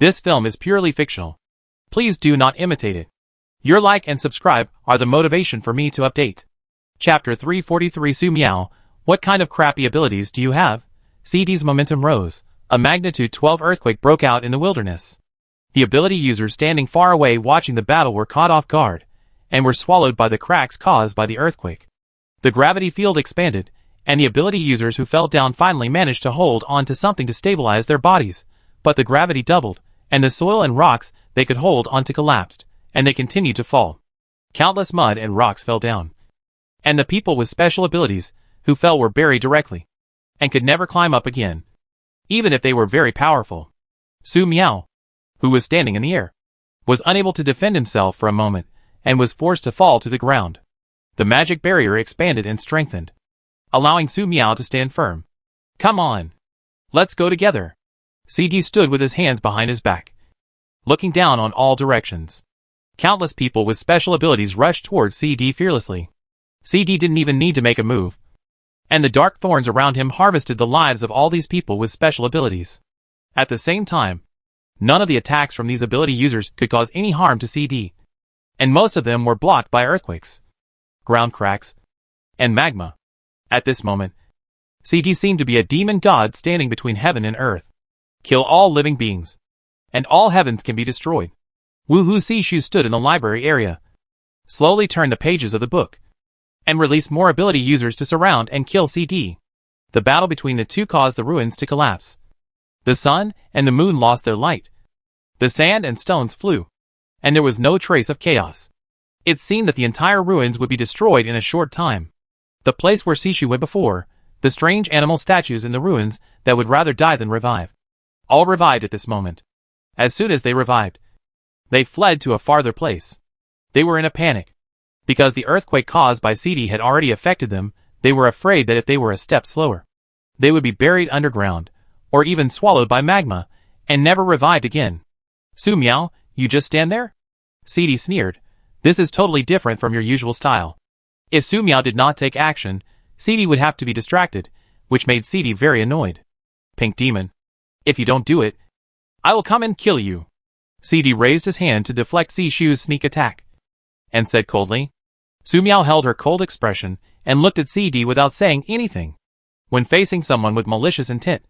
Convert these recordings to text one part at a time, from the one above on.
This film is purely fictional. Please do not imitate it. Your like and subscribe are the motivation for me to update. Chapter 343 Su Miao, what kind of crappy abilities do you have? CD's momentum rose. A magnitude 12 earthquake broke out in the wilderness. The ability users standing far away watching the battle were caught off guard, and were swallowed by the cracks caused by the earthquake. The gravity field expanded, and the ability users who fell down finally managed to hold on to something to stabilize their bodies, but the gravity doubled, and the soil and rocks they could hold onto collapsed, and they continued to fall. Countless mud and rocks fell down. And the people with special abilities who fell were buried directly, and could never climb up again, even if they were very powerful. Su Miao, who was standing in the air, was unable to defend himself for a moment, and was forced to fall to the ground. The magic barrier expanded and strengthened, allowing Su Miao to stand firm. Come on. Let's go together. CD stood with his hands behind his back, looking down on all directions. Countless people with special abilities rushed towards CD fearlessly. CD didn't even need to make a move, and the dark thorns around him harvested the lives of all these people with special abilities. At the same time, none of the attacks from these ability users could cause any harm to CD, and most of them were blocked by earthquakes, ground cracks, and magma. At this moment, CD seemed to be a demon god standing between heaven and earth. Kill all living beings, and all heavens can be destroyed. Woohoo! Sishu stood in the library area, slowly turned the pages of the book, and released more ability users to surround and kill CD. The battle between the two caused the ruins to collapse. The sun and the moon lost their light. The sand and stones flew, and there was no trace of chaos. It seemed that the entire ruins would be destroyed in a short time. The place where Sishu went before, the strange animal statues in the ruins that would rather die than revive, all revived at this moment. As soon as they revived, they fled to a farther place. They were in a panic. Because the earthquake caused by CD had already affected them, they were afraid that if they were a step slower, they would be buried underground, or even swallowed by magma, and never revived again. Su Miao, you just stand there? CD sneered. This is totally different from your usual style. If Su Miao did not take action, CD would have to be distracted, which made CD very annoyed. Pink Demon. If you don't do it, I will come and kill you. CD raised his hand to deflect Sishu's sneak attack, and said coldly. Su Miao held her cold expression and looked at CD without saying anything. When facing someone with malicious intent,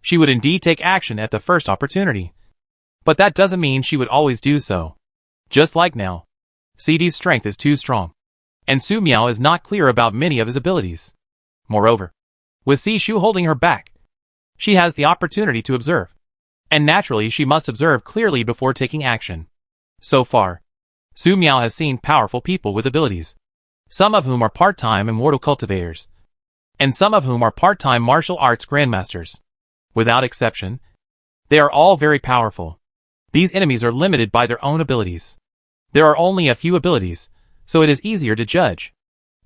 she would indeed take action at the first opportunity. But that doesn't mean she would always do so. Just like now, CD's strength is too strong, and Su Miao is not clear about many of his abilities. Moreover, with Sishu holding her back, she has the opportunity to observe, and naturally she must observe clearly before taking action. So far, Su Miao has seen powerful people with abilities, some of whom are part-time immortal cultivators, and some of whom are part-time martial arts grandmasters. Without exception, they are all very powerful. These enemies are limited by their own abilities. There are only a few abilities, so it is easier to judge.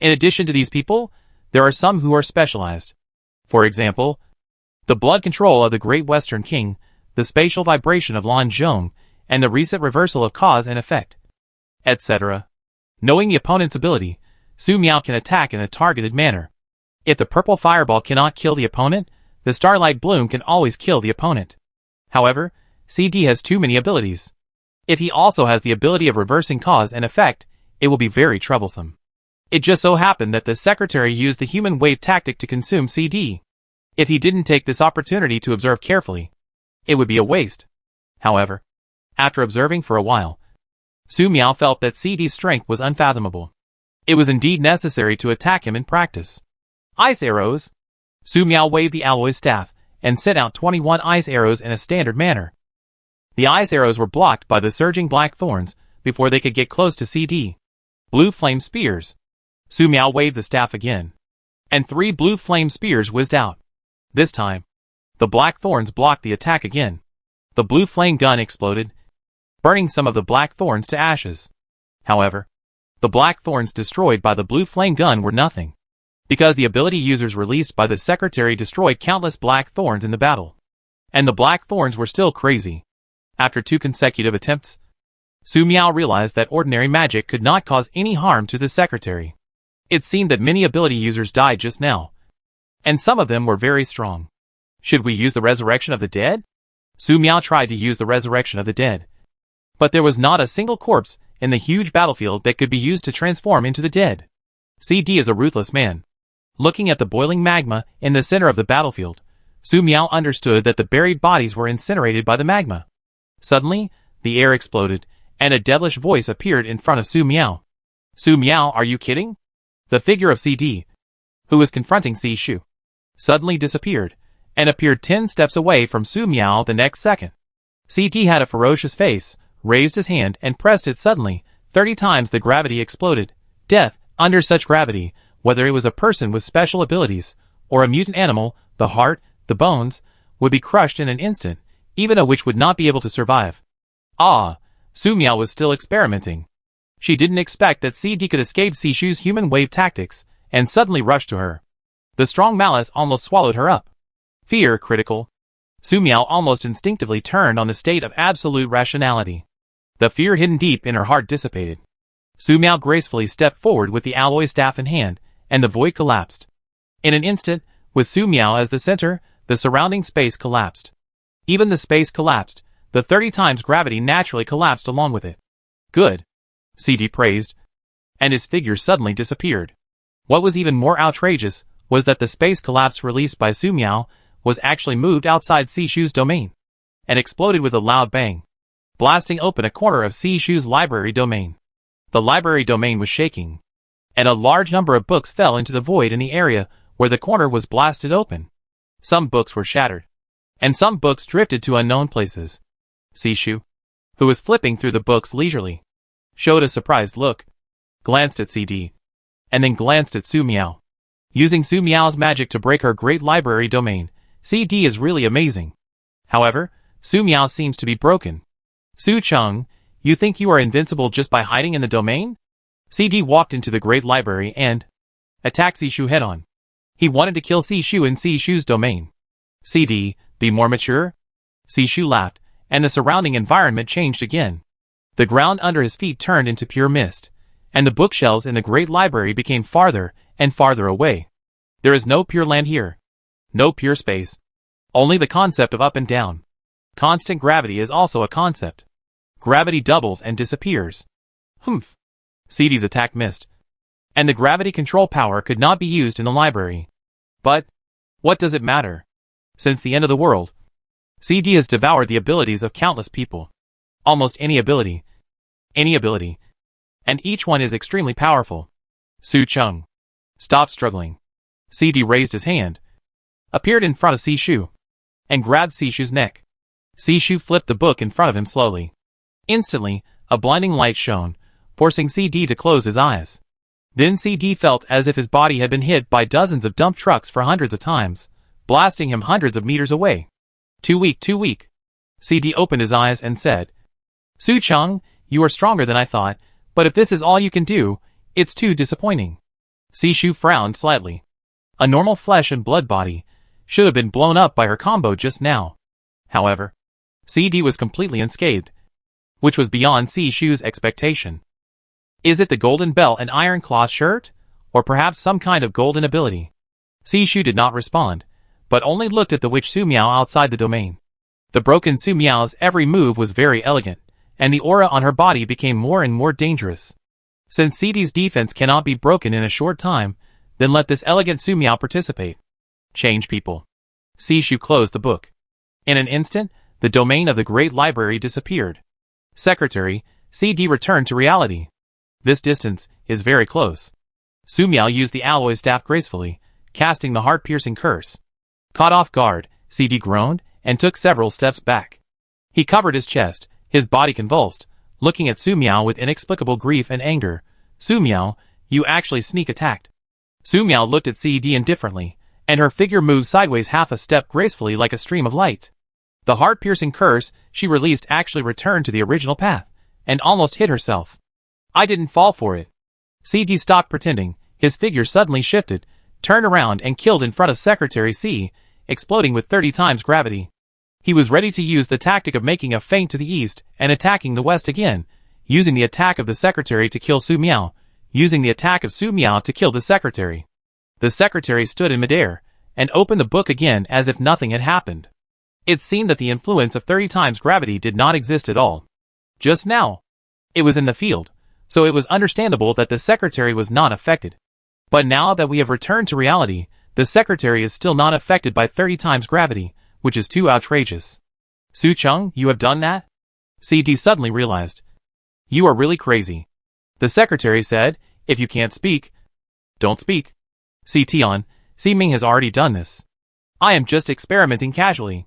In addition to these people, there are some who are specialized. For example, the blood control of the Great Western King, the spatial vibration of Lan Zhong, and the recent reversal of cause and effect, etc. Knowing the opponent's ability, Su Miao can attack in a targeted manner. If the purple fireball cannot kill the opponent, the starlight bloom can always kill the opponent. However, CD has too many abilities. If he also has the ability of reversing cause and effect, it will be very troublesome. It just so happened that the secretary used the human wave tactic to consume CD. If he didn't take this opportunity to observe carefully, it would be a waste. However, after observing for a while, Su Miao felt that CD's strength was unfathomable. It was indeed necessary to attack him in practice. Ice arrows! Su Miao waved the alloy staff, and sent out 21 ice arrows in a standard manner. The ice arrows were blocked by the surging black thorns before they could get close to CD. Blue flame spears. Su Miao waved the staff again, and 3 blue flame spears whizzed out. This time, the black thorns blocked the attack again. The blue flame gun exploded, burning some of the black thorns to ashes. However, the black thorns destroyed by the blue flame gun were nothing, because the ability users released by the secretary destroyed countless black thorns in the battle. And the black thorns were still crazy. After 2 consecutive attempts, Su Miao realized that ordinary magic could not cause any harm to the secretary. It seemed that many ability users died just now, and some of them were very strong. Should we use the resurrection of the dead? Su Miao tried to use the resurrection of the dead. But there was not a single corpse in the huge battlefield that could be used to transform into the dead. CD is a ruthless man. Looking at the boiling magma in the center of the battlefield, Su Miao understood that the buried bodies were incinerated by the magma. Suddenly, the air exploded, and a devilish voice appeared in front of Su Miao. Su Miao, are you kidding? The figure of CD, who was confronting Si Shu, suddenly disappeared, and appeared 10 steps away from Su Miao the next second. CD had a ferocious face, raised his hand and pressed it suddenly. 30 times the gravity exploded. Death, under such gravity, whether it was a person with special abilities, or a mutant animal, the heart, the bones, would be crushed in an instant, even a witch would not be able to survive. Ah, Su Miao was still experimenting. She didn't expect that CD could escape Si Shu's human wave tactics, and suddenly rushed to her. The strong malice almost swallowed her up. Fear critical. Su Miao almost instinctively turned on the state of absolute rationality. The fear hidden deep in her heart dissipated. Su Miao gracefully stepped forward with the alloy staff in hand, and the void collapsed. In an instant, with Su Miao as the center, the surrounding space collapsed. Even the space collapsed, the 30 times gravity naturally collapsed along with it. Good, CD praised, and his figure suddenly disappeared. What was even more outrageous was that the space collapse released by Su Miao was actually moved outside Si Shu's domain, and exploded with a loud bang, blasting open a corner of Si Shu's library domain. The library domain was shaking, and a large number of books fell into the void in the area where the corner was blasted open. Some books were shattered, and some books drifted to unknown places. Si Shu, who was flipping through the books leisurely, showed a surprised look, glanced at CD, and then glanced at Su Miao. Using Su Miao's magic to break her great library domain, CD is really amazing. However, Su Miao seems to be broken. Su Cheng, you think you are invincible just by hiding in the domain? CD walked into the great library and attacked Si Shu head-on. He wanted to kill Si Shu in Si Shu's domain. CD, be more mature? Si Shu laughed, and the surrounding environment changed again. The ground under his feet turned into pure mist, and the bookshelves in the great library became farther and farther away. There is no pure land here. No pure space. Only the concept of up and down. Constant gravity is also a concept. Gravity doubles and disappears. Humph. CD's attack missed, and the gravity control power could not be used in the library. But what does it matter? Since the end of the world, CD has devoured the abilities of countless people. Almost any ability, and each one is extremely powerful. Su Cheng, stop struggling. CD raised his hand, appeared in front of Si Shu, and grabbed Si Shu's neck. Si Shu flipped the book in front of him slowly. Instantly, a blinding light shone, forcing CD to close his eyes. Then CD felt as if his body had been hit by dozens of dump trucks for hundreds of times, blasting him hundreds of meters away. Too weak, too weak. CD opened his eyes and said, Su Cheng, you are stronger than I thought, but if this is all you can do, it's too disappointing. Si Shu frowned slightly. A normal flesh and blood body should have been blown up by her combo just now. However, CD was completely unscathed, which was beyond Si Shu's expectation. Is it the golden belt and iron cloth shirt, or perhaps some kind of golden ability? Si Shu did not respond, but only looked at the witch Su Miao outside the domain. The broken Su Miao's every move was very elegant, and the aura on her body became more and more dangerous. Since CD's defense cannot be broken in a short time, then let this elegant Su Miao participate. Change people. Si Shu closed the book. In an instant, the domain of the great library disappeared. Secretary, CD returned to reality. This distance is very close. Su Miao used the alloy staff gracefully, casting the heart-piercing curse. Caught off guard, CD groaned and took several steps back. He covered his chest, his body convulsed, looking at Su Miao with inexplicable grief and anger. Su Miao, you actually sneak attacked. Su Miao looked at CD indifferently, and her figure moved sideways half a step gracefully like a stream of light. The heart-piercing curse she released actually returned to the original path, and almost hit herself. I didn't fall for it. CD stopped pretending, his figure suddenly shifted, turned around and killed in front of Secretary C, exploding with 30 times gravity. He was ready to use the tactic of making a feint to the east and attacking the west again, using the attack of the Secretary to kill Su Miao, using the attack of Su Miao to kill the Secretary. The Secretary stood in midair, and opened the book again as if nothing had happened. It seemed that the influence of 30 times gravity did not exist at all. Just now, it was in the field, so it was understandable that the secretary was not affected. But now that we have returned to reality, the secretary is still not affected by 30 times gravity, which is too outrageous. Su-chung, you have done that? CD suddenly realized. You are really crazy. The secretary said, if you can't speak, don't speak. Tion, Si-ming has already done this. I am just experimenting casually.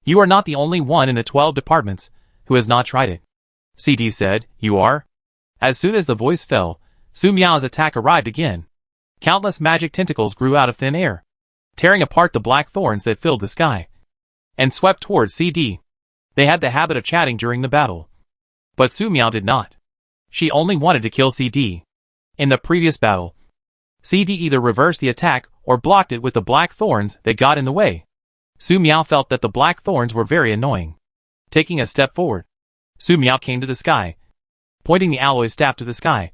You are not the only one in the 12 departments who has not tried it. CD said, you are? As soon as the voice fell, Su Miao's attack arrived again. Countless magic tentacles grew out of thin air, tearing apart the black thorns that filled the sky, and swept towards CD. They had the habit of chatting during the battle. But Su Miao did not. She only wanted to kill CD. In the previous battle, CD either reversed the attack or blocked it with the black thorns that got in the way. Su Miao felt that the black thorns were very annoying. Taking a step forward, Su Miao came to the sky, pointing the alloy staff to the sky,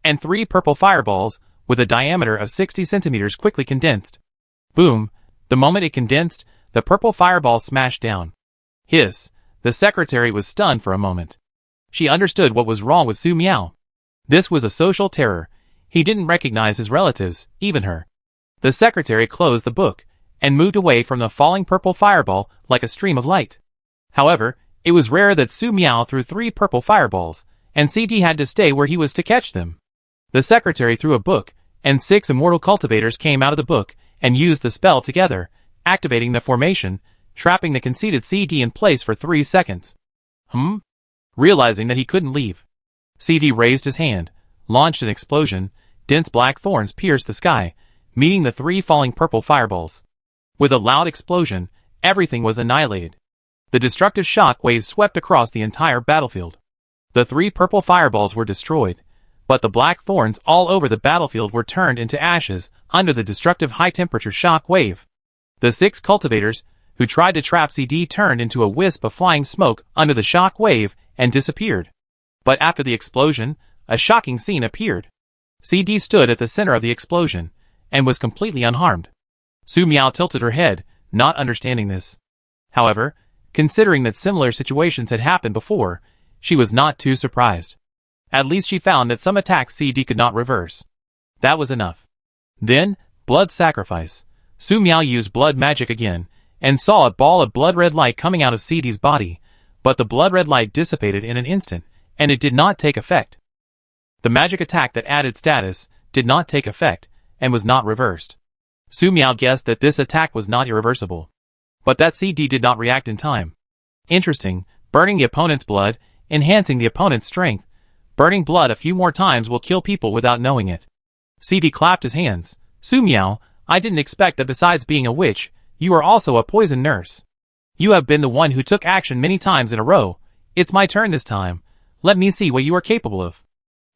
and 3 purple fireballs with a diameter of 60 centimeters quickly condensed. Boom! The moment it condensed, the purple fireball smashed down. Hiss! The secretary was stunned for a moment. She understood what was wrong with Su Miao. This was a social terror. He didn't recognize his relatives, even her. The secretary closed the book and moved away from the falling purple fireball like a stream of light. However, it was rare that Su Miao threw 3 purple fireballs, and CD had to stay where he was to catch them. The secretary threw a book, and 6 immortal cultivators came out of the book and used the spell together, activating the formation, trapping the conceited CD in place for 3 seconds. Realizing that he couldn't leave, CD raised his hand, launched an explosion. Dense black thorns pierced the sky, meeting the 3 falling purple fireballs. With a loud explosion, everything was annihilated. The destructive shock waves swept across the entire battlefield. The 3 purple fireballs were destroyed, but the black thorns all over the battlefield were turned into ashes under the destructive high-temperature shock wave. The 6 cultivators, who tried to trap CD, turned into a wisp of flying smoke under the shock wave and disappeared. But after the explosion, a shocking scene appeared. CD stood at the center of the explosion, and was completely unharmed. Su Miao tilted her head, not understanding this. However, considering that similar situations had happened before, she was not too surprised. At least she found that some attacks CD could not reverse. That was enough. Then, blood sacrifice. Su Miao used blood magic again, and saw a ball of blood-red light coming out of CD's body, but the blood-red light dissipated in an instant, and it did not take effect. The magic attack that added status did not take effect, and was not reversed. Su Miao guessed that this attack was not irreversible. But that CD did not react in time. Interesting, burning the opponent's blood, enhancing the opponent's strength. Burning blood a few more times will kill people without knowing it. CD clapped his hands. Su Miao, I didn't expect that besides being a witch, you are also a poison nurse. You have been the one who took action many times in a row. It's my turn this time. Let me see what you are capable of.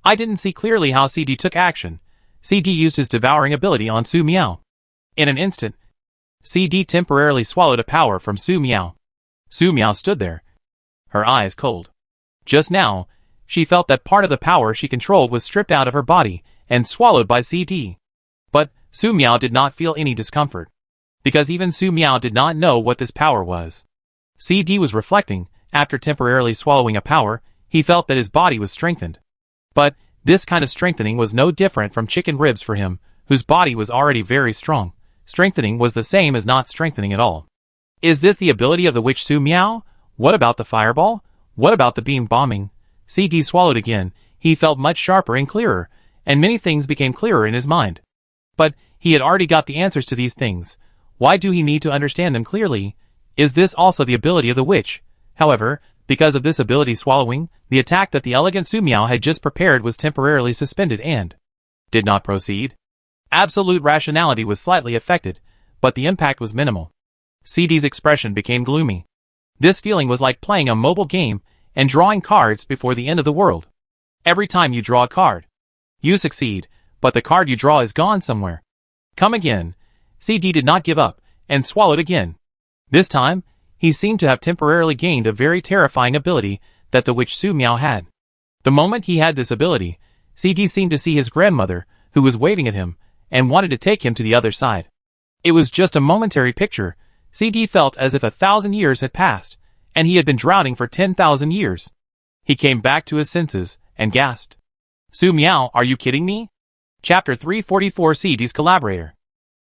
I didn't see clearly how CD took action. CD used his devouring ability on Su Miao. In an instant, CD temporarily swallowed a power from Su Miao. Su Miao stood there, her eyes cold. Just now, she felt that part of the power she controlled was stripped out of her body and swallowed by CD. But Su Miao did not feel any discomfort, because even Su Miao did not know what this power was. CD was reflecting. After temporarily swallowing a power, he felt that his body was strengthened. But this kind of strengthening was no different from chicken ribs for him, whose body was already very strong. Strengthening was the same as not strengthening at all. Is this the ability of the witch Su Miao? What about the fireball? What about the beam bombing? CD swallowed again. He felt much sharper and clearer, and many things became clearer in his mind. But he had already got the answers to these things. Why do he need to understand them clearly? Is this also the ability of the witch? However, because of this ability swallowing, the attack that the elegant Su Miao had just prepared was temporarily suspended and did not proceed. Absolute rationality was slightly affected, but the impact was minimal. CD's expression became gloomy. This feeling was like playing a mobile game and drawing cards before the end of the world. Every time you draw a card, you succeed, but the card you draw is gone somewhere. Come again. CD did not give up, and swallowed again. This time, he seemed to have temporarily gained a very terrifying ability that the witch Su Miao had. The moment he had this ability, CD seemed to see his grandmother, who was waving at him, and wanted to take him to the other side. It was just a momentary picture. CD felt as if 1,000 years had passed, and he had been drowning for 10,000 years. He came back to his senses, and gasped. Su Miao, are you kidding me? Chapter 344 CD's collaborator.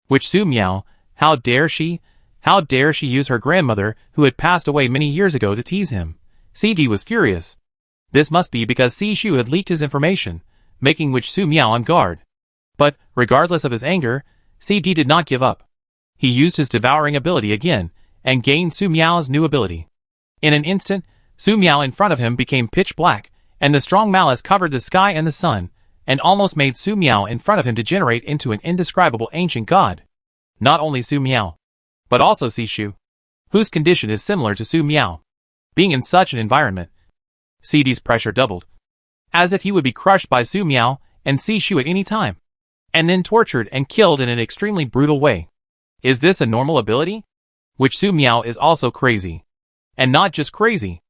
Which Su Miao, how dare she? How dare she use her grandmother, who had passed away many years ago, to tease him? CD was furious. This must be because Si Shu had leaked his information, making Witch Su Miao on guard. But, regardless of his anger, CD did not give up. He used his devouring ability again, and gained Su Miao's new ability. In an instant, Su Miao in front of him became pitch black, and the strong malice covered the sky and the sun, and almost made Su Miao in front of him degenerate into an indescribable ancient god. Not only Su Miao, but also Si Shu, whose condition is similar to Su Miao. Being in such an environment, CD's pressure doubled, as if he would be crushed by Su Miao and Si Shu at any time, and then tortured and killed in an extremely brutal way. Is this a normal ability? Which Su Miao is also crazy. And not just crazy.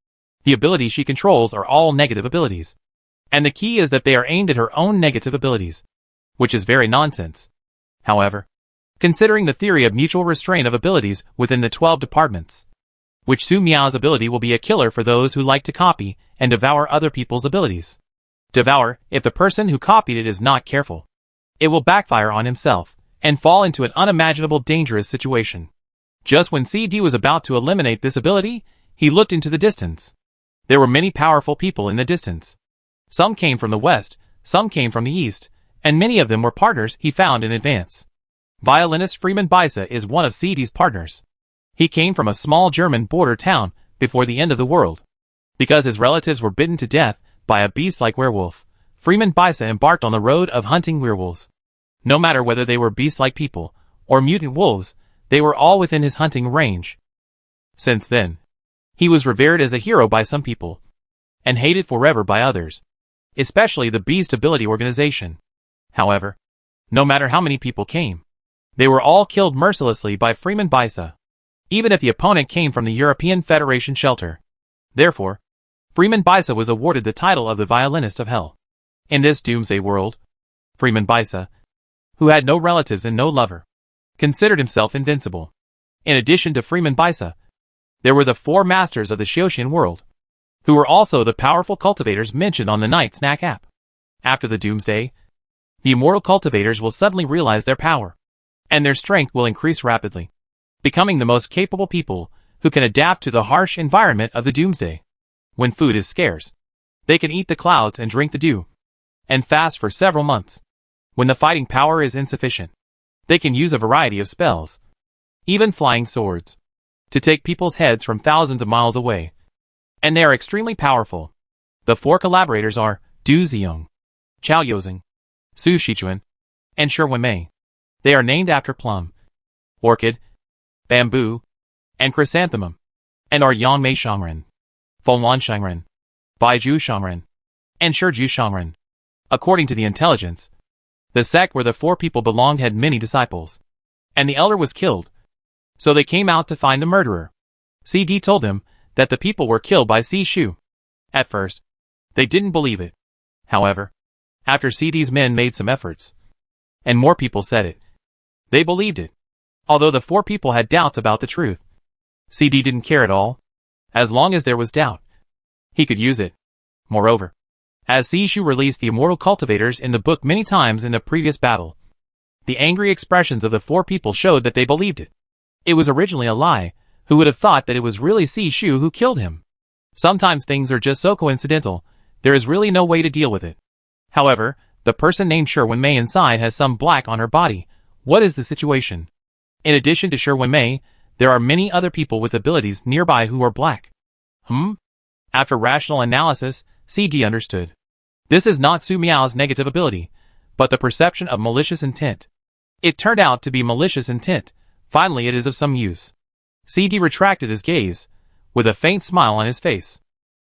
The abilities she controls are all negative abilities. And the key is that they are aimed at her own negative abilities, which is very nonsense. However, considering the theory of mutual restraint of abilities within the 12 departments, which Su Miao's ability will be a killer for those who like to copy and devour other people's abilities. Devour, if the person who copied it is not careful. It will backfire on himself, and fall into an unimaginable dangerous situation. Just when CD was about to eliminate this ability, he looked into the distance. There were many powerful people in the distance. Some came from the west, some came from the east, and many of them were partners he found in advance. Violinist Freeman Bisa is one of CD's partners. He came from a small German border town before the end of the world. Because his relatives were bitten to death by a beast-like werewolf, Freeman Bisa embarked on the road of hunting werewolves. No matter whether they were beast-like people or mutant wolves, they were all within his hunting range. Since then, he was revered as a hero by some people, and hated forever by others, especially the Beast Ability Organization. However, no matter how many people came, they were all killed mercilessly by Freeman Bisa, even if the opponent came from the European Federation shelter. Therefore, Freeman Bisa was awarded the title of the Violinist of Hell. In this Doomsday world, Freeman Bisa, who had no relatives and no lover, considered himself invincible. In addition to Freeman Bisa, there were the 4 masters of the Xiaoxian world, who were also the powerful cultivators mentioned on the Night Snack app. After the Doomsday, the immortal cultivators will suddenly realize their power, and their strength will increase rapidly, becoming the most capable people who can adapt to the harsh environment of the Doomsday. When food is scarce, they can eat the clouds and drink the dew, and fast for several months. When the fighting power is insufficient, they can use a variety of spells, even flying swords, to take people's heads from thousands of miles away. And they are extremely powerful. The 4 collaborators are Du Ziyong, Chao Yozing, Su Shichuan, and Shi Wenmei. They are named after plum, orchid, bamboo, and chrysanthemum, and are Yangmei Shangren, Fenglan Shangren, Baiju Shangren, and Shiju Shangren. According to the intelligence, the sect where the 4 people belonged had many disciples, and the elder was killed. So they came out to find the murderer. CD told them that the people were killed by Si Shu. At first, they didn't believe it. However, after CD's men made some efforts, and more people said it, they believed it. Although the 4 people had doubts about the truth, CD didn't care at all. As long as there was doubt, he could use it. Moreover, as Si Shu released the immortal cultivators in the book many times in the previous battle, the angry expressions of the 4 people showed that they believed it. It was originally a lie. Who would have thought that it was really Si Shu who killed him? Sometimes things are just so coincidental, there is really no way to deal with it. However, the person named Shi Wenmei inside has some black on her body. What is the situation? In addition to Shi Wenmei, there are many other people with abilities nearby who are black. After rational analysis, CD understood. This is not Su Miao's negative ability, but the perception of malicious intent. It turned out to be malicious intent. Finally, it is of some use. CD retracted his gaze, with a faint smile on his face.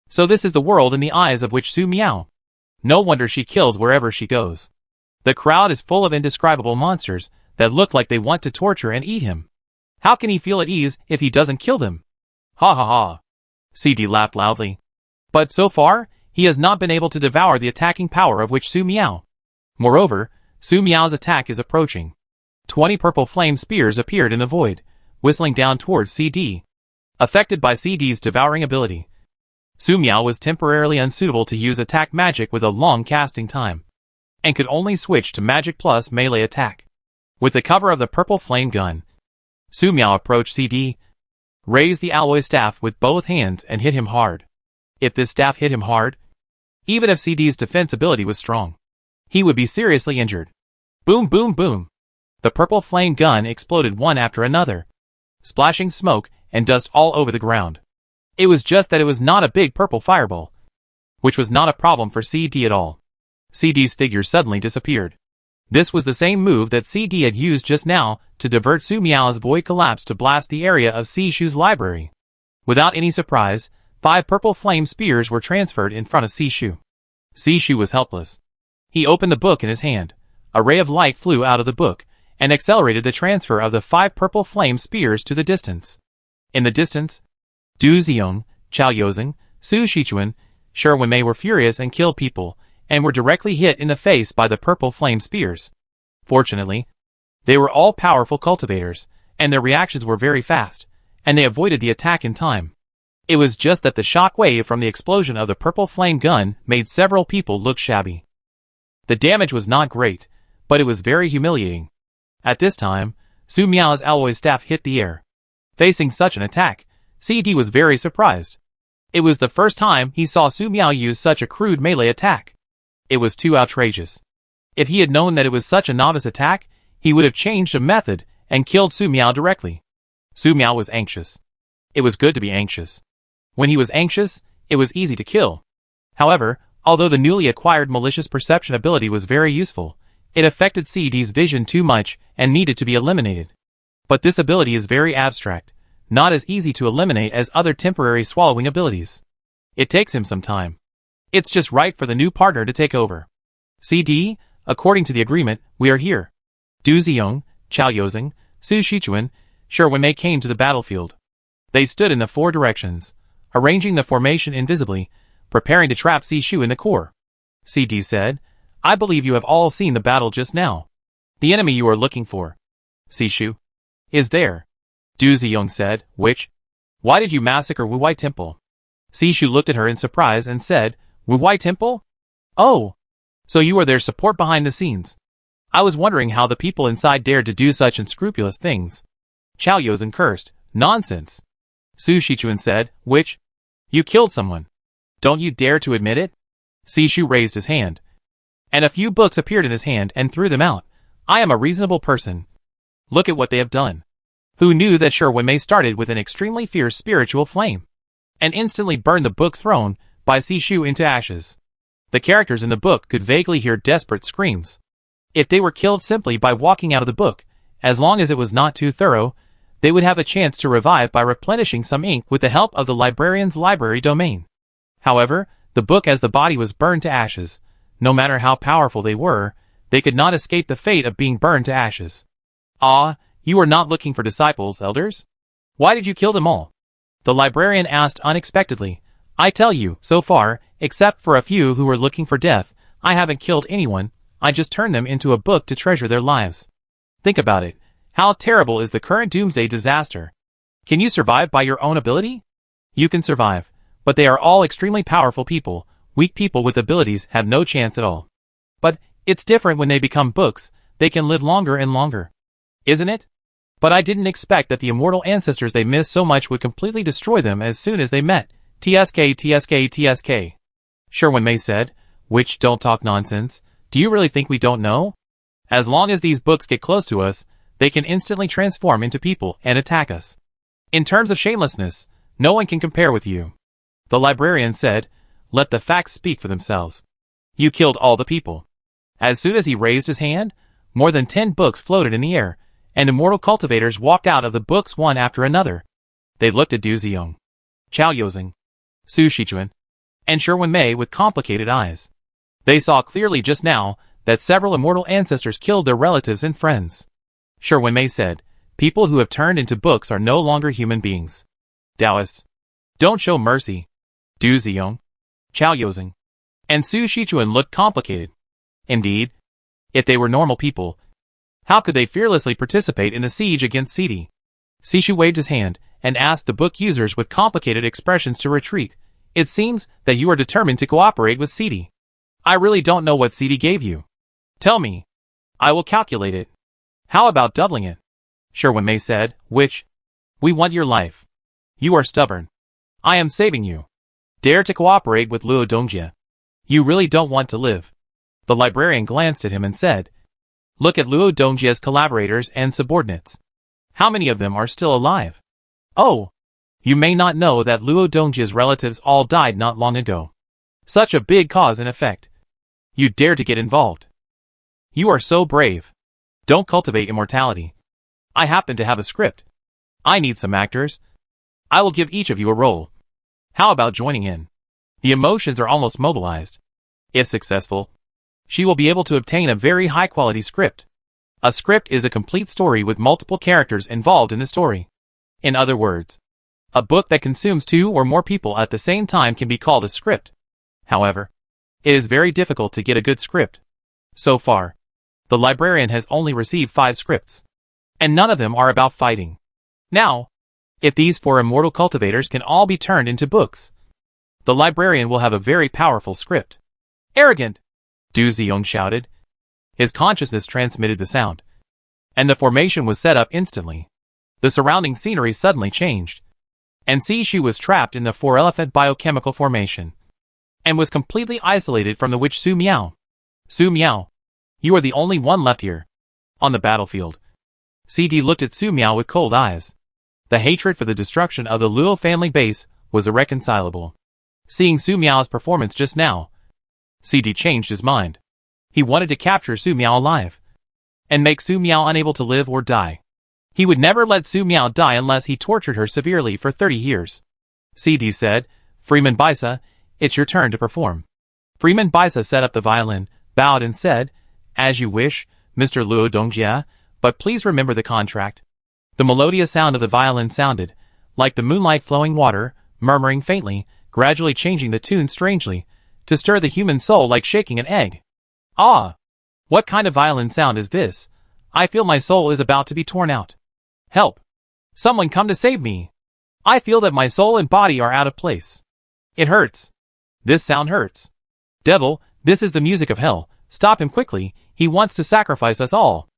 So this is the world in the eyes of Witch Su Miao. No wonder she kills wherever she goes. The crowd is full of indescribable monsters that look like they want to torture and eat him. How can he feel at ease if he doesn't kill them? Ha ha ha. CD laughed loudly. But so far, he has not been able to devour the attacking power of Witch Su Miao. Moreover, Su Miao's attack is approaching. 20 purple flame spears appeared in the void, whistling down towards CD. Affected by CD's devouring ability, Su Miao was temporarily unsuitable to use attack magic with a long casting time, and could only switch to magic plus melee attack. With the cover of the purple flame gun, Su Miao approached CD, raised the alloy staff with both hands and hit him hard. If this staff hit him hard, even if CD's defense ability was strong, he would be seriously injured. Boom boom boom. The purple flame gun exploded one after another, splashing smoke and dust all over the ground. It was just that it was not a big purple fireball, which was not a problem for CD at all. CD's figure suddenly disappeared. This was the same move that CD had used just now to divert Su Miao's void collapse to blast the area of Sishu's library. Without any surprise, 5 purple flame spears were transferred in front of Sishu. Sishu was helpless. He opened the book in his hand. A ray of light flew out of the book and accelerated the transfer of the 5 purple flame spears to the distance. In the distance, Du Ziyong, Chao Yozeng, Su Shichuan, Shi Wenmei were furious and killed people, and were directly hit in the face by the purple flame spears. Fortunately, they were all powerful cultivators, and their reactions were very fast, and they avoided the attack in time. It was just that the shock wave from the explosion of the purple flame gun made several people look shabby. The damage was not great, but it was very humiliating. At this time, Su Miao's alloy staff hit the air. Facing such an attack, CD was very surprised. It was the first time he saw Su Miao use such a crude melee attack. It was too outrageous. If he had known that it was such a novice attack, he would have changed a method and killed Su Miao directly. Su Miao was anxious. It was good to be anxious. When he was anxious, it was easy to kill. However, although the newly acquired malicious perception ability was very useful, it affected CD's vision too much and needed to be eliminated. But this ability is very abstract, not as easy to eliminate as other temporary swallowing abilities. It takes him some time. It's just right for the new partner to take over. CD, according to the agreement, we are here. Du Ziyong, Chao Yozeng, Su Shichuan, Shi Wenmei came to the battlefield. They stood in the 4 directions, arranging the formation invisibly, preparing to trap Sishu in the core. CD said, I believe you have all seen the battle just now. The enemy you are looking for, Sishu, is there. Du Ziyong said, which? Why did you massacre Wuwei Temple? Sishu looked at her in surprise and said, Wuwei Temple? Oh! So you are their support behind the scenes. I was wondering how the people inside dared to do such unscrupulous things. Chao Yozeng cursed, nonsense. Su Shichuan said, which? You killed someone. Don't you dare to admit it? Sishu raised his hand, and a few books appeared in his hand and threw them out. I am a reasonable person. Look at what they have done. Who knew that Shi Wenmei started with an extremely fierce spiritual flame, and instantly burned the book thrown by Sishu into ashes. The characters in the book could vaguely hear desperate screams. If they were killed simply by walking out of the book, as long as it was not too thorough, they would have a chance to revive by replenishing some ink with the help of the librarian's library domain. However, the book as the body was burned to ashes. No matter how powerful they were, they could not escape the fate of being burned to ashes. Ah, you are not looking for disciples, elders? Why did you kill them all? The librarian asked unexpectedly. I tell you, so far, except for a few who were looking for death, I haven't killed anyone. I just turned them into a book to treasure their lives. Think about it. How terrible is the current Doomsday disaster? Can you survive by your own ability? You can survive, but they are all extremely powerful people. Weak people with abilities have no chance at all. But it's different when they become books. They can live longer and longer. Isn't it? But I didn't expect that the immortal ancestors they missed so much would completely destroy them as soon as they met. TSK, TSK, TSK. Shi Wenmei said, which don't talk nonsense. Do you really think we don't know? As long as these books get close to us, they can instantly transform into people and attack us. In terms of shamelessness, no one can compare with you. The librarian said, let the facts speak for themselves. You killed all the people. As soon as he raised his hand, more than 10 books floated in the air, and immortal cultivators walked out of the books one after another. They looked at Du Ziyong, Chao Yozeng, Su Shichuan, and Shi Wenmei with complicated eyes. They saw clearly just now that several immortal ancestors killed their relatives and friends. Shi Wenmei said, people who have turned into books are no longer human beings. Taoists, don't show mercy. Du Ziyong, Chao Yozeng, and Su Shichuan looked complicated. Indeed, if they were normal people, how could they fearlessly participate in the siege against CD? Sishu waved his hand and asked the book users with complicated expressions to retreat. It seems that you are determined to cooperate with CD. I really don't know what CD gave you. Tell me. I will calculate it. How about doubling it? Sherwin May said, which? We want your life. You are stubborn. I am saving you. Dare to cooperate with Luo Dongjie. You really don't want to live. The librarian glanced at him and said, look at Luo Dongjie's collaborators and subordinates. How many of them are still alive? Oh, you may not know that Luo Dongjie's relatives all died not long ago. Such a big cause and effect. You dare to get involved. You are so brave. Don't cultivate immortality. I happen to have a script. I need some actors. I will give each of you a role. How about joining in? The emotions are almost mobilized. If successful, she will be able to obtain a very high-quality script. A script is a complete story with multiple characters involved in the story. In other words, a book that consumes 2 or more people at the same time can be called a script. However, it is very difficult to get a good script. So far, the librarian has only received 5 scripts, and none of them are about fighting. Now, if these 4 immortal cultivators can all be turned into books, the librarian will have a very powerful script. Arrogant! Du Ziyong shouted. His consciousness transmitted the sound, and the formation was set up instantly. The surrounding scenery suddenly changed, and Sishu was trapped in the 4-elephant biochemical formation, and was completely isolated from the witch Su Miao. Su Miao, you are the only one left here. On the battlefield, CD looked at Su Miao with cold eyes. The hatred for the destruction of the Luo family base was irreconcilable. Seeing Su Miao's performance just now, CD changed his mind. He wanted to capture Su Miao alive, and make Su Miao unable to live or die. He would never let Su Miao die unless he tortured her severely for 30 years. CD said, Freeman Baisa, it's your turn to perform. Freeman Baisa set up the violin, bowed and said, as you wish, Mr. Luo Dongjie, but please remember the contract. The melodious sound of the violin sounded, like the moonlight flowing water, murmuring faintly, gradually changing the tune strangely, to stir the human soul like shaking an egg. Ah! What kind of violin sound is this? I feel my soul is about to be torn out. Help! Someone come to save me! I feel that my soul and body are out of place. It hurts. This sound hurts. Devil, this is the music of hell. Stop him quickly, he wants to sacrifice us all.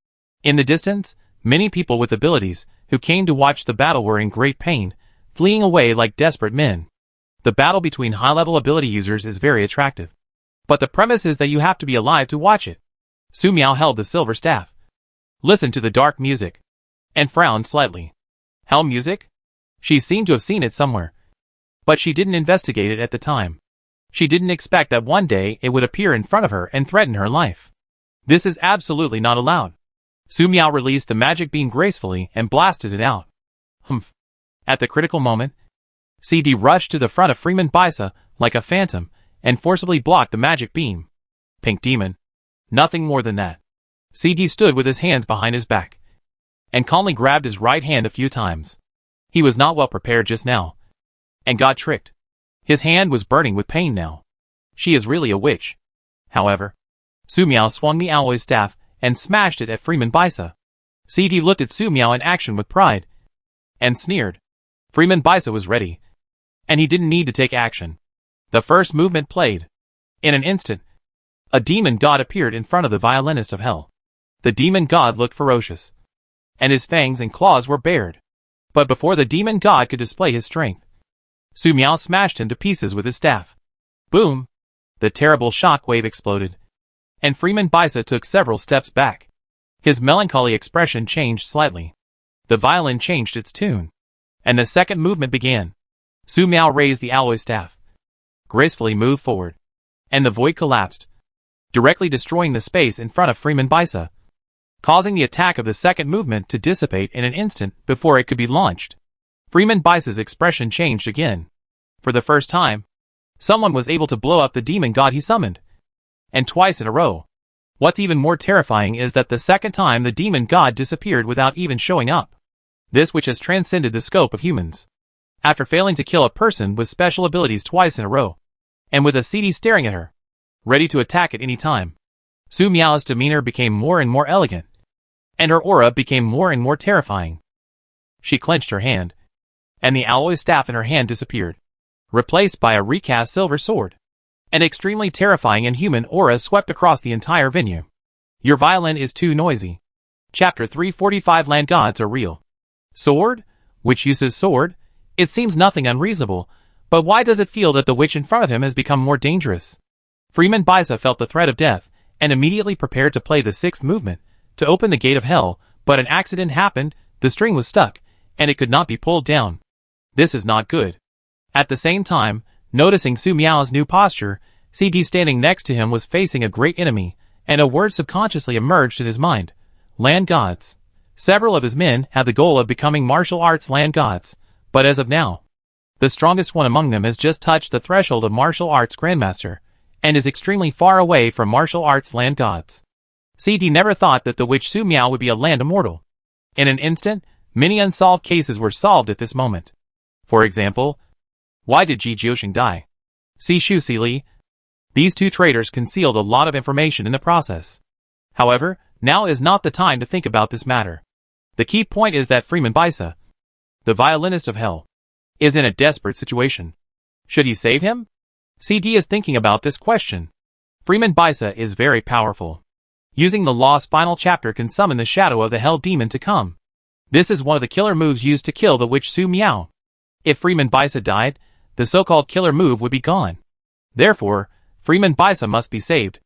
In the distance, many people with abilities, who came to watch the battle were in great pain, fleeing away like desperate men. The battle between high-level ability users is very attractive. But the premise is that you have to be alive to watch it. Su Miao held the silver staff, listened to the dark music, and frowned slightly. Hell music? She seemed to have seen it somewhere. But she didn't investigate it at the time. She didn't expect that one day it would appear in front of her and threaten her life. This is absolutely not allowed. Su Miao released the magic beam gracefully and blasted it out. Humph. At the critical moment, CD rushed to the front of Freeman Baisa like a phantom and forcibly blocked the magic beam. Pink demon. Nothing more than that. CD stood with his hands behind his back and calmly grabbed his right hand a few times. He was not well prepared just now, and got tricked. His hand was burning with pain now. She is really a witch. However, Su Miao swung the alloy staff and smashed it at Freeman Baisa. CD looked at Su Miao in action with pride and sneered. Freeman Baisa was ready, and he didn't need to take action. The first movement played. In an instant, a demon god appeared in front of the violinist of hell. The demon god looked ferocious, and his fangs and claws were bared. But before the demon god could display his strength, Su Miao smashed him to pieces with his staff. Boom! The terrible shock wave exploded, and Freeman Baisa took several steps back. His melancholy expression changed slightly. The violin changed its tune, and the second movement began. Su Miao raised the alloy staff, gracefully moved forward, and the void collapsed, directly destroying the space in front of Freeman Baisa, causing the attack of the second movement to dissipate in an instant before it could be launched. Freeman Baisa's expression changed again. For the first time, someone was able to blow up the demon god he summoned. And twice in a row. What's even more terrifying is that the second time the demon god disappeared without even showing up. This which has transcended the scope of humans. After failing to kill a person with special abilities twice in a row, and with a CD staring at her, ready to attack at any time, Su Miao's demeanor became more and more elegant, and her aura became more and more terrifying. She clenched her hand, and the alloy staff in her hand disappeared, replaced by a recast silver sword. An extremely terrifying and human aura swept across the entire venue. Your violin is too noisy. Chapter 345 Land Gods Are Real. Sword? Which uses sword? It seems nothing unreasonable, but why does it feel that the witch in front of him has become more dangerous? Freeman Bisa felt the threat of death, and immediately prepared to play the sixth movement, to open the gate of hell, but an accident happened, the string was stuck, and it could not be pulled down. This is not good. At the same time, noticing Su Miao's new posture, CD standing next to him was facing a great enemy, and a word subconsciously emerged in his mind. Land gods. Several of his men had the goal of becoming martial arts land gods, but as of now, the strongest one among them has just touched the threshold of martial arts grandmaster, and is extremely far away from martial arts land gods. CD never thought that the witch Su Miao would be a land immortal. In an instant, many unsolved cases were solved at this moment. For example, why did Ji Jiuxing die? Si Shu Si Li. These two traitors concealed a lot of information in the process. However, now is not the time to think about this matter. The key point is that Freeman Bisa, the violinist of hell, is in a desperate situation. Should he save him? CD is thinking about this question. Freeman Bisa is very powerful. Using the law's final chapter can summon the shadow of the hell demon to come. This is one of the killer moves used to kill the witch Su Miao. If Freeman Bisa died, the so-called killer move would be gone. Therefore, Freeman Bisa must be saved.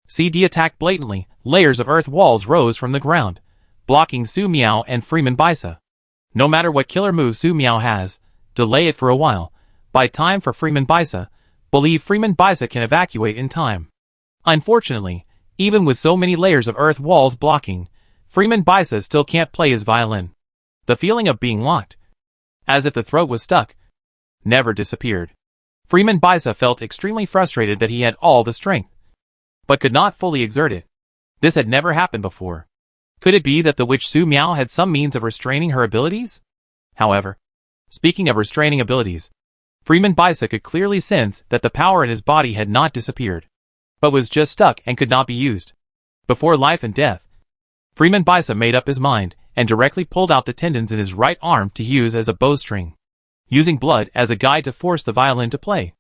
CD attacked blatantly, layers of earth walls rose from the ground, blocking Su Miao and Freeman Bisa. No matter what killer move Su Miao has, delay it for a while. By time for Freeman Bisa, believe Freeman Bisa can evacuate in time. Unfortunately, even with so many layers of earth walls blocking, Freeman Bisa still can't play his violin. The feeling of being locked, as if the throat was stuck, never disappeared. Freeman Bisa felt extremely frustrated that he had all the strength, but could not fully exert it. This had never happened before. Could it be that the witch Su Miao had some means of restraining her abilities? However, speaking of restraining abilities, Freeman Bisa could clearly sense that the power in his body had not disappeared, but was just stuck and could not be used. Before life and death, Freeman Bisa made up his mind and directly pulled out the tendons in his right arm to use as a bowstring, using blood as a guide to force the violin to play.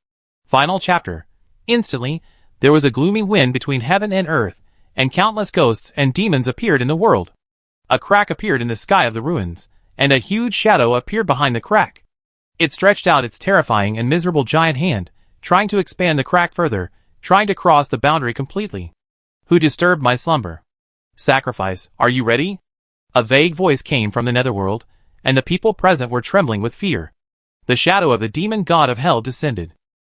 Final chapter. Instantly, there was a gloomy wind between heaven and earth, and countless ghosts and demons appeared in the world. A crack appeared in the sky of the ruins, and a huge shadow appeared behind the crack. It stretched out its terrifying and miserable giant hand, trying to expand the crack further, trying to cross the boundary completely. Who disturbed my slumber? Sacrifice, are you ready? A vague voice came from the netherworld, and the people present were trembling with fear. The shadow of the demon god of hell descended.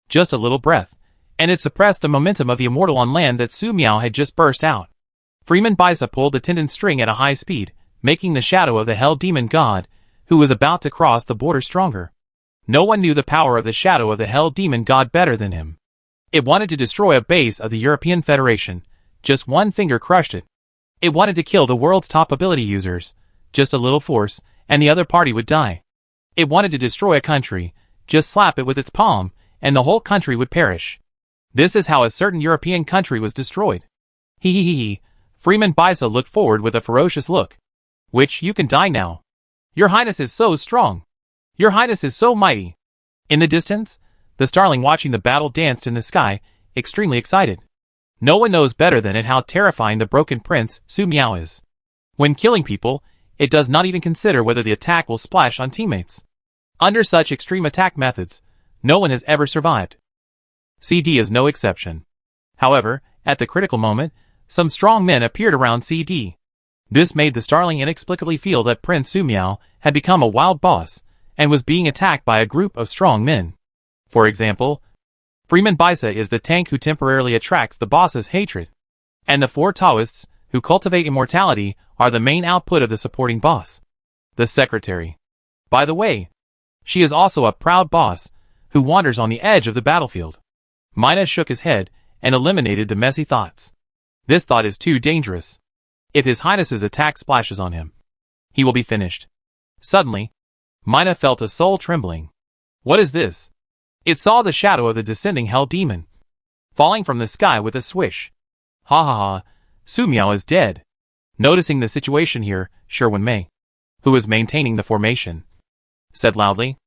Just a little breath, and it suppressed the momentum of the immortal on land that Su Miao had just burst out. Freeman Bisa pulled the tendon string at a high speed, making the shadow of the hell demon god, who was about to cross the border stronger. No one knew the power of the shadow of the hell demon god better than him. It wanted to destroy a base of the European Federation. Just one finger crushed it. It wanted to kill the world's top ability users. Just a little force, and the other party would die. It wanted to destroy a country. Just slap it with its palm, and the whole country would perish. This is how a certain European country was destroyed. Hee. Freeman Bisa looked forward with a ferocious look. Witch, you can die now. Your Highness is so strong. Your Highness is so mighty. In the distance, the starling watching the battle danced in the sky, extremely excited. No one knows better than it how terrifying the broken prince, Su Miao, is. When killing people, it does not even consider whether the attack will splash on teammates. Under such extreme attack methods, no one has ever survived. CD is no exception. However, at the critical moment, some strong men appeared around CD. This made the starling inexplicably feel that Prince Su Miao had become a wild boss, and was being attacked by a group of strong men. For example, Freeman Bisa is the tank who temporarily attracts the boss's hatred, and the four Taoists, who cultivate immortality, are the main output of the supporting boss. The secretary. By the way, she is also a proud boss, who wanders on the edge of the battlefield. Mina shook his head, and eliminated the messy thoughts. This thought is too dangerous. If His Highness's attack splashes on him, he will be finished. Suddenly, Mina felt a soul trembling. What is this? It saw the shadow of the descending hell demon, falling from the sky with a swish. Ha, Su Miao is dead. Noticing the situation here, Sherwin Mei who was maintaining the formation, said loudly.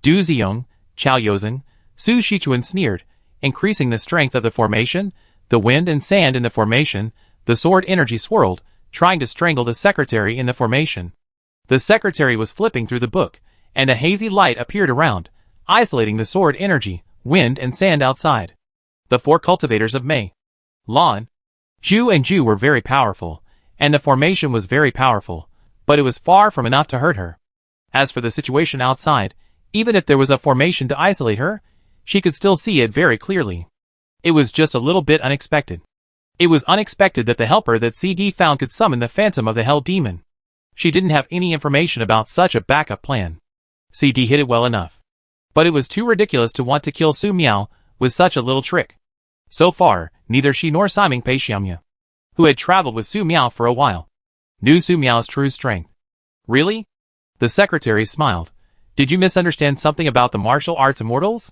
Du Ziyong, Chao Yozeng, Su Shichuan sneered, increasing the strength of the formation, the wind and sand in the formation, the sword energy swirled, trying to strangle the secretary in the formation. The secretary was flipping through the book, and a hazy light appeared around, isolating the sword energy, wind and sand outside. The four cultivators of Mei, Lan, Zhu and Zhu were very powerful, and the formation was very powerful, but it was far from enough to hurt her. As for the situation outside, even if there was a formation to isolate her, she could still see it very clearly. It was just a little bit unexpected. It was unexpected that the helper that CD found could summon the phantom of the Hell Demon. She didn't have any information about such a backup plan. CD hit it well enough. But it was too ridiculous to want to kill Su Miao with such a little trick. So far, neither she nor Simon Pei Xiaomya, who had traveled with Su Miao for a while, knew Su Miao's true strength. Really? The secretary smiled. Did you misunderstand something about the martial arts immortals?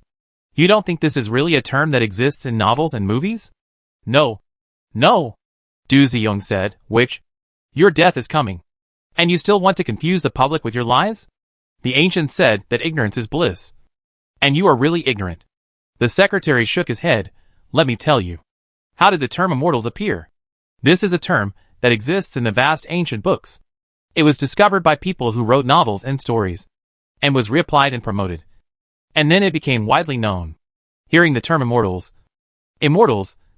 You don't think this is really a term that exists in novels and movies? No. No. Du Ziyong said, which? Your death is coming. And you still want to confuse the public with your lies? The ancient said that ignorance is bliss. And you are really ignorant. The secretary shook his head. Let me tell you. How did the term immortals appear? This is a term that exists in the vast ancient books. It was discovered by people who wrote novels and stories, and was reapplied and promoted. And then it became widely known. Hearing the term immortals,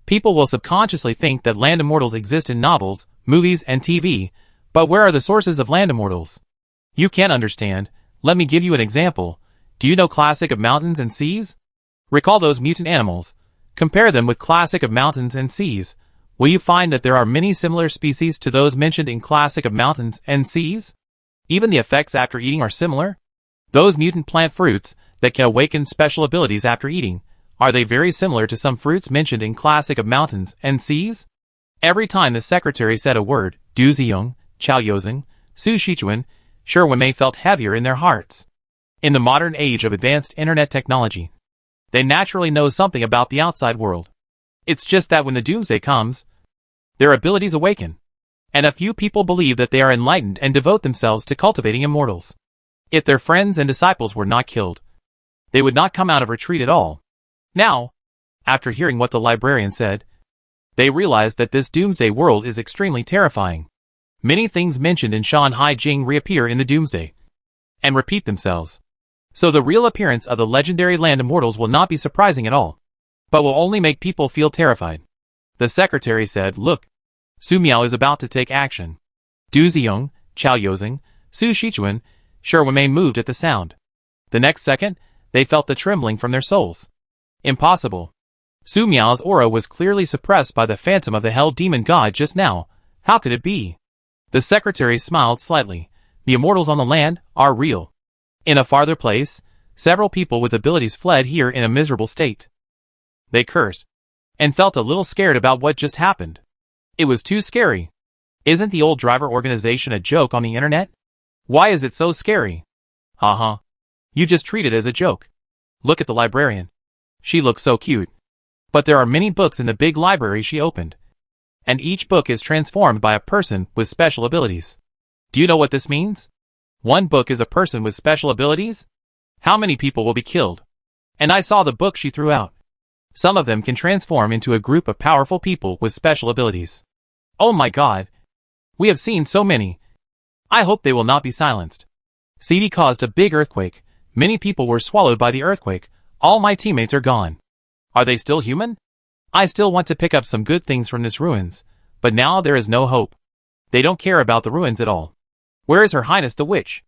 people will subconsciously think that land immortals exist in novels, movies, and TV, but where are the sources of land immortals? You can't understand. Let me give you an example. Do you know Classic of Mountains and Seas? Recall those mutant animals. Compare them with Classic of Mountains and Seas. Will you find that there are many similar species to those mentioned in Classic of Mountains and Seas? Even the effects after eating are similar. Those mutant plant fruits that can awaken special abilities after eating, are they very similar to some fruits mentioned in Classic of Mountains and Seas? Every time the secretary said a word, Du Ziyong, Chao Yozeng, Su Shichuan, Wenmei felt heavier in their hearts. In the modern age of advanced internet technology, they naturally know something about the outside world. It's just that when the Doomsday comes, their abilities awaken. And a few people believe that they are enlightened and devote themselves to cultivating immortals. If their friends and disciples were not killed, they would not come out of retreat at all. Now, after hearing what the librarian said, they realized that this Doomsday world is extremely terrifying. Many things mentioned in Shanhai Jing reappear in the Doomsday, and repeat themselves. So the real appearance of the legendary land immortals will not be surprising at all, but will only make people feel terrified. The secretary said, look, Su Miao is about to take action. Du Ziyong, Chao Yozeng, Su Shichuan, Wenmei moved at the sound. The next second, they felt the trembling from their souls. Impossible. Su Miao's aura was clearly suppressed by the phantom of the Hell Demon God just now. How could it be? The secretary smiled slightly. The immortals on the land are real. In a farther place, several people with abilities fled here in a miserable state. They cursed, and felt a little scared about what just happened. It was too scary. Isn't the old driver organization a joke on the internet? Why is it so scary? Haha. You just treat it as a joke. Look at the librarian. She looks so cute. But there are many books in the big library she opened. And each book is transformed by a person with special abilities. Do you know what this means? One book is a person with special abilities? How many people will be killed? And I saw the book she threw out. Some of them can transform into a group of powerful people with special abilities. Oh my god. We have seen so many. I hope they will not be silenced. CD caused a big earthquake. Many people were swallowed by the earthquake. All my teammates are gone. Are they still human? I still want to pick up some good things from this ruins, but now there is no hope. They don't care about the ruins at all. Where is Her Highness the Witch?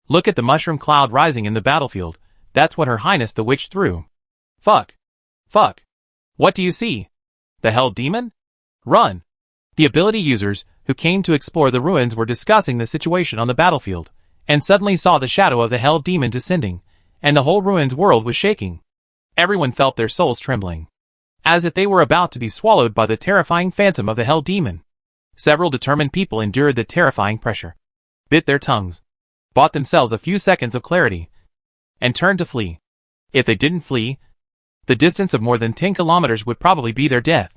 Look at the mushroom cloud rising in the battlefield. That's what Her Highness the Witch threw. Fuck. Fuck. What do you see? The Hell Demon? Run. The ability users who came to explore the ruins were discussing the situation on the battlefield, and suddenly saw the shadow of the Hell Demon descending, and the whole ruins world was shaking. Everyone felt their souls trembling, as if they were about to be swallowed by the terrifying phantom of the Hell Demon. Several determined people endured the terrifying pressure, bit their tongues, bought themselves a few seconds of clarity, and turned to flee. If they didn't flee, the distance of more than 10 kilometers would probably be their death.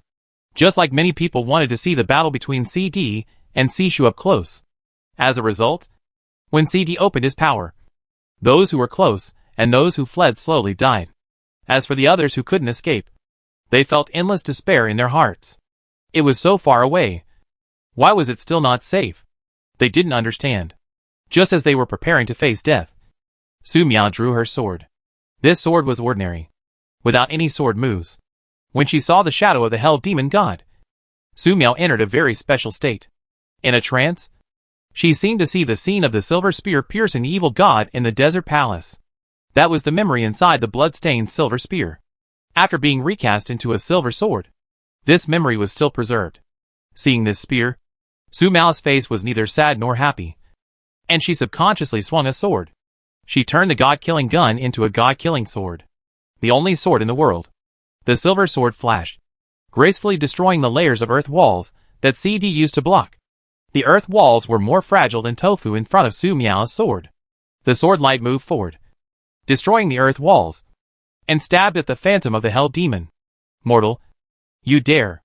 Just like many people wanted to see the battle between CD and Sishu up close. As a result, When CD opened his power, those who were close and those who fled slowly died. As for the others who couldn't escape, they felt endless despair in their hearts. It was so far away. Why was it still not safe? They didn't understand. Just as they were preparing to face death, Su Miao drew her sword. This sword was ordinary, without any sword moves. When she saw the shadow of the Hell Demon God, Su Miao entered a very special state. In a trance, she seemed to see the scene of the silver spear piercing the evil god in the desert palace. That was the memory inside the blood-stained silver spear. After being recast into a silver sword, this memory was still preserved. Seeing this spear, Su Miao's face was neither sad nor happy, and she subconsciously swung a sword. She turned the god-killing gun into a god-killing sword, the only sword in the world. The silver sword flashed, gracefully destroying the layers of earth walls that CD used to block. The earth walls were more fragile than tofu in front of Su Miao's sword. The sword light moved forward, destroying the earth walls, and stabbed at the phantom of the Hell Demon. "Mortal, you dare!"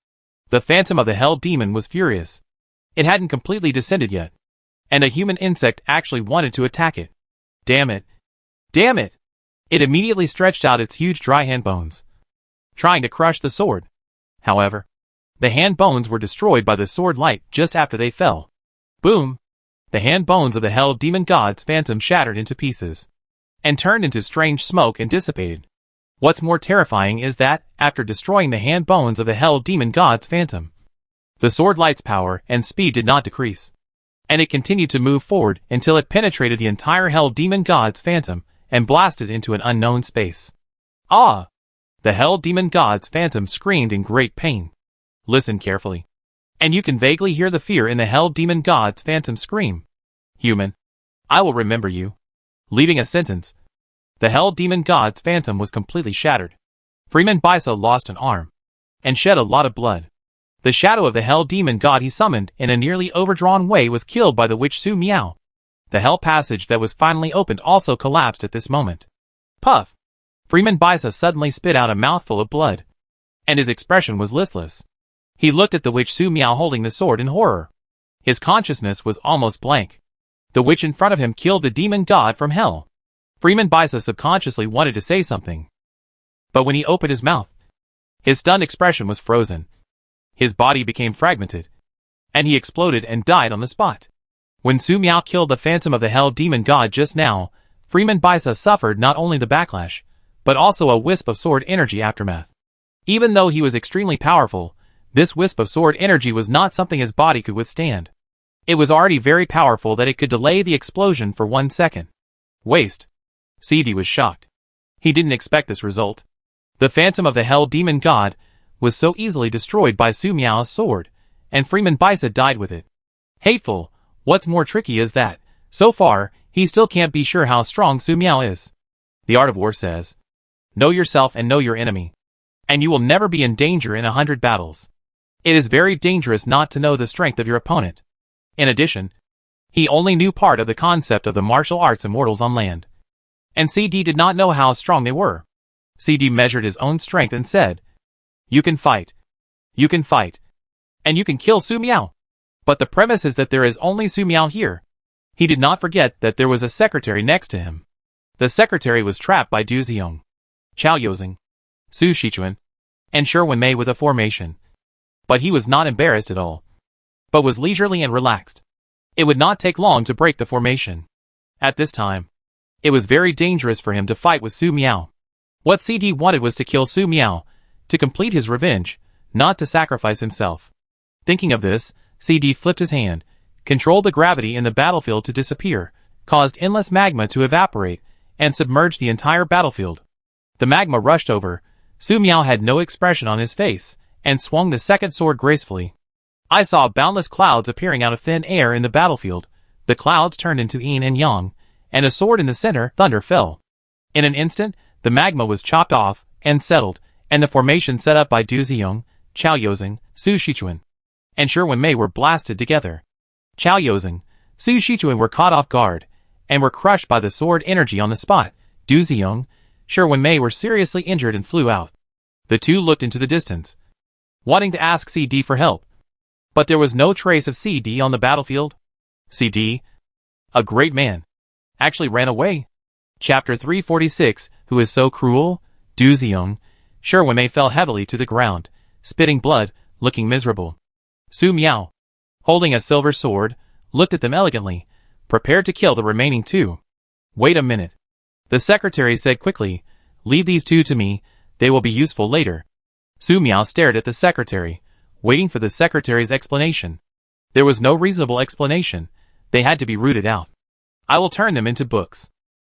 The phantom of the Hell Demon was furious. It hadn't completely descended yet, and a human insect actually wanted to attack it. Damn it! Damn it! It immediately stretched out its huge dry hand bones, trying to crush the sword. However, the hand bones were destroyed by the sword light just after they fell. Boom! The hand bones of the Hell Demon God's phantom shattered into pieces, and turned into strange smoke and dissipated. What's more terrifying is that, after destroying the hand bones of the Hell Demon God's phantom, the sword light's power and speed did not decrease, and it continued to move forward until it penetrated the entire Hell Demon God's phantom and blasted into an unknown space. Ah! The Hell Demon God's phantom screamed in great pain. Listen carefully, and you can vaguely hear the fear in the Hell Demon God's phantom scream. "Human, I will remember you." Leaving a sentence, the Hell Demon God's phantom was completely shattered. Freeman Bisa lost an arm, and shed a lot of blood. The shadow of the Hell Demon God he summoned in a nearly overdrawn way was killed by the witch Su Miao. The Hell Passage that was finally opened also collapsed at this moment. Puff! Freeman Bisa suddenly spit out a mouthful of blood, and his expression was listless. He looked at the witch Su Miao holding the sword in horror. His consciousness was almost blank. The witch in front of him killed the demon god from hell. Freeman Bisa subconsciously wanted to say something, but when he opened his mouth, his stunned expression was frozen. His body became fragmented, and he exploded and died on the spot. When Su Miao killed the phantom of the Hell Demon God just now, Freeman Bisa suffered not only the backlash, but also a wisp of sword energy aftermath. Even though he was extremely powerful, this wisp of sword energy was not something his body could withstand. It was already very powerful that it could delay the explosion for 1 second. Waste. CD was shocked. He didn't expect this result. The phantom of the Hell Demon God was so easily destroyed by Su Miao's sword, and Freeman Bisa died with it. Hateful. What's more tricky is that, so far, he still can't be sure how strong Su Miao is. The Art of War says, "Know yourself and know your enemy, and you will never be in danger in 100 battles." It is very dangerous not to know the strength of your opponent. In addition, he only knew part of the concept of the martial arts immortals on land, and CD did not know how strong they were. CD measured his own strength and said, "You can fight. You can fight. And you can kill Su Miao. But the premise is that there is only Su Miao here." He did not forget that there was a secretary next to him. The secretary was trapped by Du Xiong, Chao Yozing, Su Shichuan, and Shi Wenmei with a formation. But he was not embarrassed at all, but was leisurely and relaxed. It would not take long to break the formation. At this time, it was very dangerous for him to fight with Su Miao. What CD wanted was to kill Su Miao, to complete his revenge, not to sacrifice himself. Thinking of this, CD flipped his hand, controlled the gravity in the battlefield to disappear, caused endless magma to evaporate, and submerged the entire battlefield. The magma rushed over. Su Miao had no expression on his face, and swung the second sword gracefully. I saw boundless clouds appearing out of thin air in the battlefield. The clouds turned into yin and yang, and a sword in the center, thunder fell. In an instant, the magma was chopped off and settled, and the formation set up by Du Xiong, Chao Yozing, Su Shichuan, and Shi Wenmei were blasted together. Chao Yozing, Su Shichuan were caught off guard, and were crushed by the sword energy on the spot. Du Xiong, Shi Wenmei were seriously injured and flew out. The two looked into the distance, wanting to ask CD for help, but there was no trace of CD on the battlefield. CD? A great man. Actually ran away. Chapter 346, Who is so cruel? Doomsday. Sherwin fell heavily to the ground, spitting blood, looking miserable. Su Miao, holding a silver sword, looked at them elegantly, prepared to kill the remaining two. Wait a minute. The secretary said quickly, leave these two to me, they will be useful later. Su Miao stared at the secretary, waiting for the secretary's explanation. There was no reasonable explanation, they had to be rooted out. I will turn them into books.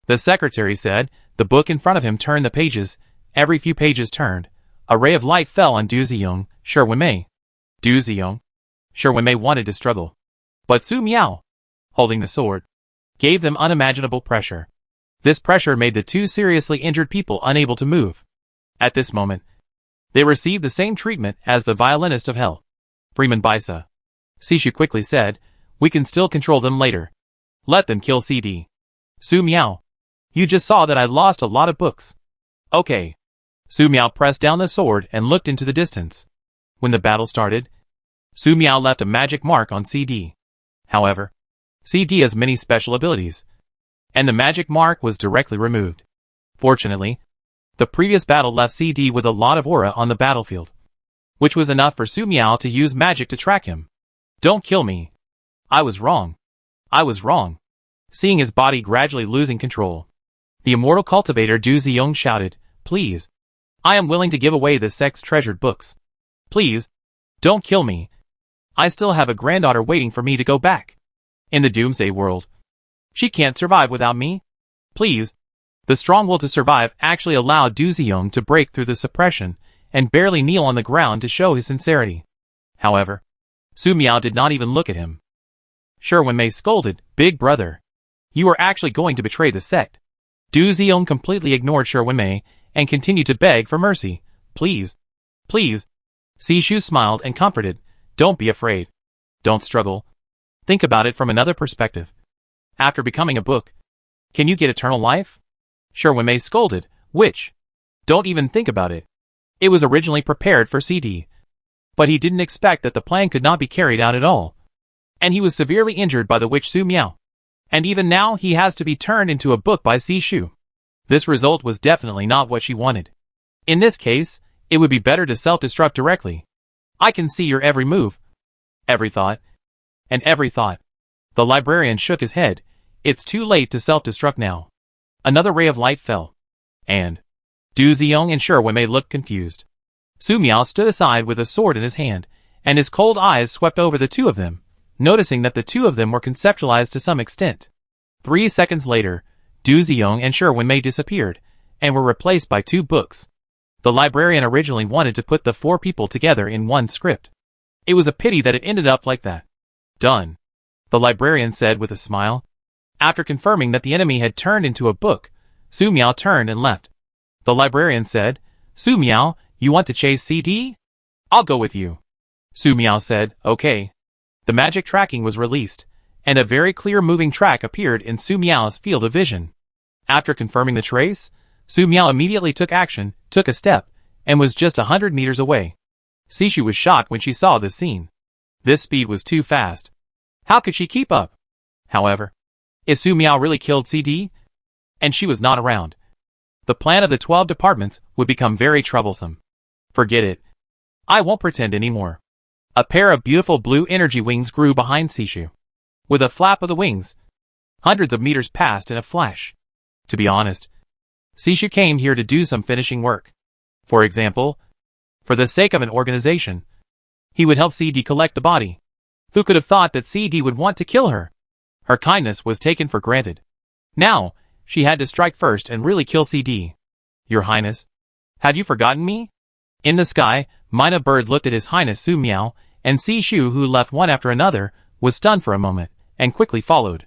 The secretary said, the book in front of him turned the pages, every few pages turned. A ray of light fell on Doomsday, Sherwin. Doomsday. Sherwin wanted to struggle. But Su Miao, holding the sword, gave them unimaginable pressure. This pressure made the two seriously injured people unable to move. At this moment, they received the same treatment as the violinist of hell. Freeman Bisa. Sishu quickly said, we can still control them later. Let them kill CD. Su Miao. You just saw that I lost a lot of books. Okay. Su Miao pressed down the sword and looked into the distance. When the battle started, Su Miao left a magic mark on CD. However, CD has many special abilities, and the magic mark was directly removed. Fortunately, the previous battle left CD with a lot of aura on the battlefield, which was enough for Su Miao to use magic to track him. Don't kill me. I was wrong. I was wrong. Seeing his body gradually losing control, the immortal cultivator Du Ziyong shouted, please. I am willing to give away the sex-treasured books. Please. Don't kill me. I still have a granddaughter waiting for me to go back. In the Doomsday world. She can't survive without me. Please. The strong will to survive actually allowed Du Ziyong to break through the suppression and barely kneel on the ground to show his sincerity. However, Su Miao did not even look at him. Sherwin scolded, big brother. You are actually going to betray the sect. Du Ziyong completely ignored Sherwin and continued to beg for mercy. Please. Please. Sishu smiled and comforted. Don't be afraid. Don't struggle. Think about it from another perspective. After becoming a book, can you get eternal life? Sherwin scolded, which? Don't even think about it. It was originally prepared for CD. But he didn't expect that the plan could not be carried out at all. And he was severely injured by the witch Su Miao. And even now he has to be turned into a book by Sishu. This result was definitely not what she wanted. In this case, it would be better to self-destruct directly. I can see your every move. Every thought. And every thought. The librarian shook his head. It's too late to self-destruct now. Another ray of light fell. And Du Ziyong and Sherwin looked confused. Su Miao stood aside with a sword in his hand, and his cold eyes swept over the two of them, noticing that the two of them were conceptualized to some extent. 3 seconds later, Du Ziyong and Sherwin disappeared, and were replaced by 2 books. The librarian originally wanted to put the 4 people together in one script. It was a pity that it ended up like that. Done. The librarian said with a smile. After confirming that the enemy had turned into a book, Su Miao turned and left. The librarian said, Su Miao, you want to chase CD? I'll go with you. Su Miao said, okay. The magic tracking was released, and a very clear moving track appeared in Su Miao's field of vision. After confirming the trace, Su Miao immediately took action, took a step, and was just 100 meters away. Sishu was shocked when she saw this scene. This speed was too fast. How could she keep up? However, if Su Miao really killed CD, and she was not around, the plan of the 12 departments would become very troublesome. Forget it. I won't pretend anymore. A pair of beautiful blue energy wings grew behind Sishu. With a flap of the wings, hundreds of meters passed in a flash. To be honest, Sishu came here to do some finishing work. For example, for the sake of an organization, he would help CD collect the body. Who could have thought that CD would want to kill her? Her kindness was taken for granted. Now, she had to strike first and really kill CD. Your Highness, have you forgotten me? In the sky, Mina Bird looked at His Highness Su Miao, and Sishu, who left one after another, was stunned for a moment, and quickly followed.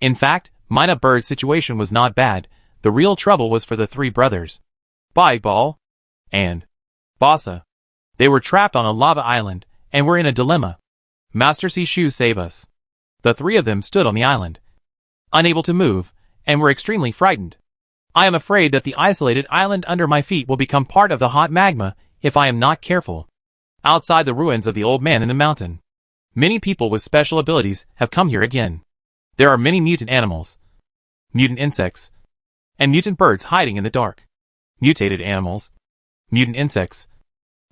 In fact, Mina Bird's situation was not bad. The real trouble was for the 3 brothers. Bai Ball and Basa. They were trapped on a lava island, and were in a dilemma. Master Sishu, save us. The 3 of them stood on the island, unable to move, and were extremely frightened. I am afraid that the isolated island under my feet will become part of the hot magma if I am not careful. Outside the ruins of the old man in the mountain, many people with special abilities have come here again. There are many mutant animals, mutant insects, and mutant birds hiding in the dark. Mutated animals, mutant insects,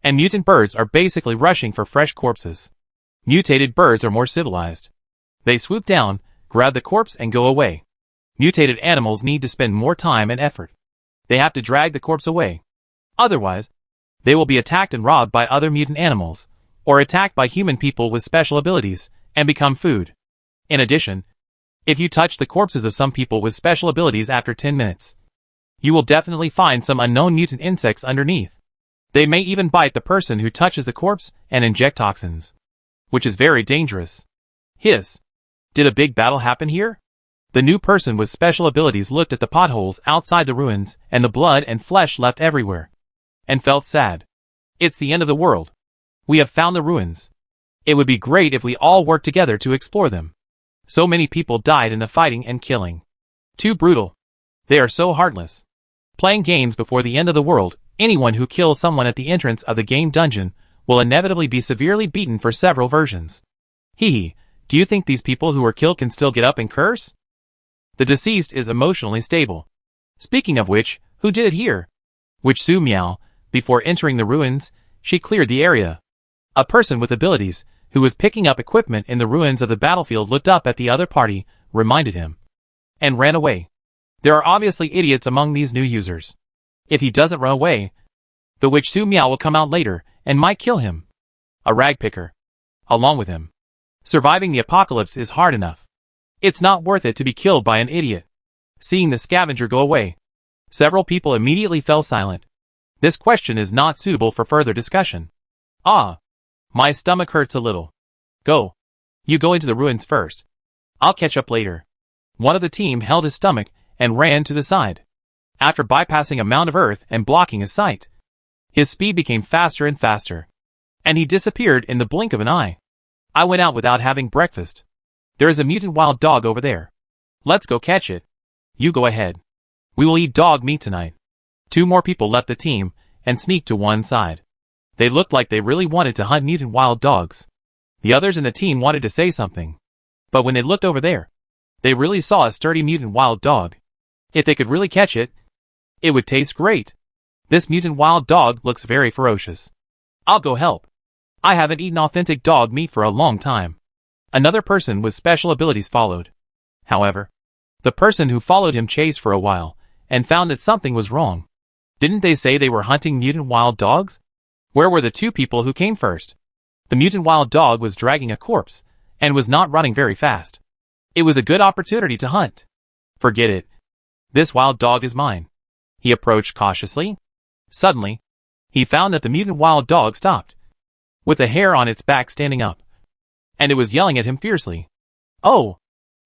and mutant birds are basically rushing for fresh corpses. Mutated birds are more civilized. They swoop down, grab the corpse and go away. Mutated animals need to spend more time and effort. They have to drag the corpse away. Otherwise, they will be attacked and robbed by other mutant animals, or attacked by human people with special abilities, and become food. In addition, if you touch the corpses of some people with special abilities after 10 minutes, you will definitely find some unknown mutant insects underneath. They may even bite the person who touches the corpse and inject toxins, which is very dangerous. Hiss. Did a big battle happen here? The new person with special abilities looked at the potholes outside the ruins and the blood and flesh left everywhere, and felt sad. It's the end of the world. We have found the ruins. It would be great if we all worked together to explore them. So many people died in the fighting and killing. Too brutal. They are so heartless. Playing games before the end of the world, anyone who kills someone at the entrance of the game dungeon will inevitably be severely beaten for several versions. Hee, do you think these people who were killed can still get up and curse? The deceased is emotionally stable. Speaking of which, who did it here? Which Su Miao, before entering the ruins, she cleared the area. A person with abilities, who was picking up equipment in the ruins of the battlefield, looked up at the other party, reminded him, and ran away. There are obviously idiots among these new users. If he doesn't run away, the witch Su Miao will come out later, and might kill him. A rag picker. Along with him. Surviving the apocalypse is hard enough. It's not worth it to be killed by an idiot. Seeing the scavenger go away, several people immediately fell silent. This question is not suitable for further discussion. Ah. My stomach hurts a little. Go. You go into the ruins first. I'll catch up later. One of the team held his stomach and ran to the side. After bypassing a mound of earth and blocking his sight, his speed became faster and faster, and he disappeared in the blink of an eye. I went out without having breakfast. There is a mutant wild dog over there. Let's go catch it. You go ahead. We will eat dog meat tonight. 2 more people left the team and sneaked to one side. They looked like they really wanted to hunt mutant wild dogs. The others in the team wanted to say something, but when they looked over there, they really saw a sturdy mutant wild dog. If they could really catch it, it would taste great. This mutant wild dog looks very ferocious. I'll go help. I haven't eaten authentic dog meat for a long time. Another person with special abilities followed. However, the person who followed him chased for a while, and found that something was wrong. Didn't they say they were hunting mutant wild dogs? Where were the 2 people who came first? The mutant wild dog was dragging a corpse, and was not running very fast. It was a good opportunity to hunt. Forget it. This wild dog is mine. He approached cautiously. Suddenly, he found that the mutant wild dog stopped, with a hair on its back standing up, and it was yelling at him fiercely. Oh!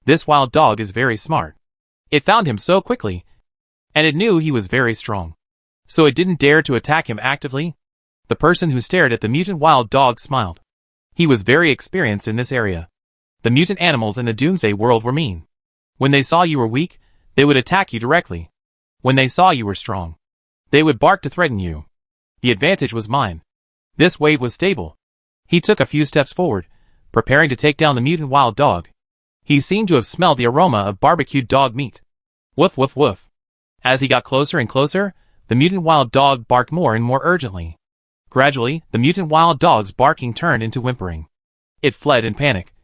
This wild dog is very smart. It found him so quickly, and it knew he was very strong, so it didn't dare to attack him actively. The person who stared at the mutant wild dog smiled. He was very experienced in this area. The mutant animals in the Doomsday world were mean. When they saw you were weak, they would attack you directly. When they saw you were strong, they would bark to threaten you. The advantage was mine. This wave was stable. He took a few steps forward, preparing to take down the mutant wild dog. He seemed to have smelled the aroma of barbecued dog meat. Woof woof woof. As he got closer and closer, the mutant wild dog barked more and more urgently. Gradually, the mutant wild dog's barking turned into whimpering. It fled in panic.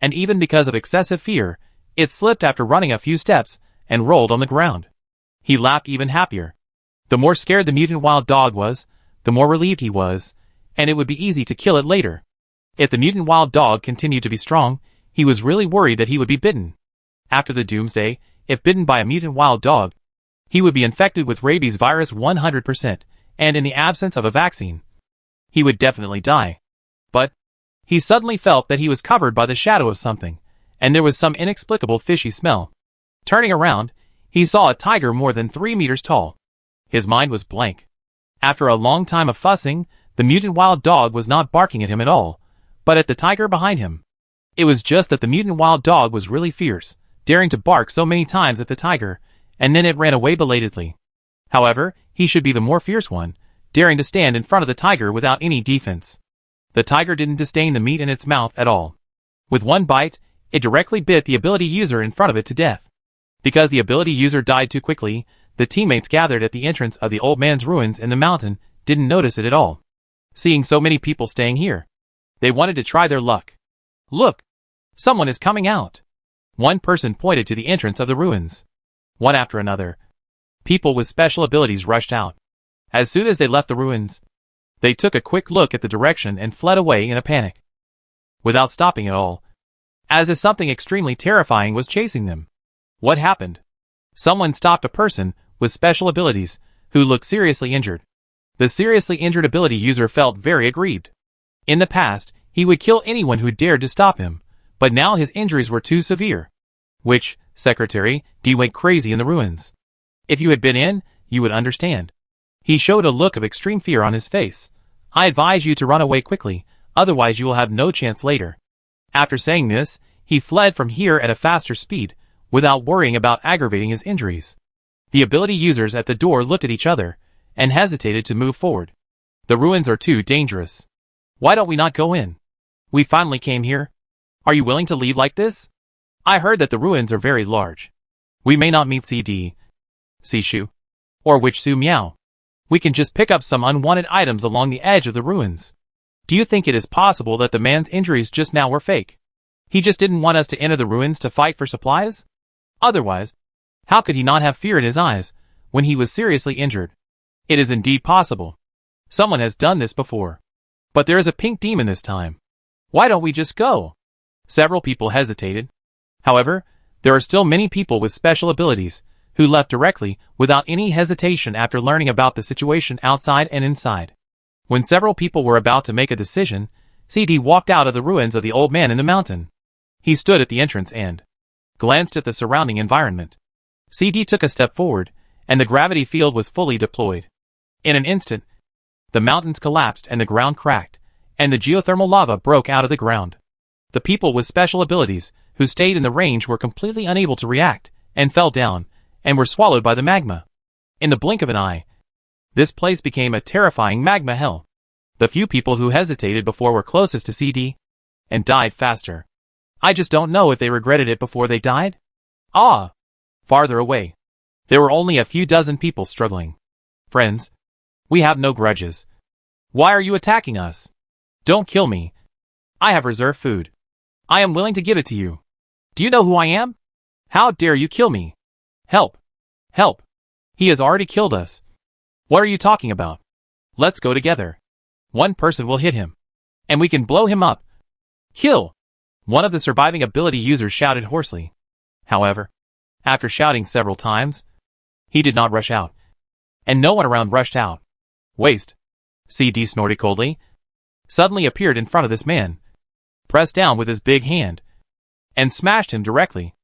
And even because of excessive fear, it slipped after running a few steps and rolled on the ground. He laughed even happier. The more scared the mutant wild dog was, the more relieved he was, and it would be easy to kill it later. If the mutant wild dog continued to be strong, he was really worried that he would be bitten. After the Doomsday, if bitten by a mutant wild dog, he would be infected with rabies virus 100%, and in the absence of a vaccine, he would definitely die. But he suddenly felt that he was covered by the shadow of something, and there was some inexplicable fishy smell. Turning around, he saw a tiger more than 3 meters tall. His mind was blank. After a long time of fussing, the mutant wild dog was not barking at him at all, but at the tiger behind him. It was just that the mutant wild dog was really fierce, daring to bark so many times at the tiger, and then it ran away belatedly. However, he should be the more fierce one, daring to stand in front of the tiger without any defense. The tiger didn't disdain the meat in its mouth at all. With one bite, It directly bit the ability user in front of it to death. Because the ability user died too quickly, the teammates gathered at the entrance of the old man's ruins in the mountain didn't notice it at all. Seeing so many people staying here, they wanted to try their luck. Look! Someone is coming out! One person pointed to the entrance of the ruins. One after another, people with special abilities rushed out. As soon as they left the ruins, they took a quick look at the direction and fled away in a panic. Without stopping at all, as if something extremely terrifying was chasing them. What happened? Someone stopped a person with special abilities who looked seriously injured. The seriously injured ability user felt very aggrieved. In the past, he would kill anyone who dared to stop him, but now his injuries were too severe. Which, Secretary, D went crazy in the ruins. If you had been in, you would understand. He showed a look of extreme fear on his face. I advise you to run away quickly, otherwise you will have no chance later. After saying this, he fled from here at a faster speed, without worrying about aggravating his injuries. The ability users at the door looked at each other, and hesitated to move forward. The ruins are too dangerous. Why don't we not go in? We finally came here. Are you willing to leave like this? I heard that the ruins are very large. We may not meet CD, Sishu, or Witch Su Miao. We can just pick up some unwanted items along the edge of the ruins. Do you think it is possible that the man's injuries just now were fake? He just didn't want us to enter the ruins to fight for supplies? Otherwise, how could he not have fear in his eyes when he was seriously injured? It is indeed possible. Someone has done this before. But there is a pink demon this time. Why don't we just go? Several people hesitated. However, there are still many people with special abilities who left directly without any hesitation after learning about the situation outside and inside. When several people were about to make a decision, CD walked out of the ruins of the old man in the mountain. He stood at the entrance and glanced at the surrounding environment. CD took a step forward, and the gravity field was fully deployed. In an instant, the mountains collapsed and the ground cracked, and the geothermal lava broke out of the ground. The people with special abilities who stayed in the range were completely unable to react, and fell down, and were swallowed by the magma. In the blink of an eye, this place became a terrifying magma hell. The few people who hesitated before were closest to CD, and died faster. I just don't know if they regretted it before they died. Farther away, there were only a few dozen people struggling. Friends, we have no grudges. Why are you attacking us? Don't kill me. I have reserved food. I am willing to give it to you. Do you know who I am? How dare you kill me? Help! Help! He has already killed us. What are you talking about? Let's go together. One person will hit him, and we can blow him up. Kill! One of the surviving ability users shouted hoarsely. However, after shouting several times, he did not rush out, and no one around rushed out. Waste! CD snorted coldly, suddenly appeared in front of this man, pressed down with his big hand, and smashed him directly.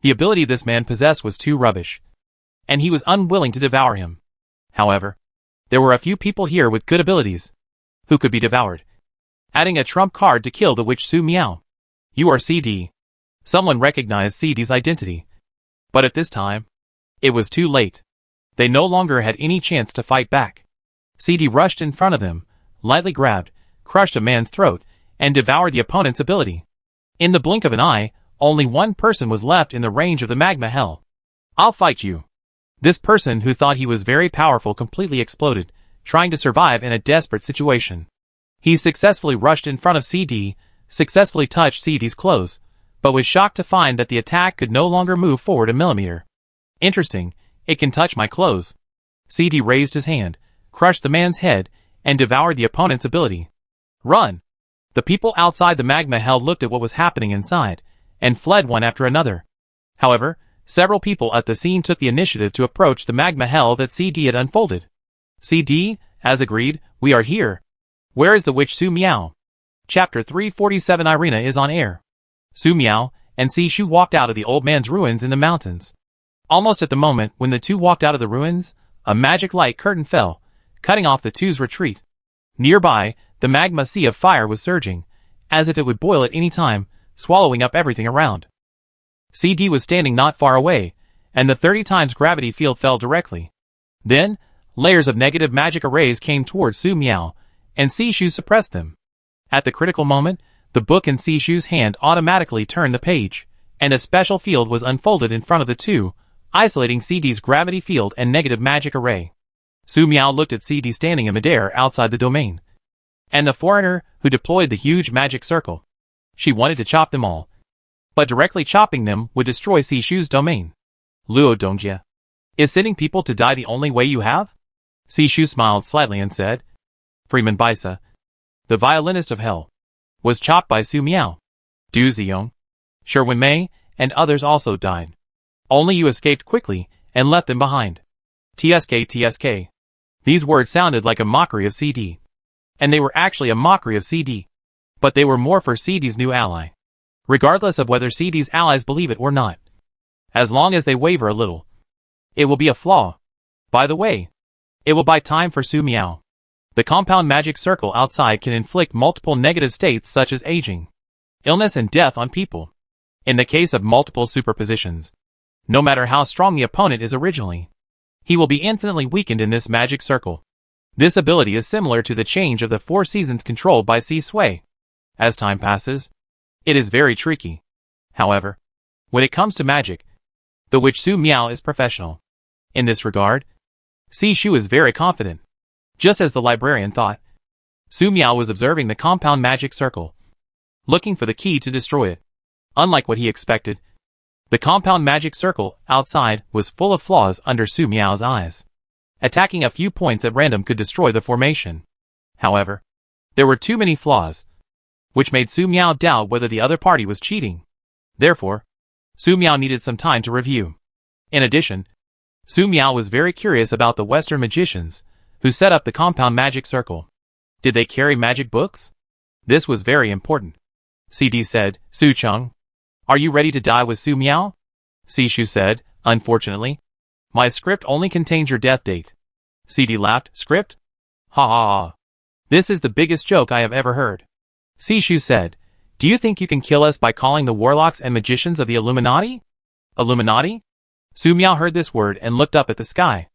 The ability this man possessed was too rubbish, and he was unwilling to devour him. However, there were a few people here with good abilities who could be devoured, adding a trump card to kill the Witch Su Miao. You are CD. Someone recognized CD's identity. But at this time, it was too late. They no longer had any chance to fight back. CD rushed in front of them, lightly grabbed, crushed a man's throat, and devoured the opponent's ability. In the blink of an eye, only one person was left in the range of the magma hell. I'll fight you. This person who thought he was very powerful completely exploded, trying to survive in a desperate situation. He successfully rushed in front of CD, successfully touched CD's clothes, but was shocked to find that the attack could no longer move forward a millimeter. Interesting, it can touch my clothes. CD raised his hand, crushed the man's head, and devoured the opponent's ability. Run! The people outside the magma hell looked at what was happening inside, and fled one after another. However, several people at the scene took the initiative to approach the magma hell that CD had unfolded. CD, as agreed, we are here. Where is the Witch Su Miao? Chapter 347 Irina is on air. Su Miao and Sishu walked out of the old man's ruins in the mountains. Almost at the moment when the two walked out of the ruins, a magic light curtain fell, cutting off the two's retreat. Nearby, the magma sea of fire was surging, as if it would boil at any time, swallowing up everything around. CD was standing not far away, and the 30 times gravity field fell directly. Then, layers of negative magic arrays came towards Su Miao, and Sishu suppressed them. At the critical moment, The book in Sishu's hand automatically turned the page, and a special field was unfolded in front of the two, isolating CD's gravity field and negative magic array. Su Miao looked at CD standing in midair outside the domain, and the foreigner who deployed the huge magic circle. She wanted to chop them all, but directly chopping them would destroy Sishu's domain. Luo Dongjie, is sending people to die the only way you have? Sishu smiled slightly and said, Freeman Baisa, the violinist of hell, was chopped by Su Miao. Du Ziyong, Sherwin Mei, and others also died. Only you escaped quickly and left them behind. TSK. These words sounded like a mockery of CD. And they were actually a mockery of CD. But they were more for CD's new ally. Regardless of whether CD's allies believe it or not. As long as they waver a little, it will be a flaw. By the way, it will buy time for Su Miao. The compound magic circle outside can inflict multiple negative states such as aging, illness and death on people. In the case of multiple superpositions, no matter how strong the opponent is originally, he will be infinitely weakened in this magic circle. This ability is similar to the change of the 4 seasons controlled by Si Sui. As time passes, it is very tricky. However, when it comes to magic, the witch Su Miao is professional. In this regard, Sishu is very confident. Just as the librarian thought, Su Miao was observing the compound magic circle, looking for the key to destroy it. Unlike what he expected, the compound magic circle outside was full of flaws under Su Miao's eyes. Attacking a few points at random could destroy the formation. However, there were too many flaws, which made Su Miao doubt whether the other party was cheating. Therefore, Su Miao needed some time to review. In addition, Su Miao was very curious about the Western magicians who set up the compound magic circle. Did they carry magic books? This was very important. CD said, Su Cheng, are you ready to die with Su Miao? Sishu said, unfortunately, my script only contains your death date. CD laughed, script? Ha ha ha. This is the biggest joke I have ever heard. Sishu said, do you think you can kill us by calling the warlocks and magicians of the Illuminati? Illuminati? Su Miao heard this word and looked up at the sky.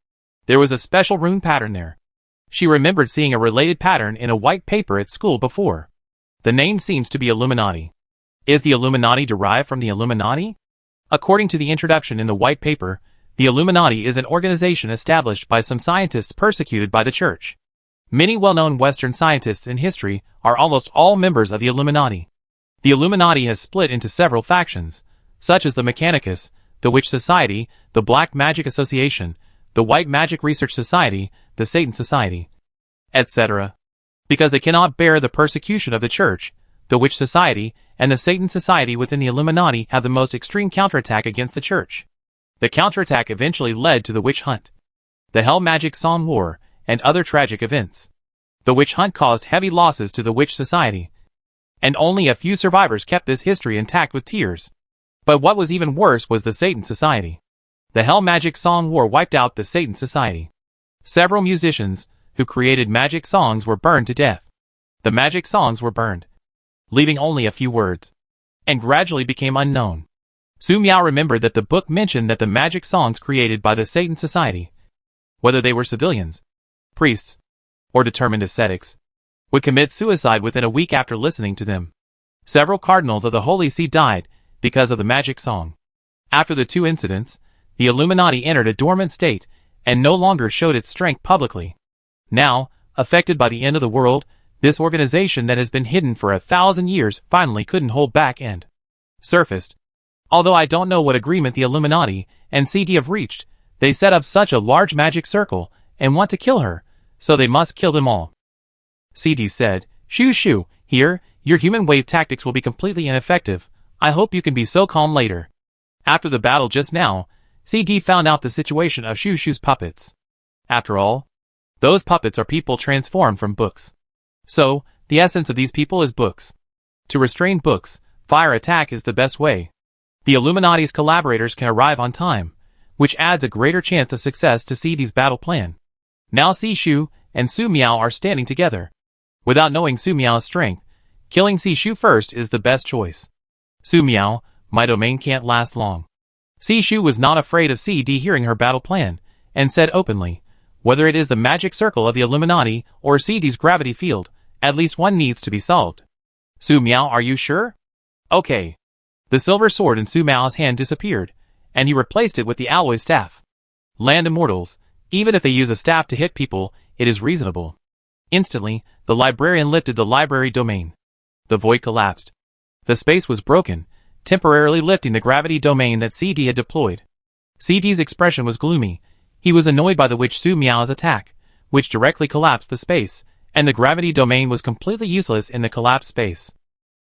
There was a special rune pattern there. She remembered seeing a related pattern in a white paper at school before. The name seems to be Illuminati. Is the Illuminati derived from the Illuminati? According to the introduction in the white paper, the Illuminati is an organization established by some scientists persecuted by the church. Many well-known Western scientists in history are almost all members of the Illuminati. The Illuminati has split into several factions, such as the Mechanicus, the Witch Society, the Black Magic Association, the White Magic Research Society, the Satan Society, etc. Because they cannot bear the persecution of the church, the Witch Society and the Satan Society within the Illuminati have the most extreme counterattack against the church. The counterattack eventually led to the witch hunt, the Hell Magic Song War, and other tragic events. The witch hunt caused heavy losses to the Witch Society, and only a few survivors kept this history intact with tears. But what was even worse was the Satan Society. The Hell Magic Song War wiped out the Satan Society. Several musicians who created magic songs were burned to death. The magic songs were burned, leaving only a few words, and gradually became unknown. Su Miao remembered that the book mentioned that the magic songs created by the Satan Society, whether they were civilians, priests, or determined ascetics, would commit suicide within a week after listening to them. Several cardinals of the Holy See died because of the magic song. After the 2 incidents, the Illuminati entered a dormant state and no longer showed its strength publicly. Now, affected by the end of the world, this organization that has been hidden for 1,000 years finally couldn't hold back and surfaced. Although I don't know what agreement the Illuminati and CD have reached, they set up such a large magic circle and want to kill her, so they must kill them all. CD said, Shoo, here, your human wave tactics will be completely ineffective. I hope you can be so calm later. After the battle just now, CD found out the situation of Shoo's puppets. After all, those puppets are people transformed from books. So, the essence of these people is books. To restrain books, fire attack is the best way. The Illuminati's collaborators can arrive on time, which adds a greater chance of success to CD's battle plan. Now Sishu and Su Miao are standing together. Without knowing Su Miao's strength, killing Sishu first is the best choice. Su Miao, my domain can't last long. Sishu was not afraid of CD hearing her battle plan, and said openly, whether it is the magic circle of the Illuminati or CD's gravity field, at least one needs to be solved. Su Miao, are you sure? Okay. The silver sword in Su Miao's hand disappeared, and he replaced it with the alloy staff. Land immortals, even if they use a staff to hit people, it is reasonable. Instantly, the librarian lifted the library domain. The void collapsed. The space was broken, temporarily lifting the gravity domain that CD had deployed. CD's expression was gloomy. He was annoyed by the witch Su Miao's attack, which directly collapsed the space, and the gravity domain was completely useless in the collapsed space.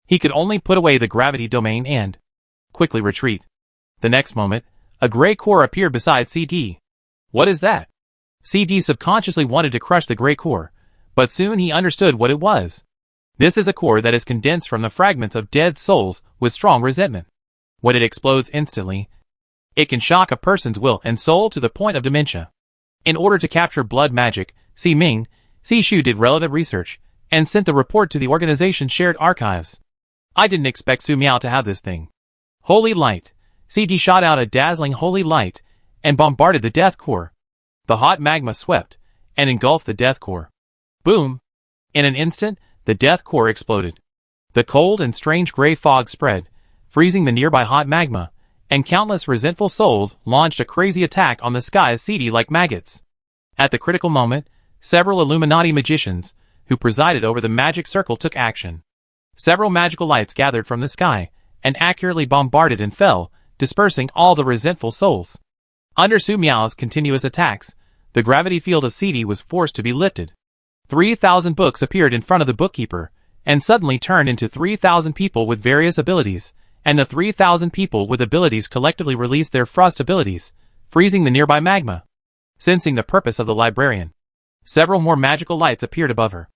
He could only put away the gravity domain and quickly retreat. The next moment, a gray core appeared beside CD. What is that? CD subconsciously wanted to crush the gray core, but soon he understood what it was. This is a core that is condensed from the fragments of dead souls with strong resentment. When it explodes instantly, it can shock a person's will and soul to the point of dementia. In order to capture blood magic, Si Shu did relevant research and sent the report to the organization's shared archives. I didn't expect Su Miao to have this thing. Holy light. CD shot out a dazzling holy light and bombarded the death core. The hot magma swept and engulfed the death core. Boom! In an instant, the death core exploded. The cold and strange gray fog spread, freezing the nearby hot magma, and countless resentful souls launched a crazy attack on the sky as CD like maggots. At the critical moment, several Illuminati magicians, who presided over the magic circle, took action. Several magical lights gathered from the sky, and accurately bombarded and fell, dispersing all the resentful souls. Under Su Miao's continuous attacks, the gravity field of CD was forced to be lifted. 3,000 books appeared in front of the bookkeeper, and suddenly turned into 3,000 people with various abilities, and the 3,000 people with abilities collectively released their frost abilities, freezing the nearby magma. Sensing the purpose of the librarian, several more magical lights appeared above her,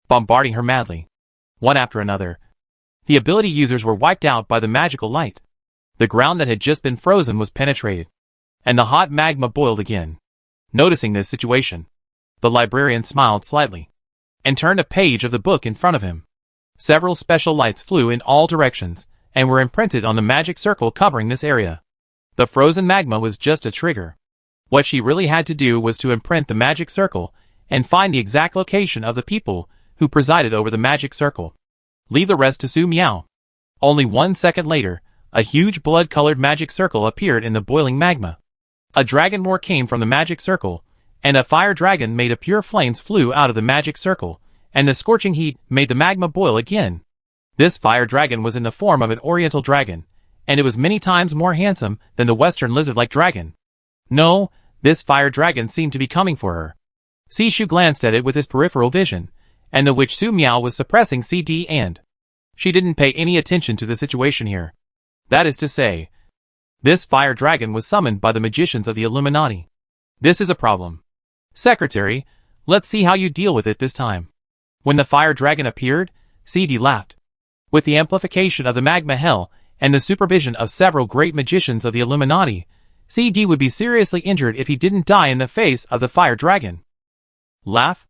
bombarding her madly. One after another, the ability users were wiped out by the magical light. The ground that had just been frozen was penetrated, and the hot magma boiled again. Noticing this situation, the librarian smiled slightly, and turned a page of the book in front of him. Several special lights flew in all directions, and were imprinted on the magic circle covering this area. The frozen magma was just a trigger. What she really had to do was to imprint the magic circle, and find the exact location of the people who presided over the magic circle. Leave the rest to Su Miao. Only 1 second later, a huge blood-colored magic circle appeared in the boiling magma. A dragon more came from the magic circle, and a fire dragon made of pure flames flew out of the magic circle, and the scorching heat made the magma boil again. This fire dragon was in the form of an oriental dragon, and it was many times more handsome than the western lizard-like dragon. No, this fire dragon seemed to be coming for her. Si Shu glanced at it with his peripheral vision, and the witch Su Miao was suppressing CD and she didn't pay any attention to the situation here. That is to say, this fire dragon was summoned by the magicians of the Illuminati. This is a problem. Secretary, let's see how you deal with it this time. When the fire dragon appeared, CD laughed. With the amplification of the magma hell and the supervision of several great magicians of the Illuminati, CD would be seriously injured if he didn't die in the face of the fire dragon. Laugh?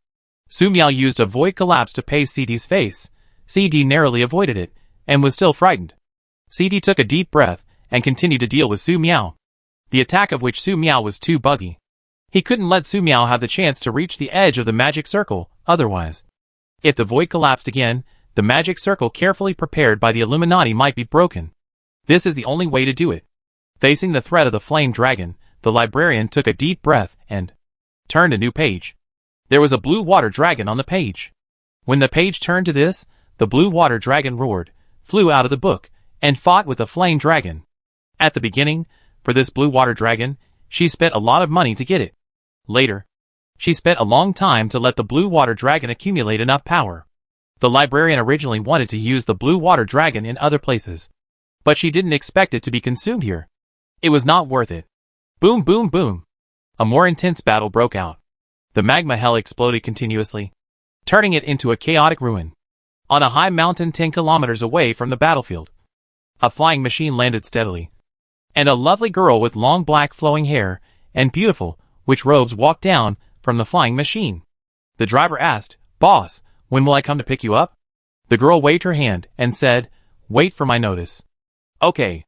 Su Miao used a void collapse to paste CD's face. CD narrowly avoided it, and was still frightened. CD took a deep breath, and continued to deal with Su Miao. The attack of which Su Miao was too buggy. He couldn't let Su Miao have the chance to reach the edge of the magic circle, otherwise. If the void collapsed again, the magic circle carefully prepared by the Illuminati might be broken. This is the only way to do it. Facing the threat of the flame dragon, the librarian took a deep breath and turned a new page. There was a blue water dragon on the page. When the page turned to this, the blue water dragon roared, flew out of the book, and fought with the flame dragon. At the beginning, for this blue water dragon, she spent a lot of money to get it. Later, she spent a long time to let the blue water dragon accumulate enough power. The librarian originally wanted to use the blue water dragon in other places, but she didn't expect it to be consumed here. It was not worth it. Boom, boom, boom. A more intense battle broke out. The magma hell exploded continuously, turning it into a chaotic ruin. On a high mountain 10 kilometers away from the battlefield, a flying machine landed steadily, and a lovely girl with long black flowing hair and beautiful, witch robes walked down from the flying machine. The driver asked, "Boss, when will I come to pick you up?" The girl waved her hand and said, "Wait for my notice." Okay.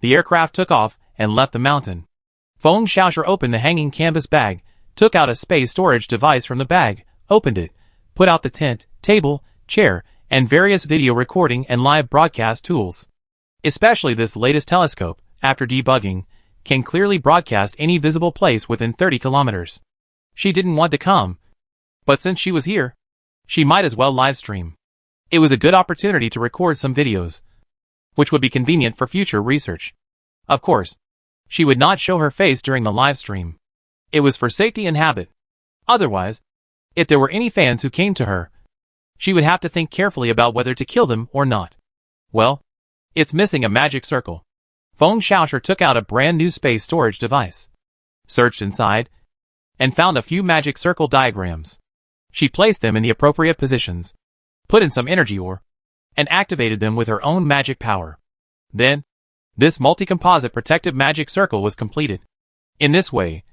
The aircraft took off and left the mountain. Feng Xiaoshu opened the hanging canvas bag, took out a space storage device from the bag, opened it, put out the tent, table, chair, and various video recording and live broadcast tools. Especially this latest telescope, after debugging, can clearly broadcast any visible place within 30 kilometers. She didn't want to come, but since she was here, she might as well live stream. It was a good opportunity to record some videos, which would be convenient for future research. Of course, she would not show her face during the live stream. It was for safety and habit. Otherwise, if there were any fans who came to her, she would have to think carefully about whether to kill them or not. Well, it's missing a magic circle. Feng Xiaosher took out a brand new space storage device, searched inside, and found a few magic circle diagrams. She placed them in the appropriate positions, put in some energy ore, and activated them with her own magic power. Then, this multi-composite protective magic circle was completed. In this way,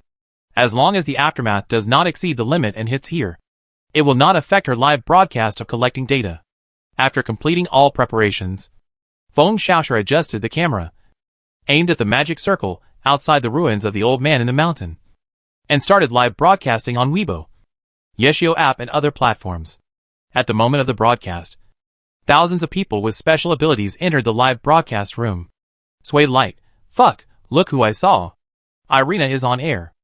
as long as the aftermath does not exceed the limit and hits here, it will not affect her live broadcast of collecting data. After completing all preparations, Feng Xiaosher adjusted the camera, aimed at the magic circle outside the ruins of the old man in the mountain, and started live broadcasting on Weibo, Yeshio app and other platforms. At the moment of the broadcast, thousands of people with special abilities entered the live broadcast room. Sway light. Fuck, look who I saw. Irina is on air.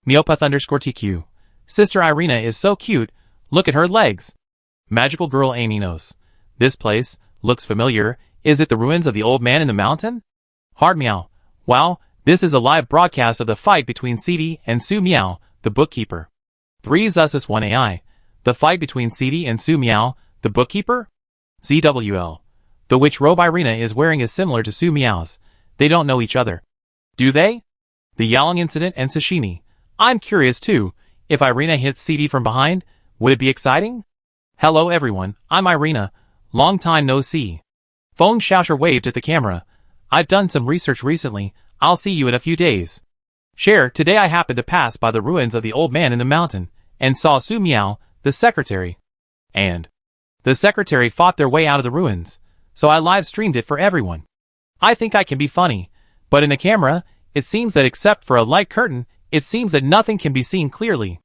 Meopath_TQ. Sister Irina is so cute, look at her legs. Magical girl Aminos. This place looks familiar. Is it the ruins of the old man in the mountain? Hard meow. Wow, this is a live broadcast of the fight between CD and Su Miao, the bookkeeper. 3 Zusus 1 AI. The fight between CD and Su Miao, the bookkeeper? ZWL. The witch robe Irina is wearing is similar to Su Miao's. They don't know each other. Do they? The Yaling incident and sashimi. I'm curious too. If Irina hits CD from behind, would it be exciting? Hello everyone, I'm Irina. Long time no see. Feng Xiaosher waved at the camera. I've done some research recently. I'll see you in a few days. Share, today I happened to pass by the ruins of the old man in the mountain, and saw Su Miao, the secretary. And the secretary fought their way out of the ruins, so I live streamed it for everyone. I think I can be funny, but in a camera, it seems that except for a light curtain, it seems that nothing can be seen clearly.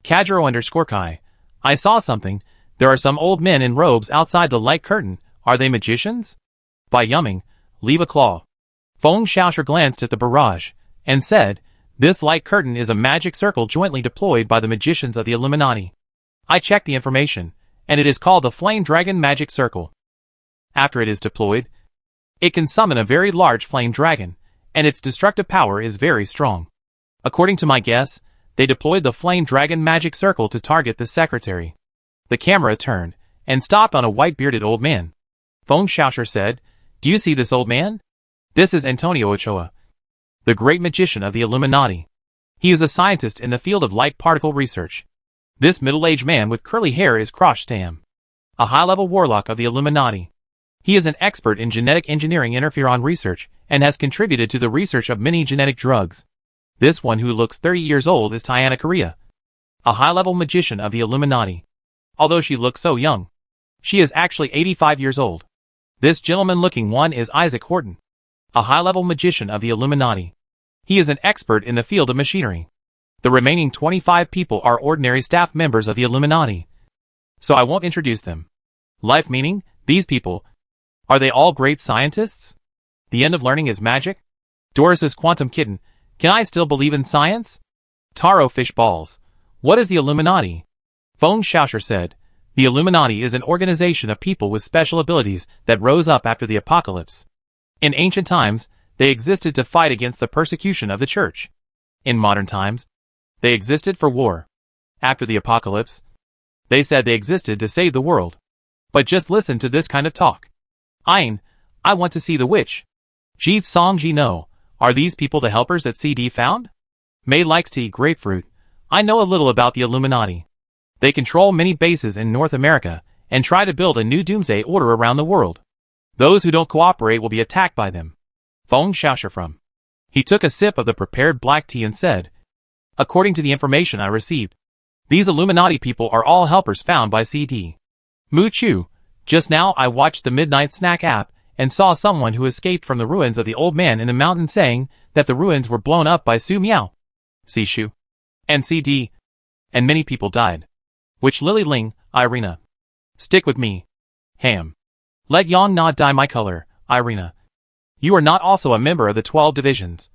Kajiro_Kai. I saw something. There are some old men in robes outside the light curtain. Are they magicians? By Yumming, leave a claw. Feng Xiaosher glanced at the barrage, and said, this light curtain is a magic circle jointly deployed by the magicians of the Illuminati. I checked the information, and it is called the Flame Dragon Magic Circle. After it is deployed, it can summon a very large flame dragon, and its destructive power is very strong. According to my guess, they deployed the Flame Dragon Magic Circle to target the secretary. The camera turned, and stopped on a white-bearded old man. Feng Xiaosher said, do you see this old man? This is Antonio Ochoa, the great magician of the Illuminati. He is a scientist in the field of light particle research. This middle-aged man with curly hair is Krosh Tam, a high-level warlock of the Illuminati. He is an expert in genetic engineering interferon research, and has contributed to the research of many genetic drugs. This one who looks 30 years old is Tiana Korea, a high-level magician of the Illuminati. Although she looks so young, she is actually 85 years old. This gentleman-looking one is Isaac Horton, a high-level magician of the Illuminati. He is an expert in the field of machinery. The remaining 25 people are ordinary staff members of the Illuminati, so I won't introduce them. Life meaning, these people, are they all great scientists? The end of learning is magic? Doris's quantum kitten, can I still believe in science? Taro fish balls. What is the Illuminati? Feng Xiaosher said, the Illuminati is an organization of people with special abilities that rose up after the apocalypse. In ancient times, they existed to fight against the persecution of the church. In modern times, they existed for war. After the apocalypse, they said they existed to save the world. But just listen to this kind of talk. I want to see the witch. Ji Song Ji no, are these people the helpers that CD found? May likes to eat grapefruit. I know a little about the Illuminati. They control many bases in North America, and try to build a new Doomsday order around the world. Those who don't cooperate will be attacked by them. Feng Xiaosher from. He took a sip of the prepared black tea and said, according to the information I received, these Illuminati people are all helpers found by CD. Mu Chu, just now I watched the Midnight Snack app, and saw someone who escaped from the ruins of the old man in the mountain saying that the ruins were blown up by Su Miao, Sishu, and CD, and many people died. Which Lily Ling, Irina. Stick with me. Ham. Let Yang not dye my color, Irina. You are not also a member of the 12 divisions.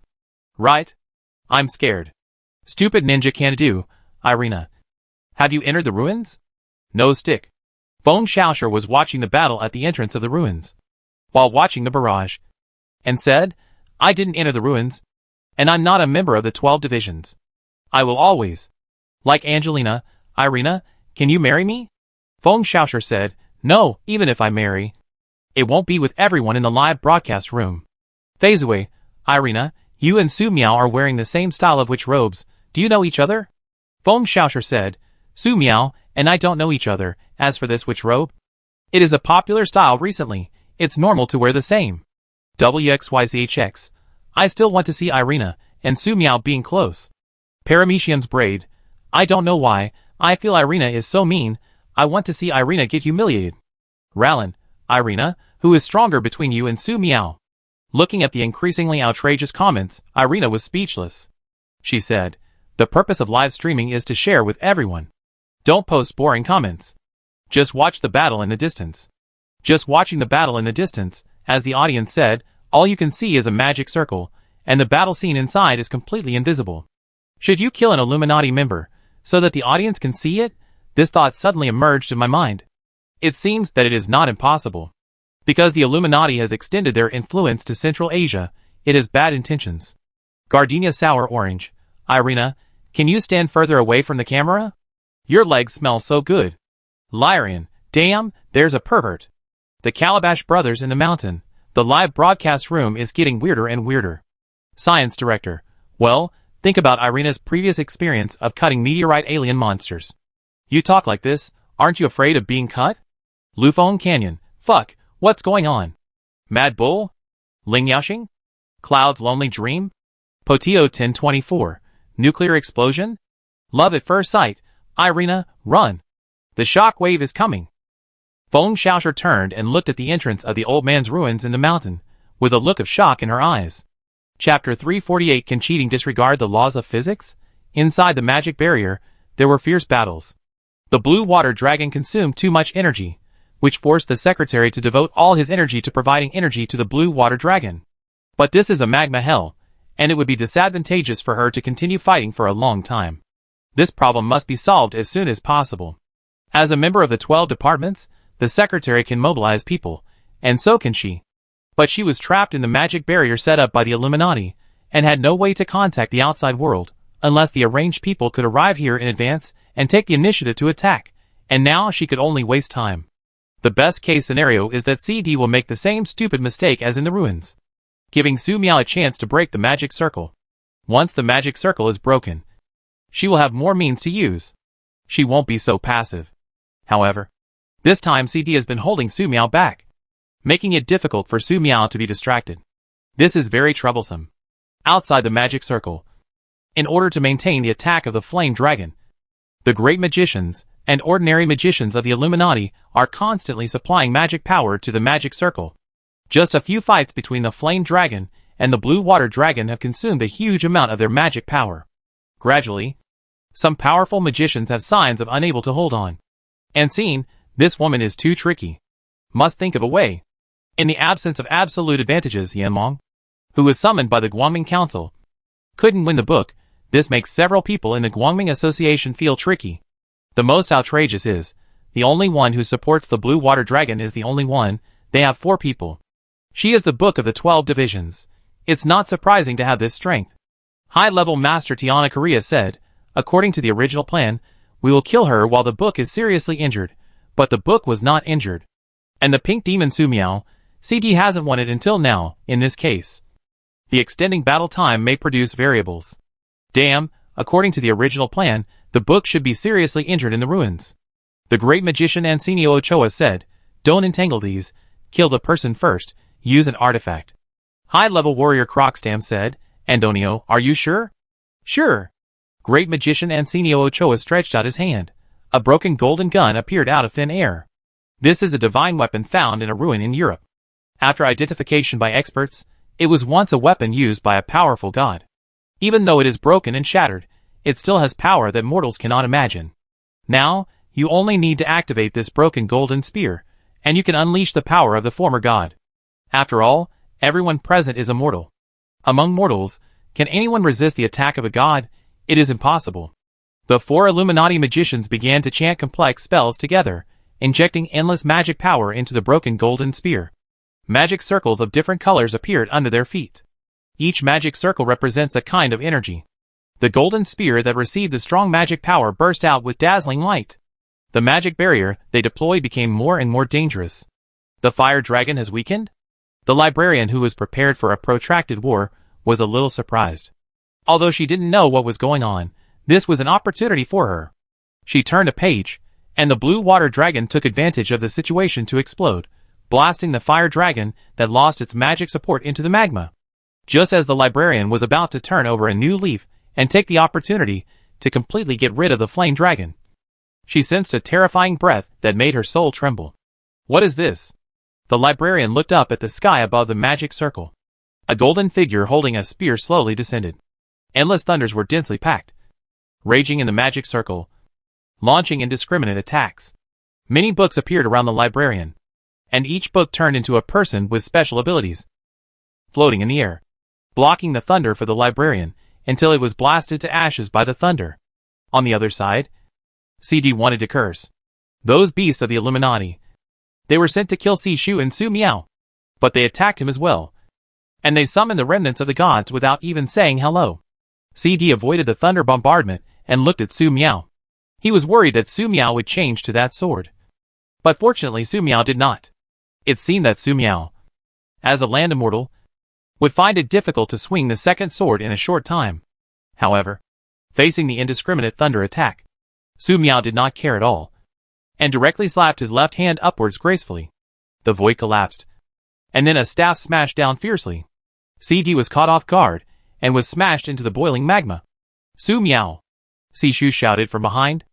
Right? I'm scared. Stupid ninja can do, Irina. Have you entered the ruins? No stick. Feng Xiaosher was watching the battle at the entrance of the ruins, while watching the barrage, and said, I didn't enter the ruins, and I'm not a member of the 12 divisions. I will always. Like Angelina, Irina, can you marry me? Feng Xiaosher said, no, even if I marry, it won't be with everyone in the live broadcast room. Fazue, Irina, you and Su Miao are wearing the same style of witch robes. Do you know each other? Feng Xiaosher said, Su Miao and I don't know each other. As for this witch robe, it is a popular style recently. It's normal to wear the same. WXYZHX. I still want to see Irina and Su Miao being close. Paramecium's braid. I don't know why. I feel Irina is so mean. I want to see Irina get humiliated. Rallin, Irina, who is stronger between you and Su Miao? Looking at the increasingly outrageous comments, Irina was speechless. She said, the purpose of live streaming is to share with everyone. Don't post boring comments. Just watch the battle in the distance. Just watching the battle in the distance, as the audience said, all you can see is a magic circle, and the battle scene inside is completely invisible. Should you kill an Illuminati member, so that the audience can see it? This thought suddenly emerged in my mind. It seems that it is not impossible. Because the Illuminati has extended their influence to Central Asia, it has bad intentions. Gardenia Sour Orange. Irina, can you stand further away from the camera? Your legs smell so good. Lyrian, damn, there's a pervert. The Calabash brothers in the mountain. The live broadcast room is getting weirder and weirder. Science director. Well, think about Irina's previous experience of cutting meteorite alien monsters. You talk like this, aren't you afraid of being cut? Lufeng Canyon. Fuck, what's going on? Mad Bull? Ling Yaoxing? Cloud's Lonely Dream? Potio 1024. Nuclear explosion? Love at first sight. Irina, run. The shock wave is coming. Feng Xiaosher turned and looked at the entrance of the old man's ruins in the mountain, with a look of shock in her eyes. Chapter 348. Can cheating disregard the laws of physics? Inside the magic barrier, there were fierce battles. The blue water dragon consumed too much energy, which forced the secretary to devote all his energy to providing energy to the blue water dragon. But this is a magma hell, and it would be disadvantageous for her to continue fighting for a long time. This problem must be solved as soon as possible. As a member of the 12 departments, the secretary can mobilize people, and so can she. But she was trapped in the magic barrier set up by the Illuminati, and had no way to contact the outside world, unless the arranged people could arrive here in advance and take the initiative to attack, and now she could only waste time. The best case scenario is that CD will make the same stupid mistake as in the ruins, giving Su Miao a chance to break the magic circle. Once the magic circle is broken, she will have more means to use. She won't be so passive. However, this time CD has been holding Su Miao back, making it difficult for Su Miao to be distracted. This is very troublesome. Outside the magic circle, in order to maintain the attack of the flame dragon, the great magicians and ordinary magicians of the Illuminati are constantly supplying magic power to the magic circle. Just a few fights between the flame dragon and the blue water dragon have consumed a huge amount of their magic power. Gradually, some powerful magicians have signs of unable to hold on, and seen, this woman is too tricky. Must think of a way. In the absence of absolute advantages, Yanmong, who was summoned by the Guangming Council, couldn't win the book. This makes several people in the Guangming Association feel tricky. The most outrageous is, the only one who supports the blue water dragon is the only one. They have 4 people. She is the book of the 12 divisions. It's not surprising to have this strength. High-level Master Tiana Korea said, according to the original plan, we will kill her while the book is seriously injured, but the book was not injured. And the pink demon Su Miao, CD hasn't won it until now, in this case. The extending battle time may produce variables. Damn, according to the original plan, the book should be seriously injured in the ruins. The great magician Ansinio Ochoa said, don't entangle these, kill the person first, use an artifact. High-level warrior Crocstam said, Andonio, are you sure? Sure. Great magician Ansinio Ochoa stretched out his hand. A broken golden gun appeared out of thin air. This is a divine weapon found in a ruin in Europe. After identification by experts, it was once a weapon used by a powerful god. Even though it is broken and shattered, it still has power that mortals cannot imagine. Now, you only need to activate this broken golden spear, and you can unleash the power of the former god. After all, everyone present is immortal. Among mortals, can anyone resist the attack of a god? It is impossible. The four Illuminati magicians began to chant complex spells together, injecting endless magic power into the broken golden spear. Magic circles of different colors appeared under their feet. Each magic circle represents a kind of energy. The golden spear that received the strong magic power burst out with dazzling light. The magic barrier they deployed became more and more dangerous. The fire dragon has weakened? The librarian, who was prepared for a protracted war, was a little surprised. Although she didn't know what was going on, this was an opportunity for her. She turned a page, and the blue water dragon took advantage of the situation to explode, blasting the fire dragon that lost its magic support into the magma. Just as the librarian was about to turn over a new leaf and take the opportunity to completely get rid of the flame dragon, she sensed a terrifying breath that made her soul tremble. What is this? The librarian looked up at the sky above the magic circle. A golden figure holding a spear slowly descended. Endless thunders were densely packed, raging in the magic circle, launching indiscriminate attacks. Many books appeared around the librarian, and each book turned into a person with special abilities, floating in the air, blocking the thunder for the librarian until it was blasted to ashes by the thunder. On the other side, CD wanted to curse those beasts of the Illuminati. They were sent to kill Sishu and Su Miao, but they attacked him as well, and they summoned the remnants of the gods without even saying hello. CD avoided the thunder bombardment and looked at Su Miao. He was worried that Su Miao would change to that sword. But fortunately Su Miao did not. It seemed that Su Miao, as a land immortal, would find it difficult to swing the second sword in a short time. However, facing the indiscriminate thunder attack, Su Miao did not care at all, and directly slapped his left hand upwards gracefully. The void collapsed, and then a staff smashed down fiercely. CD was caught off guard, and was smashed into the boiling magma. Su Miao! Sishu shouted from behind.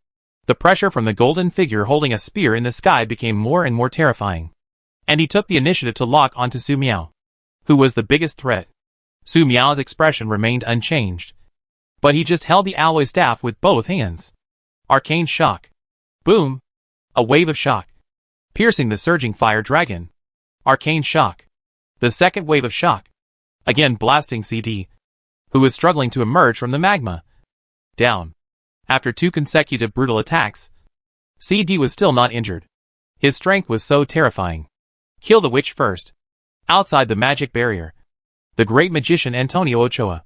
The pressure from the golden figure holding a spear in the sky became more and more terrifying, and he took the initiative to lock onto Su Miao, who was the biggest threat. Su Miao's expression remained unchanged, but he just held the alloy staff with both hands. Arcane shock. Boom! A wave of shock, piercing the surging fire dragon. Arcane shock. The second wave of shock, again blasting CD, who was struggling to emerge from the magma. Down. After two consecutive brutal attacks, CD was still not injured. His strength was so terrifying. Kill the witch first. Outside the magic barrier, the great magician Antonio Ochoa,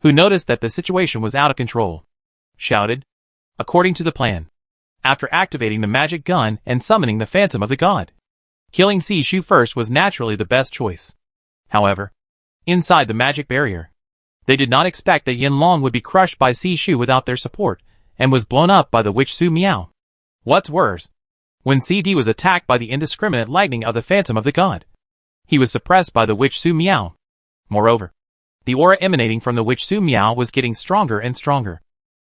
who noticed that the situation was out of control, shouted, according to the plan. After activating the magic gun and summoning the phantom of the god, killing Sishu first was naturally the best choice. However, inside the magic barrier, they did not expect that Yanlong would be crushed by Sishu without their support, and was blown up by the witch Su Miao. What's worse, when CD was attacked by the indiscriminate lightning of the phantom of the god, he was suppressed by the witch Su Miao. Moreover, the aura emanating from the witch Su Miao was getting stronger and stronger,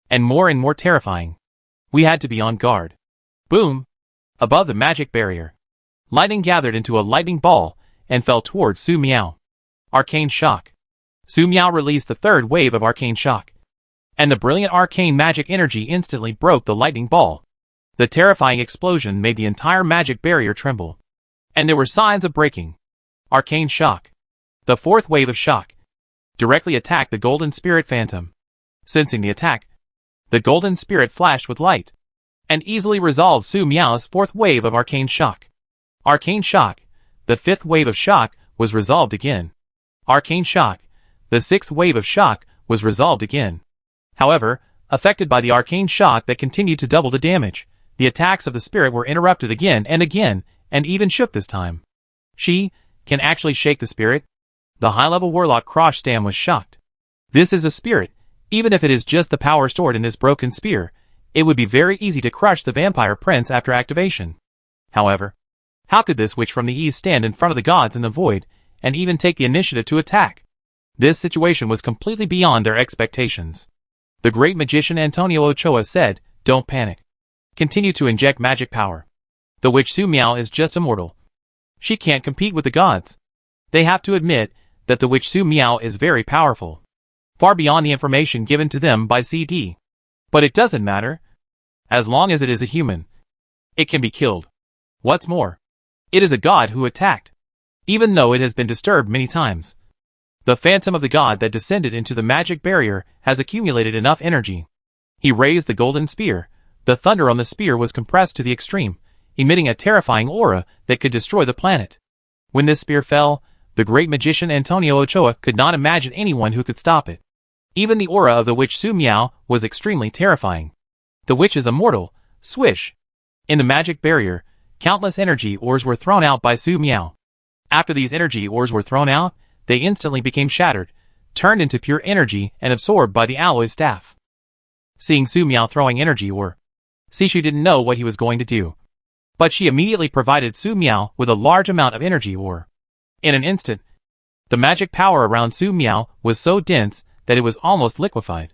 and more terrifying. We had to be on guard. Boom! Above the magic barrier, lightning gathered into a lightning ball and fell towards Su Miao. Arcane shock. Su Miao released the third wave of arcane shock, and the brilliant arcane magic energy instantly broke the lightning ball. The terrifying explosion made the entire magic barrier tremble, and there were signs of breaking. Arcane shock. The fourth wave of shock directly attacked the golden spirit phantom. Sensing the attack, the golden spirit flashed with light, and easily resolved Su Miao's fourth wave of arcane shock. Arcane shock. The fifth wave of shock was resolved again. Arcane shock. The sixth wave of shock was resolved again. However, affected by the arcane shock that continued to double the damage, the attacks of the spirit were interrupted again, and even shook this time. She can actually shake the spirit? The high-level warlock Krosh Stam was shocked. This is a spirit. Even if it is just the power stored in this broken spear, it would be very easy to crush the vampire prince after activation. However, how could this witch from the east stand in front of the gods in the void, and even take the initiative to attack? This situation was completely beyond their expectations. The great magician Antonio Ochoa said, "Don't panic. Continue to inject magic power. The witch Su Miao is just immortal. She can't compete with the gods." They have to admit that the witch Su Miao is very powerful, far beyond the information given to them by CD. But it doesn't matter. As long as it is a human, it can be killed. What's more, It is a god who attacked, even though it has been disturbed many times. The phantom of the god that descended into the magic barrier has accumulated enough energy. He raised the golden spear. The thunder on the spear was compressed to the extreme, emitting a terrifying aura that could destroy the planet. When this spear fell, the great magician Antonio Ochoa could not imagine anyone who could stop it. Even the aura of the witch Su Miao was extremely terrifying. The witch is immortal. Swish! In the magic barrier, countless energy ores were thrown out by Su Miao. After these energy ores were thrown out, they instantly became shattered, turned into pure energy and absorbed by the alloy staff. Seeing Su Miao throwing energy ore, Sishu didn't know what he was going to do. But she immediately provided Su Miao with a large amount of energy ore. In an instant, the magic power around Su Miao was so dense that it was almost liquefied.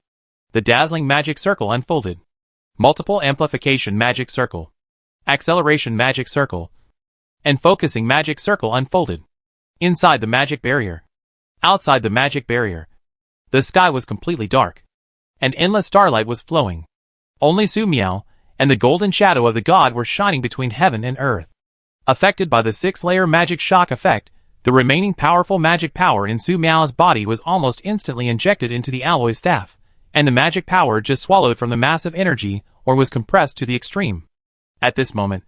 The dazzling magic circle unfolded. Multiple amplification magic circle, acceleration magic circle, and focusing magic circle unfolded. Inside the magic barrier, outside the magic barrier, the sky was completely dark, and endless starlight was flowing. Only Su Miao and the golden shadow of the god were shining between heaven and earth. Affected by the 6-layer magic shock effect, the remaining powerful magic power in Su Miao's body was almost instantly injected into the alloy staff, and the magic power just swallowed from the massive energy or was compressed to the extreme. At this moment,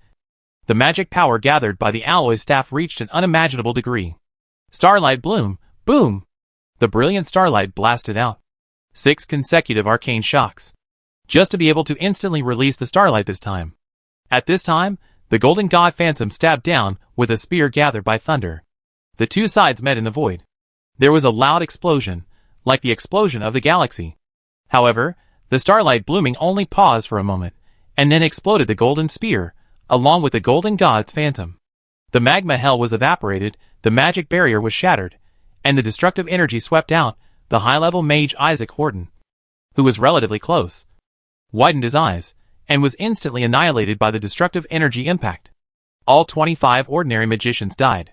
the magic power gathered by the alloy staff reached an unimaginable degree. Starlight bloom, boom! The brilliant starlight blasted out. 6 consecutive arcane shocks, just to be able to instantly release the starlight this time. At this time, the golden god phantom stabbed down with a spear gathered by thunder. The two sides met in the void. There was a loud explosion, like the explosion of the galaxy. However, the starlight blooming only paused for a moment, and then exploded the golden spear, along with the golden god's phantom. The magma hell was evaporated, the magic barrier was shattered, and the destructive energy swept out. The high-level mage Isaac Horton, who was relatively close, widened his eyes, and was instantly annihilated by the destructive energy impact. All 25 ordinary magicians died.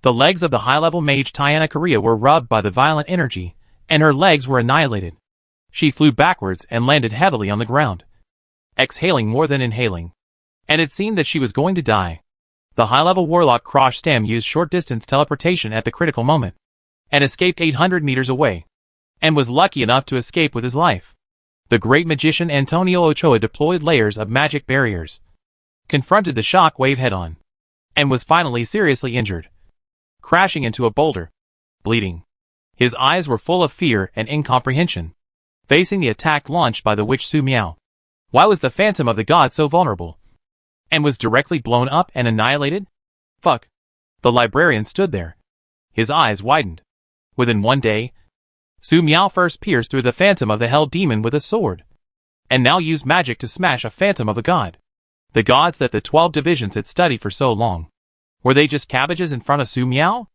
The legs of the high-level mage Tiana Korea were rubbed by the violent energy, and her legs were annihilated. She flew backwards and landed heavily on the ground, exhaling more than inhaling, and it seemed that she was going to die. The high-level warlock Krosh Stam used short-distance teleportation at the critical moment, and escaped 800 meters away, and was lucky enough to escape with his life. The great magician Antonio Ochoa deployed layers of magic barriers, confronted the shock wave head-on, and was finally seriously injured, crashing into a boulder, bleeding. His eyes were full of fear and incomprehension, facing the attack launched by the witch Su Miao. Why was the phantom of the god so vulnerable, and was directly blown up and annihilated? Fuck. The librarian stood there. His eyes widened. Within one day, Su Miao first pierced through the phantom of the hell demon with a sword, and now used magic to smash a phantom of a god. The gods that the 12 divisions had studied for so long. Were they just cabbages in front of Su Miao?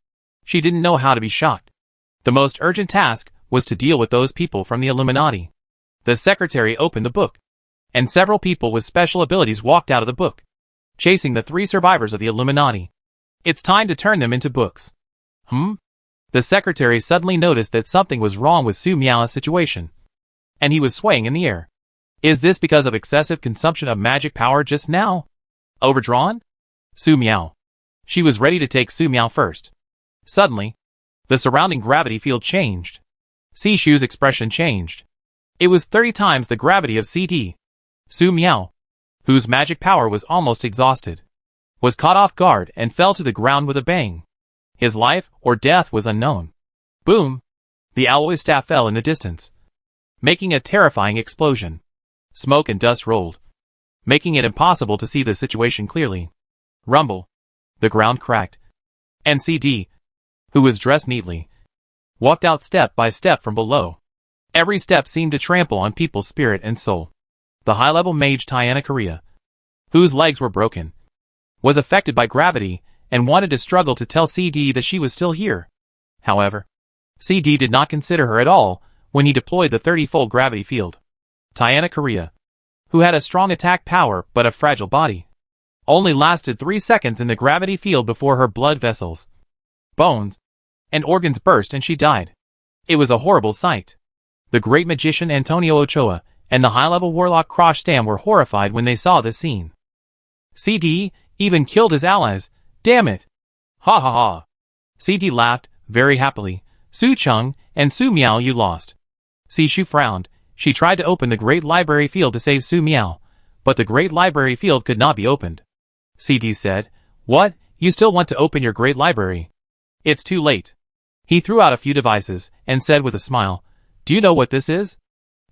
She didn't know how to be shocked. The most urgent task was to deal with those people from the Illuminati. The secretary opened the book, and several people with special abilities walked out of the book, chasing the 3 survivors of the Illuminati. It's time to turn them into books. The secretary suddenly noticed that something was wrong with Su Miao's situation, and he was swaying in the air. Is this because of excessive consumption of magic power just now? Overdrawn? Su Miao. She was ready to take Su Miao first. Suddenly, the surrounding gravity field changed. Sishu's expression changed. It was 30 times the gravity of CD. Su Miao, whose magic power was almost exhausted, was caught off guard and fell to the ground with a bang. His life or death was unknown. Boom! The alloy staff fell in the distance, making a terrifying explosion. Smoke and dust rolled, making it impossible to see the situation clearly. Rumble. The ground cracked, and CD, who was dressed neatly, walked out step by step from below. Every step seemed to trample on people's spirit and soul. The high-level mage Tiana Korea, whose legs were broken, was affected by gravity and wanted to struggle to tell CD that she was still here. However, CD did not consider her at all when he deployed the 30-fold gravity field. Tiana Korea, who had a strong attack power but a fragile body, only lasted 3 seconds in the gravity field before her blood vessels, bones, and organs burst and she died. It was a horrible sight. The great magician Antonio Ochoa and the high-level warlock Krosh Stam were horrified when they saw this scene. CD even killed his allies, Damn it! Ha ha ha! CD laughed, very happily. Su Cheng and Su Miao, you lost. Sishu frowned. She tried to open the Great Library Field to save Su Miao, but the Great Library Field could not be opened. CD said, What? You still want to open your Great Library? It's too late. He threw out a few devices, and said with a smile, Do you know what this is?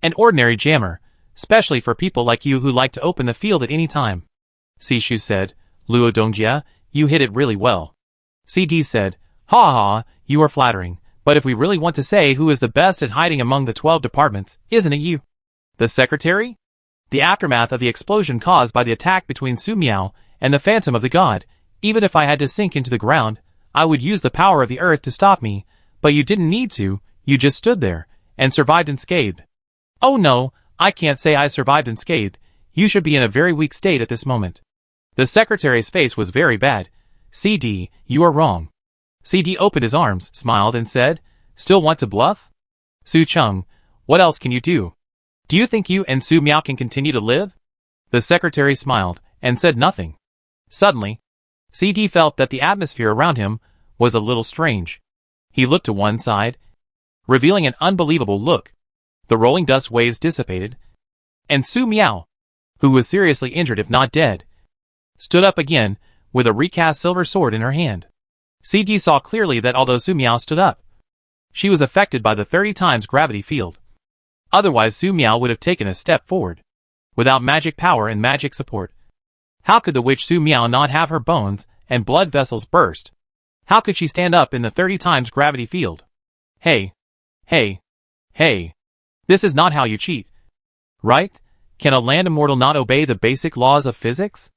An ordinary jammer, especially for people like you who like to open the field at any time. Sishu said, Luo Dongjia, you hit it really well. CD said, Ha ha, you are flattering, but if we really want to say who is the best at hiding among the 12 departments, isn't it you? The secretary? The aftermath of the explosion caused by the attack between Su Miao and the Phantom of the God, even if I had to sink into the ground, I would use the power of the earth to stop me, but you didn't need to, you just stood there, and survived unscathed. Oh no, I can't say I survived unscathed, you should be in a very weak state at this moment. The secretary's face was very bad. CD, you are wrong. CD opened his arms, smiled, and said, Still want to bluff? Su Cheng, what else can you do? Do you think you and Su Miao can continue to live? The secretary smiled, and said nothing. Suddenly, CD felt that the atmosphere around him was a little strange. He looked to one side, revealing an unbelievable look. The rolling dust waves dissipated, and Su Miao, who was seriously injured if not dead, stood up again, with a recast silver sword in her hand. CD saw clearly that although Su Miao stood up, she was affected by the 30 times gravity field. Otherwise Su Miao would have taken a step forward. Without magic power and magic support, how could the witch Su Miao not have her bones and blood vessels burst? How could she stand up in the 30 times gravity field? Hey. This is not how you cheat. Right? Can a land immortal not obey the basic laws of physics?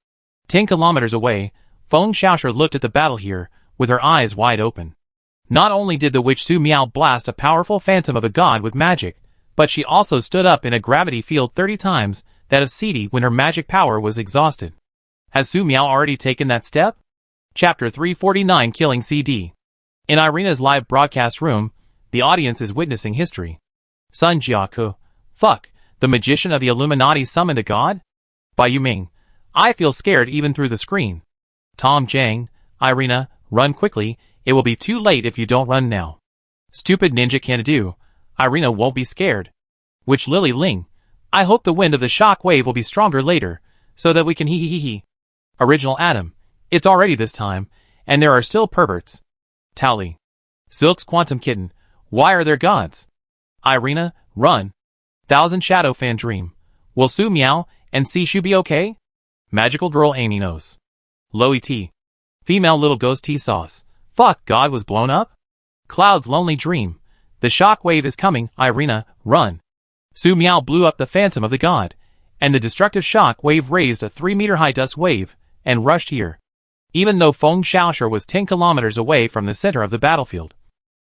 10 kilometers away, Feng Xiaoshe looked at the battle here, with her eyes wide open. Not only did the witch Su Miao blast a powerful phantom of a god with magic, but she also stood up in a gravity field 30 times that of CD when her magic power was exhausted. Has Su Miao already taken that step? Chapter 349, Killing CD. In Irina's live broadcast room, the audience is witnessing history. Sun Jiaku. Fuck, the magician of the Illuminati summoned a god? By Yuming. I feel scared even through the screen. Tom Jang. Irina, run quickly, it will be too late if you don't run now. Stupid ninja can do. Irina won't be scared. Which Lily Ling. I hope the wind of the shock wave will be stronger later, so that we can hee. Original Adam. It's already this time, and there are still perverts. Tally. Silk's Quantum Kitten. Why are there gods? Irina, run. Thousand Shadow Fan Dream. Will Su Miao and Sishu be okay? Magical Girl Amy knows. Loey T. Female Little Ghost Tea Sauce. Fuck, God was blown up? Cloud's Lonely Dream. The shock wave is coming, Irina, run. Su Miao blew up the phantom of the god, and the destructive shock wave raised a 3-meter high dust wave, and rushed here. Even though Feng Xiaoshe was 10 kilometers away from the center of the battlefield,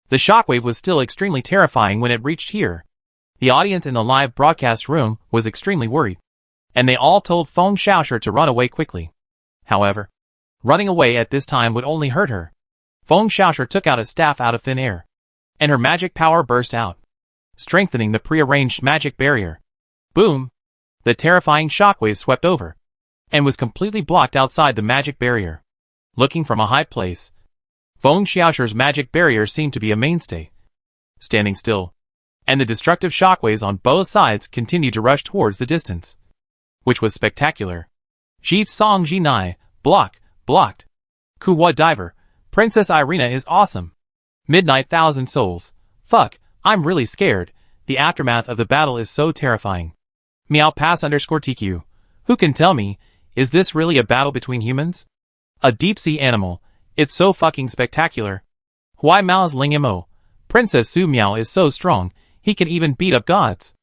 the shockwave was still extremely terrifying when it reached here. The audience in the live broadcast room was extremely worried, and they all told Feng Xiaoshe to run away quickly. However, running away at this time would only hurt her. Feng Xiaoshe took out a staff out of thin air, and her magic power burst out, strengthening the prearranged magic barrier. Boom! The terrifying shockwave swept over, and was completely blocked outside the magic barrier. Looking from a high place, Feng Xiaoshe's magic barrier seemed to be a mainstay, standing still, and the destructive shockwaves on both sides continued to rush towards the distance, which was spectacular. Ji Song Ji Nai, blocked. Kuwa Diver, Princess Irina is awesome. Midnight Thousand Souls. Fuck, I'm really scared. The aftermath of the battle is so terrifying. Meow Pass _TQ. Who can tell me, is this really a battle between humans? A deep-sea animal. It's so fucking spectacular. Hui Mao's Ling Mo. Princess Su Miao is so strong, he can even beat up gods.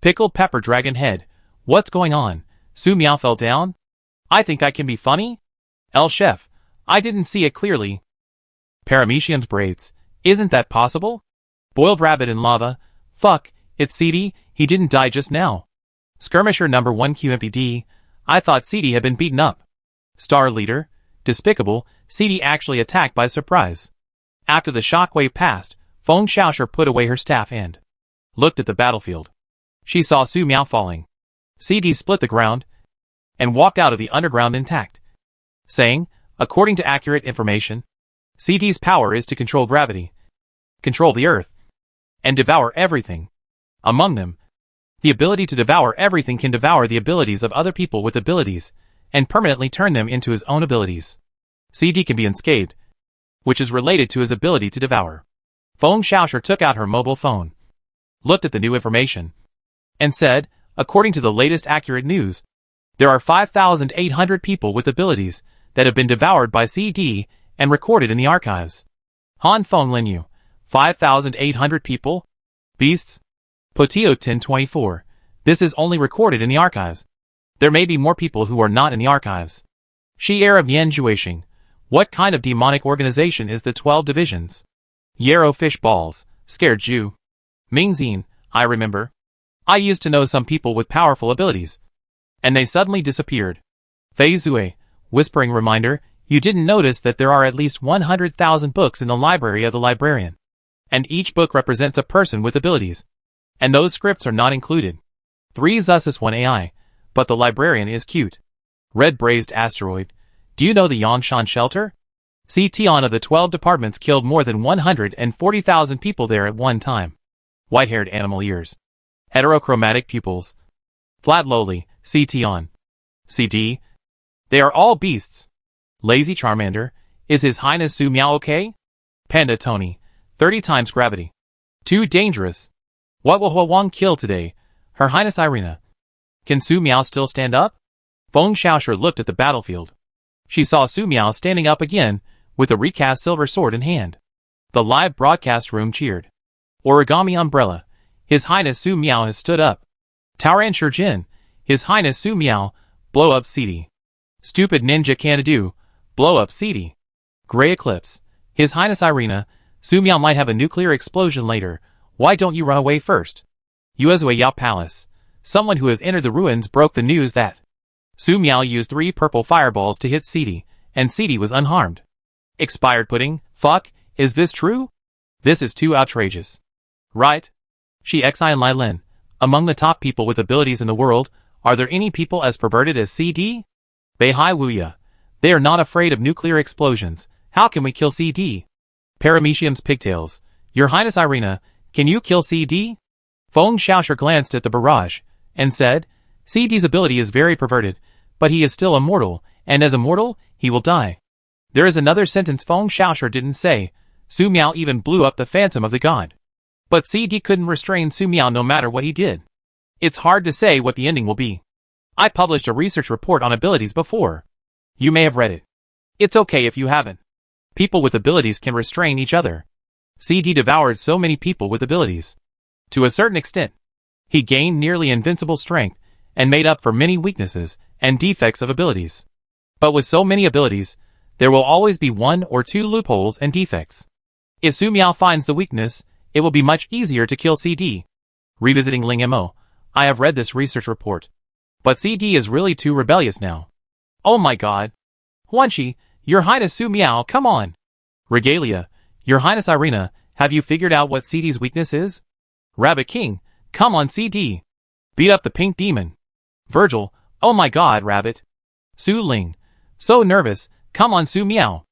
Pickled Pepper Dragon Head. What's going on? Su Miao fell down? I think I can be funny? El Chef. I didn't see it clearly. Paramecium's braids. Isn't that possible? Boiled rabbit in lava. Fuck, it's CD, he didn't die just now. Skirmisher number 1 QMPD. I thought CD had been beaten up. Star Leader. Despicable, CD actually attacked by surprise. After the shockwave passed, Feng Xiaoshe put away her staff and looked at the battlefield. She saw Su Miao falling. CD split the ground and walked out of the underground intact, saying, According to accurate information, CD's power is to control gravity, control the earth, and devour everything. Among them, the ability to devour everything can devour the abilities of other people with abilities, and permanently turn them into his own abilities. CD can be unscathed, which is related to his ability to devour. Feng Xiaoshu took out her mobile phone, looked at the new information, and said, according to the latest accurate news, there are 5,800 people with abilities that have been devoured by CD and recorded in the archives. Han Feng Linyu, 5,800 people? Beasts? Potio 1024. This is only recorded in the archives. There may be more people who are not in the archives. Shi Heir of Yan Juixing. What kind of demonic organization is the 12 divisions? Yarrow fish balls. Scared Jew. Mingzine, I remember. I used to know some people with powerful abilities. And they suddenly disappeared. Fei Zui, whispering reminder, you didn't notice that there are at least 100,000 books in the library of the librarian. And each book represents a person with abilities. And those scripts are not included. 3 Zusus 1 AI, but the librarian is cute. Red Braised Asteroid, do you know the Yongshan shelter? Tion of the 12 departments killed more than 140,000 people there at one time. White-haired animal ears. Heterochromatic pupils. Flat lowly, Tion. CD. They are all beasts. Lazy Charmander, is His Highness Su Miao okay? Panda Tony, 30 times gravity. Too dangerous. What will Hua Wang kill today? Her Highness Irina. Can Su Miao still stand up? Feng Xiaoshu looked at the battlefield. She saw Su Miao standing up again, with a recast silver sword in hand. The live broadcast room cheered. Origami Umbrella, His Highness Su Miao has stood up. Taoran Shurjin, His Highness Su Miao, blow up CD. Stupid Ninja Canadu, blow up CD. Grey Eclipse, His Highness Irina, Su Miao might have a nuclear explosion later. Why don't you run away first? Yuezui Yao Palace. Someone who has entered the ruins broke the news that Su Miao used 3 purple fireballs to hit CD, and CD was unharmed. Expired pudding? Fuck, is this true? This is too outrageous. Right? Shi Xian Lai Lin. Among the top people with abilities in the world, are there any people as perverted as CD? Beihai Wuya. They are not afraid of nuclear explosions. How can we kill CD? Paramecium's pigtails. Your Highness Irina, can you kill CD? Feng Xiaoshu glanced at the barrage, and said, CD's ability is very perverted, but he is still immortal, and as immortal, he will die. There is another sentence Feng Xiaoshu didn't say. Su Miao even blew up the phantom of the god. But CD couldn't restrain Su Miao no matter what he did. It's hard to say what the ending will be. I published a research report on abilities before. You may have read it. It's okay if you haven't. People with abilities can restrain each other. CD devoured so many people with abilities. To a certain extent, he gained nearly invincible strength, and made up for many weaknesses and defects of abilities. But with so many abilities, there will always be 1 or 2 loopholes and defects. If Su Miao finds the weakness, it will be much easier to kill CD. Revisiting Ling Mo, I have read this research report. But CD is really too rebellious now. Oh my god. Huanqi, Your Highness Su Miao, come on. Regalia, Your Highness Irina, have you figured out what CD's weakness is? Rabbit King, come on CD. Beat up the pink demon. Virgil, oh my god Rabbit. Su Ling, so nervous, come on Su Miao.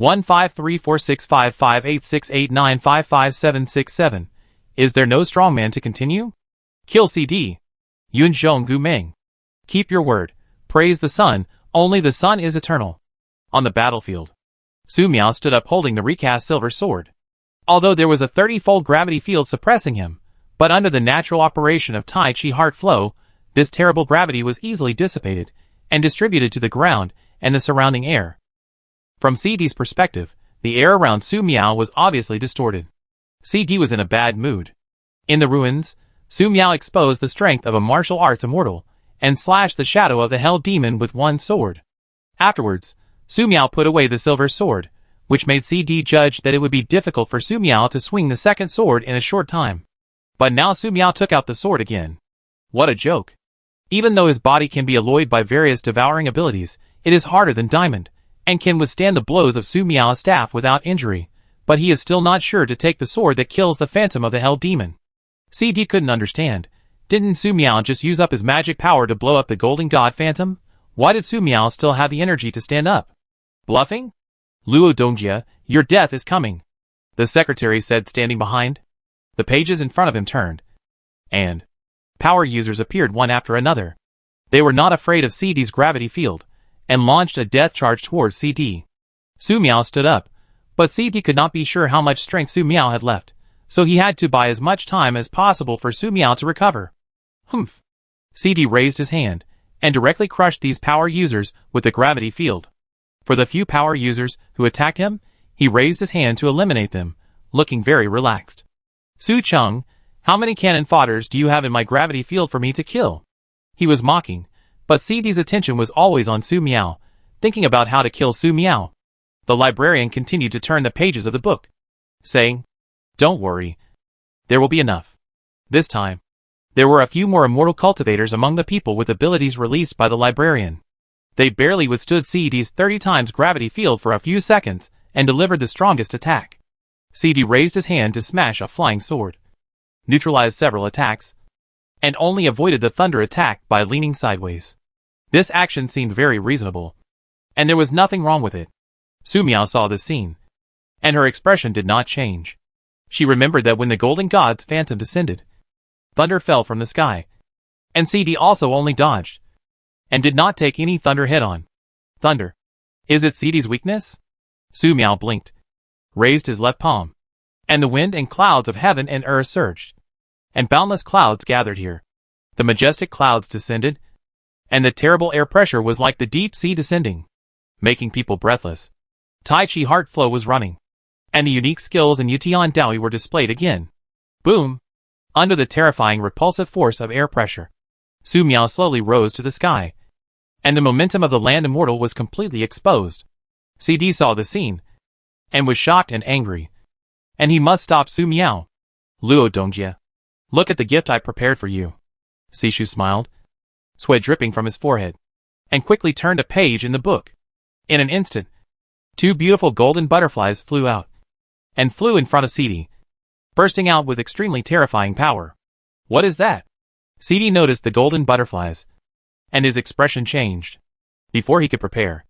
15346558689555767. Is there no strongman to continue? Kill CD. Yunzhong Gu Meng. Keep your word. Praise the sun, only the sun is eternal. On the battlefield, Su Miao stood up holding the recast silver sword. Although there was a 30-fold gravity field suppressing him, but under the natural operation of Tai Chi heart flow, this terrible gravity was easily dissipated and distributed to the ground and the surrounding air. From CD's perspective, the air around Su Miao was obviously distorted. CD was in a bad mood. In the ruins, Su Miao exposed the strength of a martial arts immortal, and slashed the shadow of the hell demon with one sword. Afterwards, Su Miao put away the silver sword, which made CD judge that it would be difficult for Su Miao to swing the second sword in a short time. But now Su Miao took out the sword again. What a joke. Even though his body can be alloyed by various devouring abilities, it is harder than diamond, and can withstand the blows of Su Miao's staff without injury, but he is still not sure to take the sword that kills the phantom of the hell demon. CD couldn't understand. Didn't Su Miao just use up his magic power to blow up the golden god phantom? Why did Su Miao still have the energy to stand up? Bluffing? Luo Dongjia, your death is coming, the secretary said, standing behind. The pages in front of him turned, and power users appeared one after another. They were not afraid of CD's gravity field, and launched a death charge towards CD. Su Miao stood up, but CD could not be sure how much strength Su Miao had left, so he had to buy as much time as possible for Su Miao to recover. Humph! CD raised his hand, and directly crushed these power users with the gravity field. For the few power users who attacked him, he raised his hand to eliminate them, looking very relaxed. Su Cheng, how many cannon fodders do you have in my gravity field for me to kill? He was mocking, but CD's attention was always on Su Miao, thinking about how to kill Su Miao. The librarian continued to turn the pages of the book, saying, "Don't worry. There will be enough." This time, there were a few more immortal cultivators among the people with abilities released by the librarian. They barely withstood CD's 30 times gravity field for a few seconds, and delivered the strongest attack. CD raised his hand to smash a flying sword, neutralized several attacks, and only avoided the thunder attack by leaning sideways. This action seemed very reasonable, and there was nothing wrong with it. Su Miao saw this scene, and her expression did not change. She remembered that when the Golden God's phantom descended, thunder fell from the sky, and CD also only dodged, and did not take any thunder head-on. Thunder. Is it CD's weakness? Su Miao blinked, raised his left palm, and the wind and clouds of heaven and earth surged, and boundless clouds gathered here. The majestic clouds descended, and the terrible air pressure was like the deep sea descending, making people breathless. Tai Chi heart flow was running, and the unique skills in Yutian Daoi were displayed again. Boom! Under the terrifying repulsive force of air pressure, Su Miao slowly rose to the sky, and the momentum of the land immortal was completely exposed. CD saw the scene, and was shocked and angry, and he must stop Su Miao. Luo Dongjia, look at the gift I prepared for you. Sishu smiled, sweat dripping from his forehead, and quickly turned a page in the book. In an instant, 2 beautiful golden butterflies flew out, and flew in front of CD, bursting out with extremely terrifying power. What is that? CD noticed the golden butterflies, and his expression changed. Before he could prepare,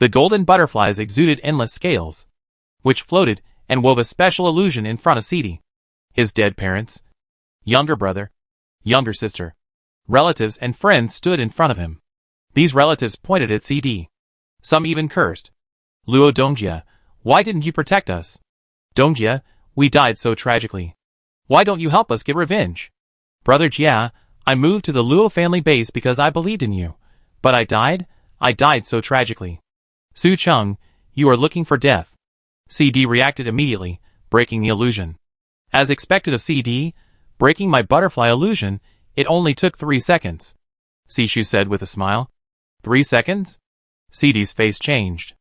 the golden butterflies exuded endless scales, which floated and wove a special illusion in front of CD. His dead parents, younger brother, younger sister, relatives and friends stood in front of him. These relatives pointed at CD. Some even cursed. Luo Dongjia, why didn't you protect us? Dongjia, we died so tragically. Why don't you help us get revenge? Brother Jia, I moved to the Luo family base because I believed in you. But I died so tragically. Su Cheng, you are looking for death. CD reacted immediately, breaking the illusion. As expected of CD, breaking my butterfly illusion, it only took 3 seconds. Sishu said with a smile. 3 seconds? CD's face changed.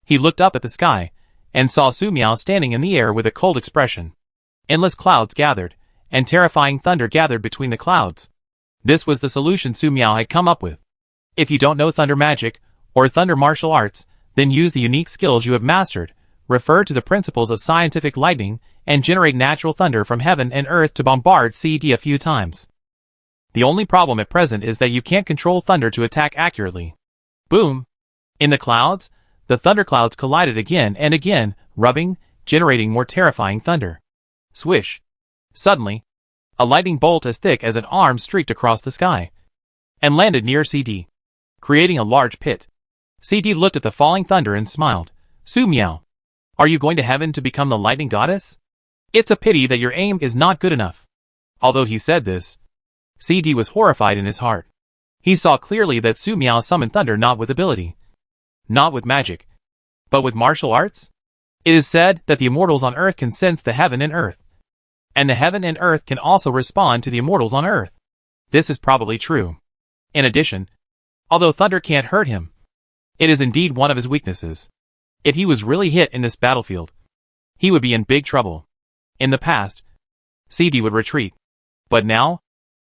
He looked up at the sky, and saw Su Miao standing in the air with a cold expression. Endless clouds gathered, and terrifying thunder gathered between the clouds. This was the solution Su Miao had come up with. If you don't know thunder magic, or thunder martial arts, then use the unique skills you have mastered, refer to the principles of scientific lightning, and generate natural thunder from heaven and earth to bombard CD a few times. The only problem at present is that you can't control thunder to attack accurately. Boom! In the clouds, the thunderclouds collided again and again, rubbing, generating more terrifying thunder. Swish! Suddenly, a lightning bolt as thick as an arm streaked across the sky, and landed near CD, creating a large pit. CD looked at the falling thunder and smiled. Su Miao, are you going to heaven to become the lightning goddess? It's a pity that your aim is not good enough. Although he said this, CD was horrified in his heart. He saw clearly that Su Miao summoned thunder not with ability, not with magic, but with martial arts. It is said that the immortals on earth can sense the heaven and earth, and the heaven and earth can also respond to the immortals on earth. This is probably true. In addition, although thunder can't hurt him, it is indeed one of his weaknesses. If he was really hit in this battlefield, he would be in big trouble. In the past, CD would retreat, but now,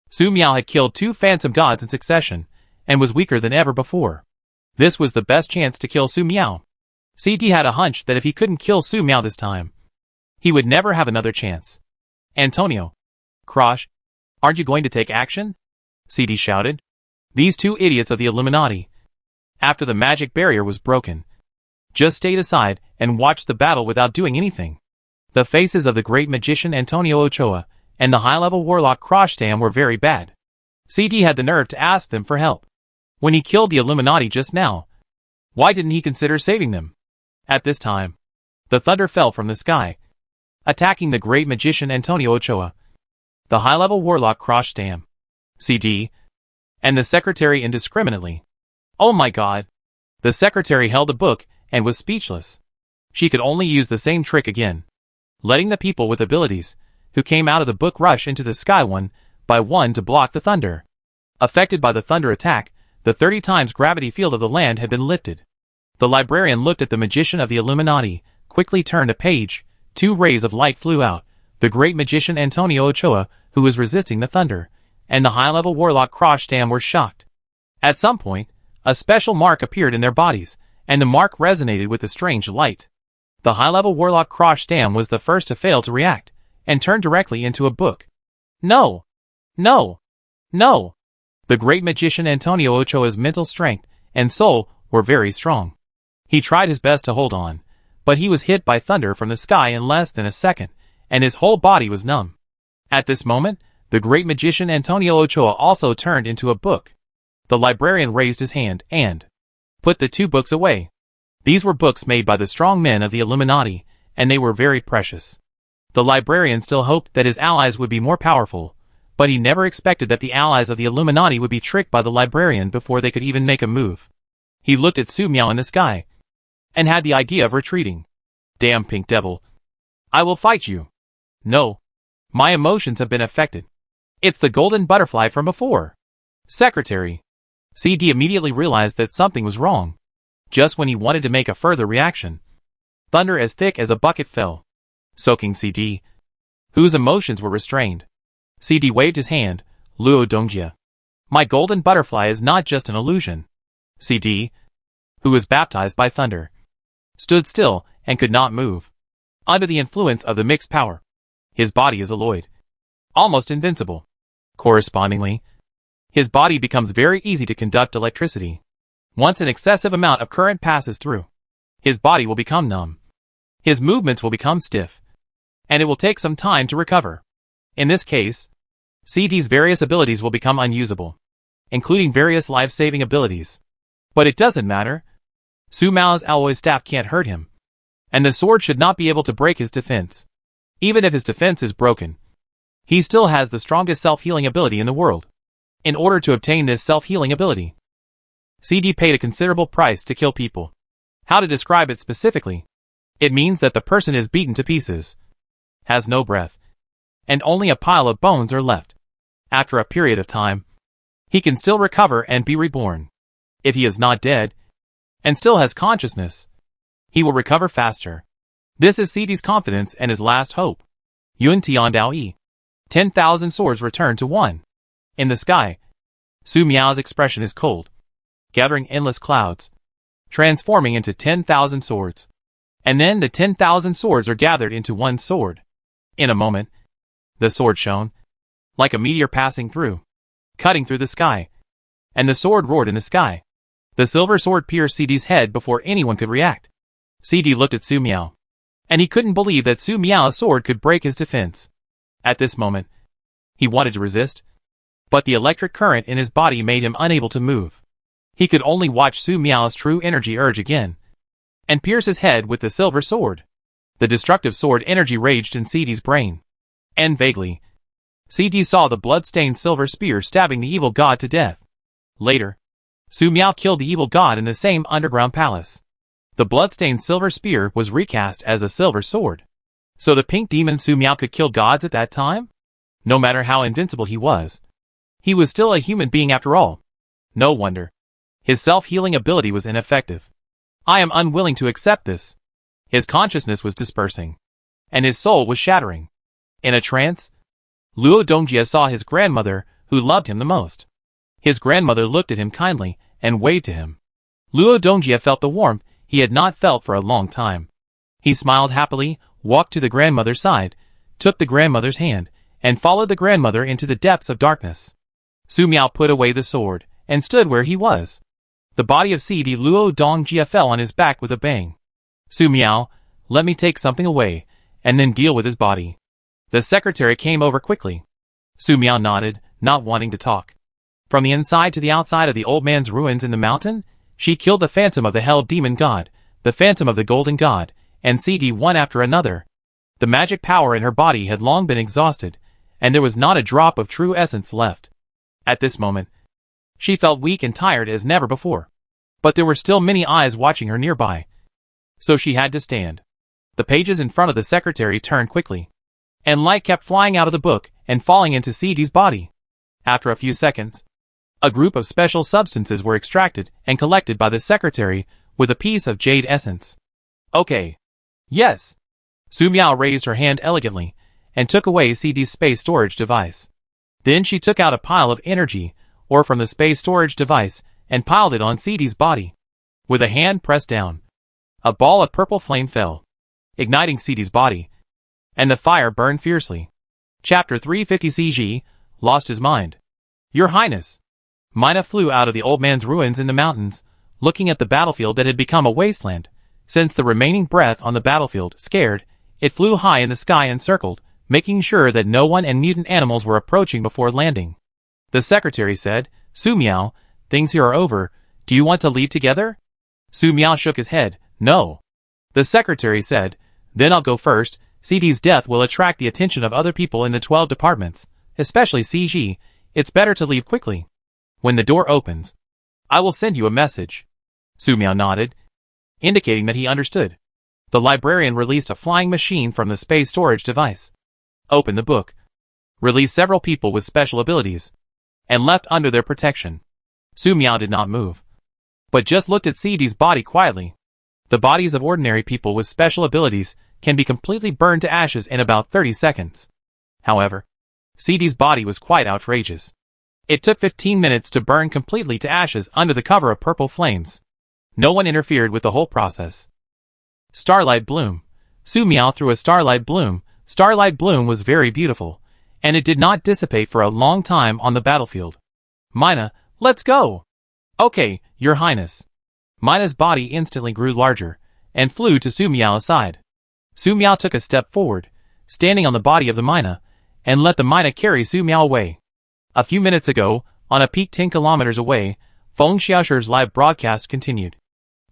Su Miao had killed 2 phantom gods in succession, and was weaker than ever before. This was the best chance to kill Su Miao. CD had a hunch that if he couldn't kill Su Miao this time, he would never have another chance. Antonio, Krosh, aren't you going to take action? CD shouted. These 2 idiots of the Illuminati. After the magic barrier was broken, just stayed aside and watched the battle without doing anything. The faces of the great magician Antonio Ochoa and the high-level warlock Krashtam were very bad. CD had the nerve to ask them for help. When he killed the Illuminati just now, why didn't he consider saving them? At this time, the thunder fell from the sky, attacking the great magician Antonio Ochoa, the high-level warlock Krashtam, CD, and the secretary indiscriminately. Oh my god! The secretary held a book and was speechless. She could only use the same trick again, letting the people with abilities who came out of the book rush into the sky one by one to block the thunder. Affected by the thunder attack, the 30 times gravity field of the land had been lifted. The librarian looked at the magician of the Illuminati, quickly turned a page, 2 rays of light flew out, the great magician Antonio Ochoa, who was resisting the thunder, and the high-level warlock Krashtam were shocked. At some point, a special mark appeared in their bodies, and the mark resonated with the strange light. The high-level warlock Krashtam was the first to fail to react, and turned directly into a book. No! No! No! The great magician Antonio Ochoa's mental strength and soul were very strong. He tried his best to hold on, but he was hit by thunder from the sky in less than a second, and his whole body was numb. At this moment, the great magician Antonio Ochoa also turned into a book. The librarian raised his hand and put the 2 books away. These were books made by the strong men of the Illuminati, and they were very precious. The librarian still hoped that his allies would be more powerful, but he never expected that the allies of the Illuminati would be tricked by the librarian before they could even make a move. He looked at Su Miao in the sky, and had the idea of retreating. Damn pink devil. I will fight you. No. My emotions have been affected. It's the golden butterfly from before. Secretary. CD immediately realized that something was wrong. Just when he wanted to make a further reaction, thunder as thick as a bucket fell, soaking CD, whose emotions were restrained. CD waved his hand. Luo Dongjia. My golden butterfly is not just an illusion. CD, who was baptized by thunder, stood still and could not move. Under the influence of the mixed power, his body is alloyed, almost invincible. Correspondingly, his body becomes very easy to conduct electricity. Once an excessive amount of current passes through, his body will become numb. His movements will become stiff, and it will take some time to recover. In this case, CD's various abilities will become unusable, including various life-saving abilities. But it doesn't matter. Su Miao's alloy staff can't hurt him, and the sword should not be able to break his defense. Even if his defense is broken, he still has the strongest self-healing ability in the world. In order to obtain this self-healing ability, CD paid a considerable price to kill people. How to describe it specifically? It means that the person is beaten to pieces, has no breath, and only a pile of bones are left. After a period of time, he can still recover and be reborn. If he is not dead, and still has consciousness, he will recover faster. This is CD's confidence and his last hope. Yun Tian Dao Yi. 10,000 swords return to 1. In the sky, Su Miao's expression is cold, gathering endless clouds, transforming into 10,000 swords. And then the 10,000 swords are gathered into one sword. In a moment, the sword shone, like a meteor passing through, cutting through the sky. And the sword roared in the sky. The silver sword pierced CD's head before anyone could react. CD looked at Su Miao, and he couldn't believe that Su Miao's sword could break his defense. At this moment, he wanted to resist, but the electric current in his body made him unable to move. He could only watch Su Miao's true energy urge again, and pierce his head with the silver sword. The destructive sword energy raged in CD's brain. And vaguely, CD saw the blood-stained silver spear stabbing the evil god to death. Later, Su Miao killed the evil god in the same underground palace. The blood-stained silver spear was recast as a silver sword. So the pink demon Su Miao could kill gods at that time? No matter how invincible he was still a human being after all. No wonder his self-healing ability was ineffective. I am unwilling to accept this. His consciousness was dispersing, and his soul was shattering. In a trance, Luo Dongjia saw his grandmother, who loved him the most. His grandmother looked at him kindly and waved to him. Luo Dongjia felt the warmth he had not felt for a long time. He smiled happily, walked to the grandmother's side, took the grandmother's hand, and followed the grandmother into the depths of darkness. Su Miao put away the sword, and stood where he was. The body of CD Luo Dongjia fell on his back with a bang. Su Miao, let me take something away, and then deal with his body. The secretary came over quickly. Su Miao nodded, not wanting to talk. From the inside to the outside of the old man's ruins in the mountain, she killed the phantom of the Hell Demon God, the phantom of the Golden God, and CD one after another. The magic power in her body had long been exhausted, and there was not a drop of true essence left. At this moment, she felt weak and tired as never before. But there were still many eyes watching her nearby. So she had to stand. The pages in front of the secretary turned quickly, and light kept flying out of the book and falling into CD's body. After a few seconds, a group of special substances were extracted and collected by the secretary with a piece of jade essence. Okay. Yes. Su Miao raised her hand elegantly and took away CD's space storage device. Then she took out a pile of energy ore from the space storage device and piled it on CD's body. With a hand pressed down, a ball of purple flame fell, igniting CD's body, and the fire burned fiercely. Chapter 350 CG lost his mind. Your Highness. Mina flew out of the old man's ruins in the mountains, looking at the battlefield that had become a wasteland. Since the remaining breath on the battlefield, scared, it flew high in the sky and circled, making sure that no one and mutant animals were approaching before landing. The secretary said, Su Miao, things here are over. Do you want to leave together? Su Miao shook his head. No. The secretary said, then I'll go first. CD's death will attract the attention of other people in the 12 departments, especially CG. It's better to leave quickly. When the door opens, I will send you a message. Su Miao nodded, indicating that he understood. The librarian released a flying machine from the space storage device, opened the book, released several people with special abilities, and left under their protection. Su Miao did not move, but just looked at CD's body quietly. The bodies of ordinary people with special abilities can be completely burned to ashes in about 30 seconds. However, CD's body was quite outrageous. It took 15 minutes to burn completely to ashes under the cover of purple flames. No one interfered with the whole process. Starlight Bloom. Su Miao threw a starlight bloom. Starlight Bloom was very beautiful, and it did not dissipate for a long time on the battlefield. Mina, let's go! Okay, Your Highness. Mina's body instantly grew larger, and flew to Su Miao's side. Su Miao took a step forward, standing on the body of the Mina, and let the Mina carry Su Miao away. A few minutes ago, on a peak 10 kilometers away, Feng Xiaoshi's live broadcast continued.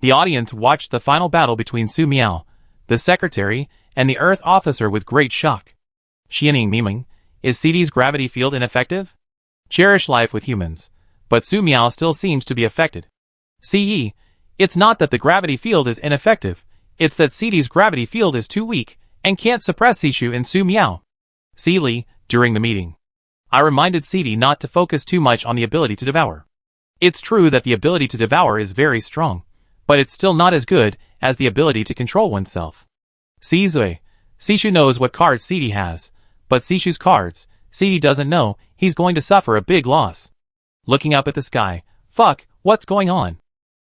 The audience watched the final battle between Su Miao, the secretary, and the Earth officer with great shock. Xianing Miming, is CD's gravity field ineffective? Cherish life with humans, but Su Miao still seems to be affected. CE, it's not that the gravity field is ineffective, it's that CD's gravity field is too weak, and can't suppress Sishu and Su Miao. C. Li, during the meeting, I reminded CD not to focus too much on the ability to devour. It's true that the ability to devour is very strong, but it's still not as good as the ability to control oneself. C. Zui, Sishu knows what cards CD has, but Sishu's cards, CD doesn't know. He's going to suffer a big loss. Looking up at the sky, fuck, what's going on?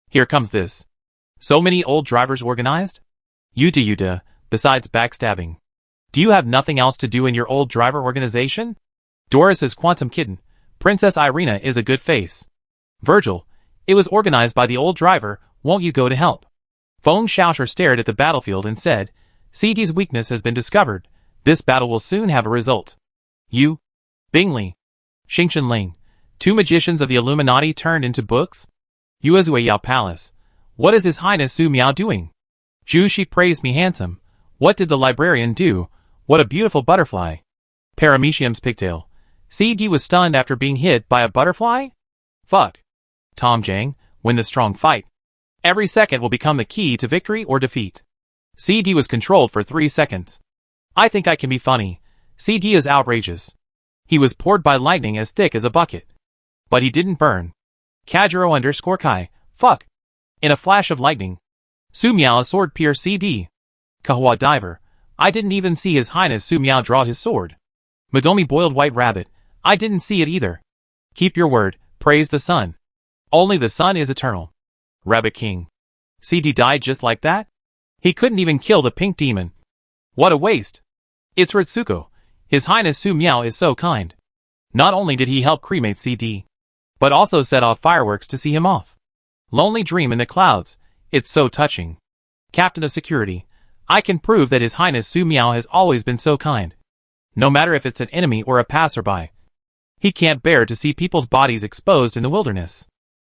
Here comes this. So many old drivers organized? Yuta, besides backstabbing. Do you have nothing else to do in your old driver organization? Doris's Quantum Kitten, Princess Irina is a good face. Virgil, it was organized by the old driver, won't you go to help? Feng Xiaoshu stared at the battlefield and said, CD's weakness has been discovered. This battle will soon have a result. You, Bingley, Xingchen Ling, two magicians of the Illuminati turned into books? Yuezui Yao Palace, what is His Highness Su Miao doing? Zhu Shi praised me handsome. What did the librarian do? What a beautiful butterfly. Paramecium's pigtail. CD was stunned after being hit by a butterfly? Fuck. Tom Jang, win the strong fight. Every second will become the key to victory or defeat. CD was controlled for 3 seconds. I think I can be funny. CD is outrageous. He was poured by lightning as thick as a bucket. But he didn't burn. Kajiro Kai, fuck. In a flash of lightning, Su Miao's sword pierced CD. Kahua Diver, I didn't even see His Highness Su Miao draw his sword. Megumi Boiled White Rabbit, I didn't see it either. Keep your word, praise the sun. Only the sun is eternal. Rabbit King. CD died just like that? He couldn't even kill the pink demon. What a waste. It's Ritsuko. His Highness Su Miao is so kind. Not only did he help cremate CD, but also set off fireworks to see him off. Lonely Dream in the Clouds, it's so touching. Captain of Security, I can prove that His Highness Su Miao has always been so kind. No matter if it's an enemy or a passerby. He can't bear to see people's bodies exposed in the wilderness.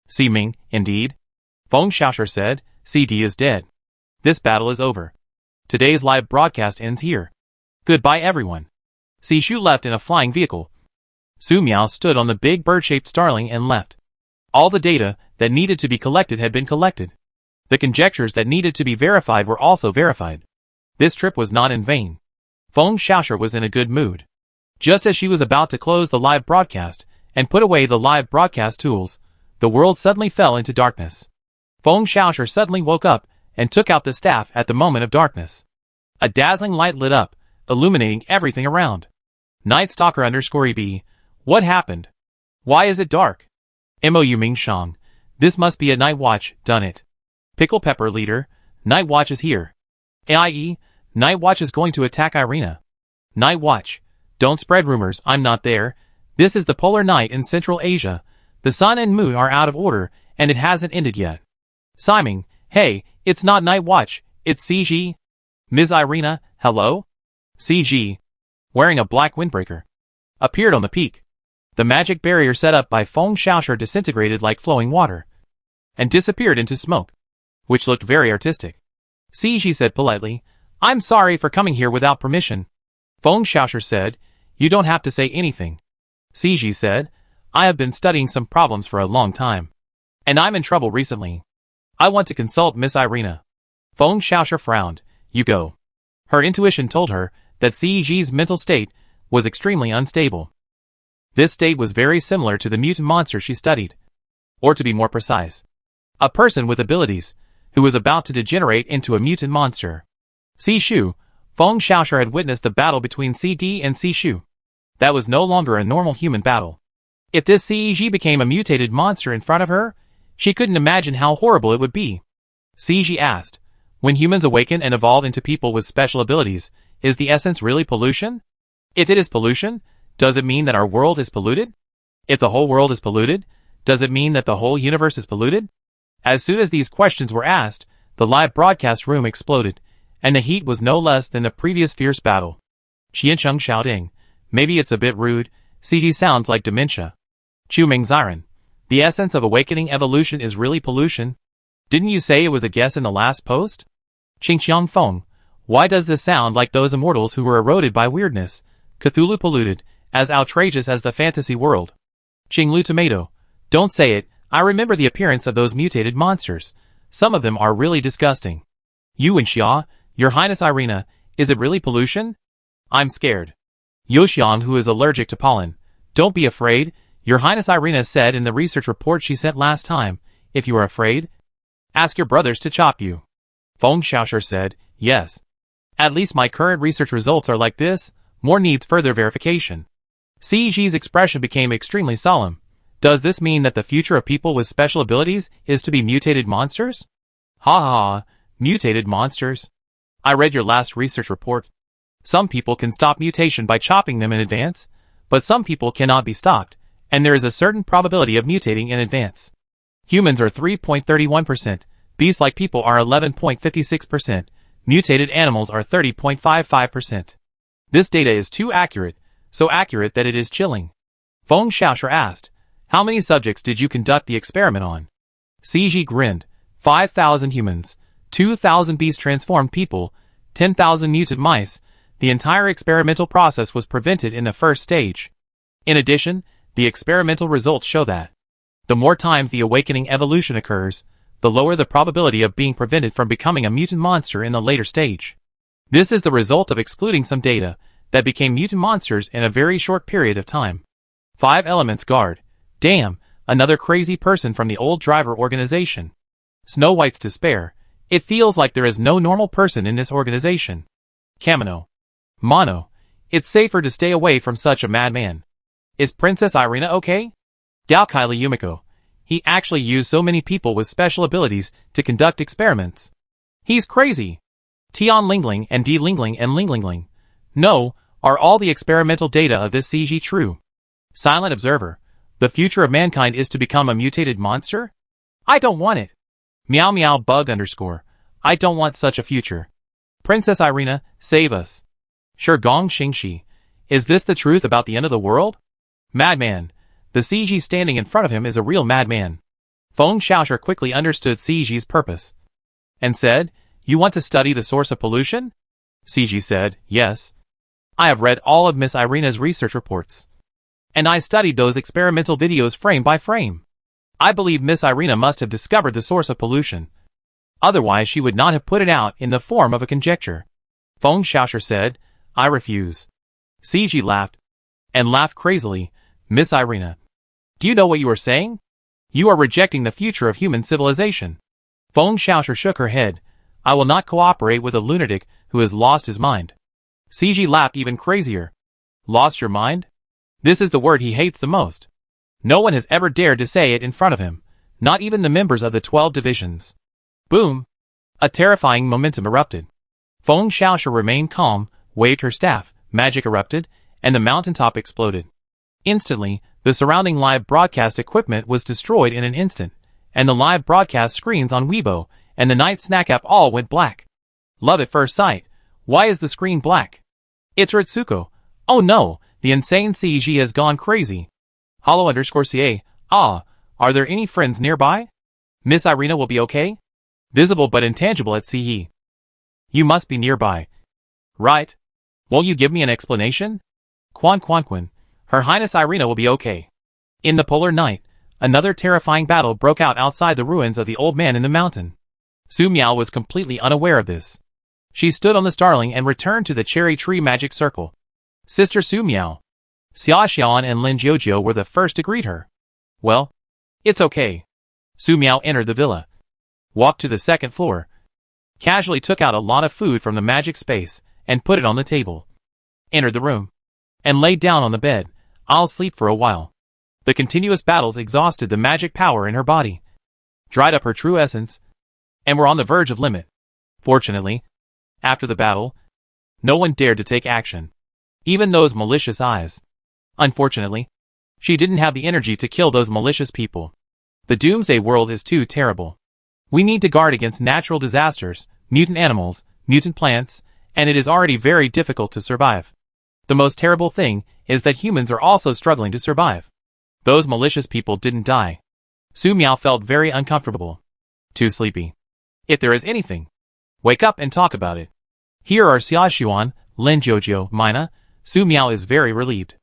Si Ming, indeed. Feng Xiaoshu said, CD is dead. This battle is over. Today's live broadcast ends here. Goodbye everyone. Si Shu left in a flying vehicle. Su Miao stood on the big bird-shaped starling and left. All the data that needed to be collected had been collected. The conjectures that needed to be verified were also verified. This trip was not in vain. Feng Xiaoshu was in a good mood. Just as she was about to close the live broadcast and put away the live broadcast tools, the world suddenly fell into darkness. Feng Xiaoshu suddenly woke up and took out the staff at the moment of darkness. A dazzling light lit up, illuminating everything around. Night Stalker _EB. What happened? Why is it dark? Mou Ming Shang. This must be a night watch, done it. Pickle Pepper Leader. Night watch is here. AIE. Night watch is going to attack Irina. Night watch. Don't spread rumors, I'm not there. This is the polar night in Central Asia. The sun and moon are out of order, and it hasn't ended yet. Simon, hey, it's not night watch, it's CG. Ms. Irina, hello? CG, wearing a black windbreaker, appeared on the peak. The magic barrier set up by Feng Xiaoshu disintegrated like flowing water, and disappeared into smoke, which looked very artistic. CG said politely, I'm sorry for coming here without permission. Feng Xiaoshu said, you don't have to say anything. CG said, I have been studying some problems for a long time, and I'm in trouble recently. I want to consult Miss Irina. Feng Xiaoshu frowned. You go. Her intuition told her that CG's mental state was extremely unstable. This state was very similar to the mutant monster she studied. Or to be more precise, a person with abilities, who was about to degenerate into a mutant monster. Si Shu, Feng Xiaoshu had witnessed the battle between CD and Si Shu. That was no longer a normal human battle. If this CEG became a mutated monster in front of her, she couldn't imagine how horrible it would be. CG asked, when humans awaken and evolve into people with special abilities, is the essence really pollution? If it is pollution, does it mean that our world is polluted? If the whole world is polluted, does it mean that the whole universe is polluted? As soon as these questions were asked, the live broadcast room exploded, and the heat was no less than the previous fierce battle. Qiancheng shouting, maybe it's a bit rude, CG sounds like dementia. Chu Ming Ziren, the essence of awakening evolution is really pollution? Didn't you say it was a guess in the last post? Qingxiang Feng, why does this sound like those immortals who were eroded by weirdness? Cthulhu polluted, as outrageous as the fantasy world. Qinglu Tomato, don't say it, I remember the appearance of those mutated monsters. Some of them are really disgusting. Yuan Xia, Your Highness Irina, is it really pollution? I'm scared. Yoxiang, who is allergic to pollen, don't be afraid, Your Highness Irina said in the research report she sent last time, if you are afraid, ask your brothers to chop you. Feng Xiaoshu said, yes. At least my current research results are like this, more needs further verification. CEG's expression became extremely solemn. Does this mean that the future of people with special abilities is to be mutated monsters? Ha ha ha, mutated monsters. I read your last research report. Some people can stop mutation by chopping them in advance, but some people cannot be stopped, and there is a certain probability of mutating in advance. Humans are 3.31%, beasts like people are 11.56%, mutated animals are 30.55%. This data is too accurate, so accurate that it is chilling. Feng Xiaoshu asked, how many subjects did you conduct the experiment on? CG grinned, 5,000 humans, 2,000 beast-transformed people, 10,000 mutant mice. The entire experimental process was prevented in the first stage. In addition, the experimental results show that the more times the awakening evolution occurs, the lower the probability of being prevented from becoming a mutant monster in the later stage. This is the result of excluding some data that became mutant monsters in a very short period of time. 5 Elements Guard. Damn, another crazy person from the old driver organization. Snow White's despair. It feels like there is no normal person in this organization. Kamino. Mono. It's safer to stay away from such a madman. Is Princess Irina okay? Daokaili Yumiko. He actually used so many people with special abilities to conduct experiments. He's crazy. Tian Lingling and D Lingling and Linglingling. No, are all the experimental data of this CG true? Silent Observer. The future of mankind is to become a mutated monster? I don't want it. Meow meow bug _. I don't want such a future. Princess Irina, save us. Sure Gong Xingxi. Is this the truth about the end of the world? Madman. The CG standing in front of him is a real madman. Feng Xiaoshu quickly understood CG's purpose. And said, you want to study the source of pollution? CG said, yes. I have read all of Miss Irina's research reports. And I studied those experimental videos frame by frame. I believe Miss Irina must have discovered the source of pollution. Otherwise she would not have put it out in the form of a conjecture. Feng Xiaoshu said, I refuse. CG laughed. And laughed crazily. Miss Irina. Do you know what you are saying? You are rejecting the future of human civilization. Feng Xiaoshu shook her head. I will not cooperate with a lunatic who has lost his mind. CG laughed even crazier. Lost your mind? This is the word he hates the most. No one has ever dared to say it in front of him, not even the members of the 12 divisions. Boom! A terrifying momentum erupted. Feng Xiaoshu remained calm, waved her staff, magic erupted, and the mountaintop exploded. Instantly, the surrounding live broadcast equipment was destroyed in an instant, and the live broadcast screens on Weibo and the Night Snack app all went black. Love at first sight. Why is the screen black? It's Ritsuko. Oh no, the insane CG has gone crazy. Hollow_CA. Ah, are there any friends nearby? Miss Irina will be okay? Visible but intangible at CE. You must be nearby. Right. Won't you give me an explanation? Quan. Her Highness Irina will be okay. In the polar night, another terrifying battle broke out outside the ruins of the old man in the mountain. Su Miao was completely unaware of this. She stood on the starling and returned to the cherry tree magic circle. Sister Su Miao. Xia Xiaoan and Lin Jiujiu were the first to greet her. Well, it's okay. Su Miao entered the villa. Walked to the second floor. Casually took out a lot of food from the magic space and put it on the table. Entered the room. And laid down on the bed. I'll sleep for a while. The continuous battles exhausted the magic power in her body. Dried up her true essence. And were on the verge of limit. Fortunately, after the battle, no one dared to take action. Even those malicious eyes. Unfortunately, she didn't have the energy to kill those malicious people. The Doomsday world is too terrible. We need to guard against natural disasters, mutant animals, mutant plants, and it is already very difficult to survive. The most terrible thing is that humans are also struggling to survive. Those malicious people didn't die. Su Miao felt very uncomfortable. Too sleepy. If there is anything, wake up and talk about it. Here are Xia Xuan, Lin Jiujiu, Mina. Su Miao is very relieved.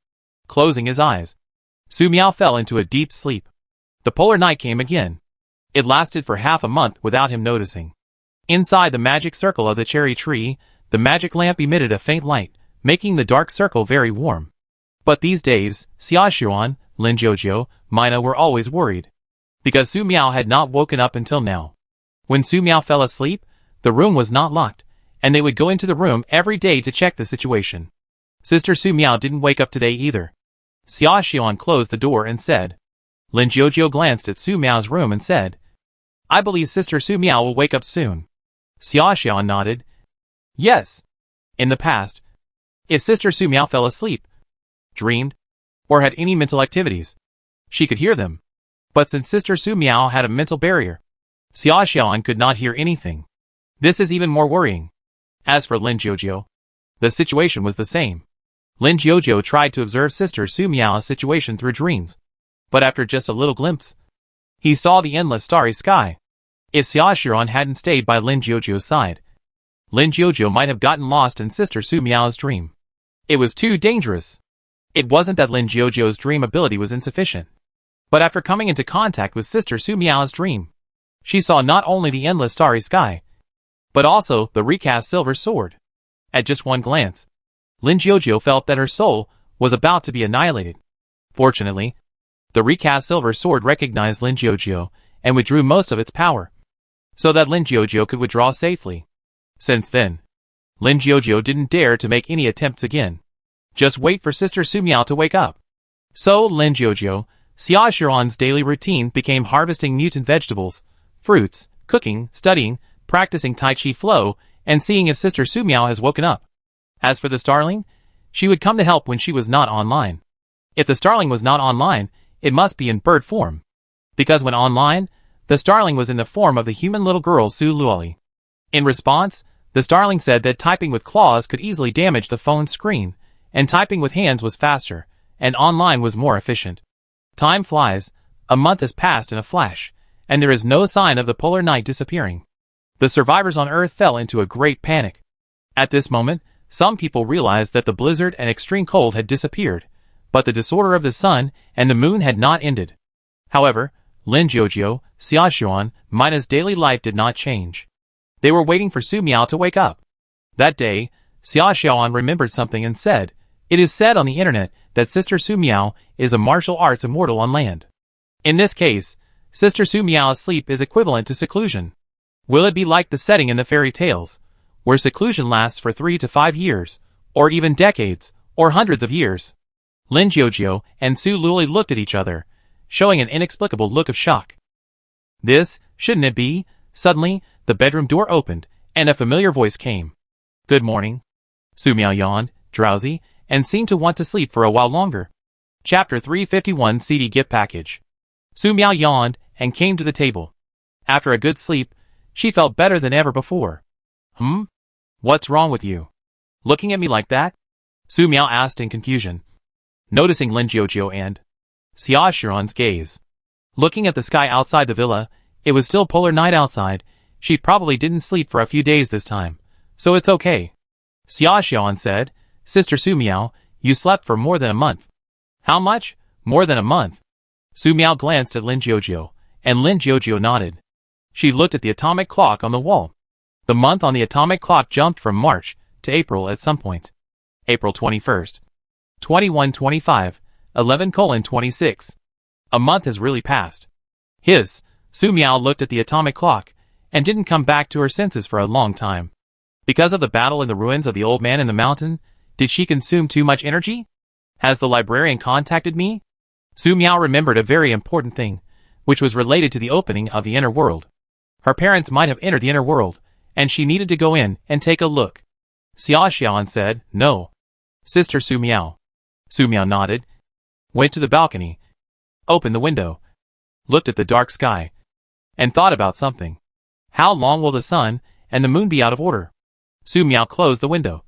Closing his eyes, Su Miao fell into a deep sleep. The polar night came again. It lasted for half a month without him noticing. Inside the magic circle of the cherry tree, the magic lamp emitted a faint light, making the dark circle very warm. But these days, Xia Xuan, Lin Jiujiu, Mina were always worried. Because Su Miao had not woken up until now. When Su Miao fell asleep, the room was not locked, and they would go into the room every day to check the situation. Sister Su Miao didn't wake up today either. Xia Xuan closed the door and said. Lin Jiujiu glanced at Su Miao's room and said, I believe Sister Su Miao will wake up soon. Xia Xuan nodded. Yes. In the past, if Sister Su Miao fell asleep, dreamed, or had any mental activities, she could hear them. But since Sister Su Miao had a mental barrier, Xia Xuan could not hear anything. This is even more worrying. As for Lin Jiujiu, the situation was the same. Lin Jiujiu tried to observe Sister Su Miao's situation through dreams. But after just a little glimpse, he saw the endless starry sky. If Xia Xuan hadn't stayed by Lin Jiujiu's side, Lin Jiujiu might have gotten lost in Sister Su Miao's dream. It was too dangerous. It wasn't that Lin Jiujiu's dream ability was insufficient. But after coming into contact with Sister Su Miao's dream, she saw not only the endless starry sky, but also the recast silver sword. At just one glance, Lin Jiujiu felt that her soul was about to be annihilated. Fortunately, the recast silver sword recognized Lin Jiujiu and withdrew most of its power, so that Lin Jiujiu could withdraw safely. Since then, Lin Jiujiu didn't dare to make any attempts again. Just wait for Sister Su Miao to wake up. So Lin Jiujiu, Xia Xuan's daily routine became harvesting mutant vegetables, fruits, cooking, studying, practicing Tai Chi flow, and seeing if Sister Su Miao has woken up. As for the starling, she would come to help when she was not online. If the starling was not online, it must be in bird form. Because when online, the starling was in the form of the human little girl Su Luoli. In response, the starling said that typing with claws could easily damage the phone's screen, and typing with hands was faster, and online was more efficient. Time flies, a month has passed in a flash, and there is no sign of the polar night disappearing. The survivors on Earth fell into a great panic. At this moment, some people realized that the blizzard and extreme cold had disappeared, but the disorder of the sun and the moon had not ended. However, Lin Jiujio, Xiaoxuan, Mina's daily life did not change. They were waiting for Su Miao to wake up. That day, Xiaoxuan remembered something and said, "It is said on the internet that Sister Su Miao is a martial arts immortal on land. In this case, Sister Su Miao's sleep is equivalent to seclusion. Will it be like the setting in the fairy tales, where seclusion lasts for 3 to 5 years, or even decades, or hundreds of years?" Lin Jiujio and Su Luli looked at each other, showing an inexplicable look of shock. This, shouldn't it be? Suddenly, the bedroom door opened, and a familiar voice came. "Good morning." Su Miao yawned, drowsy, and seemed to want to sleep for a while longer. Chapter 351 CD Gift Package. Su Miao yawned and came to the table. After a good sleep, she felt better than ever before. What's wrong with you? Looking at me like that?" Su Miao asked in confusion, noticing Lin Jiujio and Xiaoxuan's gaze. Looking at the sky outside the villa, it was still polar night outside. She probably didn't sleep for a few days this time, so it's okay. Xiaoxuan said, "Sister Su Miao, you slept for more than a month." "How much? More than a month?" Su Miao glanced at Lin Jiujio, and Lin Jiujio nodded. She looked at the atomic clock on the wall. The month on the atomic clock jumped from March to April at some point. April 21st. 2125, 11:26. A month has really passed. Su Miao looked at the atomic clock, and didn't come back to her senses for a long time. Because of the battle in the ruins of the old man in the mountain, did she consume too much energy? Has the librarian contacted me? Su Miao remembered a very important thing, which was related to the opening of the inner world. Her parents might have entered the inner world, and she needed to go in and take a look. Xiaoxian said, "No." "Sister Su Miao." Su Miao nodded, went to the balcony, opened the window, looked at the dark sky, and thought about something. How long will the sun and the moon be out of order? Su Miao closed the window,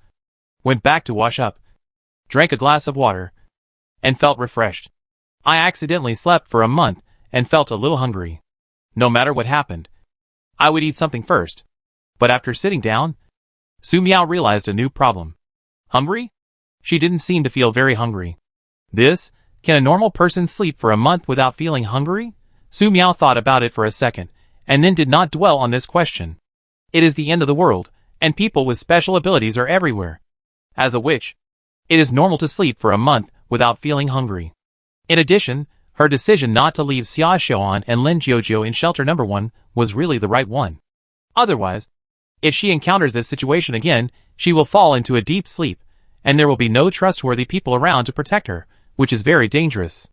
went back to wash up, drank a glass of water, and felt refreshed. I accidentally slept for a month and felt a little hungry. No matter what happened, I would eat something first. But after sitting down, Su Miao realized a new problem. Hungry? She didn't seem to feel very hungry. Can a normal person sleep for a month without feeling hungry? Su Miao thought about it for a second, and then did not dwell on this question. It is the end of the world, and people with special abilities are everywhere. As a witch, it is normal to sleep for a month without feeling hungry. In addition, her decision not to leave Xiaoxian and Lin Jiujio in shelter number 1 was really the right one. Otherwise, if she encounters this situation again, she will fall into a deep sleep, and there will be no trustworthy people around to protect her, which is very dangerous.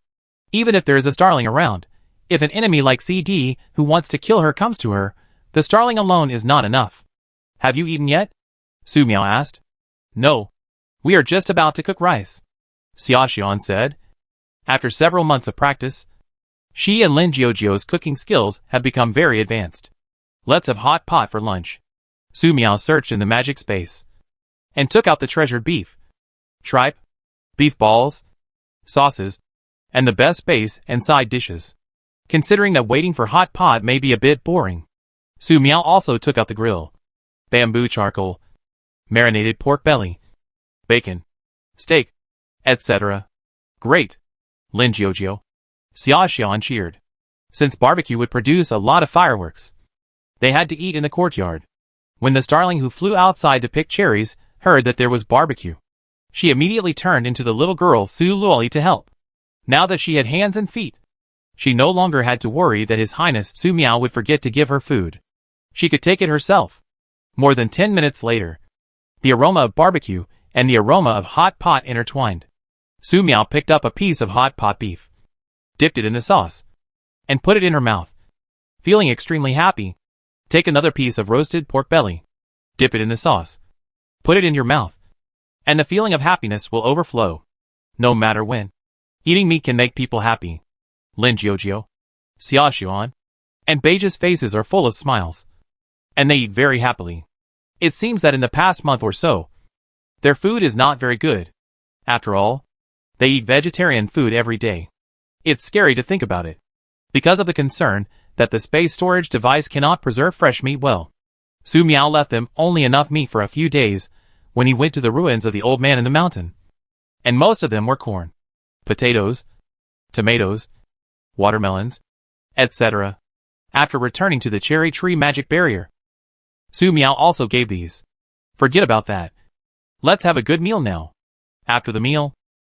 Even if there is a starling around, if an enemy like CD who wants to kill her comes to her, the starling alone is not enough. "Have you eaten yet?" Su Miao asked. "No. We are just about to cook rice," Xiaoxian said. After several months of practice, she and Lin Jiujio's cooking skills have become very advanced. "Let's have hot pot for lunch." Su Miao searched in the magic space, and took out the treasured beef, tripe, beef balls, sauces, and the best base and side dishes. Considering that waiting for hot pot may be a bit boring, Su Miao also took out the grill, bamboo charcoal, marinated pork belly, bacon, steak, etc. "Great, Lin Jiujio," Xiaoxian cheered. Since barbecue would produce a lot of fireworks, they had to eat in the courtyard. When the starling who flew outside to pick cherries heard that there was barbecue, she immediately turned into the little girl Su Luli to help. Now that she had hands and feet, she no longer had to worry that His Highness Su Miao would forget to give her food. She could take it herself. More than 10 minutes later, the aroma of barbecue and the aroma of hot pot intertwined. Su Miao picked up a piece of hot pot beef, dipped it in the sauce, and put it in her mouth. Feeling extremely happy, take another piece of roasted pork belly, dip it in the sauce, put it in your mouth, and the feeling of happiness will overflow. No matter when, eating meat can make people happy. Lin Jiujio, Xiaoxuan, and Beige's faces are full of smiles. and they eat very happily. It seems that in the past month or so, their food is not very good. After all, they eat vegetarian food every day. It's scary to think about it. Because of the concern that the space storage device cannot preserve fresh meat well, Su Miao left them only enough meat for a few days when he went to the ruins of the old man in the mountain. And most of them were corn, potatoes, tomatoes, watermelons, etc. After returning to the cherry tree magic barrier, Su Miao also gave these. Forget about that. Let's have a good meal now. After the meal,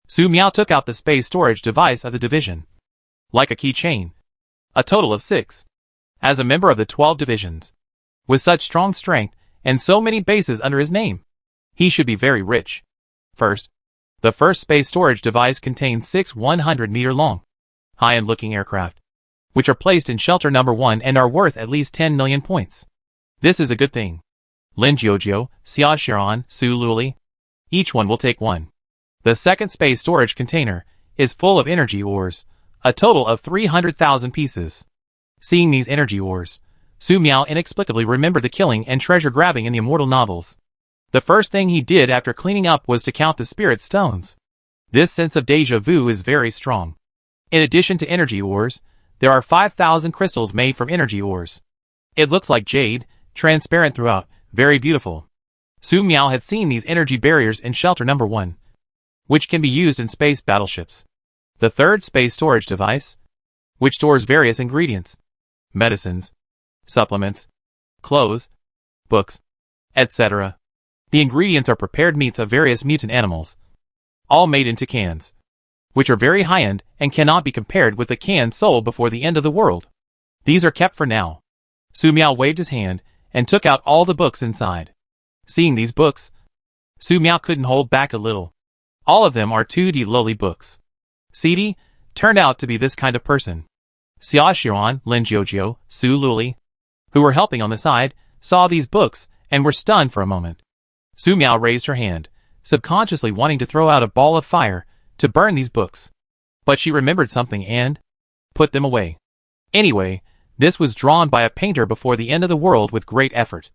Su Miao took out the space storage device of the division. Like a keychain. A total of 6. As a member of the 12 divisions, with such strong strength and so many bases under his name, he should be very rich. First, the first space storage device contains 6 100-meter long, high-end looking aircraft, which are placed in shelter number 1 and are worth at least 10 million points. This is a good thing. Lin Jiujiu, Xia Xiran, Su Luli, each one will take 1. The second space storage container is full of energy ores, a total of 300,000 pieces. Seeing these energy ores, Su Miao inexplicably remembered the killing and treasure grabbing in the immortal novels. The first thing he did after cleaning up was to count the spirit stones. This sense of deja vu is very strong. In addition to energy ores, there are 5,000 crystals made from energy ores. It looks like jade, transparent throughout, very beautiful. Su Miao had seen these energy barriers in shelter number 1, which can be used in space battleships. The third space storage device, which stores various ingredients, medicines, supplements, clothes, books, etc. The ingredients are prepared meats of various mutant animals, all made into cans, which are very high-end and cannot be compared with the cans sold before the end of the world. These are kept for now. Su Miao waved his hand and took out all the books inside. Seeing these books, Su Miao couldn't hold back a little. All of them are 2D lowly books. CD turned out to be this kind of person. Xia Xiran, Lin Jiujiu, Su Luli, who were helping on the side, saw these books and were stunned for a moment. Su Miao raised her hand, subconsciously wanting to throw out a ball of fire to burn these books. But she remembered something and put them away. Anyway, this was drawn by a painter before the end of the world with great effort.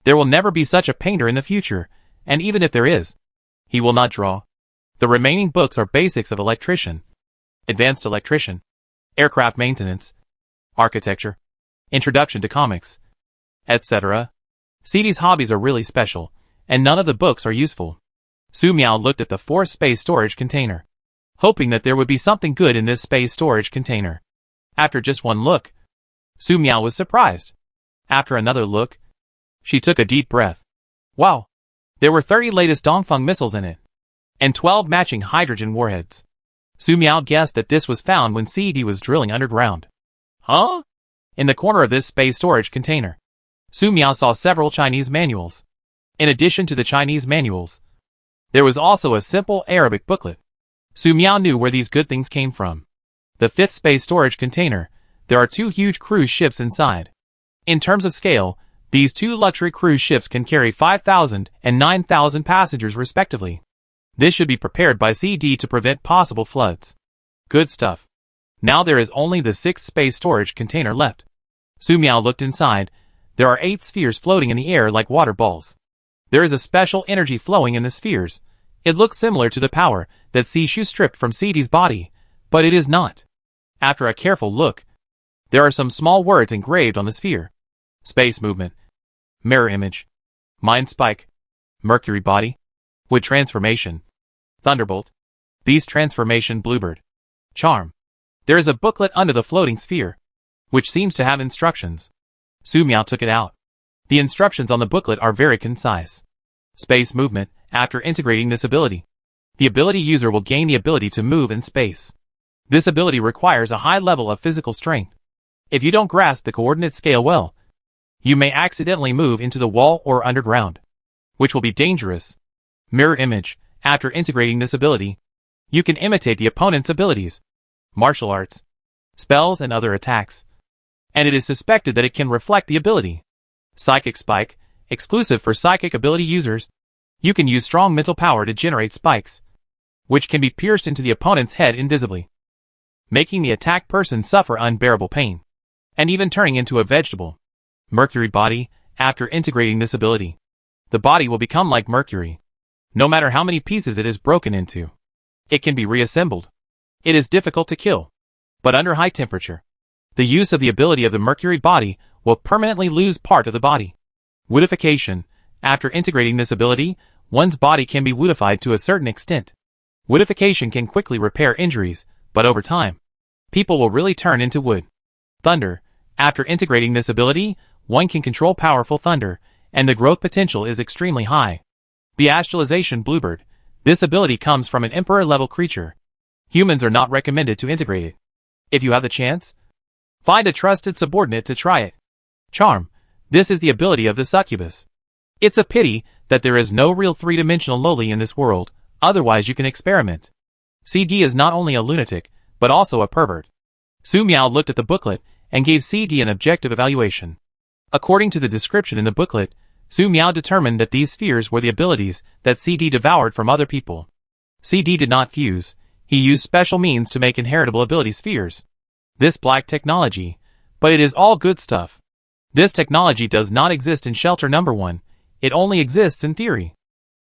There will never be such a painter in the future, and even if there is, he will not draw. The remaining books are basics of electrician, advanced electrician, aircraft maintenance, architecture, introduction to comics, etc. CD's hobbies are really special, and none of the books are useful. Su Miao looked at the fourth space storage container, hoping that there would be something good in this space storage container. After just one look, Su Miao was surprised. After another look, she took a deep breath. Wow! There were 30 latest Dongfeng missiles in it, and 12 matching hydrogen warheads. Su Miao guessed that this was found when CD was drilling underground. Huh? In the corner of this space storage container, Su Miao saw several Chinese manuals. In addition to the Chinese manuals, there was also a simple Arabic booklet. Su Miao knew where these good things came from. The fifth space storage container, there are 2 huge cruise ships inside. In terms of scale, these 2 luxury cruise ships can carry 5,000 and 9,000 passengers respectively. This should be prepared by CD to prevent possible floods. Good stuff. Now there is only the 6th space storage container left. Su Miao looked inside. There are 8 spheres floating in the air like water balls. There is a special energy flowing in the spheres. It looks similar to the power that Shu stripped from CD's body, but it is not. After a careful look, there are some small words engraved on the sphere. Space movement, mirror image, mind spike, Mercury body, wood transformation, thunderbolt, beast transformation, bluebird, charm. There is a booklet under the floating sphere, which seems to have instructions. Su Miao took it out. The instructions on the booklet are very concise. Space movement. After integrating this ability, the ability user will gain the ability to move in space. This ability requires a high level of physical strength. If you don't grasp the coordinate scale well, you may accidentally move into the wall or underground, which will be dangerous. Mirror image. After integrating this ability, you can imitate the opponent's abilities, martial arts, spells and other attacks, and it is suspected that it can reflect the ability. Psychic spike. Exclusive for psychic ability users. You can use strong mental power to generate spikes, which can be pierced into the opponent's head invisibly, making the attacked person suffer unbearable pain, and even turning into a vegetable. Mercury body. After integrating this ability, the body will become like mercury. No matter how many pieces it is broken into, it can be reassembled. It is difficult to kill, but under high temperature, the use of the ability of the mercury body will permanently lose part of the body. Woodification. After integrating this ability, one's body can be woodified to a certain extent. Woodification can quickly repair injuries, but over time, people will really turn into wood. Thunder. After integrating this ability, one can control powerful thunder, and the growth potential is extremely high. Bestialization Bluebird. This ability comes from an emperor-level creature. Humans are not recommended to integrate it. If you have the chance, find a trusted subordinate to try it. Charm. This is the ability of the succubus. It's a pity that there is no real three-dimensional loli in this world, otherwise you can experiment. CD is not only a lunatic, but also a pervert. Su Miao looked at the booklet and gave CD an objective evaluation. According to the description in the booklet, Su Miao determined that these spheres were the abilities that CD devoured from other people. CD did not fuse, he used special means to make inheritable ability spheres. This black technology, but it is all good stuff. This technology does not exist in Shelter Number 1, it only exists in theory.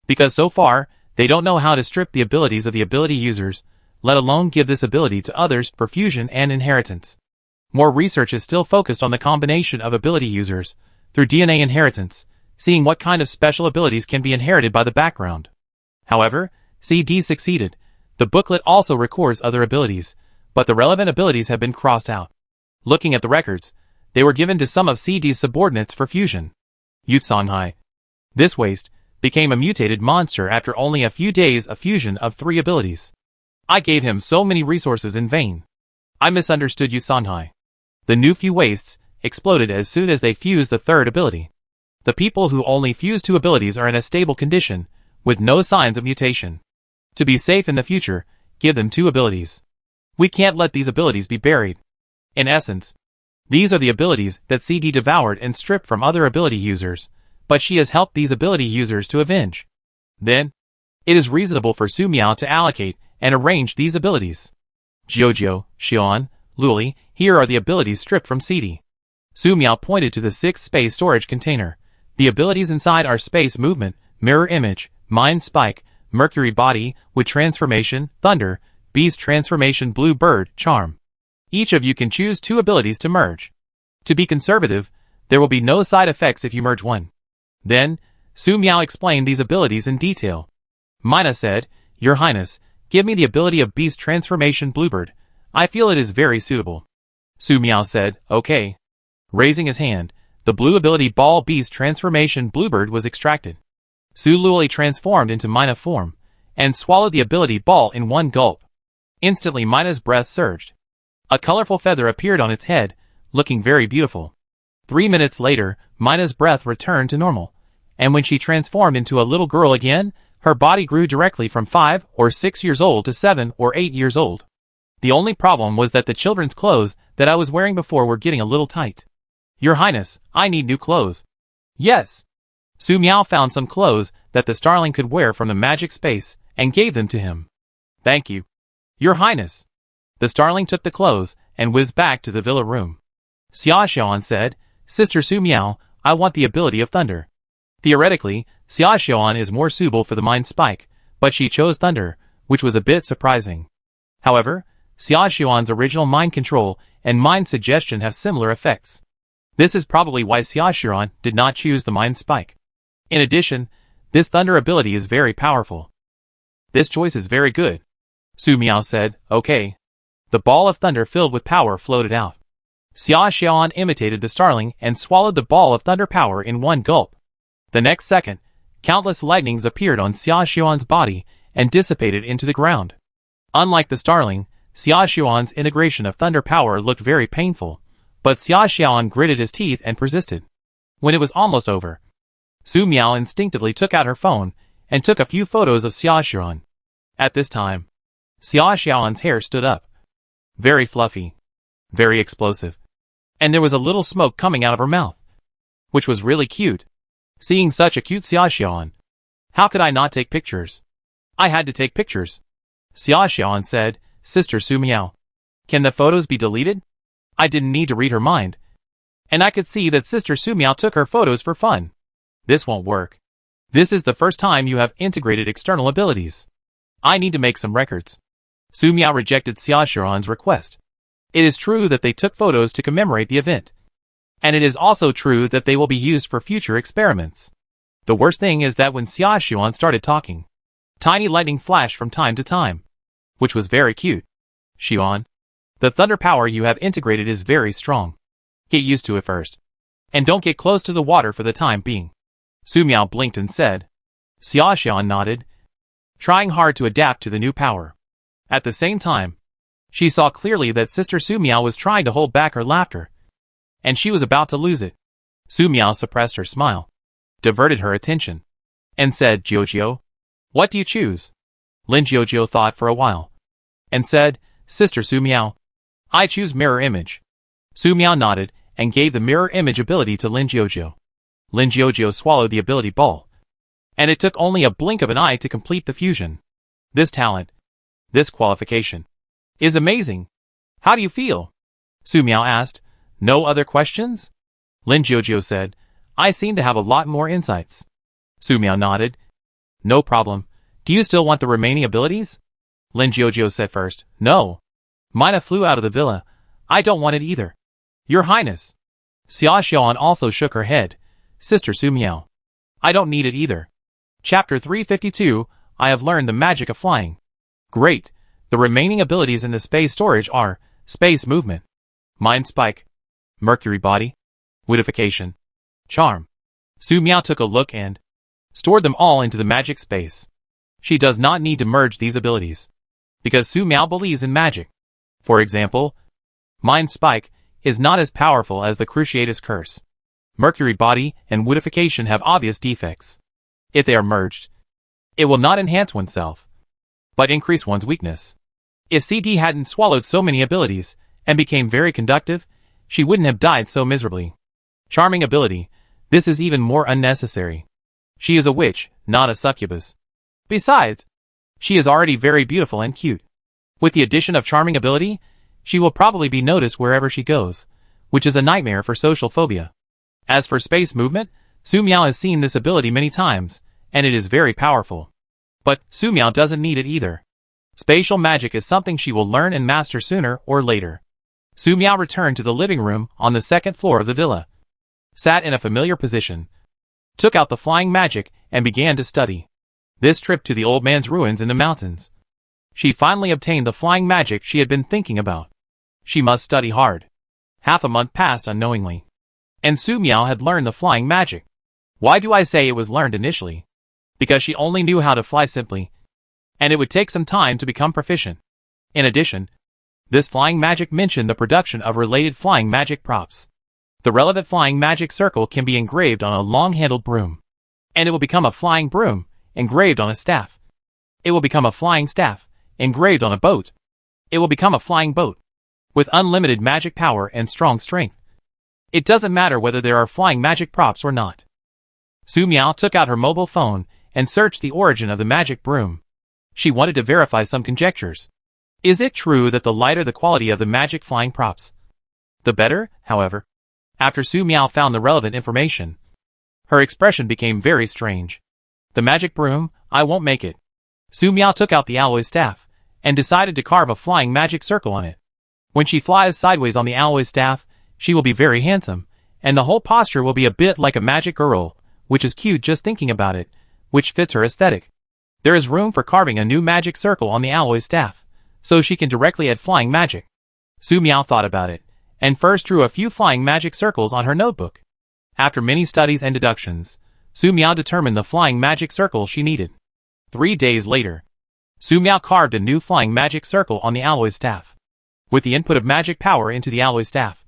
Because so far, they don't know how to strip the abilities of the ability users, let alone give this ability to others for fusion and inheritance. More research is still focused on the combination of ability users, through DNA inheritance, seeing what kind of special abilities can be inherited by the background. However, CD succeeded. The booklet also records other abilities, but the relevant abilities have been crossed out. Looking at the records, they were given to some of CD's subordinates for fusion. Yutsonghai. This waste became a mutated monster after only a few days of fusion of 3 abilities. I gave him so many resources in vain. I misunderstood Yutsonghai. The new few wastes exploded as soon as they fused the 3rd ability. The people who only fuse 2 abilities are in a stable condition, with no signs of mutation. To be safe in the future, give them 2 abilities. We can't let these abilities be buried. In essence, these are the abilities that CD devoured and stripped from other ability users, but she has helped these ability users to avenge. Then, it is reasonable for Su Miao to allocate and arrange these abilities. Jiujiu, Xion, Luli, here are the abilities stripped from CD. Su Miao pointed to the 6 space storage container. The abilities inside are space movement, mirror image, mind spike, mercury body, with transformation, thunder, beast transformation, blue bird, charm. Each of you can choose 2 abilities to merge. To be conservative, there will be no side effects if you merge one. Then, Su Miao explained these abilities in detail. Mina said, Your Highness, give me the ability of beast transformation bluebird. I feel it is very suitable. Su Miao said, Okay. Raising his hand, the blue ability ball beast transformation bluebird was extracted. Su Luli transformed into Mina form, and swallowed the ability ball in one gulp. Instantly Mina's breath surged. A colorful feather appeared on its head, looking very beautiful. 3 minutes later, Mina's breath returned to normal, and when she transformed into a little girl again, her body grew directly from 5 or 6 years old to 7 or 8 years old. The only problem was that the children's clothes that I was wearing before were getting a little tight. Your Highness, I need new clothes. Yes. Su Miao found some clothes that the starling could wear from the magic space, and gave them to him. Thank you. Your Highness. The starling took the clothes, and whizzed back to the villa room. Xia Xiaoan said, Sister Su Miao, I want the ability of thunder. Theoretically, Xia Xiaoan is more suitable for the mind spike, but she chose thunder, which was a bit surprising. However, Xia Xiaoan's original mind control and mind suggestion have similar effects. This is probably why Xia Xiaoan did not choose the mind spike. In addition, this thunder ability is very powerful. This choice is very good. Su Miao said, Okay. The ball of thunder filled with power floated out. Xia Xiaoan imitated the starling and swallowed the ball of thunder power in one gulp. The next second, countless lightnings appeared on Xia Xiaoan's body and dissipated into the ground. Unlike the starling, Xia Xiaoan's integration of thunder power looked very painful, but Xia Xiaoan gritted his teeth and persisted. When it was almost over, Su Miao instinctively took out her phone and took a few photos of Xia Xiaoan. At this time, Xia Xiaoan's hair stood up. Very fluffy. Very explosive. And there was a little smoke coming out of her mouth, which was really cute. Seeing such a cute Xia Xiaoan, how could I not take pictures? I had to take pictures. Xia Xiaoan said, Sister Su Miao, can the photos be deleted? I didn't need to read her mind. And I could see that Sister Sumiao took her photos for fun. This won't work. This is the first time you have integrated external abilities. I need to make some records. Sumiao rejected Xiaoxian's request. It is true that they took photos to commemorate the event. And it is also true that they will be used for future experiments. The worst thing is that when Xiaoxian started talking, tiny lightning flashed from time to time, which was very cute. Xian, the thunder power you have integrated is very strong. Get used to it first. And don't get close to the water for the time being. Sumiao blinked and said. Xiaoxian nodded, trying hard to adapt to the new power. At the same time, she saw clearly that Sister Sumiao was trying to hold back her laughter, and she was about to lose it. Sumiao suppressed her smile, diverted her attention, and said, Jiujio, what do you choose? Lin Jiujio thought for a while, and said, Sister Sumiao, I choose mirror image. Sumiao nodded and gave the mirror image ability to Lin Jiujio. Lin Jiujio swallowed the ability ball, and it took only a blink of an eye to complete the fusion. This talent, this qualification, is amazing. How do you feel? Sumiao asked. No other questions? Lin Jiujio said, I seem to have a lot more insights. Sumiao nodded. No problem. Do you still want the remaining abilities? Lin Jiujio said first. No. Mina flew out of the villa. I don't want it either. Your Highness. Xiaoxian also shook her head. Sister Sumiao, I don't need it either. Chapter 352, I have learned the magic of flying. Great. The remaining abilities in the space storage are Space Movement, Mind Spike, Mercury Body, Wittification, Charm. Sumiao took a look and stored them all into the magic space. She does not need to merge these abilities, because Sumiao believes in magic. For example, Mind Spike is not as powerful as the Cruciatus Curse. Mercury Body and Wittification have obvious defects. If they are merged, it will not enhance oneself, but increase one's weakness. If CD hadn't swallowed so many abilities and became very conductive, she wouldn't have died so miserably. Charming ability, this is even more unnecessary. She is a witch, not a succubus. Besides, she is already very beautiful and cute. With the addition of charming ability, she will probably be noticed wherever she goes, which is a nightmare for social phobia. As for space movement, Sumiao has seen this ability many times, and it is very powerful. But Sumiao doesn't need it either. Spatial magic is something she will learn and master sooner or later. Sumiao returned to the living room on the second floor of the villa, sat in a familiar position, took out the flying magic, and began to study. This trip to the old man's ruins in the mountains. She finally obtained the flying magic she had been thinking about. She must study hard. Half a month passed unknowingly, and Sumiao had learned the flying magic. Why do I say it was learned initially? Because she only knew how to fly simply, and it would take some time to become proficient. In addition, this flying magic mentioned the production of related flying magic props. The relevant flying magic circle can be engraved on a long-handled broom, and it will become a flying broom, engraved on a staff. It will become a flying staff, engraved on a boat. It will become a flying boat, with unlimited magic power and strong strength. It doesn't matter whether there are flying magic props or not. Sumiao took out her mobile phone and searched the origin of the magic broom. She wanted to verify some conjectures. Is it true that the lighter the quality of the magic flying props, the better? However, after Sumiao found the relevant information, her expression became very strange. The magic broom, I won't make it. Sumiao took out the alloy staff and decided to carve a flying magic circle on it. When she flies sideways on the alloy staff, she will be very handsome, and the whole posture will be a bit like a magic girl, which is cute just thinking about it, which fits her aesthetic. There is room for carving a new magic circle on the alloy staff, so she can directly add flying magic. Sumiao thought about it, and first drew a few flying magic circles on her notebook. After many studies and deductions, Sumiao determined the flying magic circle she needed. 3 days later, Sumiao carved a new flying magic circle on the alloy staff. With the input of magic power into the alloy staff,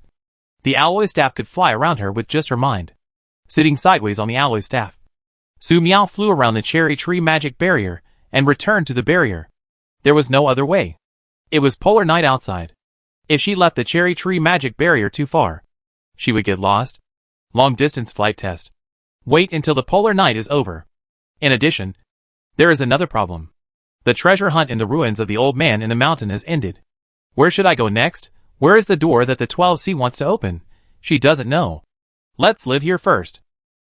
the alloy staff could fly around her with just her mind. Sitting sideways on the alloy staff, Sumiao flew around the cherry tree magic barrier and returned to the barrier. There was no other way. It was polar night outside. If she left the cherry tree magic barrier too far, she would get lost. Long distance flight test. Wait until the polar night is over. In addition, there is another problem. The treasure hunt in the ruins of the old man in the mountain has ended. Where should I go next? Where is the door that the 12C wants to open? She doesn't know. Let's live here first.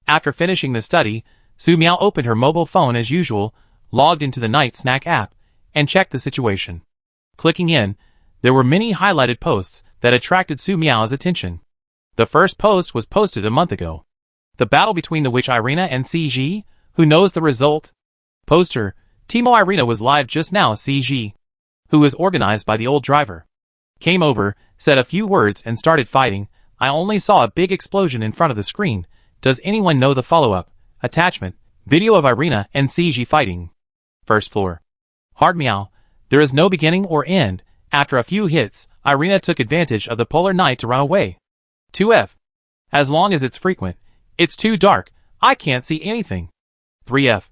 After finishing the study, Su Miao opened her mobile phone as usual, logged into the Night Snack app, and checked the situation. Clicking in, there were many highlighted posts that attracted Su Miao's attention. The first post was posted a month ago. The battle between the witch Irina and CG, who knows the result? Poster, Timo Irina was live just now. CG, who was organized by the old driver, came over, said a few words and started fighting. I only saw a big explosion in front of the screen. Does anyone know the follow-up? Attachment, video of Irina and CG fighting. First floor. Hard meow. There is no beginning or end. After a few hits, Irina took advantage of the polar night to run away. 2F. As long as it's frequent. It's too dark. I can't see anything. 3F.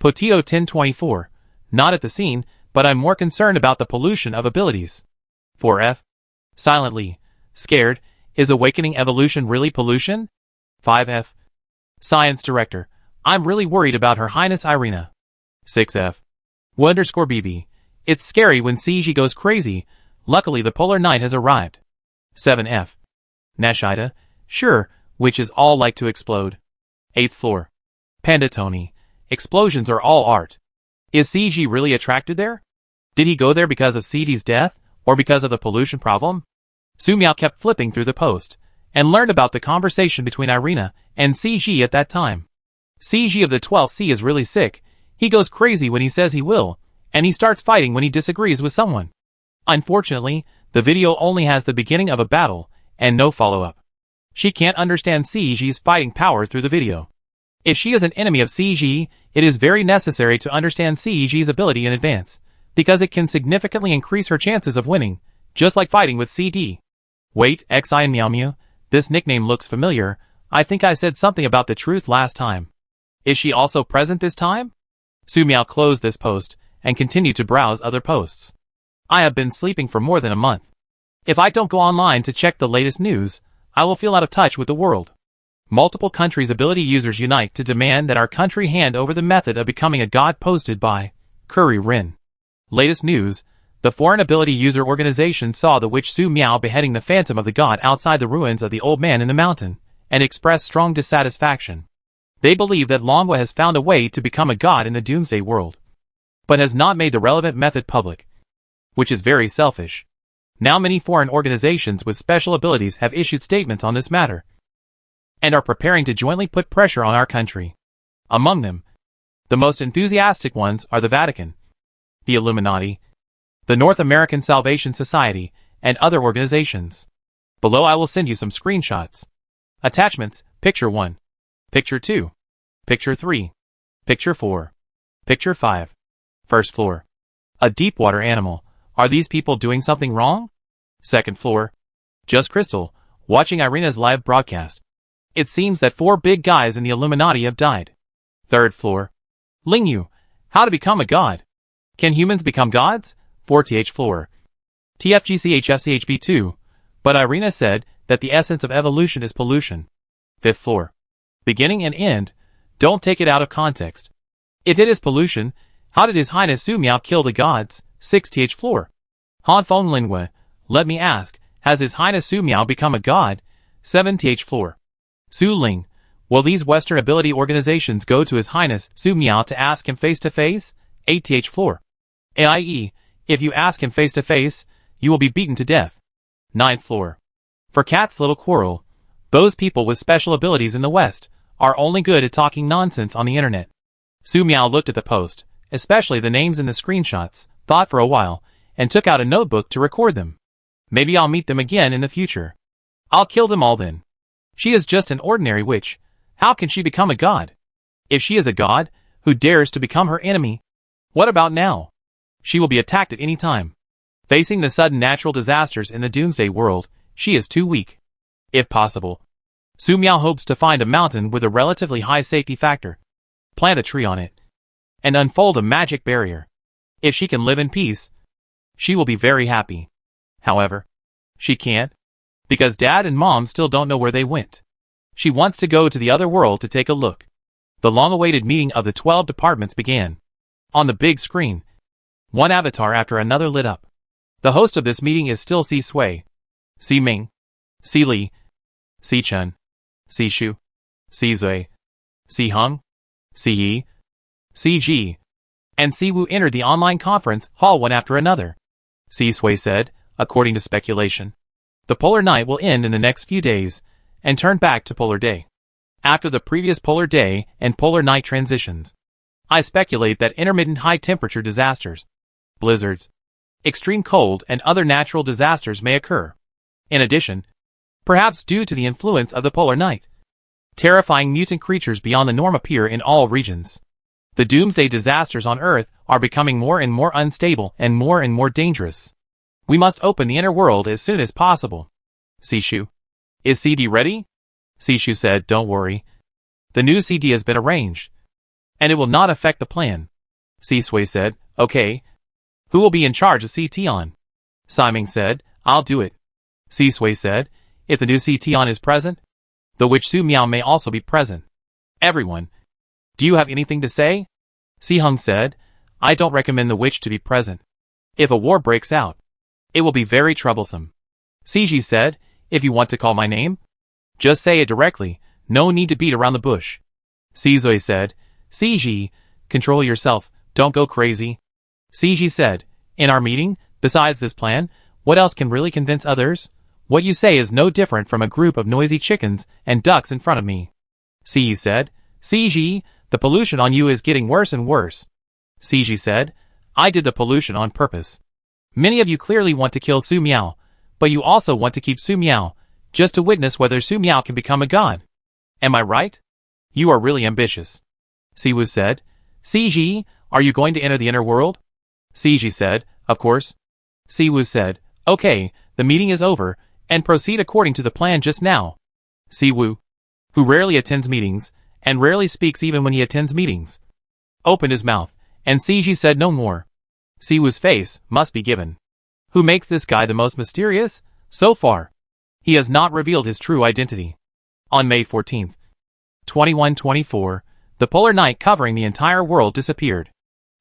Potito 1024. Not at the scene, but I'm more concerned about the pollution of abilities. 4F. Silently. Scared. Is awakening evolution really pollution? 5F. Science Director. I'm really worried about Her Highness Irina. 6F. _BB. It's scary when CG goes crazy. Luckily the polar night has arrived. 7F. Nashida. Sure, witches all like to explode. 8th floor. Panda Tony. Explosions are all art. Is CG really attracted there? Did he go there because of CG's death, or because of the pollution problem? Su Miao kept flipping through the post, and learned about the conversation between Irina and CG at that time. CG of the 12th C is really sick. He goes crazy when he says he will, and he starts fighting when he disagrees with someone. Unfortunately, the video only has the beginning of a battle, and no follow-up. She can't understand CG's fighting power through the video. If she is an enemy of CG, it is very necessary to understand CG's ability in advance, because it can significantly increase her chances of winning, just like fighting with CD. Wait, XI and Meow Meow, this nickname looks familiar. I think I said something about the truth last time. Is she also present this time? Su Miao closed this post, and continued to browse other posts. I have been sleeping for more than a month. If I don't go online to check the latest news, I will feel out of touch with the world. Multiple countries' ability users unite to demand that our country hand over the method of becoming a god posted by Curry Rin. Latest news, the foreign ability user organization saw the witch Su Miao beheading the phantom of the god outside the ruins of the old man in the mountain, and expressed strong dissatisfaction. They believe that Longwa has found a way to become a god in the Doomsday world, but has not made the relevant method public, which is very selfish. Now many foreign organizations with special abilities have issued statements on this matter, and are preparing to jointly put pressure on our country. Among them, the most enthusiastic ones are the Vatican, the Illuminati, the North American Salvation Society, and other organizations. Below I will send you some screenshots. Attachments, Picture 1, Picture 2, Picture 3, Picture 4, Picture 5. First floor. A deep water animal. Are these people doing something wrong? Second floor. Just Crystal, watching Irina's live broadcast. It seems that 4 big guys in the Illuminati have died. Third floor. Lingyu, how to become a god. Can humans become gods? 4th floor. TFGCHFCHB2, but Irina said that the essence of evolution is pollution. 5th floor. Beginning and end, don't take it out of context. If it is pollution, how did His Highness Su Miao kill the gods? 6th floor. Hanfeng Lingua, let me ask, has His Highness Su Miao become a god? 7th floor. Su Ling, will these Western ability organizations go to His Highness Su Miao to ask him face to face? 8th floor. AIE, if you ask him face to face, you will be beaten to death. 9th floor. For Cat's little quarrel, those people with special abilities in the West are only good at talking nonsense on the internet. Su Miao looked at the post, especially the names in the screenshots, thought for a while, and took out a notebook to record them. Maybe I'll meet them again in the future. I'll kill them all then. She is just an ordinary witch. How can she become a god? If she is a god, who dares to become her enemy? What about now? She will be attacked at any time. Facing the sudden natural disasters in the Doomsday world, she is too weak. If possible, Su Miao hopes to find a mountain with a relatively high safety factor, plant a tree on it, and unfold a magic barrier. If she can live in peace, she will be very happy. However, she can't, because Dad and Mom still don't know where they went. She wants to go to the other world to take a look. The long-awaited meeting of the 12 departments began. On the big screen, one avatar after another lit up. The host of this meeting is still Si Sui, Si Ming, Si Li, Si-chun, Si-shu, Si-zui, Si-hung, Si-yi, Si-ji, and Si-woo entered the online conference hall one after another. Si-sui said, according to speculation, the polar night will end in the next few days and turn back to polar day. After the previous polar day and polar night transitions, I speculate that intermittent high-temperature disasters, blizzards, extreme cold, and other natural disasters may occur. In addition, perhaps due to the influence of the polar night, terrifying mutant creatures beyond the norm appear in all regions. The doomsday disasters on Earth are becoming more and more unstable and more dangerous. We must open the inner world as soon as possible. Si-shu. Is CD ready? Si-shu said, don't worry. The new CD has been arranged, and it will not affect the plan. Si-sui said, okay. Who will be in charge of CT-on? Siming said, I'll do it. Si-sui said, if the new CT-on is present, the witch Su Miao may also be present. Everyone. Do you have anything to say? Si-hung said, I don't recommend the witch to be present. If a war breaks out, it will be very troublesome. Si-ji said, if you want to call my name, just say it directly, no need to beat around the bush. Si-zui said, Si-ji, control yourself, don't go crazy. Si-ji said, in our meeting, besides this plan, what else can really convince others? What you say is no different from a group of noisy chickens and ducks in front of me. Si-ji said, Si-ji, the pollution on you is getting worse and worse. Si-ji said, I did the pollution on purpose. Many of you clearly want to kill Su Miao, but you also want to keep Su Miao, just to witness whether Su Miao can become a god. Am I right? You are really ambitious. Si-woo said, Si-ji, are you going to enter the inner world? Si-ji said, of course. Si-woo said, okay, the meeting is over, and proceed according to the plan just now. Si-woo, who rarely attends meetings, and rarely speaks even when he attends meetings, opened his mouth, and Si-ji said no more. Si-woo's face must be given. Who makes this guy the most mysterious? So far, he has not revealed his true identity. On May 14th, 2124, the polar night covering the entire world disappeared.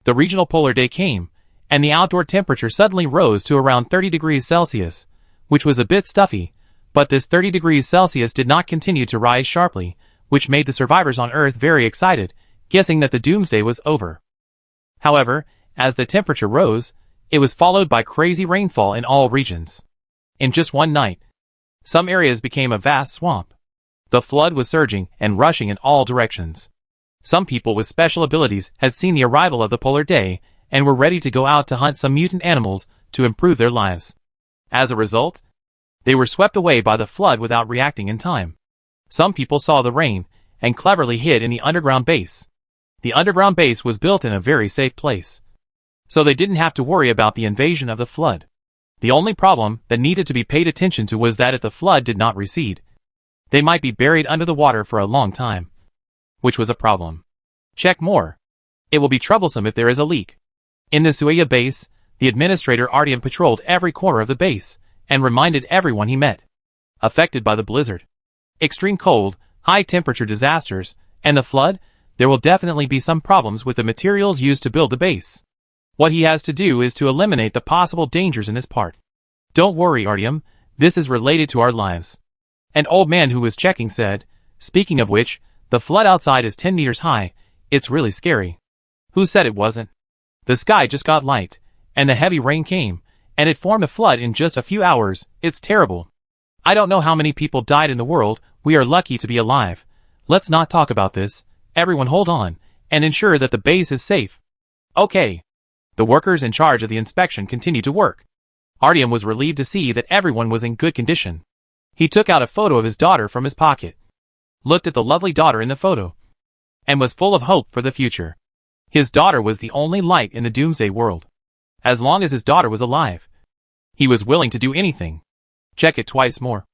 The regional polar day came, and the outdoor temperature suddenly rose to around 30 degrees Celsius, which was a bit stuffy, but this 30 degrees Celsius did not continue to rise sharply, which made the survivors on Earth very excited, guessing that the doomsday was over. However, as the temperature rose, it was followed by crazy rainfall in all regions. In just one night, some areas became a vast swamp. The flood was surging and rushing in all directions. Some people with special abilities had seen the arrival of the polar day and were ready to go out to hunt some mutant animals to improve their lives. As a result, they were swept away by the flood without reacting in time. Some people saw the rain and cleverly hid in the underground base. The underground base was built in a very safe place, so they didn't have to worry about the invasion of the flood. The only problem that needed to be paid attention to was that if the flood did not recede, they might be buried under the water for a long time, which was a problem. Check more. It will be troublesome if there is a leak. In the Sueya base, the administrator Artyom patrolled every corner of the base and reminded everyone he met, affected by the blizzard, extreme cold, high-temperature disasters, and the flood, there will definitely be some problems with the materials used to build the base. What he has to do is to eliminate the possible dangers in this part. Don't worry, Artyom, this is related to our lives. An old man who was checking said, speaking of which, the flood outside is 10 meters high, it's really scary. Who said it wasn't? The sky just got light, and the heavy rain came, and it formed a flood in just a few hours. It's terrible. I don't know how many people died in the world, we are lucky to be alive. Let's not talk about this, everyone hold on, and ensure that the base is safe. Okay. The workers in charge of the inspection continued to work. Artyom was relieved to see that everyone was in good condition. He took out a photo of his daughter from his pocket, looked at the lovely daughter in the photo, and was full of hope for the future. His daughter was the only light in the doomsday world. As long as his daughter was alive, he was willing to do anything. Check it twice more,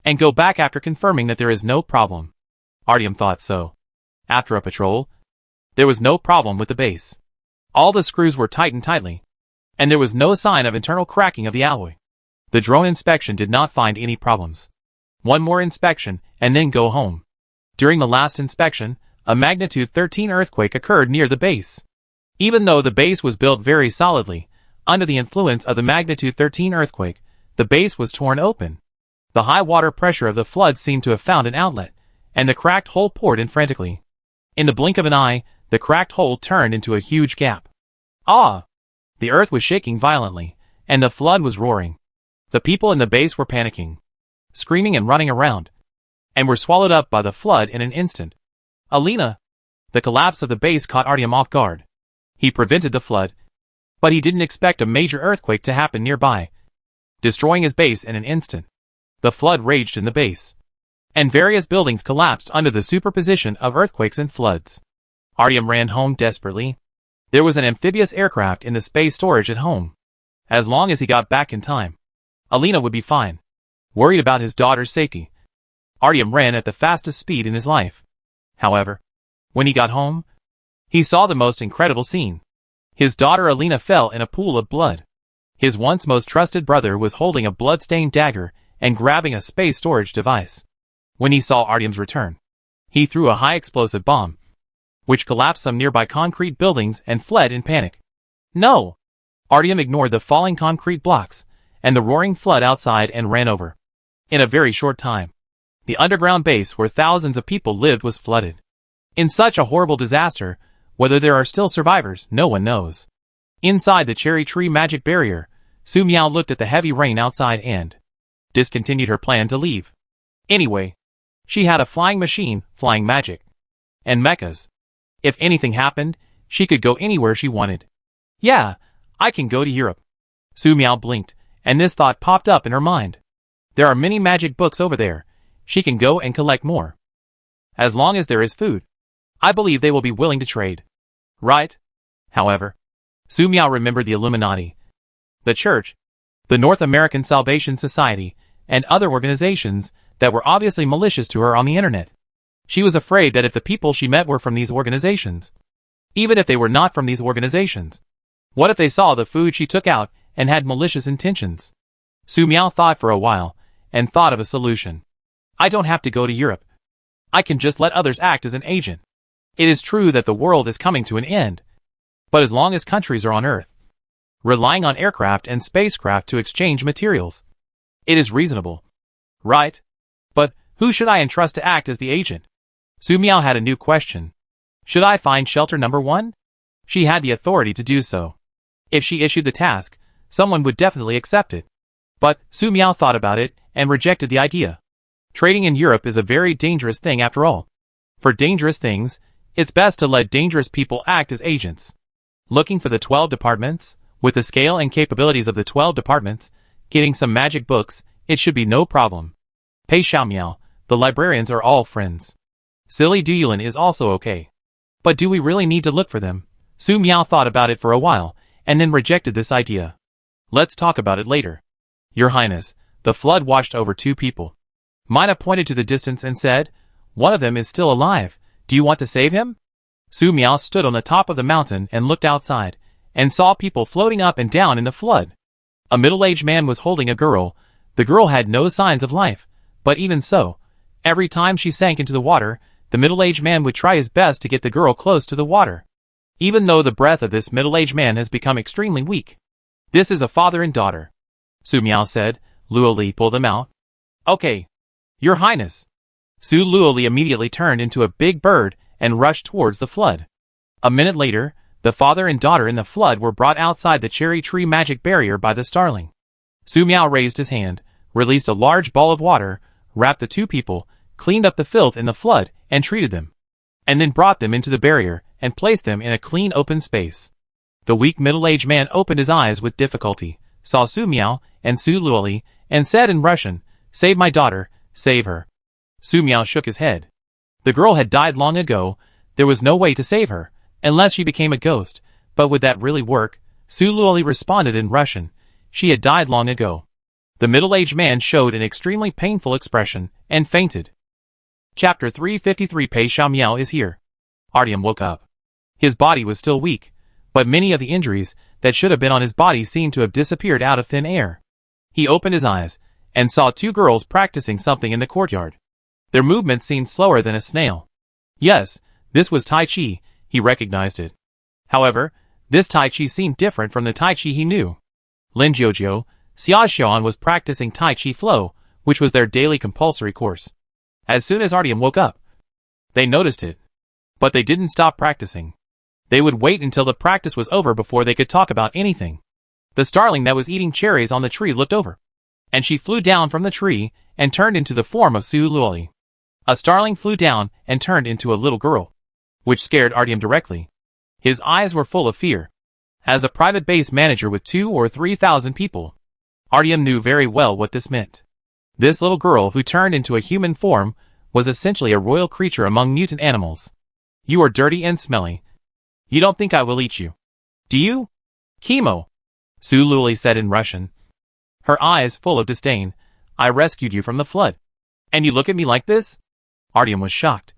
and go back after confirming that there is no problem. Artyom thought so. After a patrol, there was no problem with the base. All the screws were tightened tightly, and there was no sign of internal cracking of the alloy. The drone inspection did not find any problems. One more inspection, and then go home. During the last inspection, a magnitude 13 earthquake occurred near the base. Even though the base was built very solidly, under the influence of the magnitude 13 earthquake, the base was torn open. The high water pressure of the flood seemed to have found an outlet, and the cracked hole poured in frantically. In the blink of an eye, the cracked hole turned into a huge gap. Ah! The earth was shaking violently, and the flood was roaring. The people in the base were panicking, screaming and running around, and were swallowed up by the flood in an instant. Alina! The collapse of the base caught Artyom off guard. He prevented the flood, but he didn't expect a major earthquake to happen nearby, destroying his base in an instant. The flood raged in the base, and various buildings collapsed under the superposition of earthquakes and floods. Artyom ran home desperately. There was an amphibious aircraft in the space storage at home. As long as he got back in time, Alina would be fine. Worried about his daughter's safety, Artyom ran at the fastest speed in his life. However, when he got home, he saw the most incredible scene. His daughter Alina fell in a pool of blood. His once most trusted brother was holding a blood-stained dagger and grabbing a space storage device. When he saw Artyom's return, he threw a high-explosive bomb, which collapsed some nearby concrete buildings and fled in panic. No! Artyom ignored the falling concrete blocks and the roaring flood outside and ran over. In a very short time, the underground base where thousands of people lived was flooded. In such a horrible disaster, whether there are still survivors, no one knows. Inside the cherry tree magic barrier, Su Miao looked at the heavy rain outside and discontinued her plan to leave. Anyway, she had a flying machine, flying magic, and mechas. If anything happened, she could go anywhere she wanted. Yeah, I can go to Europe. Su Miao blinked, and this thought popped up in her mind. There are many magic books over there. She can go and collect more. As long as there is food, I believe they will be willing to trade. Right? However, Su Miao remembered the Illuminati, the Church, the North American Salvation Society, and other organizations that were obviously malicious to her on the internet. She was afraid that if the people she met were from these organizations, even if they were not from these organizations, what if they saw the food she took out and had malicious intentions? Su Miao thought for a while, and thought of a solution. I don't have to go to Europe. I can just let others act as an agent. It is true that the world is coming to an end, but as long as countries are on Earth, relying on aircraft and spacecraft to exchange materials, it is reasonable. Right? But who should I entrust to act as the agent? Su Miao had a new question. Should I find shelter number 1? She had the authority to do so. If she issued the task, someone would definitely accept it. But Su Miao thought about it and rejected the idea. Trading in Europe is a very dangerous thing after all. For dangerous things, it's best to let dangerous people act as agents. Looking for the 12 departments, with the scale and capabilities of the 12 departments, getting some magic books, it should be no problem. Pei Xiaomiao, the librarians are all friends. Silly Duyulin is also okay. But do we really need to look for them? Su Miao thought about it for a while, and then rejected this idea. Let's talk about it later. Your Highness, the flood washed over 2 people. Mina pointed to the distance and said, one of them is still alive. Do you want to save him? Su Miao stood on the top of the mountain and looked outside, and saw people floating up and down in the flood. A middle-aged man was holding a girl. The girl had no signs of life, but even so, every time she sank into the water, the middle-aged man would try his best to get the girl close to the water. Even though the breath of this middle-aged man has become extremely weak. This is a father and daughter. Su Miao said. Luoli pulled them out. Okay. Your Highness. Su Luoli immediately turned into a big bird and rushed towards the flood. A minute later, the father and daughter in the flood were brought outside the cherry tree magic barrier by the starling. Su Miao raised his hand, released a large ball of water, wrapped the 2 people, cleaned up the filth in the flood, and treated them. And then brought them into the barrier and placed them in a clean open space. The weak middle-aged man opened his eyes with difficulty, saw Su Miao and Su Luoli, and said in Russian, "Save my daughter, save her." Su Miao shook his head. The girl had died long ago. There was no way to save her, unless she became a ghost. But would that really work? Su Luoli responded in Russian. She had died long ago. The middle-aged man showed an extremely painful expression, and fainted. Chapter 353 Pei Xiaomiao is here. Artyom woke up. His body was still weak, but many of the injuries that should have been on his body seemed to have disappeared out of thin air. He opened his eyes, and saw 2 girls practicing something in the courtyard. Their movements seemed slower than a snail. Yes, this was Tai Chi, he recognized it. However, this Tai Chi seemed different from the Tai Chi he knew. Lin Jiujiu, Xia Xian was practicing Tai Chi flow, which was their daily compulsory course. As soon as Artyom woke up, they noticed it. But they didn't stop practicing. They would wait until the practice was over before they could talk about anything. The starling that was eating cherries on the tree looked over, and she flew down from the tree and turned into the form of Su Luoli. A starling flew down and turned into a little girl, which scared Artyom directly. His eyes were full of fear. As a private base manager with 2,000 or 3,000 people, Artyom knew very well what this meant. This little girl who turned into a human form was essentially a royal creature among mutant animals. You are dirty and smelly. You don't think I will eat you, do you? Chemo, Su Luoli said in Russian, her eyes full of disdain. I rescued you from the flood, and you look at me like this? Artyom was shocked,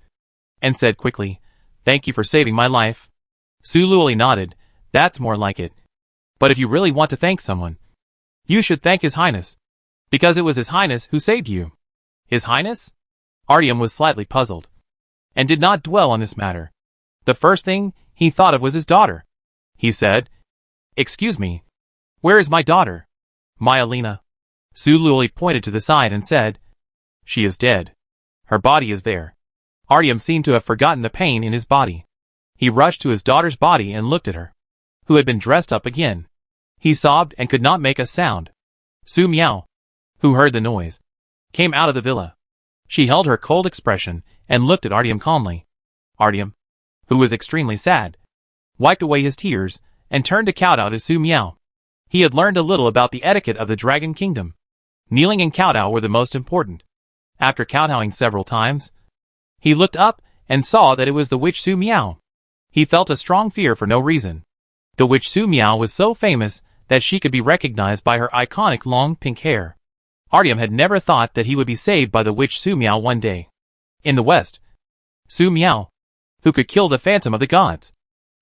and said quickly, thank you for saving my life. Su Luoli nodded, that's more like it. But if you really want to thank someone, you should thank His Highness, because it was His Highness who saved you. His Highness? Artyom was slightly puzzled, and did not dwell on this matter. The first thing he thought of was his daughter. He said, excuse me, where is my daughter? My Alina. Su Luoli pointed to the side and said, she is dead. Her body is there. Artyom seemed to have forgotten the pain in his body. He rushed to his daughter's body and looked at her, who had been dressed up again. He sobbed and could not make a sound. Su Miao, who heard the noise, came out of the villa. She held her cold expression and looked at Artyom calmly. Artyom, who was extremely sad, wiped away his tears and turned to kowtow to Su Miao. He had learned a little about the etiquette of the Dragon Kingdom. Kneeling and kowtow were the most important. After kowtowing several times, he looked up and saw that it was the witch Su Miao. He felt a strong fear for no reason. The witch Su Miao was so famous that she could be recognized by her iconic long pink hair. Artyom had never thought that he would be saved by the witch Su Miao one day. In the West, Su Miao, who could kill the phantom of the gods,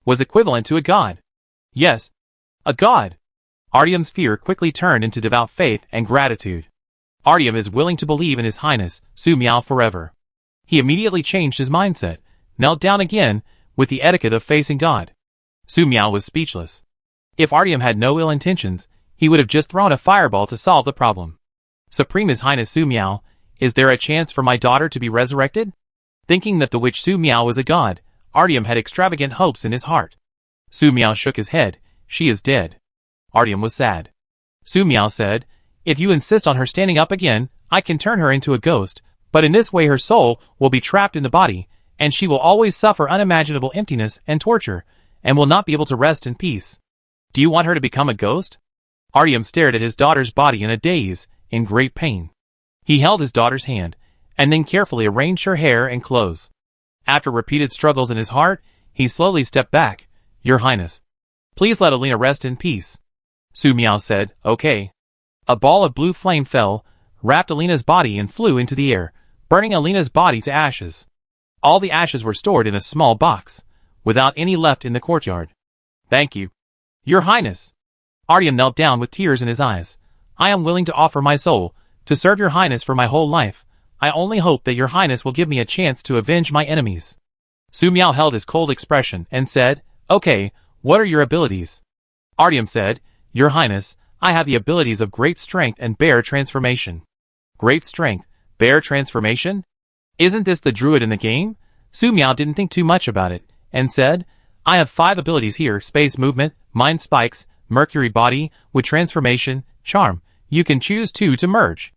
was equivalent to a god. Yes, a god. Artyom's fear quickly turned into devout faith and gratitude. Artyom is willing to believe in His Highness, Su Miao, forever. He immediately changed his mindset, knelt down again, with the etiquette of facing God. Su Miao was speechless. If Artyom had no ill intentions, he would have just thrown a fireball to solve the problem. Supreme His Highness Su Miao, is there a chance for my daughter to be resurrected? Thinking that the witch Su Miao was a god, Artyom had extravagant hopes in his heart. Su Miao shook his head. She is dead. Artyom was sad. Su Miao said, if you insist on her standing up again, I can turn her into a ghost, but in this way her soul will be trapped in the body, and she will always suffer unimaginable emptiness and torture, and will not be able to rest in peace. Do you want her to become a ghost? Artyom stared at his daughter's body in a daze, in great pain. He held his daughter's hand, and then carefully arranged her hair and clothes. After repeated struggles in his heart, he slowly stepped back. Your Highness, please let Alina rest in peace. Su Miao said, okay. A ball of blue flame fell, wrapped Alina's body and flew into the air, burning Alina's body to ashes. All the ashes were stored in a small box, without any left in the courtyard. Thank you, Your Highness. Artyom knelt down with tears in his eyes. I am willing to offer my soul, to serve Your Highness for my whole life. I only hope that Your Highness will give me a chance to avenge my enemies. Su Miao held his cold expression and said, okay, what are your abilities? Artyom said, Your Highness, I have the abilities of great strength and bear transformation. Great strength, bear transformation? Isn't this the druid in the game? Su Miao didn't think too much about it, and said, I have 5 abilities here: space movement, mind spikes, mercury body, with transformation, charm. You can choose 2 to merge.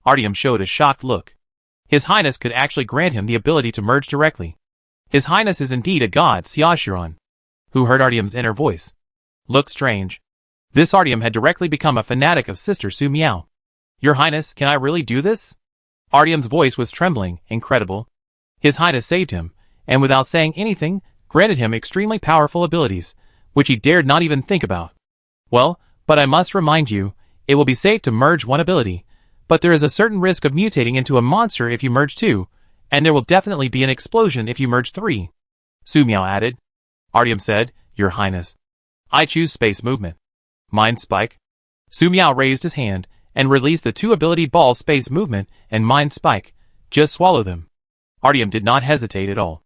Artyom showed a shocked look. His Highness could actually grant him the ability to merge directly. His Highness is indeed a god, Xiaoshiran, who heard Artyom's inner voice. Looked strange. This Artyom had directly become a fanatic of Sister Su Miao. Your Highness, can I really do this? Artyom's voice was trembling, incredible. His Highness saved him, and without saying anything, granted him extremely powerful abilities, which he dared not even think about. Well, but I must remind you, it will be safe to merge 1 ability, but there is a certain risk of mutating into a monster if you merge 2, and there will definitely be an explosion if you merge 3. Su Miao added. Artyom said, Your Highness, I choose space movement. Mind spike. Su Miao raised his hand and released the 2 ability balls, space movement and mind spike. Just swallow them. Artyom did not hesitate at all,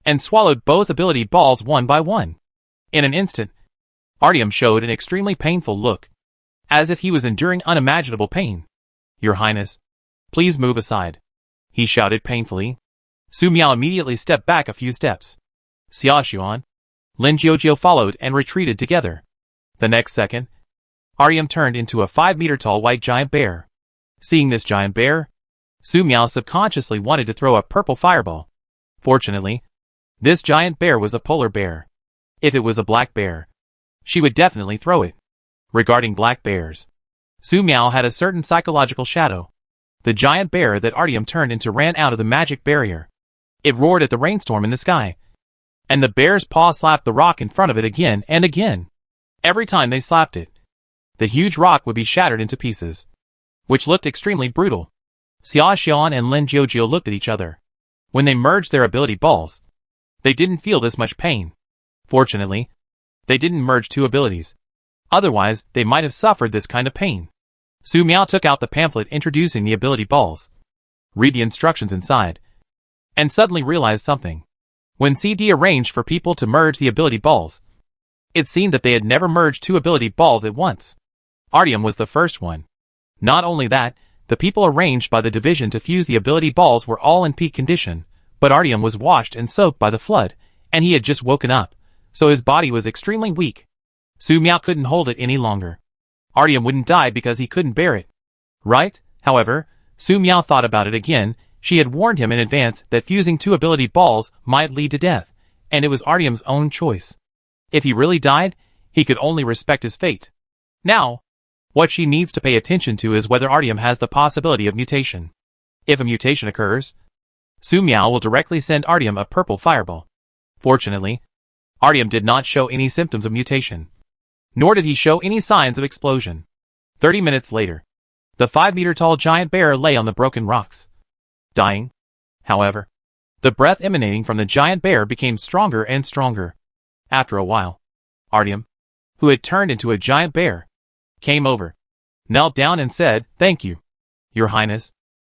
and swallowed both ability balls one by one. In an instant, Artyom showed an extremely painful look, as if he was enduring unimaginable pain. Your Highness, Please move aside, he shouted painfully. Su Miao immediately stepped back a few steps. Xiaoxuan, Lin Jiujie followed and retreated together. The next second, Artyom turned into a 5-meter-tall white giant bear. Seeing this giant bear, Su Miao subconsciously wanted to throw a purple fireball. Fortunately, this giant bear was a polar bear. If it was a black bear, she would definitely throw it. Regarding black bears, Su Miao had a certain psychological shadow. The giant bear that Artyom turned into ran out of the magic barrier. It roared at the rainstorm in the sky, and the bear's paw slapped the rock in front of it again and again. Every time they slapped it, the huge rock would be shattered into pieces, which looked extremely brutal. Xiaoxian and Lin Jiujie looked at each other. When they merged their ability balls, they didn't feel this much pain. Fortunately, they didn't merge two abilities. Otherwise, they might have suffered this kind of pain. Su Miao took out the pamphlet introducing the ability balls, read the instructions inside, and suddenly realized something. When CD arranged for people to merge the ability balls, it seemed that they had never merged two ability balls at once. Artyom was the first one. Not only that, the people arranged by the division to fuse the ability balls were all in peak condition, but Artyom was washed and soaked by the flood, and he had just woken up, so his body was extremely weak. Su Miao couldn't hold it any longer. Artyom wouldn't die because he couldn't bear it. Right? However, Su Miao thought about it again. She had warned him in advance that fusing two ability balls might lead to death, and it was Artyom's own choice. If he really died, he could only respect his fate. Now, what she needs to pay attention to is whether Artyom has the possibility of mutation. If a mutation occurs, Su Miao will directly send Artyom a purple fireball. Fortunately, Artyom did not show any symptoms of mutation, nor did he show any signs of explosion. 30 minutes later, the 5-meter-tall giant bear lay on the broken rocks, dying. However, the breath emanating from the giant bear became stronger and stronger. After a while, Artyom, who had turned into a giant bear, came over, knelt down and said, "Thank you, Your Highness,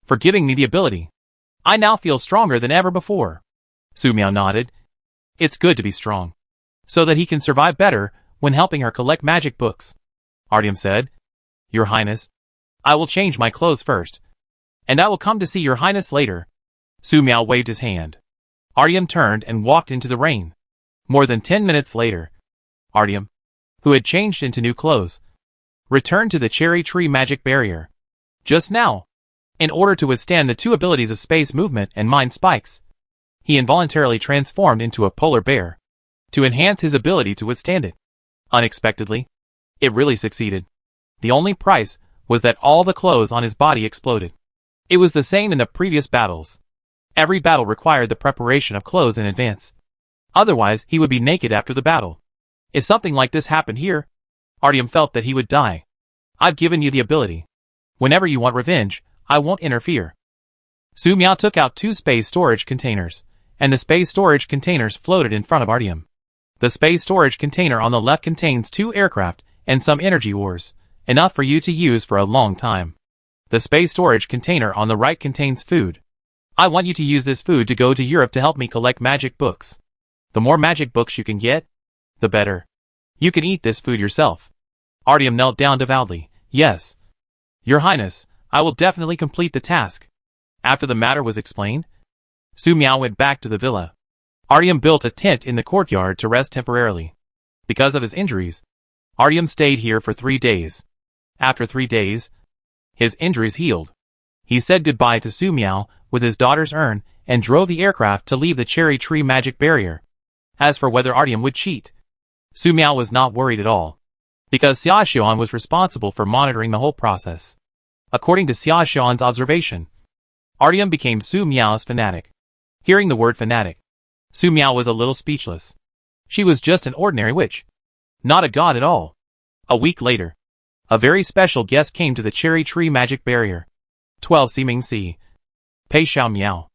for giving me the ability. I now feel stronger than ever before." Su Miao nodded. It's good to be strong, so that he can survive better when helping her collect magic books. Artyom said, "Your Highness, I will change my clothes first, and I will come to see Your Highness later." Su Miao waved his hand. Artyom turned and walked into the rain. More than 10 minutes later, Artyom, who had changed into new clothes, returned to the cherry tree magic barrier. Just now, in order to withstand the two abilities of space movement and mind spikes, he involuntarily transformed into a polar bear to enhance his ability to withstand it. Unexpectedly, it really succeeded. The only price was that all the clothes on his body exploded. It was the same in the previous battles. Every battle required the preparation of clothes in advance. Otherwise, he would be naked after the battle. If something like this happened here, Artyom felt that he would die. I've given you the ability. Whenever you want revenge, I won't interfere. Su Miao took out 2 space storage containers, and the space storage containers floated in front of Artyom. The space storage container on the left contains 2 aircraft and some energy ores, enough for you to use for a long time. The space storage container on the right contains food. I want you to use this food to go to Europe to help me collect magic books. The more magic books you can get, the better. You can eat this food yourself. Artyom knelt down devoutly. Yes, Your Highness, I will definitely complete the task. After the matter was explained, Su Miao went back to the villa. Artyom built a tent in the courtyard to rest temporarily. Because of his injuries, Artyom stayed here for 3 days. After 3 days, his injuries healed. He said goodbye to Su Miao with his daughter's urn and drove the aircraft to leave the cherry tree magic barrier. As for whether Artyom would cheat, Su Miao was not worried at all, because Xiaoxian was responsible for monitoring the whole process. According to Xiaoxian's observation, Artyom became Su Miao's fanatic. Hearing the word fanatic, Su Miao was a little speechless. She was just an ordinary witch, not a god at all. A week later, a very special guest came to the cherry tree magic barrier. 12 Siming Si. Pei Xiao Miao.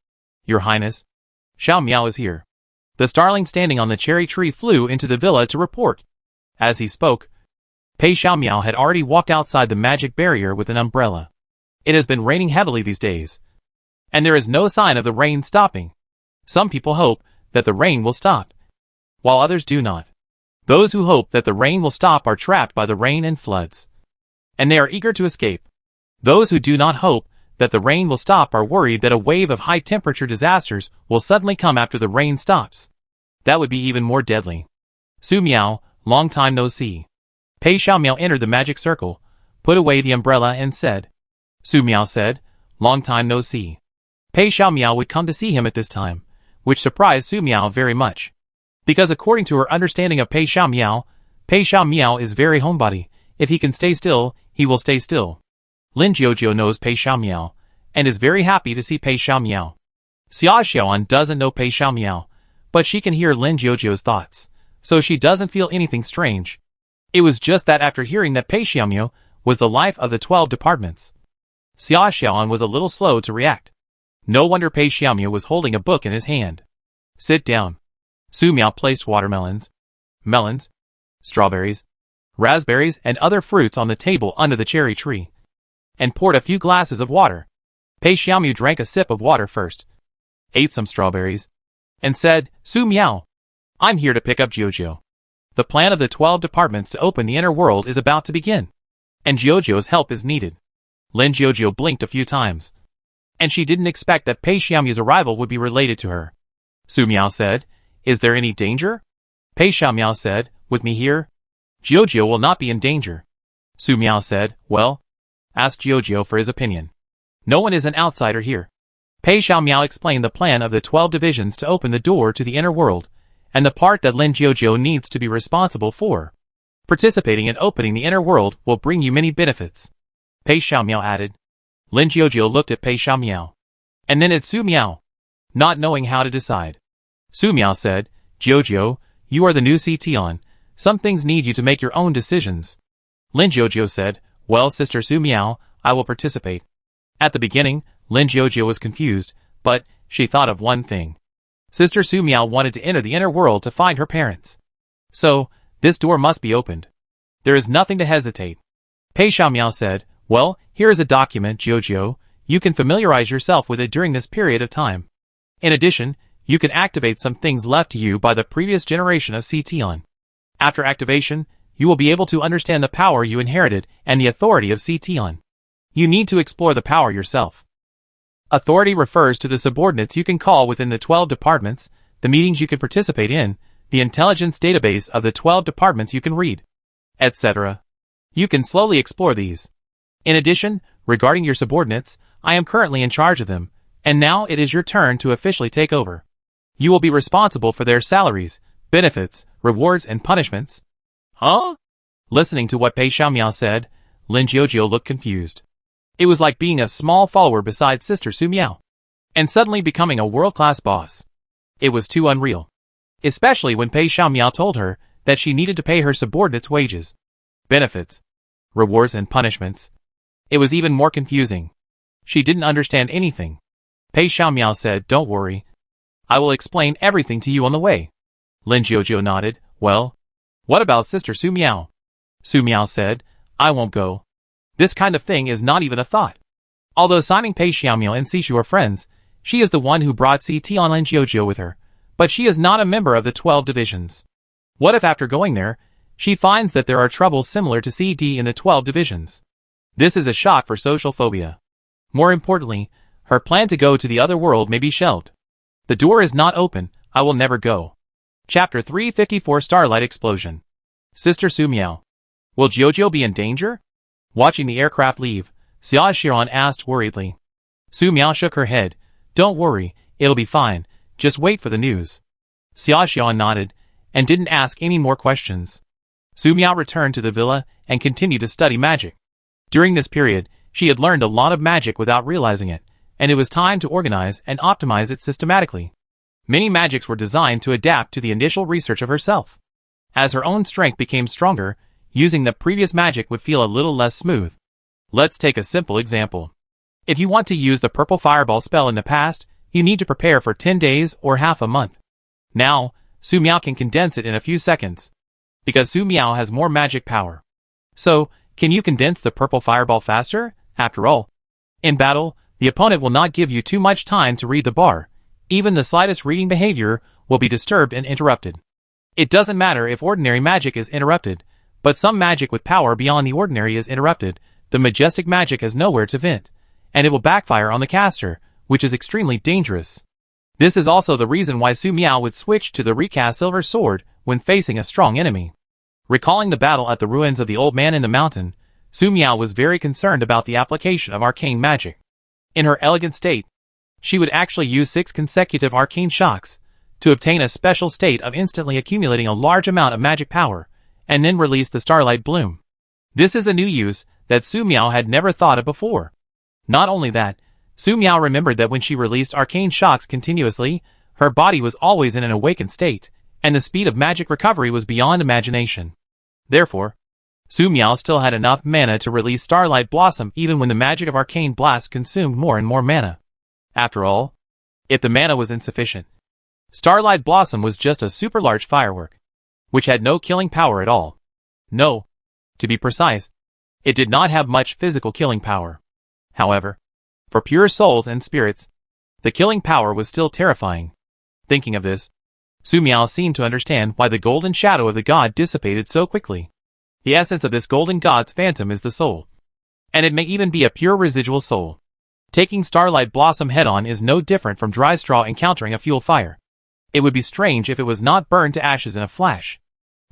Your Highness, Xiao Miao is here. The starling standing on the cherry tree flew into the villa to report. As he spoke, Pei Xiao Miao had already walked outside the magic barrier with an umbrella. It has been raining heavily these days, and there is no sign of the rain stopping. Some people hope that the rain will stop, while others do not. Those who hope that the rain will stop are trapped by the rain and floods, and they are eager to escape. Those who do not hope that the rain will stop are worried that a wave of high-temperature disasters will suddenly come after the rain stops. That would be even more deadly. Su Miao, long time no see. Pei Xiaomiao entered the magic circle, put away the umbrella and said. Su Miao said, long time no see. Pei Xiaomiao would come to see him at this time, which surprised Su Miao very much. Because according to her understanding of Pei Xiaomiao is very homebody. If he can stay still, he will stay still. Lin Jiujiu knows Pei Xiaomiao, and is very happy to see Pei Xiaomiao. Xia Xiaoan doesn't know Pei Xiaomiao, but she can hear Lin Jiujiu's thoughts, so she doesn't feel anything strange. It was just that after hearing that Pei Xiaomiao was the life of the 12 departments, Xia Xiaoan was a little slow to react. No wonder Pei Xiaomiao was holding a book in his hand. Sit down. Su Miao placed watermelons, melons, strawberries, raspberries and other fruits on the table under the cherry tree, and poured a few glasses of water. Pei Xiaomiao drank a sip of water first, ate some strawberries, and said, Su Miao, I'm here to pick up Jiujiu. The plan of the 12 departments to open the inner world is about to begin, and Jiujiu's help is needed. Lin Jiujiu blinked a few times, and she didn't expect that Pei Xiaomiao's arrival would be related to her. Su Miao said, Is there any danger? Pei Xiaomiao said, With me here, Jiujiu will not be in danger. Su Miao said, Well, ask Jiujiu for his opinion. No one is an outsider here. Pei Xiaomiao explained the plan of the 12 divisions to open the door to the inner world, and the part that Lin Jiujiu needs to be responsible for. Participating in opening the inner world will bring you many benefits. Pei Xiaomiao added. Lin Jiujiu looked at Pei Xiaomiao, and then at Su Miao, not knowing how to decide. Su Miao said, Jiujiu, you are the new CTON. Some things need you to make your own decisions. Lin Jiujiu said, Well, Sister Su Miao, I will participate. At the beginning, Lin Jiujiu was confused, but she thought of one thing. Sister Su Miao wanted to enter the inner world to find her parents. So, this door must be opened. There is nothing to hesitate. Pei Xiaomiao said, Well, here is a document, Jiujiu. You can familiarize yourself with it during this period of time. In addition, you can activate some things left to you by the previous generation of CTON. After activation, you will be able to understand the power you inherited and the authority of CTON. You need to explore the power yourself. Authority refers to the subordinates you can call within the 12 departments, the meetings you can participate in, the intelligence database of the 12 departments you can read, etc. You can slowly explore these. In addition, regarding your subordinates, I am currently in charge of them, and now it is your turn to officially take over. You will be responsible for their salaries, benefits, rewards and punishments. Huh? Listening to what Pei Xiaomiao said, Lin Jiujiu looked confused. It was like being a small follower beside Sister Su Miao, and suddenly becoming a world-class boss. It was too unreal. Especially when Pei Xiaomiao told her that she needed to pay her subordinates wages, benefits, rewards and punishments. It was even more confusing. She didn't understand anything. Pei Xiaomiao said, Don't worry. I will explain everything to you on the way. Lin Jiujiu nodded. Well, what about Sister Su Miao? Su Miao said, I won't go. This kind of thing is not even a thought. Although signing Pei Xiaomiao and Sishu are friends, she is the one who brought CTON Lin Jiujiu with her, but she is not a member of the 12 divisions. What if after going there, she finds that there are troubles similar to CD in the 12 divisions? This is a shock for social phobia. More importantly, her plan to go to the other world may be shelved. The door is not open, I will never go. Chapter 354 Starlight Explosion. Sister Su Miao. Will Jiujiu be in danger? Watching the aircraft leave, Xia Xiaoan asked worriedly. Su Miao shook her head. Don't worry, it'll be fine, just wait for the news. Xia Xiaoan nodded, and didn't ask any more questions. Su Miao returned to the villa and continued to study magic. During this period, she had learned a lot of magic without realizing it, and it was time to organize and optimize it systematically. Many magics were designed to adapt to the initial research of herself. As her own strength became stronger, using the previous magic would feel a little less smooth. Let's take a simple example. If you want to use the purple fireball spell in the past, you need to prepare for 10 days or half a month. Now, Su Miao can condense it in a few seconds, because Su Miao has more magic power. So, can you condense the purple fireball faster? After all, in battle, the opponent will not give you too much time to read the bar. Even the slightest reading behavior will be disturbed and interrupted. It doesn't matter if ordinary magic is interrupted, but some magic with power beyond the ordinary is interrupted. The majestic magic has nowhere to vent, and it will backfire on the caster, which is extremely dangerous. This is also the reason why Su Miao would switch to the recast silver sword when facing a strong enemy. Recalling the battle at the ruins of the old man in the mountain, Su Miao was very concerned about the application of arcane magic. In her elegant state, she would actually use 6 consecutive arcane shocks to obtain a special state of instantly accumulating a large amount of magic power, and then release the Starlight Bloom. This is a new use that Su Miao had never thought of before. Not only that, Su Miao remembered that when she released arcane shocks continuously, her body was always in an awakened state, and the speed of magic recovery was beyond imagination. Therefore, Su Miao still had enough mana to release Starlight Blossom even when the magic of Arcane Blast consumed more and more mana. After all, if the mana was insufficient, Starlight Blossom was just a super large firework, which had no killing power at all. No, to be precise, it did not have much physical killing power. However, for pure souls and spirits, the killing power was still terrifying. Thinking of this, Su Miao seemed to understand why the golden shadow of the god dissipated so quickly. The essence of this golden god's phantom is the soul, and it may even be a pure residual soul. Taking Starlight Blossom head-on is no different from dry straw encountering a fuel fire. It would be strange if it was not burned to ashes in a flash.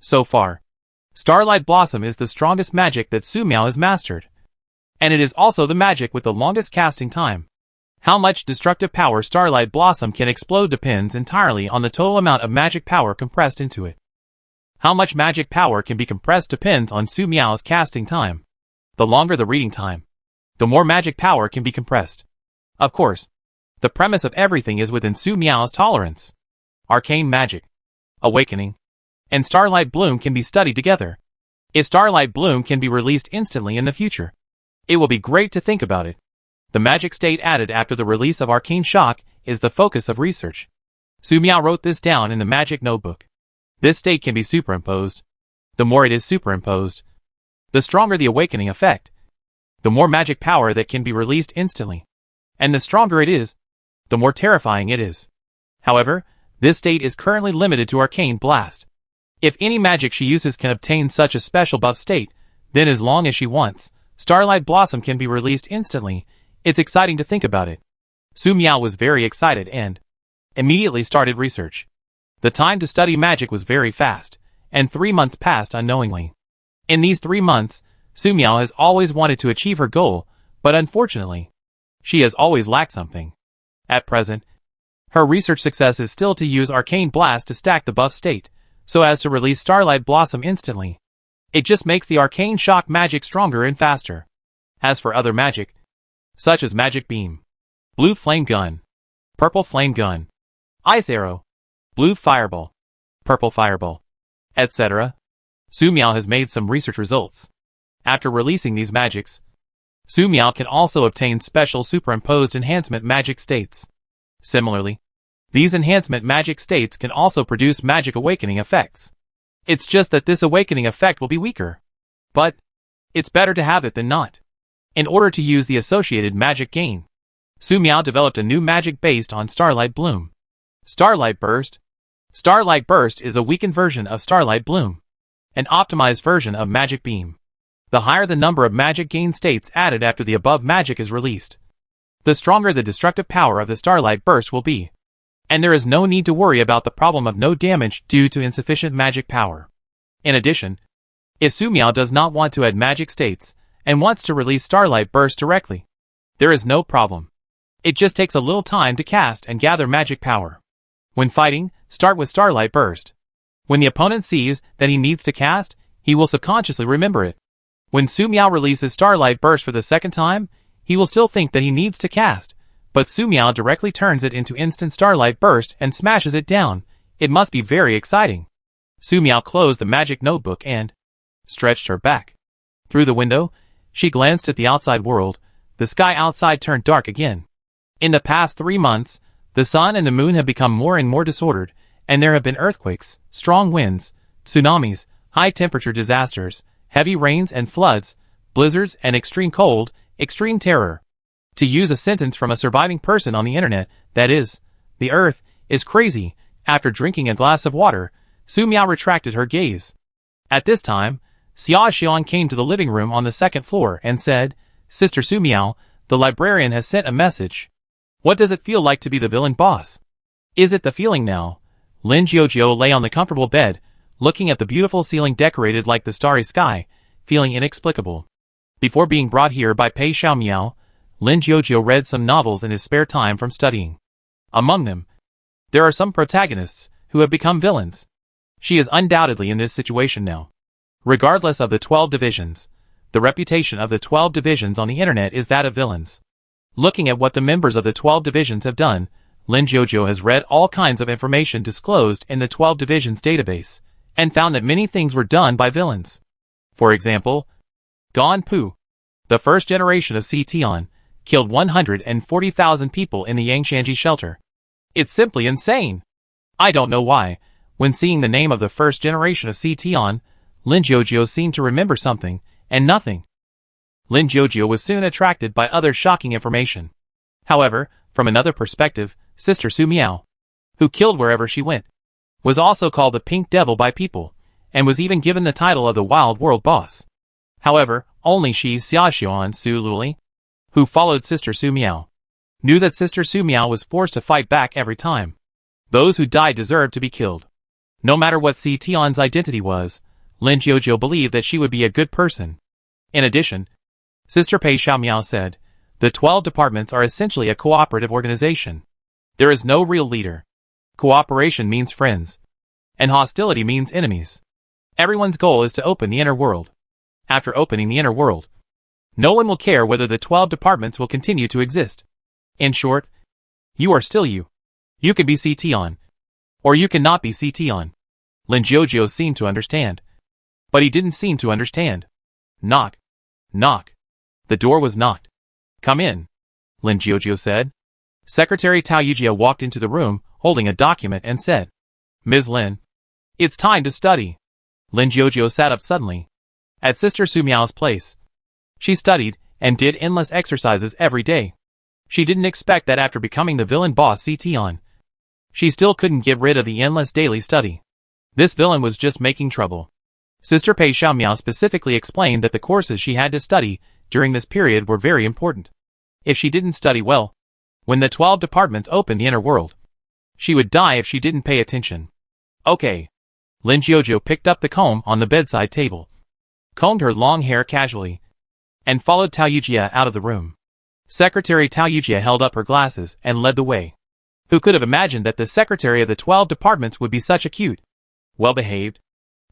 So far, Starlight Blossom is the strongest magic that Su Miao has mastered, and it is also the magic with the longest casting time. How much destructive power Starlight Blossom can explode depends entirely on the total amount of magic power compressed into it. How much magic power can be compressed depends on Su Miao's casting time. The longer the reading time, the more magic power can be compressed. Of course, the premise of everything is within Su Miao's tolerance. Arcane magic, awakening, and Starlight Bloom can be studied together. If Starlight Bloom can be released instantly in the future, it will be great to think about it. The magic state added after the release of Arcane Shock is the focus of research. Su Miao wrote this down in the magic notebook. This state can be superimposed. The more it is superimposed, the stronger the awakening effect. The more magic power that can be released instantly. And the stronger it is, the more terrifying it is. However, this state is currently limited to Arcane Blast. If any magic she uses can obtain such a special buff state, then as long as she wants, Starlight Blossom can be released instantly. It's exciting to think about it. Su Miao was very excited and immediately started research. The time to study magic was very fast, and 3 months passed unknowingly. In these 3 months, Su Miao has always wanted to achieve her goal, but unfortunately, she has always lacked something. At present, her research success is still to use Arcane Blast to stack the buff state, so as to release Starlight Blossom instantly. It just makes the Arcane Shock magic stronger and faster. As for other magic, such as Magic Beam, Blue Flame Gun, Purple Flame Gun, Ice Arrow, Blue Fireball, Purple Fireball, etc., Su Miao has made some research results. After releasing these magics, Su Miao can also obtain special superimposed enhancement magic states. Similarly, these enhancement magic states can also produce magic awakening effects. It's just that this awakening effect will be weaker. But it's better to have it than not. In order to use the associated magic gain, Su Miao developed a new magic based on Starlight Bloom. Starlight Burst. Starlight Burst is a weakened version of Starlight Bloom, an optimized version of Magic Beam. The higher the number of magic gain states added after the above magic is released, the stronger the destructive power of the Starlight Burst will be. And there is no need to worry about the problem of no damage due to insufficient magic power. In addition, if Su Miao does not want to add magic states and wants to release Starlight Burst directly, there is no problem. It just takes a little time to cast and gather magic power. When fighting, start with Starlight Burst. When the opponent sees that he needs to cast, he will subconsciously remember it. When Su Miao releases Starlight Burst for the second time, he will still think that he needs to cast, but Su Miao directly turns it into instant Starlight Burst and smashes it down. It must be very exciting. Su Miao closed the magic notebook and stretched her back. Through the window, she glanced at the outside world. The sky outside turned dark again. In the past 3 months, the sun and the moon have become more and more disordered, and there have been earthquakes, strong winds, tsunamis, high-temperature disasters, heavy rains and floods, blizzards and extreme cold, extreme terror. To use a sentence from a surviving person on the internet, that is, the earth is crazy. After drinking a glass of water, Su Miao retracted her gaze. At this time, Xia Xian came to the living room on the second floor and said, "Sister Su Miao, The librarian has sent a message. What does it feel like to be the villain boss? Is it the feeling now? Lin Jiujiu lay on the comfortable bed, looking at the beautiful ceiling decorated like the starry sky, feeling inexplicable. Before being brought here by Pei Xiaomiao, Lin Jiujiu read some novels in his spare time from studying. Among them, there are some protagonists who have become villains. She is undoubtedly in this situation now. Regardless of the 12 divisions, the reputation of the 12 divisions on the internet is that of villains. Looking at what the members of the 12 divisions have done, Lin Jiujiu has read all kinds of information disclosed in the 12 divisions database, and found that many things were done by villains. For example, Gon Pu, the first generation of Ction, killed 140,000 people in the Yangshanji shelter. It's simply insane. I don't know why. When seeing the name of the first generation of Ction, Lin Jiujiu seemed to remember something, and nothing. Lin Jiujiu was soon attracted by other shocking information. However, from another perspective, Sister Su Miao, who killed wherever she went, was also called the Pink Devil by people, and was even given the title of the Wild World Boss. However, only she, Xiaoxian Su Luli, who followed Sister Su Miao, knew that Sister Su Miao was forced to fight back every time. Those who died deserved to be killed. No matter what Tion's identity was, Lin Jiujiu believed that she would be a good person. In addition, Sister Pei Xiaomiao said, the 12 departments are essentially a cooperative organization. There is no real leader. Cooperation means friends, and hostility means enemies. Everyone's goal is to open the inner world. After opening the inner world, no one will care whether the 12 departments will continue to exist. In short, you are still you. You can be Ction, or you cannot be Ction. Lin Jiujiu seemed to understand. But he didn't seem to understand. Knock. Knock. The door was knocked. Come in, Lin Jiujiu said. Secretary Tao Yujia walked into the room, holding a document and said, Ms. Lin, it's time to study. Lin Jiujiu sat up suddenly. At Sister Su Miao's place, she studied and did endless exercises every day. She didn't expect that after becoming the villain boss Ction, she still couldn't get rid of the endless daily study. This villain was just making trouble. Sister Pei Xiaomiao specifically explained that the courses she had to study during this period were very important. If she didn't study well, when the 12 departments opened the inner world, she would die if she didn't pay attention. Okay. Lin Jiujiu picked up the comb on the bedside table, combed her long hair casually, and followed Tao Yujia out of the room. Secretary Tao Yujia held up her glasses and led the way. Who could have imagined that the secretary of the 12 departments would be such a cute, well-behaved,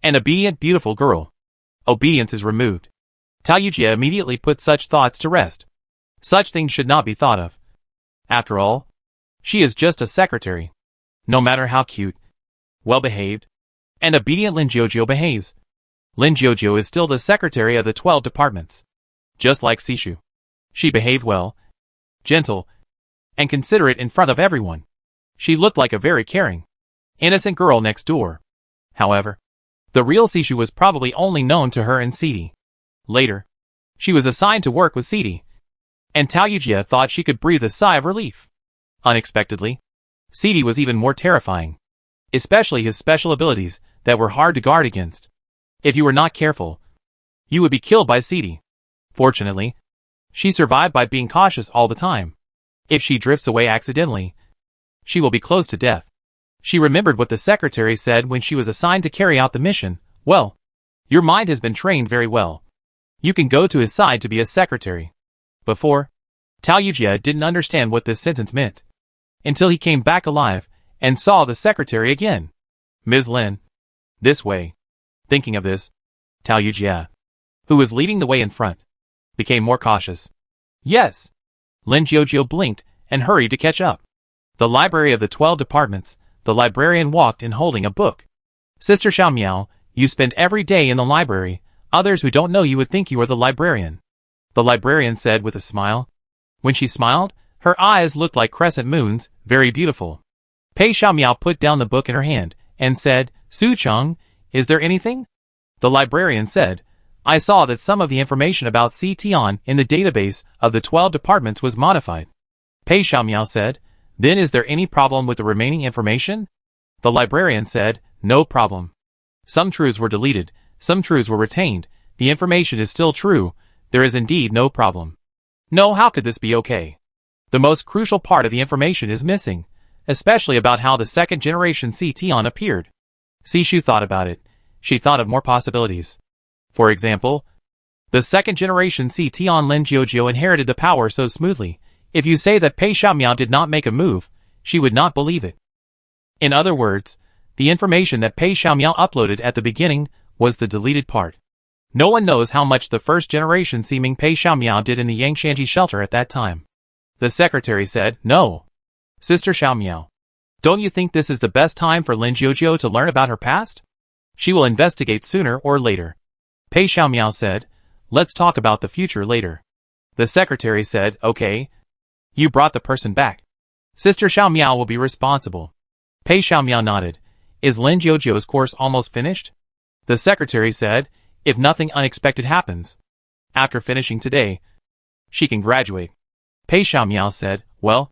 and obedient beautiful girl? Obedience is removed. Tao Yujia immediately put such thoughts to rest. Such things should not be thought of. After all, she is just a secretary. No matter how cute, well-behaved, and obedient Lin Jiujiu behaves, Lin Jiujiu is still the secretary of the 12 departments. Just like Sishu, she behaved well, gentle, and considerate in front of everyone. She looked like a very caring, innocent girl next door. However, the real Sishu was probably only known to her and Sidi. Later, she was assigned to work with Sidi, and Tao Yujia thought she could breathe a sigh of relief. Unexpectedly, Sidi was even more terrifying, especially his special abilities that were hard to guard against. If you were not careful, you would be killed by Sidi. Fortunately, she survived by being cautious all the time. If she drifts away accidentally, she will be close to death. She remembered what the secretary said when she was assigned to carry out the mission. Well, your mind has been trained very well. You can go to his side to be a secretary. Before, Tao Yujia didn't understand what this sentence meant, until he came back alive and saw the secretary again. Ms. Lin, this way. Thinking of this, Tao Yujia, who was leading the way in front, became more cautious. Yes. Lin Jiujiu blinked and hurried to catch up. The library of the 12 departments, the librarian walked in holding a book. Sister Xiaomiao, you spend every day in the library. Others who don't know you would think you are the librarian. The librarian said with a smile. When she smiled, her eyes looked like crescent moons, very beautiful. Pei Xiaomiao put down the book in her hand and said, Su Cheng, is there anything? The librarian said, I saw that some of the information about Ction in the database of the 12 departments was modified. Pei Xiaomiao said, then is there any problem with the remaining information? The librarian said, no problem. Some truths were deleted, some truths were retained, the information is still true, there is indeed no problem. No, how could this be okay? The most crucial part of the information is missing, especially about how the second generation Tion appeared. Sishu thought about it. She thought of more possibilities. For example, the second generation Tion Lin Jiujiu inherited the power so smoothly. If you say that Pei Xiaomiao did not make a move, she would not believe it. In other words, the information that Pei Xiaomiao uploaded at the beginning was the deleted part. No one knows how much the first generation seeming Pei Xiaomiao did in the Yangshanji shelter at that time. The secretary said, "No. Sister Xiaomiao, don't you think this is the best time for Lin Jiujiu to learn about her past? She will investigate sooner or later." Pei Xiaomiao said, "Let's talk about the future later." The secretary said, "Okay. You brought the person back. Sister Xiaomiao will be responsible." Pei Xiaomiao nodded. "Is Lin Jiujiu's course almost finished?" The secretary said, "If nothing unexpected happens. After finishing today, she can graduate." Pei Xiaomiao said, "Well,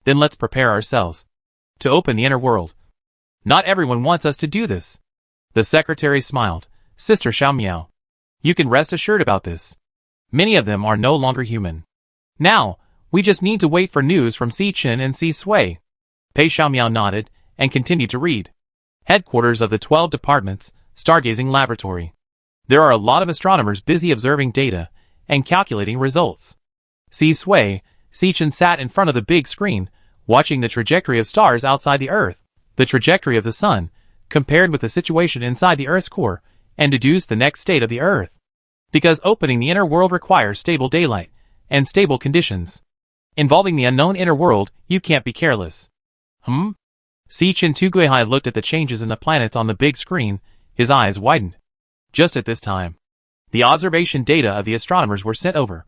then let's prepare ourselves to open the inner world. Not everyone wants us to do this." The secretary smiled. "Sister Xiaomiao, you can rest assured about this. Many of them are no longer human. Now, we just need to wait for news from Si Chen and Si Sui." Pei Xiaomiao nodded and continued to read. Headquarters of the 12 Departments, Stargazing Laboratory. There are a lot of astronomers busy observing data and calculating results. Si Sui, Si Chen sat in front of the big screen, watching the trajectory of stars outside the Earth, the trajectory of the Sun, compared with the situation inside the Earth's core, and deduced the next state of the Earth. Because opening the inner world requires stable daylight and stable conditions. Involving the unknown inner world, you can't be careless. Si Chen Tuguihai looked at the changes in the planets on the big screen, his eyes widened. Just at this time, the observation data of the astronomers were sent over.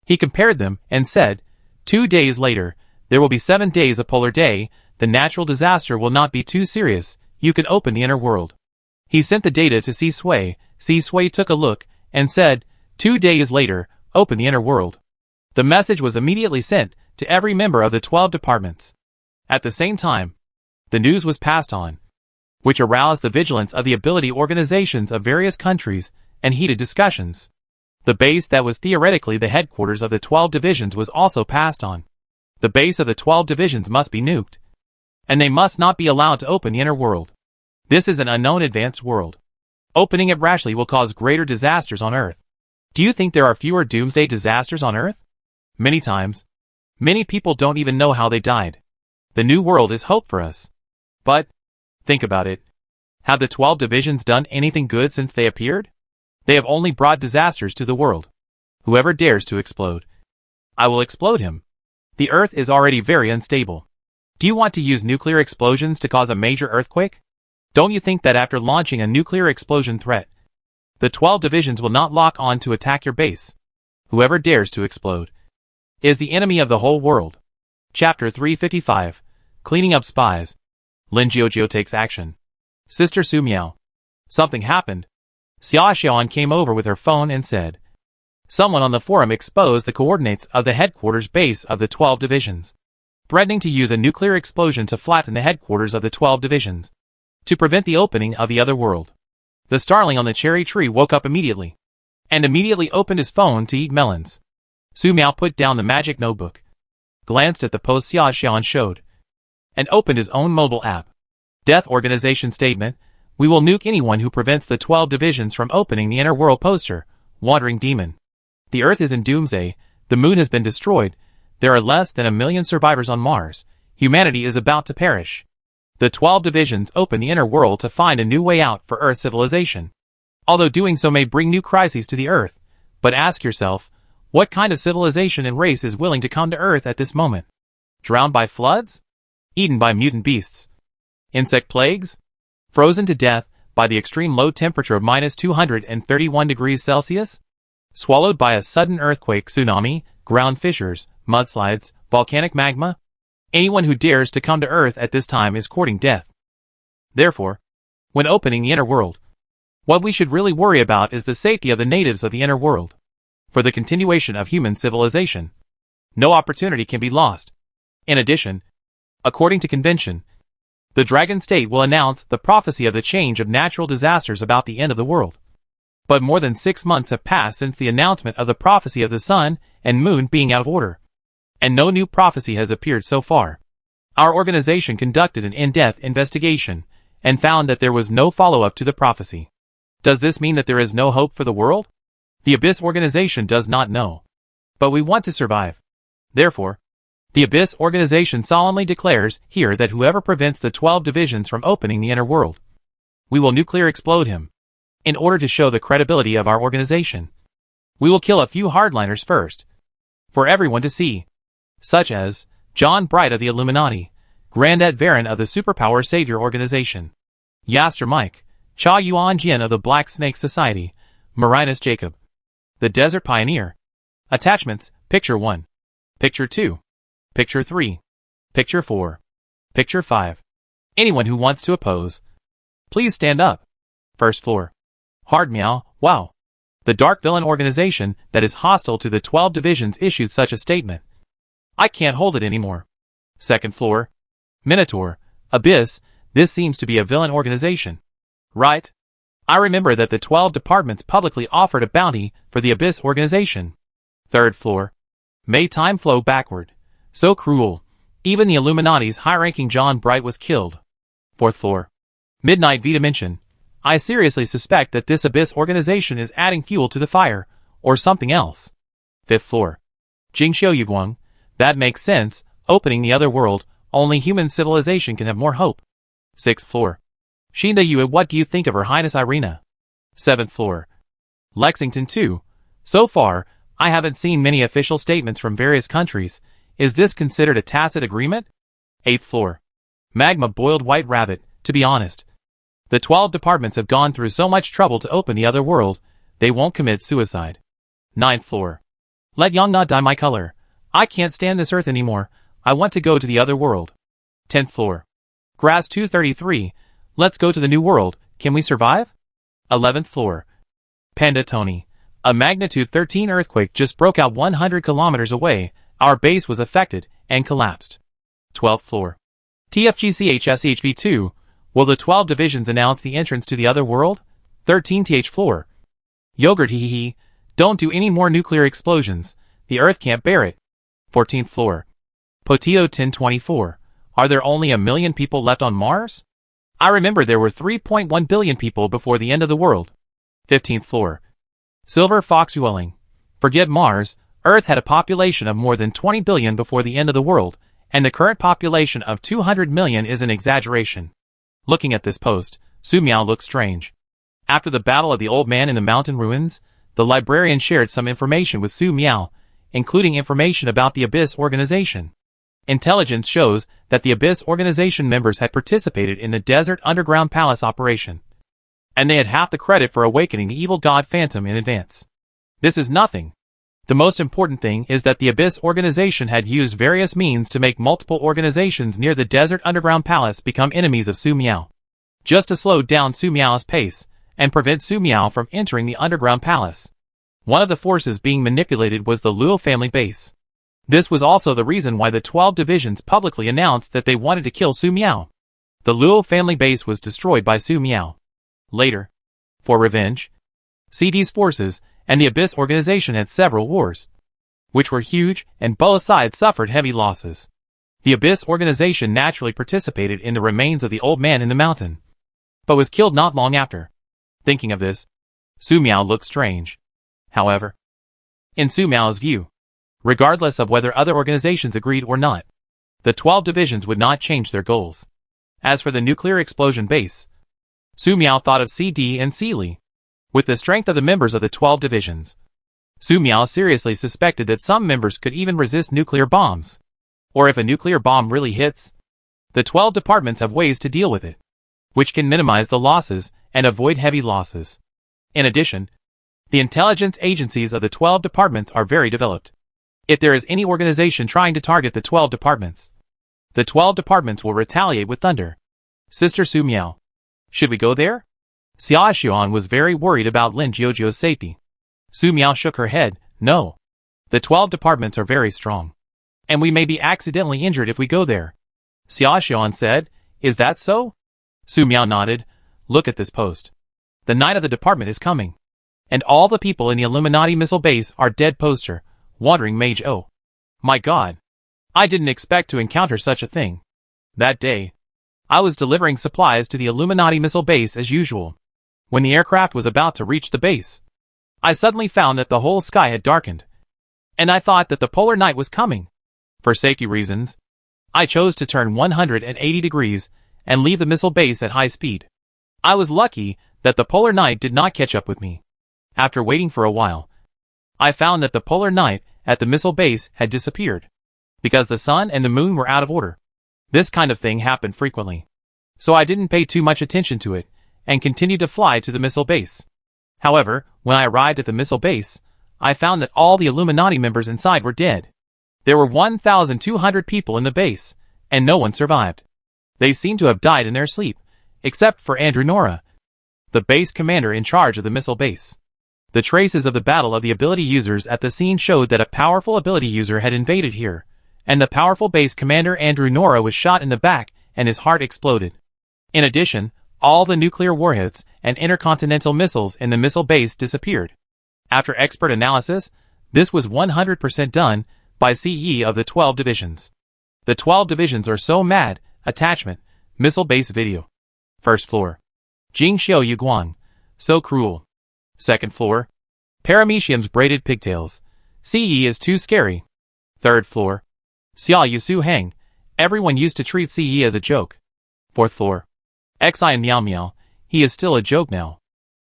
He compared them and said, 2 days later, there will be 7 days of polar day, the natural disaster will not be too serious, you can open the inner world. He sent the data to Si Sui took a look, and said, 2 days later, open the inner world. The message was immediately sent to every member of the 12 departments. At the same time, the news was passed on, which aroused the vigilance of the ability organizations of various countries and heated discussions. The base that was theoretically the headquarters of the 12 divisions was also passed on. The base of the 12 divisions must be nuked, and they must not be allowed to open the inner world. This is an unknown advanced world. Opening it rashly will cause greater disasters on Earth. Do you think there are fewer Doomsday disasters on Earth? Many times. Many people don't even know how they died. The new world is hope for us. But, think about it. Have the 12 divisions done anything good since they appeared? They have only brought disasters to the world. Whoever dares to explode, I will explode him. The Earth is already very unstable. Do you want to use nuclear explosions to cause a major earthquake? Don't you think that after launching a nuclear explosion threat, the 12 divisions will not lock on to attack your base? Whoever dares to explode is the enemy of the whole world. Chapter 355, Cleaning Up Spies. Lin Jiujiu takes action. Sister Su Miao. Something happened. Xia Xiaoan came over with her phone and said, someone on the forum exposed the coordinates of the headquarters base of the 12 divisions, threatening to use a nuclear explosion to flatten the headquarters of the 12 divisions, to prevent the opening of the other world. The starling on the cherry tree woke up immediately, and immediately opened his phone to eat melons. Su Miao put down the magic notebook, glanced at the post Xia Xiaoan showed, and opened his own mobile app. Death Organization Statement: we will nuke anyone who prevents the 12 divisions from opening the inner world. Poster: Wandering Demon. The Earth is in Doomsday, the moon has been destroyed, there are less than 1 million survivors on Mars, humanity is about to perish. The 12 divisions open the inner world to find a new way out for Earth civilization. Although doing so may bring new crises to the Earth, but ask yourself, what kind of civilization and race is willing to come to Earth at this moment? Drowned by floods? Eaten by mutant beasts? Insect plagues? Frozen to death by the extreme low temperature of -231 degrees Celsius? Swallowed by a sudden earthquake, tsunami, ground fissures, mudslides, volcanic magma? Anyone who dares to come to Earth at this time is courting death. Therefore, when opening the inner world, what we should really worry about is the safety of the natives of the inner world. For the continuation of human civilization, no opportunity can be lost. In addition, according to convention, the Dragon State will announce the prophecy of the change of natural disasters about the end of the world. But more than 6 months have passed since the announcement of the prophecy of the sun and moon being out of order. And no new prophecy has appeared so far. Our organization conducted an in-depth investigation and found that there was no follow-up to the prophecy. Does this mean that there is no hope for the world? The Abyss organization does not know. But we want to survive. Therefore, the Abyss organization solemnly declares here that whoever prevents the 12 divisions from opening the inner world, we will nuclear explode him. In order to show the credibility of our organization, we will kill a few hardliners first, for everyone to see, such as John Bright of the Illuminati, Grand Adverin of the Superpower Savior Organization, Yaster Mike, Cha Yuan Jian of the Black Snake Society, Marinus Jacob, the Desert Pioneer. Attachments, Picture 1, Picture 2, Picture 3, Picture 4, Picture 5. Anyone who wants to oppose, please stand up. First floor. Hard meow, wow. The Dark Villain organization that is hostile to the 12 divisions issued such a statement. I can't hold it anymore. Second floor. Minotaur, Abyss, this seems to be a villain organization. Right? I remember that the 12 departments publicly offered a bounty for the Abyss organization. Third floor. May time flow backward. So cruel. Even the Illuminati's high-ranking John Bright was killed. Fourth floor. Midnight V-Dimension. I seriously suspect that this Abyss organization is adding fuel to the fire, or something else. Fifth floor. Jingxiu Yuguang. That makes sense. Opening the other world, only human civilization can have more hope. Sixth floor. Shinda Yue, what do you think of Her Highness Irina? Seventh floor. Lexington 2. So far, I haven't seen many official statements from various countries. Is this considered a tacit agreement? Eighth floor. Magma Boiled White Rabbit, to be honest. The 12 departments have gone through so much trouble to open the other world, they won't commit suicide. Ninth floor. Let Yongna dye my color. I can't stand this earth anymore. I want to go to the other world. 10th floor. Grass 233. Let's go to the new world. Can we survive? 11th floor. Panda Tony. A magnitude 13 earthquake just broke out 100 kilometers away. Our base was affected and collapsed. 12th floor. TFGCHSHV2. Will the 12 divisions announce the entrance to the other world? 13th floor. Yogurt hee. Don't do any more nuclear explosions. The earth can't bear it. 14th floor. Potio 1024. Are there only 1 million people left on Mars? I remember there were 3.1 billion people before the end of the world. 15th floor. Silver Fox Yueling. Forget Mars. Earth had a population of more than 20 billion before the end of the world, and the current population of 200 million is an exaggeration. Looking at this post, Su Miao looked strange. After the battle of the old man in the mountain ruins, the librarian shared some information with Su Miao, including information about the Abyss organization. Intelligence shows that the Abyss organization members had participated in the Desert Underground Palace operation, and they had half the credit for awakening the evil god Phantom in advance. This is nothing. The most important thing is that the Abyss organization had used various means to make multiple organizations near the Desert Underground Palace become enemies of Su Miao, just to slow down Su Miao's pace and prevent Su Miao from entering the Underground Palace. One of the forces being manipulated was the Luo family base. This was also the reason why the 12 divisions publicly announced that they wanted to kill Su Miao. The Luo family base was destroyed by Su Miao. Later, for revenge, CD's forces and the Abyss organization had several wars, which were huge, and both sides suffered heavy losses. The Abyss organization naturally participated in the remains of the old man in the mountain, but was killed not long after. Thinking of this, Su Miao looked strange. However, in Su Miao's view, regardless of whether other organizations agreed or not, the 12 divisions would not change their goals. As for the nuclear explosion base, Su Miao thought of CD and Sealy. With the strength of the members of the 12 divisions, Su Miao seriously suspected that some members could even resist nuclear bombs. Or if a nuclear bomb really hits, the 12 departments have ways to deal with it, which can minimize the losses and avoid heavy losses. In addition, the intelligence agencies of the 12 departments are very developed. If there is any organization trying to target the 12 departments, the 12 departments will retaliate with thunder. Sister Su Miao, should we go there? Xia Xuan was very worried about Lin Jiozhou's safety. Su Miao shook her head. No. The 12 departments are very strong, and we may be accidentally injured if we go there. Xia Xuan said, is that so? Su Miao nodded. Look at this post. The night of the department is coming. And all the people in the Illuminati missile base are dead poster, wandering Mage O. My god. I didn't expect to encounter such a thing. That day, I was delivering supplies to the Illuminati missile base as usual. When the aircraft was about to reach the base, I suddenly found that the whole sky had darkened, and I thought that the polar night was coming. For safety reasons, I chose to turn 180 degrees and leave the missile base at high speed. I was lucky that the polar night did not catch up with me. After waiting for a while, I found that the polar night at the missile base had disappeared, because the sun and the moon were out of order. This kind of thing happened frequently, so I didn't pay too much attention to it, and continued to fly to the missile base. However, when I arrived at the missile base, I found that all the Illuminati members inside were dead. There were 1,200 people in the base, and no one survived. They seemed to have died in their sleep, except for Andrew Nora, the base commander in charge of the missile base. The traces of the battle of the ability users at the scene showed that a powerful ability user had invaded here, and the powerful base commander Andrew Nora was shot in the back and his heart exploded. In addition, all the nuclear warheads and intercontinental missiles in the missile base disappeared. After expert analysis, this was 100% done by CE of the 12 divisions. The 12 divisions are so mad. Attachment, missile base video. First floor. Jing Xiao Yuguang. So cruel. Second floor. Paramecium's braided pigtails. CE is too scary. Third floor. Xia Yusu Hang. Everyone used to treat CE as a joke. Fourth floor. Xi and Miao Miao. He is still a joke now.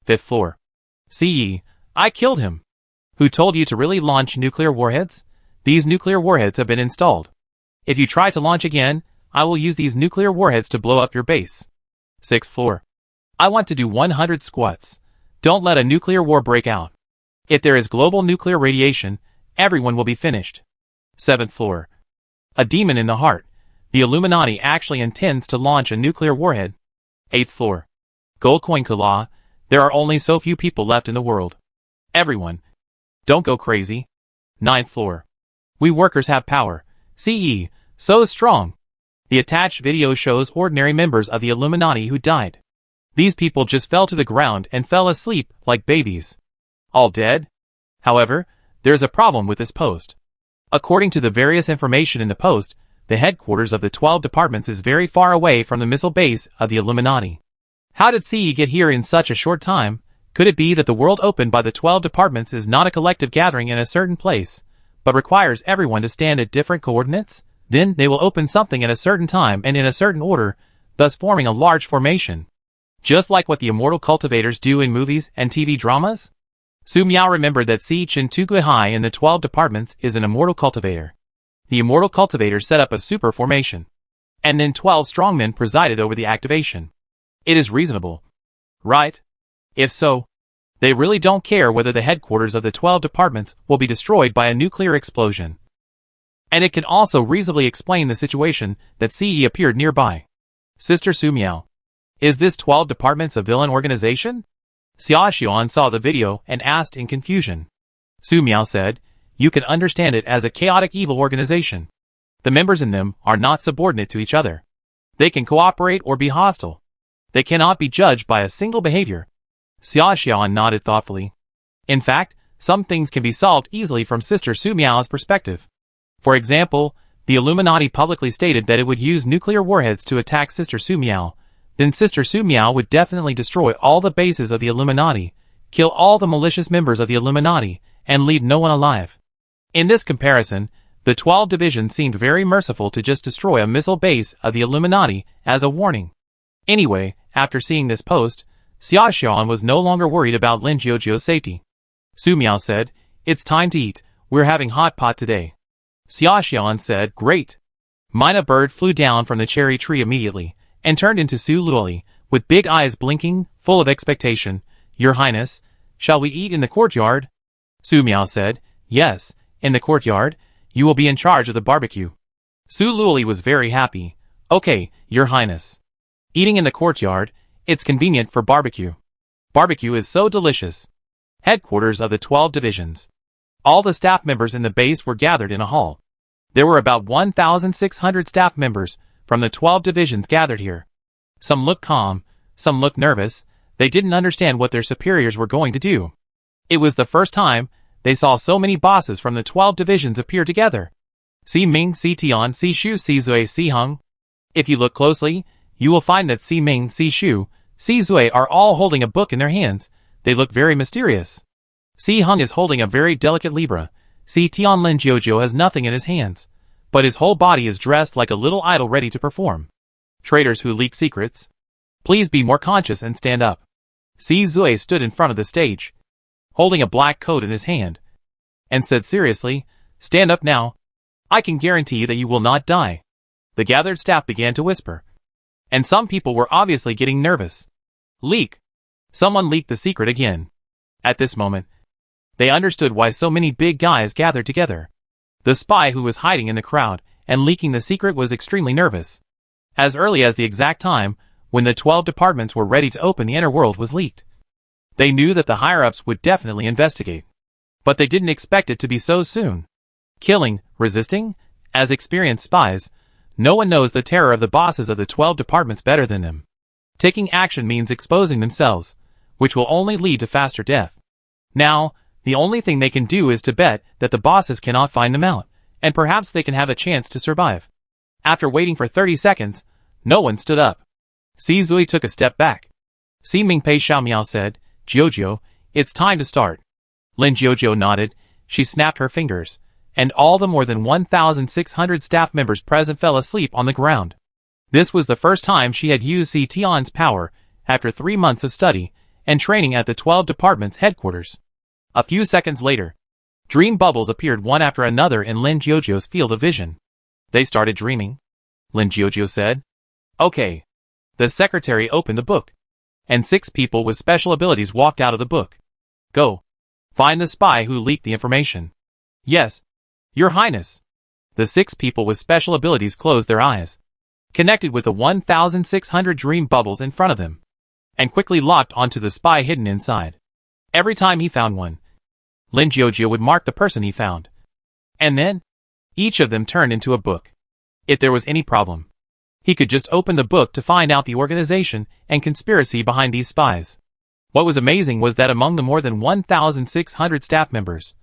Fifth floor. CE. I killed him. Who told you to really launch nuclear warheads? These nuclear warheads have been installed. If you try to launch again, I will use these nuclear warheads to blow up your base. Sixth floor. I want to do 100 squats. Don't let a nuclear war break out. If there is global nuclear radiation, everyone will be finished. Seventh floor. A demon in the heart. The Illuminati actually intends to launch a nuclear warhead. Eighth floor. Gold coin Kula. There are only so few people left in the world. Everyone. Don't go crazy. Ninth floor. We workers have power. CE. So strong. The attached video shows ordinary members of the Illuminati who died. These people just fell to the ground and fell asleep like babies. All dead? However, there's a problem with this post. According to the various information in the post, the headquarters of the 12 departments is very far away from the missile base of the Illuminati. How did CE get here in such a short time? Could it be that the world opened by the 12 departments is not a collective gathering in a certain place, but requires everyone to stand at different coordinates? Then they will open something at a certain time and in a certain order, thus forming a large formation. Just like what the immortal cultivators do in movies and TV dramas? Su Miao remembered that Si Chen Tuguihai in the 12 departments is an immortal cultivator. The immortal cultivator set up a super formation, and then 12 strongmen presided over the activation. It is reasonable, right? If so, they really don't care whether the headquarters of the 12 departments will be destroyed by a nuclear explosion. And it can also reasonably explain the situation that CE appeared nearby. Sister Su Miao. Is this 12 departments a villain organization? Xia Xian saw the video and asked in confusion. Su Miao said, you can understand it as a chaotic evil organization. The members in them are not subordinate to each other. They can cooperate or be hostile. They cannot be judged by a single behavior. Xia Xian nodded thoughtfully. In fact, some things can be solved easily from Sister Su Miao's perspective. For example, the Illuminati publicly stated that it would use nuclear warheads to attack Sister Su Miao. Then Sister Su Miao would definitely destroy all the bases of the Illuminati, kill all the malicious members of the Illuminati, and leave no one alive. In this comparison, the 12 divisions seemed very merciful to just destroy a missile base of the Illuminati as a warning. Anyway, after seeing this post, Xia Xian was no longer worried about Lin Jiujiu's safety. Su Miao said, it's time to eat, we're having hot pot today. Xia Xian said, great. Mina Bird flew down from the cherry tree immediately, and turned into Su Luoli, with big eyes blinking, full of expectation. Your Highness, shall we eat in the courtyard? Su Miao said, yes, in the courtyard. You will be in charge of the barbecue. Su Luoli was very happy. Okay, Your Highness. Eating in the courtyard, it's convenient for barbecue. Barbecue is so delicious. Headquarters of the 12 divisions. All the staff members in the base were gathered in a hall. There were about 1,600 staff members from the 12 divisions gathered here. Some looked calm, some looked nervous. They didn't understand what their superiors were going to do. It was the first time they saw so many bosses from the 12 divisions appear together. Si Ming, Si Tian, Si Shu, Si Zui, Si Hung. If you look closely, you will find that Si Ming, Si Shu, Si Zui are all holding a book in their hands. They look very mysterious. Si Hung is holding a very delicate libra. Si Tian Lin Jiujiu has nothing in his hands, but his whole body is dressed like a little idol ready to perform. Traitors who leak secrets. Please be more conscious and stand up. Si Zui stood in front of the stage, holding a black coat in his hand, and said seriously, "Stand up now. I can guarantee that you will not die." The gathered staff began to whisper, and some people were obviously getting nervous. Leak. Someone leaked the secret again. At this moment, they understood why so many big guys gathered together. The spy who was hiding in the crowd and leaking the secret was extremely nervous. As early as the exact time when the 12 departments were ready to open the inner world was leaked. They knew that the higher-ups would definitely investigate, but they didn't expect it to be so soon. Killing, resisting, as experienced spies, no one knows the terror of the bosses of the 12 departments better than them. Taking action means exposing themselves, which will only lead to faster death. Now, the only thing they can do is to bet that the bosses cannot find them out, and perhaps they can have a chance to survive. After waiting for 30 seconds, no one stood up. Si Zui took a step back. Si Ming Pei Xiaomiao said, "Jiujiu, it's time to start." Lin Jiujiu nodded. She snapped her fingers, and all the more than 1,600 staff members present fell asleep on the ground. This was the first time she had used Si Tian's power after 3 months of study and training at the 12 departments headquarters. A few seconds later, dream bubbles appeared one after another in Lin Jiujiu's field of vision. They started dreaming. Lin Jiujiu said, "Okay." The secretary opened the book, and 6 people with special abilities walked out of the book. "Go. Find the spy who leaked the information." "Yes, Your Highness." The 6 people with special abilities closed their eyes, connected with the 1,600 dream bubbles in front of them, and quickly locked onto the spy hidden inside. Every time he found one, Lin Jiujiu would mark the person he found. And then, each of them turned into a book. If there was any problem, he could just open the book to find out the organization and conspiracy behind these spies. What was amazing was that among the more than 1,600 staff members,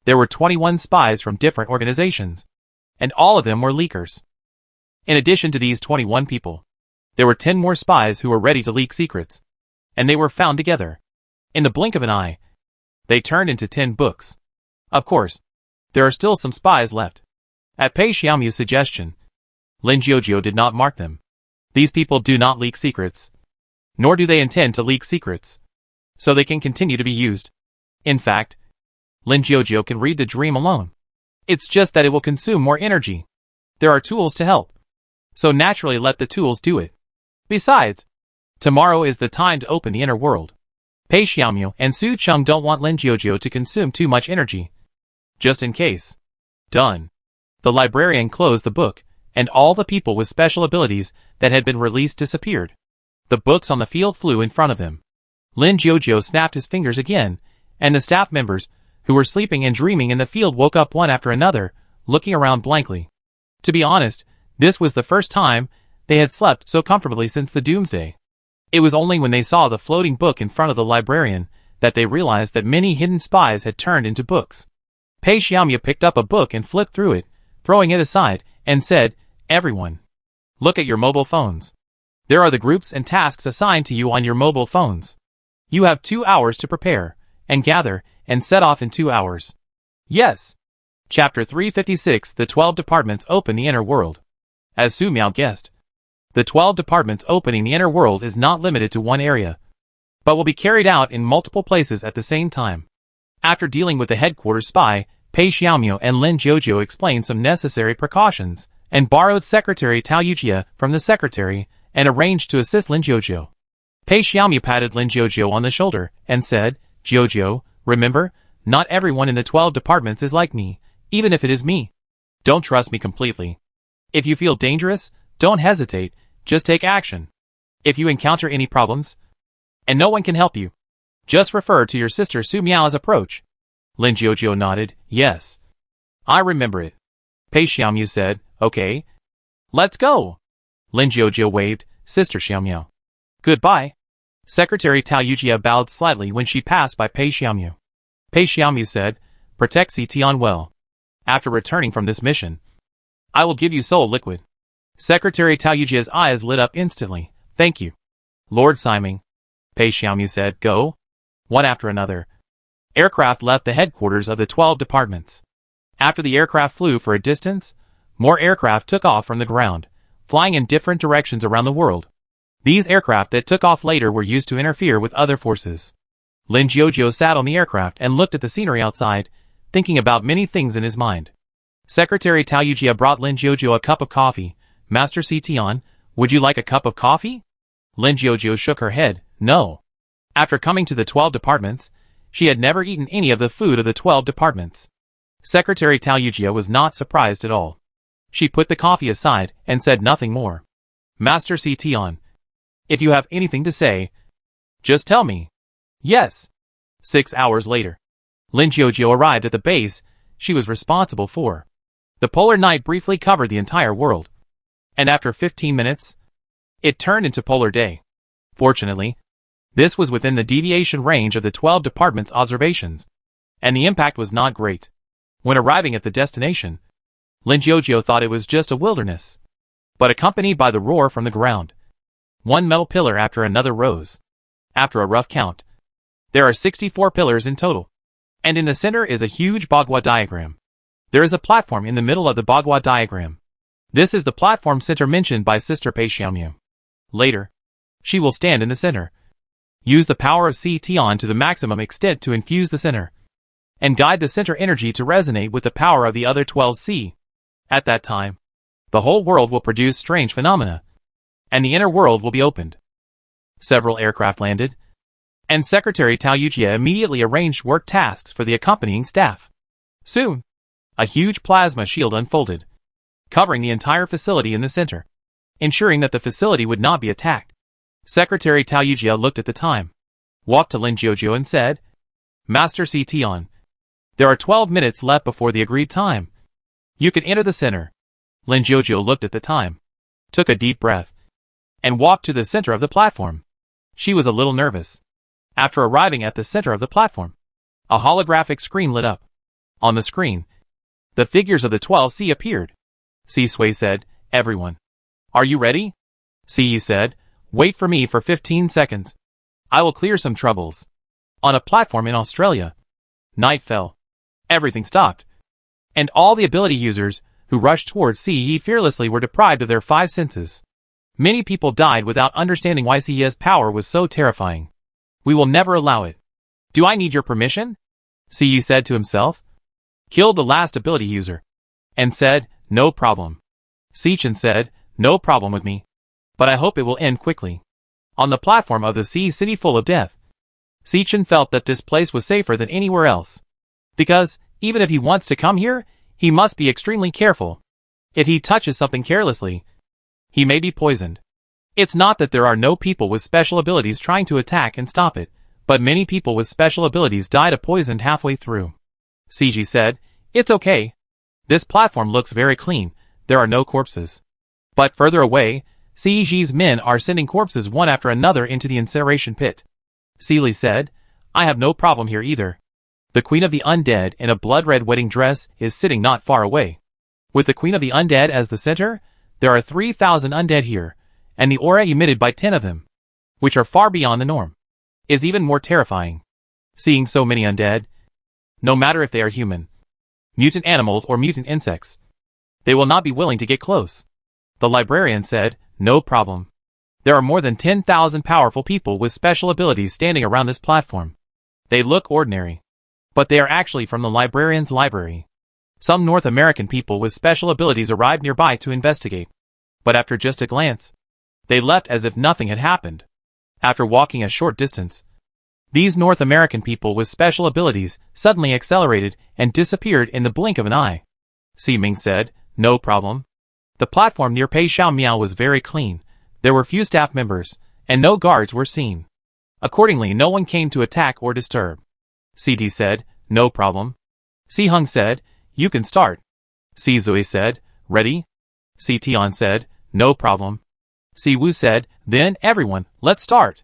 there were 21 spies from different organizations, and all of them were leakers. In addition to these 21 people, there were 10 more spies who were ready to leak secrets, and they were found together. In the blink of an eye, they turned into 10 books. Of course, there are still some spies left. At Pei Xiaomiu's suggestion, Lin Jiujiu did not mark them. These people do not leak secrets, nor do they intend to leak secrets, so they can continue to be used. In fact, Lin Jiujiu can read the dream alone. It's just that it will consume more energy. There are tools to help, so naturally let the tools do it. Besides, tomorrow is the time to open the inner world. Pei Xiaomiu and Su Cheng don't want Lin Jiujiu to consume too much energy. Just in case. Done. The librarian closed the book, and all the people with special abilities that had been released disappeared. The books on the field flew in front of them. Lin Jiujiu snapped his fingers again, and the staff members, who were sleeping and dreaming in the field, woke up one after another, looking around blankly. To be honest, this was the first time they had slept so comfortably since the Doomsday. It was only when they saw the floating book in front of the librarian that they realized that many hidden spies had turned into books. Pei Xiaomiu picked up a book and flipped through it, throwing it aside, and said, "Everyone, look at your mobile phones. There are the groups and tasks assigned to you on your mobile phones. You have 2 hours to prepare, and gather, and set off in 2 hours. Yes. Chapter 356 The 12 Departments Open the Inner World. As Su Miao guessed, the 12 departments opening the inner world is not limited to one area, but will be carried out in multiple places at the same time. After dealing with the headquarters spy, Pei Xiaomiu and Lin Jiujiu explained some necessary precautions, and borrowed Secretary Tao Yujia from the secretary, and arranged to assist Lin Jiujiu. Pei Xiaomiu patted Lin Jiujiu on the shoulder, and said, "Jiujiu, remember, not everyone in the 12 departments is like me, even if it is me. Don't trust me completely. If you feel dangerous, don't hesitate, just take action. If you encounter any problems, and no one can help you, just refer to your sister Su Miao's approach." Lin Jiujiu nodded, "Yes. I remember it." Pei Xiaomiu said, "Okay. Let's go." Lin Jiujiu waved, "Sister Xiaomiao. Goodbye." Secretary Tao Yujia bowed slightly when she passed by Pei Xiaomiu. Pei Xiaomu said, protect Tian well. After returning from this mission, I will give you soul liquid. Secretary Tao Yujia's eyes lit up instantly. Thank you. Lord Siming. Pei Xiaomu said, go. One after another. Aircraft left the headquarters of the 12 departments. After the aircraft flew for a distance, more aircraft took off from the ground, flying in different directions around the world. These aircraft that took off later were used to interfere with other forces. Lin Jiujiu sat on the aircraft and looked at the scenery outside, thinking about many things in his mind. Secretary Tao Yujia brought Lin Jiujiu a cup of coffee. Master Tian, would you like a cup of coffee? Lin Jiujiu shook her head, no. After coming to the 12 departments, she had never eaten any of the food of the 12 departments. Secretary Tao Yujia was not surprised at all. She put the coffee aside and said nothing more. Master Tian, if you have anything to say, just tell me. Yes. 6 hours later, Lin Jiujiu arrived at the base she was responsible for. The polar night briefly covered the entire world, and after 15 minutes, it turned into polar day. Fortunately, this was within the deviation range of the 12 departments' observations, and the impact was not great. When arriving at the destination, Lin Jiujiu thought it was just a wilderness, but accompanied by the roar from the ground. One metal pillar after another rose. After a rough count, there are 64 pillars in total, and in the center is a huge Bagua diagram. There is a platform in the middle of the Bagua diagram. This is the platform center mentioned by Sister Pei Xiaomu. Later, she will stand in the center, use the power of Tian to the maximum extent to infuse the center, and guide the center energy to resonate with the power of the other 12 C. At that time, the whole world will produce strange phenomena, and the inner world will be opened. Several aircraft landed, and Secretary Tao Yujia immediately arranged work tasks for the accompanying staff. Soon, a huge plasma shield unfolded, covering the entire facility in the center, ensuring that the facility would not be attacked. Secretary Tao Yujia looked at the time, walked to Lin Jiujiu and said, Master Tian, there are 12 minutes left before the agreed time. You can enter the center. Lin Jiujiu looked at the time, took a deep breath, and walked to the center of the platform. She was a little nervous. After arriving at the center of the platform, a holographic screen lit up. On the screen, the figures of the 12 C appeared. C Sui said, everyone, are you ready? C Yi said, wait for me for 15 seconds. I will clear some troubles. On a platform in Australia, night fell. Everything stopped, and all the ability users who rushed towards C Yi fearlessly were deprived of their 5 senses. Many people died without understanding why C Yi's power was so terrifying. We will never allow it. Do I need your permission? C Yi said to himself. Killed the last ability user, and said, no problem. Sichin said, no problem with me, but I hope it will end quickly. On the platform of the sea city full of death, Sichin felt that this place was safer than anywhere else, because, even if he wants to come here, he must be extremely careful. If he touches something carelessly, he may be poisoned. It's not that there are no people with special abilities trying to attack and stop it, but many people with special abilities died of poison halfway through. Ciji said, it's okay. This platform looks very clean, there are no corpses. But further away, Ciji's men are sending corpses one after another into the incineration pit. Seely said, I have no problem here either. The Queen of the Undead in a blood-red wedding dress is sitting not far away. With the Queen of the Undead as the center, there are 3,000 undead here, and the aura emitted by 10 of them, which are far beyond the norm, is even more terrifying. Seeing so many undead, no matter if they are human, mutant animals or mutant insects, they will not be willing to get close. The librarian said, no problem. There are more than 10,000 powerful people with special abilities standing around this platform. They look ordinary, but they are actually from the librarian's library. Some North American people with special abilities arrived nearby to investigate, but after just a glance, they left as if nothing had happened. After walking a short distance, these North American people with special abilities suddenly accelerated and disappeared in the blink of an eye. Ming said, no problem. The platform near Pei Xiaomiao was very clean. There were few staff members, and no guards were seen. Accordingly, no one came to attack or disturb. CD said, no problem. Hung said, you can start. Zui said, ready? Tian said, no problem. Wu said, then everyone, let's start.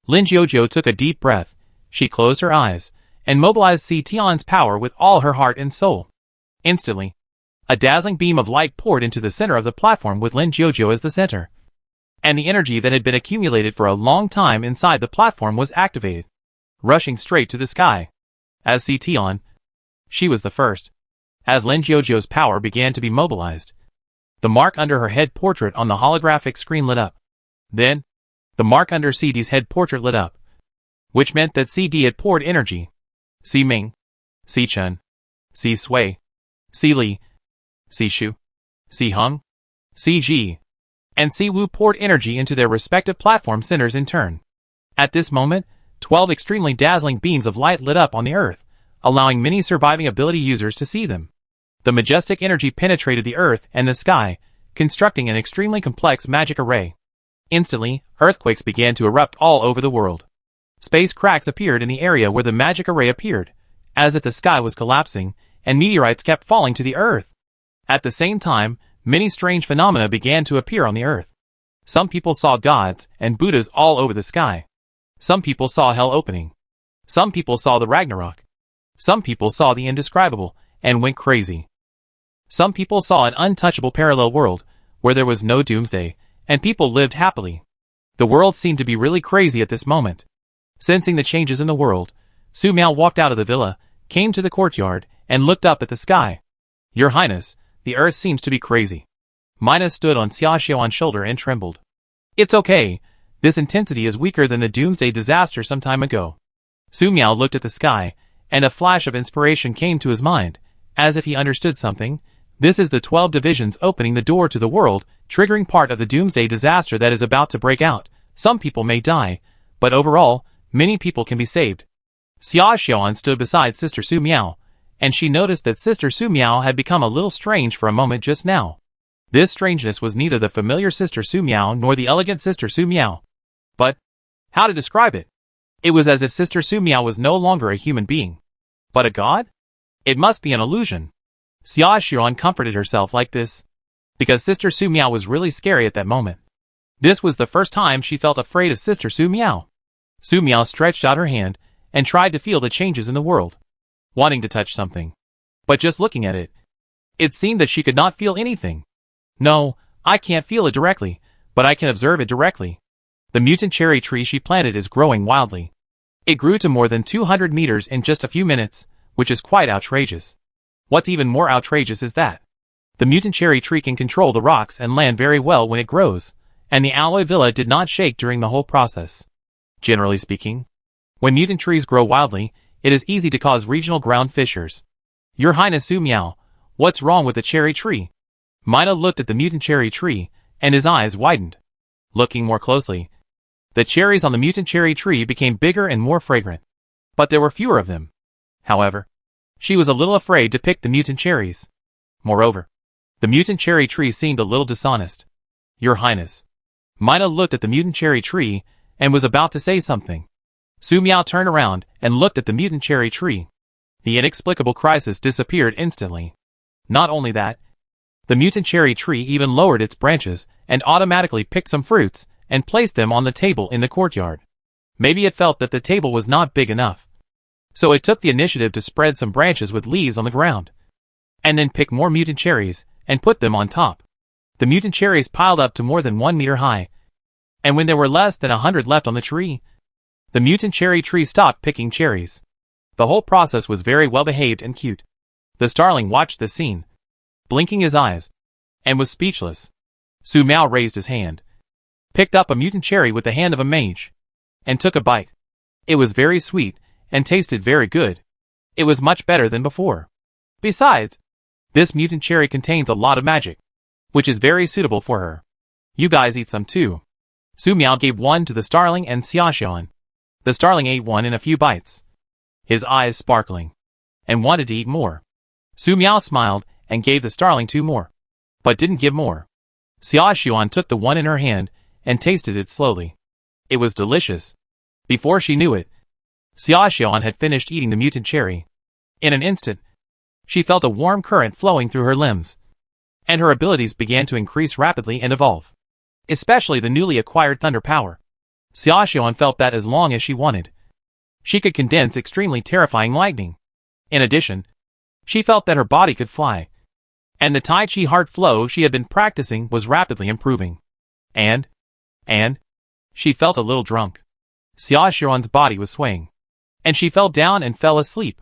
Lin Jiujiu took a deep breath. She closed her eyes, and mobilized Si Tian's power with all her heart and soul. Instantly, a dazzling beam of light poured into the center of the platform with Lin Jiujiu as the center. And the energy that had been accumulated for a long time inside the platform was activated, rushing straight to the sky. As Si Tian, she was the first. As Lin Jiujiu's power began to be mobilized, the mark under her head portrait on the holographic screen lit up. Then, the mark under CD's head portrait lit up, which meant that CD had poured energy. Si Ming, Si Chen, Si Sui, Si Li, Si Shu, Si Hung, Si Ji, and Si Wu poured energy into their respective platform centers in turn. At this moment, 12 extremely dazzling beams of light lit up on the earth, allowing many surviving ability users to see them. The majestic energy penetrated the earth and the sky, constructing an extremely complex magic array. Instantly, earthquakes began to erupt all over the world. Space cracks appeared in the area where the magic array appeared, as if the sky was collapsing, and meteorites kept falling to the earth. At the same time, many strange phenomena began to appear on the earth. Some people saw gods and Buddhas all over the sky. Some people saw hell opening. Some people saw the Ragnarok. Some people saw the indescribable, and went crazy. Some people saw an untouchable parallel world, where there was no doomsday, and people lived happily. The world seemed to be really crazy at this moment. Sensing the changes in the world, Su Miao walked out of the villa, came to the courtyard, and looked up at the sky. Your Highness, the earth seems to be crazy. Mina stood on Xia Xiaoan's shoulder and trembled. It's okay, this intensity is weaker than the doomsday disaster some time ago. Su Miao looked at the sky, and a flash of inspiration came to his mind, as if he understood something. This is the 12 divisions opening the door to the world, triggering part of the doomsday disaster that is about to break out. Some people may die, but overall, many people can be saved. Xia Xiaoan stood beside Sister Su Miao, and she noticed that Sister Su Miao had become a little strange for a moment just now. This strangeness was neither the familiar Sister Su Miao nor the elegant Sister Su Miao. But, how to describe it? It was as if Sister Su Miao was no longer a human being, but a god? It must be an illusion. Xia Xiaoan comforted herself like this, because Sister Su Miao was really scary at that moment. This was the first time she felt afraid of Sister Su Miao. Su Miao stretched out her hand, and tried to feel the changes in the world, wanting to touch something. But just looking at it, it seemed that she could not feel anything. No, I can't feel it directly, but I can observe it directly. The mutant cherry tree she planted is growing wildly. It grew to more than 200 meters in just a few minutes, which is quite outrageous. What's even more outrageous is that the mutant cherry tree can control the rocks and land very well when it grows, and the alloy villa did not shake during the whole process. Generally speaking, when mutant trees grow wildly, it is easy to cause regional ground fissures. Your Highness Su Miao, what's wrong with the cherry tree? Mina looked at the mutant cherry tree, and his eyes widened. Looking more closely, the cherries on the mutant cherry tree became bigger and more fragrant. But there were fewer of them. However, she was a little afraid to pick the mutant cherries. Moreover, the mutant cherry tree seemed a little dishonest. Your Highness. Mina looked at the mutant cherry tree, and was about to say something. Su Miao turned around, and looked at the mutant cherry tree. The inexplicable crisis disappeared instantly. Not only that, the mutant cherry tree even lowered its branches, and automatically picked some fruits, and placed them on the table in the courtyard. Maybe it felt that the table was not big enough. So it took the initiative to spread some branches with leaves on the ground, and then pick more mutant cherries, and put them on top. The mutant cherries piled up to more than 1 meter high, and when there were less than 100 left on the tree, the mutant cherry tree stopped picking cherries. The whole process was very well behaved and cute. The starling watched the scene, blinking his eyes, and was speechless. Su Miao raised his hand, picked up a mutant cherry with the hand of a mage, and took a bite. It was very sweet, and tasted very good. It was much better than before. Besides, this mutant cherry contains a lot of magic, which is very suitable for her. You guys eat some too. Su Miao gave one to the starling and Xia Xiaoan. The starling ate one in a few bites, his eyes sparkling, and wanted to eat more. Su Miao smiled and gave the starling 2 more, but didn't give more. Xia Xiaoan took the one in her hand and tasted it slowly. It was delicious. Before she knew it, Xia Xiaoan had finished eating the mutant cherry. In an instant, she felt a warm current flowing through her limbs, and her abilities began to increase rapidly and evolve, especially the newly acquired thunder power. Xia Xiaoan felt that as long as she wanted, She could condense extremely terrifying lightning. In addition, she felt that her body could fly. And the Tai Chi heart flow she had been practicing was rapidly improving. And she felt a little drunk. Xia Xuan's body was swaying. And she fell down and fell asleep.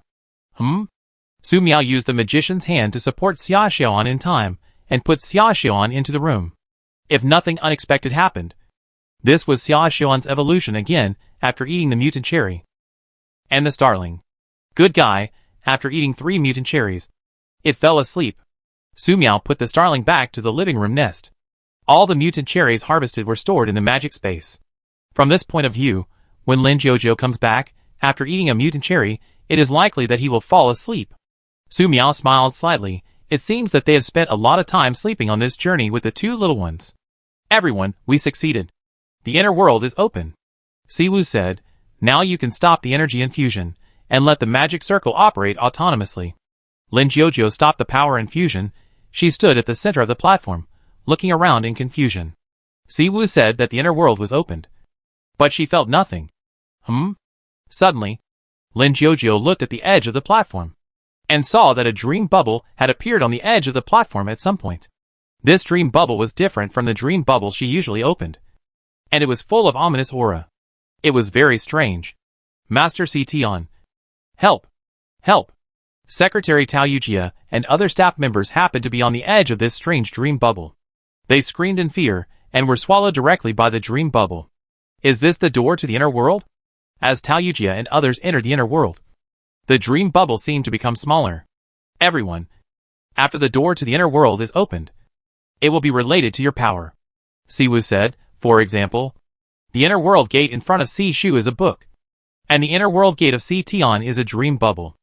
Su Miao used the magician's hand to support Xia Xuan in time, and put Xia Xuan into the room. If nothing unexpected happened. This was Xia Xuan's evolution again, after eating the mutant cherry. And the starling. Good guy, after eating 3 mutant cherries. It fell asleep. Su Miao put the starling back to the living room nest. All the mutant cherries harvested were stored in the magic space. From this point of view, when Lin Jiujiu comes back, after eating a mutant cherry, it is likely that he will fall asleep. Su Miao smiled slightly. It seems that they have spent a lot of time sleeping on this journey with the 2 little ones. Everyone, we succeeded. The inner world is open. Siwu said, now you can stop the energy infusion, and let the magic circle operate autonomously. Lin Jiujiu stopped the power infusion. She stood at the center of the platform, looking around in confusion. Siwu said that the inner world was opened. But she felt nothing. Suddenly, Lin Jiujiu looked at the edge of the platform, and saw that a dream bubble had appeared on the edge of the platform at some point. This dream bubble was different from the dream bubble she usually opened. And it was full of ominous aura. It was very strange. Master Tian. Help! Help! Secretary Tao Yujia and other staff members happened to be on the edge of this strange dream bubble. They screamed in fear, and were swallowed directly by the dream bubble. Is this the door to the inner world? As Tao Yujia and others entered the inner world, the dream bubble seemed to become smaller. Everyone, after the door to the inner world is opened, it will be related to your power. Siwu said, for example, the inner world gate in front of Si Shu is a book, and the inner world gate of Si Tian is a dream bubble.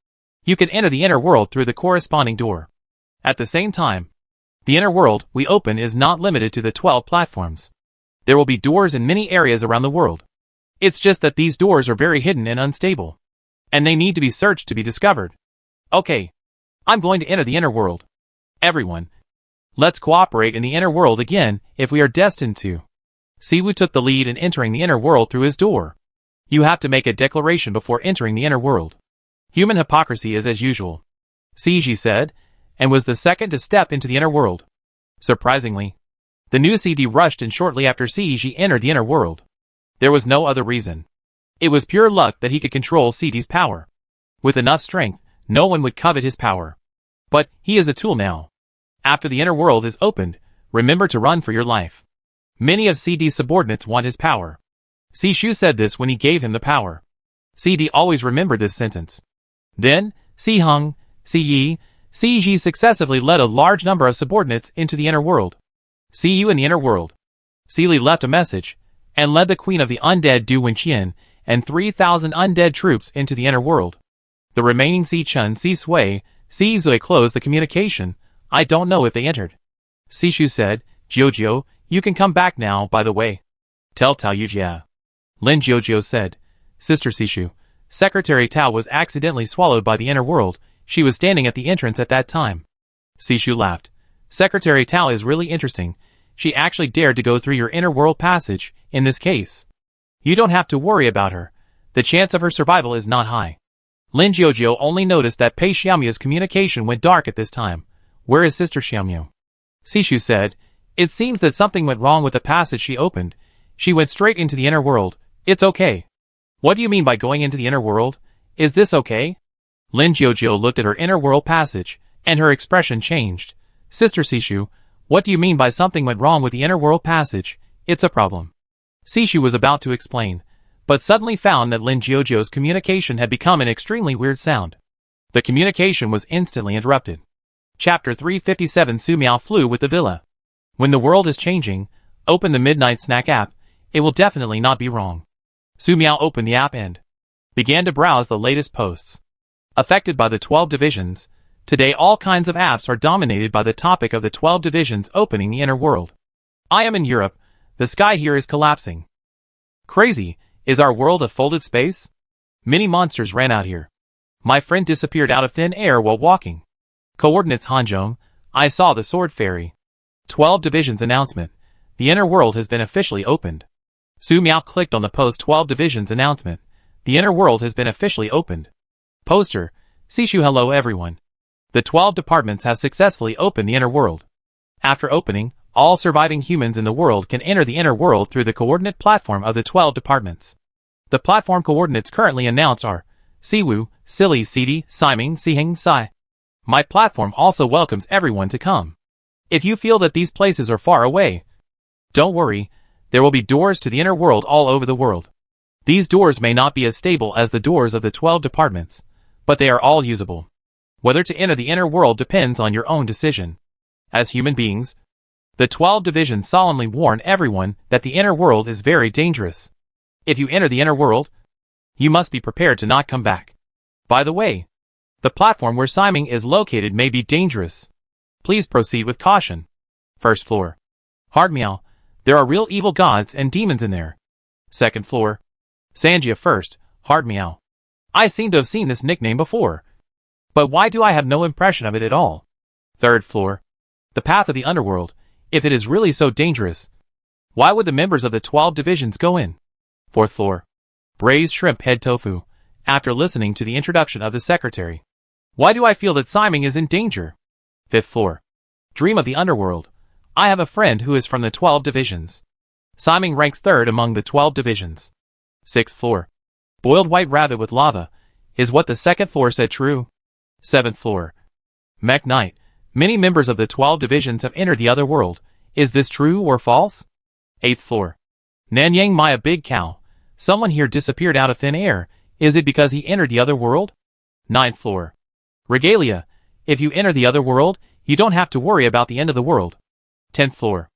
You can enter the inner world through the corresponding door. At the same time, the inner world we open is not limited to the 12 platforms. There will be doors in many areas around the world. It's just that these doors are very hidden and unstable, and they need to be searched to be discovered. Okay, I'm going to enter the inner world. Everyone, let's cooperate in the inner world again if we are destined to. Siwu took the lead in entering the inner world through his door. You have to make a declaration before entering the inner world. Human hypocrisy is as usual, Siji said, and was the second to step into the inner world. Surprisingly, the new CD rushed in shortly after Siji entered the inner world. There was no other reason. It was pure luck that he could control CD's power. With enough strength, no one would covet his power. But he is a tool now. After the inner world is opened, remember to run for your life. Many of CD's subordinates want his power. Si Shu said this when he gave him the power. CD always remembered this sentence. Then, Si Heng, Si Yi, Si Ji successively led a large number of subordinates into the inner world. See you in the inner world. Si Li left a message, and led the queen of the undead Du Wenqian and 3,000 undead troops into the inner world. The remaining Si Chun, Si Sui, Si Zui closed the communication. I don't know if they entered. Si Shu said, Jiujiu, you can come back now, by the way. Tell Tao Yujia. Lin Jiujiu said, Sister Si Shu, Secretary Tao was accidentally swallowed by the inner world. She was standing at the entrance at that time. Si Shu laughed. Secretary Tao is really interesting. She actually dared to go through your inner world passage, in this case. You don't have to worry about her. The chance of her survival is not high. Lin Jiujiu only noticed that Pei Xiaomiu's communication went dark at this time. Where is Sister Xiaomiu? Si Shu said, it seems that something went wrong with the passage she opened. She went straight into the inner world. It's okay. What do you mean by going into the inner world? Is this okay? Lin Jiujiu looked at her inner world passage, and her expression changed. Sister Si Shu, what do you mean by something went wrong with the inner world passage? It's a problem. Si Shu was about to explain, but suddenly found that Lin Jiujiu's communication had become an extremely weird sound. The communication was instantly interrupted. Chapter 357 Su Miao flew with the villa. When the world is changing, open the Midnight Snack app. It will definitely not be wrong. Su Miao opened the app and began to browse the latest posts. Affected by the 12 divisions, today all kinds of apps are dominated by the topic of the 12 divisions opening the inner world. I am in Europe. The sky here is collapsing. Crazy, is our world a folded space? Many monsters ran out here. My friend disappeared out of thin air while walking. Coordinates Hanzhong, I saw the sword fairy. 12 divisions announcement. The inner world has been officially opened. Su Miao clicked on the post 12 divisions announcement. The inner world has been officially opened. Poster, Sishu. Hello everyone. The 12 departments have successfully opened the inner world. After opening, all surviving humans in the world can enter the inner world through the coordinate platform of the 12 departments. The platform coordinates currently announced are Siwu, Sili, Sidi, Siming, Sihing, Sai. My platform also welcomes everyone to come. If you feel that these places are far away, don't worry, there will be doors to the inner world all over the world. These doors may not be as stable as the doors of the 12 departments, but they are all usable. Whether to enter the inner world depends on your own decision. As human beings, the 12 divisions solemnly warn everyone that the inner world is very dangerous. If you enter the inner world, you must be prepared to not come back. By the way, the platform where Siming is located may be dangerous. Please proceed with caution. First floor. Hard meow. There are real evil gods and demons in there. Second floor. Sanjia first, hard meow. I seem to have seen this nickname before. But why do I have no impression of it at all? Third floor. The path of the underworld. If it is really so dangerous, why would the members of the 12 divisions go in? Fourth floor. Braised shrimp head tofu. After listening to the introduction of the secretary, why do I feel that Siming is in danger? Fifth floor. Dream of the underworld. I have a friend who is from the 12 divisions. Siming ranks third among the 12 divisions. Sixth floor. Boiled white rabbit with lava. Is what the second floor said true? Seventh floor. Mech Knight. Many members of the 12 divisions have entered the other world. Is this true or false? Eighth floor. Nanyang Maya Big Cow. Someone here disappeared out of thin air. Is it because he entered the other world? Ninth floor. Regalia. If you enter the other world, you don't have to worry about the end of the world. 10th floor.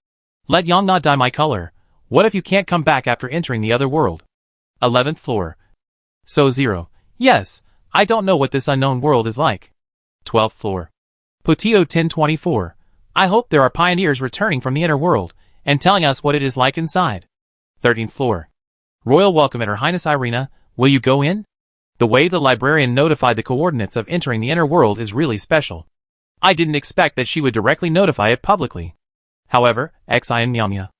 Let Yang not dye my color. What if you can't come back after entering the other world? 11th floor. So Zero. Yes, I don't know what this unknown world is like. 12th floor. Putio 1024. I hope there are pioneers returning from the inner world and telling us what it is like inside. 13th floor. Royal welcome at Her Highness Irina. Will you go in? The way the librarian notified the coordinates of entering the inner world is really special. I didn't expect that she would directly notify it publicly. However, Xi and Nyamya,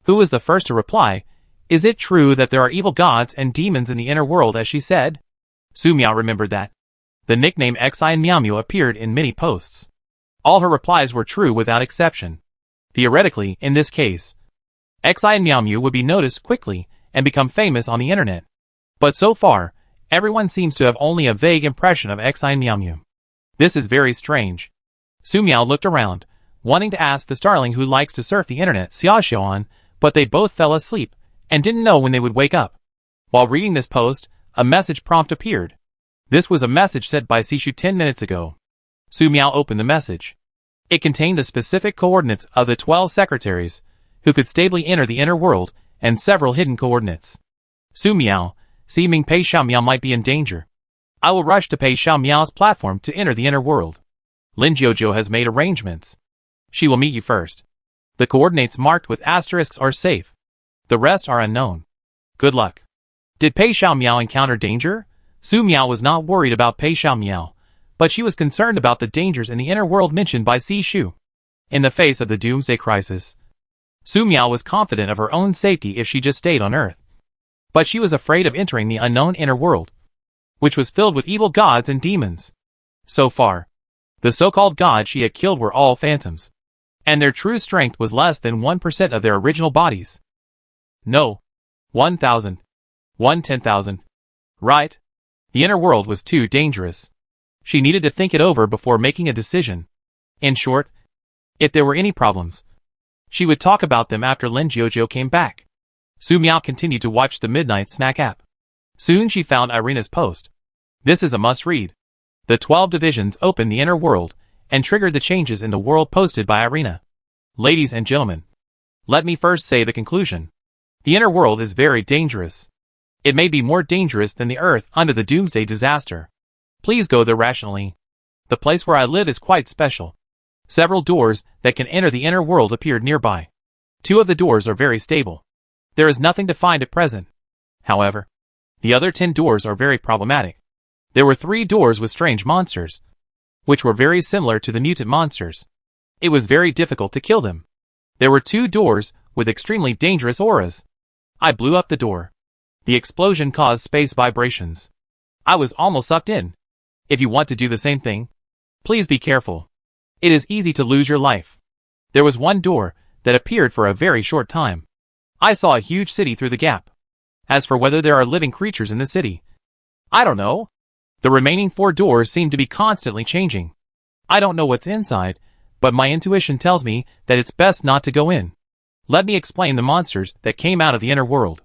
who was the first to reply, is it true that there are evil gods and demons in the inner world as she said? Su Miao remembered that. The nickname Xi and Miao appeared in many posts. All her replies were true without exception. Theoretically, in this case, Xi and Miao would be noticed quickly and become famous on the internet. But so far, everyone seems to have only a vague impression of Xi and Miao. This is very strange. Su Miao looked around, wanting to ask the starling who likes to surf the internet Xiaoxian, but they both fell asleep and didn't know when they would wake up. While reading this post, a message prompt appeared. This was a message sent by Sishu 10 minutes ago. Su Miao opened the message. It contained the specific coordinates of the 12 secretaries, who could stably enter the inner world, and several hidden coordinates. Su Miao, seeming Pei Xiao Miao might be in danger. I will rush to Pei Xiao Miao's platform to enter the inner world. Lin Jojo has made arrangements. She will meet you first. The coordinates marked with asterisks are safe. The rest are unknown. Good luck. Did Pei Xiao Miao encounter danger? Su Miao was not worried about Pei Xiao Miao, but she was concerned about the dangers in the inner world mentioned by Si Shu. In the face of the Doomsday crisis, Su Miao was confident of her own safety if she just stayed on Earth. But she was afraid of entering the unknown inner world, which was filled with evil gods and demons. So far, the so-called gods she had killed were all phantoms, and their true strength was less than 1% of their original bodies. No. 1,000. 10,000. Right? The inner world was too dangerous. She needed to think it over before making a decision. In short, if there were any problems, she would talk about them after Lin Jojo came back. Su Miao continued to watch the Midnight Snack app. Soon she found Irina's post. This is a must-read. The 12 divisions opened the inner world and triggered the changes in the world posted by Irina. Ladies and gentlemen, let me first say the conclusion. The inner world is very dangerous. It may be more dangerous than the Earth under the Doomsday disaster. Please go there rationally. The place where I live is quite special. Several doors that can enter the inner world appeared nearby. 2 of the doors are very stable. There is nothing to find at present. However, the other 10 doors are very problematic. There were 3 doors with strange monsters, which were very similar to the mutant monsters. It was very difficult to kill them. There were 2 doors with extremely dangerous auras. I blew up the door. The explosion caused space vibrations. I was almost sucked in. If you want to do the same thing, please be careful. It is easy to lose your life. There was one door that appeared for a very short time. I saw a huge city through the gap. As for whether there are living creatures in the city, I don't know. The remaining 4 doors seem to be constantly changing. I don't know what's inside, but my intuition tells me that it's best not to go in. Let me explain the monsters that came out of the inner world.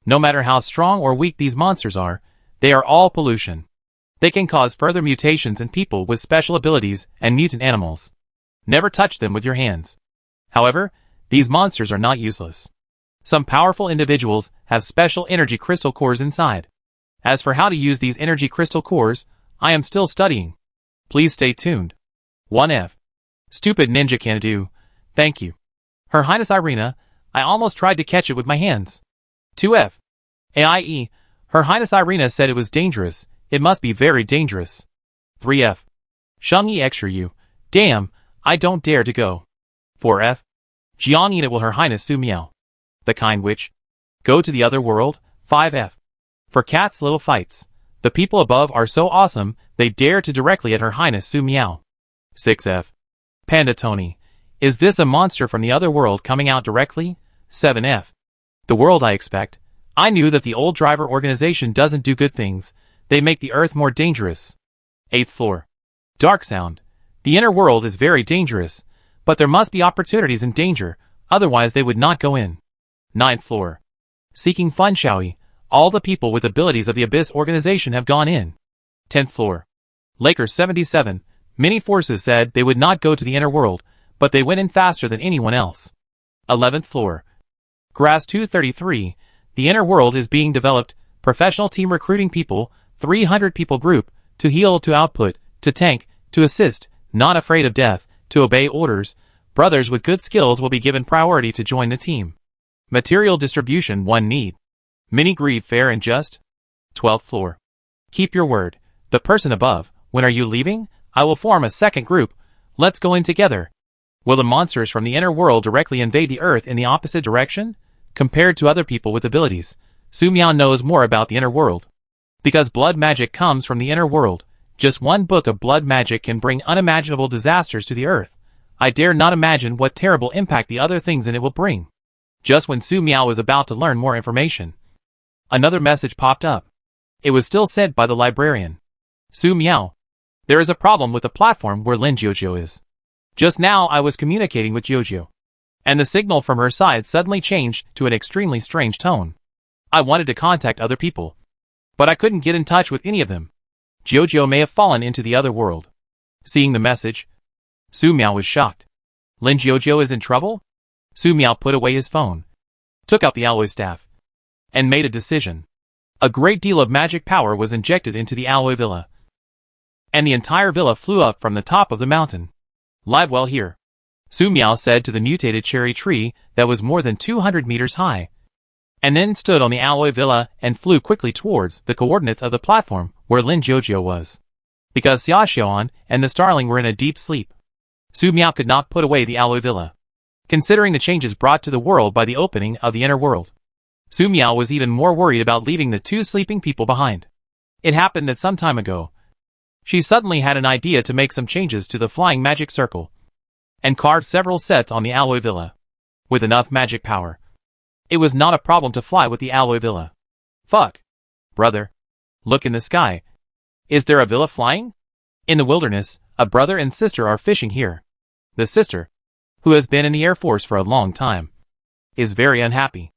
No matter how strong or weak these monsters are, they are all pollution. They can cause further mutations in people with special abilities and mutant animals. Never touch them with your hands. However, these monsters are not useless. Some powerful individuals have special energy crystal cores inside. As for how to use these energy crystal cores, I am still studying. Please stay tuned. 1F. Stupid ninja can do. Thank you. Her Highness Irina, I almost tried to catch it with my hands. 2F. AIE, Her Highness Irina said it was dangerous. It must be very dangerous. 3F. Shang-Yi extra you. Damn, I don't dare to go. 4F. Jiang eat it will Her Highness Su Miao. The kind which go to the other world. 5F. For cats little fights. The people above are so awesome, they dare to directly at Her Highness Su Miao. 6F. Panda Tony. Is this a monster from the other world coming out directly? 7F. The world I expect. I knew that the old driver organization doesn't do good things. They make the earth more dangerous. 8th floor. Dark sound. The inner world is very dangerous, but there must be opportunities in danger, otherwise they would not go in. 9th floor. Seeking fun Shaoyi. All the people with abilities of the Abyss organization have gone in. 10th floor. Lakers 77. Many forces said they would not go to the inner world, but they went in faster than anyone else. 11th floor. Grass 233. The inner world is being developed. Professional team recruiting people, 300 people group, to heal, to output, to tank, to assist, not afraid of death, to obey orders. Brothers with good skills will be given priority to join the team. Material distribution 1 need. Mini greed fair and just. 12th floor. Keep your word. The person above, when are you leaving? I will form a second group. Let's go in together. Will the monsters from the inner world directly invade the earth in the opposite direction? Compared to other people with abilities, Su Miao knows more about the inner world. Because blood magic comes from the inner world, just one book of blood magic can bring unimaginable disasters to the earth. I dare not imagine what terrible impact the other things in it will bring. Just when Su Miao was about to learn more information, another message popped up. It was still sent by the librarian. Su Miao. There is a problem with the platform where Lin Jiujiu is. Just now I was communicating with Jiujiu, and the signal from her side suddenly changed to an extremely strange tone. I wanted to contact other people, but I couldn't get in touch with any of them. Jiujiu may have fallen into the other world. Seeing the message, Su Miao was shocked. Lin Jiujiu is in trouble? Su Miao put away his phone, took out the alloy staff, and made a decision. A great deal of magic power was injected into the alloy villa, and the entire villa flew up from the top of the mountain. Live well here, Su Miao said to the mutated cherry tree that was more than 200 meters high, and then stood on the alloy villa and flew quickly towards the coordinates of the platform where Lin Jiujiu was. Because Xia Xiaoan and the starling were in a deep sleep, Su Miao could not put away the alloy villa. Considering the changes brought to the world by the opening of the inner world, Su Miao was even more worried about leaving the 2 sleeping people behind. It happened that some time ago, she suddenly had an idea to make some changes to the flying magic circle, and carved several sets on the alloy villa. With enough magic power, it was not a problem to fly with the alloy villa. Fuck. Brother. Look in the sky. Is there a villa flying? In the wilderness, a brother and sister are fishing here. The sister, who has been in the Air Force for a long time, is very unhappy.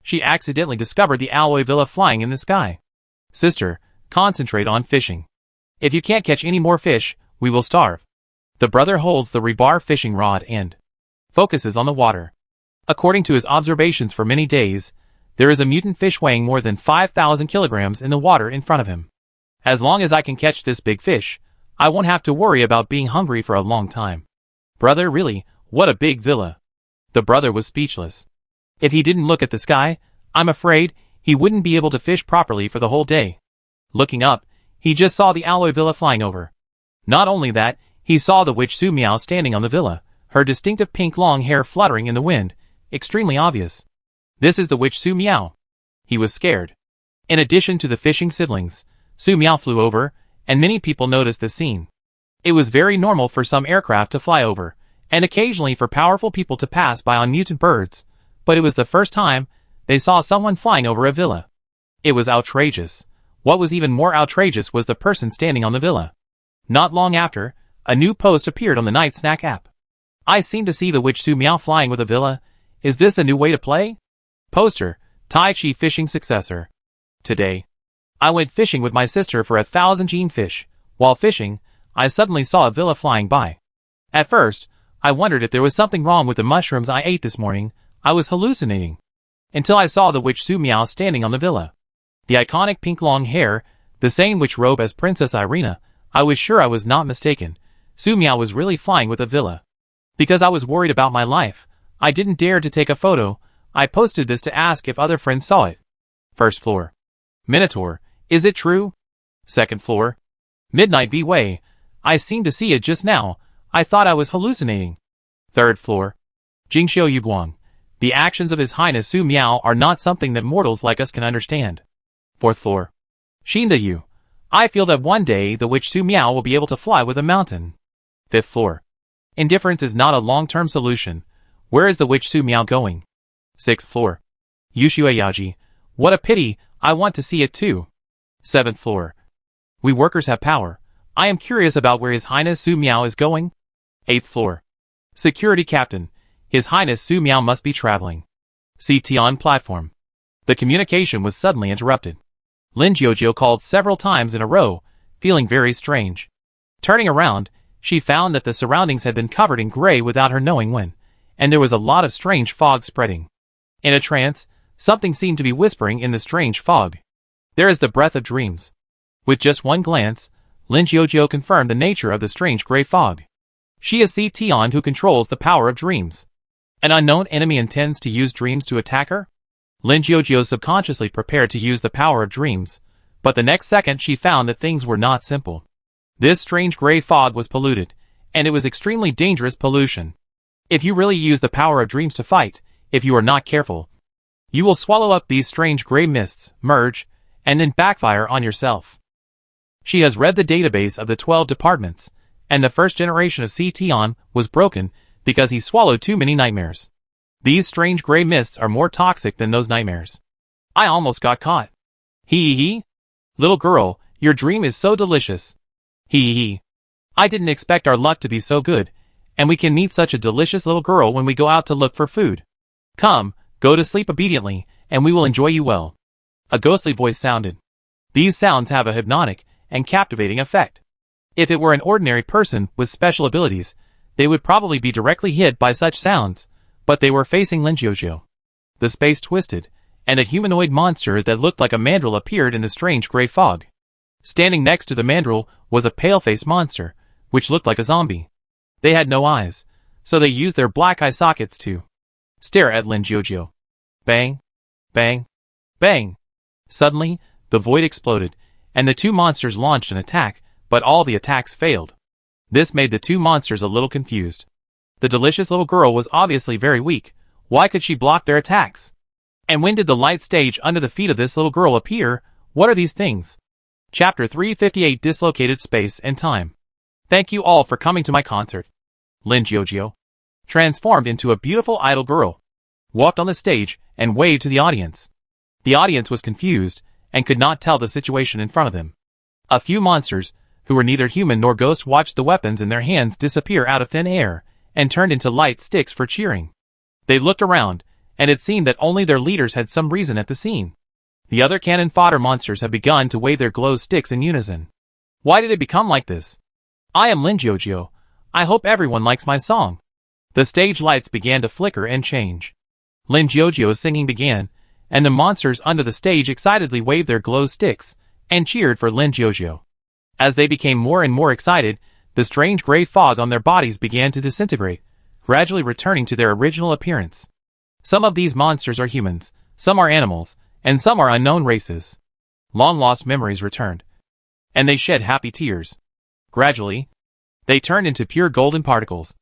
She accidentally discovered the alloy villa flying in the sky. Sister, concentrate on fishing. If you can't catch any more fish, we will starve. The brother holds the rebar fishing rod and focuses on the water. According to his observations for many days, there is a mutant fish weighing more than 5,000 kilograms in the water in front of him. As long as I can catch this big fish, I won't have to worry about being hungry for a long time. Brother, really, what a big villa. The brother was speechless. If he didn't look at the sky, I'm afraid he wouldn't be able to fish properly for the whole day. Looking up, he just saw the alloy villa flying over. Not only that, he saw the witch Su Miao standing on the villa, her distinctive pink long hair fluttering in the wind, extremely obvious. This is the witch Su Miao. He was scared. In addition to the fishing siblings, Su Miao flew over, and many people noticed the scene. It was very normal for some aircraft to fly over, and occasionally for powerful people to pass by on mutant birds, but it was the first time they saw someone flying over a villa. It was outrageous. What was even more outrageous was the person standing on the villa. Not long after, a new post appeared on the Night Snack app. I seem to see the witch Su Miao flying with a villa. Is this a new way to play? Poster, Tai Chi fishing successor. Today, I went fishing with my sister for 1,000 gene fish. While fishing, I suddenly saw a villa flying by. At first, I wondered if there was something wrong with the mushrooms I ate this morning. I was hallucinating. Until I saw the witch Su Miao standing on the villa. The iconic pink long hair, the same witch robe as Princess Irina. I was sure I was not mistaken. Su Miao was really flying with a villa. Because I was worried about my life, I didn't dare to take a photo. I posted this to ask if other friends saw it. First floor. Minotaur, is it true? Second floor. Midnight V-Way. I seemed to see it just now. I thought I was hallucinating. Third floor. Jingxiu Yuguang. The actions of His Highness Su Miao are not something that mortals like us can understand. Fourth floor. Xinda Yu. I feel that one day the witch Su Miao will be able to fly with a mountain. Fifth floor. Indifference is not a long-term solution. Where is the witch Su Miao going? Sixth floor. Yushui Yaji. What a pity, I want to see it too. Seventh floor. We workers have power. I am curious about where His Highness Su Miao is going. Eighth floor. Security Captain. His Highness Su Miao must be traveling. CT on platform. The communication was suddenly interrupted. Lin Jiujiu called several times in a row, feeling very strange. Turning around, she found that the surroundings had been covered in gray without her knowing when, and there was a lot of strange fog spreading. In a trance, something seemed to be whispering in the strange fog. There is the breath of dreams. With just one glance, Lin Jiujiu confirmed the nature of the strange gray fog. She is Tion who controls the power of dreams. An unknown enemy intends to use dreams to attack her? Lin Jiujiu subconsciously prepared to use the power of dreams, but the next second she found that things were not simple. This strange gray fog was polluted, and it was extremely dangerous pollution. If you really use the power of dreams to fight, if you are not careful, you will swallow up these strange gray mists, merge, and then backfire on yourself. She has read the database of the 12 departments, and the first generation of Tion was broken because he swallowed too many nightmares. These strange gray mists are more toxic than those nightmares. I almost got caught. Hee. Little girl, your dream is so delicious. Hee. I didn't expect our luck to be so good, and we can meet such a delicious little girl when we go out to look for food. Come, go to sleep obediently, and we will enjoy you well. A ghostly voice sounded. These sounds have a hypnotic and captivating effect. If it were an ordinary person with special abilities, they would probably be directly hit by such sounds, but they were facing Lin Jiujiu. The space twisted, and a humanoid monster that looked like a mandrill appeared in the strange gray fog. Standing next to the mandrill was a pale-faced monster, which looked like a zombie. They had no eyes, so they used their black eye sockets to stare at Lin Jiujiu. Bang, bang, bang. Suddenly, the void exploded, and the two monsters launched an attack, but all the attacks failed. This made the two monsters a little confused. The delicious little girl was obviously very weak. Why could she block their attacks? And when did the light stage under the feet of this little girl appear? What are these things? Chapter 358 Dislocated Space and Time. Thank you all for coming to my concert. Lin Jiujiu, transformed into a beautiful idol girl, walked on the stage and waved to the audience. The audience was confused and could not tell the situation in front of them. A few monsters, who were neither human nor ghost, watched the weapons in their hands disappear out of thin air and turned into light sticks for cheering. They looked around, and it seemed that only their leaders had some reason at the scene. The other cannon fodder monsters had begun to wave their glow sticks in unison. Why did it become like this? I am Lin Jiujiu. I hope everyone likes my song. The stage lights began to flicker and change. Lin Jiujiu's singing began, and the monsters under the stage excitedly waved their glow sticks and cheered for Lin Jiujiu. As they became more and more excited, the strange gray fog on their bodies began to disintegrate, gradually returning to their original appearance. Some of these monsters are humans, some are animals, and some are unknown races. Long-lost memories returned, and they shed happy tears. Gradually, they turned into pure golden particles,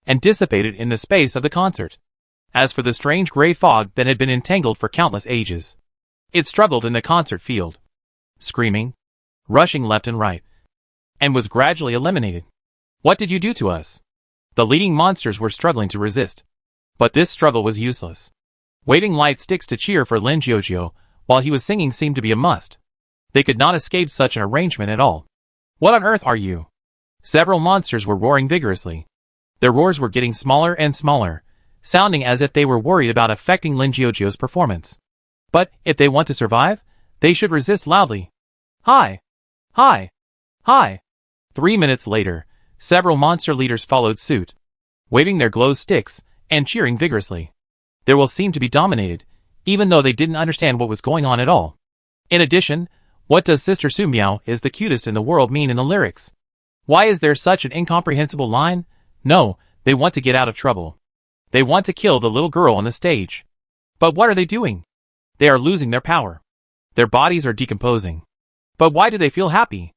and dissipated in the space of the concert. As for the strange gray fog that had been entangled for countless ages, It struggled in the concert field, screaming, rushing left and right, and was gradually eliminated. What did you do to us? The leading monsters were struggling to resist, but this struggle was useless. Waving light sticks to cheer for Lin Jiujiu while he was singing seemed to be a must. They could not escape such an arrangement at all. What on earth are you? Several monsters were roaring vigorously. Their roars were getting smaller and smaller, sounding as if they were worried about affecting Lin Jiujiu's performance. But if they want to survive, they should resist loudly. Hi! Hi! Hi! 3 minutes later, several monster leaders followed suit, waving their glow sticks and cheering vigorously. Their will seemed to be dominated, even though they didn't understand what was going on at all. In addition, what does Sister Su Miao is the cutest in the world mean in the lyrics? Why is there such an incomprehensible line? No, they want to get out of trouble. They want to kill the little girl on the stage. But what are they doing? They are losing their power. Their bodies are decomposing. But why do they feel happy?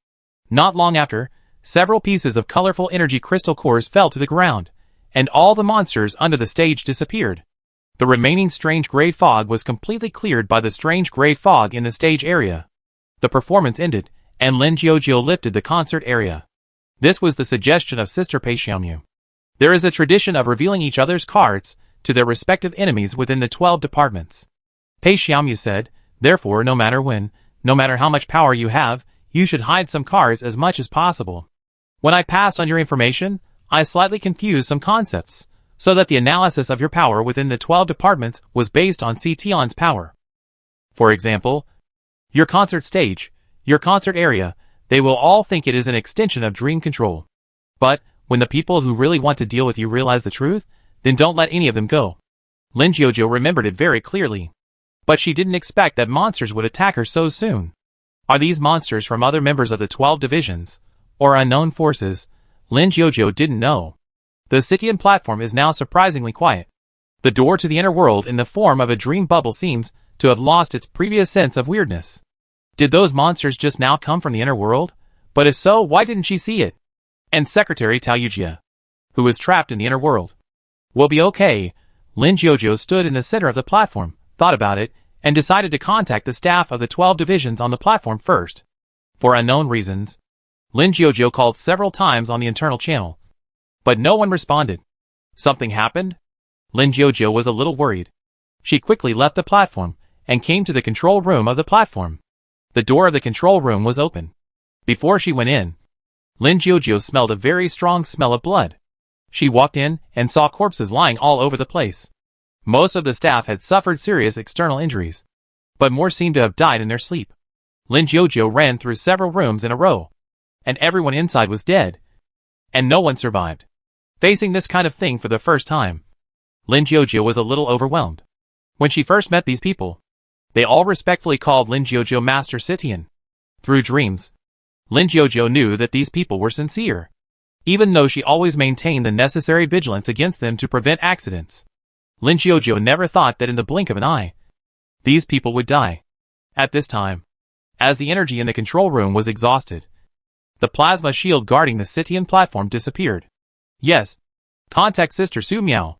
Not long after, several pieces of colorful energy crystal cores fell to the ground, and all the monsters under the stage disappeared. The remaining strange gray fog was completely cleared by the strange gray fog in the stage area. The performance ended, and Lin Jiujiu lifted the concert area. This was the suggestion of Sister Pei Xiaomu. There is a tradition of revealing each other's cards to their respective enemies within the 12 departments. Pei Xiaomu said, therefore no matter when, no matter how much power you have, you should hide some cards as much as possible. When I passed on your information, I slightly confused some concepts, so that the analysis of your power within the 12 departments was based on Tion's power. For example, your concert stage, your concert area, they will all think it is an extension of dream control. But, when the people who really want to deal with you realize the truth, then don't let any of them go. Lin Jiujiu remembered it very clearly. But she didn't expect that monsters would attack her so soon. Are these monsters from other members of the 12 divisions, or unknown forces? Lin Jiujiu didn't know. The Citian platform is now surprisingly quiet. The door to the inner world in the form of a dream bubble seems to have lost its previous sense of weirdness. Did those monsters just now come from the inner world? But if so, why didn't she see it? And Secretary Tao Yujia, who was trapped in the inner world. Will be okay. Lin Jiujiu stood in the center of the platform, thought about it, and decided to contact the staff of the 12 divisions on the platform first. For unknown reasons, Lin Jiujiu called several times on the internal channel, but no one responded. Something happened? Lin Jiujiu was a little worried. She quickly left the platform and came to the control room of the platform. The door of the control room was open. Before she went in, Lin Jiujiu smelled a very strong smell of blood. She walked in and saw corpses lying all over the place. Most of the staff had suffered serious external injuries, but more seemed to have died in their sleep. Lin Jiujiu ran through several rooms in a row, and everyone inside was dead, and no one survived. Facing this kind of thing for the first time, Lin Jiujiu was a little overwhelmed. When she first met these people, they all respectfully called Lin Jiujiu Master Citian. Through dreams, Lin Jiujiu knew that these people were sincere, even though she always maintained the necessary vigilance against them to prevent accidents. Lin Jiujiu never thought that in the blink of an eye, these people would die. At this time, as the energy in the control room was exhausted, the plasma shield guarding the Citian platform disappeared. Yes, contact Sister Su Miao.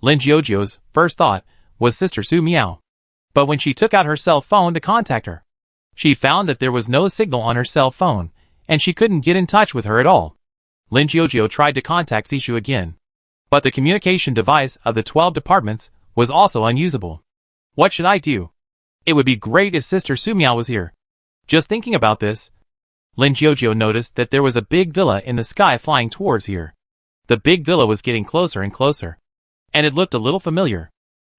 Lin Jiujiu's first thought was Sister Su Miao. But when she took out her cell phone to contact her, she found that there was no signal on her cell phone, and she couldn't get in touch with her at all. Lin Jiujiu tried to contact Sishu again, but the communication device of the 12 departments was also unusable. What should I do? It would be great if Sister Su Miao was here. Just thinking about this, Lin Jiujiu noticed that there was a big villa in the sky flying towards here. The big villa was getting closer and closer, and it looked a little familiar.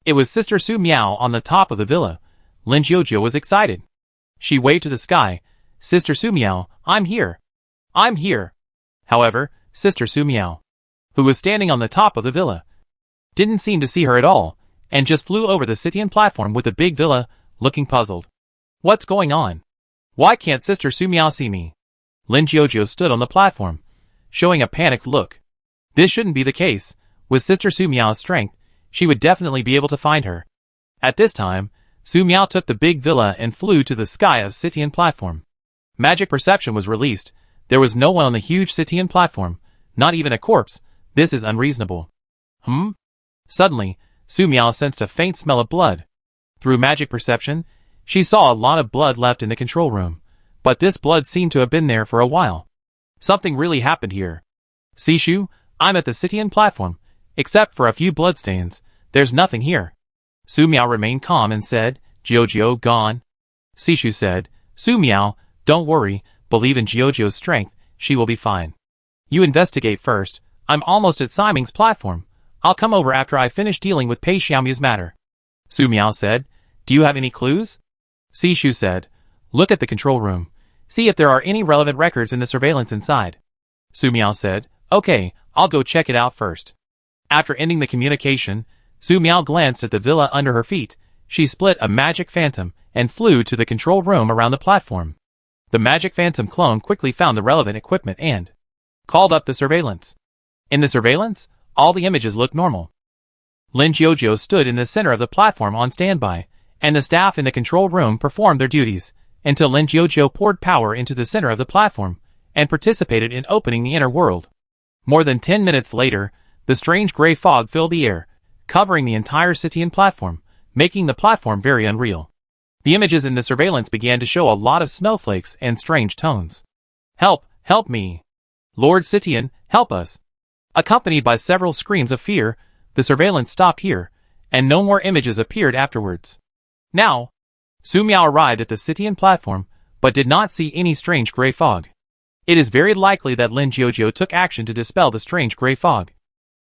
It was Sister Su Miao on the top of the villa. Lin Jiujiu was excited. She waved to the sky. Sister Su Miao, I'm here. I'm here. However, Sister Su Miao, who was standing on the top of the villa, didn't seem to see her at all, and just flew over the Citian platform with the big villa, looking puzzled. What's going on? Why can't Sister Su Miao see me? Lin Jiujiu stood on the platform, showing a panicked look. This shouldn't be the case. With Sister Su Miao's strength, she would definitely be able to find her. At this time, Su Miao took the big villa and flew to the sky of Citian platform. Magic perception was released. There was no one on the huge Citian platform, not even a corpse. This is unreasonable. Suddenly, Su Miao sensed a faint smell of blood. Through magic perception, She saw a lot of blood left in the control room, but this blood seemed to have been there for a while. Something really happened here. Sishu, I'm at the Citian platform. Except for a few bloodstains, there's nothing here. Su Miao remained calm and said, Jiuzhou gone. Sishu said, Su Miao, don't worry, believe in Jiuzhou's strength, she will be fine. You investigate first. I'm almost at Siming's platform. I'll come over after I finish dealing with Pei Xiaomu's matter. Su Miao said, Do you have any clues? Sishu said, Look at the control room. See if there are any relevant records in the surveillance inside. Su Miao said, Okay, I'll go check it out first. After ending the communication, Su Miao glanced at the villa under her feet. She split a magic phantom and flew to the control room around the platform. The magic phantom clone quickly found the relevant equipment and called up the surveillance. In the surveillance, all the images looked normal. Lin Jiuzhou stood in the center of the platform on standby, and the staff in the control room performed their duties, until Lin Jiuzhou poured power into the center of the platform, and participated in opening the inner world. More than 10 minutes later, the strange gray fog filled the air, covering the entire Citian platform, making the platform very unreal. The images in the surveillance began to show a lot of snowflakes and strange tones. Help, help me. Lord Citian, help us. Accompanied by several screams of fear, the surveillance stopped here, and no more images appeared afterwards. Now, Su Miao arrived at the Citian platform, but did not see any strange gray fog. It is very likely that Lin Jiuzhou took action to dispel the strange gray fog.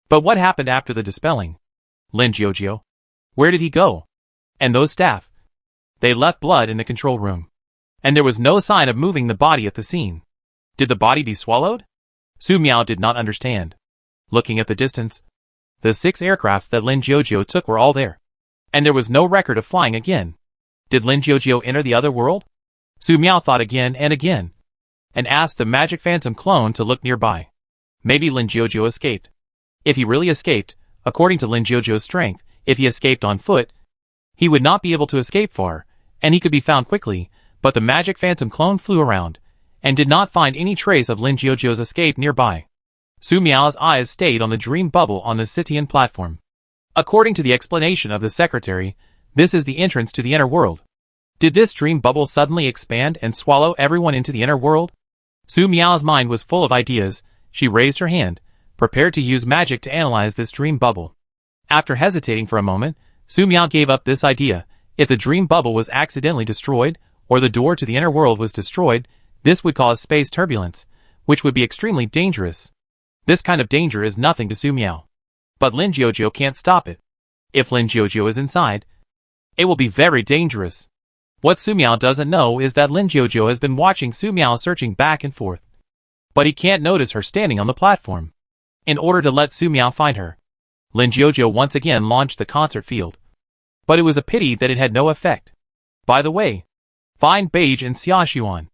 But what happened after the dispelling? Lin Jiuzhou? Where did he go? And those staff? They left blood in the control room. And there was no sign of moving the body at the scene. Did the body be swallowed? Su Miao did not understand. Looking at the distance, the 6 aircraft that Lin Jiuzhou took were all there. And there was no record of flying again. Did Lin Jiuzhou enter the other world? Su Miao thought again and asked the magic phantom clone to look nearby. Maybe Lin Jiuzhou escaped. If he really escaped, according to Lin Jiuzhou's strength, if he escaped on foot, he would not be able to escape far, and he could be found quickly, but the magic phantom clone flew around, and did not find any trace of Lin Jiuzhou's escape nearby. Su Miao's eyes stayed on the dream bubble on the Citian platform. According to the explanation of the secretary, this is the entrance to the inner world. Did this dream bubble suddenly expand and swallow everyone into the inner world? Su Miao's mind was full of ideas. She raised her hand, prepared to use magic to analyze this dream bubble. After hesitating for a moment, Su Miao gave up this idea. If the dream bubble was accidentally destroyed, or the door to the inner world was destroyed, this would cause space turbulence, which would be extremely dangerous. This kind of danger is nothing to Su Miao. But Lin Jiuzhou can't stop it. If Lin Jiuzhou is inside, it will be very dangerous. What Su Miao doesn't know is that Lin Jiuzhou has been watching Su Miao searching back and forth. But he can't notice her standing on the platform. In order to let Su Miao find her, Lin Jiuzhou once again launched the concert field. But it was a pity that it had no effect. By the way, find Beige and Xia Xuan.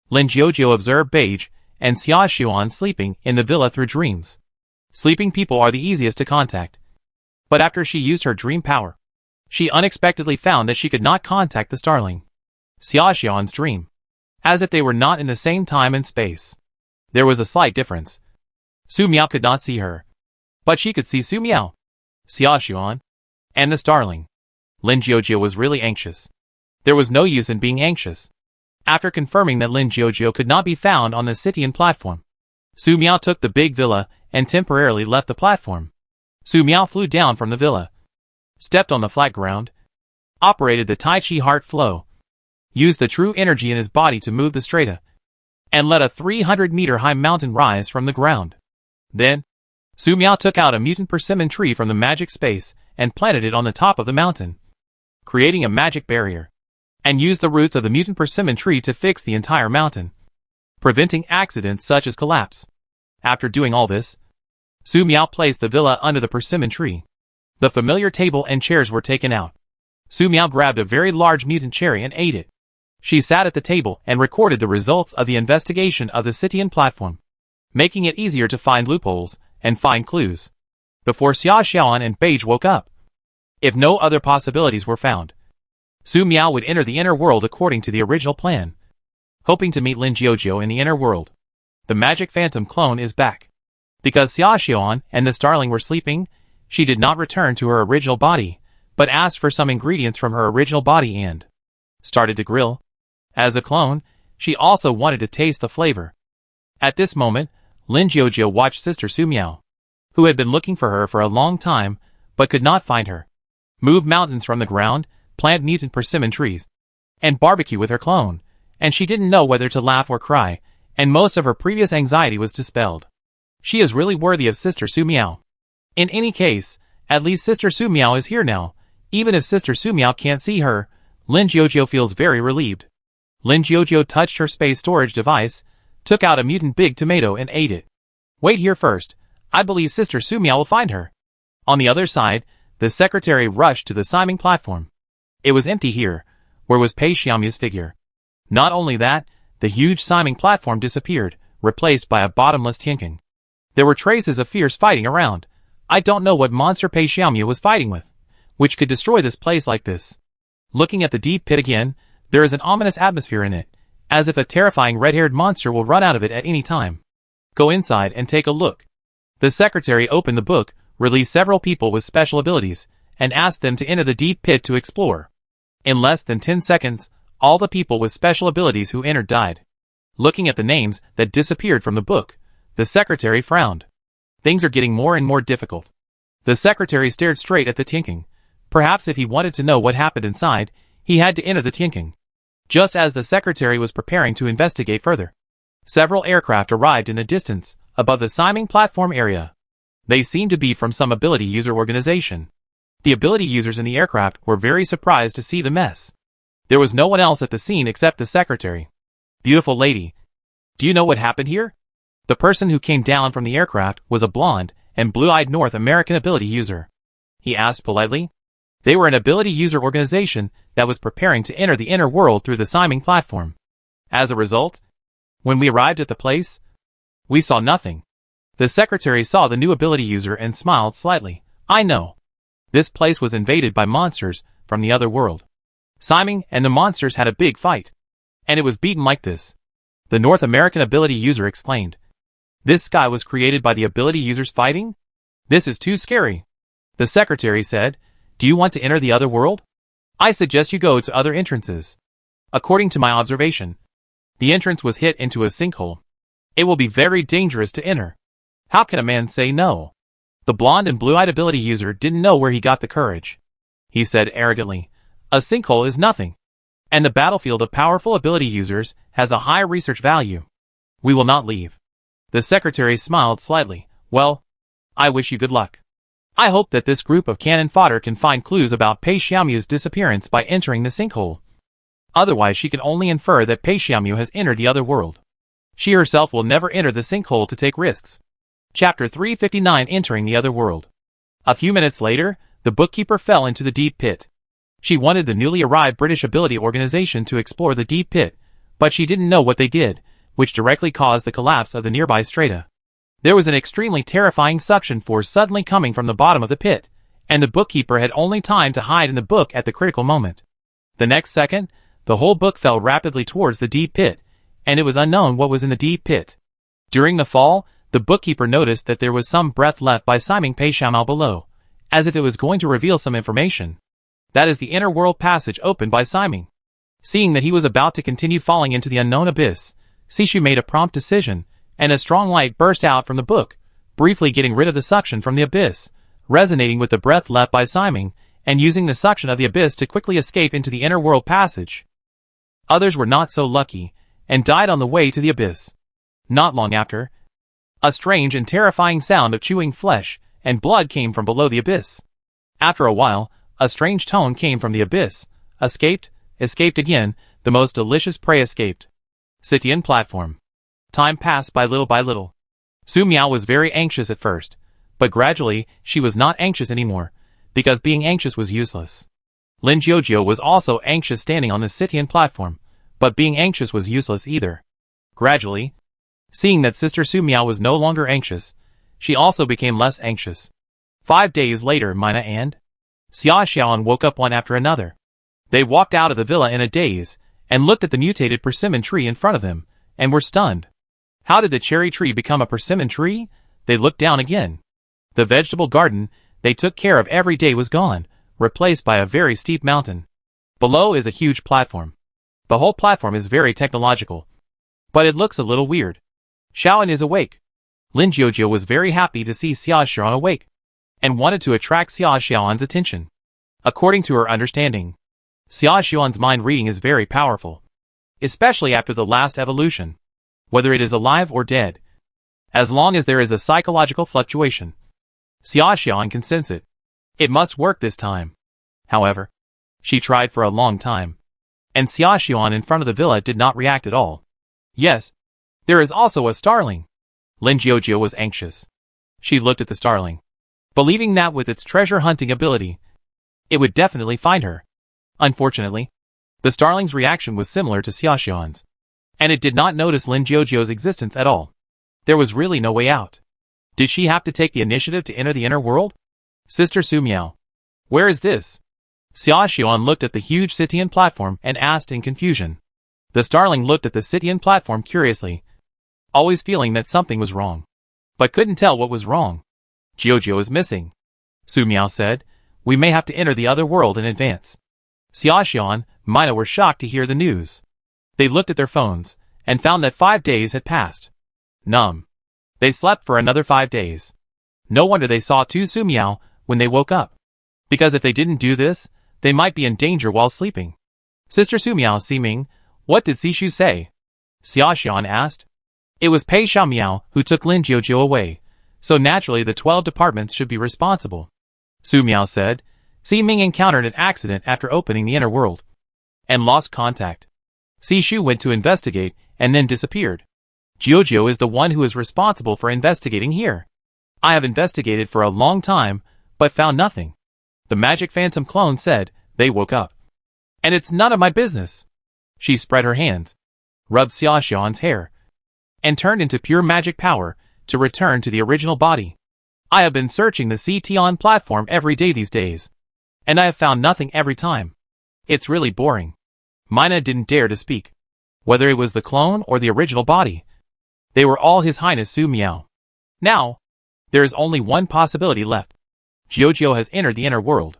Lin Jiuzhou observed Beige and Xia Xuan sleeping in the villa through dreams. Sleeping people are the easiest to contact. But after she used her dream power, she unexpectedly found that she could not contact the starling. Xia Xuan's dream. As if they were not in the same time and space. There was a slight difference. Su Miao could not see her. But she could see Su Miao, Xia Xuan, and the starling. Lin Jiuzhou was really anxious. There was no use in being anxious. After confirming that Lin Jiuzhou could not be found on the Citian platform, Su Miao took the big villa and temporarily left the platform. Su Miao flew down from the villa, stepped on the flat ground, operated the Tai Chi heart flow, used the true energy in his body to move the strata, and let a 300-meter-high mountain rise from the ground. Then, Su Miao took out a mutant persimmon tree from the magic space and planted it on the top of the mountain, creating a magic barrier, and used the roots of the mutant persimmon tree to fix the entire mountain, preventing accidents such as collapse. After doing all this, Su Miao placed the villa under the persimmon tree. The familiar table and chairs were taken out. Su Miao grabbed a very large mutant cherry and ate it. She sat at the table and recorded the results of the investigation of the Citian platform, making it easier to find loopholes and find clues before Xia Xuan and Beige woke up. If no other possibilities were found, Su Miao would enter the inner world according to the original plan, hoping to meet Lin Jiuzhou in the inner world. The magic phantom clone is back. Because Xia Xuan and the starling were sleeping, she did not return to her original body, but asked for some ingredients from her original body and started to grill. As a clone, she also wanted to taste the flavor. At this moment, Lin Jiujiu watched Sister Su Miao, who had been looking for her for a long time, but could not find her, move mountains from the ground, plant mutant persimmon trees, and barbecue with her clone, and she didn't know whether to laugh or cry, and most of her previous anxiety was dispelled. She is really worthy of Sister Su Miao. In any case, at least Sister Su Miao is here now. Even if Sister Su Miao can't see her, Lin Jiujiu feels very relieved. Lin Jiujiu touched her space storage device, took out a mutant big tomato and ate it. Wait here first. I believe Sister Su Miao will find her. On the other side, the secretary rushed to the Siming platform. It was empty here, where was Pei Xiaomia's figure. Not only that, the huge Siming platform disappeared, replaced by a bottomless Tianking. There were traces of fierce fighting around. I don't know what monster Pei Xiaomia was fighting with, which could destroy this place like this. Looking at the deep pit again, there is an ominous atmosphere in it, as if a terrifying red-haired monster will run out of it at any time. Go inside and take a look. The secretary opened the book, released several people with special abilities, and asked them to enter the deep pit to explore. In less than 10 seconds, all the people with special abilities who entered died. Looking at the names that disappeared from the book, the secretary frowned. Things are getting more and more difficult. The secretary stared straight at the Tianking. Perhaps if he wanted to know what happened inside, he had to enter the Tianking. Just as the secretary was preparing to investigate further, several aircraft arrived in the distance, above the Siming platform area. They seemed to be from some ability user organization. The ability users in the aircraft were very surprised to see the mess. There was no one else at the scene except the secretary. Beautiful lady. Do you know what happened here? The person who came down from the aircraft was a blonde and blue-eyed North American ability user. He asked politely. They were an ability user organization that was preparing to enter the inner world through the Siming platform. As a result, when we arrived at the place, we saw nothing. The secretary saw the new ability user and smiled slightly. I know. This place was invaded by monsters from the other world. Siming and the monsters had a big fight, and it was beaten like this. The North American ability user explained. This sky was created by the ability users fighting? This is too scary. The secretary said, do you want to enter the other world? I suggest you go to other entrances. According to my observation, the entrance was hit into a sinkhole. It will be very dangerous to enter. How can a man say no? The blonde and blue-eyed ability user didn't know where he got the courage. He said arrogantly, a sinkhole is nothing. And the battlefield of powerful ability users has a high research value. We will not leave. The secretary smiled slightly. Well, I wish you good luck. I hope that this group of cannon fodder can find clues about Pei Xiaomia's disappearance by entering the sinkhole. Otherwise she can only infer that Pei Xiaomia has entered the other world. She herself will never enter the sinkhole to take risks. Chapter 359 Entering the Other World. A few minutes later, the bookkeeper fell into the deep pit. She wanted the newly arrived British ability organization to explore the deep pit, but she didn't know what they did, which directly caused the collapse of the nearby strata. There was an extremely terrifying suction force suddenly coming from the bottom of the pit, and the bookkeeper had only time to hide in the book at the critical moment. The next second, the whole book fell rapidly towards the deep pit, and it was unknown what was in the deep pit. During the fall, the bookkeeper noticed that there was some breath left by Siming Pei Xiaomia below, as if it was going to reveal some information. That is the inner world passage opened by Siming. Seeing that he was about to continue falling into the unknown abyss, Sishu made a prompt decision, and a strong light burst out from the book, briefly getting rid of the suction from the abyss, resonating with the breath left by Siming, and using the suction of the abyss to quickly escape into the inner world passage. Others were not so lucky, and died on the way to the abyss. Not long after, a strange and terrifying sound of chewing flesh and blood came from below the abyss. After a while, a strange tone came from the abyss. Escaped again, the most delicious prey escaped. Sitian platform. Time passed by little. Su Miao was very anxious at first, but gradually she was not anxious anymore, because being anxious was useless. Lin Jiujiu was also anxious standing on the Sitian platform, but being anxious was useless either. Gradually, seeing that Sister Su Miao was no longer anxious, she also became less anxious. 5 days later, Mina and Xia Xiaoan woke up one after another. They walked out of the villa in a daze, and looked at the mutated persimmon tree in front of them, and were stunned. How did the cherry tree become a persimmon tree? They looked down again. The vegetable garden they took care of every day was gone, replaced by a very steep mountain. Below is a huge platform. The whole platform is very technological. But it looks a little weird. Xiaoan is awake. Lin Jiujiu was very happy to see Xia Xiaoan awake, and wanted to attract Xia Xiaoan's attention. According to her understanding, Xia Xiaoan's mind reading is very powerful, especially after the last evolution, whether it is alive or dead. As long as there is a psychological fluctuation, Xia Xiaoan can sense it. It must work this time. However, she tried for a long time, and Xia Xiaoan in front of the villa did not react at all. Yes, there is also a starling. Lin Jiujiu was anxious. She looked at the starling, believing that with its treasure hunting ability, it would definitely find her. Unfortunately, the starling's reaction was similar to Xia Xiaoan's, and it did not notice Lin Jiujiu's existence at all. There was really no way out. Did she have to take the initiative to enter the inner world? Sister Su Miao, where is this? Xia Xiaoan looked at the huge Sitian platform and asked in confusion. The starling looked at the Sitian platform curiously, always feeling that something was wrong, but couldn't tell what was wrong. Jiujiu is missing, Su Miao said. We may have to enter the other world in advance. Xia Xiaoan, Mina were shocked to hear the news. They looked at their phones, and found that 5 days had passed. They slept for another 5 days. No wonder they saw two Su Miao when they woke up. Because if they didn't do this, they might be in danger while sleeping. Sister Su Miao Ximing, what did Sishu say? Xia Xiaoan asked. It was Pei Xiao Miao who took Lin Jiujiu away, so naturally the 12 departments should be responsible. Su Miao said. Ximing encountered an accident after opening the inner world, and lost contact. Sishu went to investigate, and then disappeared. Jiujiu is the one who is responsible for investigating here. I have investigated for a long time, but found nothing. The magic phantom clone said. They woke up. And it's none of my business. She spread her hands, rubbed Xia Xiaoan's hair, and turned into pure magic power to return to the original body. I have been searching the Sitian platform every day these days, and I have found nothing every time. It's really boring. Mina didn't dare to speak. Whether it was the clone or the original body, they were all His Highness Su Miao. Now, there is only one possibility left. Jiujiu has entered the inner world.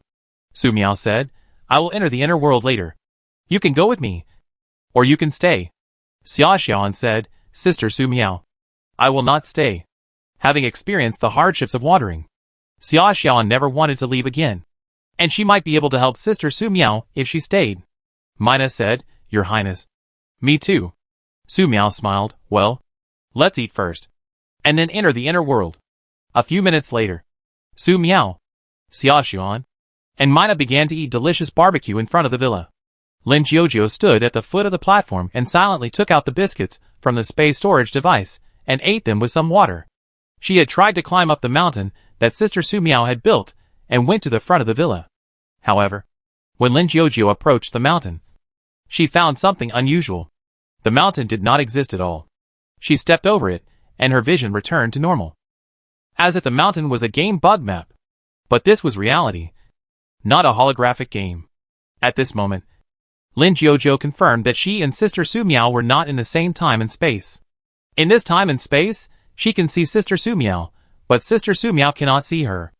Su Miao said. I will enter the inner world later. You can go with me, or you can stay. Xia Xiaoan said. Sister Su Miao, I will not stay. Having experienced the hardships of wandering, Xia Xiaoan never wanted to leave again, and she might be able to help Sister Su Miao if she stayed. Mina said. Your Highness. Me too. Su Miao smiled. Well, let's eat first, and then enter the inner world. A few minutes later, Su Miao, Xia Xiaoan, and Mina began to eat delicious barbecue in front of the villa. Lin Jiujiu stood at the foot of the platform and silently took out the biscuits from the space storage device and ate them with some water. She had tried to climb up the mountain that Sister Su Miao had built and went to the front of the villa. However, when Lin Jiujiu approached the mountain, she found something unusual. The mountain did not exist at all. She stepped over it, and her vision returned to normal, as if the mountain was a game bug map. But this was reality, not a holographic game. At this moment, Lin Jiujiu confirmed that she and Sister Su Miao were not in the same time and space. In this time and space, she can see Sister Su Miao, but Sister Su Miao cannot see her.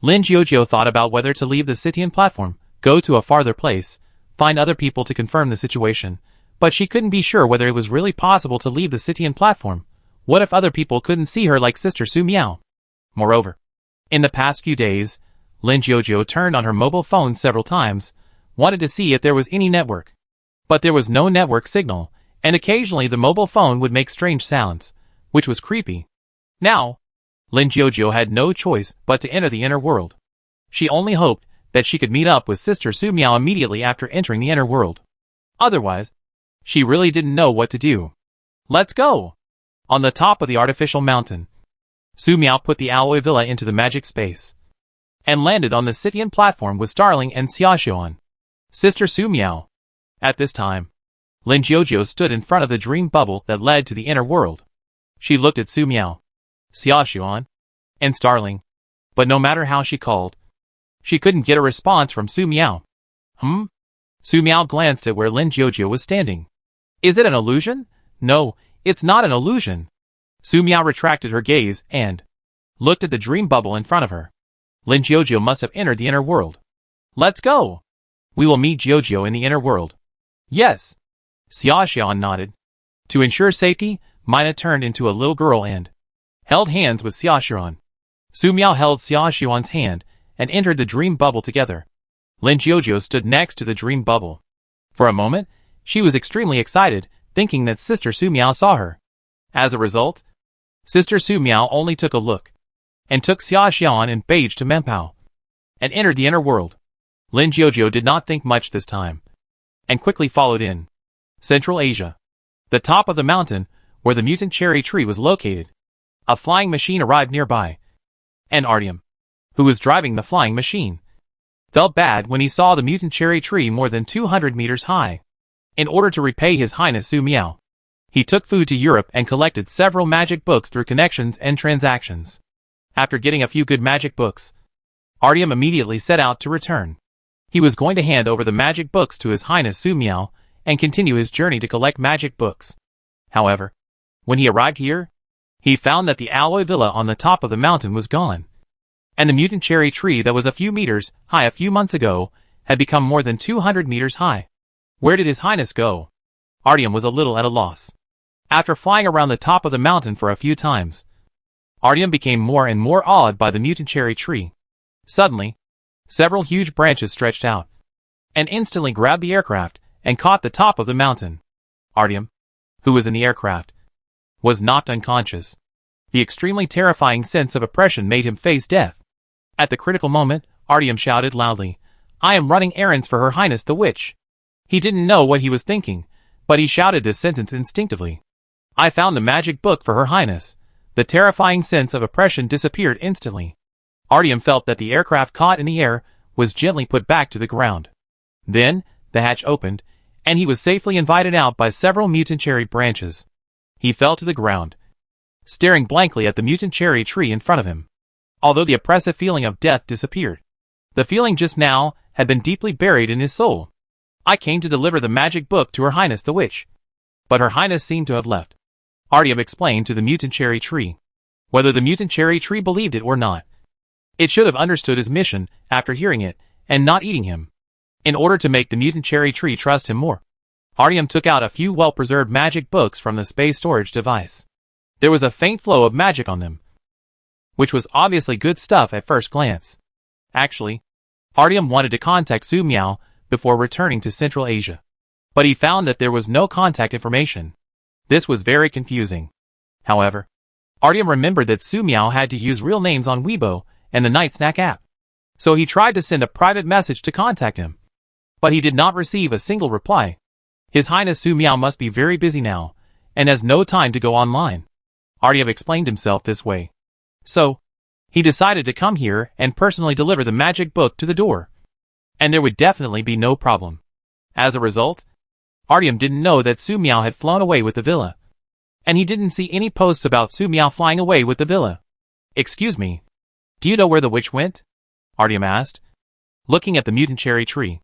Lin Jiujiu thought about whether to leave the Sitian platform, go to a farther place, find other people to confirm the situation, but she couldn't be sure whether it was really possible to leave the Sitian platform. What if other people couldn't see her like Sister Su Miao? Moreover, in the past few days, Lin Jiujiu turned on her mobile phone several times, wanted to see if there was any network. But there was no network signal, and occasionally the mobile phone would make strange sounds, which was creepy. Now, Lin Jiujiu had no choice but to enter the inner world. She only hoped that she could meet up with Sister Su Miao immediately after entering the inner world. Otherwise, she really didn't know what to do. Let's go! On the top of the artificial mountain, Su Miao put the alloy villa into the magic space, and landed on the Sitian platform with Starling and Xia Xiaoan. Sister Su Miao. At this time, Lin Jiujiu stood in front of the dream bubble that led to the inner world. She looked at Su Miao, Xia Xiaoan, and Starling, but no matter how she called, she couldn't get a response from Su Miao. Su Miao glanced at where Lin Jiujiu was standing. Is it an illusion? No, it's not an illusion. Su Miao retracted her gaze and looked at the dream bubble in front of her. Lin Jiujiu must have entered the inner world. Let's go! We will meet Jiujiu in the inner world. Yes. Xiaoxian nodded. To ensure safety, Mina turned into a little girl and held hands with Xiaoxian. Su Miao held Xiaoxian's hand and entered the dream bubble together. Lin Jiujiu stood next to the dream bubble. For a moment, she was extremely excited, thinking that Sister Su Miao saw her. As a result, Sister Su Miao only took a look, and took Xiaoxian and Beige to Menpao, and entered the inner world. Lin Jiujiu did not think much this time, and quickly followed in. Central Asia. The top of the mountain, where the mutant cherry tree was located. A flying machine arrived nearby, and Artyom, who was driving the flying machine, felt bad when he saw the mutant cherry tree more than 200 meters high. In order to repay His Highness Su Miao, he took food to Europe and collected several magic books through connections and transactions. After getting a few good magic books, Artyom immediately set out to return. He was going to hand over the magic books to His Highness Su Miao and continue his journey to collect magic books. However, when he arrived here, he found that the alloy villa on the top of the mountain was gone, and the mutant cherry tree that was a few meters high a few months ago had become more than 200 meters high. Where did His Highness go? Artyom was a little at a loss. After flying around the top of the mountain for a few times, Artyom became more and more awed by the mutant cherry tree. Suddenly, several huge branches stretched out, and instantly grabbed the aircraft and caught the top of the mountain. Artyom, who was in the aircraft, was knocked unconscious. The extremely terrifying sense of oppression made him face death. At the critical moment, Artyom shouted loudly, "I am running errands for Her Highness the Witch." He didn't know what he was thinking, but he shouted this sentence instinctively. "I found the magic book for Her Highness." The terrifying sense of oppression disappeared instantly. Artyom felt that the aircraft caught in the air was gently put back to the ground. Then, the hatch opened, and he was safely invited out by several mutant cherry branches. He fell to the ground, staring blankly at the mutant cherry tree in front of him. Although the oppressive feeling of death disappeared, the feeling just now had been deeply buried in his soul. "I came to deliver the magic book to Her Highness the Witch, but Her Highness seemed to have left," Artyom explained to the mutant cherry tree. Whether the mutant cherry tree believed it or not, it should have understood his mission after hearing it and not eating him. In order to make the mutant cherry tree trust him more, Artyom took out a few well-preserved magic books from the space storage device. There was a faint flow of magic on them, which was obviously good stuff at first glance. Actually, Artyom wanted to contact Su Miao before returning to Central Asia, but he found that there was no contact information. This was very confusing. However, Artyom remembered that Su Miao had to use real names on Weibo and the Night Snack app, so he tried to send a private message to contact him, but he did not receive a single reply. His Highness Su Miao must be very busy now, and has no time to go online. Artyom explained himself this way. So, he decided to come here and personally deliver the magic book to the door, and there would definitely be no problem. As a result, Artyom didn't know that Su Miao had flown away with the villa, and he didn't see any posts about Su Miao flying away with the villa. "Excuse me, do you know where the witch went?" Artyom asked, looking at the mutant cherry tree.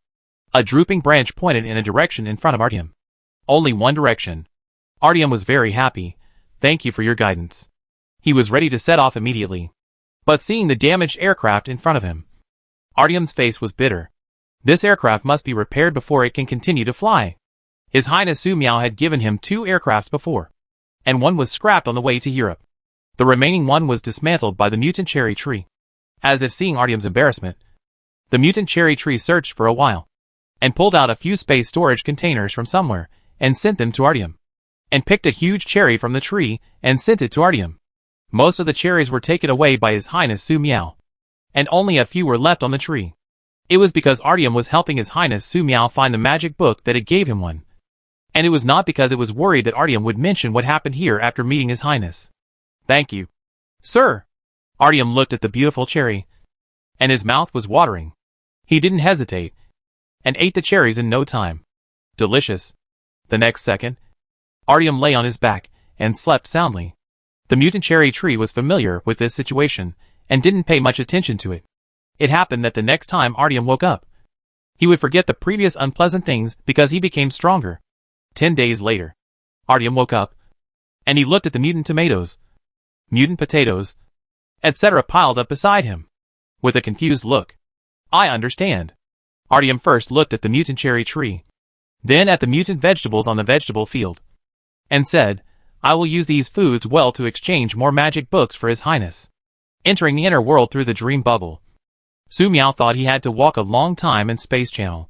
A drooping branch pointed in a direction in front of Artyom. Only one direction. Artyom was very happy. "Thank you for your guidance." He was ready to set off immediately, but seeing the damaged aircraft in front of him, Artyom's face was bitter. This aircraft must be repaired before it can continue to fly. His Highness Su Miao had given him 2 aircrafts before, and one was scrapped on the way to Europe. The remaining one was dismantled by the mutant cherry tree. As if seeing Artyom's embarrassment, the mutant cherry tree searched for a while, and pulled out a few space storage containers from somewhere, and sent them to Artyom, and picked a huge cherry from the tree, and sent it to Artyom. Most of the cherries were taken away by His Highness Su Miao, and only a few were left on the tree. It was because Artyom was helping His Highness Su Miao find the magic book that it gave him one. And it was not because it was worried that Artyom would mention what happened here after meeting His Highness. "Thank you, sir." Artyom looked at the beautiful cherry, and his mouth was watering. He didn't hesitate, and ate the cherries in no time. Delicious. The next second, Artyom lay on his back and slept soundly. The mutant cherry tree was familiar with this situation and didn't pay much attention to it. It happened that the next time Artyom woke up, he would forget the previous unpleasant things because he became stronger. 10 days later, Artyom woke up, and he looked at the mutant tomatoes, mutant potatoes, etc. piled up beside him, with a confused look. "I understand." Artyom first looked at the mutant cherry tree, then at the mutant vegetables on the vegetable field, and said, I will use these foods well to exchange more magic books for His Highness. Entering the inner world through the dream bubble, Su Miao thought he had to walk a long time in Space Channel,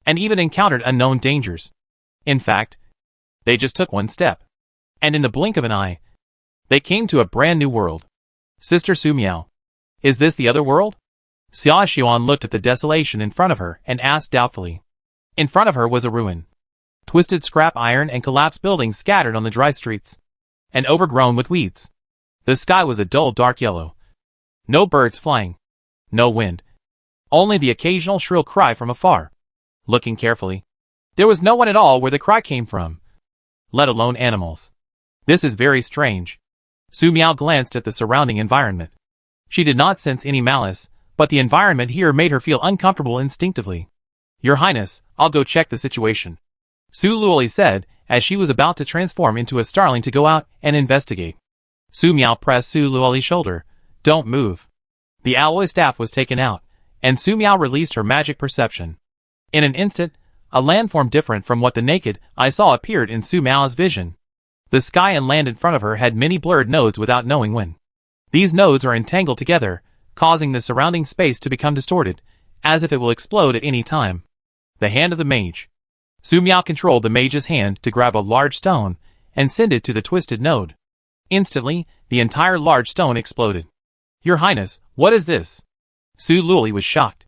and even encountered unknown dangers. In fact, they just took one step, and in the blink of an eye, they came to a brand new world. Sister Su Miao, is this the other world? Xia Xian looked at the desolation in front of her and asked doubtfully. In front of her was a ruin. Twisted scrap iron and collapsed buildings scattered on the dry streets, and overgrown with weeds. The sky was a dull dark yellow. No birds flying. No wind. Only the occasional shrill cry from afar. Looking carefully, there was no one at all where the cry came from, let alone animals. This is very strange. Su Miao glanced at the surrounding environment. She did not sense any malice, but the environment here made her feel uncomfortable instinctively. Your Highness, I'll go check the situation, Su Luoli said, as she was about to transform into a starling to go out and investigate. Su Miao pressed Su Luoli's shoulder. Don't move. The alloy staff was taken out, and Su Miao released her magic perception. In an instant, a landform different from what the naked eye saw appeared in Su Miao's vision. The sky and land in front of her had many blurred nodes without knowing when. These nodes are entangled together, causing the surrounding space to become distorted, as if it will explode at any time. The hand of the mage. Su Miao controlled the mage's hand to grab a large stone and send it to the twisted node. Instantly, the entire large stone exploded. Your Highness, what is this? Su Luoli was shocked.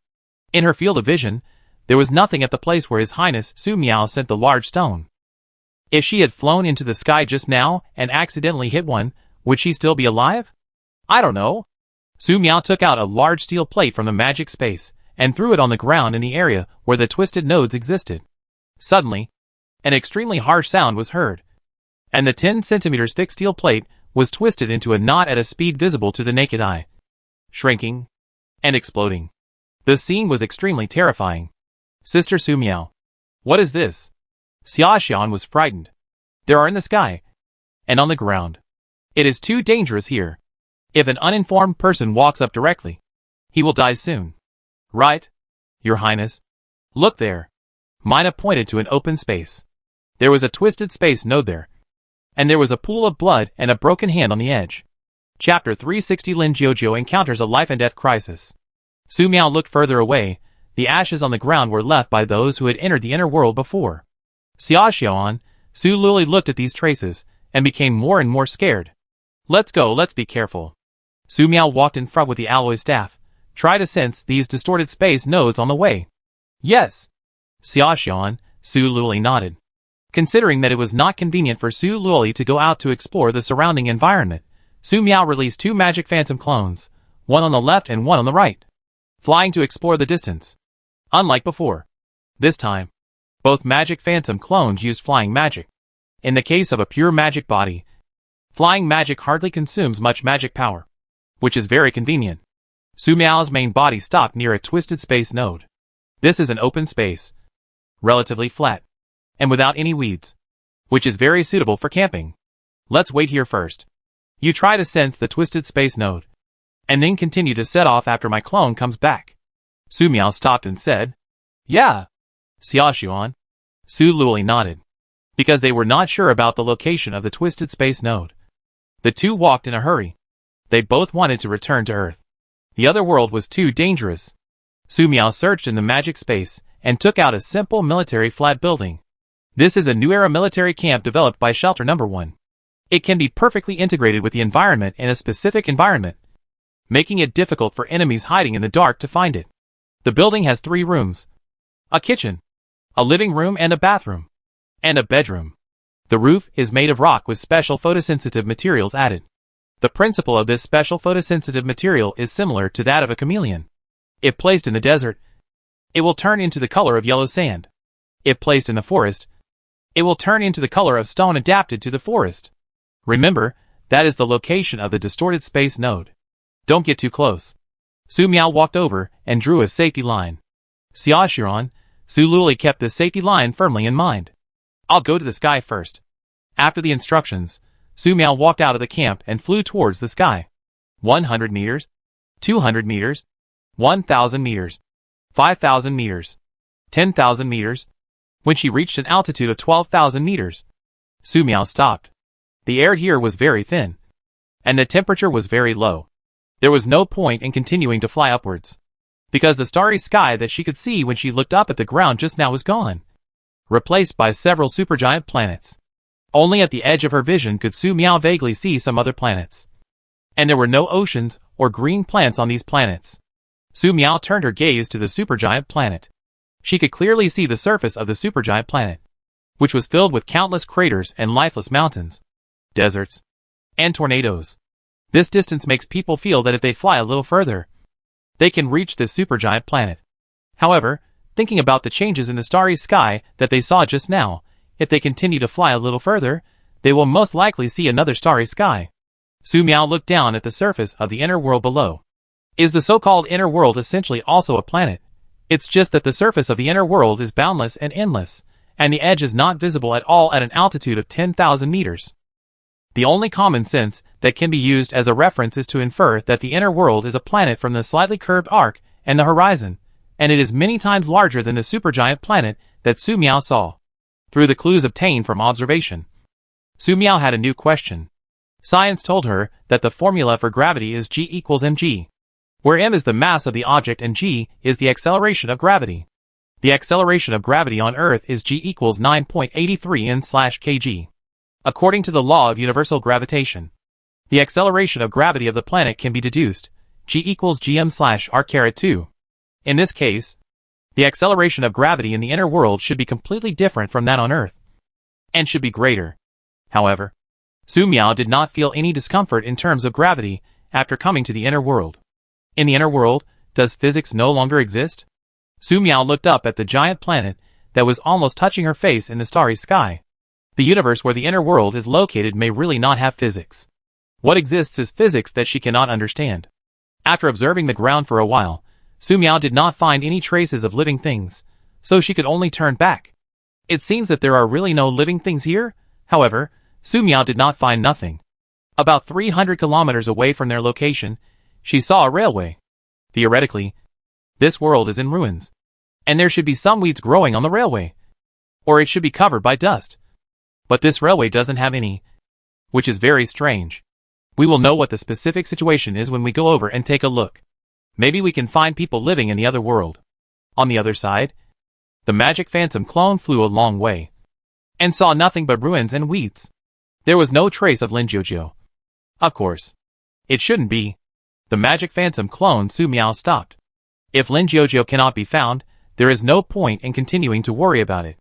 In her field of vision, there was nothing at the place where His Highness Su Miao sent the large stone. If she had flown into the sky just now and accidentally hit one, would she still be alive? I don't know. Su Miao took out a large steel plate from the magic space and threw it on the ground in the area where the twisted nodes existed. Suddenly, an extremely harsh sound was heard, and the 10 centimeters thick steel plate was twisted into a knot at a speed visible to the naked eye, shrinking and exploding. The scene was extremely terrifying. Sister Su Miao, what is this? Xia Xian was frightened. There are in the sky and on the ground. It is too dangerous here. If an uninformed person walks up directly, he will die soon. Right? Your Highness. Look there. Mina pointed to an open space. There was a twisted space node there, and there was a pool of blood and a broken hand on the edge. Chapter 360 Lin Jiujiu encounters a life and death crisis. Su Miao looked further away. The ashes on the ground were left by those who had entered the inner world before. Xia Xian, Su Luoli looked at these traces and became more and more scared. Let's go, let's be careful. Su Miao walked in front with the alloy staff. Try to sense these distorted space nodes on the way. Yes. Xia Xian, Su Luoli nodded. Considering that it was not convenient for Su Luoli to go out to explore the surrounding environment, Su Miao released 2 magic phantom clones, one on the left and one on the right, flying to explore the distance. Unlike before, this time, both magic phantom clones used flying magic. In the case of a pure magic body, flying magic hardly consumes much magic power, which is very convenient. Su Miao's main body stopped near a twisted space node. This is an open space, relatively flat, and without any weeds, which is very suitable for camping. Let's wait here first. You try to sense the twisted space node, and then continue to set off after my clone comes back. Su Miao stopped and said, Yeah. Xia Xian, Su Luoli nodded, because they were not sure about the location of the twisted space node. The two walked in a hurry. They both wanted to return to Earth. The other world was too dangerous. Su Miao searched in the magic space and took out a simple military flat building. This is a new era military camp developed by Shelter No. 1. It can be perfectly integrated with the environment in a specific environment, making it difficult for enemies hiding in the dark to find it. The building has 3 rooms, a kitchen, a living room and a bathroom, and a bedroom. The roof is made of rock with special photosensitive materials added. The principle of this special photosensitive material is similar to that of a chameleon. If placed in the desert, it will turn into the color of yellow sand. If placed in the forest, it will turn into the color of stone adapted to the forest. Remember, that is the location of the distorted space node. Don't get too close. Su Miao walked over and drew a safety line. Xia Xian, Su Luoli kept this safety line firmly in mind. I'll go to the sky first. After the instructions, Su Miao walked out of the camp and flew towards the sky. 100 meters, 200 meters, 1,000 meters, 5,000 meters, 10,000 meters, When she reached an altitude of 12,000 meters, Su Miao stopped. The air here was very thin, and the temperature was very low. There was no point in continuing to fly upwards, because the starry sky that she could see when she looked up at the ground just now was gone, replaced by several supergiant planets. Only at the edge of her vision could Su Miao vaguely see some other planets. And there were no oceans or green plants on these planets. Su Miao turned her gaze to the supergiant planet. She could clearly see the surface of the supergiant planet, which was filled with countless craters and lifeless mountains, deserts, and tornadoes. This distance makes people feel that if they fly a little further, they can reach this supergiant planet. However, thinking about the changes in the starry sky that they saw just now, if they continue to fly a little further, they will most likely see another starry sky. Su Miao looked down at the surface of the inner world below. Is the so-called inner world essentially also a planet? It's just that the surface of the inner world is boundless and endless, and the edge is not visible at all at an altitude of 10,000 meters. The only common sense that can be used as a reference is to infer that the inner world is a planet from the slightly curved arc and the horizon, and it is many times larger than the supergiant planet that Su Miao saw. Through the clues obtained from observation, Su Miao had a new question. Science told her that the formula for gravity is G equals mg, where m is the mass of the object and g is the acceleration of gravity. The acceleration of gravity on Earth is G equals 9.83 n/kg. According to the law of universal gravitation, the acceleration of gravity of the planet can be deduced, G equals gm/r². In this case, the acceleration of gravity in the inner world should be completely different from that on Earth, and should be greater. However, Su Miao did not feel any discomfort in terms of gravity after coming to the inner world. In the inner world, does physics no longer exist? Su Miao looked up at the giant planet that was almost touching her face in the starry sky. The universe where the inner world is located may really not have physics. What exists is physics that she cannot understand. After observing the ground for a while, Su Miao did not find any traces of living things, so she could only turn back. It seems that there are really no living things here. However, Su Miao did not find nothing. About 300 kilometers away from their location, she saw a railway. Theoretically, this world is in ruins, and there should be some weeds growing on the railway, or it should be covered by dust. But this railway doesn't have any, which is very strange. We will know what the specific situation is when we go over and take a look. Maybe we can find people living in the other world. On the other side, the magic phantom clone flew a long way, and saw nothing but ruins and weeds. There was no trace of Lin Jiujiu. Of course, it shouldn't be. The magic phantom clone Su Miao stopped. If Lin Jiujiu cannot be found, there is no point in continuing to worry about it.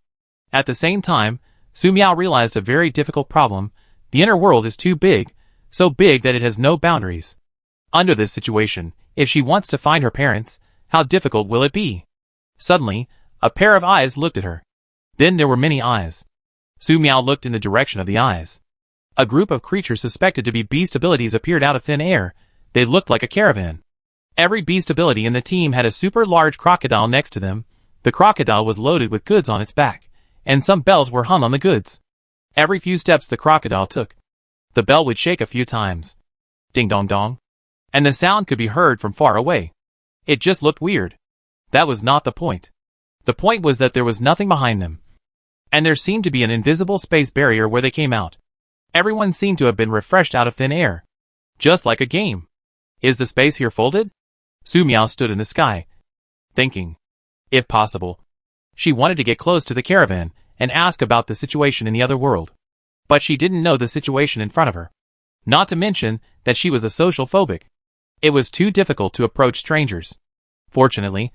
At the same time, Su Miao realized a very difficult problem. The inner world is too big, so big that it has no boundaries. Under this situation, if she wants to find her parents, how difficult will it be? Suddenly, a pair of eyes looked at her. Then there were many eyes. Su Miao looked in the direction of the eyes. A group of creatures suspected to be beast abilities appeared out of thin air. They looked like a caravan. Every beast ability in the team had a super large crocodile next to them. The crocodile was loaded with goods on its back, and some bells were hung on the goods. Every few steps the crocodile took, the bell would shake a few times. Ding dong dong. And the sound could be heard from far away. It just looked weird. That was not the point. The point was that there was nothing behind them, and there seemed to be an invisible space barrier where they came out. Everyone seemed to have been refreshed out of thin air. Just like a game. Is the space here folded? Su Miao stood in the sky, thinking. If possible, she wanted to get close to the caravan and ask about the situation in the other world. But she didn't know the situation in front of her. Not to mention that she was a social phobic. It was too difficult to approach strangers. Fortunately,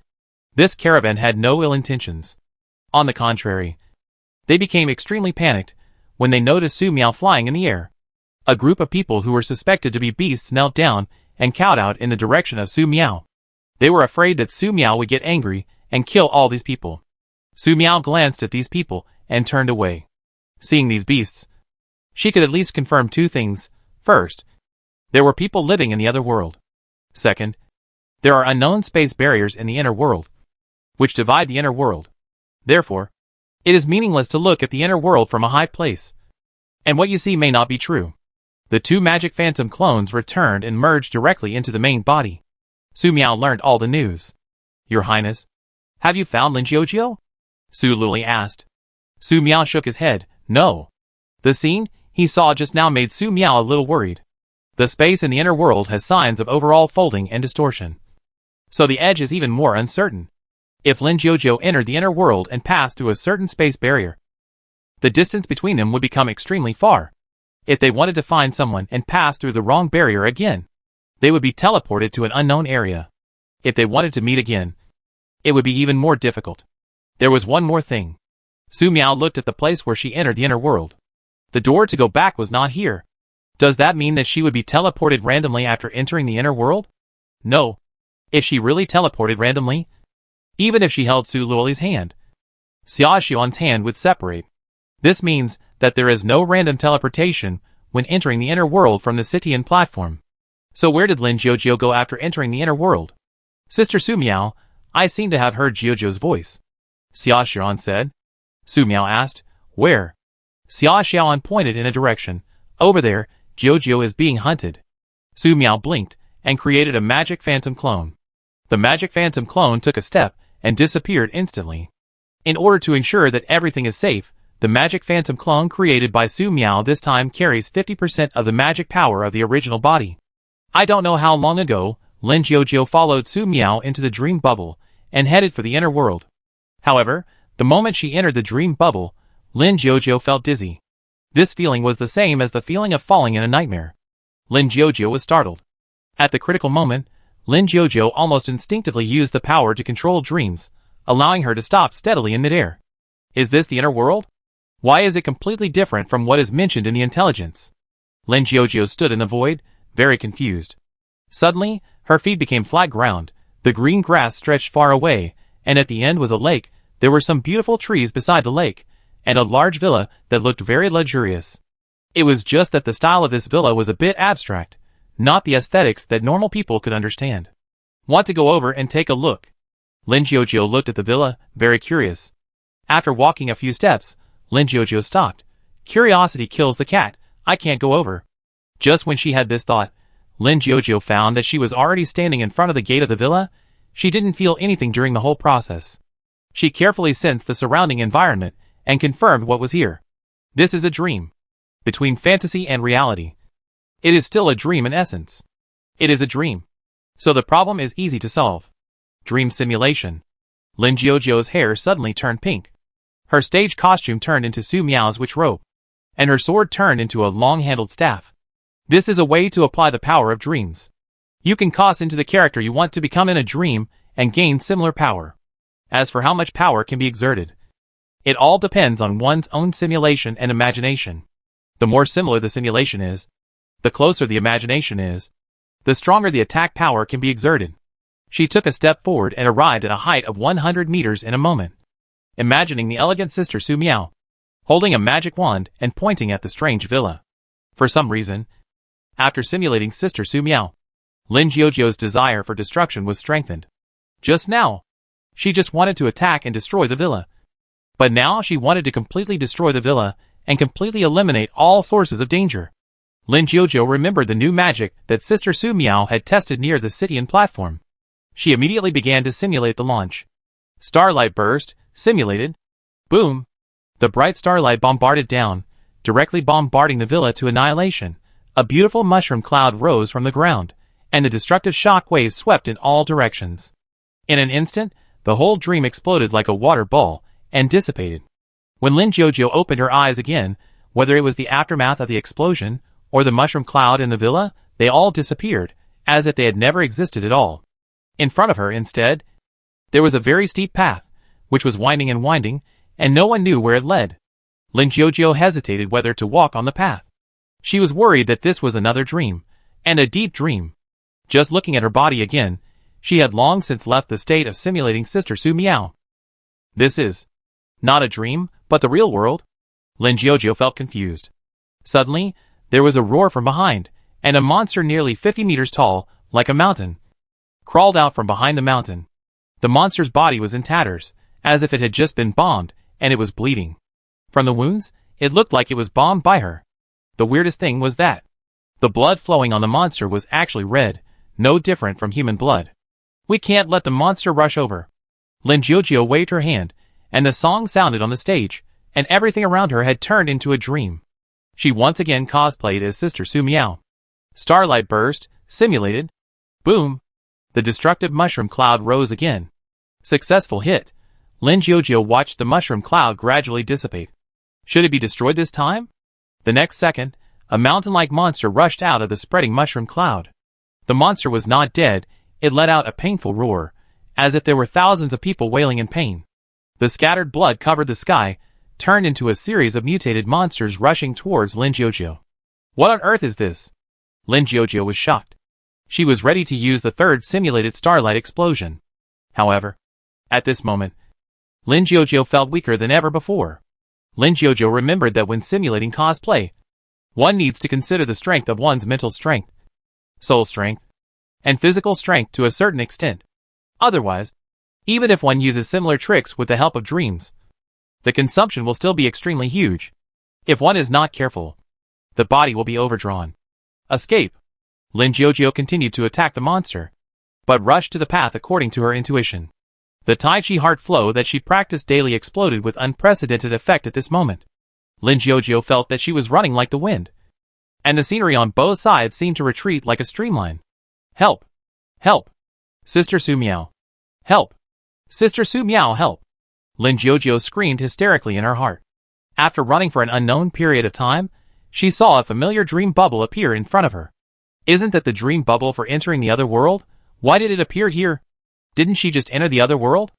this caravan had no ill intentions. On the contrary, they became extremely panicked when they noticed Su Miao flying in the air. A group of people who were suspected to be beasts knelt down and cowed out in the direction of Su Miao. They were afraid that Su Miao would get angry and kill all these people. Su Miao glanced at these people and turned away. Seeing these beasts, she could at least confirm two things. First, there were people living in the other world. Second, there are unknown space barriers in the inner world, which divide the inner world. Therefore, it is meaningless to look at the inner world from a high place. And what you see may not be true. The two magic phantom clones returned and merged directly into the main body. Su Miao learned all the news. Your Highness, have you found Lin Jiujiu? Su Luli asked. Su Miao shook his head. No. The scene he saw just now made Su Miao a little worried. The space in the inner world has signs of overall folding and distortion. So the edge is even more uncertain. If Lin Jiujiu entered the inner world and passed through a certain space barrier, the distance between them would become extremely far. If they wanted to find someone and pass through the wrong barrier again, they would be teleported to an unknown area. If they wanted to meet again, it would be even more difficult. There was one more thing. Su Miao looked at the place where she entered the inner world. The door to go back was not here. Does that mean that she would be teleported randomly after entering the inner world? No. If she really teleported randomly, even if she held Su Luoli's hand, Xia Xuan's hand would separate. This means that there is no random teleportation when entering the inner world from the Citian platform. So where did Lin Jiujiu go after entering the inner world? Sister Su Miao, I seem to have heard Jiujiu's voice, Xia Xuan said. Su Miao asked, where? Xia Xuan pointed in a direction. Over there, Jiujiu is being hunted. Su Miao blinked and created a magic phantom clone. The magic phantom clone took a step and disappeared instantly. In order to ensure that everything is safe, the magic phantom clone created by Su Miao this time carries 50% of the magic power of the original body. I don't know how long ago, Lin Jiujiu followed Su Miao into the dream bubble and headed for the inner world. However, the moment she entered the dream bubble, Lin Jiujiu felt dizzy. This feeling was the same as the feeling of falling in a nightmare. Lin Jiujiu was startled. At the critical moment, Lin Jiujiu almost instinctively used the power to control dreams, allowing her to stop steadily in midair. Is this the inner world? Why is it completely different from what is mentioned in the intelligence? Lin Jiujiu stood in the void, very confused. Suddenly, her feet became flat ground, the green grass stretched far away, and at the end was a lake. There were some beautiful trees beside the lake, and a large villa that looked very luxurious. It was just that the style of this villa was a bit abstract, not the aesthetics that normal people could understand. Want to go over and take a look? Lin Jiujiu looked at the villa, very curious. After walking a few steps, Lin Jiujiu stopped. Curiosity kills the cat, I can't go over. Just when she had this thought, Lin Jiujiu found that she was already standing in front of the gate of the villa. She didn't feel anything during the whole process. She carefully sensed the surrounding environment and confirmed what was here. This is a dream. Between fantasy and reality. It is still a dream in essence. It is a dream. So the problem is easy to solve. Dream simulation. Lin Jiujiu's hair suddenly turned pink. Her stage costume turned into Su Miao's witch robe. And her sword turned into a long-handled staff. This is a way to apply the power of dreams. You can cast into the character you want to become in a dream and gain similar power. As for how much power can be exerted, it all depends on one's own simulation and imagination. The more similar the simulation is, the closer the imagination is, the stronger the attack power can be exerted. She took a step forward and arrived at a height of 100 meters in a moment, imagining the elegant sister Su Miao, holding a magic wand and pointing at the strange villa. For some reason, after simulating sister Su Miao, Lin Jiujiu's desire for destruction was strengthened. Just now, she just wanted to attack and destroy the villa. But now she wanted to completely destroy the villa and completely eliminate all sources of danger. Lin Jiujiu remembered the new magic that sister Su Miao had tested near the Citian platform. She immediately began to simulate the launch. Starlight burst, simulated. Boom! The bright starlight bombarded down, directly bombarding the villa to annihilation. A beautiful mushroom cloud rose from the ground, and the destructive shock waves swept in all directions. In an instant, the whole dream exploded like a water ball and dissipated. When Lin Jiujiu opened her eyes again, whether it was the aftermath of the explosion or the mushroom cloud in the villa, they all disappeared, as if they had never existed at all. In front of her, instead, there was a very steep path, which was winding and winding, and no one knew where it led. Lin Jiujiu hesitated whether to walk on the path. She was worried that this was another dream, and a deep dream. Just looking at her body again, she had long since left the state of simulating sister Su Miao. This is not a dream, but the real world? Lin Jiujiu felt confused. Suddenly, there was a roar from behind, and a monster nearly 50 meters tall, like a mountain, crawled out from behind the mountain. The monster's body was in tatters, as if it had just been bombed, and it was bleeding. From the wounds, it looked like it was bombed by her. The weirdest thing was that the blood flowing on the monster was actually red, no different from human blood. We can't let the monster rush over. Lin Jiujiu waved her hand, and the song sounded on the stage. and everything around her had turned into a dream. She once again cosplayed as Sister Su Miao. Starlight burst, simulated. Boom! The destructive mushroom cloud rose again. Successful hit. Lin Jiujie watched the mushroom cloud gradually dissipate. Should it be destroyed this time? The next second, a mountain-like monster rushed out of the spreading mushroom cloud. The monster was not dead, it let out a painful roar, as if there were thousands of people wailing in pain. The scattered blood covered the sky, turned into a series of mutated monsters rushing towards Lin Jiujie. What on earth is this? Lin Jiujie was shocked. She was ready to use the third simulated starlight explosion. However, at this moment, Lin Jiujie felt weaker than ever before. Lin Jiujie remembered that when simulating cosplay, one needs to consider the strength of one's mental strength, soul strength, and physical strength to a certain extent. Otherwise, even if one uses similar tricks with the help of dreams, the consumption will still be extremely huge. If one is not careful, the body will be overdrawn. Escape! Lin Jiujie continued to attack the monster, but rushed to the path according to her intuition. The Tai Chi heart flow that she practiced daily exploded with unprecedented effect at this moment. Lin Jiujie felt that she was running like the wind, and the scenery on both sides seemed to retreat like a streamline. Help! Help! Sister Su Miao! Help! Sister Su Miao, help! Lin Jiujie screamed hysterically in her heart. After running for an unknown period of time, she saw a familiar dream bubble appear in front of her. Isn't that the dream bubble for entering the other world? Why did it appear here? Didn't she just enter the other world?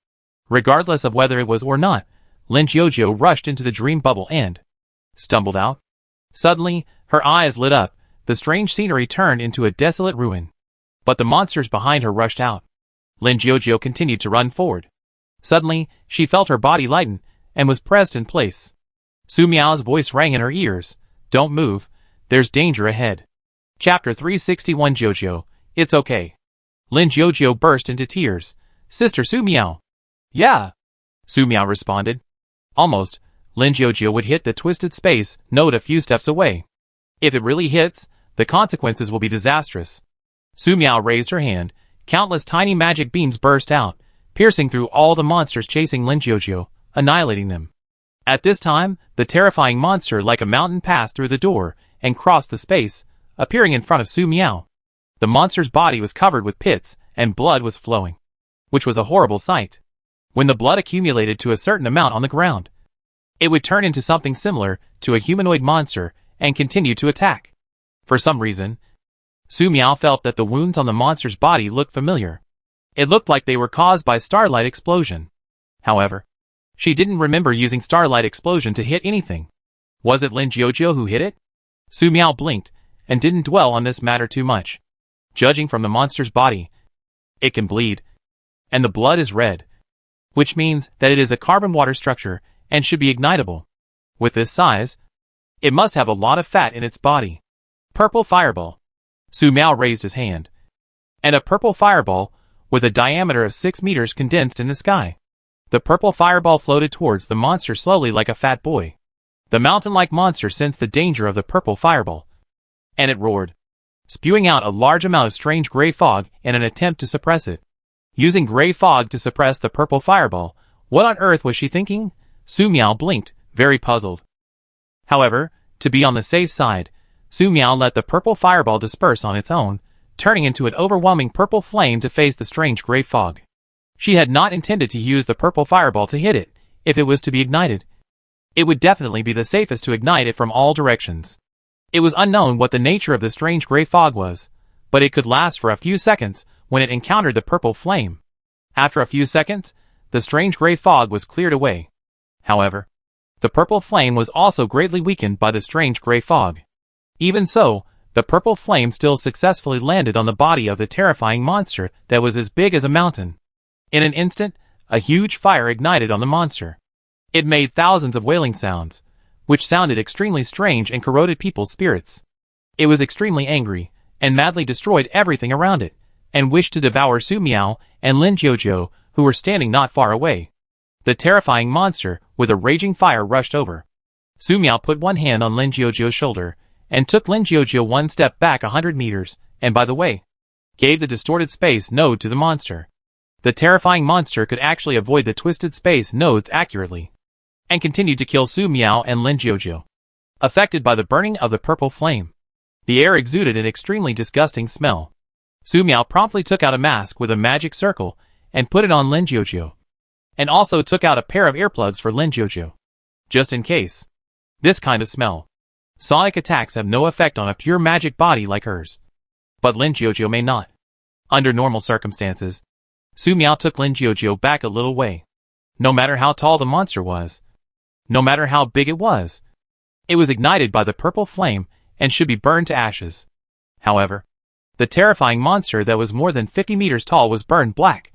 Regardless of whether it was or not, Lin Jiujie rushed into the dream bubble and stumbled out. Suddenly, her eyes lit up, the strange scenery turned into a desolate ruin. But the monsters behind her rushed out. Lin Jiujie continued to run forward. Suddenly, she felt her body lighten, and was pressed in place. Su Miao's voice rang in her ears. Don't move, there's danger ahead. Chapter 361 Jiujie, it's okay. Lin Jiujie burst into tears. Sister Su Miao. Yeah. Su Miao responded. Almost, Lin Jiujie would hit the twisted space node a few steps away. If it really hits, the consequences will be disastrous. Su Miao raised her hand. Countless tiny magic beams burst out, piercing through all the monsters chasing Lin Jiujie, annihilating them. At this time, the terrifying monster like a mountain passed through the door and crossed the space, appearing in front of Su Miao. The monster's body was covered with pits, and blood was flowing, which was a horrible sight. When the blood accumulated to a certain amount on the ground, it would turn into something similar to a humanoid monster and continue to attack. For some reason, Su Miao felt that the wounds on the monster's body looked familiar. It looked like they were caused by starlight explosion. However, she didn't remember using starlight explosion to hit anything. Was it Lin Jiujie who hit it? Su Miao blinked, and didn't dwell on this matter too much. Judging from the monster's body, it can bleed, and the blood is red, which means that it is a carbon water structure and should be ignitable. With this size, it must have a lot of fat in its body. Purple fireball. Su Miao raised his hand, and a purple fireball with a diameter of 6 meters condensed in the sky. The purple fireball floated towards the monster slowly like a fat boy. The mountain-like monster sensed the danger of the purple fireball, and it roared, spewing out a large amount of strange gray fog in an attempt to suppress it. Using gray fog to suppress the purple fireball, what on earth was she thinking? Su Miao blinked, very puzzled. However, to be on the safe side, Su Miao let the purple fireball disperse on its own, turning into an overwhelming purple flame to face the strange gray fog. She had not intended to use the purple fireball to hit it. If it was to be ignited, it would definitely be the safest to ignite it from all directions. It was unknown what the nature of the strange gray fog was, but it could last for a few seconds when it encountered the purple flame. After a few seconds, the strange gray fog was cleared away. However, the purple flame was also greatly weakened by the strange gray fog. Even so, the purple flame still successfully landed on the body of the terrifying monster that was as big as a mountain. In an instant, a huge fire ignited on the monster. It made thousands of wailing sounds, which sounded extremely strange and corroded people's spirits. It was extremely angry, and madly destroyed everything around it, and wished to devour Su Miao and Lin Jiujie, who were standing not far away. The terrifying monster, with a raging fire, rushed over. Su Miao put one hand on Lin Jiujie's shoulder, and took Lin Jiujie one step back 100 meters, and by the way, gave the distorted space node to the monster. The terrifying monster could actually avoid the twisted space nodes accurately. and continued to kill Su Miao and Lin Jiujiu. Affected by the burning of the purple flame, the air exuded an extremely disgusting smell. Su Miao promptly took out a mask with a magic circle and put it on Lin Jiujiu, and also took out a pair of earplugs for Lin Jiujiu, just in case. This kind of smell. Sonic attacks have no effect on a pure magic body like hers, but Lin Jiujiu may not. Under normal circumstances, Su Miao took Lin Jiujiu back a little way. No matter how tall the monster was, no matter how big it was ignited by the purple flame and should be burned to ashes. However, the terrifying monster that was more than 50 meters tall was burned black,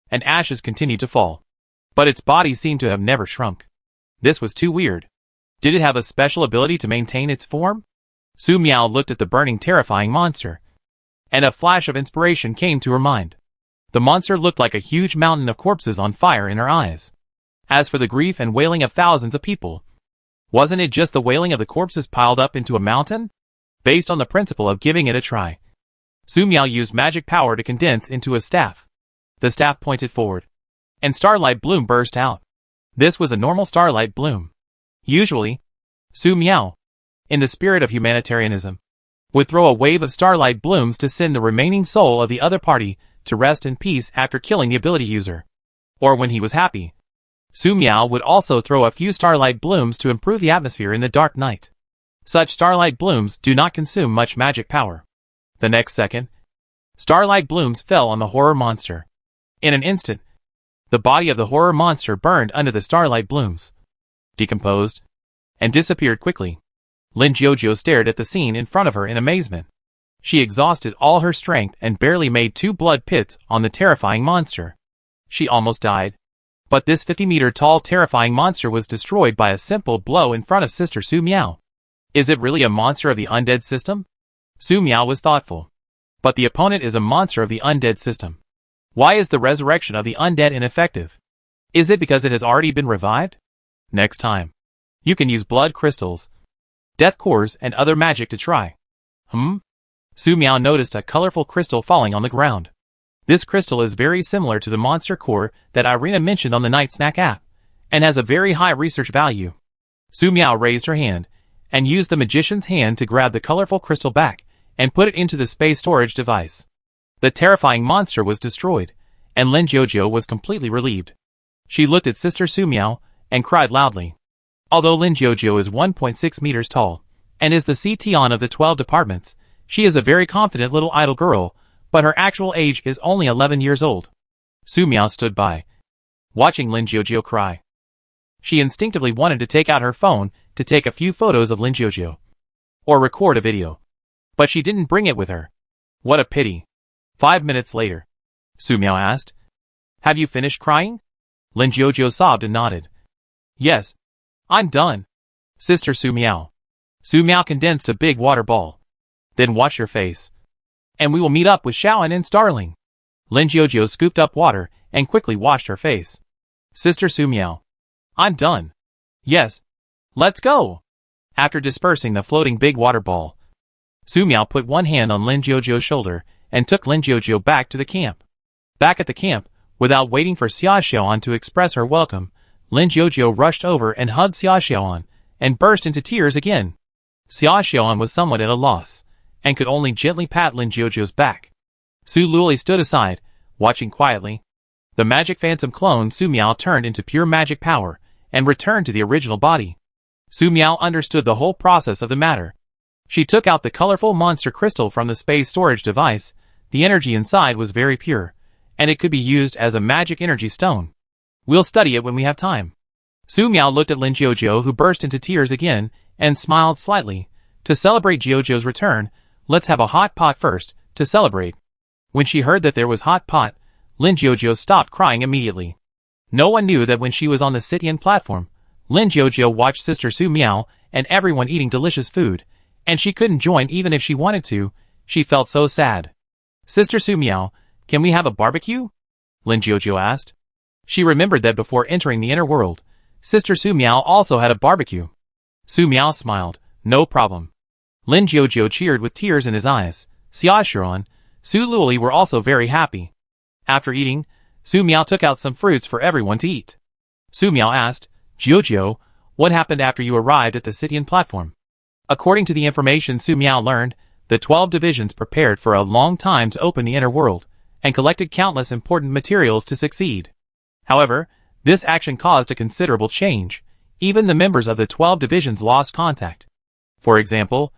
and ashes continued to fall. But its body seemed to have never shrunk. This was too weird. Did it have a special ability to maintain its form? Su Miao looked at the burning, terrifying monster, and a flash of inspiration came to her mind. The monster looked like a huge mountain of corpses on fire in her eyes. As for the grief and wailing of thousands of people, wasn't it just the wailing of the corpses piled up into a mountain? Based on the principle of giving it a try, Su Miao used magic power to condense into a staff. The staff pointed forward, and starlight bloom burst out. This was a normal starlight bloom. Usually, Su Miao, in the spirit of humanitarianism, would throw a wave of starlight blooms to send the remaining soul of the other party to rest in peace after killing the ability user. Or when he was happy, Su Miao would also throw a few starlight blooms to improve the atmosphere in the dark night. Such starlight blooms do not consume much magic power. The next second, starlight blooms fell on the horror monster. In an instant, the body of the horror monster burned under the starlight blooms, decomposed, and disappeared quickly. Lin Jiujiu stared at the scene in front of her in amazement. She exhausted all her strength and barely made 2 blood pits on the terrifying monster. She almost died. But this 50-meter tall terrifying monster was destroyed by a simple blow in front of Sister Su Miao. Is it really a monster of the undead system? Su Miao was thoughtful. But the opponent is a monster of the undead system. Why is the resurrection of the undead ineffective? Is it because it has already been revived? Next time, you can use blood crystals, death cores, and other magic to try. Su Miao noticed a colorful crystal falling on the ground. This crystal is very similar to the monster core that Irina mentioned on the Night Snack app, and has a very high research value. Su Miao raised her hand, and used the magician's hand to grab the colorful crystal back, and put it into the space storage device. The terrifying monster was destroyed, and Lin Jiujiu was completely relieved. She looked at Sister Su Miao, and cried loudly. Although Lin Jiujiu is 1.6 meters tall, and is the CTON of the 12 departments, she is a very confident little idle girl, but her actual age is only 11 years old. Su Miao stood by, watching Lin Jiujiu cry. She instinctively wanted to take out her phone to take a few photos of Lin Jiujiu, or record a video. But she didn't bring it with her. What a pity. 5 minutes later, Su Miao asked, "Have you finished crying?" Lin Jiujiu sobbed and nodded. "Yes, I'm done, Sister Su Miao." Su Miao condensed a big water ball. "Then wash your face, and we will meet up with Xiaoan and Starling." Lin Jiujiu scooped up water and quickly washed her face. "Sister Su Miao, I'm done." "Yes, let's go." After dispersing the floating big water ball, Su Miao put one hand on Lin Jiujiu's shoulder and took Lin Jiujiu back to the camp. Back at the camp, without waiting for Xia Xiaoan to express her welcome, Lin Jiujiu rushed over and hugged Xia Xiaoan, and burst into tears again. Xia Xiaoan was somewhat at a loss, and could only gently pat Lin Jiujiu's back. Su Luli stood aside, watching quietly. The magic phantom clone Su Miao turned into pure magic power, and returned to the original body. Su Miao understood the whole process of the matter. She took out the colorful monster crystal from the space storage device. The energy inside was very pure, and it could be used as a magic energy stone. We'll study it when we have time. Su Miao looked at Lin Jiujiu, who burst into tears again, and smiled slightly. To celebrate Jiujiu's return, let's have a hot pot first, to celebrate. When she heard that there was hot pot, Lin Jiujiu stopped crying immediately. No one knew that when she was on the Sitian platform, Lin Jiujiu watched Sister Su Miao and everyone eating delicious food, and she couldn't join even if she wanted to. She felt so sad. "Sister Su Miao, can we have a barbecue?" Lin Jiujiu asked. She remembered that before entering the inner world, Sister Su Miao also had a barbecue. Su Miao smiled. "No problem." Lin Jiujiu cheered with tears in his eyes. Xia Xiaoan, Su Luli were also very happy. After eating, Su Miao took out some fruits for everyone to eat. Su Miao asked, Jiujiu, what happened after you arrived at the Sitian platform? According to the information Su Miao learned, the 12 divisions prepared for a long time to open the inner world, and collected countless important materials to succeed. However, this action caused a considerable change. Even the members of the 12 divisions lost contact. For example,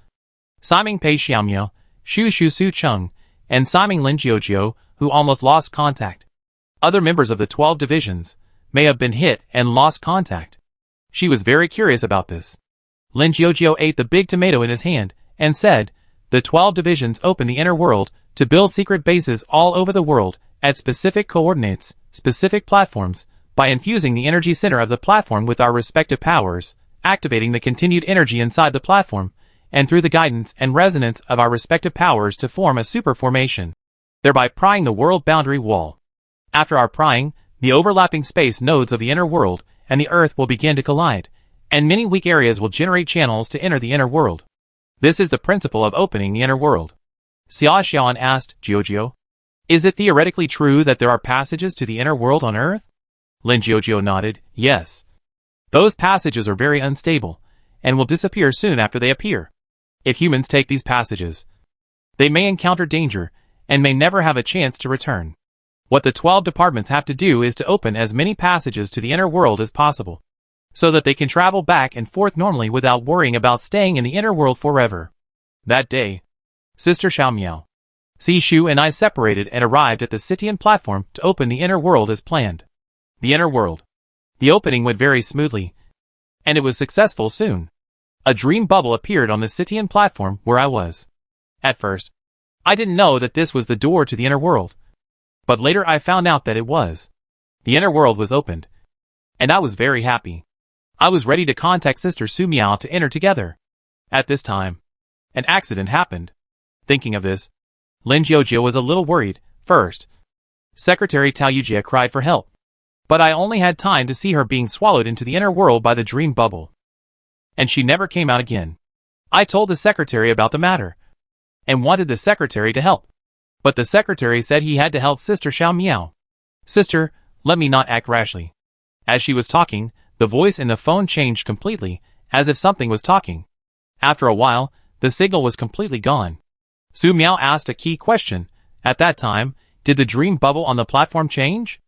Siming Pei Xiaomiao, Xu Shu Su Cheng, and Siming Lin Jiujiu, who almost lost contact. Other members of the 12 divisions may have been hit and lost contact. She was very curious about this. Lin Jiujiu ate the big tomato in his hand and said, the 12 divisions open the inner world to build secret bases all over the world at specific coordinates, specific platforms, by infusing the energy center of the platform with our respective powers, activating the continued energy inside the platform, and through the guidance and resonance of our respective powers to form a super formation, thereby prying the world boundary wall. After our prying, the overlapping space nodes of the inner world and the earth will begin to collide, and many weak areas will generate channels to enter the inner world. This is the principle of opening the inner world. Xia Xiaoan asked Jiujiu, is it theoretically true that there are passages to the inner world on earth? Lin Jiujiu nodded, yes. Those passages are very unstable, and will disappear soon after they appear. If humans take these passages, they may encounter danger, and may never have a chance to return. What the 12 departments have to do is to open as many passages to the inner world as possible, so that they can travel back and forth normally without worrying about staying in the inner world forever. That day, Sister Xiaomiao, Si Shu and I separated and arrived at the Sitian platform to open the inner world as planned. The inner world. The opening went very smoothly, and it was successful soon. A dream bubble appeared on the Sitian platform where I was. At first, I didn't know that this was the door to the inner world, but later I found out that it was. The inner world was opened, and I was very happy. I was ready to contact Sister Su Miao to enter together. At this time, an accident happened. Thinking of this, Lin Jiujiu was a little worried. First, Secretary Tao Yujie cried for help, but I only had time to see her being swallowed into the inner world by the dream bubble, and she never came out again. I told the secretary about the matter, and wanted the secretary to help, but the secretary said he had to help Sister Xiaomiao. Sister, let me not act rashly. As she was talking, the voice in the phone changed completely, as if something was talking. After a while, the signal was completely gone. Su Miao asked a key question. At that time, did the dream bubble on the platform change?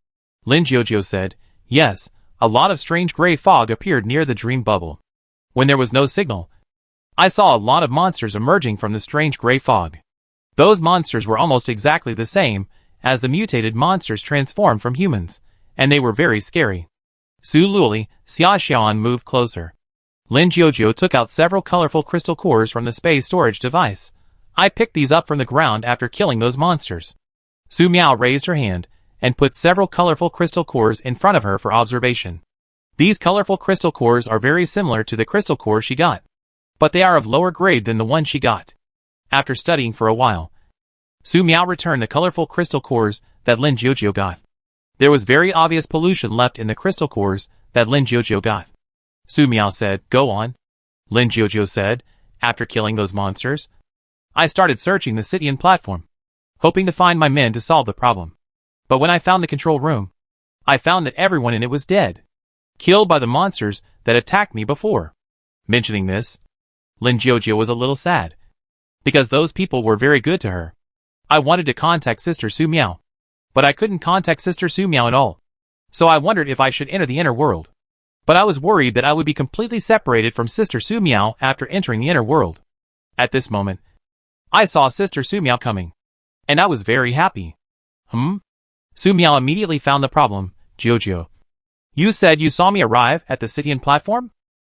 Lin Jiujiu said, yes, a lot of strange gray fog appeared near the dream bubble. When there was no signal, I saw a lot of monsters emerging from the strange gray fog. Those monsters were almost exactly the same as the mutated monsters transformed from humans, and they were very scary. Su Luli, Xia Xiaoan moved closer. Lin Jiujiu took out several colorful crystal cores from the space storage device. I picked these up from the ground after killing those monsters. Su Miao raised her hand and put several colorful crystal cores in front of her for observation. These colorful crystal cores are very similar to the crystal core she got, but they are of lower grade than the one she got. After studying for a while, Su Miao returned the colorful crystal cores that Lin Jiujiu got. There was very obvious pollution left in the crystal cores that Lin Jiujiu got. Su Miao said, go on. Lin Jiujiu said, after killing those monsters, I started searching the Sitian platform, hoping to find my men to solve the problem. But when I found the control room, I found that everyone in it was dead, killed by the monsters that attacked me before. Mentioning this, Lin Jiujiu was a little sad, because those people were very good to her. I wanted to contact Sister Su Miao, but I couldn't contact Sister Su Miao at all. So I wondered if I should enter the inner world. But I was worried that I would be completely separated from Sister Su Miao after entering the inner world. At this moment, I saw Sister Su Miao coming, and I was very happy. Su Miao immediately found the problem. Jiujiu, you said you saw me arrive at the Sitian platform?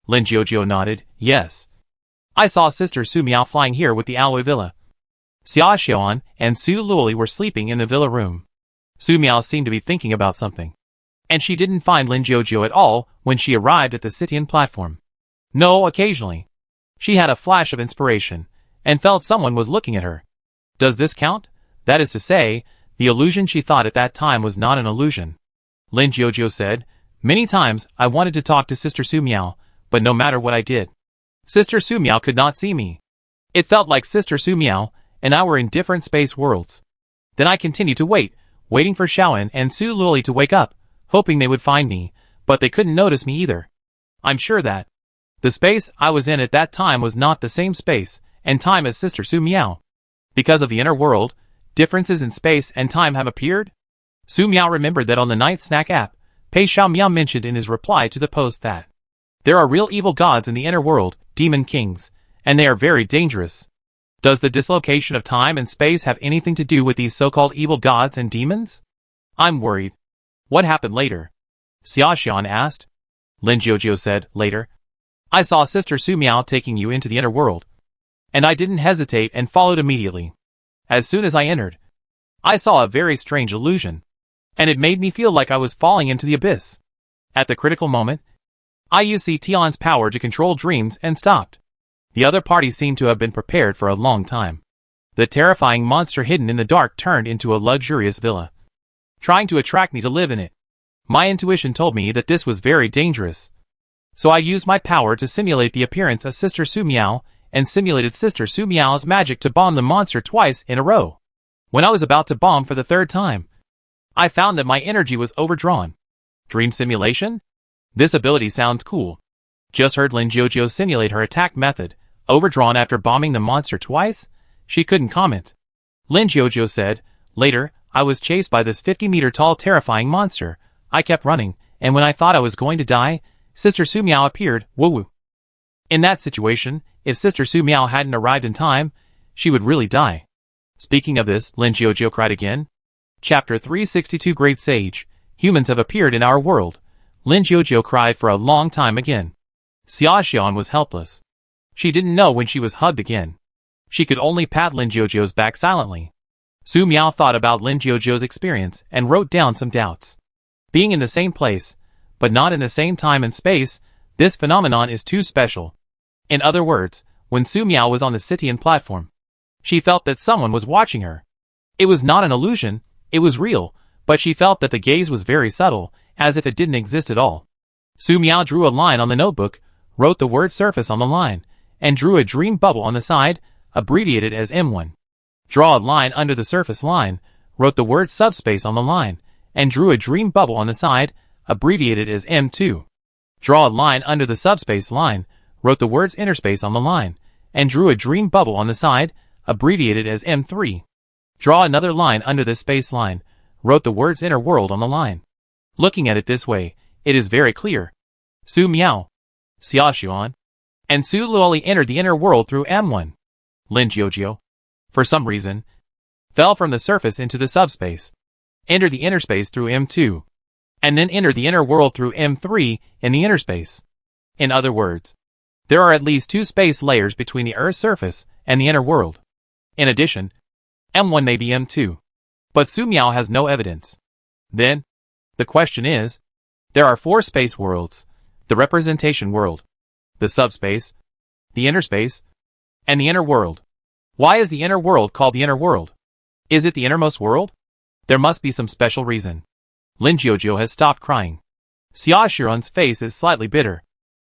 Lin Jiujiu nodded, yes. I saw Sister Su Miao flying here with the alloy villa. Xia Xiaoan and Su Luli were sleeping in the villa room. Su Miao seemed to be thinking about something, and she didn't find Lin Jiujiu at all when she arrived at the Sitian platform. No, occasionally. She had a flash of inspiration, and felt someone was looking at her. Does this count? That is to say, the illusion she thought at that time was not an illusion. Lin Jiujiu said, many times I wanted to talk to Sister Su Miao, but no matter what I did, Sister Su Miao could not see me. It felt like Sister Su Miao and I were in different space worlds. Then I continued to wait, waiting for Xiaoan and Su Luli to wake up, hoping they would find me, but they couldn't notice me either. I'm sure that the space I was in at that time was not the same space and time as Sister Su Miao. Because of the inner world, differences in space and time have appeared? Su Miao remembered that on the Night Snack app, Pei Xiao Miao mentioned in his reply to the post that there are real evil gods in the inner world, demon kings, and they are very dangerous. Does the dislocation of time and space have anything to do with these so-called evil gods and demons? I'm worried. What happened later? Xiaoxian asked. Lin Jiujiu said, later, I saw Sister Su Miao taking you into the inner world, and I didn't hesitate and followed immediately. As soon as I entered, I saw a very strange illusion, and it made me feel like I was falling into the abyss. At the critical moment, I used Tian's power to control dreams and stopped. The other party seemed to have been prepared for a long time. The terrifying monster hidden in the dark turned into a luxurious villa, trying to attract me to live in it. My intuition told me that this was very dangerous. So I used my power to simulate the appearance of Sister Su Miao and simulated Sister Su Miao's magic to bomb the monster twice in a row. When I was about to bomb for the third time, I found that my energy was overdrawn. Dream simulation? This ability sounds cool. Just heard Lin Jiujiu simulate her attack method, overdrawn after bombing the monster twice? She couldn't comment. Lin Jiujiu said, later, I was chased by this 50-meter tall terrifying monster. I kept running, and when I thought I was going to die, Sister Su Miao appeared, woo-woo. In that situation, if Sister Su Miao hadn't arrived in time, she would really die. Speaking of this, Lin Jiujiu cried again. Chapter 362 Great Sage, humans have appeared in our world. Lin Jiujiu cried for a long time again. Xiaoxian was helpless. She didn't know when she was hugged again. She could only pat Lin Jiujiu's back silently. Su Miao thought about Lin Jiujiu's experience and wrote down some doubts. Being in the same place, but not in the same time and space, this phenomenon is too special. In other words, when Su Miao was on the Citian platform, she felt that someone was watching her. It was not an illusion, it was real, but she felt that the gaze was very subtle, as if it didn't exist at all. Su Miao drew a line on the notebook, wrote the word surface on the line, and drew a dream bubble on the side, abbreviated as M1. Draw a line under the surface line, wrote the word subspace on the line, and drew a dream bubble on the side, abbreviated as M2. Draw a line under the subspace line, wrote the words interspace on the line, and drew a dream bubble on the side, abbreviated as M3. Draw another line under this space line, wrote the words inner world on the line. Looking at it this way, it is very clear. Su Miao, Xiaoxian, and Su Luoli entered the inner world through M1. Lin Jiujiu, for some reason, fell from the surface into the subspace, entered the inner space through M2, and then entered the inner world through M3 in the inner space. In other words, there are at least two space layers between the Earth's surface and the inner world. In addition, M1 may be M2, but Su Miao has no evidence. Then, the question is, there are four space worlds: the representation world, the subspace, the inner space, and the inner world. Why is the inner world called the inner world? Is it the innermost world? There must be some special reason. Lin Jiujiu has stopped crying. Xiaoxian's face is slightly bitter.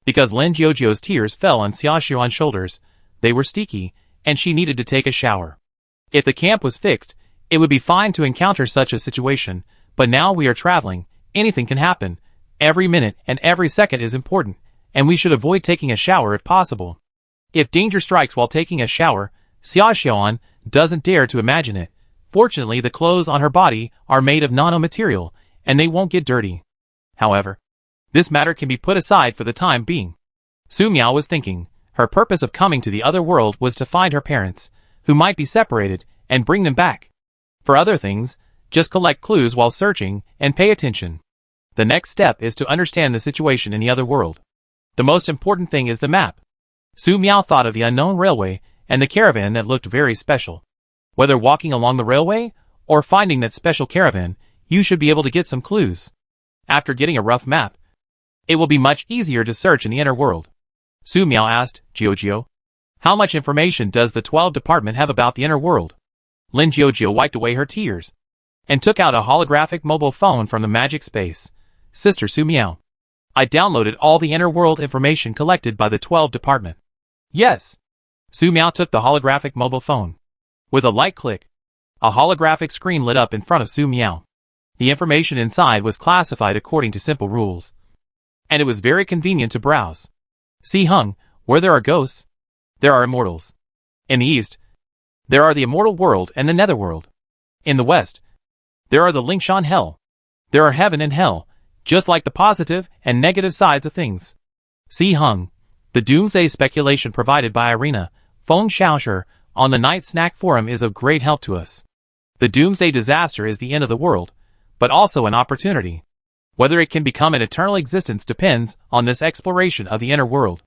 Because Lin Jiujiu's tears fell on Xiaoxian's shoulders, they were sticky, and she needed to take a shower. If the camp was fixed, it would be fine to encounter such a situation, but now we are traveling, anything can happen. Every minute and every second is important, and we should avoid taking a shower if possible. If danger strikes while taking a shower, Xiaoxian doesn't dare to imagine it. Fortunately, the clothes on her body are made of nanomaterial, and they won't get dirty. However, this matter can be put aside for the time being. Su Miao was thinking, her purpose of coming to the other world was to find her parents, who might be separated, and bring them back. For other things, just collect clues while searching and pay attention. The next step is to understand the situation in the other world. The most important thing is the map. Su Miao thought of the unknown railway and the caravan that looked very special. Whether walking along the railway or finding that special caravan, you should be able to get some clues. After getting a rough map, it will be much easier to search in the inner world. Su Miao asked Jiujiu, how much information does the 12 department have about the inner world? Lin Jiujiu wiped away her tears and took out a holographic mobile phone from the magic space. Sister Su Miao, I downloaded all the inner world information collected by the 12 department. Yes. Su Miao took the holographic mobile phone. With a light click, a holographic screen lit up in front of Su Miao. The information inside was classified according to simple rules. and it was very convenient to browse. See Hung, where there are ghosts, there are immortals. In the east, there are the immortal world and the netherworld. In the west, there are the Lingshan hell. There are heaven and hell, just like the positive and negative sides of things. See Hung, the Doomsday speculation provided by Irina Feng Xiaosher on the Night Snack Forum is of great help to us. The Doomsday disaster is the end of the world, but also an opportunity. Whether it can become an eternal existence depends on this exploration of the inner world.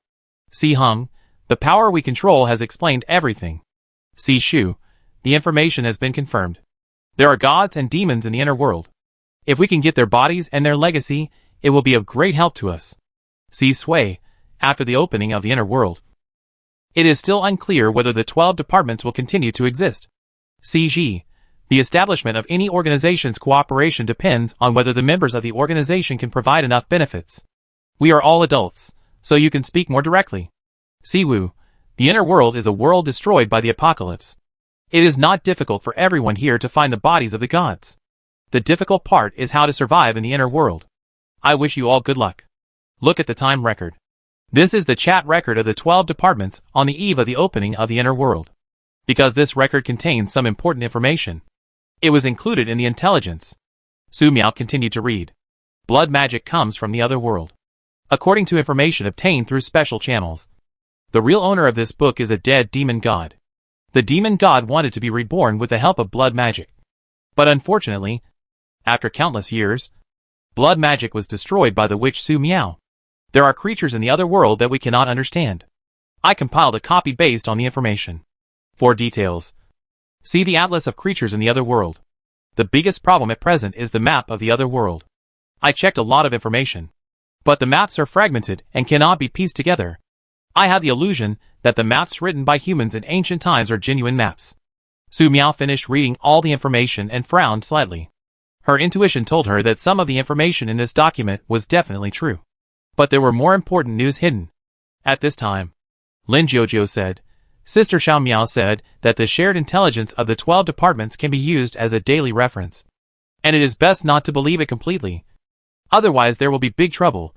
See Hung, the power we control has explained everything. See Shu, the information has been confirmed. There are gods and demons in the inner world. If we can get their bodies and their legacy, it will be of great help to us. See Sui, after the opening of the inner world. It is still unclear whether the 12 departments will continue to exist. See Ji, the establishment of any organization's cooperation depends on whether the members of the organization can provide enough benefits. We are all adults, so you can speak more directly. See Wu, the inner world is a world destroyed by the apocalypse. It is not difficult for everyone here to find the bodies of the gods. The difficult part is how to survive in the inner world. I wish you all good luck. Look at the time record. This is the chat record of the 12 departments on the eve of the opening of the inner world. Because this record contains some important information, it was included in the intelligence. Su Miao continued to read. Blood magic comes from the other world. According to information obtained through special channels, the real owner of this book is a dead demon god. The demon god wanted to be reborn with the help of blood magic. But unfortunately, after countless years, blood magic was destroyed by the witch Su Miao. There are creatures in the other world that we cannot understand. I compiled a copy based on the information. For details, see the Atlas of Creatures in the Other World. The biggest problem at present is the map of the other world. I checked a lot of information, but the maps are fragmented and cannot be pieced together. I have the illusion that the maps written by humans in ancient times are genuine maps. Su Miao finished reading all the information and frowned slightly. Her intuition told her that some of the information in this document was definitely true. But there were more important news hidden. At this time, Lin Jiujiu said, Sister Xiao Miao said that the shared intelligence of the 12 departments can be used as a daily reference. And it is best not to believe it completely. Otherwise there will be big trouble.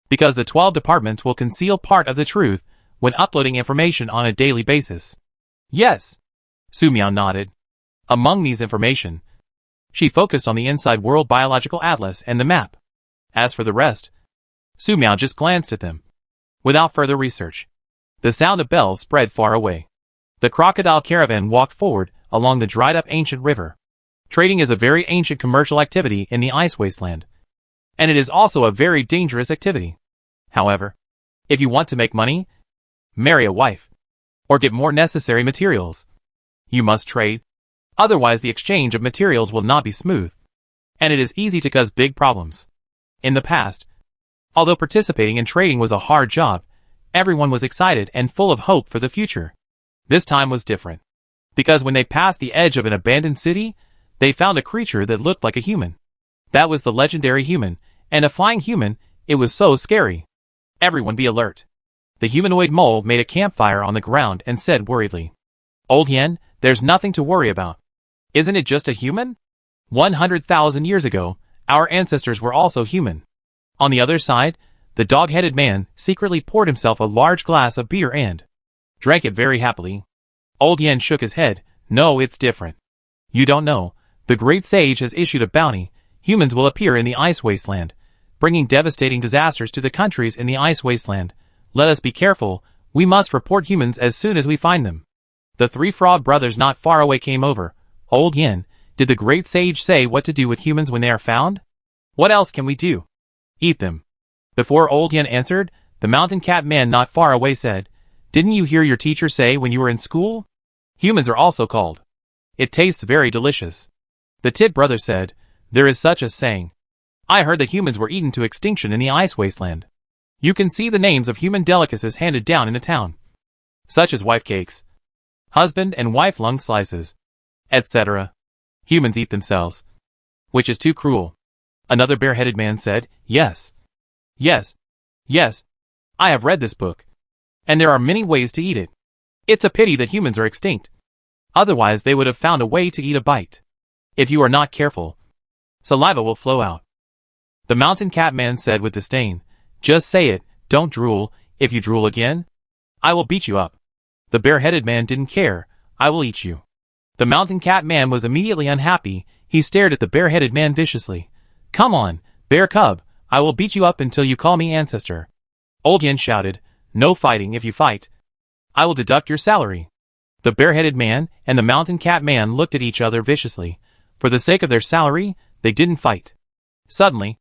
Because the 12 departments will conceal part of the truth when uploading information on a daily basis. Yes. Su Miao nodded. Among these information, she focused on the Inside World Biological Atlas and the map. As for the rest, Su Miao just glanced at them. Without further research, the sound of bells spread far away. The crocodile caravan walked forward along the dried-up ancient river. Trading is a very ancient commercial activity in the ice wasteland, and it is also a very dangerous activity. However, if you want to make money, marry a wife, or get more necessary materials, you must trade. Otherwise the exchange of materials will not be smooth, and it is easy to cause big problems. In the past, although participating in trading was a hard job, everyone was excited and full of hope for the future. This time was different. Because when they passed the edge of an abandoned city, they found a creature that looked like a human. That was the legendary human, and a flying human. It was so scary. Everyone be alert. The humanoid mole made a campfire on the ground and said worriedly, Old Yen, there's nothing to worry about. Isn't it just a human? 100,000 years ago, our ancestors were also human. On the other side, the dog-headed man secretly poured himself a large glass of beer and drank it very happily. Old Yen shook his head. No, it's different. You don't know. The great sage has issued a bounty. Humans will appear in the ice wasteland, bringing devastating disasters to the countries in the ice wasteland. Let us be careful. We must report humans as soon as we find them. The 3 frog brothers not far away came over. Old Yen, did the great sage say what to do with humans when they are found? What else can we do? Eat them. Before Old Yen answered, the mountain cat man not far away said, Didn't you hear your teacher say when you were in school? Humans are also called. It tastes very delicious. The Tit brother said, There is such a saying. I heard that humans were eaten to extinction in the ice wasteland. You can see the names of human delicacies handed down in the town, such as wife cakes, husband and wife lung slices, etc. Humans eat themselves, which is too cruel. Another bare-headed man said, Yes. Yes. Yes. I have read this book. And there are many ways to eat it. It's a pity that humans are extinct. Otherwise they would have found a way to eat a bite. If you are not careful, saliva will flow out. The mountain cat man said with disdain, Just say it, don't drool. If you drool again, I will beat you up. The bare-headed man didn't care. I will eat you. The mountain cat man was immediately unhappy. He stared at the bare-headed man viciously. Come on, bear cub, I will beat you up until you call me ancestor. Old Yen shouted, no fighting. If you fight, I will deduct your salary. The bare-headed man and the mountain cat man looked at each other viciously. For the sake of their salary, they didn't fight. Suddenly,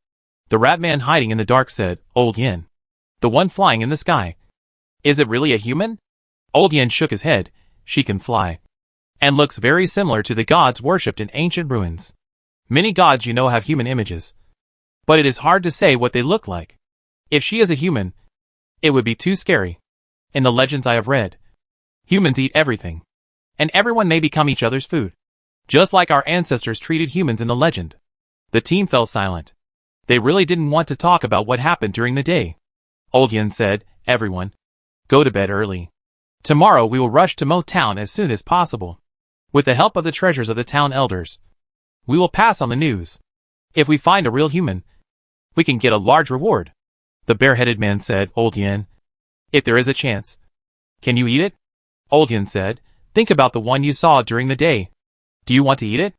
the rat man hiding in the dark said, Old Yen. The one flying in the sky. Is it really a human? Old Yen shook his head. She can fly. And looks very similar to the gods worshipped in ancient ruins. Many gods you know have human images. But it is hard to say what they look like. If she is a human, it would be too scary. In the legends I have read, humans eat everything. And everyone may become each other's food. Just like our ancestors treated humans in the legend. The team fell silent. They really didn't want to talk about what happened during the day. Old Yen said, everyone, go to bed early. Tomorrow we will rush to Mo Town as soon as possible. With the help of the treasures of the town elders, we will pass on the news. If we find a real human, we can get a large reward. The bare-headed man said, Old Yen, if there is a chance, can you eat it? Old Yen said, think about the one you saw during the day. Do you want to eat it?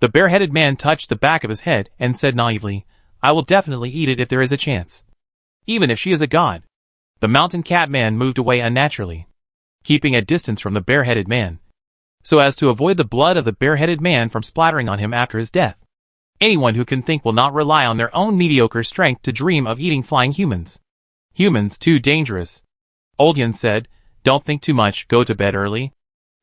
The bare-headed man touched the back of his head and said naively, I will definitely eat it if there is a chance. Even if she is a god. The mountain cat man moved away unnaturally, keeping a distance from the bare-headed man, so as to avoid the blood of the bare-headed man from splattering on him after his death. Anyone who can think will not rely on their own mediocre strength to dream of eating flying humans. Humans too dangerous. Old Yen said, don't think too much, go to bed early.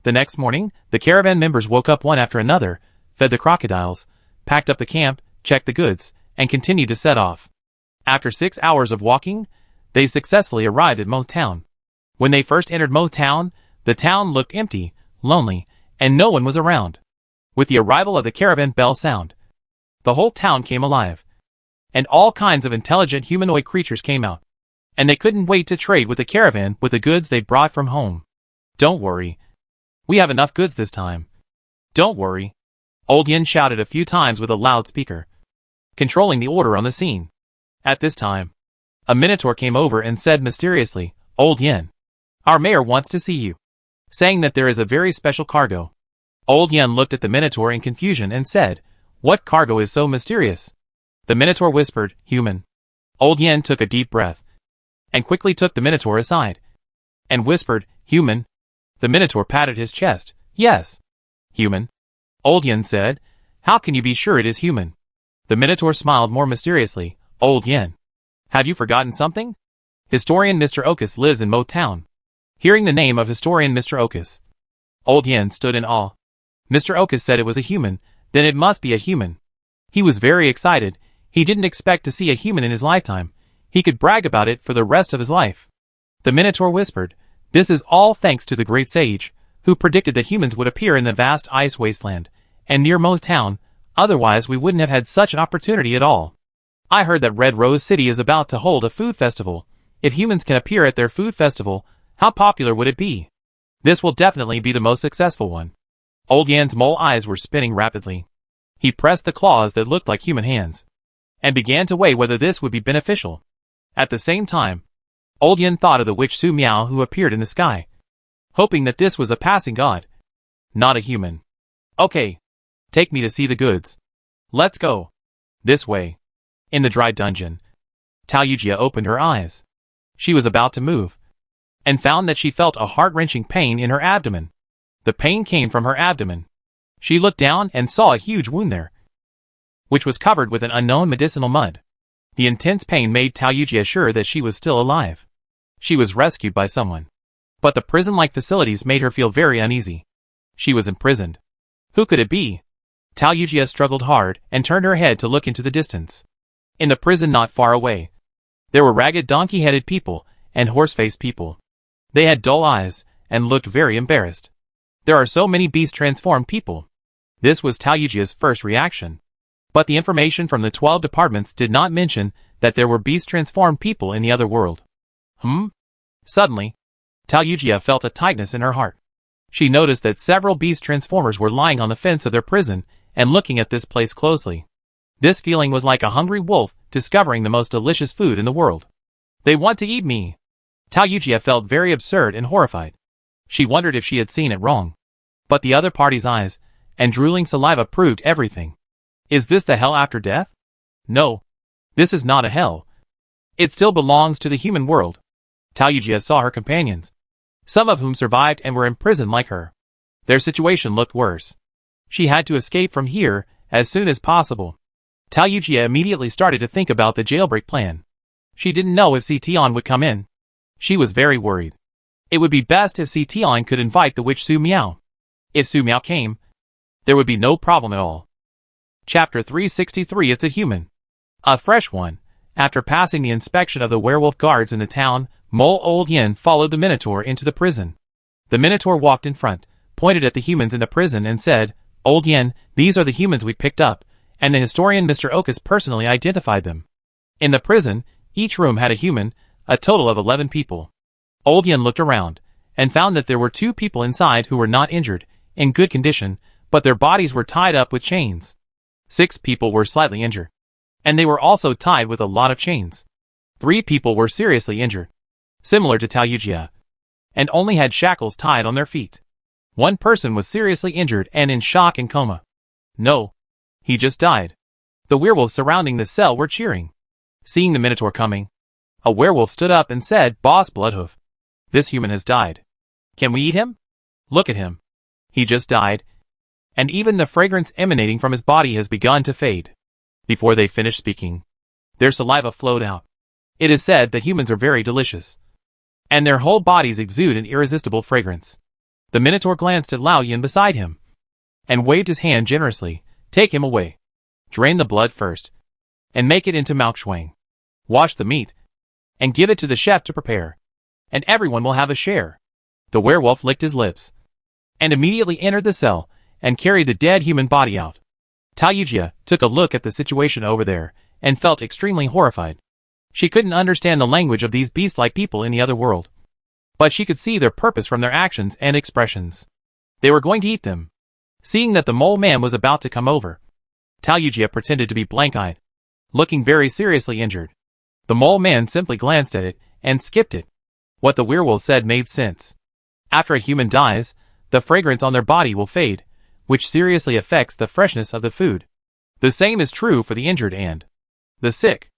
The next morning, the caravan members woke up one after another, fed the crocodiles, packed up the camp, checked the goods, and continued to set off. After 6 hours of walking, they successfully arrived at Mo Town. When they first entered Mo Town, the town looked empty, lonely, and no one was around. With the arrival of the caravan bell sound, the whole town came alive. And all kinds of intelligent humanoid creatures came out. And they couldn't wait to trade with the caravan with the goods they brought from home. Don't worry. We have enough goods this time. Don't worry. Old Yen shouted a few times with a loudspeaker, controlling the order on the scene. At this time, a minotaur came over and said mysteriously, Old Yen, our mayor wants to see you, saying that there is a very special cargo. Old Yen looked at the minotaur in confusion and said, what cargo is so mysterious? The minotaur whispered, human. Old Yen took a deep breath, and quickly took the minotaur aside, and whispered, human. The minotaur patted his chest. Yes. Human. Old Yen said, how can you be sure it is human? The minotaur smiled more mysteriously. Old Yen, have you forgotten something? Historian Mr. Okus lives in Mo Town. Hearing the name of historian Mr. Okus, Old Yen stood in awe. Mr. Okus said it was a human, then it must be a human. He was very excited. He didn't expect to see a human in his lifetime. He could brag about it for the rest of his life. The minotaur whispered, this is all thanks to the great sage, who predicted that humans would appear in the vast ice wasteland, and near Mo Town, otherwise we wouldn't have had such an opportunity at all. I heard that Red Rose City is about to hold a food festival. If humans can appear at their food festival, how popular would it be? This will definitely be the most successful one. Old Yen's mole eyes were spinning rapidly. He pressed the claws that looked like human hands, and began to weigh whether this would be beneficial. At the same time, Old Yen thought of the witch Su Miao who appeared in the sky, hoping that this was a passing god, not a human. Okay, take me to see the goods. Let's go. This way. In the dry dungeon, Talyugia opened her eyes. She was about to move, and found that she felt a heart-wrenching pain in her abdomen. The pain came from her abdomen. She looked down and saw a huge wound there, which was covered with an unknown medicinal mud. The intense pain made Talyugia sure that she was still alive. She was rescued by someone. But the prison-like facilities made her feel very uneasy. She was imprisoned. Who could it be? Talyugia struggled hard and turned her head to look into the distance. In the prison not far away, there were ragged donkey-headed people and horse-faced people. They had dull eyes and looked very embarrassed. There are so many beast-transformed people. This was Talyugia's first reaction. But the information from the 12 departments did not mention that there were beast-transformed people in the other world. Suddenly, Talyugia felt a tightness in her heart. She noticed that several beast transformers were lying on the fence of their prison and looking at this place closely. This feeling was like a hungry wolf discovering the most delicious food in the world. They want to eat me. Tao Yujia felt very absurd and horrified. She wondered if she had seen it wrong. But the other party's eyes and drooling saliva proved everything. Is this the hell after death? No. This is not a hell. It still belongs to the human world. Tao Yujia saw her companions, some of whom survived and were imprisoned like her. Their situation looked worse. She had to escape from here as soon as possible. Tao Yujia immediately started to think about the jailbreak plan. She didn't know if Si Tian would come in. She was very worried. It would be best if Si Tian could invite the witch Su Miao. If Su Miao came, there would be no problem at all. Chapter 363. It's a human. A fresh one. After passing the inspection of the werewolf guards in the town, Mole Old Yin followed the Minotaur into the prison. The Minotaur walked in front, pointed at the humans in the prison and said, "Old Yin, these are the humans we picked up," and the historian Mr. Okus personally identified them. In the prison, each room had a human, a total of 11 people. Old Yin looked around, and found that there were 2 people inside who were not injured, in good condition, but their bodies were tied up with chains. 6 people were slightly injured, and they were also tied with a lot of chains. 3 people were seriously injured, similar to Tao Yujia, and only had shackles tied on their feet. 1 person was seriously injured and in shock and coma. No. He just died. The werewolves surrounding the cell were cheering. Seeing the Minotaur coming, a werewolf stood up and said, "Boss Bloodhoof, this human has died. Can we eat him? Look at him. He just died, and even the fragrance emanating from his body has begun to fade." Before they finished speaking, their saliva flowed out. It is said that humans are very delicious, and their whole bodies exude an irresistible fragrance. The Minotaur glanced at Lao Yin beside him, and waved his hand generously. "Take him away. Drain the blood first, and make it into malkshuang. Wash the meat, and give it to the chef to prepare, and everyone will have a share." The werewolf licked his lips, and immediately entered the cell, and carried the dead human body out. Tao Yujia took a look at the situation over there, and felt extremely horrified. She couldn't understand the language of these beast-like people in the other world, but she could see their purpose from their actions and expressions. They were going to eat them. Seeing that the mole man was about to come over, Tao Yujia pretended to be blank-eyed, looking very seriously injured. The mole man simply glanced at it, and skipped it. What the werewolf said made sense. After a human dies, the fragrance on their body will fade, which seriously affects the freshness of the food. The same is true for the injured and the sick.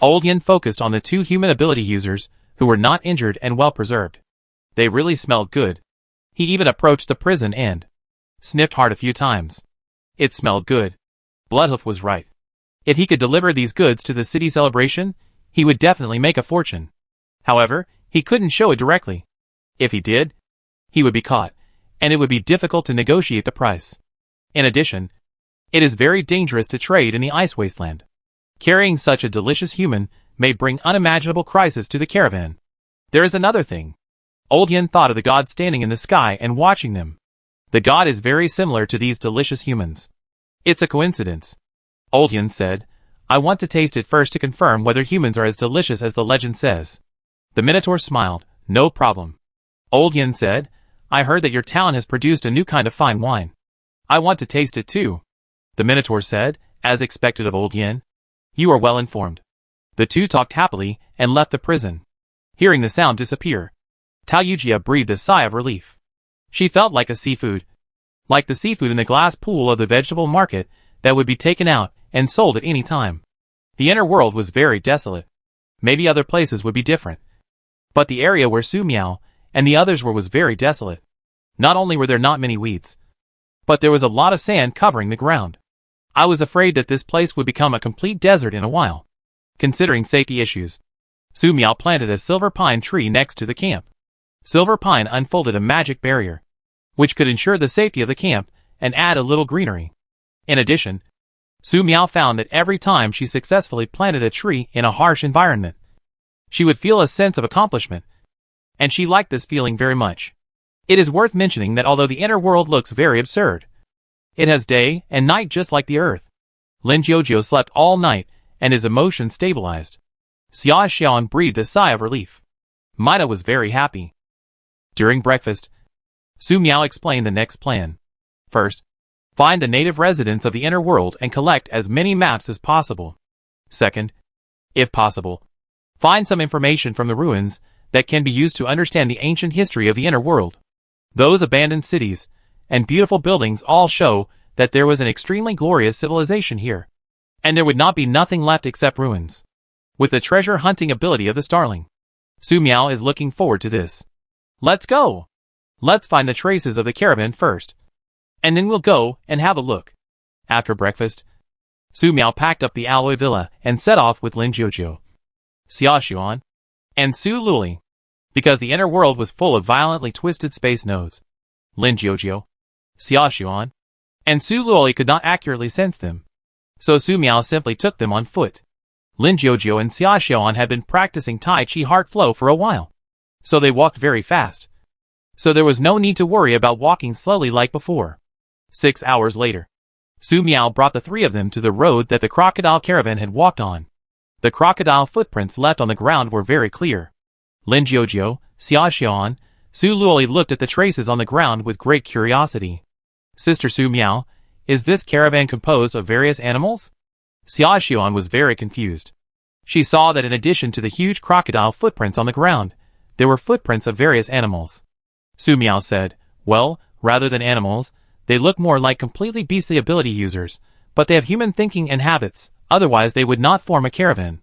Old Yin focused on the 2 human ability users, who were not injured and well preserved. They really smelled good. He even approached the prison and sniffed hard a few times. It smelled good. Bloodhoof was right. If he could deliver these goods to the city celebration, he would definitely make a fortune. However, he couldn't show it directly. If he did, he would be caught, and it would be difficult to negotiate the price. In addition, it is very dangerous to trade in the ice wasteland. Carrying such a delicious human may bring unimaginable crisis to the caravan. There is another thing. Old Yin thought of the god standing in the sky and watching them. The god is very similar to these delicious humans. It's a coincidence. Old Yin said, "I want to taste it first to confirm whether humans are as delicious as the legend says." The Minotaur smiled. "No problem." Old Yin said, "I heard that your town has produced a new kind of fine wine. I want to taste it too." The Minotaur said, as expected of Old Yin, "You are well informed." The 2 talked happily and left the prison. Hearing the sound disappear, Tao Yujia breathed a sigh of relief. She felt like the seafood in the glass pool of the vegetable market that would be taken out and sold at any time. The inner world was very desolate. Maybe other places would be different, but the area where Su Miao and the others were was very desolate. Not only were there not many weeds, but there was a lot of sand covering the ground. I was afraid that this place would become a complete desert in a while. Considering safety issues, Su Miao planted a silver pine tree next to the camp. Silver pine unfolded a magic barrier, which could ensure the safety of the camp and add a little greenery. In addition, Su Miao found that every time she successfully planted a tree in a harsh environment, she would feel a sense of accomplishment, and she liked this feeling very much. It is worth mentioning that although the inner world looks very absurd, it has day and night just like the earth. Lin Jiujiu slept all night, and his emotions stabilized. Xia Xiaoan breathed a sigh of relief. Mina was very happy. During breakfast, Su Miao explained the next plan. First, find the native residents of the inner world and collect as many maps as possible. Second, if possible, Find some information from the ruins that can be used to understand the ancient history of the inner world. Those abandoned cities and beautiful buildings all show that there was an extremely glorious civilization here. And there would not be nothing left except ruins. With the treasure hunting ability of the starling, Su Miao is looking forward to this. Let's go! Let's find the traces of the caravan first. And then we'll go and have a look. After breakfast, Su Miao packed up the alloy villa and set off with Lin Jiujiu, Xia Xuan, and Su Luli. Because the inner world was full of violently twisted space nodes, Lin Jiujiu, Xia Xuan, and Su Luli could not accurately sense them. So Su Miao simply took them on foot. Lin Jiujiu and Xia Xuan had been practicing Tai Chi heart flow for a while, so they walked very fast. So there was no need to worry about walking slowly like before. 6 hours later, Su Miao brought the three of them to the road that the crocodile caravan had walked on. The crocodile footprints left on the ground were very clear. Lin Jiujiu, Xia Xuan, Su Luli looked at the traces on the ground with great curiosity. Sister Su Miao, is this caravan composed of various animals? Xia Xuan was very confused. She saw that in addition to the huge crocodile footprints on the ground, there were footprints of various animals. Su Miao said, well, rather than animals, they look more like completely beastly ability users, but they have human thinking and habits, otherwise they would not form a caravan.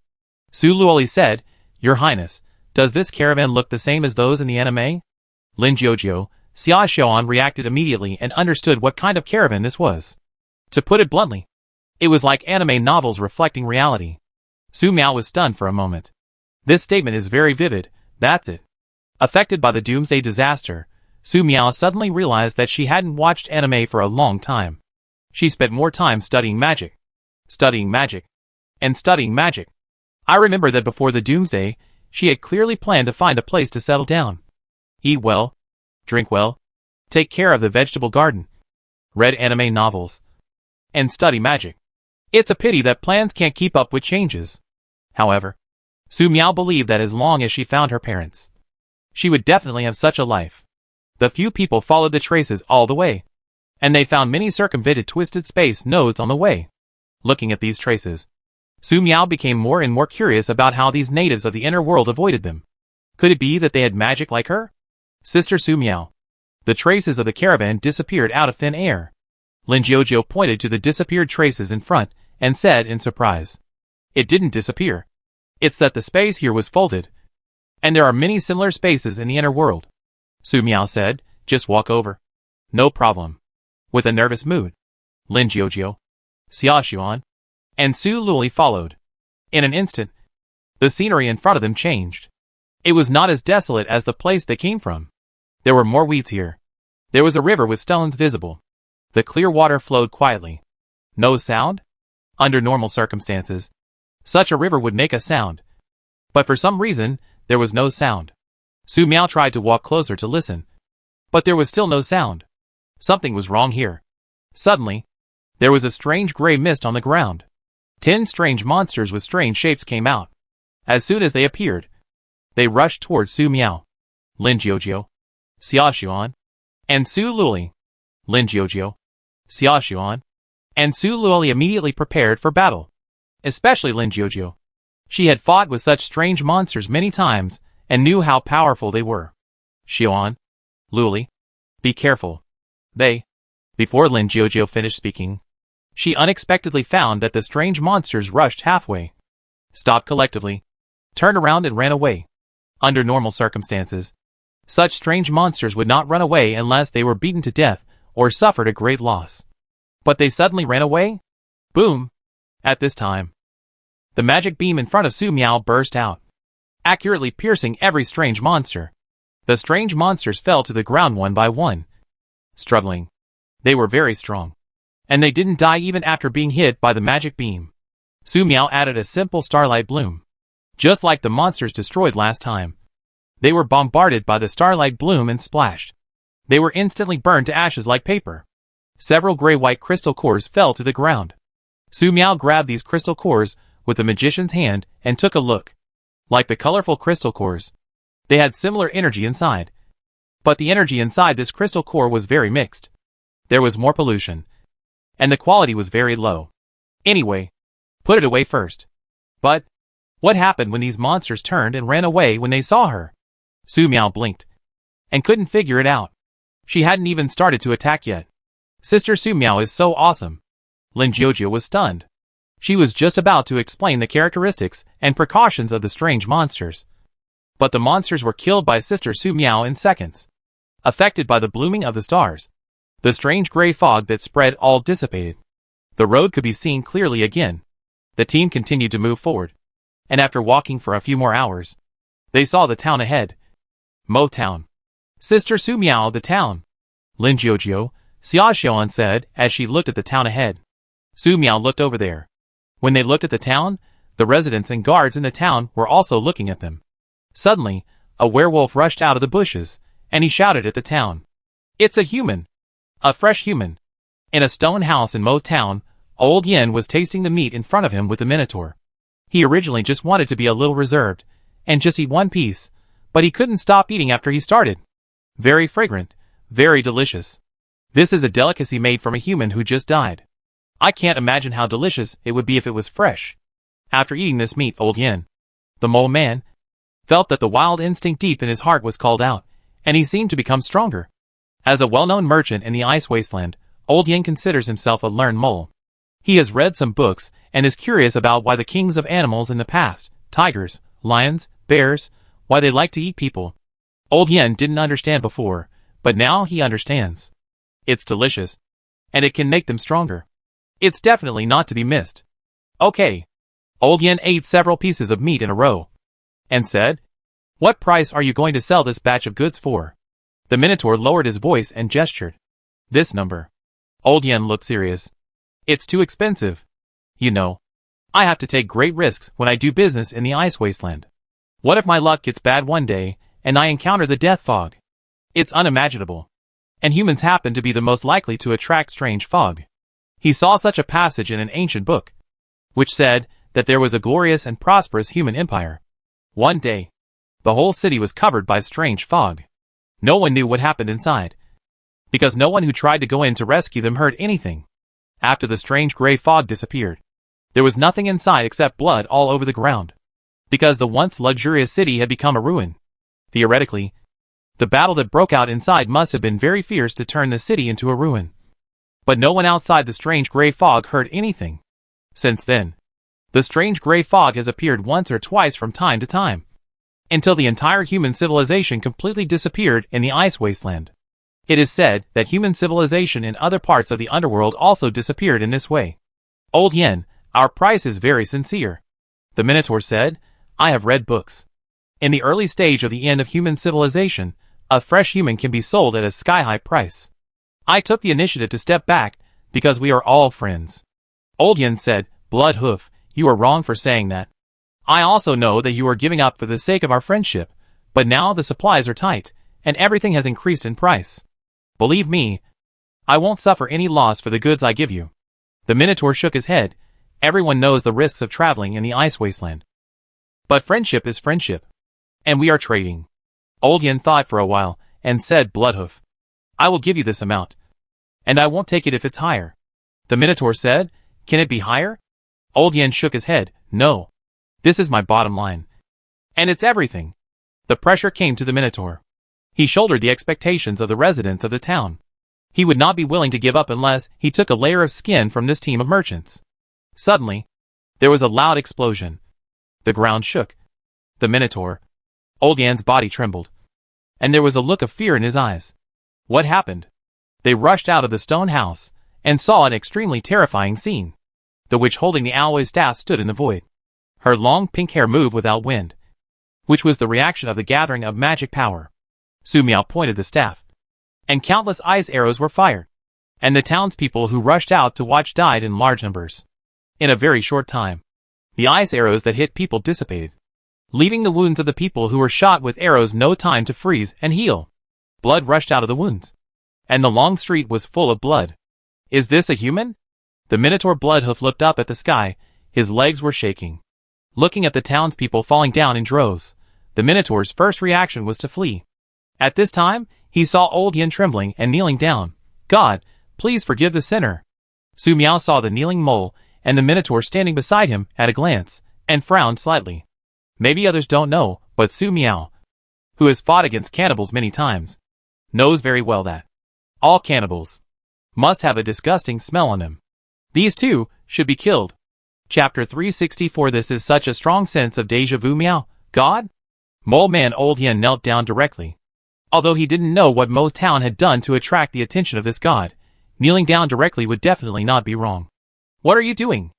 Su Luli said, Your Highness, does this caravan look the same as those in the anime? Lin Jiujiu, Xia Xuan reacted immediately and understood what kind of caravan this was. To put it bluntly, it was like anime novels reflecting reality. Su Miao was stunned for a moment. This statement is very vivid, that's it. Affected by the Doomsday disaster, Su Miao suddenly realized that she hadn't watched anime for a long time. She spent more time studying magic, and studying magic. I remember that before the Doomsday, she had clearly planned to find a place to settle down. Eat well, drink well, take care of the vegetable garden, read anime novels, and study magic. It's a pity that plans can't keep up with changes. However, Su Miao believed that as long as she found her parents, she would definitely have such a life. The few people followed the traces all the way, and they found many circumvented twisted space nodes on the way. Looking at these traces, Su Miao became more and more curious about how these natives of the inner world avoided them. Could it be that they had magic like her? Sister Su Miao. The traces of the caravan disappeared out of thin air. Lin Jiujiu pointed to the disappeared traces in front and said in surprise, It didn't disappear. It's that the space here was folded, and there are many similar spaces in the inner world. Su Miao said, Just walk over. No problem. With a nervous mood, Lin Jiujiu, Xia Xuan, and Su Luli followed. In an instant, the scenery in front of them changed. It was not as desolate as the place they came from. There were more weeds here. There was a river with stones visible. The clear water flowed quietly. No sound? Under normal circumstances, such a river would make a sound. But for some reason, there was no sound. Su Miao tried to walk closer to listen, but there was still no sound. Something was wrong here. Suddenly, there was a strange gray mist on the ground. 10 strange monsters with strange shapes came out. As soon as they appeared, they rushed towards Su Miao. Lin Jiujiu, Xia Xuan, and Su Luli. Lin Jiujiu, Xia Xuan, and Su Luli immediately prepared for battle. Especially Lin Jiujiu. She had fought with such strange monsters many times and knew how powerful they were. Xuan, Luli, be careful. Before Lin Jiujiu finished speaking, she unexpectedly found that the strange monsters rushed halfway, stopped collectively, turned around and ran away. Under normal circumstances, such strange monsters would not run away unless they were beaten to death or suffered a great loss. But they suddenly ran away? Boom! At this time, the magic beam in front of Su Miao burst out, accurately piercing every strange monster. The strange monsters fell to the ground one by one. Struggling, they were very strong, and they didn't die even after being hit by the magic beam. Su Miao added a simple starlight bloom. Just like the monsters destroyed last time, they were bombarded by the starlight bloom and splashed. They were instantly burned to ashes like paper. Several gray-white crystal cores fell to the ground. Su Miao grabbed these crystal cores with the magician's hand and took a look. Like the colorful crystal cores, they had similar energy inside. But the energy inside this crystal core was very mixed. There was more pollution, and the quality was very low. Anyway, put it away first. But What happened when these monsters turned and ran away when they saw her? Su Miao blinked and couldn't figure it out. She hadn't even started to attack yet. Sister Su Miao is so awesome. Lin Jiujia was stunned. She was just about to explain the characteristics and precautions of the strange monsters. But the monsters were killed by Sister Su Miao in seconds. Affected by the blooming of the stars, the strange gray fog that spread all dissipated. The road could be seen clearly again. The team continued to move forward. And after walking for a few more hours, they saw the town ahead. Mo Town. Sister Su Miao, the town. Lin Jiujia, Xia Xiaoan said as she looked at the town ahead. Su Miao looked over there. When they looked at the town, the residents and guards in the town were also looking at them. Suddenly, a werewolf rushed out of the bushes, and he shouted at the town. It's a human. A fresh human. In a stone house in Mo Town, Old Yin was tasting the meat in front of him with the Minotaur. He originally just wanted to be a little reserved, and just eat one piece, but he couldn't stop eating after he started. Very fragrant, very delicious. This is a delicacy made from a human who just died. I can't imagine how delicious it would be if it was fresh. After eating this meat, Old Yin, the mole man, felt that the wild instinct deep in his heart was called out, and he seemed to become stronger. As a well-known merchant in the Ice Wasteland, Old Yin considers himself a learned mole. He has read some books and is curious about why the kings of animals in the past, tigers, lions, bears, why they like to eat people. Old Yin didn't understand before, but now he understands. It's delicious, and it can make them stronger. It's definitely not to be missed. Okay. Old Yin ate several pieces of meat in a row, and said, "What price are you going to sell this batch of goods for?" The Minotaur lowered his voice and gestured. "This number." Old Yin looked serious. "It's too expensive. You know, I have to take great risks when I do business in the Ice Wasteland. What if my luck gets bad one day, and I encounter the death fog? It's unimaginable. And humans happen to be the most likely to attract strange fog." He saw such a passage in an ancient book, which said that there was a glorious and prosperous human empire. One day, the whole city was covered by strange fog. No one knew what happened inside, because no one who tried to go in to rescue them heard anything. After the strange gray fog disappeared, there was nothing inside except blood all over the ground, because the once luxurious city had become a ruin. Theoretically, the battle that broke out inside must have been very fierce to turn the city into a ruin. But no one outside the strange gray fog heard anything. Since then, the strange gray fog has appeared once or twice from time to time, until the entire human civilization completely disappeared in the Ice Wasteland. It is said that human civilization in other parts of the underworld also disappeared in this way. "Old Yin, our price is very sincere," the Minotaur said. "I have read books. In the early stage of the end of human civilization, a fresh human can be sold at a sky-high price. I took the initiative to step back because we are all friends." Old Yin said, "Bloodhoof, you are wrong for saying that. I also know that you are giving up for the sake of our friendship, but now the supplies are tight, and everything has increased in price. Believe me, I won't suffer any loss for the goods I give you." The Minotaur shook his head. Everyone knows the risks of traveling in the Ice Wasteland. But friendship is friendship. And we are trading. Old Yin thought for a while, and said, "Bloodhoof, I will give you this amount. And I won't take it if it's higher." The Minotaur said, "Can it be higher?" Old Yin shook his head. "No. This is my bottom line. And it's everything." The pressure came to the Minotaur. He shouldered the expectations of the residents of the town. He would not be willing to give up unless he took a layer of skin from this team of merchants. Suddenly, there was a loud explosion. The ground shook. The Minotaur, Old Yin's body trembled, and there was a look of fear in his eyes. What happened? They rushed out of the stone house, and saw an extremely terrifying scene. The witch holding the alloy staff stood in the void. Her long pink hair moved without wind, which was the reaction of the gathering of magic power. Su Miao pointed the staff, and countless ice arrows were fired, and the townspeople who rushed out to watch died in large numbers. In a very short time, the ice arrows that hit people dissipated, leaving the wounds of the people who were shot with arrows no time to freeze and heal. Blood rushed out of the wounds, and the long street was full of blood. "Is this a human?" The Minotaur Bloodhoof looked up at the sky. His legs were shaking. Looking at the townspeople falling down in droves, the Minotaur's first reaction was to flee. At this time, he saw Old Yin trembling and kneeling down. "God, please forgive the sinner." Su Miao saw the kneeling mole and the Minotaur standing beside him at a glance, and frowned slightly. Maybe others don't know, but Su Miao, who has fought against cannibals many times, knows very well that all cannibals must have a disgusting smell on them. These two should be killed. Chapter 364. This is such a strong sense of deja vu. Miao, God? Mole Man Old Yen knelt down directly. Although he didn't know what Mo Town had done to attract the attention of this god, kneeling down directly would definitely not be wrong. What are you doing?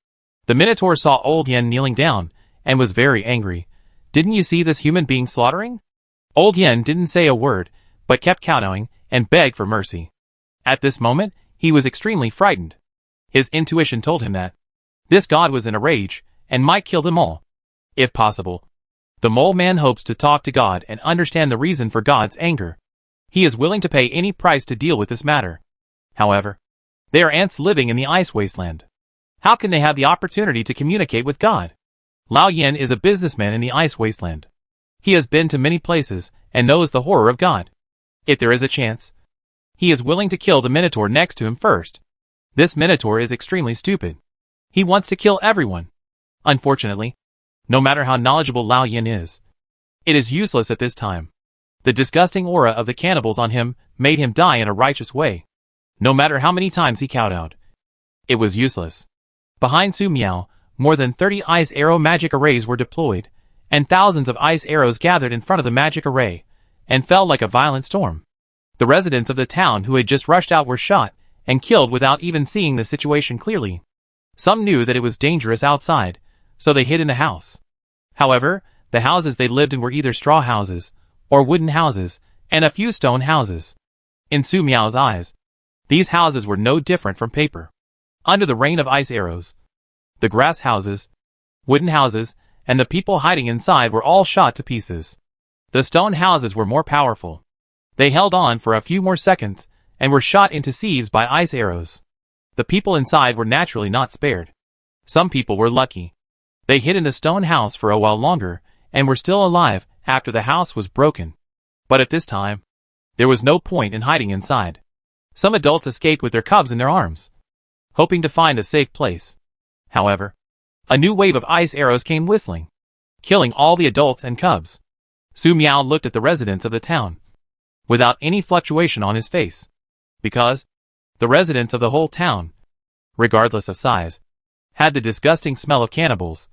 The Minotaur saw Old Yen kneeling down, and was very angry. Didn't you see this human being slaughtering? Old Yen didn't say a word, but kept kowtowing, and begged for mercy. At this moment, he was extremely frightened. His intuition told him that this god was in a rage, and might kill them all. If possible. The Mole Man hopes to talk to God and understand the reason for God's anger. He is willing to pay any price to deal with this matter. However, they are ants living in the ice wasteland. How can they have the opportunity to communicate with God? Lao Yen is a businessman in the ice wasteland. He has been to many places, and knows the horror of God. If there is a chance, he is willing to kill the Minotaur next to him first. This Minotaur is extremely stupid. He wants to kill everyone. Unfortunately, no matter how knowledgeable Lao Yen is, it is useless at this time. The disgusting aura of the cannibals on him made him die in a righteous way. No matter how many times he kowtowed, it was useless. Behind Su Miao, more than 30 ice arrow magic arrays were deployed, and thousands of ice arrows gathered in front of the magic array, and fell like a violent storm. The residents of the town who had just rushed out were shot and killed without even seeing the situation clearly. Some knew that it was dangerous outside, so they hid in a house. However, the houses they lived in were either straw houses, or wooden houses, and a few stone houses. In Su Miao's eyes, these houses were no different from paper. Under the rain of ice arrows, the grass houses, wooden houses, and the people hiding inside were all shot to pieces. The stone houses were more powerful. They held on for a few more seconds, and were shot into sieves by ice arrows. The people inside were naturally not spared. Some people were lucky. They hid in the stone house for a while longer, and were still alive after the house was broken. But at this time, there was no point in hiding inside. Some adults escaped with their cubs in their arms, hoping to find a safe place. However, a new wave of ice arrows came whistling, killing all the adults and cubs. Su Miao looked at the residents of the town, without any fluctuation on his face, because the residents of the whole town, regardless of size, had the disgusting smell of cannibals,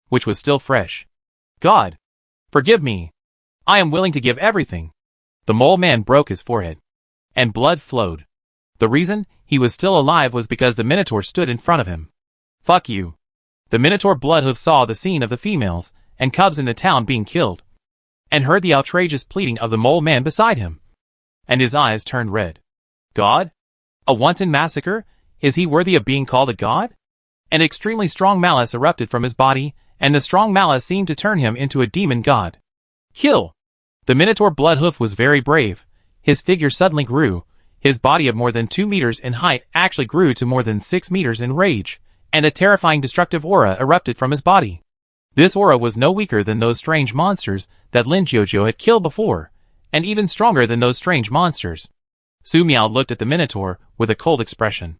which was still fresh. God, forgive me. I am willing to give everything. The Mole Man broke his forehead, and blood flowed. The reason he was still alive was because the Minotaur stood in front of him. Fuck you. The Minotaur Bloodhoof saw the scene of the females and cubs in the town being killed, and heard the outrageous pleading of the Mole Man beside him, and his eyes turned red. God? A wanton massacre? Is he worthy of being called a god? An extremely strong malice erupted from his body, and the strong malice seemed to turn him into a demon god. Kill! The Minotaur Bloodhoof was very brave. His figure suddenly grew. His body of more than 2 meters in height actually grew to more than 6 meters in rage, and a terrifying destructive aura erupted from his body. This aura was no weaker than those strange monsters that Lin Jiujiu had killed before, and even stronger than those strange monsters. Su Miao looked at the Minotaur with a cold expression,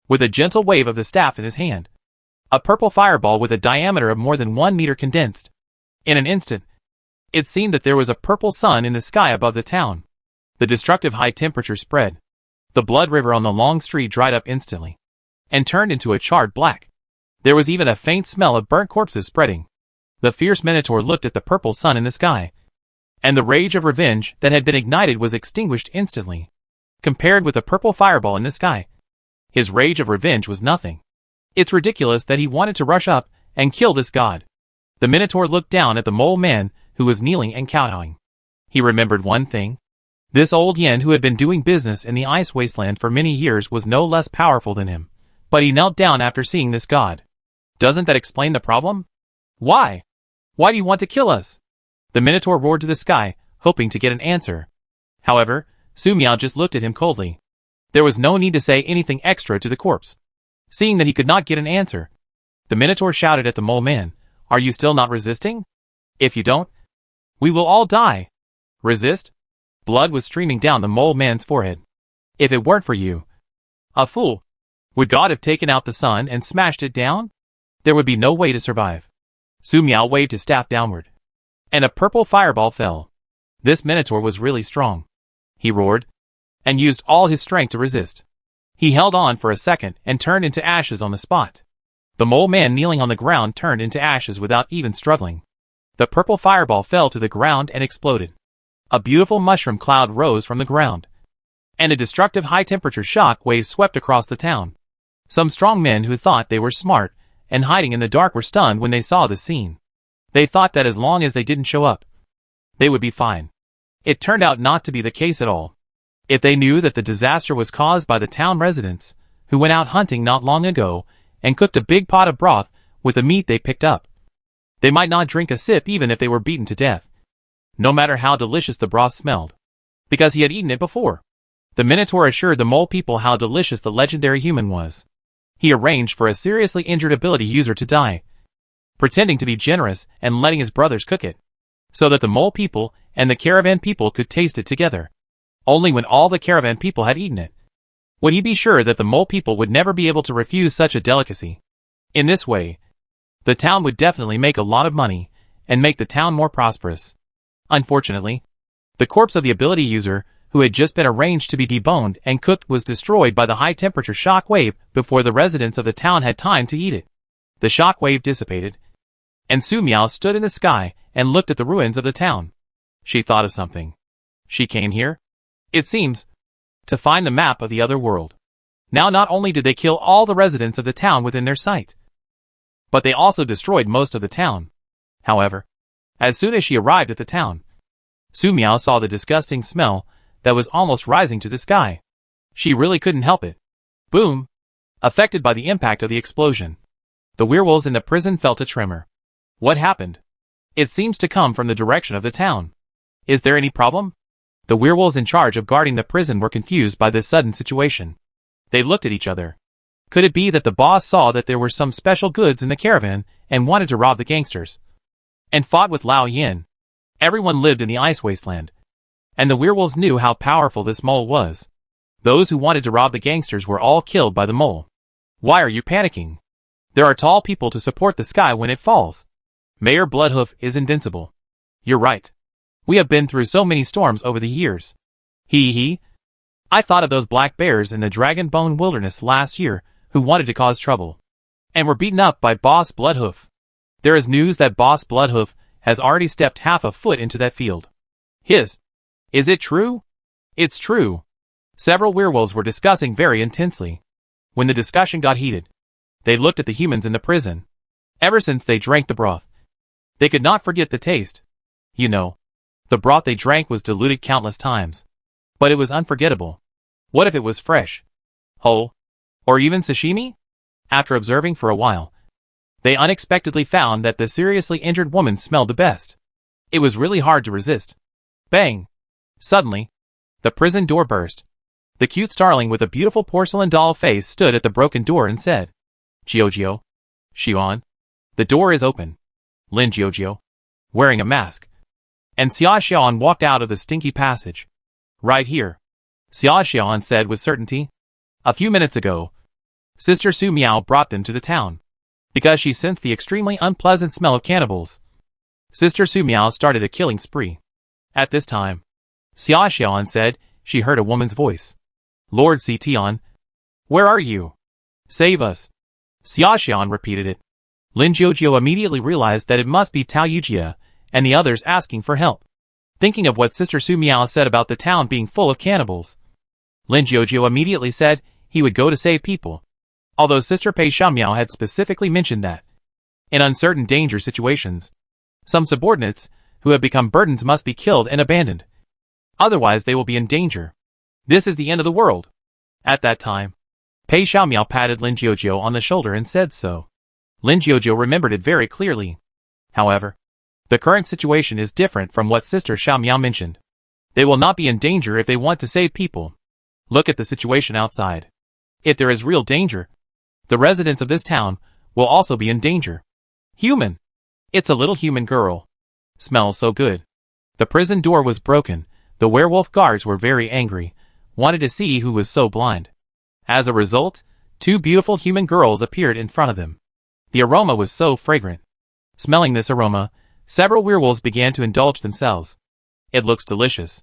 with a gentle wave of the staff in his hand. A purple fireball with a diameter of more than 1 meter condensed. In an instant, it seemed that there was a purple sun in the sky above the town. The destructive high temperature spread. The blood river on the long street dried up instantly, and turned into a charred black. There was even a faint smell of burnt corpses spreading. The fierce Minotaur looked at the purple sun in the sky, and the rage of revenge that had been ignited was extinguished instantly. Compared with the purple fireball in the sky, his rage of revenge was nothing. It's ridiculous that he wanted to rush up and kill this god. The Minotaur looked down at the Mole Man who was kneeling and kowtowing. He remembered one thing. This old Yen who had been doing business in the ice wasteland for many years was no less powerful than him. But he knelt down after seeing this god. Doesn't that explain the problem? Why? Why do you want to kill us? The Minotaur roared to the sky, hoping to get an answer. However, Su Miao just looked at him coldly. There was no need to say anything extra to the corpse. Seeing that he could not get an answer, the Minotaur shouted at the Mole Man, "Are you still not resisting? If you don't, we will all die." Resist? Blood was streaming down the Mole Man's forehead. If it weren't for you, a fool, would God have taken out the sun and smashed it down? There would be no way to survive. Su Miao waved his staff downward, and a purple fireball fell. This minotaur was really strong. He roared, and used all his strength to resist. He held on for a second and turned into ashes on the spot. The mole man kneeling on the ground turned into ashes without even struggling. The purple fireball fell to the ground and exploded. A beautiful mushroom cloud rose from the ground, and a destructive high-temperature shock wave swept across the town. Some strong men who thought they were smart and hiding in the dark were stunned when they saw the scene. They thought that as long as they didn't show up, they would be fine. It turned out not to be the case at all. If they knew that the disaster was caused by the town residents, who went out hunting not long ago and cooked a big pot of broth with the meat they picked up, they might not drink a sip even if they were beaten to death, no matter how delicious the broth smelled, because he had eaten it before. The Minotaur assured the mole people how delicious the legendary human was. He arranged for a seriously injured ability user to die, pretending to be generous and letting his brothers cook it, so that the mole people and the caravan people could taste it together. Only when all the caravan people had eaten it would he be sure that the mole people would never be able to refuse such a delicacy. In this way, the town would definitely make a lot of money and make the town more prosperous. Unfortunately, the corpse of the ability user, who had just been arranged to be deboned and cooked, was destroyed by the high-temperature shock wave before the residents of the town had time to eat it. The shock wave dissipated, and Su Miao stood in the sky and looked at the ruins of the town. She thought of something. She came here, it seems, to find the map of the other world. Now not only did they kill all the residents of the town within their sight, but they also destroyed most of the town. However, as soon as she arrived at the town, Su Miao saw the disgusting smell that was almost rising to the sky. She really couldn't help it. Boom! Affected by the impact of the explosion, the werewolves in the prison felt a tremor. What happened? It seems to come from the direction of the town. Is there any problem? The werewolves in charge of guarding the prison were confused by this sudden situation. They looked at each other. Could it be that the boss saw that there were some special goods in the caravan and wanted to rob the gangsters, and fought with Lao Yin? Everyone lived in the ice wasteland, and the werewolves knew how powerful this mole was. Those who wanted to rob the gangsters were all killed by the mole. Why are you panicking? There are tall people to support the sky when it falls. Mayor Bloodhoof is invincible. You're right. We have been through so many storms over the years. Hee. I thought of those black bears in the Dragon Bone Wilderness last year who wanted to cause trouble, and were beaten up by Boss Bloodhoof. There is news that Boss Bloodhoof has already stepped half a foot into that field. Is it true? It's true. Several werewolves were discussing very intensely. When the discussion got heated, they looked at the humans in the prison. Ever since they drank the broth, they could not forget the taste. You know, the broth they drank was diluted countless times, but it was unforgettable. What if it was fresh, whole, or even sashimi? After observing for a while, they unexpectedly found that the seriously injured woman smelled the best. It was really hard to resist. Bang! Suddenly, the prison door burst. The cute starling with a beautiful porcelain doll face stood at the broken door and said, Jiojio, Xion, the door is open. Lin Jiojio, wearing a mask, and Xia Xian walked out of the stinky passage. Right here, Xia Xian said with certainty. A few minutes ago, Sister Su Miao brought them to the town, because she sensed the extremely unpleasant smell of cannibals. Sister Su Miao started a killing spree. At this time, Xia Xian said she heard a woman's voice. Lord Xian, where are you? Save us. Xia Xian repeated it. Lin Jiojio immediately realized that it must be Tao Yujia and the others asking for help. Thinking of what Sister Su Miao said about the town being full of cannibals, Lin Jiojio immediately said he would go to save people, although Sister Pei Xiaomiao had specifically mentioned that, in uncertain danger situations, some subordinates who have become burdens must be killed and abandoned. Otherwise they will be in danger. This is the end of the world. At that time, Pei Xiaomiao patted Lin Jiojio on the shoulder and said so. Lin Jiojio remembered it very clearly. However, the current situation is different from what Sister Xiaomiao mentioned. They will not be in danger if they want to save people. Look at the situation outside. If there is real danger, the residents of this town will also be in danger. Human. It's a little human girl. Smells so good. The prison door was broken. The werewolf guards were very angry, wanted to see who was so blind. As a result, two beautiful human girls appeared in front of them. The aroma was so fragrant. Smelling this aroma, several werewolves began to indulge themselves. It looks delicious.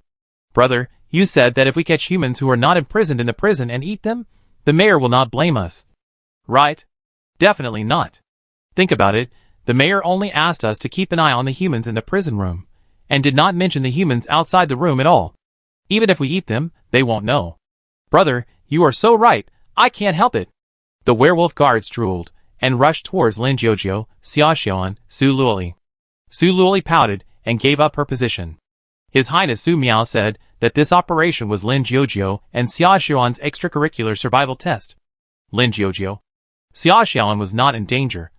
Brother, you said that if we catch humans who are not imprisoned in the prison and eat them, the mayor will not blame us. Right? Definitely not. Think about it, the mayor only asked us to keep an eye on the humans in the prison room, and did not mention the humans outside the room at all. Even if we eat them, they won't know. Brother, you are so right, I can't help it. The werewolf guards drooled, and rushed towards Lin Jiujiu, Xiaoxian, Su Luoli. Su Luoli pouted, and gave up her position. His Highness Su Miao said that this operation was Lin Jiujiu and Xiaoxian's extracurricular survival test. Lin Jiujiu. Xiaoxian was not in danger,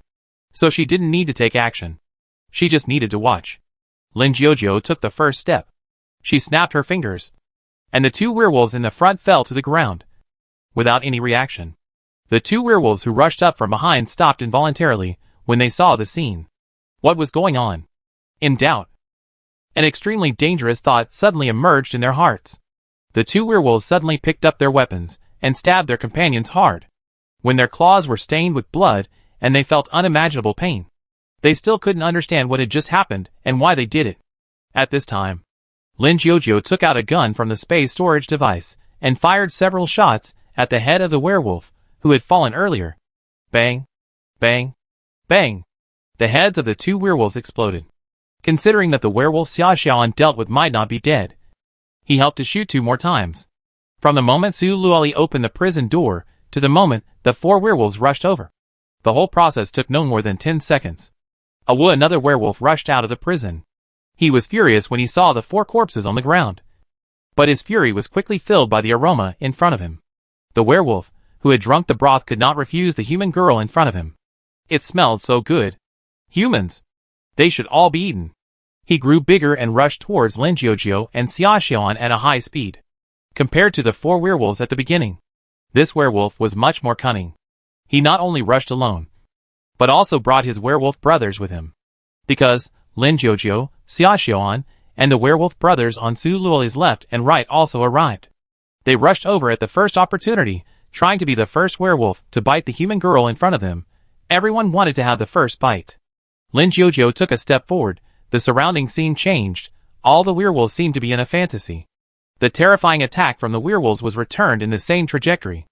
so she didn't need to take action. She just needed to watch. Lin Jiujiu took the first step. She snapped her fingers, and the two werewolves in the front fell to the ground. Without any reaction. The two werewolves who rushed up from behind stopped involuntarily when they saw the scene. What was going on? In doubt. An extremely dangerous thought suddenly emerged in their hearts. The two werewolves suddenly picked up their weapons and stabbed their companions hard. When their claws were stained with blood and they felt unimaginable pain, they still couldn't understand what had just happened and why they did it. At this time, Lin Jiujiu took out a gun from the space storage device and fired several shots at the head of the werewolf who had fallen earlier. Bang, bang, bang. The heads of the two werewolves exploded. Considering that the werewolf Xiaoxian dealt with might not be dead, he helped to shoot 2 more times. From the moment Su Luoli opened the prison door to the moment the 4 werewolves rushed over, the whole process took no more than 10 seconds. Another werewolf rushed out of the prison. He was furious when he saw the 4 corpses on the ground. But his fury was quickly filled by the aroma in front of him. The werewolf, who had drunk the broth, could not refuse the human girl in front of him. It smelled so good. Humans! They should all be eaten. He grew bigger and rushed towards Lin Jiujiu and Xiaoxian at a high speed. Compared to the 4 werewolves at the beginning, this werewolf was much more cunning. He not only rushed alone, but also brought his werewolf brothers with him. Because Lin Jiujiu, Xiaoxian, and the werewolf brothers on Su Luoli's left and right also arrived. They rushed over at the first opportunity, trying to be the first werewolf to bite the human girl in front of them. Everyone wanted to have the first bite. Lin Jiujiu took a step forward. The surrounding scene changed. All the werewolves seemed to be in a fantasy. The terrifying attack from the werewolves was returned in the same trajectory.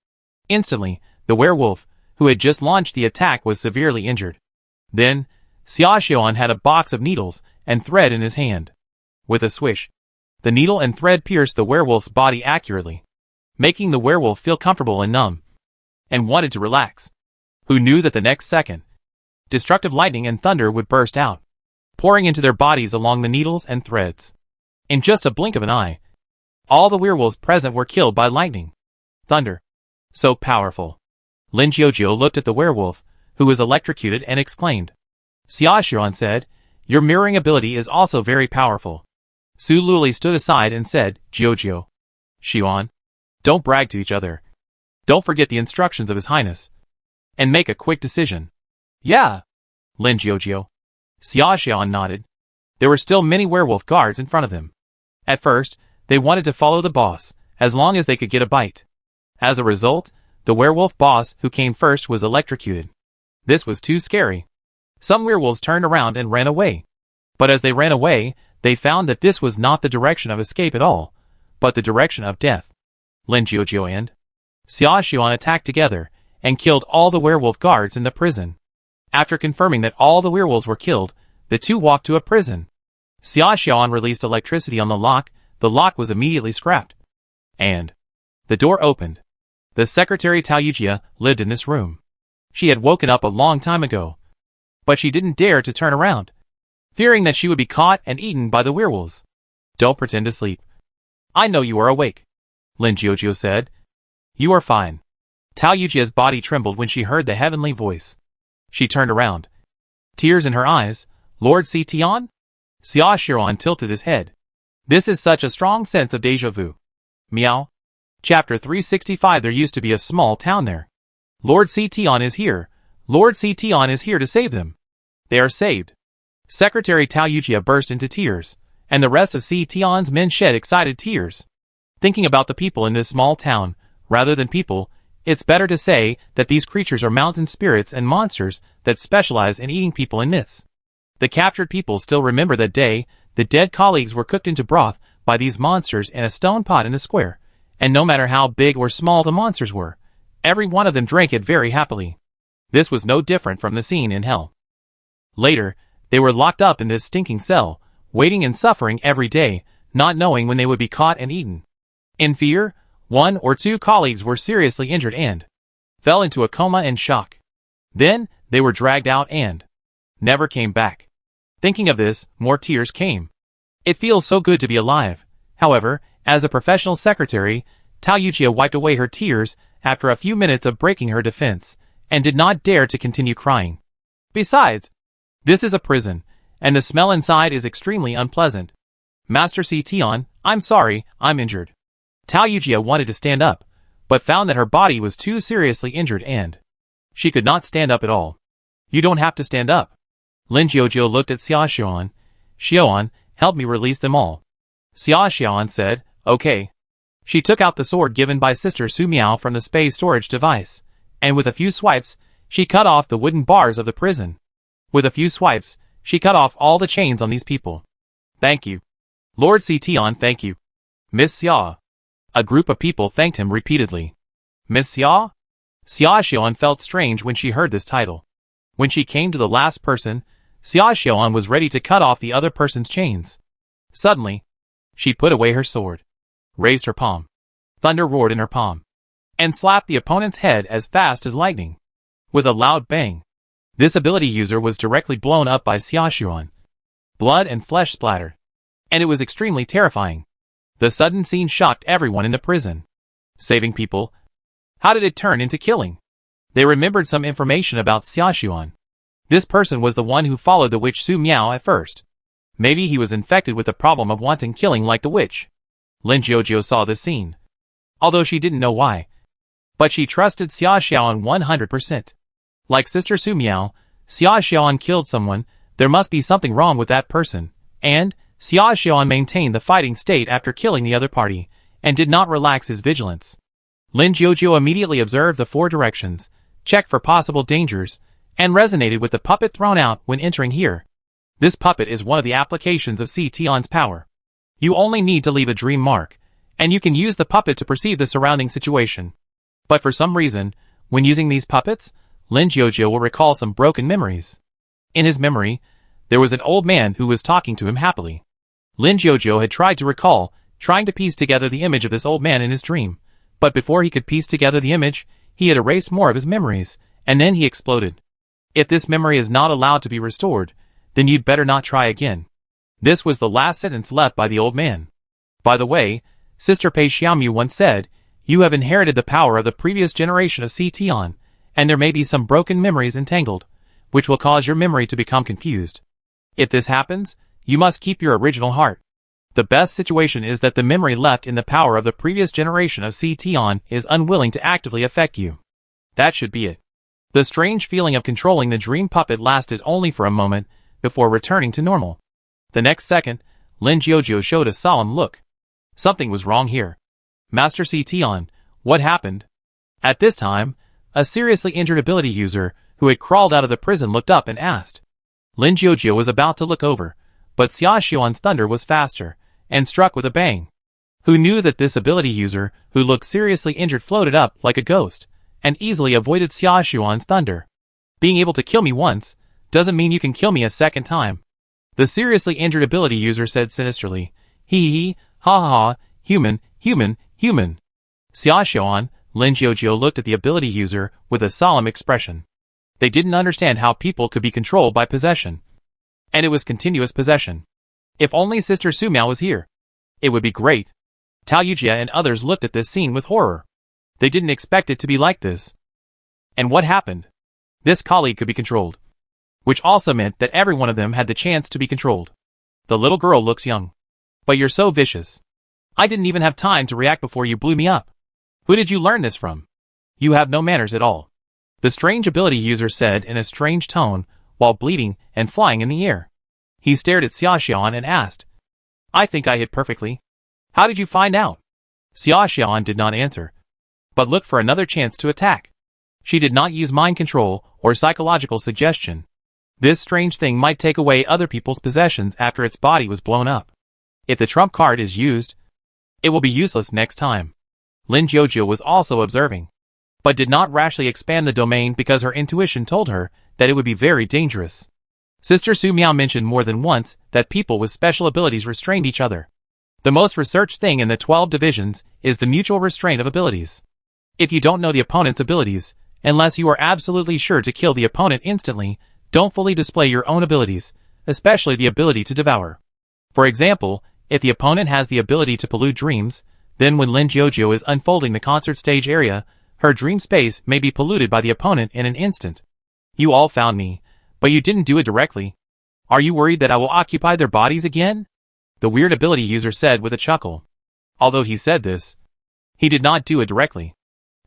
Instantly, the werewolf, who had just launched the attack, was severely injured. Then, Xiaoxian had a box of needles and thread in his hand. With a swish, the needle and thread pierced the werewolf's body accurately, making the werewolf feel comfortable and numb, and wanted to relax. Who knew that the next second, destructive lightning and thunder would burst out, pouring into their bodies along the needles and threads. In just a blink of an eye, all the werewolves present were killed by lightning. Thunder. So powerful. Lin Jiujiu looked at the werewolf, who was electrocuted, and exclaimed. Xiaoxian said, "Your mirroring ability is also very powerful." Su Luoli stood aside and said, "Jiujiu. Xian. Don't brag to each other. Don't forget the instructions of His Highness. And make a quick decision." "Yeah." Lin Jiujiu. Xiaoxian nodded. There were still many werewolf guards in front of them. At first, they wanted to follow the boss, as long as they could get a bite. As a result, the werewolf boss who came first was electrocuted. This was too scary. Some werewolves turned around and ran away. But as they ran away, they found that this was not the direction of escape at all, but the direction of death. Lin Jiujiu and Xiaoxian attacked together, and killed all the werewolf guards in the prison. After confirming that all the werewolves were killed, the two walked to a prison. Xiaoxian released electricity on the lock was immediately scrapped. And the door opened. The secretary Taoyujia lived in this room. She had woken up a long time ago, but she didn't dare to turn around, fearing that she would be caught and eaten by the werewolves. "Don't pretend to sleep. I know you are awake," Lin Jiujiu said. "You are fine." Taoyujia's body trembled when she heard the heavenly voice. She turned around, tears in her eyes. "Lord Citian?" Xiaoxian tilted his head. This is such a strong sense of deja vu. Meow. Chapter 365. There used to be a small town there. Lord Citian is here. Lord Citian is here to save them. They are saved. Secretary Taoyujia burst into tears, and the rest of Citian's men shed excited tears. Thinking about the people in this small town, rather than people, it's better to say that these creatures are mountain spirits and monsters that specialize in eating people in myths. The captured people still remember that day. The dead colleagues were cooked into broth by these monsters in a stone pot in the square, and no matter how big or small the monsters were, every one of them drank it very happily. This was no different from the scene in hell. Later, they were locked up in this stinking cell, waiting and suffering every day, not knowing when they would be caught and eaten. In fear, 1 or 2 colleagues were seriously injured and fell into a coma and shock. Then, they were dragged out and never came back. Thinking of this, more tears came. It feels so good to be alive. However, as a professional secretary, Talyuchia wiped away her tears after a few minutes of breaking her defense, and did not dare to continue crying. Besides, this is a prison, and the smell inside is extremely unpleasant. Master Tion, I'm sorry, I'm injured. Talyuchia wanted to stand up, but found that her body was too seriously injured and she could not stand up at all. You don't have to stand up. Lin Jiujiu looked at Xiaoxian. Xiaoan, help me release them all. Xiaoxian said, okay. She took out the sword given by Sister Su Miao from the space storage device, and with a few swipes, she cut off the wooden bars of the prison. With a few swipes, she cut off all the chains on these people. Thank you. Lord Tion, thank you. Miss Xia. A group of people thanked him repeatedly. Miss Xia? Xiaoxian felt strange when she heard this title. When she came to the last person, Xiaoxian was ready to cut off the other person's chains. Suddenly, she put away her sword, raised her palm. Thunder roared in her palm, and slapped the opponent's head as fast as lightning. With a loud bang, this ability user was directly blown up by Xiaoxian. Blood and flesh splattered, and it was extremely terrifying. The sudden scene shocked everyone in the prison. Saving people? How did it turn into killing? They remembered some information about Xiaoxian. This person was the one who followed the witch Su Miao at first. Maybe he was infected with the problem of wanting killing like the witch. Lin Jiujiu saw this scene, although she didn't know why. But she trusted Xiaoxian 100%. Like Sister Su Miao, Xiaoxian killed someone. There must be something wrong with that person, and Xiaoxian maintained the fighting state after killing the other party, and did not relax his vigilance. Lin Jiujiu immediately observed the 4 directions, checked for possible dangers, and resonated with the puppet thrown out when entering here. This puppet is one of the applications of Tion's power. You only need to leave a dream mark, and you can use the puppet to perceive the surrounding situation. But for some reason, when using these puppets, Lin Jiujiu will recall some broken memories. In his memory, there was an old man who was talking to him happily. Lin Jiujiu had tried to recall, trying to piece together the image of this old man in his dream, but before he could piece together the image, he had erased more of his memories, and then he exploded. If this memory is not allowed to be restored, then you'd better not try again. This was the last sentence left by the old man. By the way, Sister Pei Xiaomu once said, you have inherited the power of the previous generation of Tion, and there may be some broken memories entangled, which will cause your memory to become confused. If this happens, you must keep your original heart. The best situation is that the memory left in the power of the previous generation of Tion is unwilling to actively affect you. That should be it. The strange feeling of controlling the dream puppet lasted only for a moment, before returning to normal. The next second, Lin Jiujiu showed a solemn look. Something was wrong here. Master Tion, what happened? At this time, a seriously injured ability user, who had crawled out of the prison looked up and asked. Lin Jiujiu was about to look over, but Xiaoxian's thunder was faster, and struck with a bang. Who knew that this ability user, who looked seriously injured, floated up like a ghost, and easily avoided Xiaoxian's thunder. Being able to kill me once, doesn't mean you can kill me a second time. The seriously injured ability user said sinisterly. Hee hee, ha ha ha, human, human, human. Xiaoxian, Lin Jiujiu looked at the ability user with a solemn expression. They didn't understand how people could be controlled by possession. And it was continuous possession. If only Sister Su Miao was here, it would be great. Talyuchia and others looked at this scene with horror. They didn't expect it to be like this. And what happened? This colleague could be controlled. Which also meant that every one of them had the chance to be controlled. The little girl looks young. But you're so vicious. I didn't even have time to react before you blew me up. Who did you learn this from? You have no manners at all. The strange ability user said in a strange tone, while bleeding and flying in the air. He stared at Xiaoxian and asked, I think I hit perfectly. How did you find out? Xiaoxian did not answer, but looked for another chance to attack. She did not use mind control or psychological suggestion. This strange thing might take away other people's possessions after its body was blown up. If the trump card is used, it will be useless next time. Lin Jiujiu was also observing, but did not rashly expand the domain because her intuition told her that it would be very dangerous. Sister Su Miao mentioned more than once that people with special abilities restrained each other. The most researched thing in the 12 divisions is the mutual restraint of abilities. If you don't know the opponent's abilities, unless you are absolutely sure to kill the opponent instantly, don't fully display your own abilities, especially the ability to devour. For example, if the opponent has the ability to pollute dreams, then when Lin Jiujiu is unfolding the concert stage area, her dream space may be polluted by the opponent in an instant. You all found me, but you didn't do it directly. Are you worried that I will occupy their bodies again? The weird ability user said with a chuckle. Although he said this, he did not do it directly.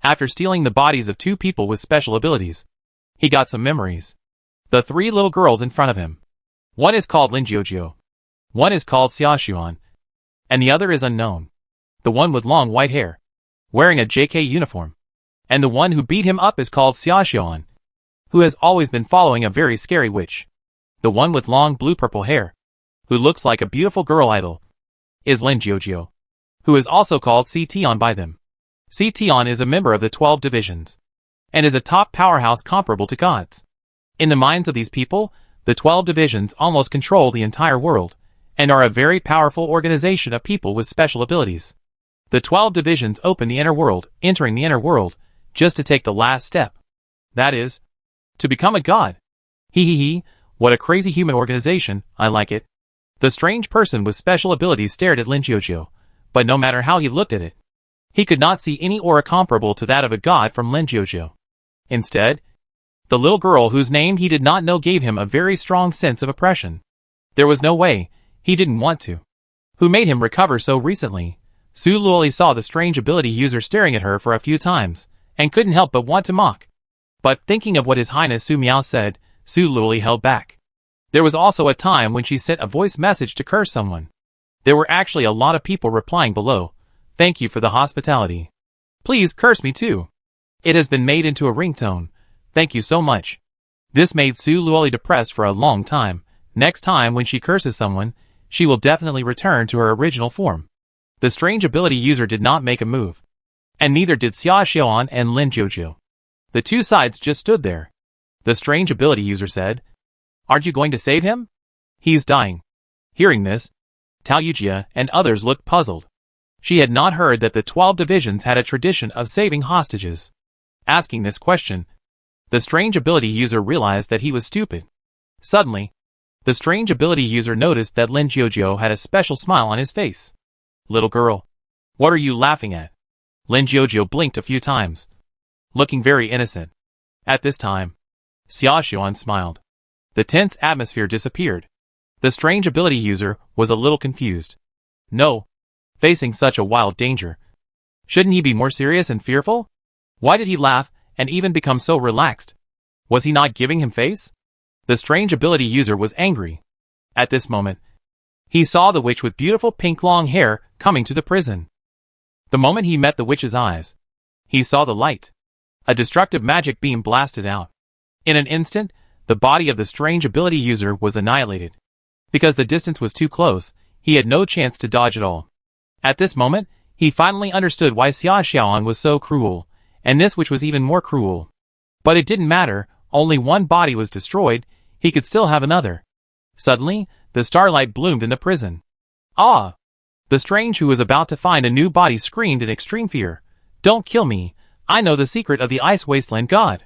After stealing the bodies of 2 people with special abilities, he got some memories. The 3 little girls in front of him. One is called Lin Jiujiu. One is called Xiaoxuan. And the other is unknown. The one with long white hair, wearing a JK uniform. And the one who beat him up is called Xiaoxuan, who has always been following a very scary witch. The one with long blue-purple hair, who looks like a beautiful girl idol, is Lin Jiujiu, who is also called Xian by them. Xian is a member of the 12 divisions, and is a top powerhouse comparable to gods. In the minds of these people, the 12 divisions almost control the entire world, and are a very powerful organization of people with special abilities. The 12 divisions open the inner world, entering the inner world, just to take the last step. That is, to become a god. Hee, what a crazy human organization, I like it. The strange person with special abilities stared at Lin Jiujiu, but no matter how he looked at it, he could not see any aura comparable to that of a god from Lin Jiujiu. Instead, the little girl whose name he did not know gave him a very strong sense of oppression. There was no way, he didn't want to. Who made him recover so recently? Su Luoli saw the strange ability user staring at her for a few times, and couldn't help but want to mock. But thinking of what His Highness Su Miao said, Su Luoli held back. There was also a time when she sent a voice message to curse someone. There were actually a lot of people replying below, "Thank you for the hospitality. Please curse me too. It has been made into a ringtone. Thank you so much." This made Su Luoli depressed for a long time. Next time when she curses someone, she will definitely return to her original form. The strange ability user did not make a move. And neither did Xiaoxian and Lin Jiujiu. The 2 sides just stood there. The strange ability user said, "Aren't you going to save him? He's dying." Hearing this, Tao Yujia and others looked puzzled. She had not heard that the 12 divisions had a tradition of saving hostages. Asking this question, the strange ability user realized that he was stupid. Suddenly, the strange ability user noticed that Lin Jiujiu had a special smile on his face. "Little girl, what are you laughing at?" Lin Jiujiu blinked a few times, looking very innocent. At this time, Xiaoxuan smiled. The tense atmosphere disappeared. The strange ability user was a little confused. No, facing such a wild danger, shouldn't he be more serious and fearful? Why did he laugh and even become so relaxed? Was he not giving him face? The strange ability user was angry. At this moment, he saw the witch with beautiful pink long hair coming to the prison. The moment he met the witch's eyes, he saw the light. A destructive magic beam blasted out. In an instant, the body of the strange ability user was annihilated. Because the distance was too close, he had no chance to dodge at all. At this moment, he finally understood why Xiaoxian was so cruel, and this witch was even more cruel. But it didn't matter, only one body was destroyed, he could still have another. Suddenly, the starlight bloomed in the prison. Ah! The strange who was about to find a new body screamed in extreme fear. "Don't kill me, I know the secret of the Ice Wasteland God."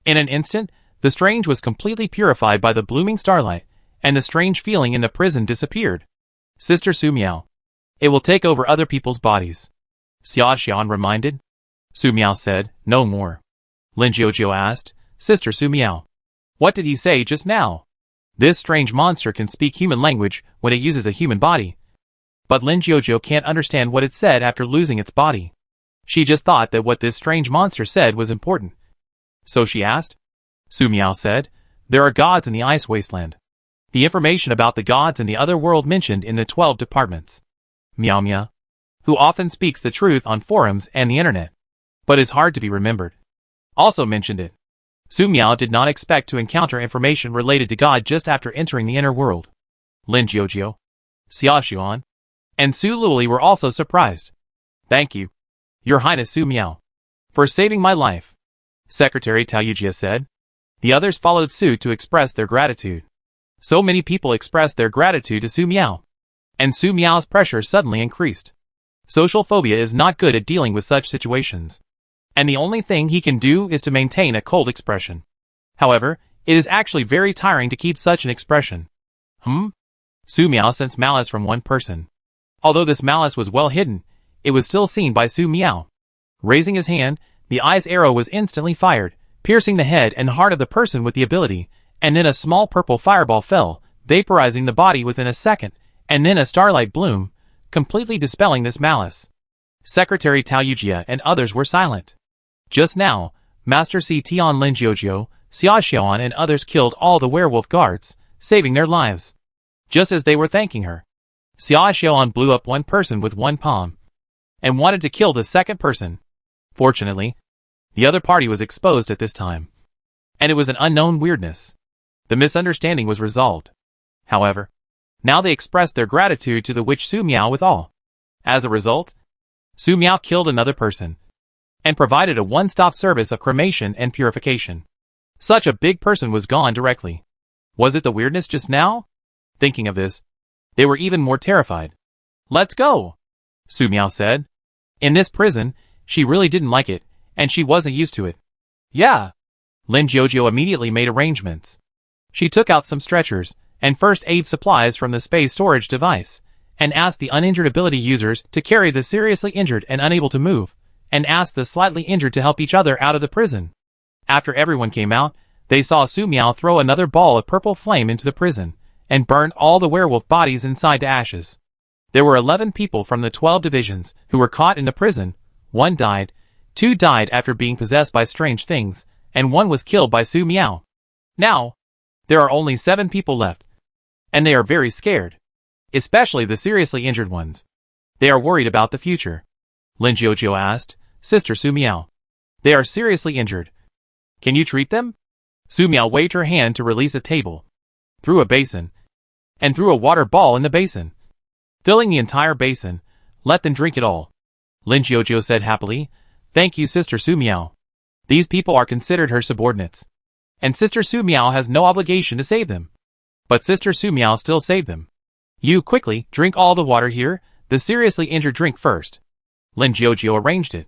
In an instant, the strange was completely purified by the blooming starlight, and the strange feeling in the prison disappeared. "Sister Su Miao, it will take over other people's bodies," Xiaoxian reminded. Su Miao said, "No more." Lin Jiujiu asked, "Sister Su Miao, what did he say just now?" This strange monster can speak human language when it uses a human body. But Lin Jiujiu can't understand what it said after losing its body. She just thought that what this strange monster said was important. So she asked. Su Miao said, "There are gods in the Ice Wasteland. The information about the gods in the other world mentioned in the 12 departments. Miao Miao, who often speaks the truth on forums and the internet, but is hard to be remembered, also mentioned it." Su Miao did not expect to encounter information related to God just after entering the inner world. Lin Jiujie, Xia Xuan, and Su Luoli were also surprised. "Thank you, Your Highness Su Miao, for saving my life," Secretary Tao Yujia said. The others followed suit to express their gratitude. So many people expressed their gratitude to Su Miao, and Su Miao's pressure suddenly increased. Social phobia is not good at dealing with such situations, and the only thing he can do is to maintain a cold expression. However, it is actually very tiring to keep such an expression. Su Miao sensed malice from one person. Although this malice was well hidden, it was still seen by Su Miao. Raising his hand, the eye's arrow was instantly fired, piercing the head and heart of the person with the ability, and then a small purple fireball fell, vaporizing the body within a second, and then a starlight bloom, completely dispelling this malice. Secretary Tao Yujia and others were silent. Just now, Master Si Tian Lin Jiujie, Xia Xiaoan and others killed all the werewolf guards, saving their lives. Just as they were thanking her, Xia Xiaoan blew up one person with one palm, and wanted to kill the second person. Fortunately, the other party was exposed at this time, and it was an unknown weirdness. The misunderstanding was resolved. However, now they expressed their gratitude to the witch Su Miao with all. As a result, Su Miao killed another person, and provided a one-stop service of cremation and purification. Such a big person was gone directly. Was it the weirdness just now? Thinking of this, they were even more terrified. "Let's go," Su Miao said. In this prison, she really didn't like it, and she wasn't used to it. "Yeah." Lin Jiujie immediately made arrangements. She took out some stretchers, and first aid supplies from the space storage device, and asked the uninjured ability users to carry the seriously injured and unable to move, and asked the slightly injured to help each other out of the prison. After everyone came out, they saw Su Miao throw another ball of purple flame into the prison, and burned all the werewolf bodies inside to ashes. There were 11 people from the 12 divisions who were caught in the prison. 1 died, 2 died after being possessed by strange things, and 1 was killed by Su Miao. Now, there are only 7 people left, and they are very scared, especially the seriously injured ones. They are worried about the future. Lin Jiujie asked, "Sister Su Miao, they are seriously injured. Can you treat them?" Su Miao waved her hand to release a table, threw a basin, and threw a water ball in the basin, filling the entire basin. "Let them drink it all," Lin Jiujie said happily. "Thank you, Sister Su Miao. These people are considered her subordinates, and Sister Su Miao has no obligation to save them. But Sister Su Miao still saved them. You quickly drink all the water here. The seriously injured drink first." Lin Jiujie arranged it.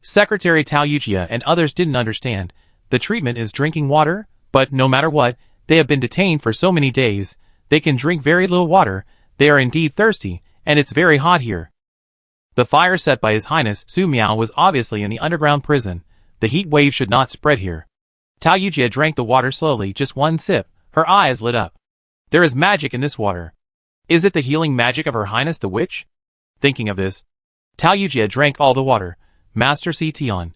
Secretary Tao Yujia and others didn't understand. The treatment is drinking water, but no matter what, they have been detained for so many days. They can drink very little water. They are indeed thirsty, and it's very hot here. The fire set by His Highness Su Miao was obviously in the underground prison. The heat wave should not spread here. Tao Yujia drank the water slowly, just one sip. Her eyes lit up. There is magic in this water. Is it the healing magic of Her Highness the Witch? Thinking of this, Tao Yujia drank all the water. "Master Si Tian,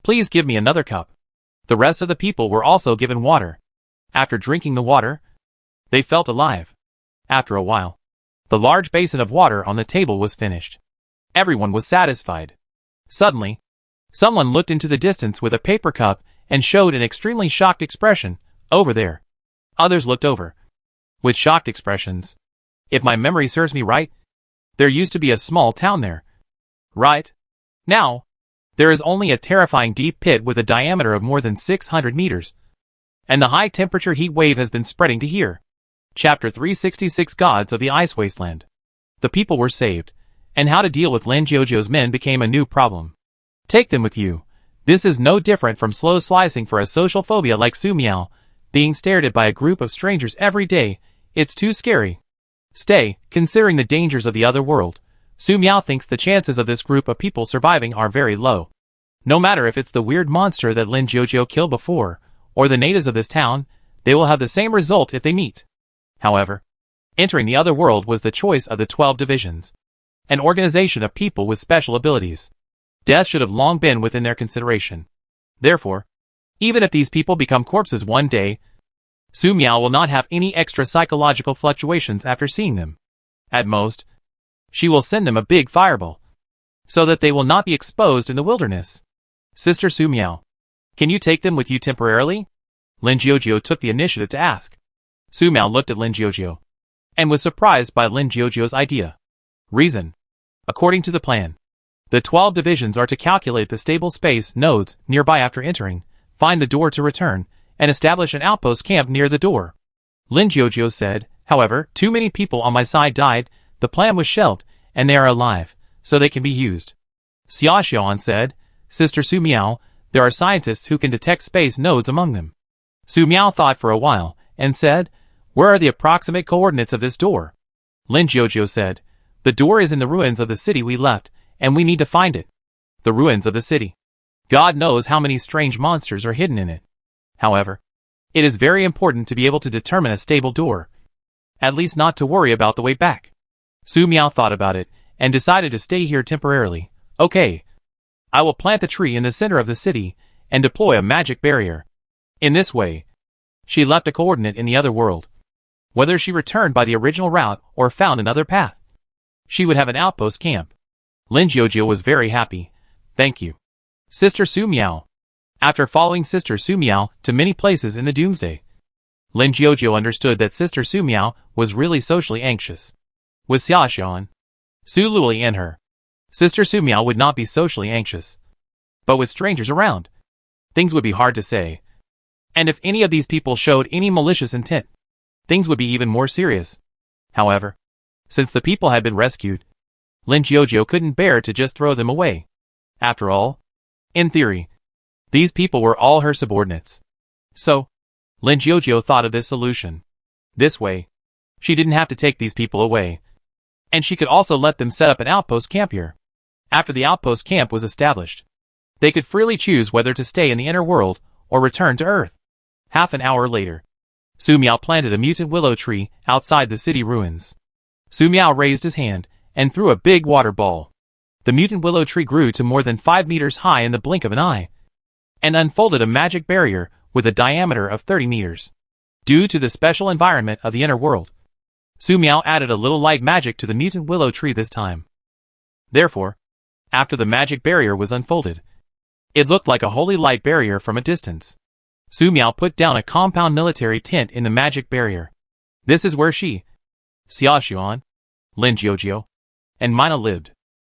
please give me another cup." The rest of the people were also given water. After drinking the water, they felt alive. After a while, the large basin of water on the table was finished. Everyone was satisfied. Suddenly, someone looked into the distance with a paper cup and showed an extremely shocked expression. "Over there." Others looked over, with shocked expressions. If my memory serves me right, there used to be a small town there. Right now, there is only a terrifying deep pit with a diameter of more than 600 meters. And the high-temperature heat wave has been spreading to here. Chapter 366 Gods of the Ice Wasteland. The people were saved, and how to deal with Lin Jiujie's men became a new problem. Take them with you. This is no different from slow slicing for a social phobia like Su Miao. Being stared at by a group of strangers every day, it's too scary. Stay, considering the dangers of the other world. Su Miao thinks the chances of this group of people surviving are very low. No matter if it's the weird monster that Lin Jiujie killed before, or the natives of this town, they will have the same result if they meet. However, entering the other world was the choice of the 12 divisions, an organization of people with special abilities. Death should have long been within their consideration. Therefore, even if these people become corpses one day, Su Miao will not have any extra psychological fluctuations after seeing them. At most, she will send them a big fireball, so that they will not be exposed in the wilderness. Sister Su Miao, Can you take them with you temporarily? Lin Jiujio took the initiative to ask. Su Miao looked at Lin Jiujio and was surprised by Lin Jiujio's idea. Reason. According to the plan, the 12 divisions are to calculate the stable space nodes nearby after entering, find the door to return, and establish an outpost camp near the door. Lin Jiujio said, however, too many people on my side died, the plan was shelved, and they are alive, so they can be used. Xia Xiaoan said, Sister Su Miao, there are scientists who can detect space nodes among them. Su Miao thought for a while, and said, where are the approximate coordinates of this door? Lin Jiujio said, the door is in the ruins of the city we left, and we need to find it. The ruins of the city. God knows how many strange monsters are hidden in it. However, it is very important to be able to determine a stable door. At least not to worry about the way back. Su Miao thought about it, and decided to stay here temporarily. Okay. I will plant a tree in the center of the city, and deploy a magic barrier. In this way, she left a coordinate in the other world. Whether she returned by the original route or found another path, she would have an outpost camp. Lin Jiujio was very happy. Thank you, Sister Su Miao. After following Sister Su Miao to many places in the Doomsday, Lin Jiujio understood that Sister Su Miao was really socially anxious. With Xia Xiaoan, Su Luoli and her, Sister Su Miao would not be socially anxious. But with strangers around, things would be hard to say. And if any of these people showed any malicious intent, things would be even more serious. However, since the people had been rescued, Lin Jiujio couldn't bear to just throw them away. After all, in theory, these people were all her subordinates. So, Lin Jiujio thought of this solution. This way, she didn't have to take these people away. And she could also let them set up an outpost camp here. After the outpost camp was established, they could freely choose whether to stay in the inner world or return to Earth. Half an hour later, Su Miao planted a mutant willow tree outside the city ruins. Su Miao raised his hand and threw a big water ball. The mutant willow tree grew to more than 5 meters high in the blink of an eye, and unfolded a magic barrier with a diameter of 30 meters. Due to the special environment of the inner world, Su Miao added a little light magic to the mutant willow tree this time. Therefore, after the magic barrier was unfolded, it looked like a holy light barrier from a distance. Su Miao put down a compound military tent in the magic barrier. This is where she, Xia Xiaoan, Lin Jiujio, and Mina lived.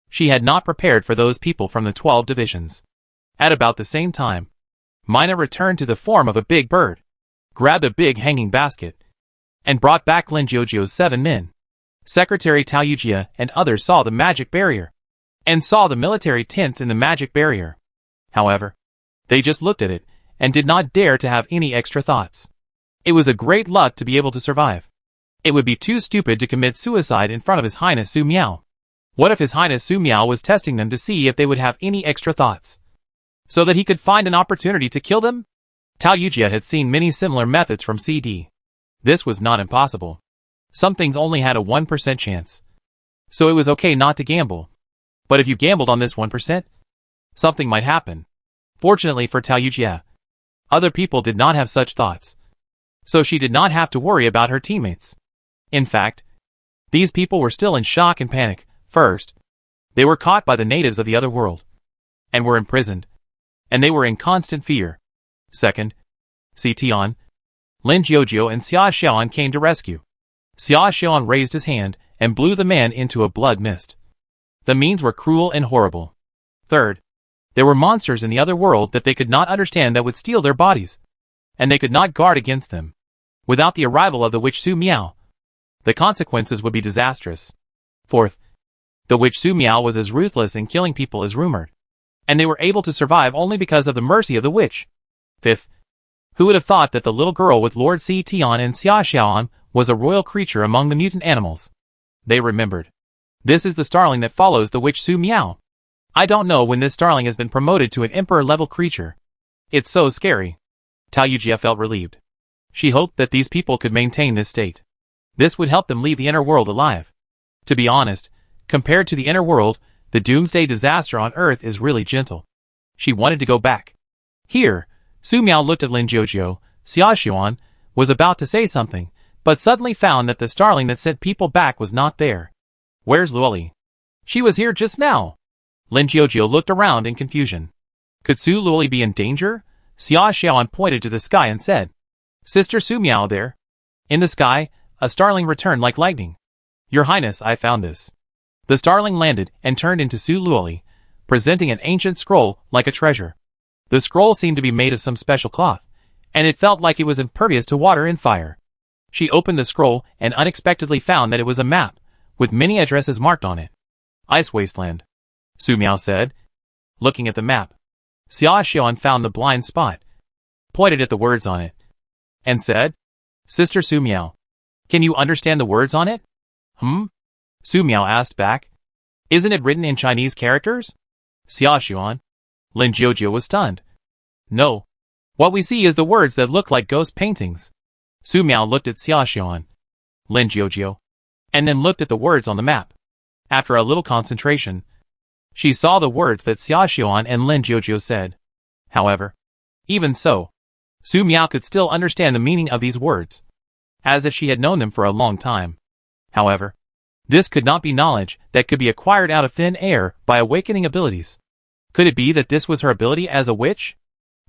She had not prepared for those people from the 12 divisions. At about the same time, Mina returned to the form of a big bird, grabbed a big hanging basket, and brought back Lin Jiujio's 7 men. Secretary Tao Yujia and others saw the magic barrier, and saw the military tents in the magic barrier. However, they just looked at it, and did not dare to have any extra thoughts. It was a great luck to be able to survive. It would be too stupid to commit suicide in front of His Highness Su Miao. What if His Highness Su Miao was testing them to see if they would have any extra thoughts, so that he could find an opportunity to kill them? Tao Yujia had seen many similar methods from CD. This was not impossible. Some things only had a 1% chance. So it was okay not to gamble. But if you gambled on this 1%, something might happen. Fortunately for Tao Yujia, other people did not have such thoughts. So she did not have to worry about her teammates. In fact, these people were still in shock and panic. First, they were caught by the natives of the other world, and were imprisoned, and they were in constant fear. Second, Si Tian, Lin Jiujio and Xia Xiaoan came to rescue. Xia Xiaoan raised his hand and blew the man into a blood mist. The means were cruel and horrible. Third, there were monsters in the other world that they could not understand that would steal their bodies, and they could not guard against them. Without the arrival of the witch Su Miao, the consequences would be disastrous. Fourth, the witch Su Miao was as ruthless in killing people as rumored, and they were able to survive only because of the mercy of the witch. Fifth, who would have thought that the little girl with Lord Si Tian and Xia Xiaoan was a royal creature among the mutant animals? They remembered. This is the starling that follows the witch Su Miao. I don't know when this starling has been promoted to an emperor-level creature. It's so scary. Tao Yujia felt relieved. She hoped that these people could maintain this state. This would help them leave the inner world alive. To be honest, compared to the inner world, the Doomsday disaster on Earth is really gentle. She wanted to go back. Here, Su Miao looked at Lin Jiujio. Xia Xiaoan was about to say something, but suddenly found that the starling that sent people back was not there. Where's Luoli? She was here just now. Lin Jiujio looked around in confusion. Could Su Luoli be in danger? Xia Xiaoan pointed to the sky and said, Sister Su Miao there. In the sky, a starling returned like lightning. Your Highness, I found this. The starling landed and turned into Su Luoli, presenting an ancient scroll like a treasure. The scroll seemed to be made of some special cloth, and it felt like it was impervious to water and fire. She opened the scroll and unexpectedly found that it was a map, with many addresses marked on it. Ice Wasteland, Su Miao said. Looking at the map, Xia Xiaoan found the blind spot, pointed at the words on it, and said, Sister Su Miao, can you understand the words on it? Su Miao asked back. Isn't it written in Chinese characters? Xia Xiaoan. Lin Jiujiu was stunned. No. What we see is the words that look like ghost paintings. Su Miao looked at Xia Xiaoan, Lin Jiujiu, and then looked at the words on the map. After a little concentration, she saw the words that Xia Xiaoan and Lin Jiujiu said. However, even so, Su Miao could still understand the meaning of these words, as if she had known them for a long time. However, this could not be knowledge that could be acquired out of thin air by awakening abilities. Could it be that this was her ability as a witch?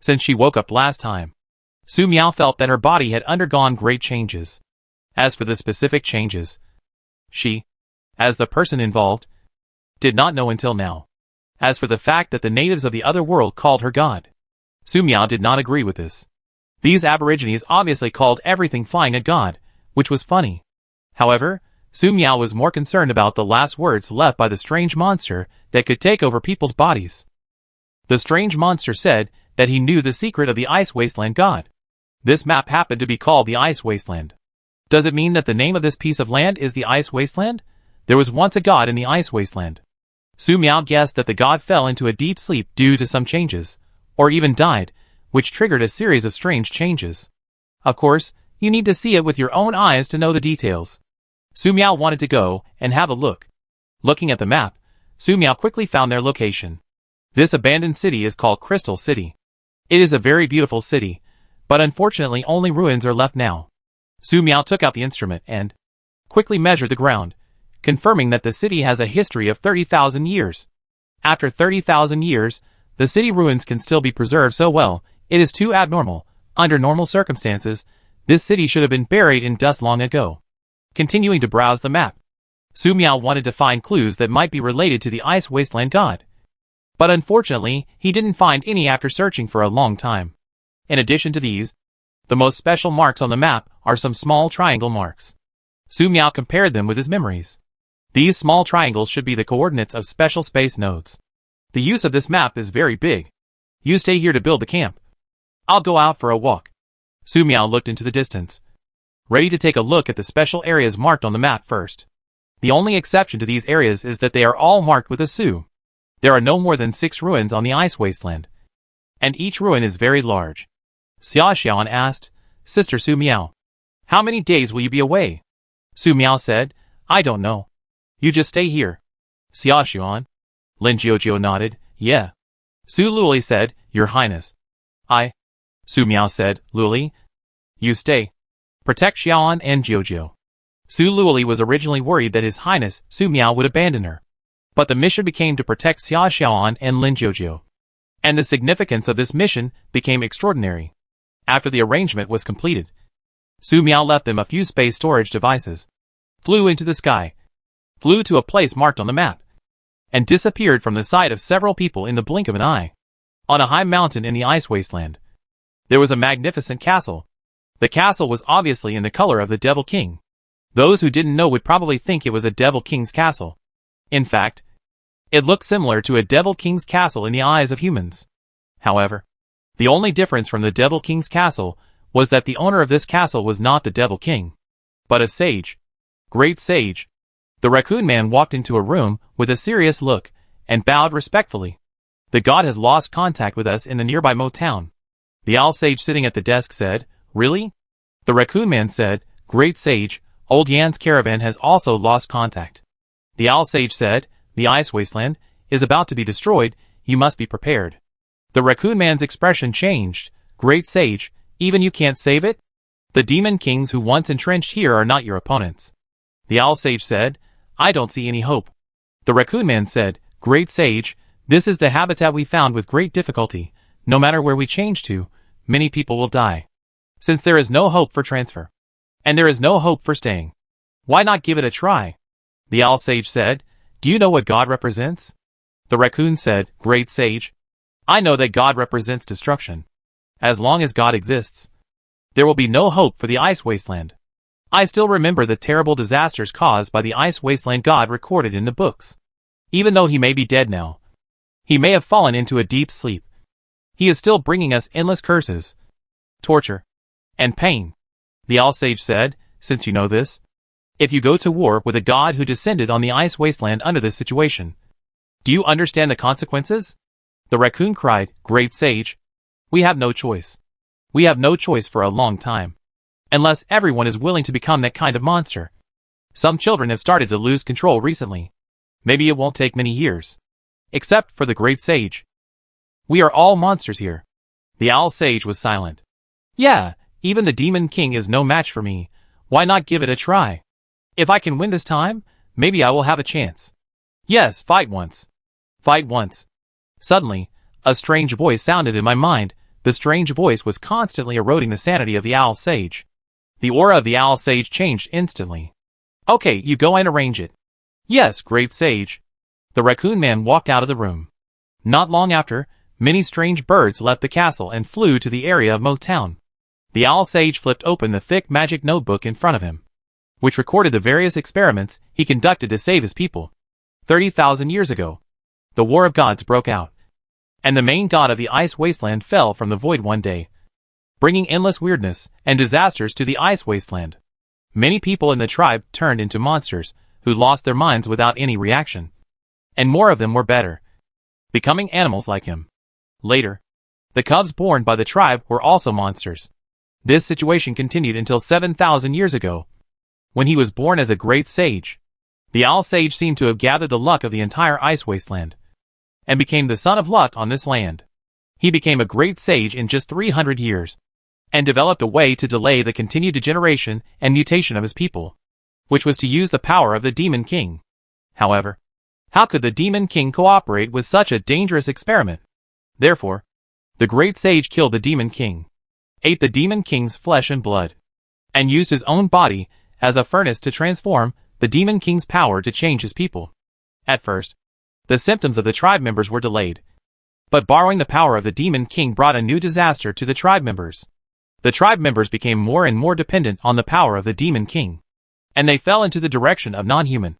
Since she woke up last time, Su Miao felt that her body had undergone great changes. As for the specific changes, she, as the person involved, did not know until now. As for the fact that the natives of the other world called her God, Su Miao did not agree with this. These aborigines obviously called everything flying a god, which was funny. However, Su Miao was more concerned about the last words left by the strange monster that could take over people's bodies. The strange monster said that he knew the secret of the Ice Wasteland god. This map happened to be called the Ice Wasteland. Does it mean that the name of this piece of land is the Ice Wasteland? There was once a god in the Ice Wasteland. Su Miao guessed that the god fell into a deep sleep due to some changes, or even died, which triggered a series of strange changes. Of course, you need to see it with your own eyes to know the details. Su Miao wanted to go and have a look. Looking at the map, Su Miao quickly found their location. This abandoned city is called Crystal City. It is a very beautiful city, but unfortunately only ruins are left now. Su Miao took out the instrument and quickly measured the ground, confirming that the city has a history of 30,000 years. After 30,000 years, the city ruins can still be preserved so well. It is too abnormal. Under normal circumstances, this city should have been buried in dust long ago. Continuing to browse the map, Su Miao wanted to find clues that might be related to the Ice Wasteland god. But unfortunately, he didn't find any after searching for a long time. In addition to these, the most special marks on the map are some small triangle marks. Su Miao compared them with his memories. These small triangles should be the coordinates of special space nodes. The use of this map is very big. You stay here to build the camp. I'll go out for a walk. Su Miao looked into the distance, ready to take a look at the special areas marked on the map first. The only exception to these areas is that they are all marked with a Su. There are no more than 6 ruins on the Ice Wasteland, and each ruin is very large. Xia Xiaoan asked, Sister Su Miao, how many days will you be away? Su Miao said, I don't know. You just stay here. Xia Xiaoan. Lin Jiujiu nodded, yeah. Su Luoli said, Your Highness. Su Miao said, Luoli, you stay. Protect Xiaoan and Jiujiu. Su Luoli was originally worried that His Highness Su Miao would abandon her. But the mission became to protect Xia Xiaoan and Lin Jiujiu. And the significance of this mission became extraordinary. After the arrangement was completed, Su Miao left them a few space storage devices, flew into the sky, flew to a place marked on the map, and disappeared from the sight of several people in the blink of an eye. On a high mountain in the Ice Wasteland, there was a magnificent castle. The castle was obviously in the color of the Devil King. Those who didn't know would probably think it was a Devil King's castle. In fact, it looked similar to a Devil King's castle in the eyes of humans. However, the only difference from the Devil King's castle was that the owner of this castle was not the Devil King, but a sage. Great sage. The raccoon man walked into a room with a serious look and bowed respectfully. The god has lost contact with us in the nearby Mo town. The owl sage sitting at the desk said, Really? The raccoon man said, Great sage, Old Yan's caravan has also lost contact. The owl sage said, The Ice Wasteland is about to be destroyed, you must be prepared. The raccoon man's expression changed. Great sage, even you can't save it? The demon kings who once entrenched here are not your opponents. The owl sage said, I don't see any hope. The raccoon man said, Great sage, this is the habitat we found with great difficulty. No matter where we change to, many people will die. Since there is no hope for transfer, and there is no hope for staying, why not give it a try? The owl sage said, "Do you know what God represents?" The raccoon said, "Great sage, I know that God represents destruction. As long as God exists, there will be no hope for the ice wasteland. I still remember the terrible disasters caused by the ice wasteland God recorded in the books. Even though he may be dead now, he may have fallen into a deep sleep. He is still bringing us endless curses, torture, and pain." The owl sage said, "Since you know this, if you go to war with a god who descended on the ice wasteland under this situation, do you understand the consequences?" The raccoon cried, "Great sage, we have no choice. We have no choice for a long time. Unless everyone is willing to become that kind of monster. Some children have started to lose control recently. Maybe it won't take many years. Except for the great sage. We are all monsters here." The owl sage was silent. "Yeah, even the demon king is no match for me. Why not give it a try? If I can win this time, maybe I will have a chance. Yes, fight once. Fight once." Suddenly, a strange voice sounded in my mind. The strange voice was constantly eroding the sanity of the owl sage. The aura of the owl sage changed instantly. "Okay, you go and arrange it." "Yes, great sage." The raccoon man walked out of the room. Not long after, many strange birds left the castle and flew to the area of Moat Town. The owl sage flipped open the thick magic notebook in front of him, which recorded the various experiments he conducted to save his people. 30,000 years ago, the War of Gods broke out, and the main god of the ice wasteland fell from the void one day, bringing endless weirdness and disasters to the ice wasteland. Many people in the tribe turned into monsters who lost their minds without any reaction, and more of them were better, becoming animals like him. Later, the cubs born by the tribe were also monsters. This situation continued until 7,000 years ago, when he was born as a great sage. The owl sage seemed to have gathered the luck of the entire ice wasteland, and became the son of luck on this land. He became a great sage in just 300 years, and developed a way to delay the continued degeneration and mutation of his people, which was to use the power of the Demon King. However, how could the Demon King cooperate with such a dangerous experiment? Therefore, the great sage killed the Demon King, ate the Demon King's flesh and blood, and used his own body as a furnace to transform the Demon King's power to change his people. At first, the symptoms of the tribe members were delayed, but borrowing the power of the Demon King brought a new disaster to the tribe members. The tribe members became more and more dependent on the power of the Demon King, and they fell into the direction of non-human,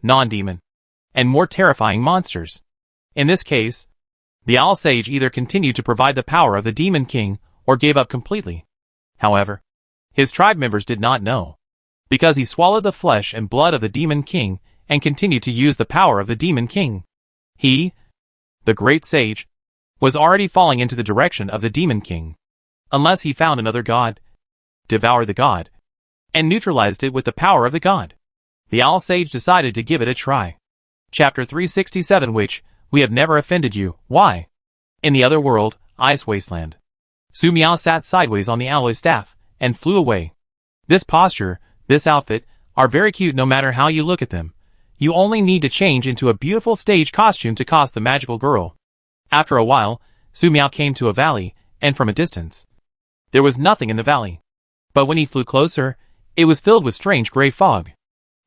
non-demon, and more terrifying monsters. In this case, the owl sage either continued to provide the power of the Demon King or gave up completely. However, his tribe members did not know, because he swallowed the flesh and blood of the Demon King and continued to use the power of the Demon King. He, the great sage, was already falling into the direction of the Demon King, unless he found another god, devoured the god, and neutralized it with the power of the god. The owl sage decided to give it a try. Chapter 367, which, we have never offended you, why? In the other world, ice wasteland. Su Miao sat sideways on the alloy staff, and flew away. This posture, this outfit, are very cute no matter how you look at them. You only need to change into a beautiful stage costume to cost the magical girl. After a while, Su Miao came to a valley, and from a distance, there was nothing in the valley. But when he flew closer, it was filled with strange gray fog.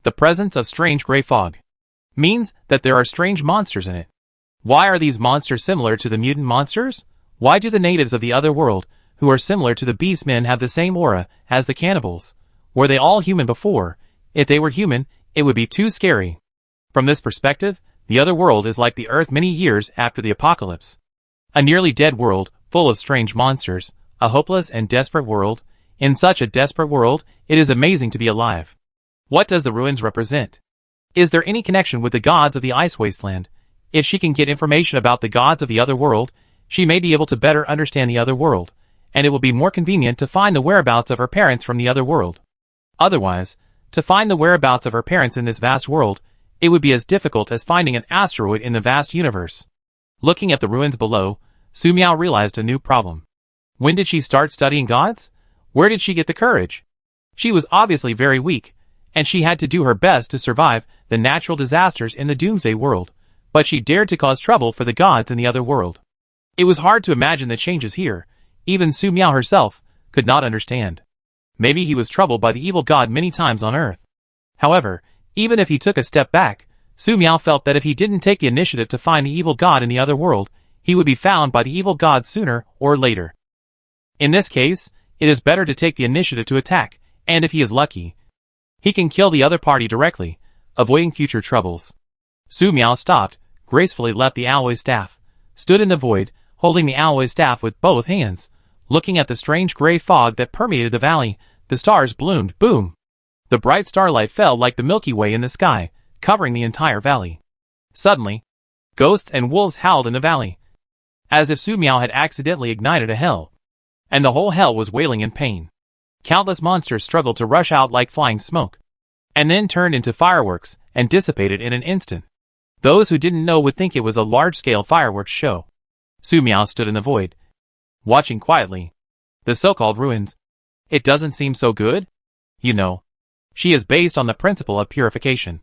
The presence of strange gray fog means that there are strange monsters in it. Why are these monsters similar to the mutant monsters? Why do the natives of the other world, who are similar to the beast men, have the same aura as the cannibals? Were they all human before? If they were human, it would be too scary. From this perspective, the other world is like the Earth many years after the apocalypse. A nearly dead world, full of strange monsters, a hopeless and desperate world. In such a desperate world, it is amazing to be alive. What does the ruins represent? Is there any connection with the gods of the ice wasteland? If she can get information about the gods of the other world, she may be able to better understand the other world, and it will be more convenient to find the whereabouts of her parents from the other world. Otherwise, to find the whereabouts of her parents in this vast world, it would be as difficult as finding an asteroid in the vast universe. Looking at the ruins below, Su Miao realized a new problem. When did she start studying gods? Where did she get the courage? She was obviously very weak, and she had to do her best to survive the natural disasters in the Doomsday world, but she dared to cause trouble for the gods in the other world. It was hard to imagine the changes here. even Su Miao herself, could not understand. Maybe he was troubled by the evil god many times on Earth. However, even if he took a step back, Su Miao felt that if he didn't take the initiative to find the evil god in the other world, he would be found by the evil god sooner or later. In this case, it is better to take the initiative to attack, and if he is lucky, he can kill the other party directly, avoiding future troubles. Su Miao stopped, gracefully left the alloy staff, stood in the void, holding the alloy staff with both hands, looking at the strange gray fog that permeated the valley. The stars bloomed, boom! The bright starlight fell like the Milky Way in the sky, covering the entire valley. Suddenly, ghosts and wolves howled in the valley, as if Su Miao had accidentally ignited a hell, and the whole hell was wailing in pain. Countless monsters struggled to rush out like flying smoke, and then turned into fireworks and dissipated in an instant. Those who didn't know would think it was a large-scale fireworks show. Su Miao stood in the void, watching quietly. The so-called ruins. It doesn't seem so good? You know, she is based on the principle of purification.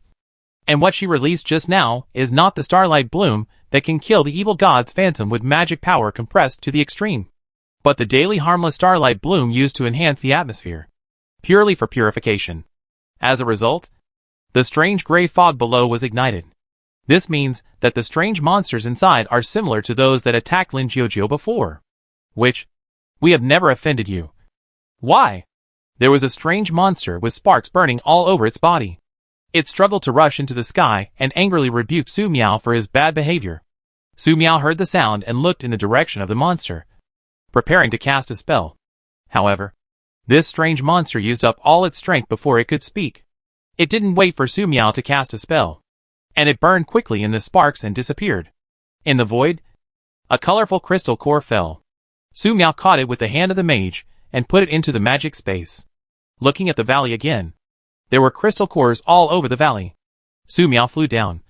And what she released just now is not the starlight bloom that can kill the evil god's phantom with magic power compressed to the extreme, but the daily harmless starlight bloom used to enhance the atmosphere, purely for purification. As a result, the strange gray fog below was ignited. This means that the strange monsters inside are similar to those that attacked Lin Jiujiu before. Which, we have never offended you. Why? There was a strange monster with sparks burning all over its body. It struggled to rush into the sky and angrily rebuked Su Miao for his bad behavior. Su Miao heard the sound and looked in the direction of the monster, preparing to cast a spell. However, this strange monster used up all its strength before it could speak. It didn't wait for Su Miao to cast a spell, and it burned quickly in the sparks and disappeared. In the void, a colorful crystal core fell. Su Miao caught it with the hand of the mage and put it into the magic space. Looking at the valley again, there were crystal cores all over the valley. Su Miao flew down,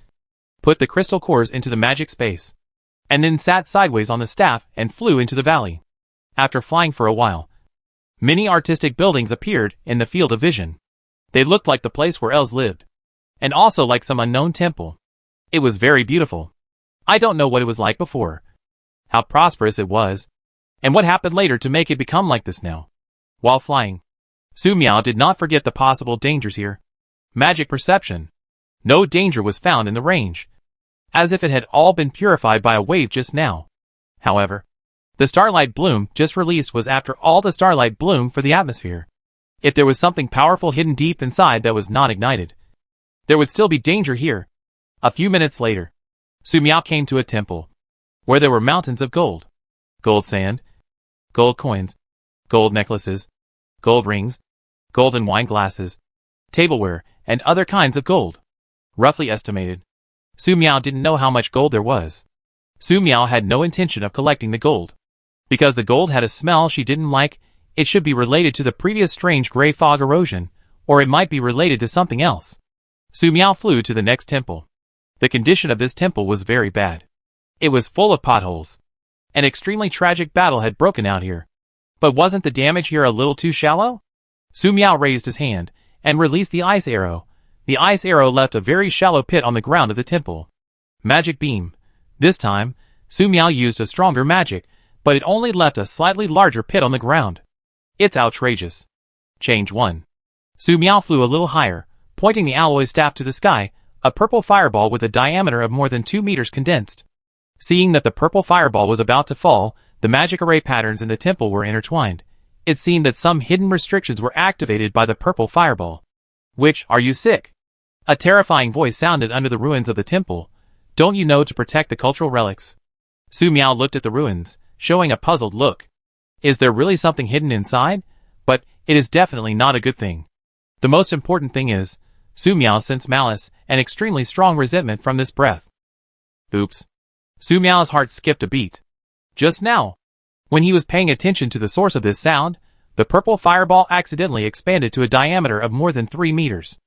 put the crystal cores into the magic space, and then sat sideways on the staff and flew into the valley. After flying for a while, many artistic buildings appeared in the field of vision. They looked like the place where elves lived, and also like some unknown temple. It was very beautiful. I don't know what it was like before, how prosperous it was, and what happened later to make it become like this now. While flying, Su Miao did not forget the possible dangers here. Magic perception. No danger was found in the range, as if it had all been purified by a wave just now. However, the starlight bloom just released was after all the starlight bloom for the atmosphere. If there was something powerful hidden deep inside that was not ignited, there would still be danger here. A few minutes later, Su Miao came to a temple, where there were mountains of gold. Gold sand, gold coins, gold necklaces, gold rings, golden wine glasses, tableware, and other kinds of gold. Roughly estimated, Su Miao didn't know how much gold there was. Su Miao had no intention of collecting the gold. Because the gold had a smell she didn't like, it should be related to the previous strange gray fog erosion, or it might be related to something else. Su Miao flew to the next temple. The condition of this temple was very bad. It was full of potholes. An extremely tragic battle had broken out here. But wasn't the damage here a little too shallow? Su Miao raised his hand and released the ice arrow. The ice arrow left a very shallow pit on the ground of the temple. Magic beam. This time, Su Miao used a stronger magic, but it only left a slightly larger pit on the ground. It's outrageous. Change 1. Su Miao flew a little higher, pointing the alloy staff to the sky. A purple fireball with a diameter of more than 2 meters condensed. Seeing that the purple fireball was about to fall, the magic array patterns in the temple were intertwined. It seemed that some hidden restrictions were activated by the purple fireball. Which, are you sick? A terrifying voice sounded under the ruins of the temple. Don't you know to protect the cultural relics? Su Miao looked at the ruins, showing a puzzled look. Is there really something hidden inside? But it is definitely not a good thing. The most important thing is, Su Miao sensed malice and extremely strong resentment from this breath. Oops. Su Miao's heart skipped a beat. Just now, when he was paying attention to the source of this sound, the purple fireball accidentally expanded to a diameter of more than 3 meters.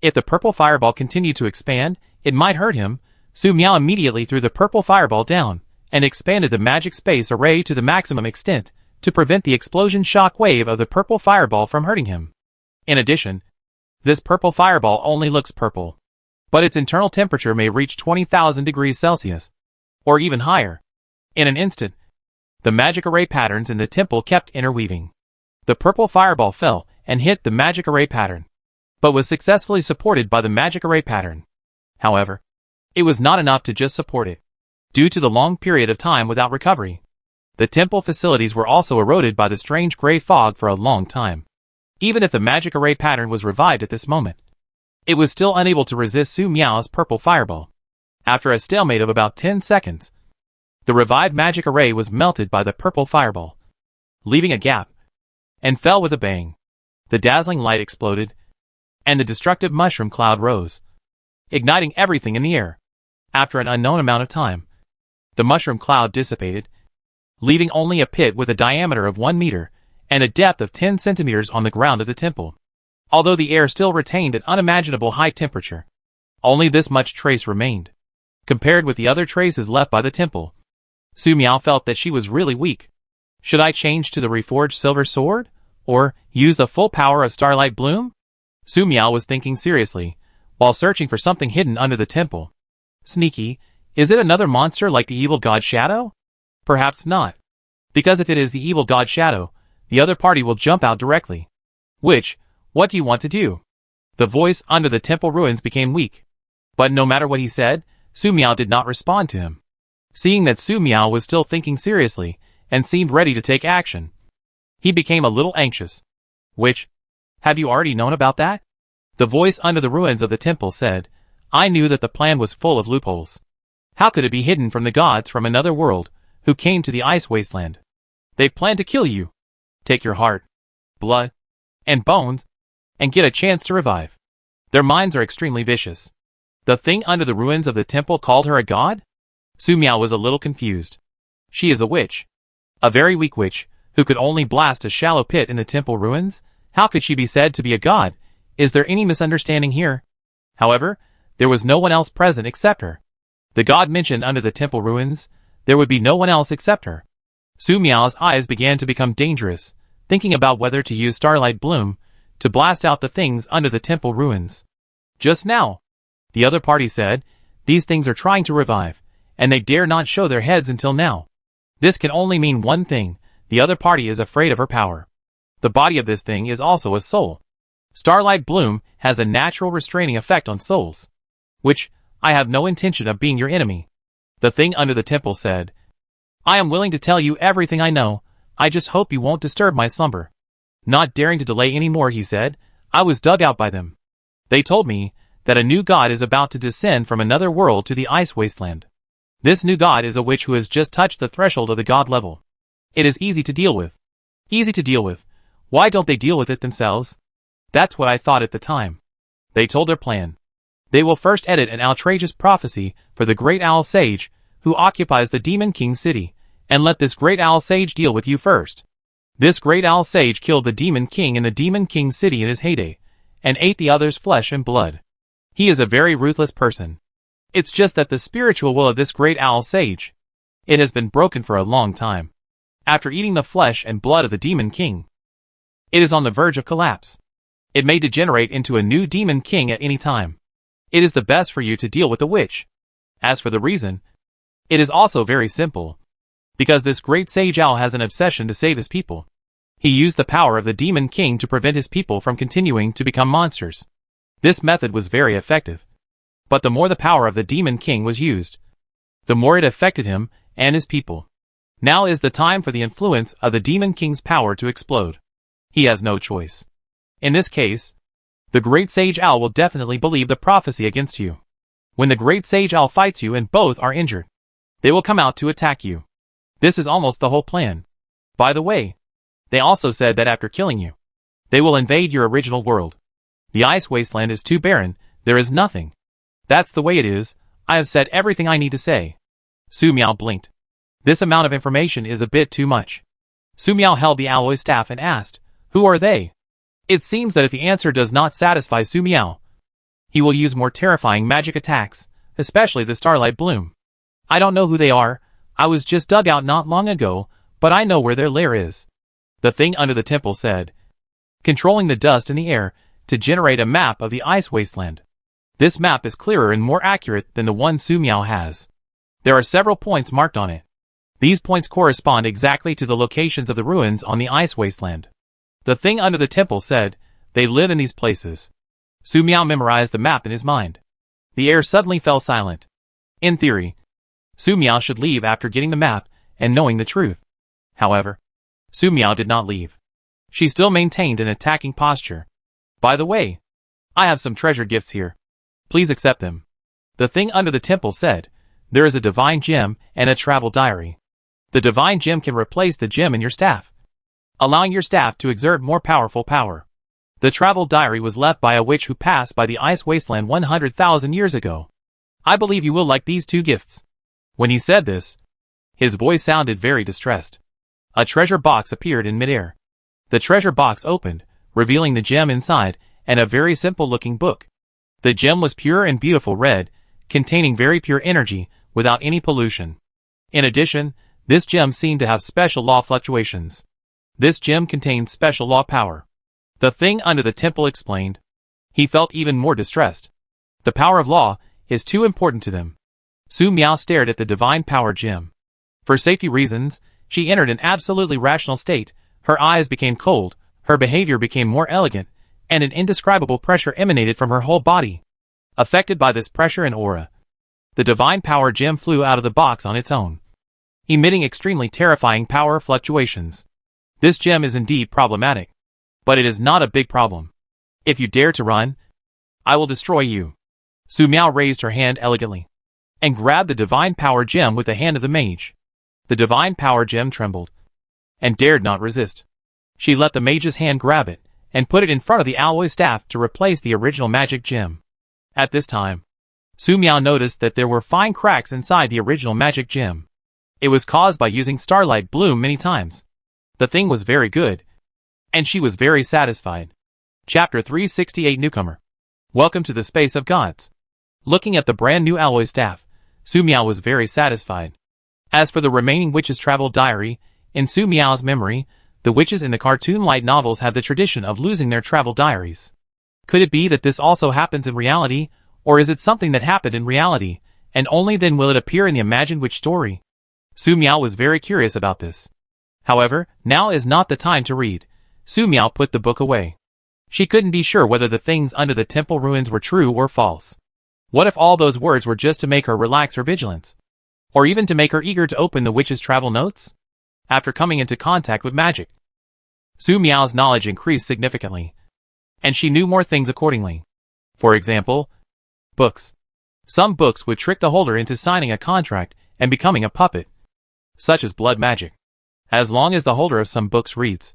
If the purple fireball continued to expand, it might hurt him. Su Miao immediately threw the purple fireball down and expanded the magic space array to the maximum extent to prevent the explosion shock wave of the purple fireball from hurting him. In addition, this purple fireball only looks purple, but its internal temperature may reach 20,000 degrees Celsius, or even higher. In an instant, The magic array patterns in the temple kept interweaving. The purple fireball fell and hit the magic array pattern, but was successfully supported by the magic array pattern. However, it was not enough to just support it. Due to the long period of time without recovery, the temple facilities were also eroded by the strange gray fog for a long time. Even if the magic array pattern was revived at this moment, it was still unable to resist Su Miao's purple fireball. After a stalemate of about 10 seconds, the revived magic array was melted by the purple fireball, leaving a gap, and fell with a bang. The dazzling light exploded, and the destructive mushroom cloud rose, igniting everything in the air. After an unknown amount of time, the mushroom cloud dissipated, leaving only a pit with a diameter of 1 meter and a depth of 10 centimeters on the ground of the temple. Although the air still retained an unimaginable high temperature, only this much trace remained. Compared with the other traces left by the temple, Su Miao felt that she was really weak. Should I change to the reforged silver sword? Or use the full power of Starlight Bloom? Su Miao was thinking seriously, while searching for something hidden under the temple. Sneaky, is it another monster like the evil god Shadow? Perhaps not. Because if it is the evil god Shadow, the other party will jump out directly. What do you want to do? The voice under the temple ruins became weak. But no matter what he said, Su Miao did not respond to him. Seeing that Su Miao was still thinking seriously, and seemed ready to take action, he became a little anxious. Have you already known about that? The voice under the ruins of the temple said, I knew that the plan was full of loopholes. How could it be hidden from the gods from another world, who came to the ice wasteland? They planned to kill you. Take your heart, blood, and bones, and get a chance to revive. Their minds are extremely vicious. The thing under the ruins of the temple called her a god? Su Miao was a little confused. She is a witch. A very weak witch, who could only blast a shallow pit in the temple ruins? How could she be said to be a god? Is there any misunderstanding here? However, there was no one else present except her. The god mentioned under the temple ruins, there would be no one else except her. Su Miao's eyes began to become dangerous, thinking about whether to use Starlight Bloom to blast out the things under the temple ruins. Just now, the other party said, these things are trying to revive, and they dare not show their heads until now. This can only mean one thing, the other party is afraid of her power. The body of this thing is also a soul. Starlight Bloom has a natural restraining effect on souls. I have no intention of being your enemy. The thing under the temple said, I am willing to tell you everything I know, I just hope you won't disturb my slumber. Not daring to delay any more, he said, I was dug out by them. They told me that a new god is about to descend from another world to the ice wasteland. This new god is a witch who has just touched the threshold of the god level. It is easy to deal with. Easy to deal with. Why don't they deal with it themselves? That's what I thought at the time. They told their plan. They will first edit an outrageous prophecy for the Great Owl Sage, who occupies the Demon King city, and let this Great Owl Sage deal with you first. This Great Owl Sage killed the Demon King in the Demon King city in his heyday, and ate the others' flesh and blood. He is a very ruthless person. It's just that the spiritual will of this Great Owl Sage, it has been broken for a long time. After eating the flesh and blood of the Demon King, it is on the verge of collapse. It may degenerate into a new Demon King at any time. It is the best for you to deal with the witch. As for the reason, it is also very simple. Because this great sage owl has an obsession to save his people. He used the power of the Demon King to prevent his people from continuing to become monsters. This method was very effective. But the more the power of the Demon King was used, the more it affected him and his people. Now is the time for the influence of the Demon King's power to explode. He has no choice. In this case, the Great Sage Owl will definitely believe the prophecy against you. When the Great Sage Owl fights you and both are injured, they will come out to attack you. This is almost the whole plan. By the way, they also said that after killing you, they will invade your original world. The ice wasteland is too barren, there is nothing. That's the way it is, I have said everything I need to say. Su Miao blinked. This amount of information is a bit too much. Su Miao held the alloy staff and asked, who are they? It seems that if the answer does not satisfy Su Miao, he will use more terrifying magic attacks, especially the Starlight Bloom. I don't know who they are, I was just dug out not long ago, but I know where their lair is. The thing under the temple said, controlling the dust in the air to generate a map of the ice wasteland. This map is clearer and more accurate than the one Su Miao has. There are several points marked on it. These points correspond exactly to the locations of the ruins on the ice wasteland. The thing under the temple said, they live in these places. Su Miao memorized the map in his mind. The air suddenly fell silent. In theory, Su Miao should leave after getting the map and knowing the truth. However, Su Miao did not leave. She still maintained an attacking posture. By the way, I have some treasure gifts here. Please accept them. The thing under the temple said, there is a divine gem and a travel diary. The divine gem can replace the gem in your staff, allowing your staff to exert more powerful power. The travel diary was left by a witch who passed by the ice wasteland 100,000 years ago. I believe you will like these two gifts. When he said this, his voice sounded very distressed. A treasure box appeared in midair. The treasure box opened, revealing the gem inside and a very simple-looking book. The gem was pure and beautiful red, containing very pure energy without any pollution. In addition, this gem seemed to have special law fluctuations. This gem contained special law power. The thing under the temple explained. He felt even more distressed. The power of law is too important to them. Su Miao stared at the divine power gem. For safety reasons, she entered an absolutely rational state. Her eyes became cold, her behavior became more elegant, and an indescribable pressure emanated from her whole body. Affected by this pressure and aura, the divine power gem flew out of the box on its own, emitting extremely terrifying power fluctuations. This gem is indeed problematic, but it is not a big problem. If you dare to run, I will destroy you. Su Miao raised her hand elegantly and grabbed the divine power gem with the hand of the mage. The divine power gem trembled and dared not resist. She let the mage's hand grab it and put it in front of the alloy staff to replace the original magic gem. At this time, Su Miao noticed that there were fine cracks inside the original magic gem. It was caused by using starlight bloom many times. The thing was very good, and she was very satisfied. Chapter 368 Newcomer. Welcome to the space of gods. Looking at the brand new alloy staff, Su Miao was very satisfied. As for the remaining witch's travel diary, in Su Miao's memory, the witches in the cartoon light novels have the tradition of losing their travel diaries. Could it be that this also happens in reality, or is it something that happened in reality, and only then will it appear in the imagined witch story? Su Miao was very curious about this. However, now is not the time to read. Su Miao put the book away. She couldn't be sure whether the things under the temple ruins were true or false. What if all those words were just to make her relax her vigilance? Or even to make her eager to open the witch's travel notes? After coming into contact with magic, Su Miao's knowledge increased significantly, and she knew more things accordingly. For example, books. Some books would trick the holder into signing a contract and becoming a puppet, such as blood magic. As long as the holder of some books reads,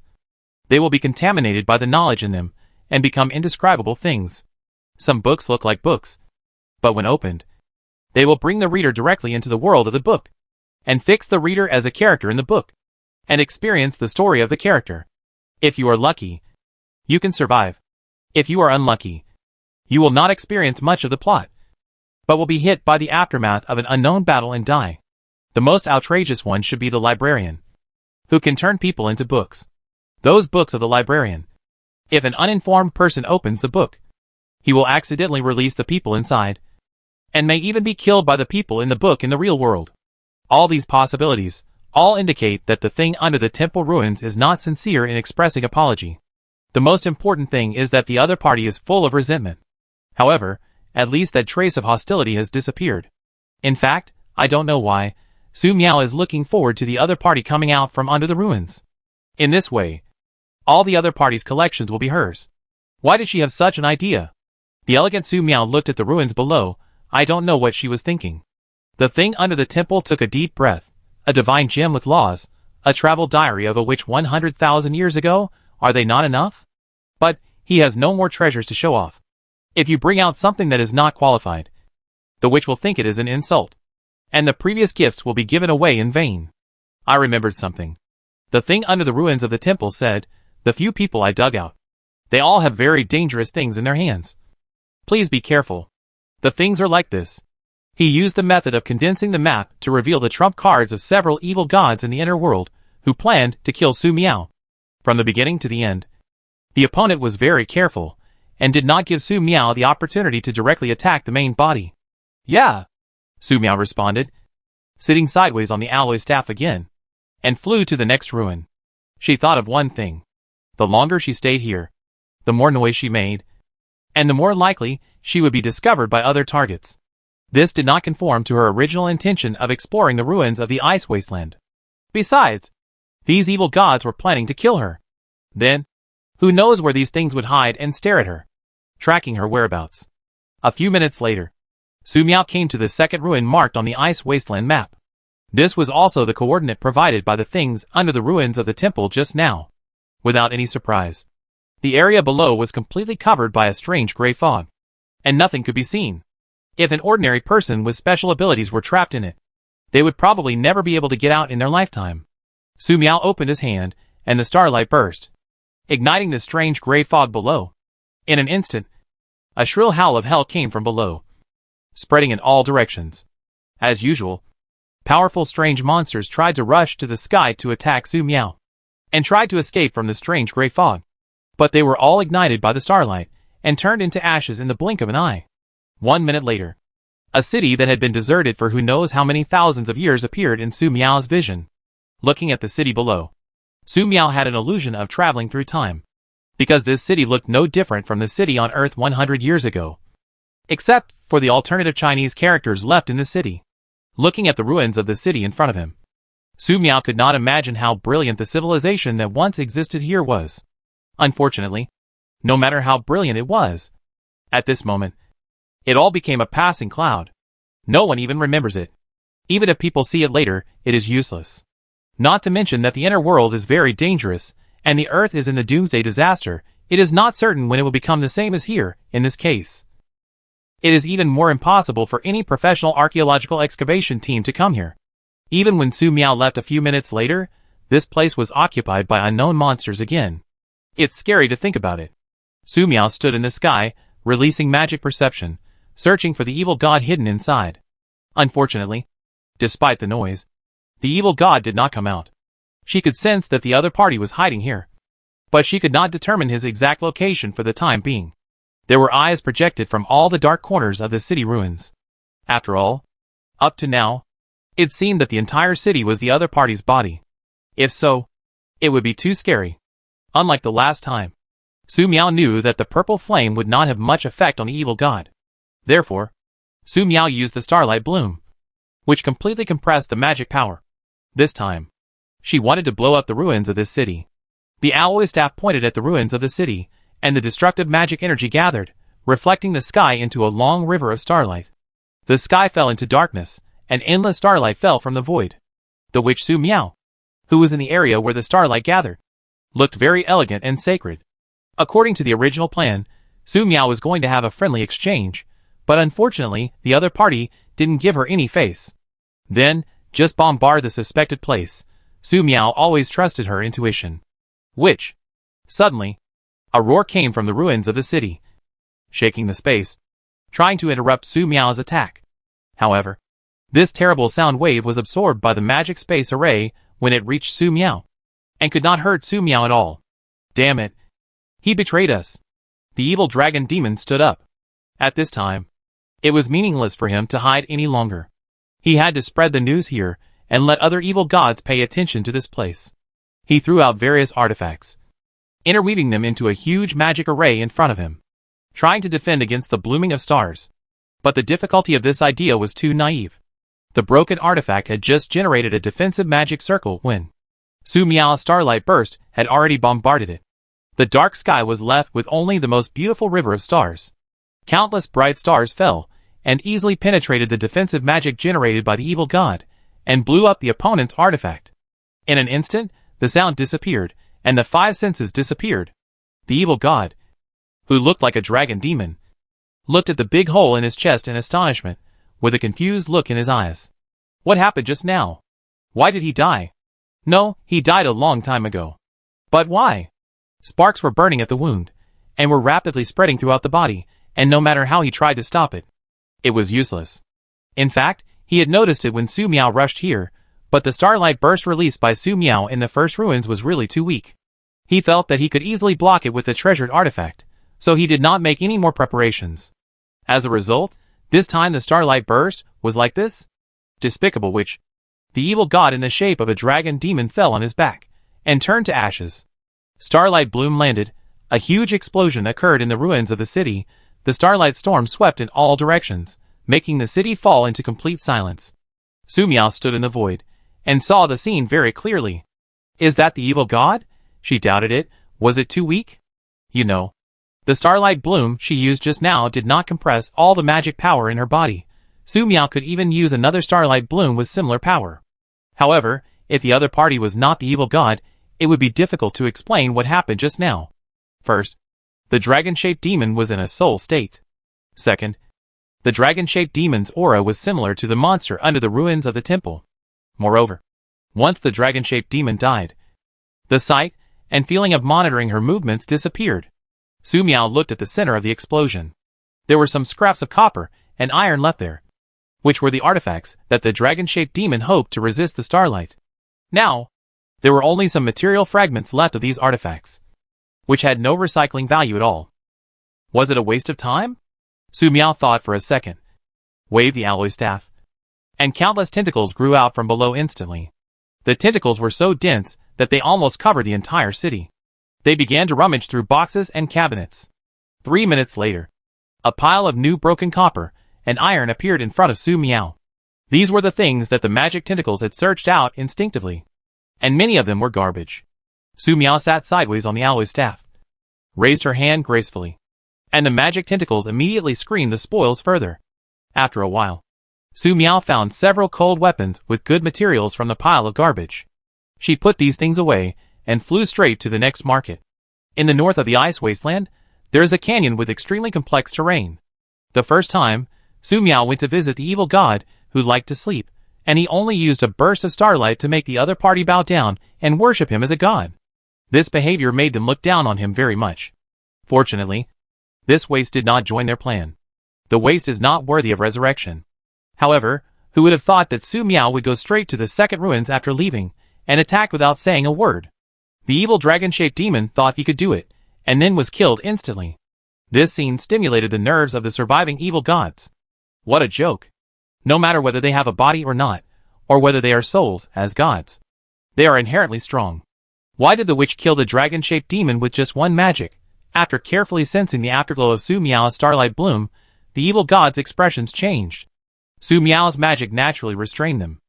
they will be contaminated by the knowledge in them and become indescribable things. Some books look like books, but when opened, they will bring the reader directly into the world of the book, and fix the reader as a character in the book, and experience the story of the character. If you are lucky, you can survive. If you are unlucky, you will not experience much of the plot, but will be hit by the aftermath of an unknown battle and die. The most outrageous one should be the librarian, who can turn people into books. Those books of the librarian. If an uninformed person opens the book, he will accidentally release the people inside, and may even be killed by the people in the book in the real world. All these possibilities all indicate that the thing under the temple ruins is not sincere in expressing apology. The most important thing is that the other party is full of resentment. However, at least that trace of hostility has disappeared. In fact, I don't know why, Su Miao is looking forward to the other party coming out from under the ruins. In this way, all the other party's collections will be hers. Why did she have such an idea? The elegant Su Miao looked at the ruins below. I don't know what she was thinking. The thing under the temple took a deep breath. A divine gem with laws, a travel diary of a witch 100,000 years ago, are they not enough? But he has no more treasures to show off. If you bring out something that is not qualified, the witch will think it is an insult, and the previous gifts will be given away in vain. I remembered something. The thing under the ruins of the temple said, the few people I dug out, they all have very dangerous things in their hands. Please be careful. The things are like this. He used the method of condensing the map to reveal the trump cards of several evil gods in the inner world, who planned to kill Su Miao. From the beginning to the end, the opponent was very careful, and did not give Su Miao the opportunity to directly attack the main body. Yeah, Su Miao responded, sitting sideways on the alloy staff again, and flew to the next ruin. She thought of one thing. The longer she stayed here, the more noise she made, and the more likely she would be discovered by other targets. This did not conform to her original intention of exploring the ruins of the ice wasteland. Besides, these evil gods were planning to kill her. Then, who knows where these things would hide and stare at her, tracking her whereabouts. A few minutes later, Su Miao came to the second ruin marked on the ice wasteland map. This was also the coordinate provided by the things under the ruins of the temple just now. Without any surprise, the area below was completely covered by a strange gray fog, and nothing could be seen. If an ordinary person with special abilities were trapped in it, they would probably never be able to get out in their lifetime. Su Miao opened his hand, and the starlight burst, igniting the strange gray fog below. In an instant, a shrill howl of hell came from below, spreading in all directions. As usual, powerful strange monsters tried to rush to the sky to attack Su Miao, and tried to escape from the strange gray fog. But they were all ignited by the starlight, and turned into ashes in the blink of an eye. 1 minute later, a city that had been deserted for who knows how many thousands of years appeared in Su Miao's vision. Looking at the city below, Su Miao had an illusion of traveling through time, because this city looked no different from the city on Earth 100 years ago, except for the alternative Chinese characters left in the city. Looking at the ruins of the city in front of him, Su Miao could not imagine how brilliant the civilization that once existed here was. Unfortunately, no matter how brilliant it was, at this moment, it all became a passing cloud. No one even remembers it. Even if people see it later, it is useless. Not to mention that the inner world is very dangerous, and the Earth is in the Doomsday disaster. It is not certain when it will become the same as here, in this case. It is even more impossible for any professional archaeological excavation team to come here. Even when Su Miao left a few minutes later, this place was occupied by unknown monsters again. It's scary to think about it. Su Miao stood in the sky, releasing magic perception, searching for the evil god hidden inside. Unfortunately, despite the noise, the evil god did not come out. She could sense that the other party was hiding here, but she could not determine his exact location for the time being. There were eyes projected from all the dark corners of the city ruins. After all, up to now, it seemed that the entire city was the other party's body. If so, it would be too scary. Unlike the last time, Su Miao knew that the purple flame would not have much effect on the evil god. Therefore, Su Miao used the starlight bloom, which completely compressed the magic power. This time, she wanted to blow up the ruins of this city. The alloy staff pointed at the ruins of the city, and the destructive magic energy gathered, reflecting the sky into a long river of starlight. The sky fell into darkness, and endless starlight fell from the void. The witch Su Miao, who was in the area where the starlight gathered, looked very elegant and sacred. According to the original plan, Su Miao was going to have a friendly exchange, but unfortunately, the other party didn't give her any face. Then, just bombard the suspected place. Su Miao always trusted her intuition. Which, suddenly, a roar came from the ruins of the city, shaking the space, trying to interrupt Su Miao's attack. However, this terrible sound wave was absorbed by the magic space array when it reached Su Miao, and could not hurt Su Miao at all. Damn it! He betrayed us. The evil dragon demon stood up. At this time, it was meaningless for him to hide any longer. He had to spread the news here, and let other evil gods pay attention to this place. He threw out various artifacts, interweaving them into a huge magic array in front of him, trying to defend against the blooming of stars. But the difficulty of this idea was too naive. The broken artifact had just generated a defensive magic circle when Su Miao's starlight burst had already bombarded it. The dark sky was left with only the most beautiful river of stars. Countless bright stars fell, and easily penetrated the defensive magic generated by the evil god, and blew up the opponent's artifact. In an instant, the sound disappeared, and the five senses disappeared. The evil god, who looked like a dragon demon, looked at the big hole in his chest in astonishment, with a confused look in his eyes. What happened just now? Why did he die? No, he died a long time ago. But why? Sparks were burning at the wound, and were rapidly spreading throughout the body, and no matter how he tried to stop it, it was useless. In fact, he had noticed it when Su Miao rushed here, but the starlight burst released by Su Miao in the first ruins was really too weak. He felt that he could easily block it with the treasured artifact, so he did not make any more preparations. As a result, this time the starlight burst was like this. Despicable witch, The evil god in the shape of a dragon demon fell on his back and turned to ashes. Starlight Bloom landed. A huge explosion occurred in the ruins of the city. The starlight storm swept in all directions, making the city fall into complete silence. Sumiao stood in the void and saw the scene very clearly. Is that the evil god? She doubted it. Was it too weak? You know, the starlight bloom she used just now did not compress all the magic power in her body. Sumiao could even use another starlight bloom with similar power. However, if the other party was not the evil god, it would be difficult to explain what happened just now. First, the dragon-shaped demon was in a soul state. Second, the dragon-shaped demon's aura was similar to the monster under the ruins of the temple. Moreover, once the dragon-shaped demon died, the sight and feeling of monitoring her movements disappeared. Sumiao looked at the center of the explosion. There were some scraps of copper and iron left there, which were the artifacts that the dragon-shaped demon hoped to resist the starlight. Now, there were only some material fragments left of these artifacts, which had no recycling value at all. Was it a waste of time? Sumiao thought for a second, waved the alloy staff, and countless tentacles grew out from below instantly. The tentacles were so dense that they almost covered the entire city. They began to rummage through boxes and cabinets. 3 minutes later, a pile of new broken copper and iron appeared in front of Sumiao. These were the things that the magic tentacles had searched out instinctively, and many of them were garbage. Sumiao sat sideways on the alloy staff, raised her hand gracefully, and the magic tentacles immediately screened the spoils further. After a while, Sumiao found several cold weapons with good materials from the pile of garbage. She put these things away and flew straight to the next market. In the north of the ice wasteland, there is a canyon with extremely complex terrain. The first time, Sumiao went to visit the evil god who liked to sleep, and he only used a burst of starlight to make the other party bow down and worship him as a god. This behavior made them look down on him very much. Fortunately, this waste did not join their plan. The waste is not worthy of resurrection. However, who would have thought that Sumiao would go straight to the second ruins after leaving, and attack without saying a word? The evil dragon-shaped demon thought he could do it, and then was killed instantly. This scene stimulated the nerves of the surviving evil gods. What a joke! No matter whether they have a body or not, or whether they are souls as gods, they are inherently strong. Why did the witch kill the dragon-shaped demon with just one magic? After carefully sensing the afterglow of Sumiao's starlight bloom, the evil god's expressions changed. Sumiao's magic naturally restrained them.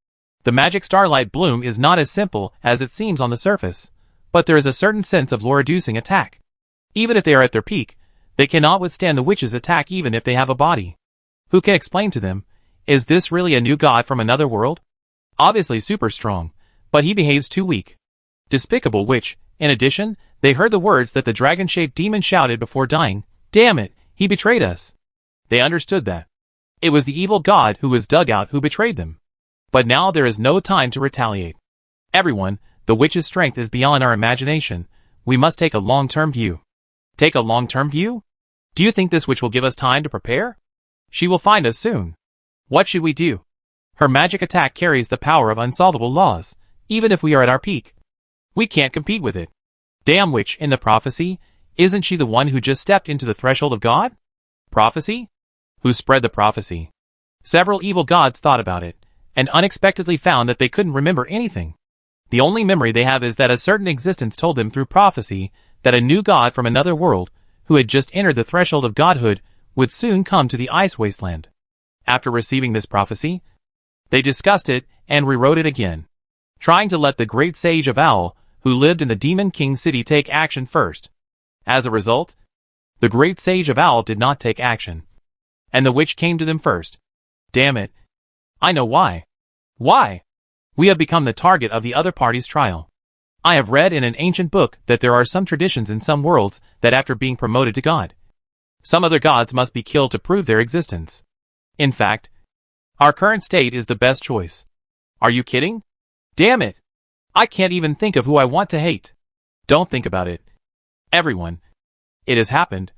The magic starlight bloom is not as simple as it seems on the surface, but there is a certain sense of lore-reducing attack. Even if they are at their peak, they cannot withstand the witch's attack even if they have a body. Who can explain to them, is this really a new god from another world? Obviously super strong, but he behaves too weak. Despicable witch. In addition, they heard the words that the dragon-shaped demon shouted before dying. Damn it, he betrayed us. They understood that it was the evil god who was dug out who betrayed them. But now there is no time to retaliate. Everyone, the witch's strength is beyond our imagination. We must take a long-term view. Take a long-term view? Do you think this witch will give us time to prepare? She will find us soon. What should we do? Her magic attack carries the power of unsolvable laws, even if we are at our peak. We can't compete with it. Damn witch in the prophecy, isn't she the one who just stepped into the threshold of God? Prophecy? Who spread the prophecy? Several evil gods thought about it, and unexpectedly found that they couldn't remember anything. The only memory they have is that a certain existence told them through prophecy that a new god from another world, who had just entered the threshold of godhood, would soon come to the ice wasteland. After receiving this prophecy, they discussed it and rewrote it again, trying to let the great sage of Owl, who lived in the Demon King city, take action first. As a result, the great sage of Owl did not take action, and the witch came to them first. Damn it. I know why. Why? We have become the target of the other party's trial. I have read in an ancient book that there are some traditions in some worlds that after being promoted to God, some other gods must be killed to prove their existence. In fact, our current state is the best choice. Are you kidding? Damn it! I can't even think of who I want to hate. Don't think about it. Everyone. It has happened.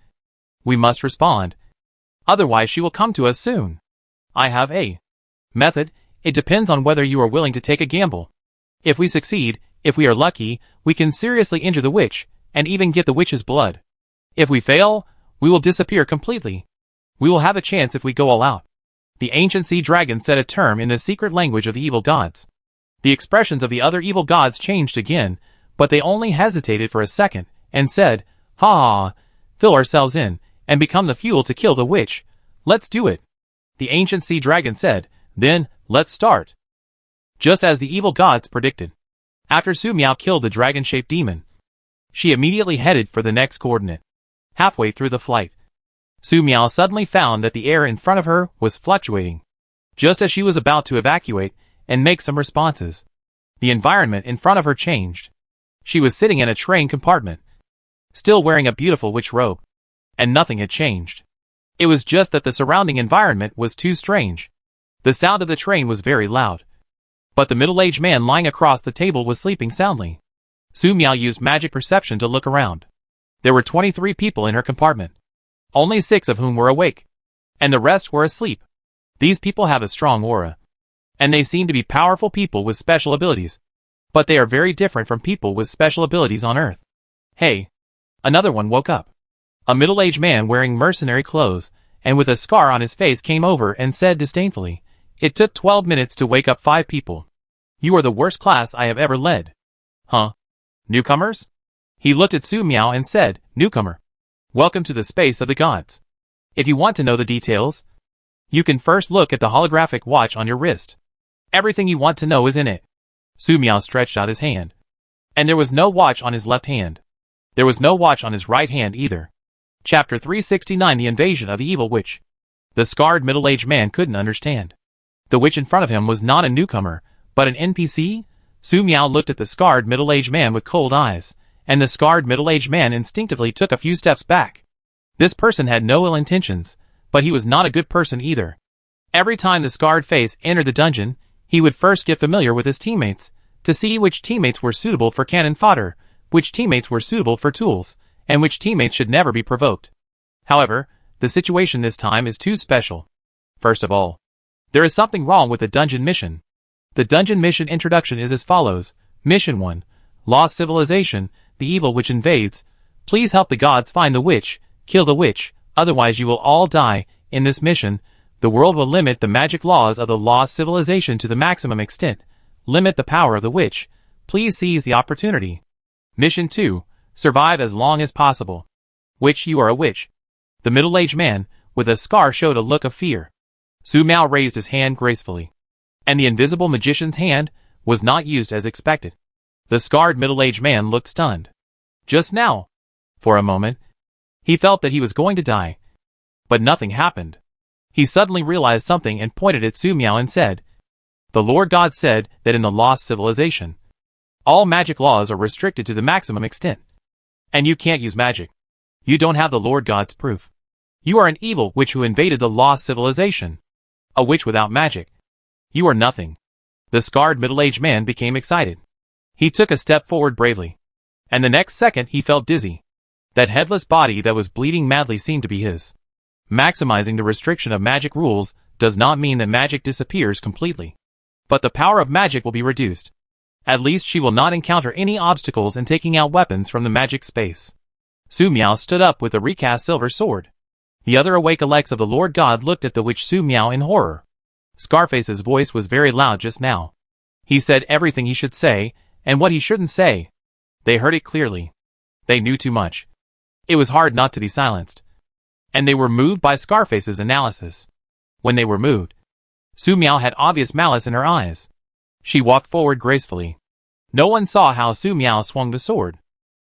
We must respond. Otherwise she will come to us soon. I have a method. It depends on whether you are willing to take a gamble. If we succeed, if we are lucky, we can seriously injure the witch, and even get the witch's blood. If we fail, we will disappear completely. We will have a chance if we go all out. The ancient sea dragon said a term in the secret language of the evil gods. The expressions of the other evil gods changed again, but they only hesitated for a second, and said, "Ha ha, fill ourselves in, and become the fuel to kill the witch. Let's do it." The ancient sea dragon said, "Then, let's start." Just as the evil gods predicted. After Su Miao killed the dragon-shaped demon, she immediately headed for the next coordinate. Halfway through the flight, Su Miao suddenly found that the air in front of her was fluctuating. Just as she was about to evacuate and make some responses, the environment in front of her changed. She was sitting in a train compartment, still wearing a beautiful witch robe, and nothing had changed. It was just that the surrounding environment was too strange. The sound of the train was very loud, but the middle-aged man lying across the table was sleeping soundly. Su Miao used magic perception to look around. There were 23 people in her compartment, only 6 of whom were awake, and the rest were asleep. These people have a strong aura, and they seem to be powerful people with special abilities, but they are very different from people with special abilities on Earth. Hey! Another one woke up. A middle-aged man wearing mercenary clothes and with a scar on his face came over and said disdainfully, "It took 12 minutes to wake up 5 people. You are the worst class I have ever led." Huh? Newcomers? He looked at Su Miao and said, "Newcomer, welcome to the space of the gods. If you want to know the details, you can first look at the holographic watch on your wrist. Everything you want to know is in it." Su Miao stretched out his hand, and there was no watch on his left hand. There was no watch on his right hand either. Chapter 369: The Invasion of the Evil Witch. The scarred middle-aged man couldn't understand. The witch in front of him was not a newcomer, but an NPC? Su Miao looked at the scarred middle-aged man with cold eyes, and the scarred middle-aged man instinctively took a few steps back. This person had no ill intentions, but he was not a good person either. Every time the scarred face entered the dungeon, he would first get familiar with his teammates, to see which teammates were suitable for cannon fodder, which teammates were suitable for tools, and which teammates should never be provoked. However, the situation this time is too special. First of all, there is something wrong with the dungeon mission. The dungeon mission introduction is as follows. Mission 1. Lost Civilization, the evil witch invades. Please help the gods find the witch, kill the witch, otherwise you will all die. In this mission, the world will limit the magic laws of the lost civilization to the maximum extent. Limit the power of the witch. Please seize the opportunity. Mission 2. Survive as long as possible. Witch, you are a witch. The middle-aged man, with a scar, showed a look of fear. Su Miao raised his hand gracefully, and the invisible magician's hand was not used as expected. The scarred middle-aged man looked stunned. Just now, for a moment, he felt that he was going to die. But nothing happened. He suddenly realized something and pointed at Su Miao and said, "The Lord God said that in the lost civilization, all magic laws are restricted to the maximum extent. And you can't use magic. You don't have the Lord God's proof. You are an evil witch who invaded the lost civilization. A witch without magic. You are nothing." The scarred middle-aged man became excited. He took a step forward bravely, and the next second he felt dizzy. That headless body that was bleeding madly seemed to be his. Maximizing the restriction of magic rules does not mean that magic disappears completely, but the power of magic will be reduced. At least she will not encounter any obstacles in taking out weapons from the magic space. Su Miao stood up with a recast silver sword. The other awake elects of the Lord God looked at the witch Su Miao in horror. Scarface's voice was very loud just now. He said everything he should say, and what he shouldn't say. They heard it clearly. They knew too much. It was hard not to be silenced. And they were moved by Scarface's analysis. When they were moved, Su Miao had obvious malice in her eyes. She walked forward gracefully. No one saw how Su Miao swung the sword.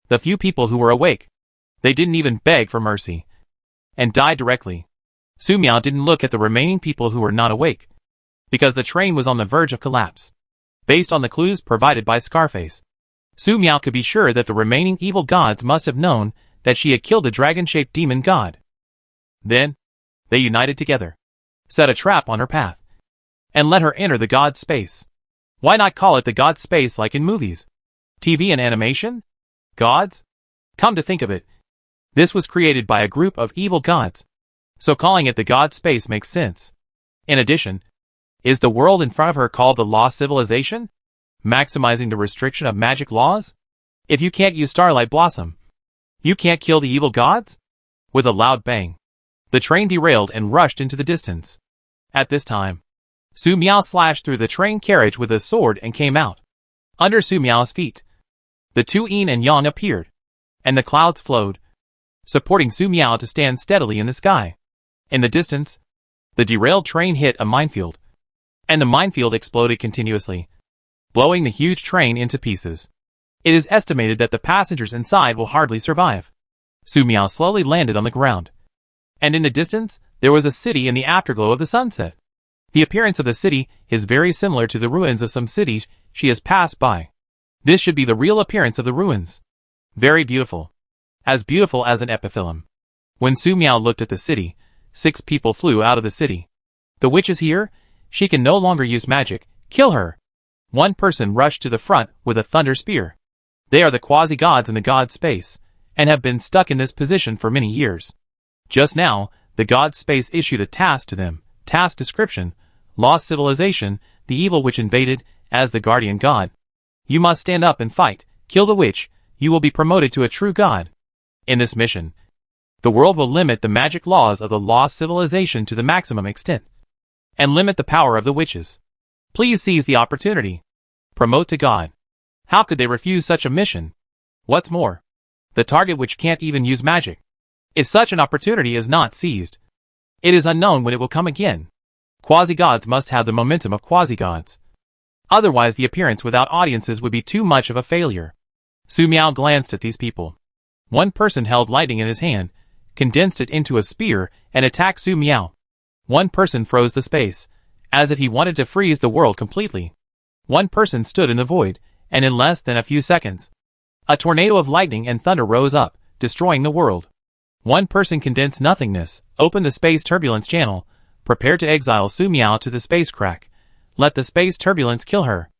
The few people who were awake, they didn't even beg for mercy, and died directly. Su Miao didn't look at the remaining people who were not awake, because the train was on the verge of collapse. Based on the clues provided by Scarface, Su Miao could be sure that the remaining evil gods must have known that she had killed the dragon-shaped demon god. Then, they united together, set a trap on her path, and let her enter the god space. Why not call it the god space like in movies, TV and animation? Gods? Come to think of it, this was created by a group of evil gods, so calling it the god space makes sense. In addition, is the world in front of her called the lost civilization? Maximizing the restriction of magic laws? If you can't use Starlight Blossom, you can't kill the evil gods? With a loud bang, the train derailed and rushed into the distance. At this time, Su Miao slashed through the train carriage with his sword and came out. Under Su Miao's feet, the two yin and yang appeared, and the clouds flowed, supporting Su Miao to stand steadily in the sky. In the distance, the derailed train hit a minefield, and the minefield exploded continuously, blowing the huge train into pieces. It is estimated that the passengers inside will hardly survive. Su Miao slowly landed on the ground, and in the distance, there was a city in the afterglow of the sunset. The appearance of the city is very similar to the ruins of some cities she has passed by. This should be the real appearance of the ruins. Very beautiful. As beautiful as an epithalame. When Su Miao looked at the city, 6 people flew out of the city. The witch is here. She can no longer use magic. Kill her. One person rushed to the front with a thunder spear. They are the quasi-gods in the god space, and have been stuck in this position for many years. Just now, the god space issued a task to them. Task description: lost civilization, the evil witch invaded, as the guardian god. You must stand up and fight, kill the witch, you will be promoted to a true god. In this mission, the world will limit the magic laws of the lost civilization to the maximum extent, and limit the power of the witches. Please seize the opportunity. Promote to god. How could they refuse such a mission? What's more, the target witch can't even use magic. If such an opportunity is not seized, it is unknown when it will come again. Quasi-gods must have the momentum of quasi-gods. Otherwise the appearance without audiences would be too much of a failure. Su Miao glanced at these people. One person held lightning in his hand, condensed it into a spear, and attacked Su Miao. One person froze the space, as if he wanted to freeze the world completely. One person stood in the void, and in less than a few seconds, a tornado of lightning and thunder rose up, destroying the world. One person condensed nothingness, opened the space turbulence channel, prepared to exile Su Miao to the space crack. Let the space turbulence kill her.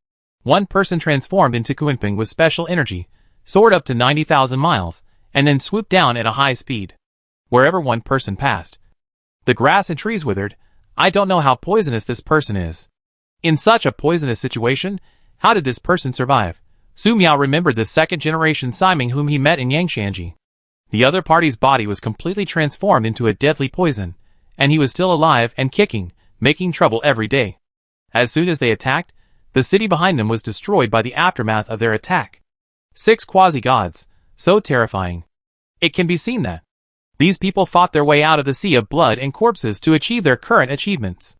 One person transformed into Kunping with special energy, soared up to 90,000 miles, and then swooped down at a high speed. Wherever one person passed, the grass and trees withered. I don't know how poisonous this person is. In such a poisonous situation, how did this person survive? Su Miao remembered the second-generation Siming whom he met in Yangshanji. The other party's body was completely transformed into a deadly poison, and he was still alive and kicking, making trouble every day. As soon as they attacked, the city behind them was destroyed by the aftermath of their attack. 6 quasi-gods, so terrifying. It can be seen that these people fought their way out of the sea of blood and corpses to achieve their current achievements.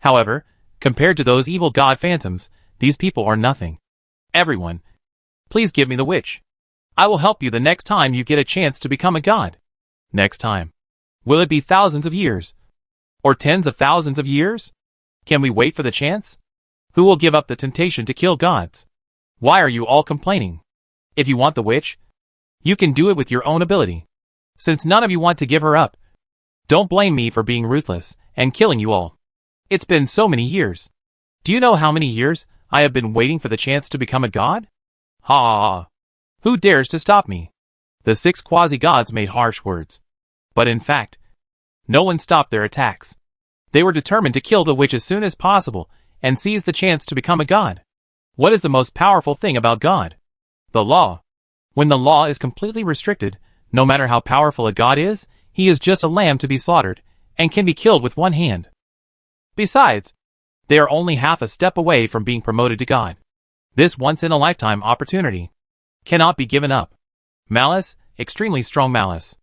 However, compared to those evil god phantoms, these people are nothing. Everyone, please give me the witch. I will help you the next time you get a chance to become a god. Next time. Will it be thousands of years? Or tens of thousands of years? Can we wait for the chance? Who will give up the temptation to kill gods? Why are you all complaining? If you want the witch, you can do it with your own ability. Since none of you want to give her up, don't blame me for being ruthless and killing you all. It's been so many years. Do you know how many years I have been waiting for the chance to become a god? Ha ha ha. Who dares to stop me? The 6 quasi-gods made harsh words. But in fact, no one stopped their attacks. They were determined to kill the witch as soon as possible and seize the chance to become a god. What is the most powerful thing about God? The law. When the law is completely restricted, no matter how powerful a god is, he is just a lamb to be slaughtered, and can be killed with one hand. Besides, they are only half a step away from being promoted to god. This once-in-a-lifetime opportunity cannot be given up. Malice, extremely strong malice.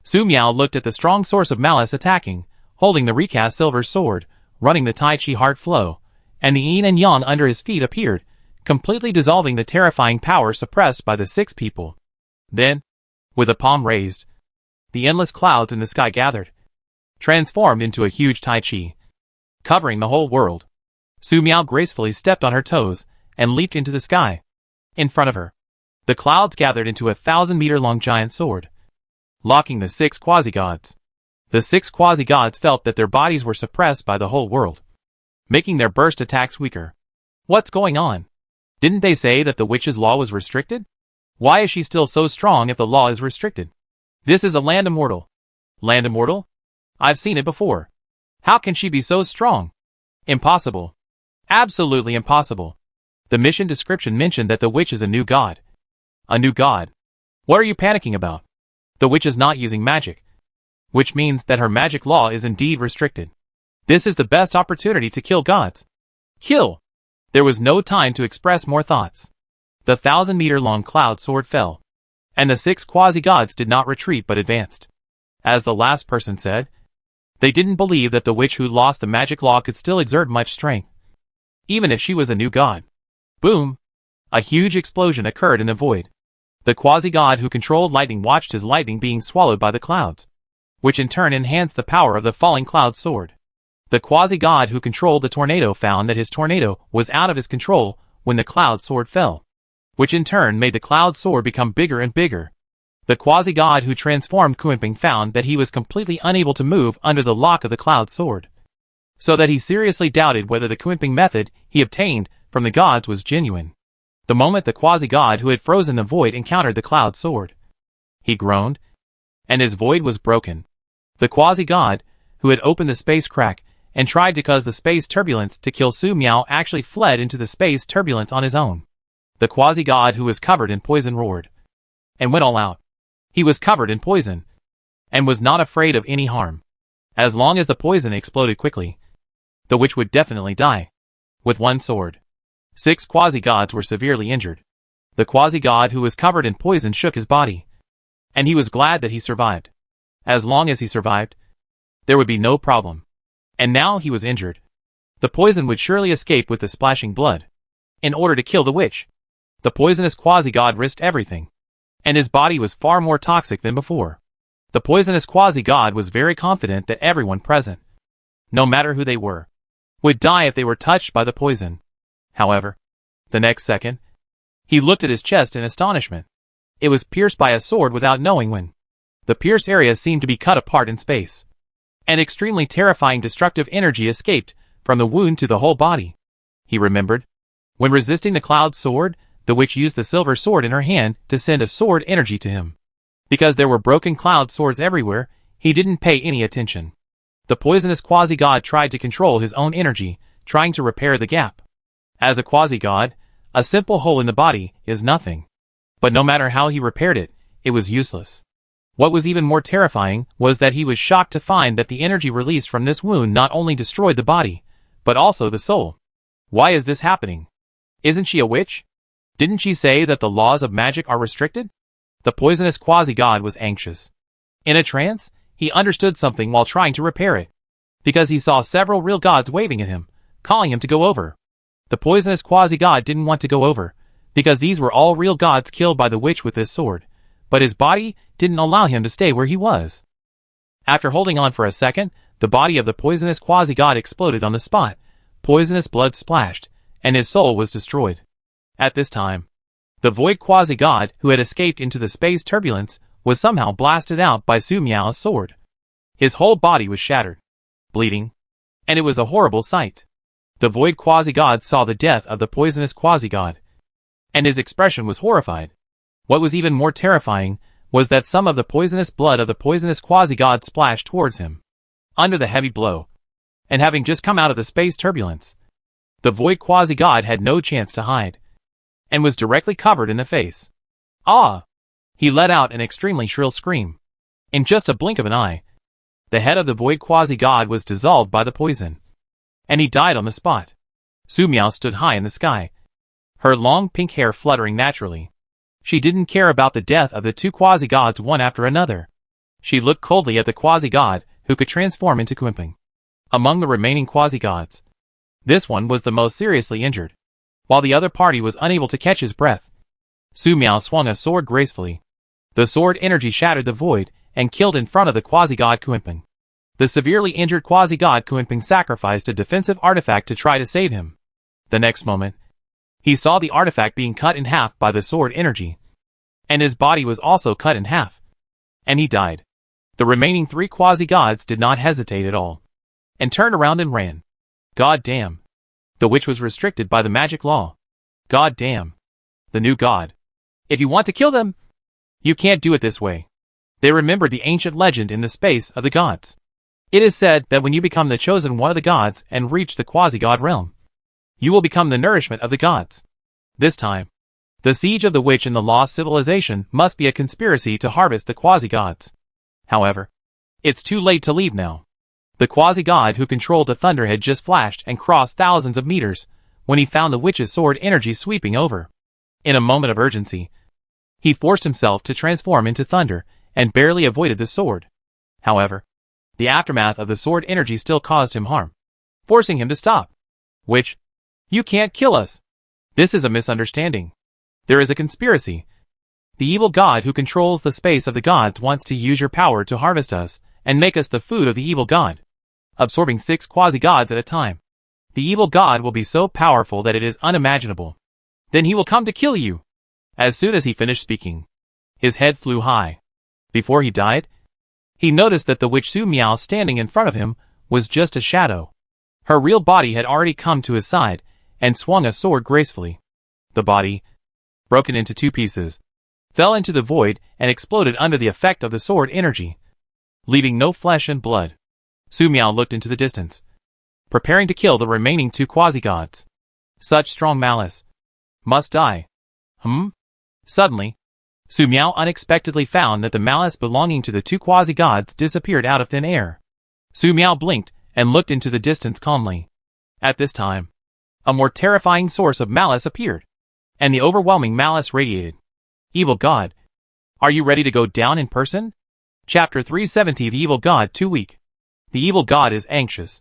Su Miao looked at the strong source of malice attacking, holding the recast silver sword, running the Tai Chi heart flow, and the yin and yang under his feet appeared, completely dissolving the terrifying power suppressed by the 6 people. Then, with a palm raised, the endless clouds in the sky gathered, transformed into a huge Tai Chi, covering the whole world. Su Miao gracefully stepped on her toes and leaped into the sky. In front of her, the clouds gathered into a 1,000-meter-long giant sword, locking the 6 quasi-gods. The 6 quasi-gods felt that their bodies were suppressed by the whole world, making their burst attacks weaker. What's going on? Didn't they say that the witch's law was restricted? Why is she still so strong if the law is restricted? This is a land immortal. Land immortal? I've seen it before. How can she be so strong? Impossible. Absolutely impossible. The mission description mentioned that the witch is a new god. A new god? What are you panicking about? The witch is not using magic, which means that her magic law is indeed restricted. This is the best opportunity to kill gods. Kill! There was no time to express more thoughts. The 1,000-meter-long cloud sword fell, and the 6 quasi-gods did not retreat but advanced. As the last person said, they didn't believe that the witch who lost the magic law could still exert much strength, even if she was a new god. Boom! A huge explosion occurred in the void. The quasi-god who controlled lightning watched his lightning being swallowed by the clouds, which in turn enhanced the power of the falling cloud sword. The quasi-god who controlled the tornado found that his tornado was out of his control when the cloud sword fell, which in turn made the cloud sword become bigger and bigger. The quasi-god who transformed Kuimping found that he was completely unable to move under the lock of the cloud sword, so that he seriously doubted whether the Kuimping method he obtained from the gods was genuine. The moment the quasi-god who had frozen the void encountered the cloud sword, he groaned, and his void was broken. The quasi-god, who had opened the space crack and tried to cause the space turbulence to kill Su Miao, actually fled into the space turbulence on his own. The quasi-god who was covered in poison roared and went all out. He was covered in poison and was not afraid of any harm. As long as the poison exploded quickly, the witch would definitely die. With one sword, 6 quasi-gods were severely injured. The quasi-god who was covered in poison shook his body, and he was glad that he survived. As long as he survived, there would be no problem. And now he was injured. The poison would surely escape with the splashing blood. In order to kill the witch, the poisonous quasi-god risked everything, and his body was far more toxic than before. The poisonous quasi-god was very confident that everyone present, no matter who they were, would die if they were touched by the poison. However, the next second, he looked at his chest in astonishment. It was pierced by a sword without knowing when. The pierced area seemed to be cut apart in space. An extremely terrifying destructive energy escaped from the wound to the whole body. He remembered, when resisting the cloud sword, the witch used the silver sword in her hand to send a sword energy to him. Because there were broken cloud swords everywhere, he didn't pay any attention. The poisonous quasi-god tried to control his own energy, trying to repair the gap. As a quasi-god, a simple hole in the body is nothing. But no matter how he repaired it, it was useless. What was even more terrifying was that he was shocked to find that the energy released from this wound not only destroyed the body, but also the soul. Why is this happening? Isn't she a witch? Didn't she say that the laws of magic are restricted? The poisonous quasi-god was anxious. In a trance, he understood something while trying to repair it, because he saw several real gods waving at him, calling him to go over. The poisonous quasi-god didn't want to go over, because these were all real gods killed by the witch with this sword, but his body didn't allow him to stay where he was. After holding on for a second, the body of the poisonous quasi-god exploded on the spot. Poisonous blood splashed, and his soul was destroyed. At this time, the void quasi-god who had escaped into the space turbulence was somehow blasted out by Su Miao's sword. His whole body was shattered, bleeding, and it was a horrible sight. The void quasi-god saw the death of the poisonous quasi-god, and his expression was horrified. What was even more terrifying was that some of the poisonous blood of the poisonous quasi-god splashed towards him. Under the heavy blow, and having just come out of the space turbulence, the void quasi-god had no chance to hide, and was directly covered in the face. Ah! He let out an extremely shrill scream. In just a blink of an eye, the head of the void quasi-god was dissolved by the poison, and he died on the spot. Su Miao stood high in the sky, her long pink hair fluttering naturally. She didn't care about the death of the 2 quasi-gods one after another. She looked coldly at the quasi-god who could transform into Kuimping. Among the remaining quasi-gods, this one was the most seriously injured. While the other party was unable to catch his breath, Su Miao swung a sword gracefully. The sword energy shattered the void and killed in front of the quasi-god Kuimping. The severely injured quasi-god Kuimping sacrificed a defensive artifact to try to save him. The next moment, he saw the artifact being cut in half by the sword energy, and his body was also cut in half, and he died. The remaining 3 quasi-gods did not hesitate at all, and turned around and ran. God damn. The witch was restricted by the magic law. God damn. The new god. If you want to kill them, you can't do it this way. They remembered the ancient legend in the space of the gods. It is said that when you become the chosen one of the gods and reach the quasi-god realm, you will become the nourishment of the gods. This time, the siege of the witch in the lost civilization must be a conspiracy to harvest the quasi-gods. However, it's too late to leave now. The quasi-god who controlled the thunder had just flashed and crossed thousands of meters when he found the witch's sword energy sweeping over. In a moment of urgency, he forced himself to transform into thunder and barely avoided the sword. However, the aftermath of the sword energy still caused him harm, forcing him to stop. Witch, you can't kill us. This is a misunderstanding. There is a conspiracy. The evil god who controls the space of the gods wants to use your power to harvest us and make us the food of the evil god, absorbing 6 quasi-gods at a time. The evil god will be so powerful that it is unimaginable. Then he will come to kill you. As soon as he finished speaking, his head flew high. Before he died, he noticed that the witch Su Miao standing in front of him was just a shadow. Her real body had already come to his side and swung a sword gracefully. The body, broken into 2 pieces, fell into the void and exploded under the effect of the sword energy, leaving no flesh and blood. Su Miao looked into the distance, preparing to kill the remaining 2 quasi-gods. Such strong malice must die. Suddenly, Su Miao unexpectedly found that the malice belonging to the 2 quasi-gods disappeared out of thin air. Su Miao blinked and looked into the distance calmly. At this time, a more terrifying source of malice appeared, and the overwhelming malice radiated. Evil God, are you ready to go down in person? Chapter 370. The Evil God too weak. The evil god is anxious.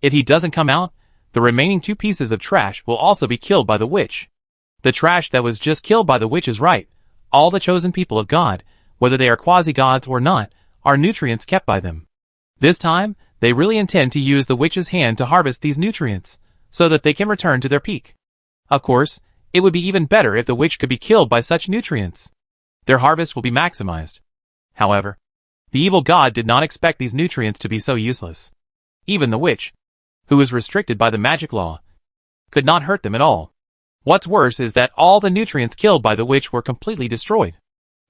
If he doesn't come out, the remaining 2 pieces of trash will also be killed by the witch. The trash that was just killed by the witch is right. All the chosen people of God, whether they are quasi-gods or not, are nutrients kept by them. This time, they really intend to use the witch's hand to harvest these nutrients, so that they can return to their peak. Of course, it would be even better if the witch could be killed by such nutrients. Their harvest will be maximized. However, the evil god did not expect these nutrients to be so useless. Even the witch, who was restricted by the magic law, could not hurt them at all. What's worse is that all the nutrients killed by the witch were completely destroyed.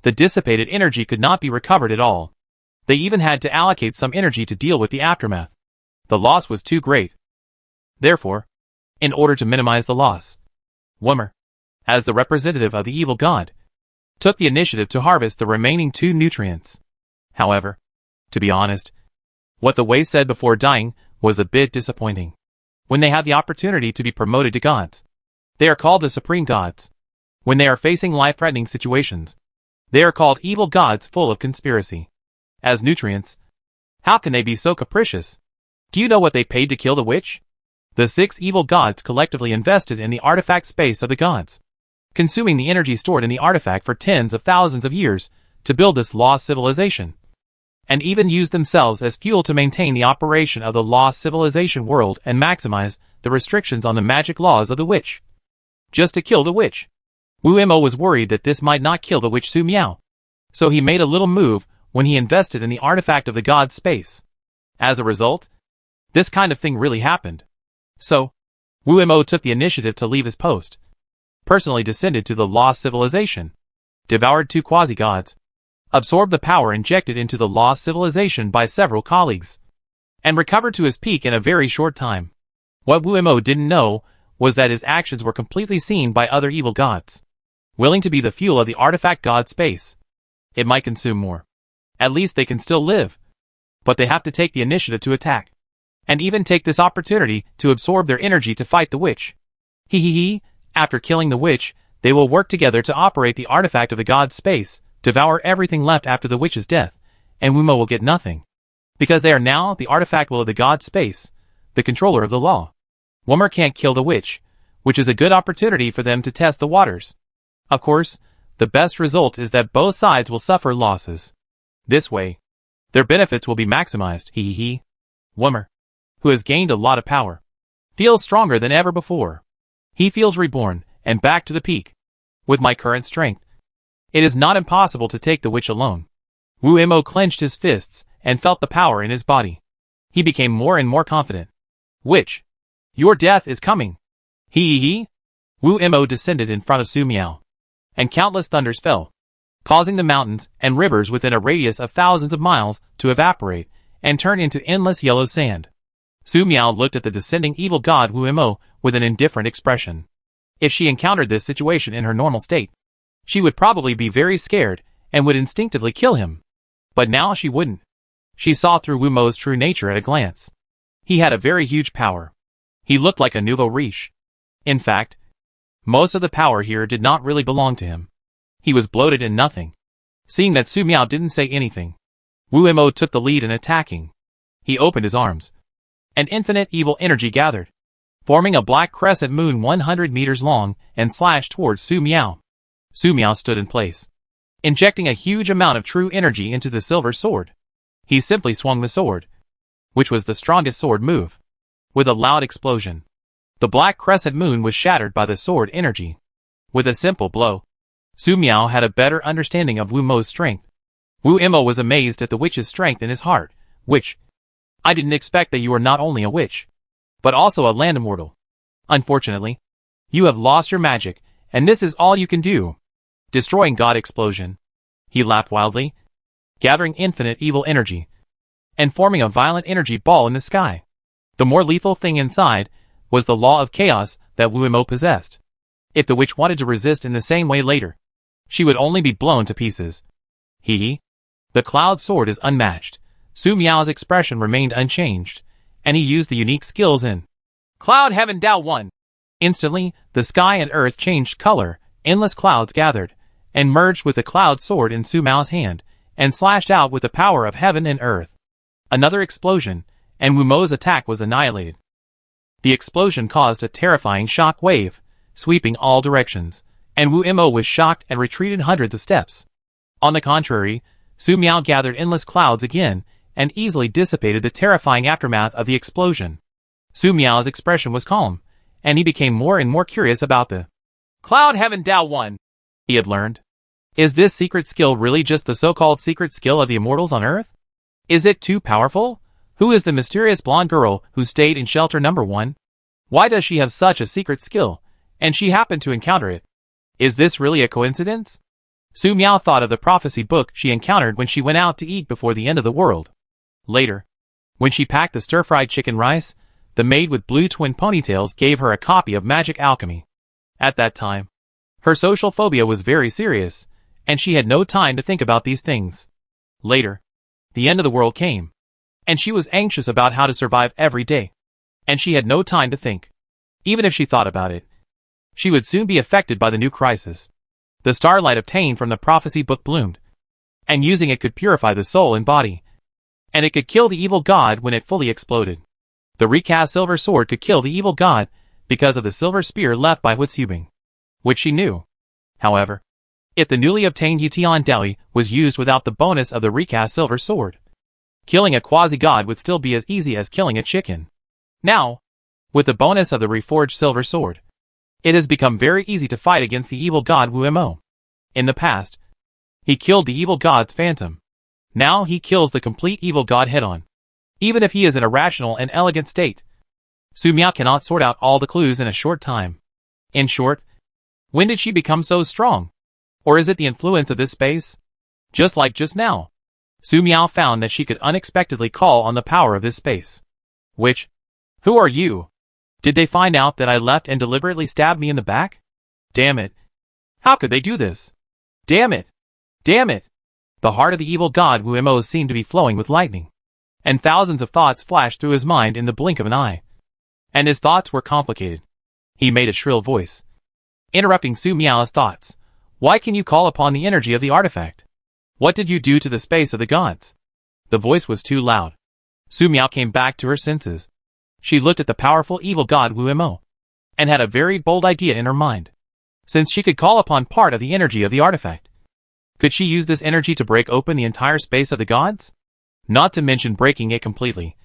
The dissipated energy could not be recovered at all. They even had to allocate some energy to deal with the aftermath. The loss was too great. Therefore, in order to minimize the loss, Wummer, as the representative of the evil god, took the initiative to harvest the remaining 2 nutrients. However, to be honest, what the Wei said before dying was a bit disappointing. When they have the opportunity to be promoted to gods, they are called the supreme gods. When they are facing life-threatening situations, they are called evil gods full of conspiracy. As nutrients, how can they be so capricious? Do you know what they paid to kill the witch? The 6 evil gods collectively invested in the artifact space of the gods, consuming the energy stored in the artifact for tens of thousands of years to build this lost civilization, and even used themselves as fuel to maintain the operation of the lost civilization world and maximize the restrictions on the magic laws of the witch. Just to kill the witch. Wu Mo was worried that this might not kill the witch Su Miao, so he made a little move when he invested in the artifact of the god's space. As a result, this kind of thing really happened. So, Wu Mo took the initiative to leave his post, personally descended to the lost civilization, devoured 2 quasi-gods, absorbed the power injected into the lost civilization by several colleagues, and recovered to his peak in a very short time. What Wu Mo didn't know was that his actions were completely seen by other evil gods, willing to be the fuel of the artifact god space. It might consume more. At least they can still live. But they have to take the initiative to attack, and even take this opportunity to absorb their energy to fight the witch. After killing the witch, they will work together to operate the artifact of the god space, devour everything left after the witch's death, and Wumo will get nothing. Because they are now the artifact will of the god space, the controller of the law. Wummer can't kill the witch, which is a good opportunity for them to test the waters. Of course, the best result is that both sides will suffer losses. This way, their benefits will be maximized. Wummer, who has gained a lot of power, feels stronger than ever before. He feels reborn and back to the peak. With my current strength, it is not impossible to take the witch alone. Wu Mo clenched his fists and felt the power in his body. He became more and more confident. Witch, your death is coming. Wu Mo descended in front of Su Miao, and countless thunders fell, causing the mountains and rivers within a radius of thousands of miles to evaporate and turn into endless yellow sand. Su Miao looked at the descending evil god Wu Mo with an indifferent expression. If she encountered this situation in her normal state, she would probably be very scared and would instinctively kill him. But now she wouldn't. She saw through Wu Mo's true nature at a glance. He had a very huge power. He looked like a nouveau riche. In fact, most of the power here did not really belong to him. He was bloated and nothing. Seeing that Su Miao didn't say anything, Wu Mo took the lead in attacking. He opened his arms. An infinite evil energy gathered, forming a black crescent moon 100 meters long, and slashed towards Su Miao. Su Miao stood in place, injecting a huge amount of true energy into the silver sword. He simply swung the sword, which was the strongest sword move. With a loud explosion, the black crescent moon was shattered by the sword energy. With a simple blow, Su Miao had a better understanding of Wu Mo's strength. Wu Mo was amazed at the witch's strength in his heart. Witch, I didn't expect that you were not only a witch, but also a land immortal. Unfortunately, you have lost your magic, and this is all you can do. Destroying God explosion. He laughed wildly, gathering infinite evil energy, and forming a violent energy ball in the sky. The more lethal thing inside was the law of chaos that Wu Mo possessed. If the witch wanted to resist in the same way later, she would only be blown to pieces. The cloud sword is unmatched. Su Miao's expression remained unchanged, and he used the unique skills in Cloud Heaven Dao 1. Instantly, the sky and earth changed color, endless clouds gathered, and merged with the cloud sword in Su Miao's hand, and slashed out with the power of heaven and earth. Another explosion, and Wu Mo's attack was annihilated. The explosion caused a terrifying shock wave, sweeping all directions, and Wu Mo was shocked and retreated hundreds of steps. On the contrary, Su Miao gathered endless clouds again, and easily dissipated the terrifying aftermath of the explosion. Su Miao's expression was calm, and he became more and more curious about the Cloud Heaven Dao 1 he had learned. Is this secret skill really just the so-called secret skill of the immortals on Earth? Is it too powerful? Who is the mysterious blonde girl who stayed in shelter number 1? Why does she have such a secret skill, and she happened to encounter it? Is this really a coincidence? Su Miao thought of the prophecy book she encountered when she went out to eat before the end of the world. Later, when she packed the stir-fried chicken rice, the maid with blue twin ponytails gave her a copy of Magic Alchemy. At that time, her social phobia was very serious, and she had no time to think about these things. Later, the end of the world came, and she was anxious about how to survive every day, and she had no time to think. Even if she thought about it, she would soon be affected by the new crisis. The starlight obtained from the prophecy book bloomed, and using it could purify the soul and body, and it could kill the evil god when it fully exploded. The recast silver sword could kill the evil god because of the silver spear left by Huitziubing, which she knew. However, if the newly obtained Yutian Deli was used without the bonus of the recast silver sword, killing a quasi-god would still be as easy as killing a chicken. Now, with the bonus of the reforged silver sword, it has become very easy to fight against the evil god Wu Mo. In the past, he killed the evil god's phantom. Now he kills the complete evil god head-on. Even if he is in a rational and elegant state, Su Miao cannot sort out all the clues in a short time. In short, when did she become so strong? Or is it the influence of this space? Just like just now, Su Miao found that she could unexpectedly call on the power of this space. Which? Who are you? Did they find out that I left and deliberately stabbed me in the back? Damn it. How could they do this? Damn it. Damn it. The heart of the evil god Wu Mo seemed to be flowing with lightning, and thousands of thoughts flashed through his mind in the blink of an eye. And his thoughts were complicated. He made a shrill voice, interrupting Su Miao's thoughts. Why can you call upon the energy of the artifact? What did you do to the space of the gods? The voice was too loud. Su Miao came back to her senses. She looked at the powerful evil god Wu Mo, and had a very bold idea in her mind. Since she could call upon part of the energy of the artifact, could she use this energy to break open the entire space of the gods? Not to mention breaking it completely.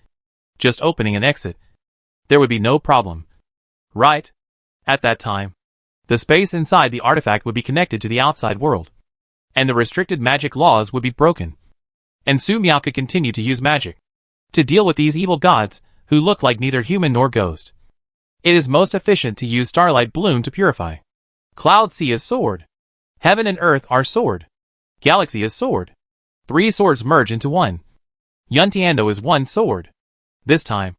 Just opening an exit. There would be no problem. Right? At that time, the space inside the artifact would be connected to the outside world, and the restricted magic laws would be broken. And Su Miao could continue to use magic to deal with these evil gods who look like neither human nor ghost. It is most efficient to use Starlight Bloom to purify. Cloud Sea is sword. Heaven and earth are sword. Galaxy is sword. 3 swords merge into one. Yuntiando is 1 sword. This time,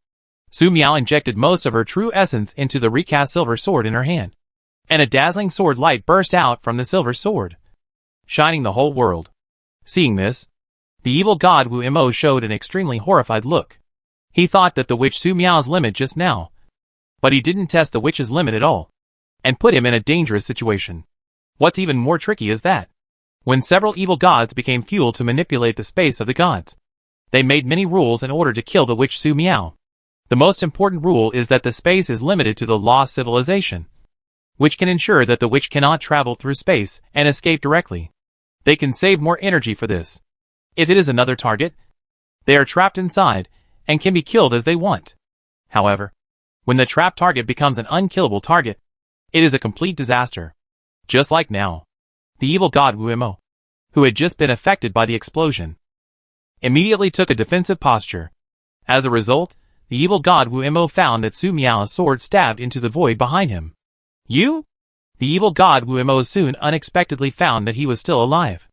Su Miao injected most of her true essence into the recast silver sword in her hand, and a dazzling sword light burst out from the silver sword, shining the whole world. Seeing this, The evil god Wu Mo showed an extremely horrified look. He thought that the witch Su Miao's limit just now. But he didn't test the witch's limit at all, and put him in a dangerous situation. What's even more tricky is that, when several evil gods became fuel to manipulate the space of the gods, they made many rules in order to kill the witch Su Miao. The most important rule is that the space is limited to the lost civilization, which can ensure that the witch cannot travel through space and escape directly. They can save more energy for this. If it is another target, they are trapped inside and can be killed as they want. However, when the trapped target becomes an unkillable target, it is a complete disaster. Just like now, the evil god Wu Mo, who had just been affected by the explosion, immediately took a defensive posture. As a result, the evil god Wu Mo found that Su Miao's sword stabbed into the void behind him. You? The evil god Wu Mo soon unexpectedly found that he was still alive.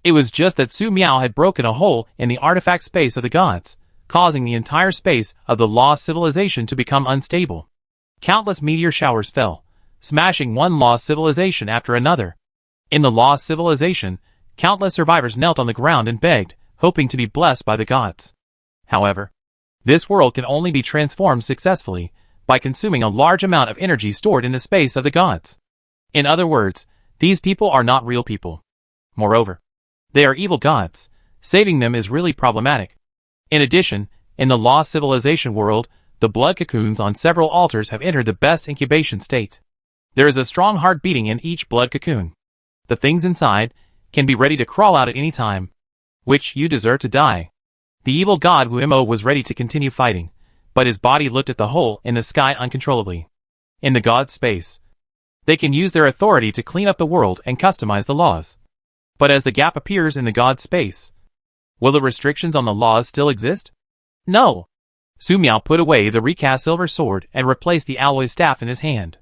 It was just that Su Miao had broken a hole in the artifact space of the gods, causing the entire space of the lost civilization to become unstable. Countless meteor showers fell, smashing one lost civilization after another. In the lost civilization, countless survivors knelt on the ground and begged, hoping to be blessed by the gods. However, this world can only be transformed successfully by consuming a large amount of energy stored in the space of the gods. In other words, these people are not real people. Moreover, they are evil gods. Saving them is really problematic. In addition, in the lost civilization world, the blood cocoons on several altars have entered the best incubation state. There is a strong heart beating in each blood cocoon. The things inside can be ready to crawl out at any time. Which you deserve to die. The evil god Wu Mo was ready to continue fighting, but his body looked at the hole in the sky uncontrollably. In the god's space, they can use their authority to clean up the world and customize the laws. But as the gap appears in the god's space, will the restrictions on the laws still exist? No. Su Miao put away the recast silver sword and replaced the alloy staff in his hand.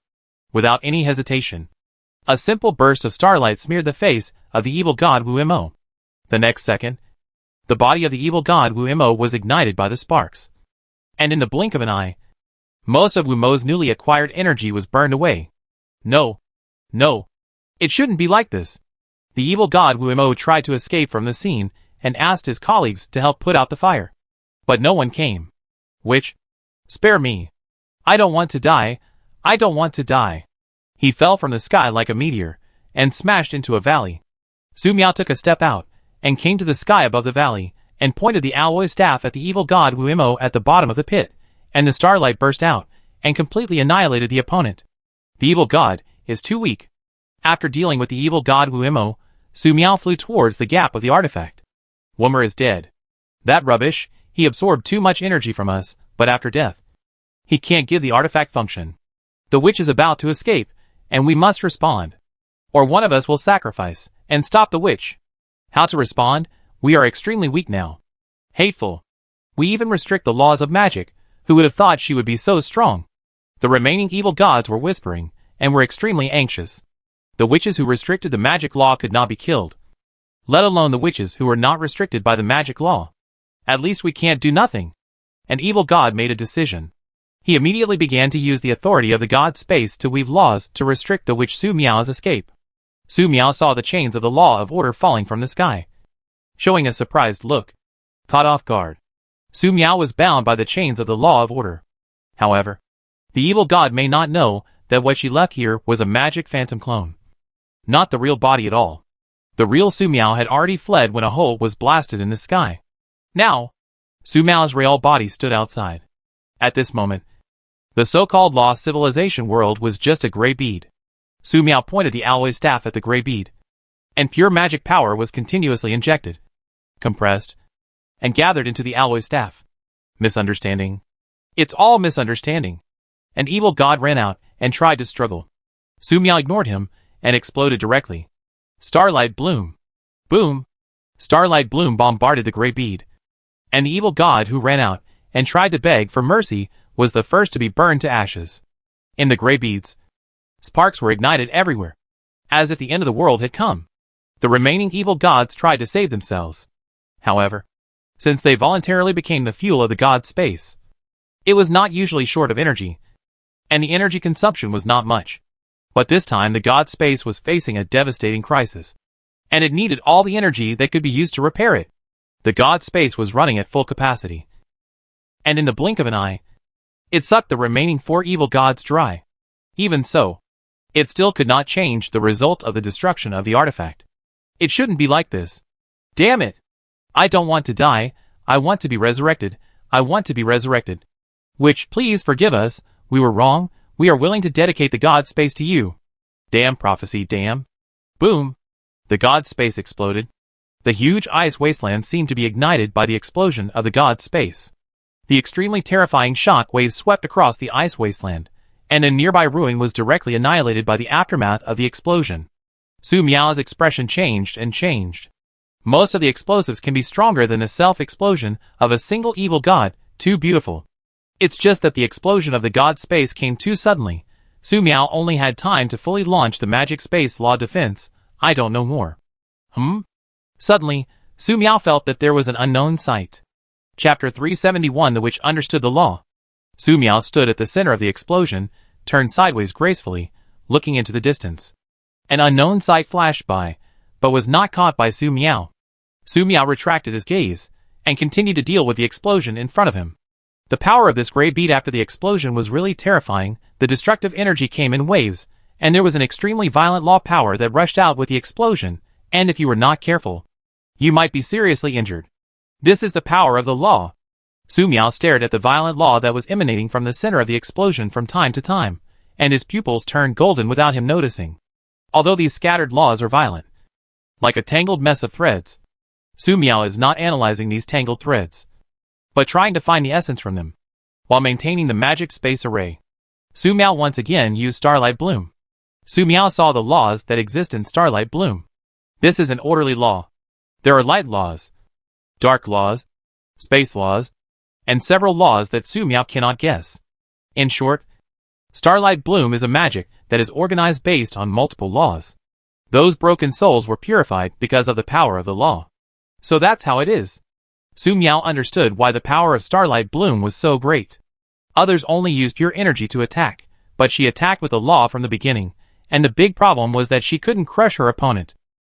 Without any hesitation, a simple burst of starlight smeared the face of the evil god Wu Mo. The next second, the body of the evil god Wu Mo was ignited by the sparks. And in the blink of an eye, most of Wu Mo's newly acquired energy was burned away. No. No. It shouldn't be like this. The evil god Wu Mo tried to escape from the scene and asked his colleagues to help put out the fire. But no one came. Which? Spare me. I don't want to die. I don't want to die. He fell from the sky like a meteor and smashed into a valley. Su Miao took a step out and came to the sky above the valley and pointed the alloy staff at the evil god Wu Mo at the bottom of the pit, and the starlight burst out and completely annihilated the opponent. The evil god is too weak. After dealing with the evil god Wu Mo, Su Miao flew towards the gap of the artifact. Wummer is dead. That rubbish, he absorbed too much energy from us, but after death, he can't give the artifact function. The witch is about to escape, and we must respond. Or one of us will sacrifice and stop the witch. How to respond? We are extremely weak now. Hateful. We even restrict the laws of magic. Who would have thought she would be so strong? The remaining evil gods were whispering, and were extremely anxious. The witches who restricted the magic law could not be killed. Let alone the witches who were not restricted by the magic law. At least we can't do nothing. An evil god made a decision. He immediately began to use the authority of the god's space to weave laws to restrict the witch Su Miao's escape. Su Miao saw the chains of the law of order falling from the sky, showing a surprised look. Caught off guard, Su Miao was bound by the chains of the law of order. However, the evil god may not know that what she left here was a magic phantom clone. Not the real body at all. The real Su Miao had already fled when a hole was blasted in the sky. Now, Su Miao's real body stood outside. At this moment, the so-called lost civilization world was just a gray bead. Su Miao pointed the alloy staff at the gray bead, and pure magic power was continuously injected, compressed, and gathered into the alloy staff. Misunderstanding. It's all misunderstanding. An evil god ran out and tried to struggle. Su Miao ignored him and exploded directly. Starlight bloom. Boom. Starlight bloom bombarded the gray bead. And the evil god who ran out and tried to beg for mercy was the first to be burned to ashes. In the gray beads, sparks were ignited everywhere, as if the end of the world had come. The remaining evil gods tried to save themselves. However, since they voluntarily became the fuel of the god's space, it was not usually short of energy, and the energy consumption was not much. But this time the god's space was facing a devastating crisis, and it needed all the energy that could be used to repair it. The god space was running at full capacity. And in the blink of an eye, it sucked the remaining 4 evil gods dry. Even so, it still could not change the result of the destruction of the artifact. It shouldn't be like this. Damn it! I don't want to die, I want to be resurrected, I want to be resurrected. Which, please forgive us, we were wrong, we are willing to dedicate the god space to you. Damn prophecy, damn. Boom! The god space exploded. The huge ice wasteland seemed to be ignited by the explosion of the god space. The extremely terrifying shock waves swept across the ice wasteland, and a nearby ruin was directly annihilated by the aftermath of the explosion. Su Miao's expression changed and changed. Most of the explosives can be stronger than the self-explosion of a single evil god, too beautiful. It's just that the explosion of the god space came too suddenly. Su Miao only had time to fully launch the magic space law defense. I don't know more. Suddenly, Su Miao felt that there was an unknown sight. Chapter 371 The Witch Understood the Law. Su Miao stood at the center of the explosion, turned sideways gracefully, looking into the distance. An unknown sight flashed by, but was not caught by Su Miao. Su Miao retracted his gaze, and continued to deal with the explosion in front of him. The power of this gray bead after the explosion was really terrifying. The destructive energy came in waves, and there was an extremely violent law power that rushed out with the explosion, and if you were not careful, you might be seriously injured. This is the power of the law. Su Miao stared at the violent law that was emanating from the center of the explosion from time to time, and his pupils turned golden without him noticing. Although these scattered laws are violent, like a tangled mess of threads, Su Miao is not analyzing these tangled threads, but trying to find the essence from them, while maintaining the magic space array. Su Miao once again used Starlight Bloom. Su Miao saw the laws that exist in Starlight Bloom. This is an orderly law. There are light laws, dark laws, space laws, and several laws that Su Miao cannot guess. In short, Starlight Bloom is a magic that is organized based on multiple laws. Those broken souls were purified because of the power of the law. So that's how it is. Su Miao understood why the power of Starlight Bloom was so great. Others only used pure energy to attack, but she attacked with the law from the beginning, and the big problem was that she couldn't crush her opponent.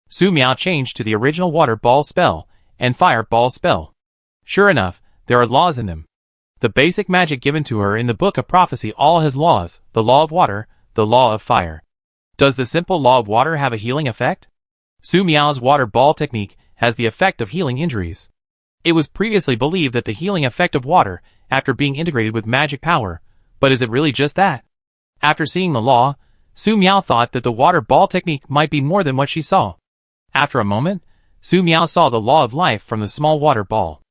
Su Miao changed to the original Water Ball spell and Fire Ball spell. Sure enough, there are laws in them. The basic magic given to her in the Book of Prophecy all has laws, the law of water, the law of fire. Does the simple law of water have a healing effect? Su Miao's Water Ball technique has the effect of healing injuries. It was previously believed that the healing effect of water after being integrated with magic power, but is it really just that? After seeing the law, Su Miao thought that the Water Ball technique might be more than what she saw. After a moment, Su Miao saw the law of life from the small water ball.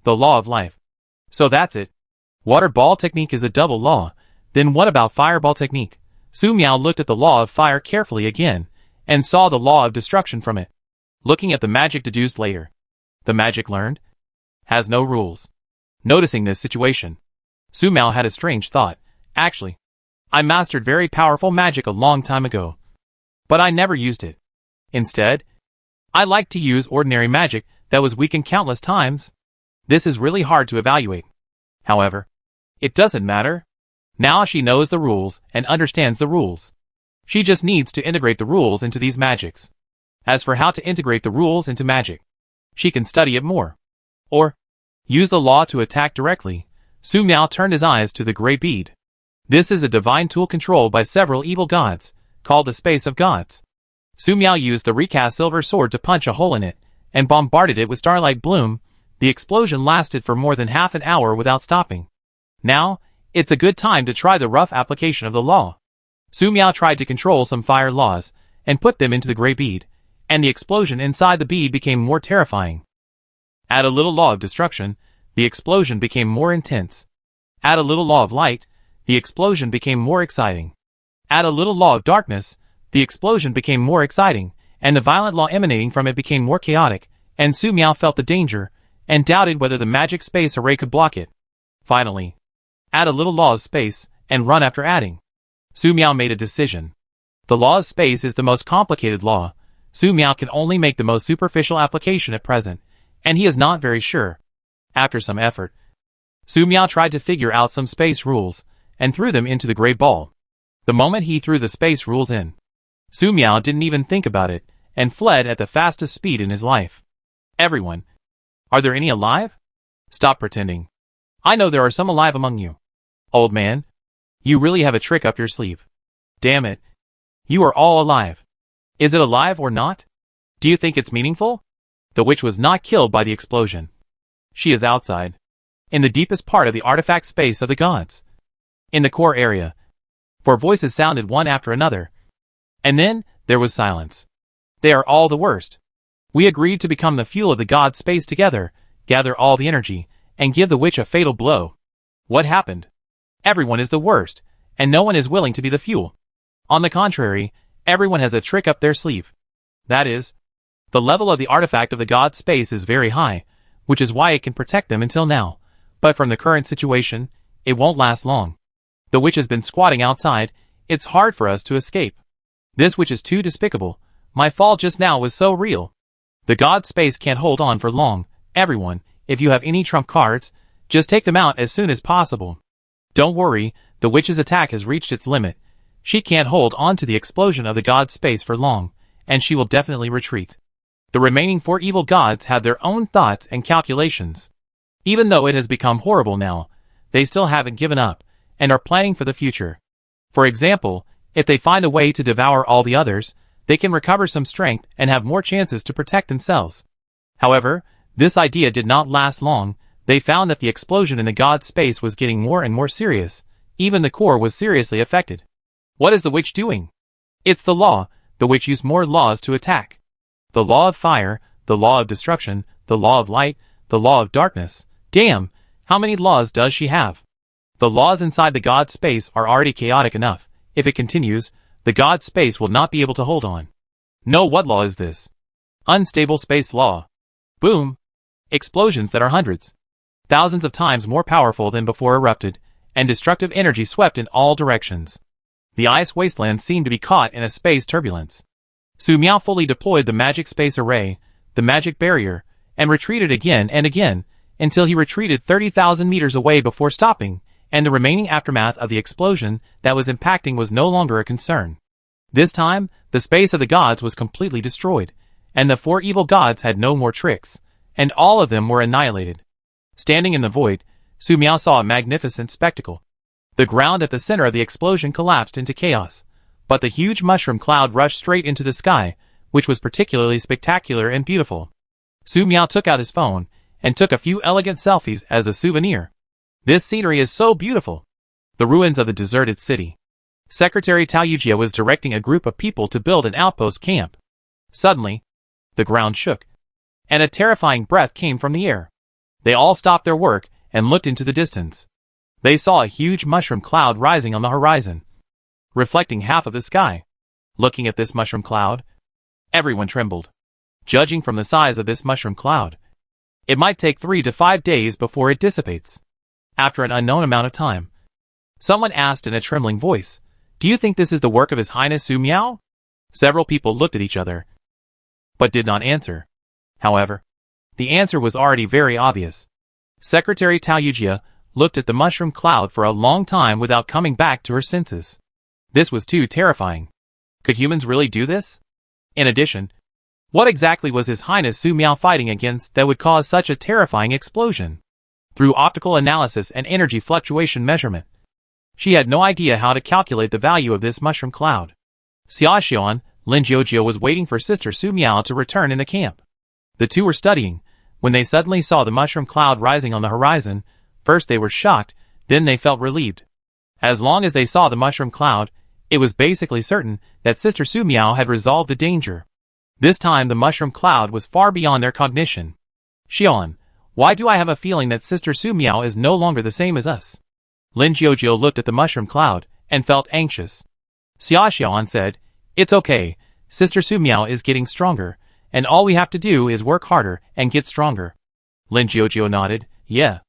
The law of life. So that's it. Water ball technique is a double law. Then what about fireball technique? Su Miao looked at the law of fire carefully again, and saw the law of destruction from it. Looking at the magic deduced later, the magic learned has no rules. Noticing this situation, Su Miao had a strange thought. Actually, I mastered very powerful magic a long time ago, but I never used it. Instead, I like to use ordinary magic that was weakened countless times. This is really hard to evaluate. However, it doesn't matter. Now she knows the rules and understands the rules. She just needs to integrate the rules into these magics. As for how to integrate the rules into magic, she can study it more. Or, use the law to attack directly. Su Miao turned his eyes to the gray bead. This is a divine tool controlled by several evil gods, called the Space of Gods. Su Miao used the recast silver sword to punch a hole in it, and bombarded it with Starlight Bloom. The explosion lasted for more than half an hour without stopping. Now, it's a good time to try the rough application of the law. Su Miao tried to control some fire laws, and put them into the gray bead, and the explosion inside the bead became more terrifying. Add a little law of destruction, the explosion became more intense. Add a little law of light, the explosion became more exciting. Add a little law of darkness, the explosion became more exciting, and the violent law emanating from it became more chaotic, and Su Miao felt the danger, and doubted whether the magic space array could block it. Finally, add a little law of space, and run after adding. Su Miao made a decision. The law of space is the most complicated law. Su Miao can only make the most superficial application at present, and he is not very sure. After some effort, Su Miao tried to figure out some space rules, and threw them into the gray ball. The moment he threw the space rules in, Su Miao didn't even think about it, and fled at the fastest speed in his life. Everyone, Are there any alive? Stop pretending. I know there are some alive among you. Old man, you really have a trick up your sleeve. Damn it. You are all alive. Is it alive or not? Do you think it's meaningful? The witch was not killed by the explosion. She is outside, in the deepest part of the artifact space of the gods, in the core area. For voices sounded one after another. And then, there was silence. They are all the worst. We agreed to become the fuel of the god space together, gather all the energy, and give the witch a fatal blow. What happened? Everyone is the worst, and no one is willing to be the fuel. On the contrary, everyone has a trick up their sleeve. That is, the level of the artifact of the god space is very high, which is why it can protect them until now. But from the current situation, it won't last long. The witch has been squatting outside. It's hard for us to escape. This witch is too despicable. My fall just now was so real. The god space can't hold on for long. Everyone, if you have any trump cards, just take them out as soon as possible. Don't worry, the witch's attack has reached its limit. She can't hold on to the explosion of the god space for long, and she will definitely retreat. The remaining 4 evil gods have their own thoughts and calculations. Even though it has become horrible now, they still haven't given up, and are planning for the future. For example, if they find a way to devour all the others, they can recover some strength and have more chances to protect themselves. However, this idea did not last long. They found that the explosion in the god space was getting more and more serious. Even the core was seriously affected. What is the witch doing? It's the law. The witch used more laws to attack. The law of fire, the law of destruction, the law of light, the law of darkness. Damn, how many laws does she have? The laws inside the god space are already chaotic enough. If it continues, the god space will not be able to hold on. No, what law is this? Unstable space law. Boom. Explosions that are hundreds, thousands of times more powerful than before erupted, and destructive energy swept in all directions. The ice wasteland seemed to be caught in a space turbulence. Su Miao fully deployed the magic space array, the magic barrier, and retreated again and again, until he retreated 30,000 meters away before stopping, and the remaining aftermath of the explosion that was impacting was no longer a concern. This time, the space of the gods was completely destroyed, and the 4 evil gods had no more tricks, and all of them were annihilated. Standing in the void, Su Miao saw a magnificent spectacle. The ground at the center of the explosion collapsed into chaos, but the huge mushroom cloud rushed straight into the sky, which was particularly spectacular and beautiful. Su Miao took out his phone, and took a few elegant selfies as a souvenir. This scenery is so beautiful. The ruins of the deserted city. Secretary Tao Yujia was directing a group of people to build an outpost camp. Suddenly, the ground shook, and a terrifying breath came from the air. They all stopped their work and looked into the distance. They saw a huge mushroom cloud rising on the horizon, reflecting half of the sky. Looking at this mushroom cloud, everyone trembled. Judging from the size of this mushroom cloud, it might take 3 to 5 days before it dissipates. After an unknown amount of time, someone asked in a trembling voice, "Do you think this is the work of His Highness Su Miao?" Several people looked at each other, but did not answer. However, the answer was already very obvious. Secretary Tao Yujia looked at the mushroom cloud for a long time without coming back to her senses. This was too terrifying. Could humans really do this? In addition, what exactly was His Highness Su Miao fighting against that would cause such a terrifying explosion? Through optical analysis and energy fluctuation measurement, she had no idea how to calculate the value of this mushroom cloud. Xia Xian, Lin Jiujia was waiting for Sister Su Miao to return in the camp. The two were studying, when they suddenly saw the mushroom cloud rising on the horizon. First they were shocked, then they felt relieved. As long as they saw the mushroom cloud, it was basically certain that Sister Su Miao had resolved the danger. This time the mushroom cloud was far beyond their cognition. Xian, why do I have a feeling that Sister Su Miao is no longer the same as us? Lin Jiujia looked at the mushroom cloud, and felt anxious. Xia Xian said, "It's okay, Sister Su Miao is getting stronger, and all we have to do is work harder and get stronger." Lin Jiujia nodded, "Yeah."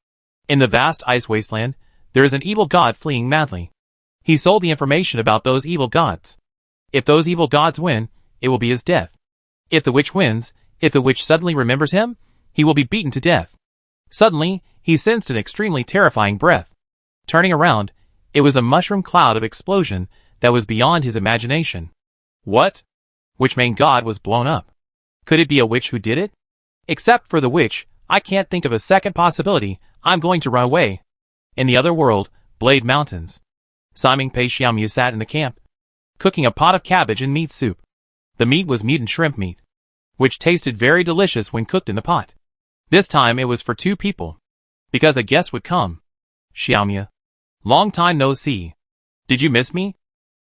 In the vast ice wasteland, there is an evil god fleeing madly. He sold the information about those evil gods. If those evil gods win, it will be his death. If the witch wins, if the witch suddenly remembers him, he will be beaten to death. Suddenly, he sensed an extremely terrifying breath. Turning around, it was a mushroom cloud of explosion that was beyond his imagination. What? Which main god was blown up? Could it be a witch who did it? Except for the witch, I can't think of a second possibility. I'm going to run away. In the other world, Blade Mountains. Simon Pei Xiaomu sat in the camp, cooking a pot of cabbage and meat soup. The meat was meat and shrimp meat, which tasted very delicious when cooked in the pot. This time it was for 2 people, because a guest would come. Xiaomu. Long time no see. Did you miss me?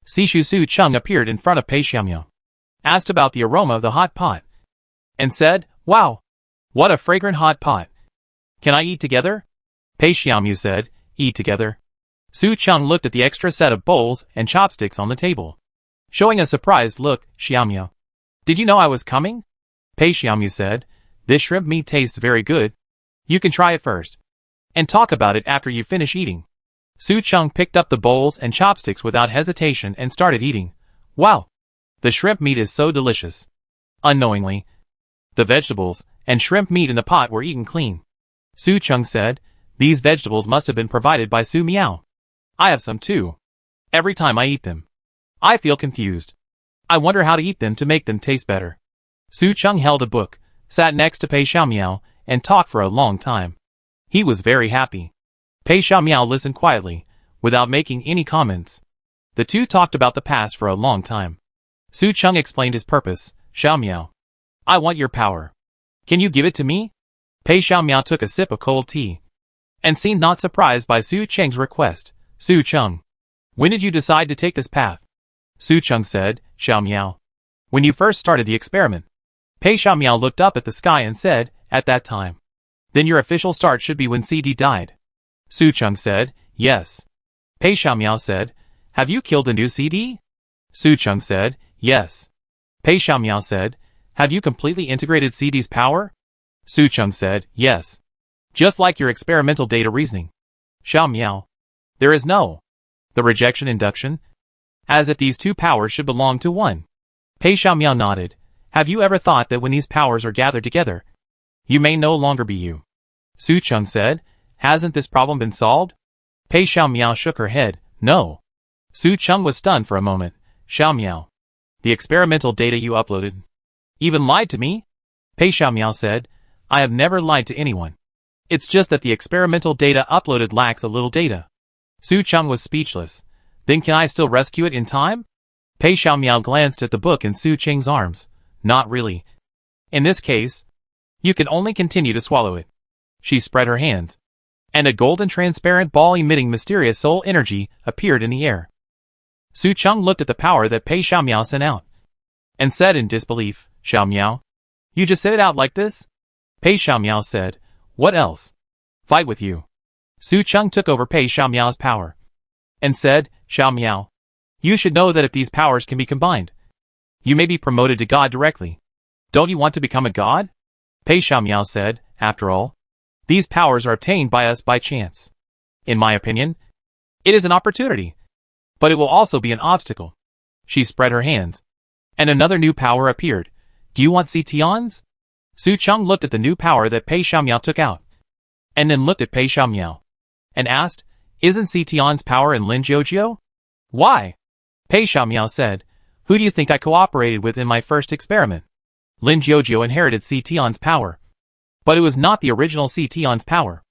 Sishu Su Chung appeared in front of Pei Xiaomu, asked about the aroma of the hot pot, and said, "Wow! What a fragrant hot pot. Can I eat together?" Pei Xiaomu said, "Eat together." Su Chung looked at the extra set of bowls and chopsticks on the table, showing a surprised look. "Xiaomu, did you know I was coming?" Pei Xiaomu said, "This shrimp meat tastes very good. You can try it first, and talk about it after you finish eating." Su Chung picked up the bowls and chopsticks without hesitation and started eating. "Wow! The shrimp meat is so delicious." Unknowingly, the vegetables and shrimp meat in the pot were eaten clean. Su Chung said, "These vegetables must have been provided by Su Miao. I have some too. Every time I eat them, I feel confused. I wonder how to eat them to make them taste better." Su Chung held a book, sat next to Pei Xiaomiao, and talked for a long time. He was very happy. Pei Xiaomiao listened quietly, without making any comments. The two talked about the past for a long time. Su Chung explained his purpose. "Xiaomiao, I want your power. Can you give it to me?" Pei Xiaomiao took a sip of cold tea, and seemed not surprised by Su Cheng's request. "Su Chung, when did you decide to take this path?" Su Chung said, "Xiaomiao, when you first started the experiment." Pei Xiaomiao looked up at the sky and said, "At that time. Then your official start should be when CD died." Su Chung said, "Yes." Pei Xiaomiao said, "Have you killed the new CD?" Su Chung said, "Yes." Pei Xiaomiao said, "Have you completely integrated CD's power?" Su Chung said, "Yes. Just like your experimental data reasoning." Xiaomiao, there is no the rejection induction, as if these 2 powers should belong to one. Pei Xiaomiao nodded. "Have you ever thought that when these powers are gathered together, you may no longer be you?" Su Chung said, "Hasn't this problem been solved?" Pei Xiaomiao shook her head. "No." Su Chung was stunned for a moment. "Xiaomiao, the experimental data you uploaded even lied to me?" Pei Xiaomiao said, "I have never lied to anyone. It's just that the experimental data uploaded lacks a little data." Su Chung was speechless. "Then can I still rescue it in time?" Pei Xiaomiao glanced at the book in Su Cheng's arms. "Not really. In this case, you can only continue to swallow it." She spread her hands, and a golden transparent ball emitting mysterious soul energy appeared in the air. Su Chung looked at the power that Pei Xiaomiao sent out, and said in disbelief, "Xiaomiao, you just sent it out like this?" Pei Xiaomiao said, "What else? Fight with you." Su Chung took over Pei Xiaomiao's power, and said, "Xiaomiao, you should know that if these powers can be combined, you may be promoted to God directly. Don't you want to become a god?" Pei Xiaomiao said, "After all, these powers are obtained by us by chance. In my opinion, it is an opportunity, but it will also be an obstacle." She spread her hands, and another new power appeared. "Do you want Ctions?" Su Chung looked at the new power that Pei Xiaomiao took out, and then looked at Pei Xiaomiao, and asked, "Isn't Ction's power in Lin Jiujiu?" "Why?" Pei Xiaomiao said, "Who do you think I cooperated with in my first experiment?" Lin Jiujiu inherited Ction's power, but it was not the original Ction's power.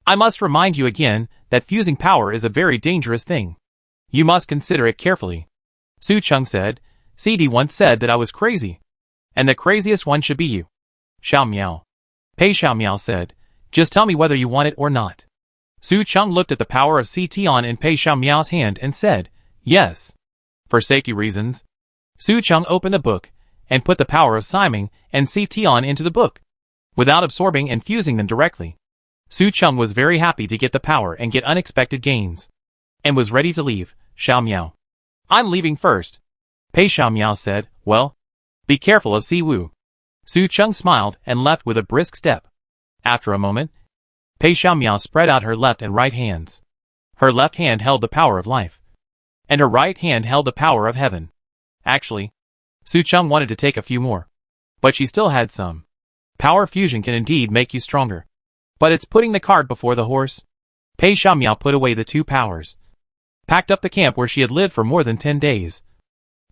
I must remind you again that fusing power is a very dangerous thing. You must consider it carefully. Su Chung said, "CD once said that I was crazy, and the craziest one should be you." Xiaomiao. Pei Xiaomiao said, "Just tell me whether you want it or not." Su Chung looked at the power of Ction in Pei Xiaomiao's hand and said, "Yes." For safety reasons, Su Chung opened the book, and put the power of Simon and Ction into the book, without absorbing and fusing them directly. Su Chung was very happy to get the power and get unexpected gains, and was ready to leave. "Xiaomiao, I'm leaving first." Pei Xiaomiao said, "Well, be careful of Si Wu." Su Chung smiled and left with a brisk step. After a moment, Pei Xiaomiao spread out her left and right hands. Her left hand held the power of life, and her right hand held the power of heaven. Actually, Su Chung wanted to take a few more, but she still had some. Power fusion can indeed make you stronger, but it's putting the cart before the horse. Pei Xiaomiao put away the 2 powers, packed up the camp where she had lived for more than 10 days,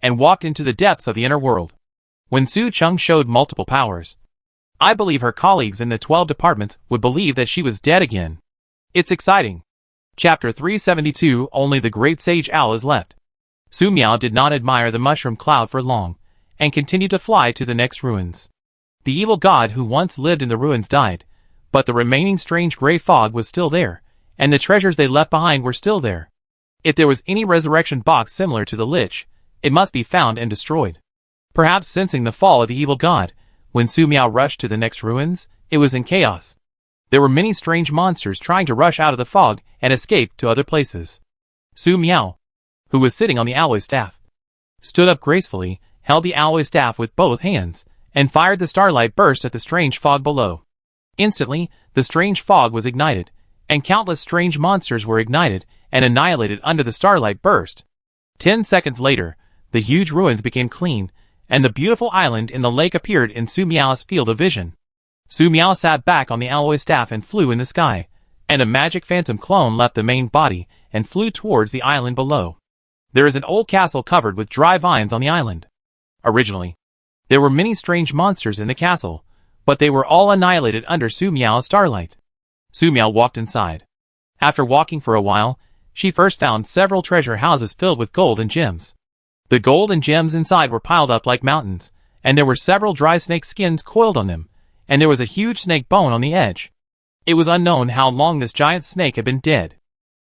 and walked into the depths of the inner world. When Su Chung showed multiple powers, I believe her colleagues in the 12 departments would believe that she was dead again. It's exciting. Chapter 372. Only the great sage owl is left. Su Miao did not admire the mushroom cloud for long, and continued to fly to the next ruins. The evil god who once lived in the ruins died, but the remaining strange gray fog was still there, and the treasures they left behind were still there. If there was any resurrection box similar to the Lich, it must be found and destroyed. Perhaps sensing the fall of the evil god, when Su Miao rushed to the next ruins, it was in chaos. There were many strange monsters trying to rush out of the fog and escape to other places. Su Miao, who was sitting on the alloy staff, stood up gracefully, held the alloy staff with both hands, and fired the starlight burst at the strange fog below. Instantly, the strange fog was ignited, and countless strange monsters were ignited and annihilated under the starlight burst. 10 seconds later, the huge ruins became clean, and the beautiful island in the lake appeared in Su Miao's field of vision. Su Miao sat back on the alloy staff and flew in the sky, and a magic phantom clone left the main body and flew towards the island below. There is an old castle covered with dry vines on the island. Originally, there were many strange monsters in the castle, but they were all annihilated under Su Miao's starlight. Su Miao walked inside. After walking for a while, she first found several treasure houses filled with gold and gems. The gold and gems inside were piled up like mountains, and there were several dry snake skins coiled on them, and there was a huge snake bone on the edge. It was unknown how long this giant snake had been dead.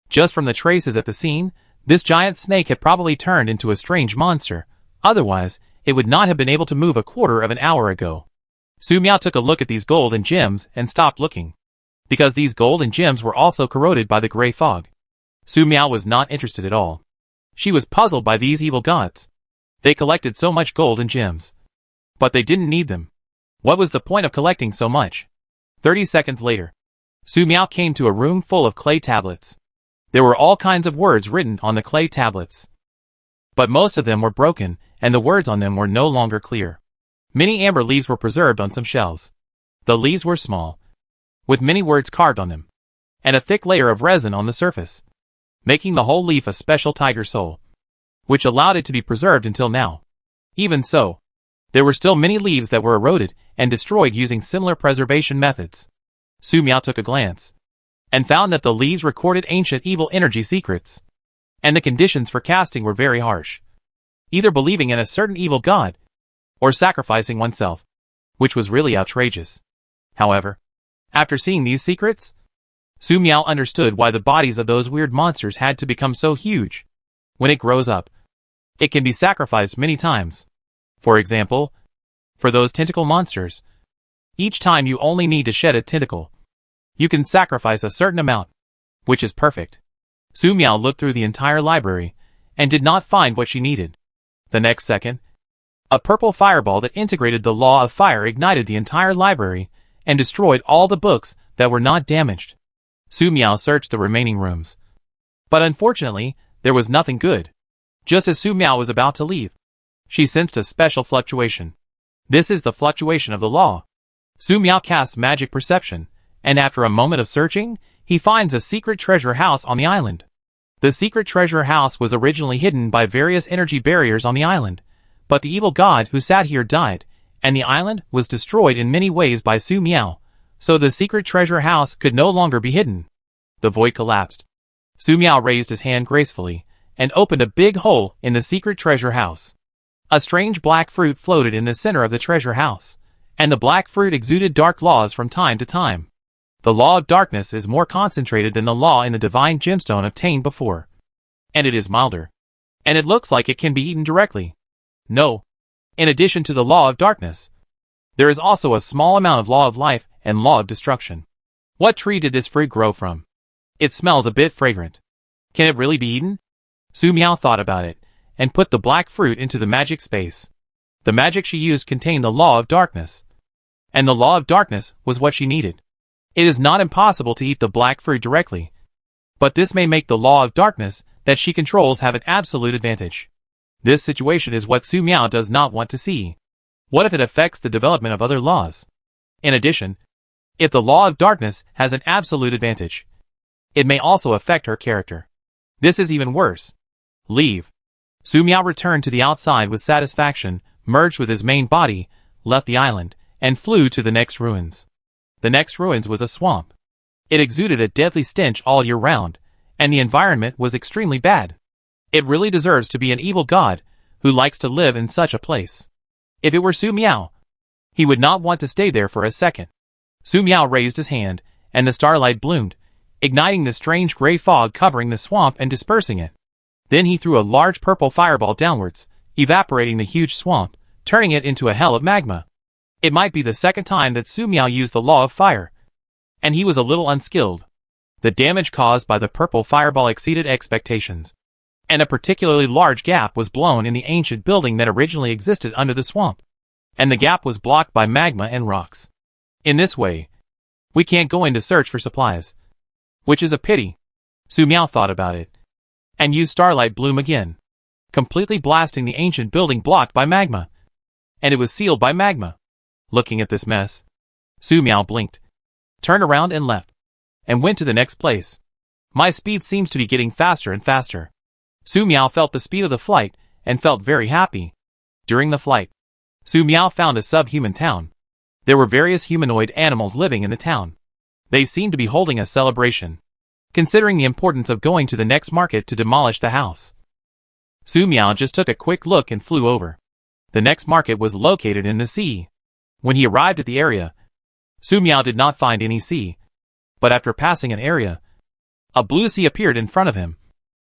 Just from the traces at the scene, this giant snake had probably turned into a strange monster, otherwise, it would not have been able to move a quarter of an hour ago. Su Miao took a look at these gold and gems and stopped looking, because these gold and gems were also corroded by the gray fog. Su Miao was not interested at all. She was puzzled by these evil gods. They collected so much gold and gems, but they didn't need them. What was the point of collecting so much? 30 seconds later, Su Miao came to a room full of clay tablets. There were all kinds of words written on the clay tablets, but most of them were broken, and the words on them were no longer clear. Many amber leaves were preserved on some shelves. The leaves were small, with many words carved on them, and a thick layer of resin on the surface, making the whole leaf a special tiger soul, which allowed it to be preserved until now. Even so, there were still many leaves that were eroded and destroyed using similar preservation methods. Su Miao took a glance, and found that the leaves recorded ancient evil energy secrets, and the conditions for casting were very harsh. Either believing in a certain evil god, or sacrificing oneself, which was really outrageous. However, after seeing these secrets, Su Miao understood why the bodies of those weird monsters had to become so huge. When it grows up, it can be sacrificed many times. For example, for those tentacle monsters, each time you only need to shed a tentacle, you can sacrifice a certain amount, which is perfect. Su Miao looked through the entire library, and did not find what she needed. The next second, a purple fireball that integrated the law of fire ignited the entire library, and destroyed all the books that were not damaged. Su Miao searched the remaining rooms, but unfortunately, there was nothing good. Just as Su Miao was about to leave, she sensed a special fluctuation. This is the fluctuation of the law. Su Miao casts magic perception, and after a moment of searching, he finds a secret treasure house on the island. The secret treasure house was originally hidden by various energy barriers on the island, but the evil god who sat here died, and the island was destroyed in many ways by Su Miao, so the secret treasure house could no longer be hidden. The void collapsed. Su Miao raised his hand gracefully, and opened a big hole in the secret treasure house. A strange black fruit floated in the center of the treasure house, and the black fruit exuded dark laws from time to time. The law of darkness is more concentrated than the law in the divine gemstone obtained before. And it is milder. And it looks like it can be eaten directly. No. In addition to the law of darkness, there is also a small amount of law of life and law of destruction. What tree did this fruit grow from? It smells a bit fragrant. Can it really be eaten? Su Miao thought about it, and put the black fruit into the magic space. The magic she used contained the law of darkness, and the law of darkness was what she needed. It is not impossible to eat the black fruit directly, but this may make the law of darkness that she controls have an absolute advantage. This situation is what Su Miao does not want to see. What if it affects the development of other laws? In addition, if the law of darkness has an absolute advantage, it may also affect her character. This is even worse. Leave. Su Miao returned to the outside with satisfaction, merged with his main body, left the island, and flew to the next ruins. The next ruins was a swamp. It exuded a deadly stench all year round, and the environment was extremely bad. It really deserves to be an evil god who likes to live in such a place. If it were Su Miao, he would not want to stay there for a second. Su Miao raised his hand, and the starlight bloomed, igniting the strange gray fog covering the swamp and dispersing it. Then he threw a large purple fireball downwards, evaporating the huge swamp, turning it into a hell of magma. It might be the second time that Su Miao used the law of fire, and he was a little unskilled. The damage caused by the purple fireball exceeded expectations, and a particularly large gap was blown in the ancient building that originally existed under the swamp, and the gap was blocked by magma and rocks. In this way, we can't go in to search for supplies, which is a pity. Su Miao thought about it, and used starlight bloom again, completely blasting the ancient building blocked by magma, and it was sealed by magma. Looking at this mess, Su Miao blinked, turned around and left, and went to the next place. My speed seems to be getting faster and faster. Su Miao felt the speed of the flight and felt very happy. During the flight, Su Miao found a subhuman town. There were various humanoid animals living in the town. They seemed to be holding a celebration, considering the importance of going to the next market to demolish the house. Su Miao just took a quick look and flew over. The next market was located in the sea. When he arrived at the area, Su Miao did not find any sea, but after passing an area, a blue sea appeared in front of him,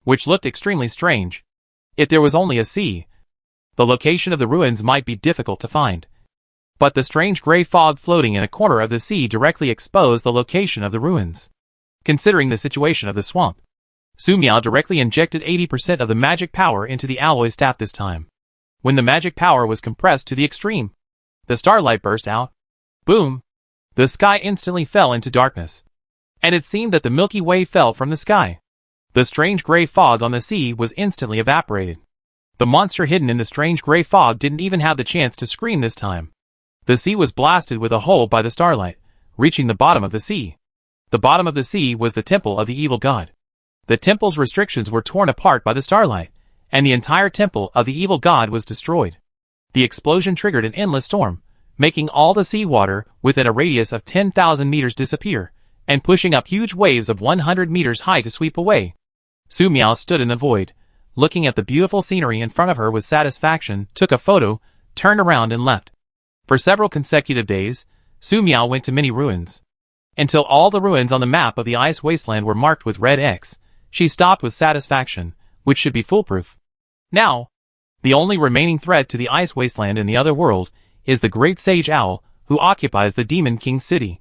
which looked extremely strange. If there was only a sea, the location of the ruins might be difficult to find. But the strange gray fog floating in a corner of the sea directly exposed the location of the ruins. Considering the situation of the swamp, Su Miao directly injected 80% of the magic power into the alloy staff this time. When the magic power was compressed to the extreme, the starlight burst out. Boom! The sky instantly fell into darkness, and it seemed that the Milky Way fell from the sky. The strange gray fog on the sea was instantly evaporated. The monster hidden in the strange gray fog didn't even have the chance to scream this time. The sea was blasted with a hole by the starlight, reaching the bottom of the sea. The bottom of the sea was the temple of the evil god. The temple's restrictions were torn apart by the starlight, and the entire temple of the evil god was destroyed. The explosion triggered an endless storm, making all the seawater within a radius of 10,000 meters disappear, and pushing up huge waves of 100 meters high to sweep away. Su Miao stood in the void, looking at the beautiful scenery in front of her with satisfaction, took a photo, turned around and left. For several consecutive days, Su Miao went to many ruins, until all the ruins on the map of the ice wasteland were marked with red X. She stopped with satisfaction, which should be foolproof. Now, the only remaining threat to the ice wasteland in the other world is the great sage owl who occupies the Demon King's city.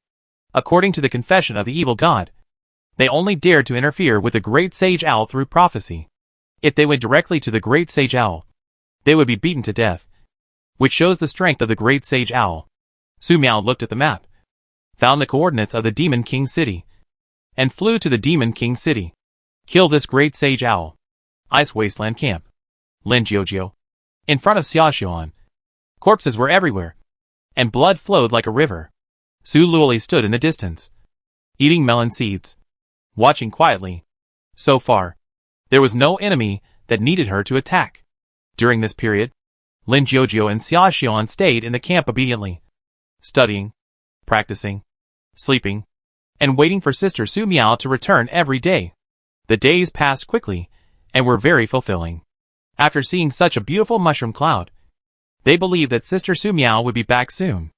According to the confession of the evil god, they only dared to interfere with the great sage owl through prophecy. If they went directly to the great sage owl, they would be beaten to death, which shows the strength of the great sage owl. Su Miao looked at the map, found the coordinates of the Demon King's city, and flew to the Demon King's city. Kill this great sage owl. Ice wasteland camp. Lin Jiujiu. In front of Xiaoxian. Corpses were everywhere, and blood flowed like a river. Su Luoli stood in the distance, eating melon seeds, watching quietly. So far, there was no enemy that needed her to attack. During this period, Lin Jiujiu and Xiaoxian stayed in the camp obediently, studying, practicing, sleeping, and waiting for Sister Su Miao to return every day. The days passed quickly, and were very fulfilling. After seeing such a beautiful mushroom cloud, they believed that Sister Su Miao would be back soon.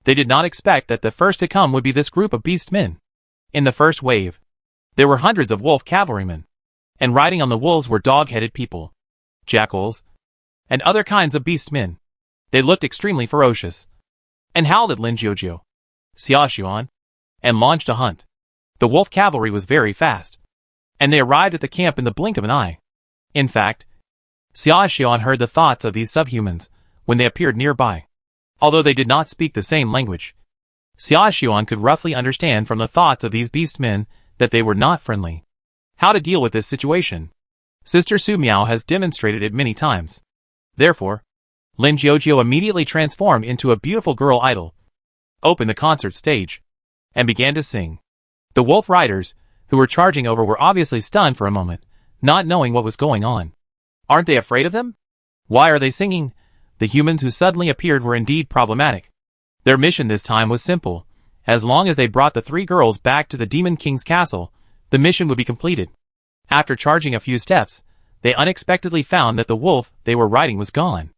They did not expect that the first to come would be this group of beast men. In the first wave, there were hundreds of wolf cavalrymen, and riding on the wolves were dog-headed people, jackals, and other kinds of beast men. They looked extremely ferocious, and howled at Lin Jiujiu, Xiaoxian, and launched a hunt. The wolf cavalry was very fast, and they arrived at the camp in the blink of an eye. In fact, Xiaoxian heard the thoughts of these subhumans when they appeared nearby. Although they did not speak the same language, Xiaoxian could roughly understand from the thoughts of these beast men that they were not friendly. How to deal with this situation? Sister Su Miao has demonstrated it many times. Therefore, Lin Jiujiu immediately transformed into a beautiful girl idol, opened the concert stage, and began to sing. The wolf riders, who were charging over, were obviously stunned for a moment, not knowing what was going on. Aren't they afraid of them? Why are they singing? The humans who suddenly appeared were indeed problematic. Their mission this time was simple. As long as they brought the three girls back to the Demon King's castle, the mission would be completed. After charging a few steps, they unexpectedly found that the wolf they were riding was gone.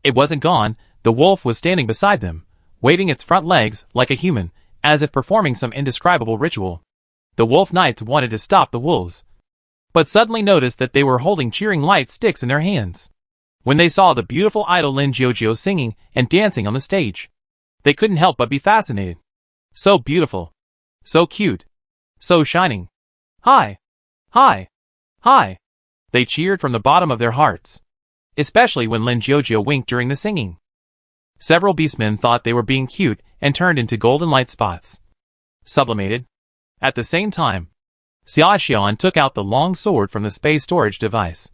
It wasn't gone, the wolf was standing beside them, waving its front legs like a human, as if performing some indescribable ritual. The wolf knights wanted to stop the wolves, but suddenly noticed that they were holding cheering light sticks in their hands. When they saw the beautiful idol Lin Jiujiu singing and dancing on the stage, they couldn't help but be fascinated. So beautiful. So cute. So shining. Hi! Hi! Hi! They cheered from the bottom of their hearts, especially when Lin Jiujiu winked during the singing. Several beastmen thought they were being cute and turned into golden light spots. Sublimated. At the same time, Xia Xian took out the long sword from the space storage device.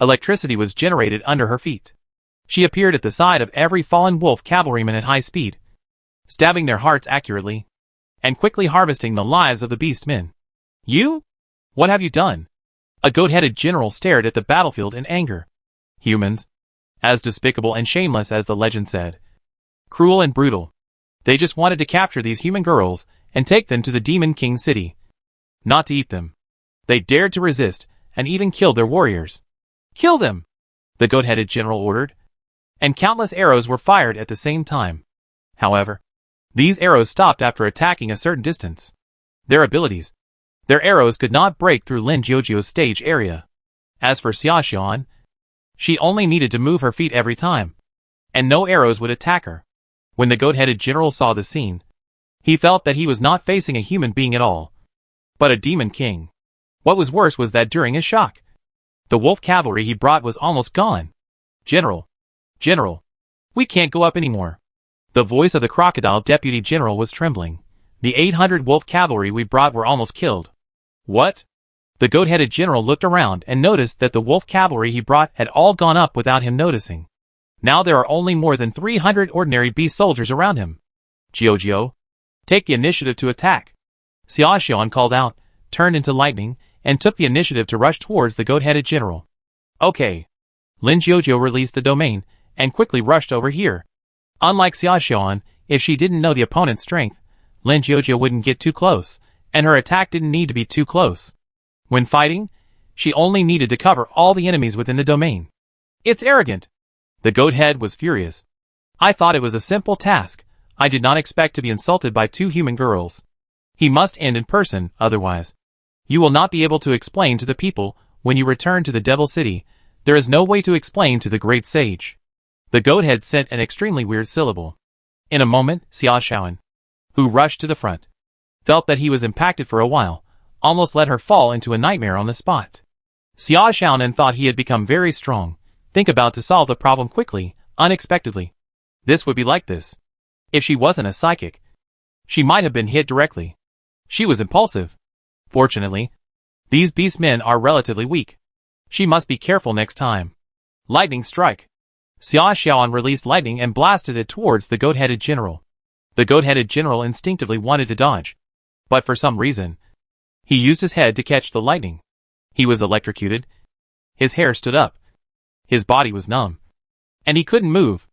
Electricity was generated under her feet. She appeared at the side of every fallen wolf cavalryman at high speed, stabbing their hearts accurately, and quickly harvesting the lives of the beastmen. You? What have you done? A goat-headed general stared at the battlefield in anger. Humans, as despicable and shameless as the legend said. Cruel and brutal. They just wanted to capture these human girls and take them to the Demon King city. Not to eat them. They dared to resist and even killed their warriors. Kill them! The goat-headed general ordered. And countless arrows were fired at the same time. However, these arrows stopped after attacking a certain distance. Their abilities. Their arrows could not break through Lin Jiujiu's stage area. As for Xia Xian, she only needed to move her feet every time, and no arrows would attack her. When the goat-headed general saw the scene, he felt that he was not facing a human being at all, but a demon king. What was worse was that during his shock, the wolf cavalry he brought was almost gone. General! General! We can't go up anymore. The voice of the crocodile deputy general was trembling. The 800 wolf cavalry we brought were almost killed. What? The goat-headed general looked around and noticed that the wolf cavalry he brought had all gone up without him noticing. Now there are only more than 300 ordinary beast soldiers around him. Jiujiu, take the initiative to attack. Xia Xian called out, turned into lightning, and took the initiative to rush towards the goat-headed general. Okay. Lin Jiujiu released the domain and quickly rushed over here. Unlike Xia Xian, if she didn't know the opponent's strength, Lin Jiujiu wouldn't get too close, and her attack didn't need to be too close. When fighting, she only needed to cover all the enemies within the domain. It's arrogant. The goat head was furious. I thought it was a simple task. I did not expect to be insulted by two human girls. He must end in person, otherwise you will not be able to explain to the people when you return to the Devil City. There is no way to explain to the great sage. The goat head sent an extremely weird syllable. In a moment, Xia Xian, who rushed to the front, felt that he was impacted for a while, almost let her fall into a nightmare on the spot. Xia Xiaonan thought he had become very strong, about to solve the problem quickly, unexpectedly. This would be like this. If she wasn't a psychic, she might have been hit directly. She was impulsive. Fortunately, these beast men are relatively weak. She must be careful next time. Lightning strike. Xia Xiaoan released lightning and blasted it towards the goat-headed general. The goat-headed general instinctively wanted to dodge, but for some reason, he used his head to catch the lightning. He was electrocuted. His hair stood up. His body was numb, and he couldn't move.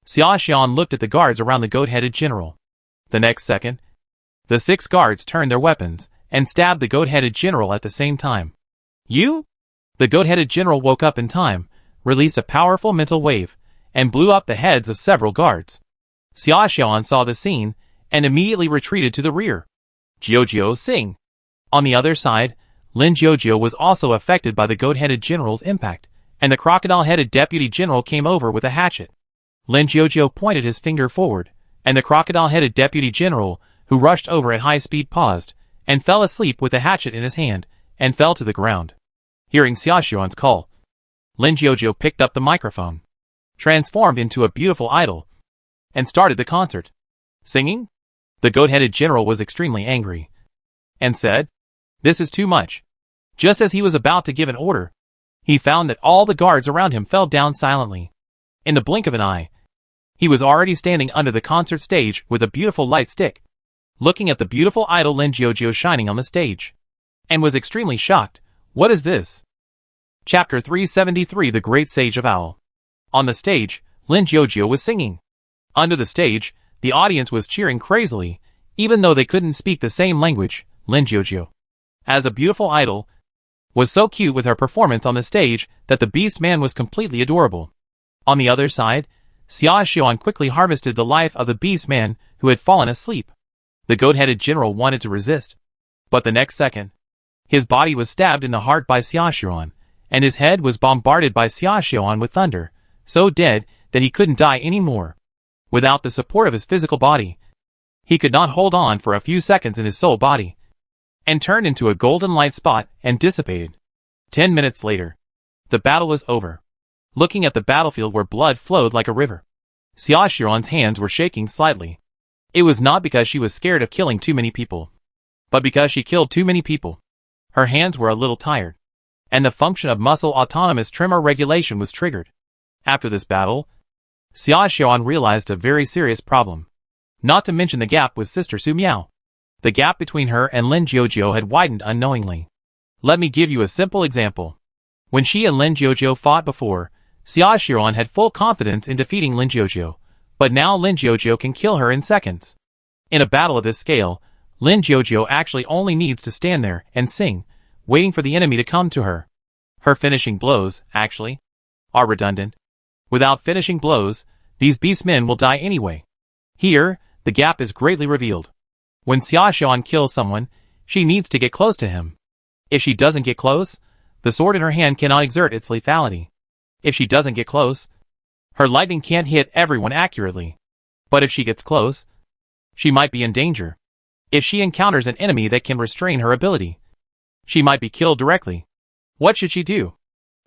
Xia Xian looked at the guards around the goat-headed general. The next second, the 6 guards turned their weapons and stabbed the goat-headed general at the same time. You? The goat-headed general woke up in time, released a powerful mental wave, and blew up the heads of several guards. Xia Xian saw the scene and immediately retreated to the rear. Jiujiu sing. On the other side, Lin Jiujiu was also affected by the goat-headed general's impact, and the crocodile-headed deputy general came over with a hatchet. Lin Jiujiu pointed his finger forward, and the crocodile-headed deputy general, who rushed over at high speed, paused, and fell asleep with the hatchet in his hand, and fell to the ground. Hearing Xia Xian's call, Lin Jiujiu picked up the microphone, transformed into a beautiful idol, and started the concert. Singing? The goat-headed general was extremely angry, and said, "This is too much." Just as he was about to give an order, he found that all the guards around him fell down silently. In the blink of an eye, he was already standing under the concert stage with a beautiful light stick, looking at the beautiful idol Lin Jiujiu shining on the stage, and was extremely shocked. What is this? Chapter 373 The Great Sage of Owl. On the stage, Lin Jiujiu was singing. Under the stage, The audience was cheering crazily, even though they couldn't speak the same language. Lin Jiujiu, as a beautiful idol, was so cute with her performance on the stage that the Beast Man was completely adorable. On the other side, Xia Xian quickly harvested the life of the Beast Man who had fallen asleep. The goat-headed general wanted to resist, but the next second, his body was stabbed in the heart by Xia Xian, and his head was bombarded by Xia Xian with thunder, so dead that he couldn't die anymore. Without the support of his physical body, he could not hold on for a few seconds in his soul body, and turned into a golden light spot and dissipated. 10 minutes later, the battle was over. Looking at the battlefield where blood flowed like a river, Xia Xian's hands were shaking slightly. It was not because she was scared of killing too many people, but because she killed too many people. Her hands were a little tired, and the function of muscle autonomous tremor regulation was triggered. After this battle, Xia Xian realized a very serious problem, not to mention the gap with Sister Su Miao. The gap between her and Lin Jiujiu had widened unknowingly. Let me give you a simple example. When she and Lin Jiujiu fought before, Xia Xian had full confidence in defeating Lin Jiujiu, but now Lin Jiujiu can kill her in seconds. In a battle of this scale, Lin Jiujiu actually only needs to stand there and sing, waiting for the enemy to come to her. Her finishing blows, actually, are redundant. Without finishing blows, these beastmen will die anyway. Here, the gap is greatly revealed. When Xia Xian kills someone, she needs to get close to him. If she doesn't get close, the sword in her hand cannot exert its lethality. If she doesn't get close, her lightning can't hit everyone accurately. But if she gets close, she might be in danger. If she encounters an enemy that can restrain her ability, she might be killed directly. What should she do?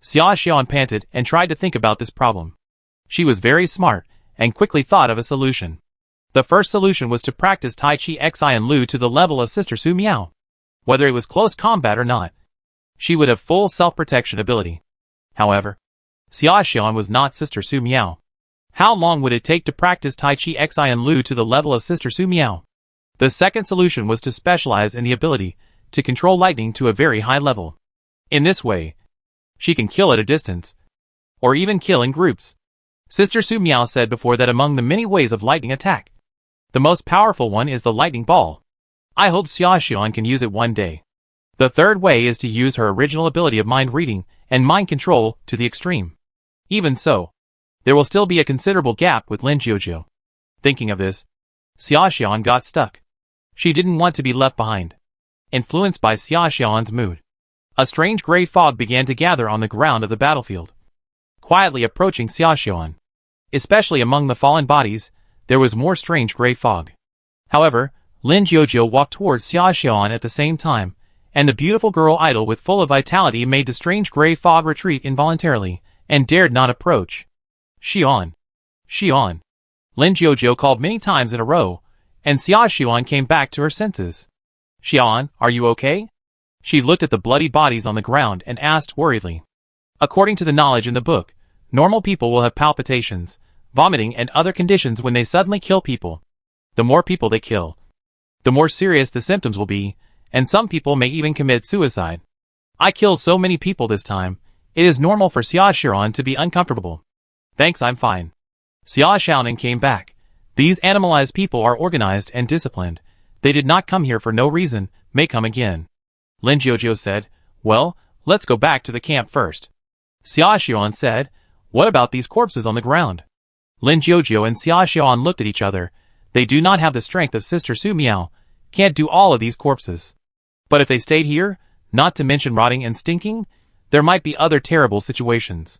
Xia Xian panted and tried to think about this problem. She was very smart and quickly thought of a solution. The first solution was to practice Tai Chi Xi and Lu to the level of Sister Su Miao. Whether it was close combat or not, she would have full self-protection ability. However, Xia Xian was not Sister Su Miao. How long would it take to practice Tai Chi Xi and Lu to the level of Sister Su Miao? The second solution was to specialize in the ability to control lightning to a very high level. In this way, she can kill at a distance, or even kill in groups. Sister Su Miao said before that among the many ways of lightning attack, the most powerful one is the lightning ball. I hope Xia Xian can use it one day. The third way is to use her original ability of mind reading and mind control to the extreme. Even so, there will still be a considerable gap with Lin Jiujiu. Thinking of this, Xia Xian got stuck. She didn't want to be left behind. Influenced by Xia Xian's mood, a strange gray fog began to gather on the ground of the battlefield, quietly approaching Xia Xian. Especially among the fallen bodies, there was more strange gray fog. However, Lin Jiujiu walked towards Xia Xian at the same time, and the beautiful girl idol with full of vitality made the strange gray fog retreat involuntarily, and dared not approach. Xian! Xian! Lin Jiujiu called many times in a row, and Xia Xian came back to her senses. Xian, are you okay? She looked at the bloody bodies on the ground and asked worriedly. According to the knowledge in the book, normal people will have palpitations, vomiting and other conditions when they suddenly kill people. The more people they kill, the more serious the symptoms will be, and some people may even commit suicide. I killed so many people this time, it is normal for Xia Xian to be uncomfortable. Thanks, I'm fine. Xia Xiaonan came back. These animalized people are organized and disciplined. They did not come here for no reason, may come again. Lin Jiujiu said, well, let's go back to the camp first. Xia Xian said, what about these corpses on the ground? Lin Jiujiu and Xia Xian looked at each other. They do not have the strength of Sister Su Miao, can't do all of these corpses. But if they stayed here, not to mention rotting and stinking, there might be other terrible situations.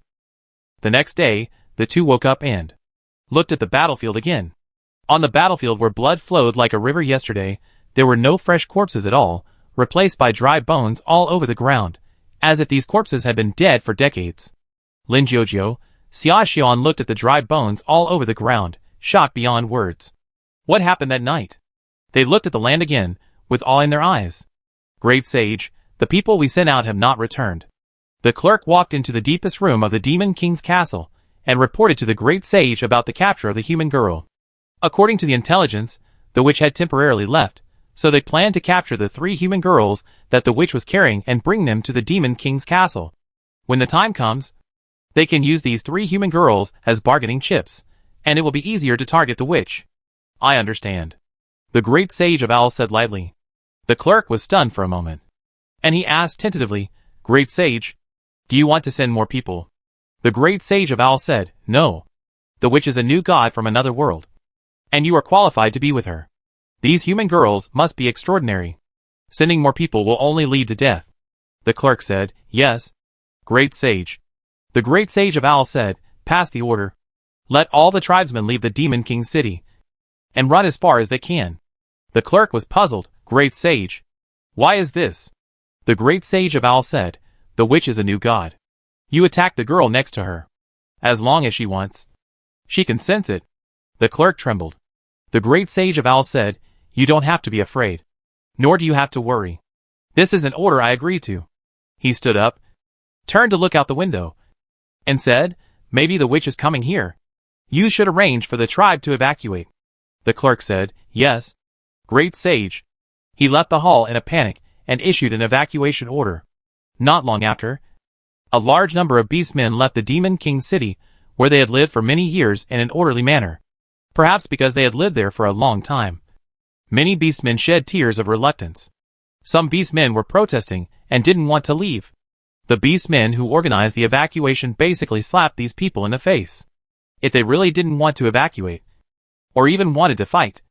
The next day, the two woke up and looked at the battlefield again. On the battlefield where blood flowed like a river yesterday, there were no fresh corpses at all, replaced by dry bones all over the ground, as if these corpses had been dead for decades. Lin Jiujiu, Xia Xian looked at the dry bones all over the ground, shocked beyond words. What happened that night? They looked at the land again, with awe in their eyes. Great sage, the people we sent out have not returned. The clerk walked into the deepest room of the Demon King's castle, and reported to the great sage about the capture of the human girl. According to the intelligence, the witch had temporarily left, so they planned to capture the 3 human girls that the witch was carrying and bring them to the Demon King's castle. When the time comes, they can use these 3 human girls as bargaining chips, and it will be easier to target the witch. I understand. The great sage of Owl said lightly. The clerk was stunned for a moment. And he asked tentatively, Great sage, do you want to send more people? The great sage of Owl said, No. The witch is a new god from another world. And you are qualified to be with her. These human girls must be extraordinary. Sending more people will only lead to death. The clerk said, Yes. Great sage. The great sage of Owl said, Pass the order. Let all the tribesmen leave the Demon King's city. And run as far as they can. The clerk was puzzled. Great sage. Why is this? The great sage of Owl said, The witch is a new god. You attack the girl next to her. As long as she wants. She can sense it. The clerk trembled. The great sage of Owl said, You don't have to be afraid. Nor do you have to worry. This is an order I agree to. He stood up, turned to look out the window, and said, Maybe the witch is coming here. You should arrange for the tribe to evacuate. The clerk said, Yes. Great sage. He left the hall in a panic and issued an evacuation order. Not long after, a large number of beastmen left the Demon King's city, where they had lived for many years in an orderly manner. Perhaps because they had lived there for a long time. Many beastmen shed tears of reluctance. Some beastmen were protesting and didn't want to leave. The beastmen who organized the evacuation basically slapped these people in the face. If they really didn't want to evacuate, or even wanted to fight,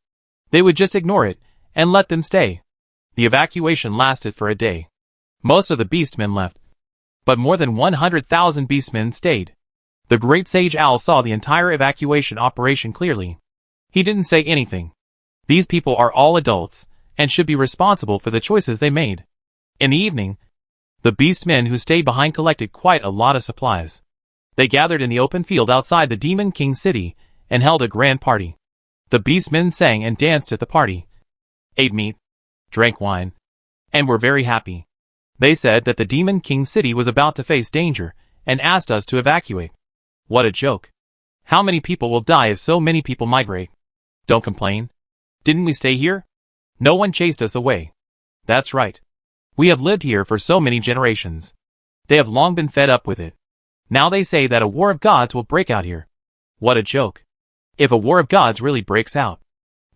they would just ignore it and let them stay. The evacuation lasted for a day. Most of the beastmen left, but more than 100,000 beastmen stayed. The great sage Owl saw the entire evacuation operation clearly. He didn't say anything. These people are all adults and should be responsible for the choices they made. In the evening, the beastmen who stayed behind collected quite a lot of supplies. They gathered in the open field outside the Demon King's city and held a grand party. The beastmen sang and danced at the party, ate meat, drank wine, and were very happy. They said that the Demon King's city was about to face danger and asked us to evacuate. What a joke. How many people will die if so many people migrate? Don't complain. Didn't we stay here? No one chased us away. That's right. We have lived here for so many generations. They have long been fed up with it. Now they say that a war of gods will break out here. What a joke. If a war of gods really breaks out,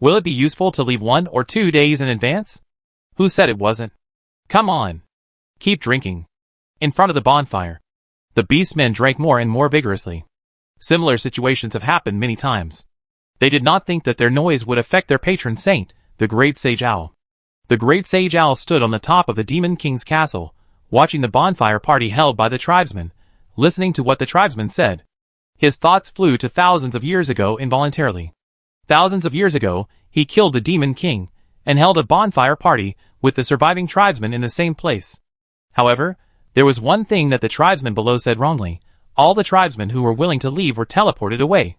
will it be useful to leave 1 or 2 days in advance? Who said it wasn't? Come on. Keep drinking. In front of the bonfire, the beastmen drank more and more vigorously. Similar situations have happened many times. They did not think that their noise would affect their patron saint, the Great Sage Owl. The Great Sage Owl stood on the top of the Demon King's castle, watching the bonfire party held by the tribesmen, listening to what the tribesmen said. His thoughts flew to thousands of years ago involuntarily. Thousands of years ago, he killed the Demon King, and held a bonfire party with the surviving tribesmen in the same place. However, there was one thing that the tribesmen below said wrongly. All the tribesmen who were willing to leave were teleported away.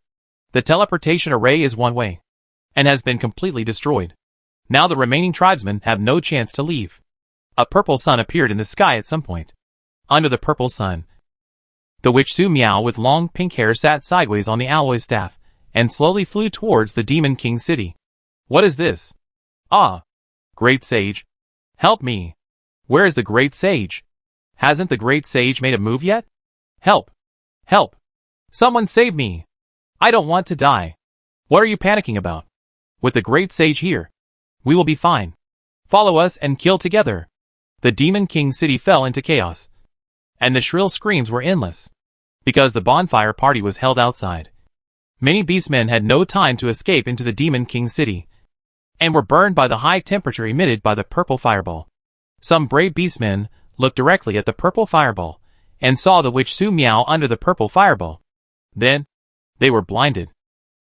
The teleportation array is one way, and has been completely destroyed. Now the remaining tribesmen have no chance to leave. A purple sun appeared in the sky at some point. Under the purple sun, the witch Su Miao with long pink hair sat sideways on the alloy staff, and slowly flew towards the Demon King's city. What is this? Ah! Great Sage! Help me! Where is the Great Sage? Hasn't the Great Sage made a move yet? Help! Help! Someone save me! I don't want to die. What are you panicking about? With the Great Sage here, we will be fine. Follow us and kill together. The Demon King's city fell into chaos, and the shrill screams were endless, because the bonfire party was held outside. Many beastmen had no time to escape into the Demon King's city, and were burned by the high temperature emitted by the purple fireball. Some brave beastmen looked directly at the purple fireball, and saw the witch Su Miao under the purple fireball. Then, they were blinded.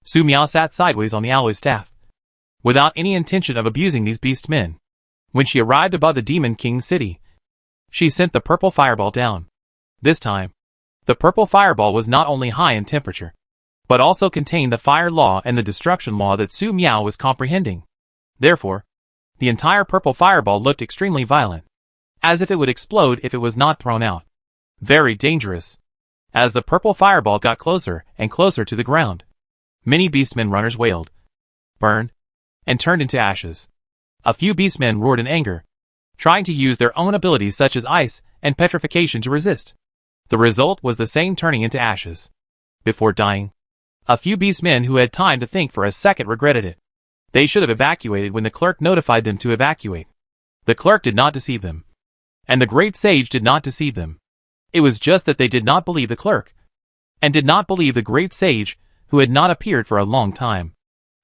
Su Miao sat sideways on the alloy staff, without any intention of abusing these beastmen. When she arrived above the Demon King's city, she sent the purple fireball down. This time, the purple fireball was not only high in temperature, but also contained the fire law and the destruction law that Su Miao was comprehending. Therefore, the entire purple fireball looked extremely violent, as if it would explode if it was not thrown out. Very dangerous. As the purple fireball got closer and closer to the ground, many beastmen runners wailed, burned, and turned into ashes. A few beastmen roared in anger, trying to use their own abilities such as ice and petrification to resist. The result was the same turning into ashes. Before dying, a few beastmen who had time to think for a second regretted it. They should have evacuated when the clerk notified them to evacuate. The clerk did not deceive them. And the great sage did not deceive them. It was just that they did not believe the clerk. And did not believe the great sage, who had not appeared for a long time.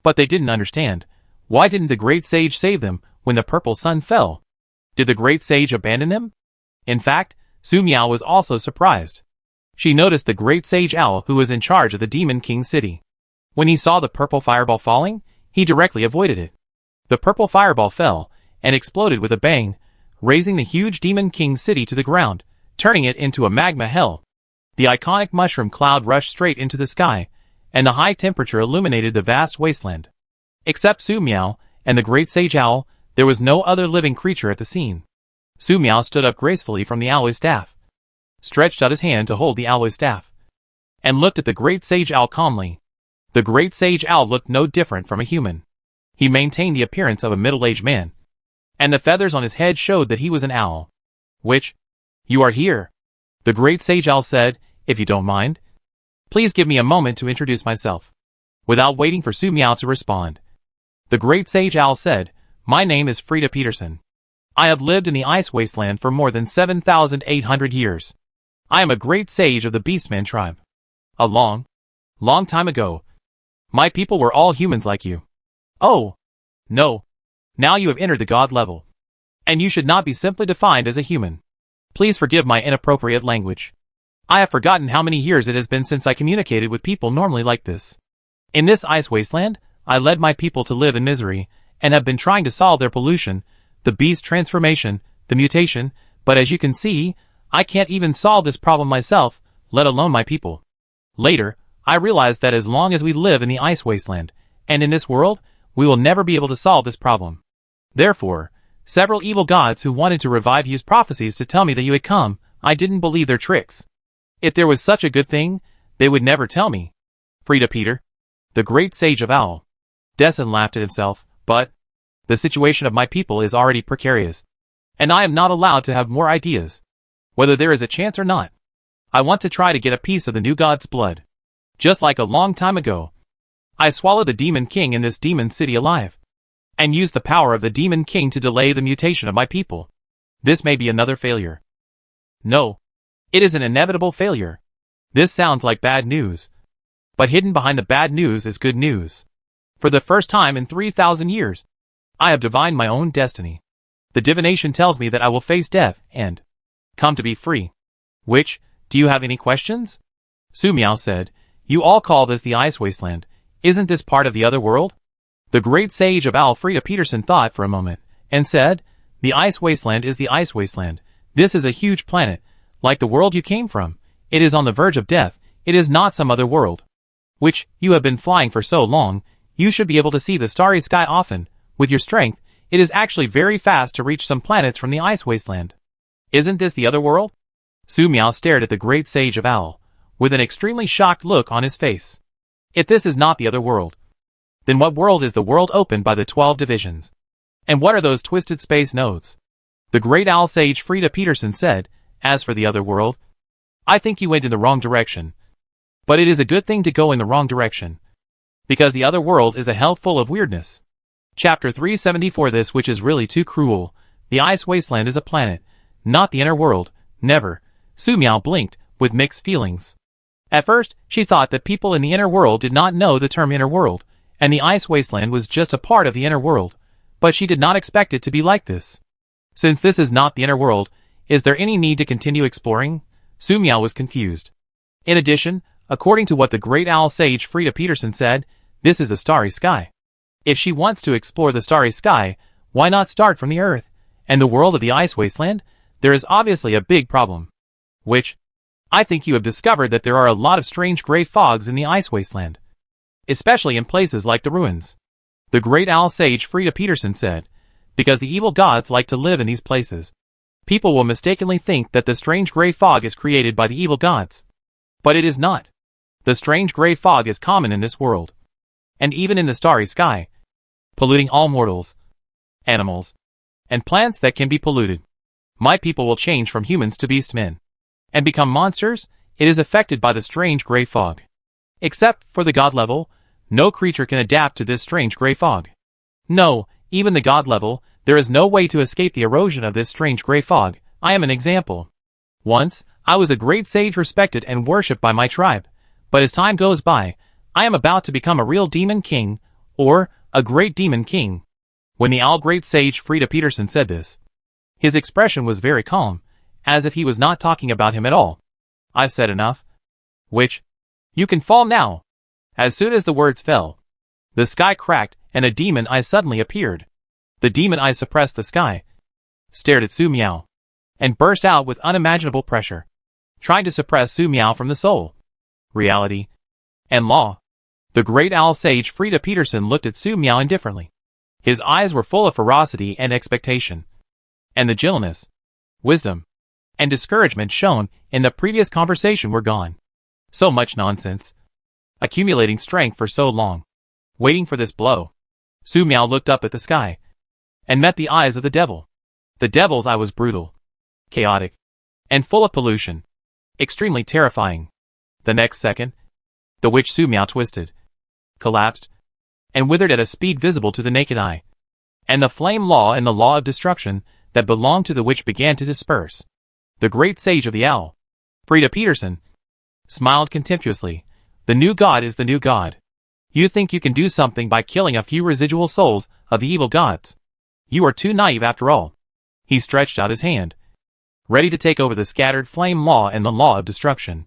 But they didn't understand. Why didn't the great sage save them when the purple sun fell? Did the great sage abandon them? In fact, Su Miao was also surprised. She noticed the great sage owl who was in charge of the Demon King city. When he saw the purple fireball falling, he directly avoided it. The purple fireball fell and exploded with a bang, raising the huge Demon King city to the ground, turning it into a magma hell. The iconic mushroom cloud rushed straight into the sky, and the high temperature illuminated the vast wasteland. Except Su Miao and the great sage owl, there was no other living creature at the scene. Su Miao stood up gracefully from the alloy staff, stretched out his hand to hold the alloy staff, and looked at the great sage owl calmly. The great sage owl looked no different from a human. He maintained the appearance of a middle-aged man, and the feathers on his head showed that he was an owl. Which? You are here, the great sage owl said, if you don't mind. Please give me a moment to introduce myself. Without waiting for Su Miao to respond, the great sage owl said, my name is Frida Peterson. I have lived in the ice wasteland for more than 7,800 years. I am a great sage of the Beastman tribe. A long time ago, my people were all humans like you. Oh, no. Now you have entered the god level. And you should not be simply defined as a human. Please forgive my inappropriate language. I have forgotten how many years it has been since I communicated with people normally like this. In this ice wasteland, I led my people to live in misery, and have been trying to solve their pollution, the beast transformation, the mutation, but as you can see, I can't even solve this problem myself, let alone my people. Later, I realized that as long as we live in the ice wasteland, and in this world, we will never be able to solve this problem. Therefore, several evil gods who wanted to revive used prophecies to tell me that you had come. I didn't believe their tricks. If there was such a good thing, they would never tell me. Frida Peter, the great sage of Owl. Dessen laughed at himself, but the situation of my people is already precarious, and I am not allowed to have more ideas, whether there is a chance or not. I want to try to get a piece of the new god's blood. Just like a long time ago, I swallowed the Demon King in this demon city alive, and used the power of the Demon King to delay the mutation of my people. This may be another failure. No, it is an inevitable failure. This sounds like bad news. But hidden behind the bad news is good news. For the first time in 3,000 years, I have divined my own destiny. The divination tells me that I will face death and come to be free. Which, do you have any questions? Su Miao said, you all call this the ice wasteland. Isn't this part of the other world? The great sage of Owl Frida Peterson thought for a moment, and said, the ice wasteland is the ice wasteland. This is a huge planet, like the world you came from. It is on the verge of death. It is not some other world. Which, you have been flying for so long, you should be able to see the starry sky often. With your strength, it is actually very fast to reach some planets from the ice wasteland. Isn't this the other world? Su Miao stared at the great sage of Owl, with an extremely shocked look on his face. If this is not the other world, then what world is the world opened by the 12 divisions? And what are those twisted space nodes? The great owl sage Frida Peterson said, as for the other world, I think you went in the wrong direction. But it is a good thing to go in the wrong direction, because the other world is a hell full of weirdness. Chapter 374. This which is really too cruel. The ice wasteland is a planet, not the inner world. Never. Su Miao blinked, with mixed feelings. At first, she thought that people in the inner world did not know the term inner world, and the ice wasteland was just a part of the inner world, but she did not expect it to be like this. Since this is not the inner world, is there any need to continue exploring? Su Miao was confused. In addition, according to what the great owl sage Frida Peterson said, this is a starry sky. If she wants to explore the starry sky, why not start from the Earth and the world of the ice wasteland? There is obviously a big problem. Which, I think you have discovered that there are a lot of strange gray fogs in the ice wasteland, especially in places like the ruins. The great owl sage Frida Peterson said, because the evil gods like to live in these places. People will mistakenly think that the strange gray fog is created by the evil gods. But it is not. The strange gray fog is common in this world, and even in the starry sky, polluting all mortals, animals, and plants that can be polluted. My people will change from humans to beastmen, and become monsters. It is affected by the strange gray fog. Except for the god level, no creature can adapt to this strange gray fog. No, even the god level, there is no way to escape the erosion of this strange gray fog. I am an example. Once, I was a great sage respected and worshipped by my tribe, but as time goes by, I am about to become a real demon king, or a great demon king. When the owl great sage Frida Peterson said this, his expression was very calm, as if he was not talking about him at all. I've said enough. Which? You can fall now. As soon as the words fell, the sky cracked and a demon eye suddenly appeared. The demon eye suppressed the sky, stared at Su Miao, and burst out with unimaginable pressure, trying to suppress Su Miao from the soul, reality, and law. The great owl sage Frida Peterson looked at Su Miao indifferently. His eyes were full of ferocity and expectation, and the gentleness, wisdom, and discouragement shown in the previous conversation were gone. So much nonsense. Accumulating strength for so long, waiting for this blow. Su Miao looked up at the sky, and met the eyes of the devil. The devil's eye was brutal, chaotic, and full of pollution. Extremely terrifying. The next second, the witch Su Miao twisted, collapsed, and withered at a speed visible to the naked eye. And the flame law and the law of destruction that belonged to the witch began to disperse. The great sage of the owl, Frida Peterson, smiled contemptuously. The new god is the new god. You think you can do something by killing a few residual souls of the evil gods. You are too naive after all. He stretched out his hand, ready to take over the scattered flame law and the law of destruction,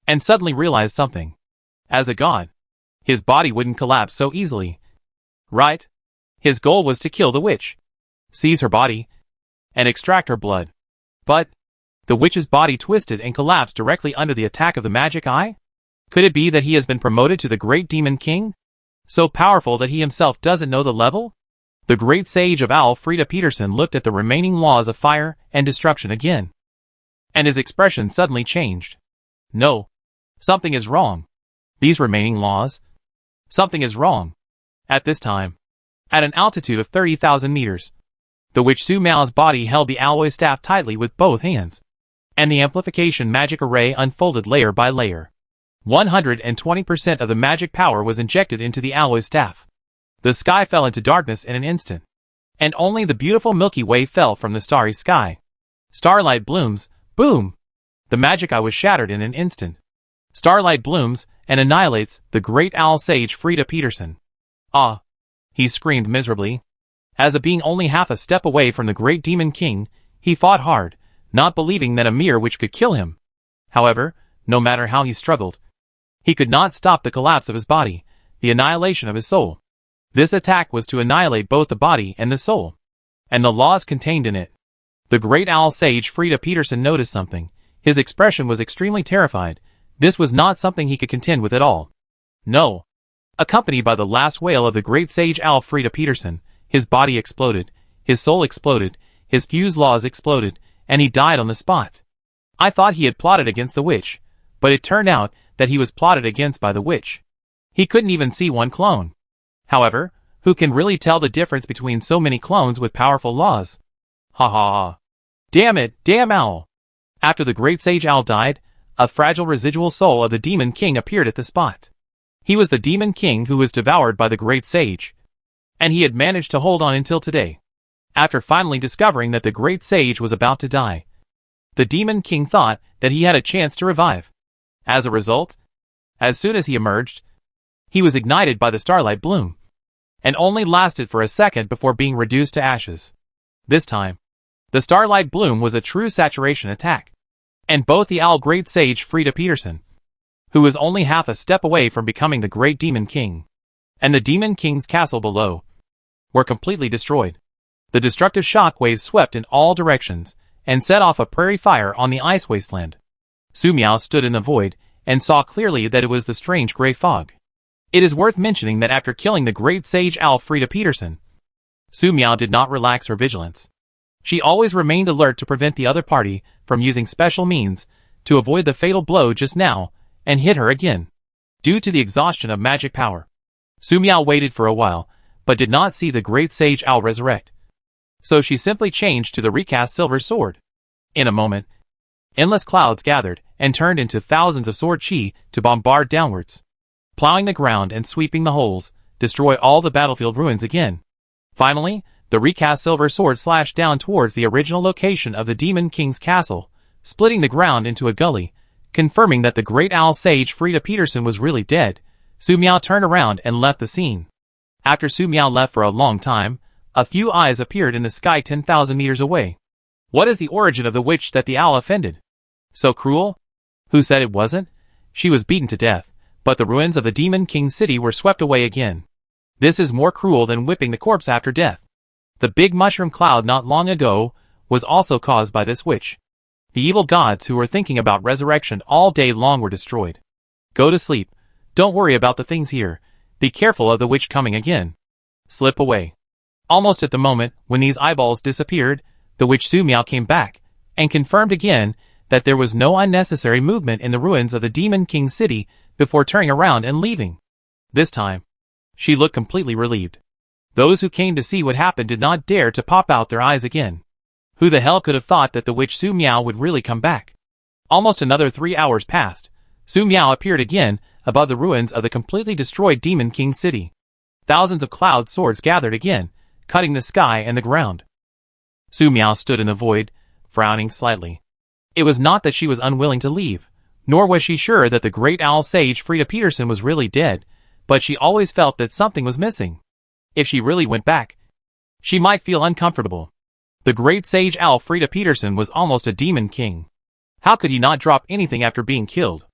and suddenly realized something. As a god, his body wouldn't collapse so easily. Right? His goal was to kill the witch, seize her body, and extract her blood. But the witch's body twisted and collapsed directly under the attack of the magic eye? Could it be that he has been promoted to the great demon king? So powerful that he himself doesn't know the level? The great sage of owl Frida Peterson looked at the remaining laws of fire and destruction again, and his expression suddenly changed. No. Something is wrong. These remaining laws? Something is wrong. At this time, at an altitude of 30,000 meters, the witch Su Miao's body held the alloy staff tightly with both hands, and the amplification magic array unfolded layer by layer. 120% of the magic power was injected into the alloy staff. The sky fell into darkness in an instant, and only the beautiful Milky Way fell from the starry sky. Starlight blooms, boom! The magic eye was shattered in an instant. Starlight blooms and annihilates the great owl sage Frida Peterson. Ah! He screamed miserably. As a being only half a step away from the great demon king, he fought hard, not believing that a mere witch could kill him. However, no matter how he struggled, he could not stop the collapse of his body, the annihilation of his soul. This attack was to annihilate both the body and the soul, and the laws contained in it. The great owl sage Frida Peterson noticed something. His expression was extremely terrified. This was not something he could contend with at all. No. Accompanied by the last wail of the great sage owl Frida Peterson, his body exploded, his soul exploded, his fused laws exploded, and he died on the spot. I thought he had plotted against the witch, but it turned out that he was plotted against by the witch. He couldn't even see one clone. However, who can really tell the difference between so many clones with powerful laws? Ha ha ha. Damn it, damn owl. After the great sage owl died, a fragile residual soul of the demon king appeared at the spot. He was the demon king who was devoured by the great sage, and he had managed to hold on until today. After finally discovering that the great sage was about to die, the demon king thought that he had a chance to revive. As a result, as soon as he emerged, he was ignited by the starlight bloom, and only lasted for a second before being reduced to ashes. This time, the starlight bloom was a true saturation attack, and both the owl great sage Frida Peterson, who was only half a step away from becoming the great demon king, and the demon king's castle below, were completely destroyed. The destructive shock waves swept in all directions, and set off a prairie fire on the ice wasteland. Su Miao stood in the void, and saw clearly that it was the strange gray fog. It is worth mentioning that after killing the great sage owl Frida Peterson, Su Miao did not relax her vigilance. She always remained alert to prevent the other party from using special means to avoid the fatal blow just now, and hit her again. Due to the exhaustion of magic power, Su Miao waited for a while, but did not see the great sage owl resurrect. So she simply changed to the recast silver sword. In a moment, endless clouds gathered and turned into thousands of sword chi to bombard downwards, plowing the ground and sweeping the holes, destroy all the battlefield ruins again. Finally, the recast silver sword slashed down towards the original location of the Demon King's castle, splitting the ground into a gully, confirming that the great owl sage Frida Peterson was really dead. Su Miao turned around and left the scene. After Su Miao left for a long time, a few eyes appeared in the sky 10,000 meters away. What is the origin of the witch that the owl offended? So cruel? Who said it wasn't? She was beaten to death, but the ruins of the Demon King's city were swept away again. This is more cruel than whipping the corpse after death. The big mushroom cloud not long ago was also caused by this witch. The evil gods who were thinking about resurrection all day long were destroyed. Go to sleep. Don't worry about the things here. Be careful of the witch coming again. Slip away. Almost at the moment when these eyeballs disappeared, the witch Su Miao came back, and confirmed again that there was no unnecessary movement in the ruins of the Demon King's city before turning around and leaving. This time, she looked completely relieved. Those who came to see what happened did not dare to pop out their eyes again. Who the hell could have thought that the witch Su Miao would really come back? Almost another 3 hours passed. Su Miao appeared again above the ruins of the completely destroyed Demon King's city. Thousands of cloud swords gathered again, cutting the sky and the ground. Su Miao stood in the void, frowning slightly. It was not that she was unwilling to leave, nor was she sure that the great owl sage Frida Peterson was really dead, but she always felt that something was missing. If she really went back, she might feel uncomfortable. The great sage owl Frida Peterson was almost a demon king. How could he not drop anything after being killed?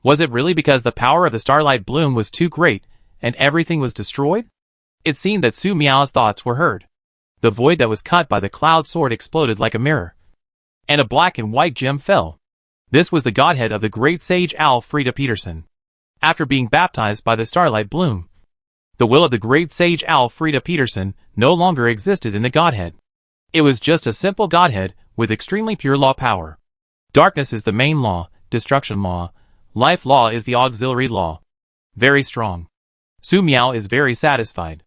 Was it really because the power of the starlight bloom was too great, and everything was destroyed? It seemed that Su Miao's thoughts were heard. The void that was cut by the cloud sword exploded like a mirror, and a black and white gem fell. This was the godhead of the great sage owl Frida Peterson. After being baptized by the starlight bloom, the will of the great sage owl Frida Peterson no longer existed in the godhead. It was just a simple godhead with extremely pure law power. Darkness is the main law, destruction law, life law is the auxiliary law. Very strong. Su Miao is very satisfied.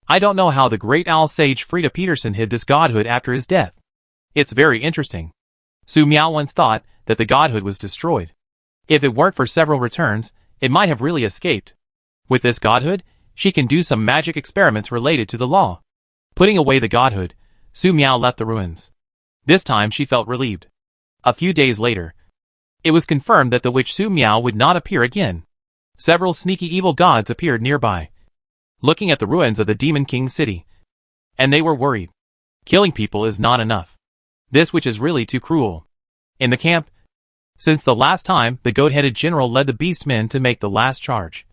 I don't know how the great owl sage Frida Peterson hid this godhood after his death. It's very interesting. Su Miao once thought that the godhood was destroyed. If it weren't for several returns, it might have really escaped. With this godhood, she can do some magic experiments related to the law. Putting away the godhood, Su Miao left the ruins. This time she felt relieved. A few days later, it was confirmed that the witch Su Miao would not appear again. Several sneaky evil gods appeared nearby, looking at the ruins of the Demon King's city. And they were worried. Killing people is not enough. This witch is really too cruel. In the camp, since the last time the goat-headed general led the beast men to make the last charge,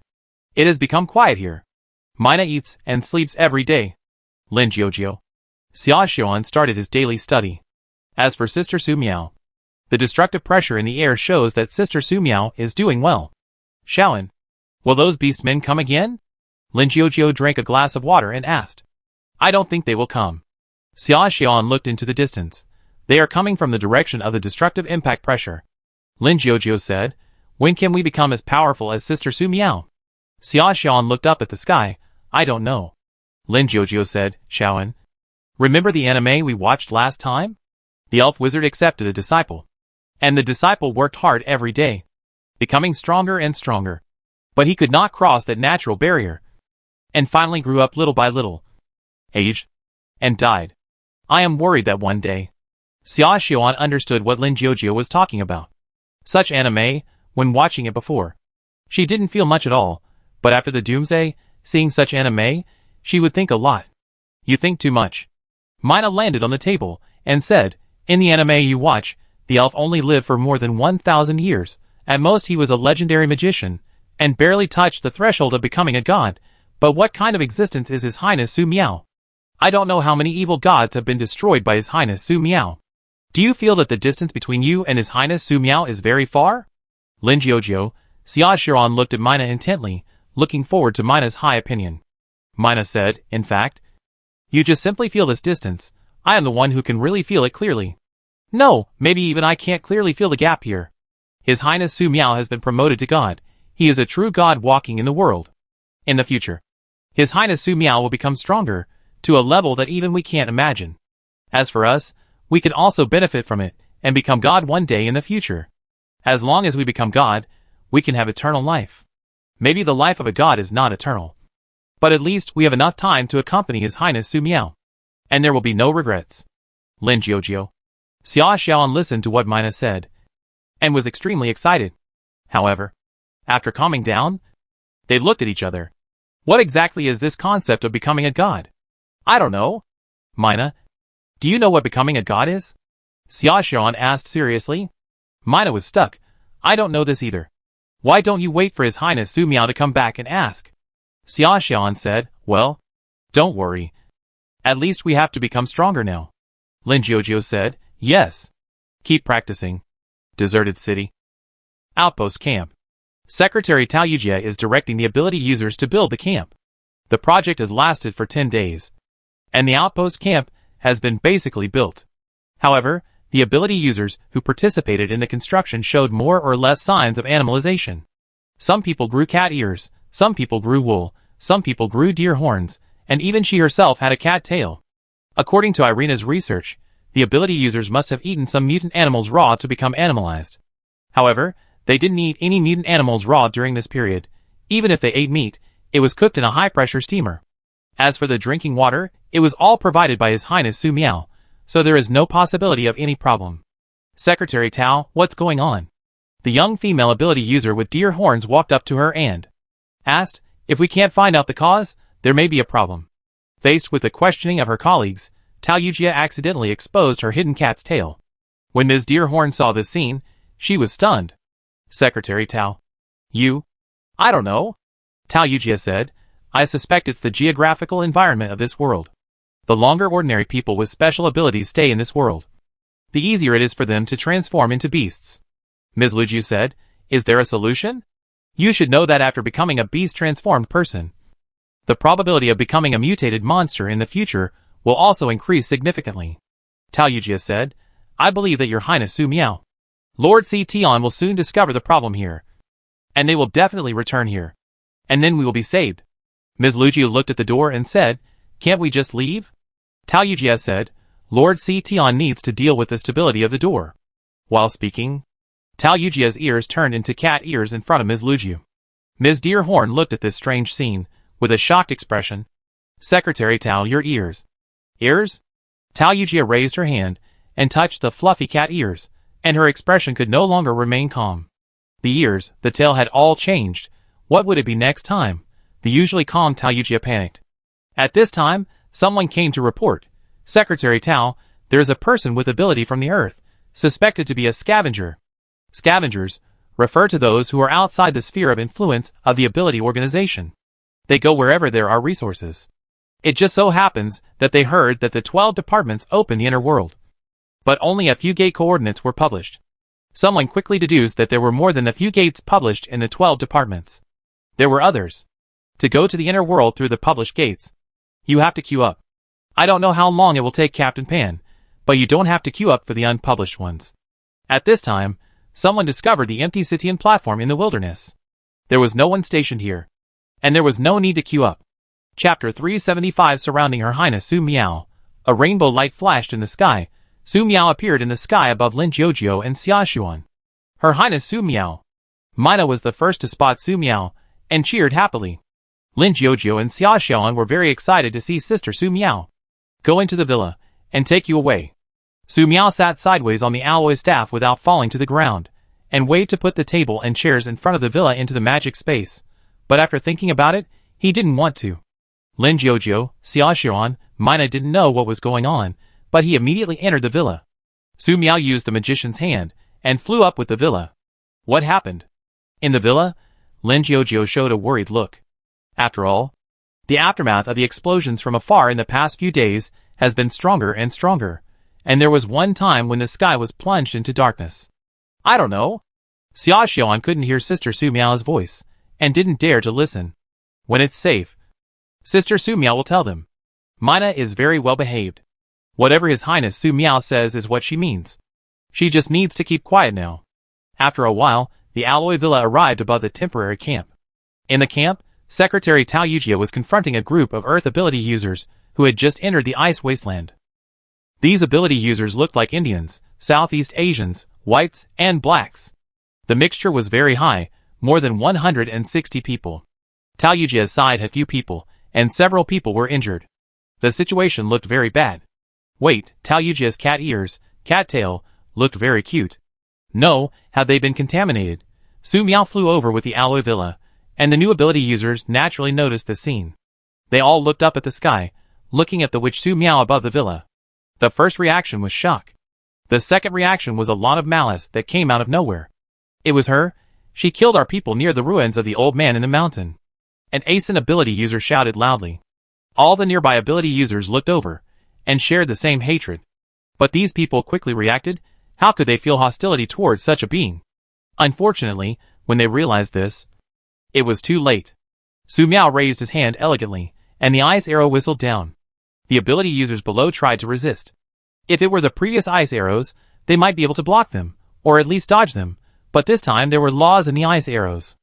it has become quiet here. Mina eats and sleeps every day. Lin Jiujio. Xia Xiaoan started his daily study. As for Sister Su Miao, the destructive pressure in the air shows that Sister Su Miao is doing well. Xiaoan, will those beast men come again? Lin Jiujio drank a glass of water and asked. I don't think they will come. Xia Xiaoan looked into the distance. They are coming from the direction of the destructive impact pressure. Lin Jiujio said, when can we become as powerful as Sister Su Miao? Xia Xiaoan looked up at the sky. I don't know. Lin Jiujio said, Xiaoan, remember the anime we watched last time? The elf wizard accepted a disciple. And the disciple worked hard every day, becoming stronger and stronger. But he could not cross that natural barrier, and finally grew up little by little, aged, and died. I am worried that one day. Xia Xiaoan understood what Lin Jiujio was talking about. Such anime, when watching it before, she didn't feel much at all, but after the Doomsday, seeing such anime, she would think a lot. You think too much. Mina landed on the table, and said, in the anime you watch, the elf only lived for more than 1,000 years. At most he was a legendary magician, and barely touched the threshold of becoming a god. But what kind of existence is His Highness Su Miao? I don't know how many evil gods have been destroyed by His Highness Su Miao. Do you feel that the distance between you and His Highness Su Miao is very far? Lin Jiujio, Xia Xiaoan looked at Mina intently, looking forward to Mina's high opinion. Mina said, in fact, you just simply feel this distance. I am the one who can really feel it clearly. No, maybe even I can't clearly feel the gap here. His Highness Su Miao has been promoted to god. He is a true god walking in the world. In the future, His Highness Su Miao will become stronger, to a level that even we can't imagine. As for us, we can also benefit from it, and become god one day in the future. As long as we become god, we can have eternal life. Maybe the life of a god is not eternal. But at least we have enough time to accompany His Highness Su Miao. And there will be no regrets. Lin Jiujio. Xia Xiaoan listened to what Mina said, and was extremely excited. However, after calming down, they looked at each other. What exactly is this concept of becoming a god? I don't know. Mina, do you know what becoming a god is? Xia Xiaoan asked seriously. Mina was stuck. I don't know this either. Why don't you wait for His Highness Su Miao to come back and ask? Xia Xiaoan said, well, don't worry. At least we have to become stronger now. Lin Jiujio said, yes. Keep practicing. Deserted city. Outpost camp. Secretary Tao Yujie is directing the ability users to build the camp. The project has lasted for 10 days. And the outpost camp has been basically built. However, the ability users who participated in the construction showed more or less signs of animalization. Some people grew cat ears, some people grew wool, some people grew deer horns, and even she herself had a cat tail. According to Irina's research, the ability users must have eaten some mutant animals raw to become animalized. However, they didn't eat any mutant animals raw during this period. Even if they ate meat, it was cooked in a high-pressure steamer. As for the drinking water, it was all provided by His Highness Su Miao, so there is no possibility of any problem. Secretary Tao, what's going on? The young female ability user with deer horns walked up to her and asked, if we can't find out the cause, there may be a problem. Faced with the questioning of her colleagues, Tao Yujie accidentally exposed her hidden cat's tail. When Ms. Deerhorn saw this scene, she was stunned. Secretary Tao. You? I don't know. Tao Yujie said, I suspect it's the geographical environment of this world. The longer ordinary people with special abilities stay in this world, the easier it is for them to transform into beasts. Ms. Luju said, is there a solution? You should know that after becoming a beast-transformed person, the probability of becoming a mutated monster in the future will also increase significantly. Tao Yujie said, I believe that Your Highness Su Miao, Lord Si Tian will soon discover the problem here, and they will definitely return here, and then we will be saved. Ms. Luju looked at the door and said, can't we just leave? Tao Yujie said, Lord Si Tian needs to deal with the stability of the door. While speaking, Tao Yujie's ears turned into cat ears in front of Ms. Luju. Ms. Deerhorn looked at this strange scene with a shocked expression. Secretary Tao, your ears. Ears? Tao Yujie raised her hand and touched the fluffy cat ears, and her expression could no longer remain calm. The ears, the tail had all changed. What would it be next time? The usually calm Tao Yujie panicked. At this time, someone came to report. Secretary Tao, there is a person with ability from the earth, suspected to be a scavenger. Scavengers refer to those who are outside the sphere of influence of the ability organization. They go wherever there are resources. It just so happens that they heard that the 12 departments open the inner world. But only a few gate coordinates were published. Someone quickly deduced that there were more than a few gates published in the 12 departments. There were others. To go to the inner world through the published gates, you have to queue up. I don't know how long it will take Captain Pan, but you don't have to queue up for the unpublished ones. At this time, someone discovered the empty Citian platform in the wilderness. There was no one stationed here, and there was no need to queue up. Chapter 375 surrounding Her Highness Su Miao. A rainbow light flashed in the sky. Su Miao appeared in the sky above Lin Jiujio and Xia Xuan. Her Highness Su Miao. Mina was the first to spot Su Miao, and cheered happily. Lin Jiujio and Xia Xuan were very excited to see Sister Su Miao. Go into the villa, and take you away. Su Miao sat sideways on the alloy staff without falling to the ground, and waved to put the table and chairs in front of the villa into the magic space. But after thinking about it, he didn't want to. Lin Jiujio, Xia Xuan, Mina didn't know what was going on, but he immediately entered the villa. Su Miao used the magician's hand, and flew up with the villa. What happened? In the villa, Lin Jiujio showed a worried look. After all, the aftermath of the explosions from afar in the past few days has been stronger and stronger, and there was one time when the sky was plunged into darkness. I don't know. Xia Xuan couldn't hear Sister Su Miao's voice, and didn't dare to listen. When it's safe, Sister Su Miao will tell them. Mina is very well behaved. Whatever His Highness Su Miao says is what she means. She just needs to keep quiet now. After a while, the alloy villa arrived above the temporary camp. In the camp, Secretary Tao Yujie was confronting a group of Earth ability users who had just entered the ice wasteland. These ability users looked like Indians, Southeast Asians, whites, and blacks. The mixture was very high, more than 160 people. Tao Yujie sighed a few people, and several people were injured. The situation looked very bad. Wait, Talyujia's cat ears, cat tail, looked very cute. No, had they been contaminated? Su Miao flew over with the aloe villa, and the new ability users naturally noticed the scene. They all looked up at the sky, looking at the witch Su Miao above the villa. The first reaction was shock. The second reaction was a lot of malice that came out of nowhere. It was her. She killed our people near the ruins of the old man in the mountain. An ASIN ability user shouted loudly. All the nearby ability users looked over, and shared the same hatred. But these people quickly reacted. How could they feel hostility towards such a being? Unfortunately, when they realized this, it was too late. Su Miao raised his hand elegantly, and the ice arrow whistled down. The ability users below tried to resist. If it were the previous ice arrows, they might be able to block them, or at least dodge them, but this time there were laws in the ice arrows.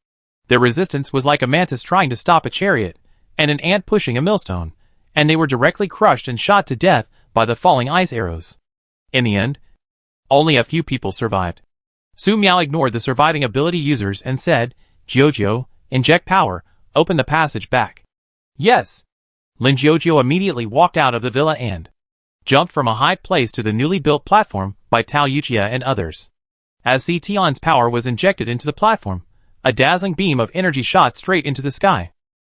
Their resistance was like a mantis trying to stop a chariot, and an ant pushing a millstone, and they were directly crushed and shot to death by the falling ice arrows. In the end, only a few people survived. Su Miao ignored the surviving ability users and said, "Jiujiu, inject power, open the passage back." Yes. Lin Jiujiu immediately walked out of the villa and jumped from a high place to the newly built platform by Tao Yuchia and others. As Tion's power was injected into the platform, a dazzling beam of energy shot straight into the sky.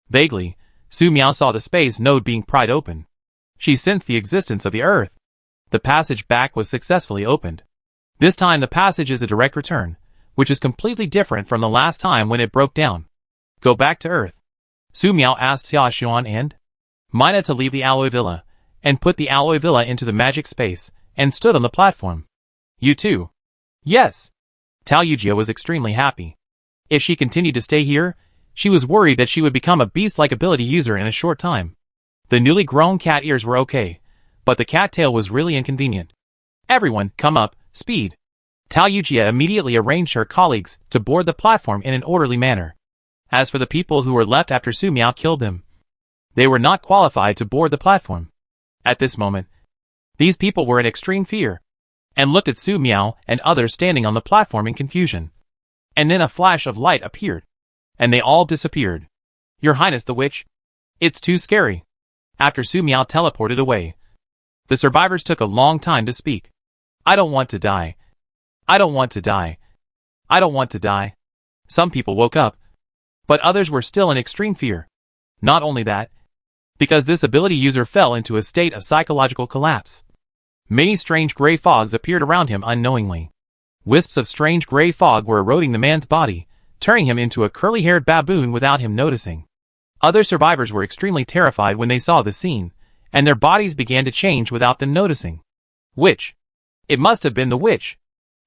Vaguely, Su Miao saw the space node being pried open. She sensed the existence of the earth. The passage back was successfully opened. This time the passage is a direct return, which is completely different from the last time when it broke down. Go back to Earth. Su Miao asked Xiaoxuan and Mina to leave the aloe villa, and put the aloe villa into the magic space, and stood on the platform. You too? Yes. Tao Yujia was extremely happy. If she continued to stay here, she was worried that she would become a beast-like ability user in a short time. The newly grown cat ears were okay, but the cat tail was really inconvenient. Everyone, come up, speed. Tao Yujia immediately arranged her colleagues to board the platform in an orderly manner. As for the people who were left after Su Miao killed them, they were not qualified to board the platform. At this moment, these people were in extreme fear, and looked at Su Miao and others standing on the platform in confusion. And then a flash of light appeared, and they all disappeared. Your Highness the Witch, it's too scary. After Su Miao teleported away, the survivors took a long time to speak. I don't want to die. I don't want to die. I don't want to die. Some people woke up, but others were still in extreme fear. Not only that, because this ability user fell into a state of psychological collapse. Many strange gray fogs appeared around him unknowingly. Wisps of strange gray fog were eroding the man's body, turning him into a curly-haired baboon without him noticing. Other survivors were extremely terrified when they saw the scene, and their bodies began to change without them noticing. Witch! It must have been the witch!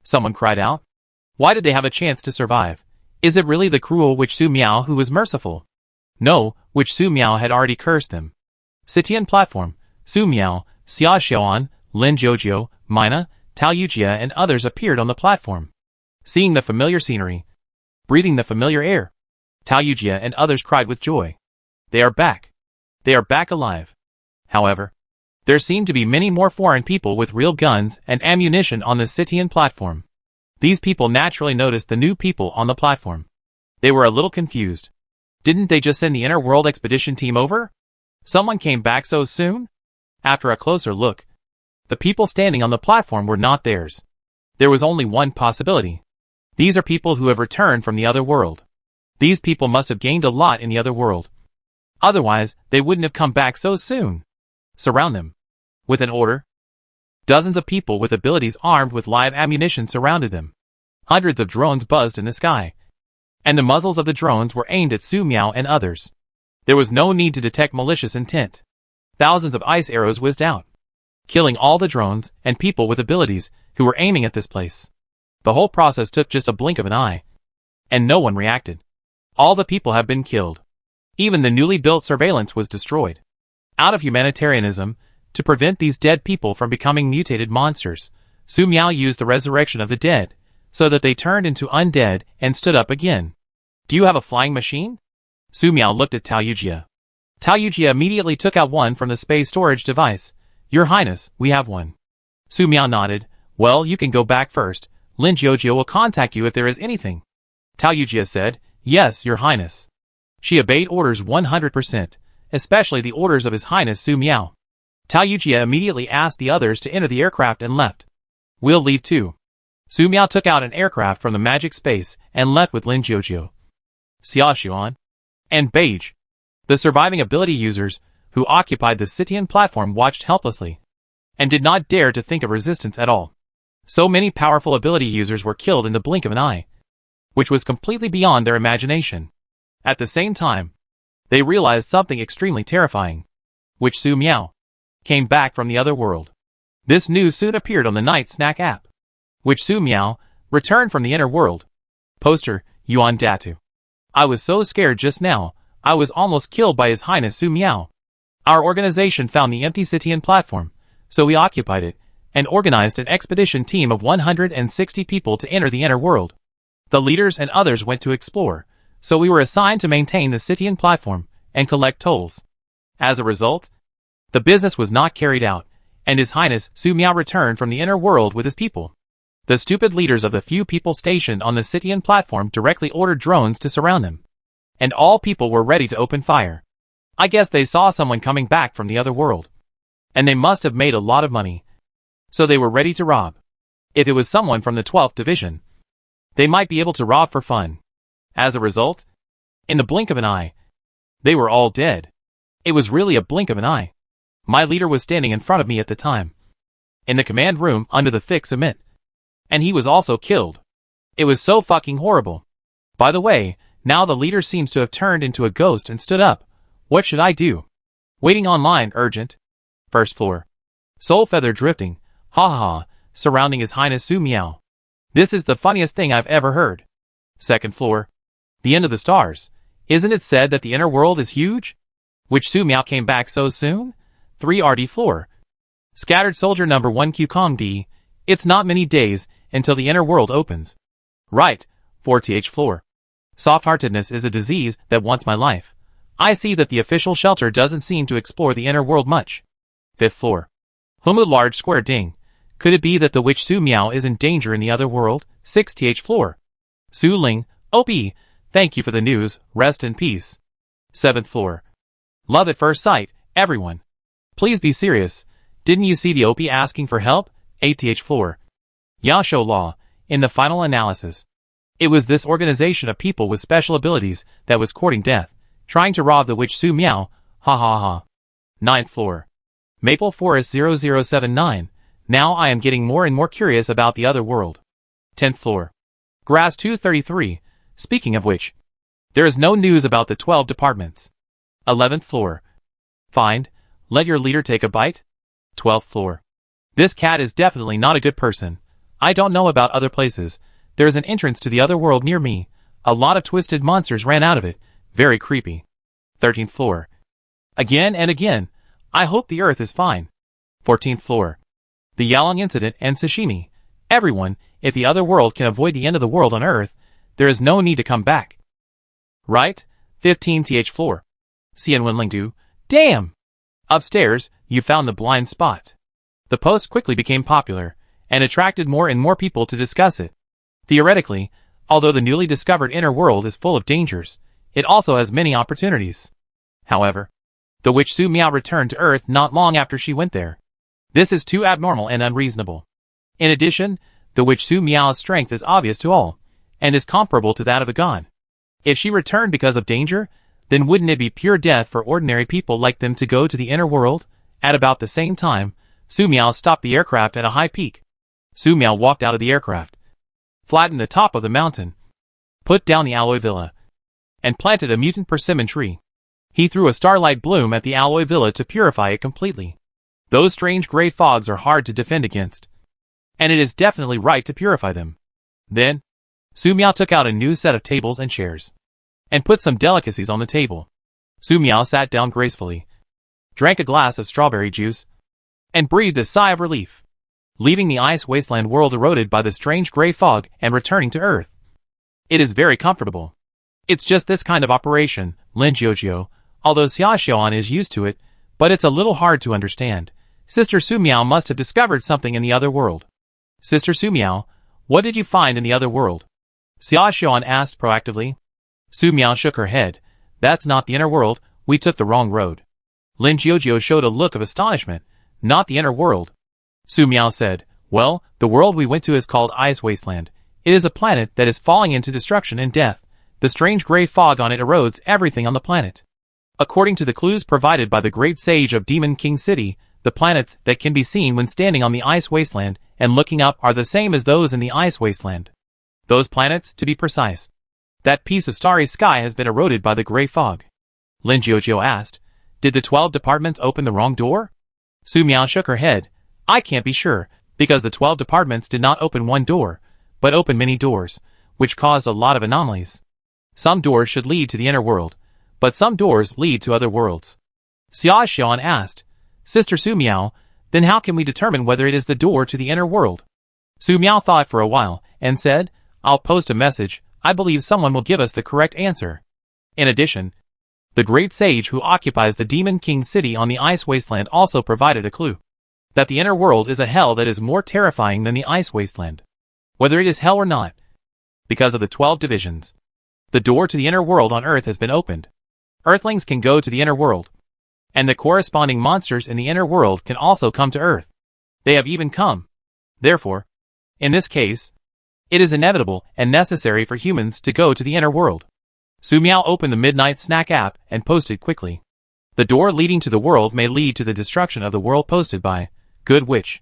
Someone cried out. Why did they have a chance to survive? Is it really the cruel witch Su Miao who was merciful? No, witch Su Miao had already cursed them. Sitian platform, Su Miao, Xia Xiaoan, Lin Jiujiu, Mina, Tao Yujia and others appeared on the platform. Seeing the familiar scenery, breathing the familiar air, Tao Yujia and others cried with joy. They are back. They are back alive. However, there seemed to be many more foreign people with real guns and ammunition on the Sitian platform. These people naturally noticed the new people on the platform. They were a little confused. Didn't they just send the Inner World Expedition team over? Someone came back so soon? After a closer look, the people standing on the platform were not theirs. There was only one possibility. These are people who have returned from the other world. These people must have gained a lot in the other world. Otherwise, they wouldn't have come back so soon. Surround them. With an order, dozens of people with abilities armed with live ammunition surrounded them. Hundreds of drones buzzed in the sky, and the muzzles of the drones were aimed at Su Miao and others. There was no need to detect malicious intent. Thousands of ice arrows whizzed out, killing all the drones and people with abilities who were aiming at this place. The whole process took just a blink of an eye, and no one reacted. All the people have been killed. Even the newly built surveillance was destroyed. Out of humanitarianism, to prevent these dead people from becoming mutated monsters, Su Miao used the resurrection of the dead, so that they turned into undead and stood up again. Do you have a flying machine? Su Miao looked at Tao Yujia. Tao Yujia immediately took out one from the space storage device. Your Highness, we have one. Su Miao nodded. Well, you can go back first. Lin Jiujiu will contact you if there is anything. Tao Yujia said, Yes, Your Highness. She obeyed orders 100%. especially the orders of His Highness Su Miao. Tao Yujia immediately asked the others to enter the aircraft and left. We'll leave too. Su Miao took out an aircraft from the magic space and left with Lin Jiujiu, Xia Xuan, and Beige. The surviving ability users, who occupied the Sitian platform, watched helplessly, and did not dare to think of resistance at all. So many powerful ability users were killed in the blink of an eye, which was completely beyond their imagination. At the same time, they realized something extremely terrifying, which Su Miao came back from the other world. This news soon appeared on the Night Snack app, which Su Miao returned from the inner world. Poster, Yuan Datu. I was so scared just now, I was almost killed by His Highness Su Miao. Our organization found the empty Sitian platform, so we occupied it, and organized an expedition team of 160 people to enter the inner world. The leaders and others went to explore, so we were assigned to maintain the Sitian platform and collect tolls. As a result, the business was not carried out, and His Highness Su Miao returned from the inner world with his people. The stupid leaders of the few people stationed on the Sitian platform directly ordered drones to surround them, and all people were ready to open fire. I guess they saw someone coming back from the other world, and they must have made a lot of money, so they were ready to rob. If it was someone from the 12th Division, they might be able to rob for fun. As a result, in the blink of an eye, they were all dead. It was really a blink of an eye. My leader was standing in front of me at the time, in the command room under the thick cement, and he was also killed. It was so fucking horrible. By the way, now the leader seems to have turned into a ghost and stood up. What should I do? Waiting online, urgent. First floor. Soul feather drifting, ha ha ha, surrounding His Highness Su Miao. This is the funniest thing I've ever heard. Second floor. The end of the stars. Isn't it said that the inner world is huge? Which Su Miao came back so soon? 3RD floor. Scattered soldier number 1 Q Kong D. It's not many days until the inner world opens. Right, 4th floor. Soft-heartedness is a disease that wants my life. I see that the official shelter doesn't seem to explore the inner world much. 5th floor. Humu large square ding. Could it be that the witch Su Miao is in danger in the other world? 6th floor. Su Ling, OP, thank you for the news, rest in peace. 7th floor. Love at first sight, everyone. Please be serious. Didn't you see the OP asking for help? 8th floor. Yasho Law, in the final analysis, it was this organization of people with special abilities that was courting death, trying to rob the witch Su Miao, ha ha ha. 9th floor. Maple Forest 0079, now I am getting more and more curious about the other world. 10th floor. Grass 233, speaking of which, there is no news about the 12 departments. 11th floor. Find, let your leader take a bite. 12th floor. This cat is definitely not a good person. I don't know about other places. There is an entrance to the other world near me. A lot of twisted monsters ran out of it. Very creepy. 13th floor. Again and again. I hope the earth is fine. 14th floor. The Yalong incident and sashimi. Everyone, if the other world can avoid the end of the world on earth, there is no need to come back. Right? 15th floor. Xian Wenlingdu. Damn! Upstairs, you found the blind spot. The post quickly became popular, and attracted more and more people to discuss it. Theoretically, although the newly discovered inner world is full of dangers, it also has many opportunities. However, the witch Su Miao returned to Earth not long after she went there. This is too abnormal and unreasonable. In addition, the witch Su Miao's strength is obvious to all, and is comparable to that of a god. If she returned because of danger, then wouldn't it be pure death for ordinary people like them to go to the inner world? At about the same time, Su Miao stopped the aircraft at a high peak. Su Miao walked out of the aircraft, flattened the top of the mountain, put down the aloe villa, and planted a mutant persimmon tree. He threw a starlight bloom at the aloe villa to purify it completely. Those strange gray fogs are hard to defend against, and it is definitely right to purify them. Then, Su Miao took out a new set of tables and chairs, and put some delicacies on the table. Su Miao sat down gracefully, drank a glass of strawberry juice, and breathed a sigh of relief, leaving the ice wasteland world eroded by the strange gray fog and returning to Earth. It is very comfortable. It's just this kind of operation, Lin Jiujiu, although Xia Xuan is used to it, but it's a little hard to understand. Sister Su Miao must have discovered something in the other world. Sister Su Miao, what did you find in the other world? Xia Xuan asked proactively. Su Miao shook her head. That's not the inner world. we took the wrong road. Lin Jiujio showed a look of astonishment. Not the inner world. Su Miao said, well, the world we went to is called Ice Wasteland. It is a planet that is falling into destruction and death. The strange gray fog on it erodes everything on the planet. According to the clues provided by the great sage of Demon King City, the planets that can be seen when standing on the Ice Wasteland and looking up are the same as those in the Ice Wasteland. Those planets, to be precise. That piece of starry sky has been eroded by the gray fog. Lin Jiujio asked, did the 12 departments open the wrong door? Su Miao shook her head. I can't be sure, because the 12 departments did not open one door, but opened many doors, which caused a lot of anomalies. Some doors should lead to the inner world, but some doors lead to other worlds. Xia Xian asked, Sister Su Miao, then how can we determine whether it is the door to the inner world? Su Miao thought for a while, and said, I'll post a message. I believe someone will give us the correct answer. In addition, the great sage who occupies the Demon King City on the Ice Wasteland also provided a clue. That the inner world is a hell that is more terrifying than the Ice Wasteland. Whether it is hell or not. Because of the 12 divisions. The door to the inner world on Earth has been opened. Earthlings can go to the inner world. And the corresponding monsters in the inner world can also come to Earth. They have even come. Therefore, in this case, it is inevitable and necessary for humans to go to the inner world. Su Miao opened the Midnight Snack app and posted quickly. The door leading to the world may lead to the destruction of the world posted by Good Witch.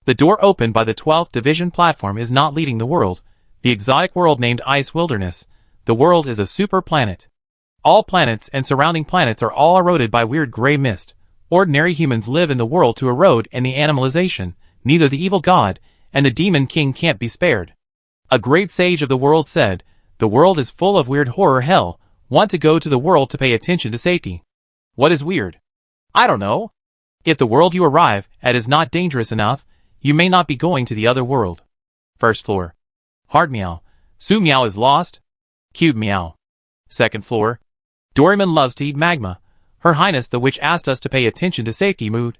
The door opened by the 12th Division platform is not leading the world, the exotic world named Ice Wilderness. The world is a super planet. All planets and surrounding planets are all eroded by weird gray mist. Ordinary humans live in the world to erode and the animalization. Neither the evil god and the demon king can't be spared. A great sage of the world said, the world is full of weird horror hell. Want to go to the world to pay attention to safety. What is weird? I don't know. If the world you arrive at is not dangerous enough, you may not be going to the other world. First floor. Hard meow. Su Miao is lost. Cube meow. Second floor. Doraemon loves to eat magma. Her Highness the Witch asked us to pay attention to safety mood.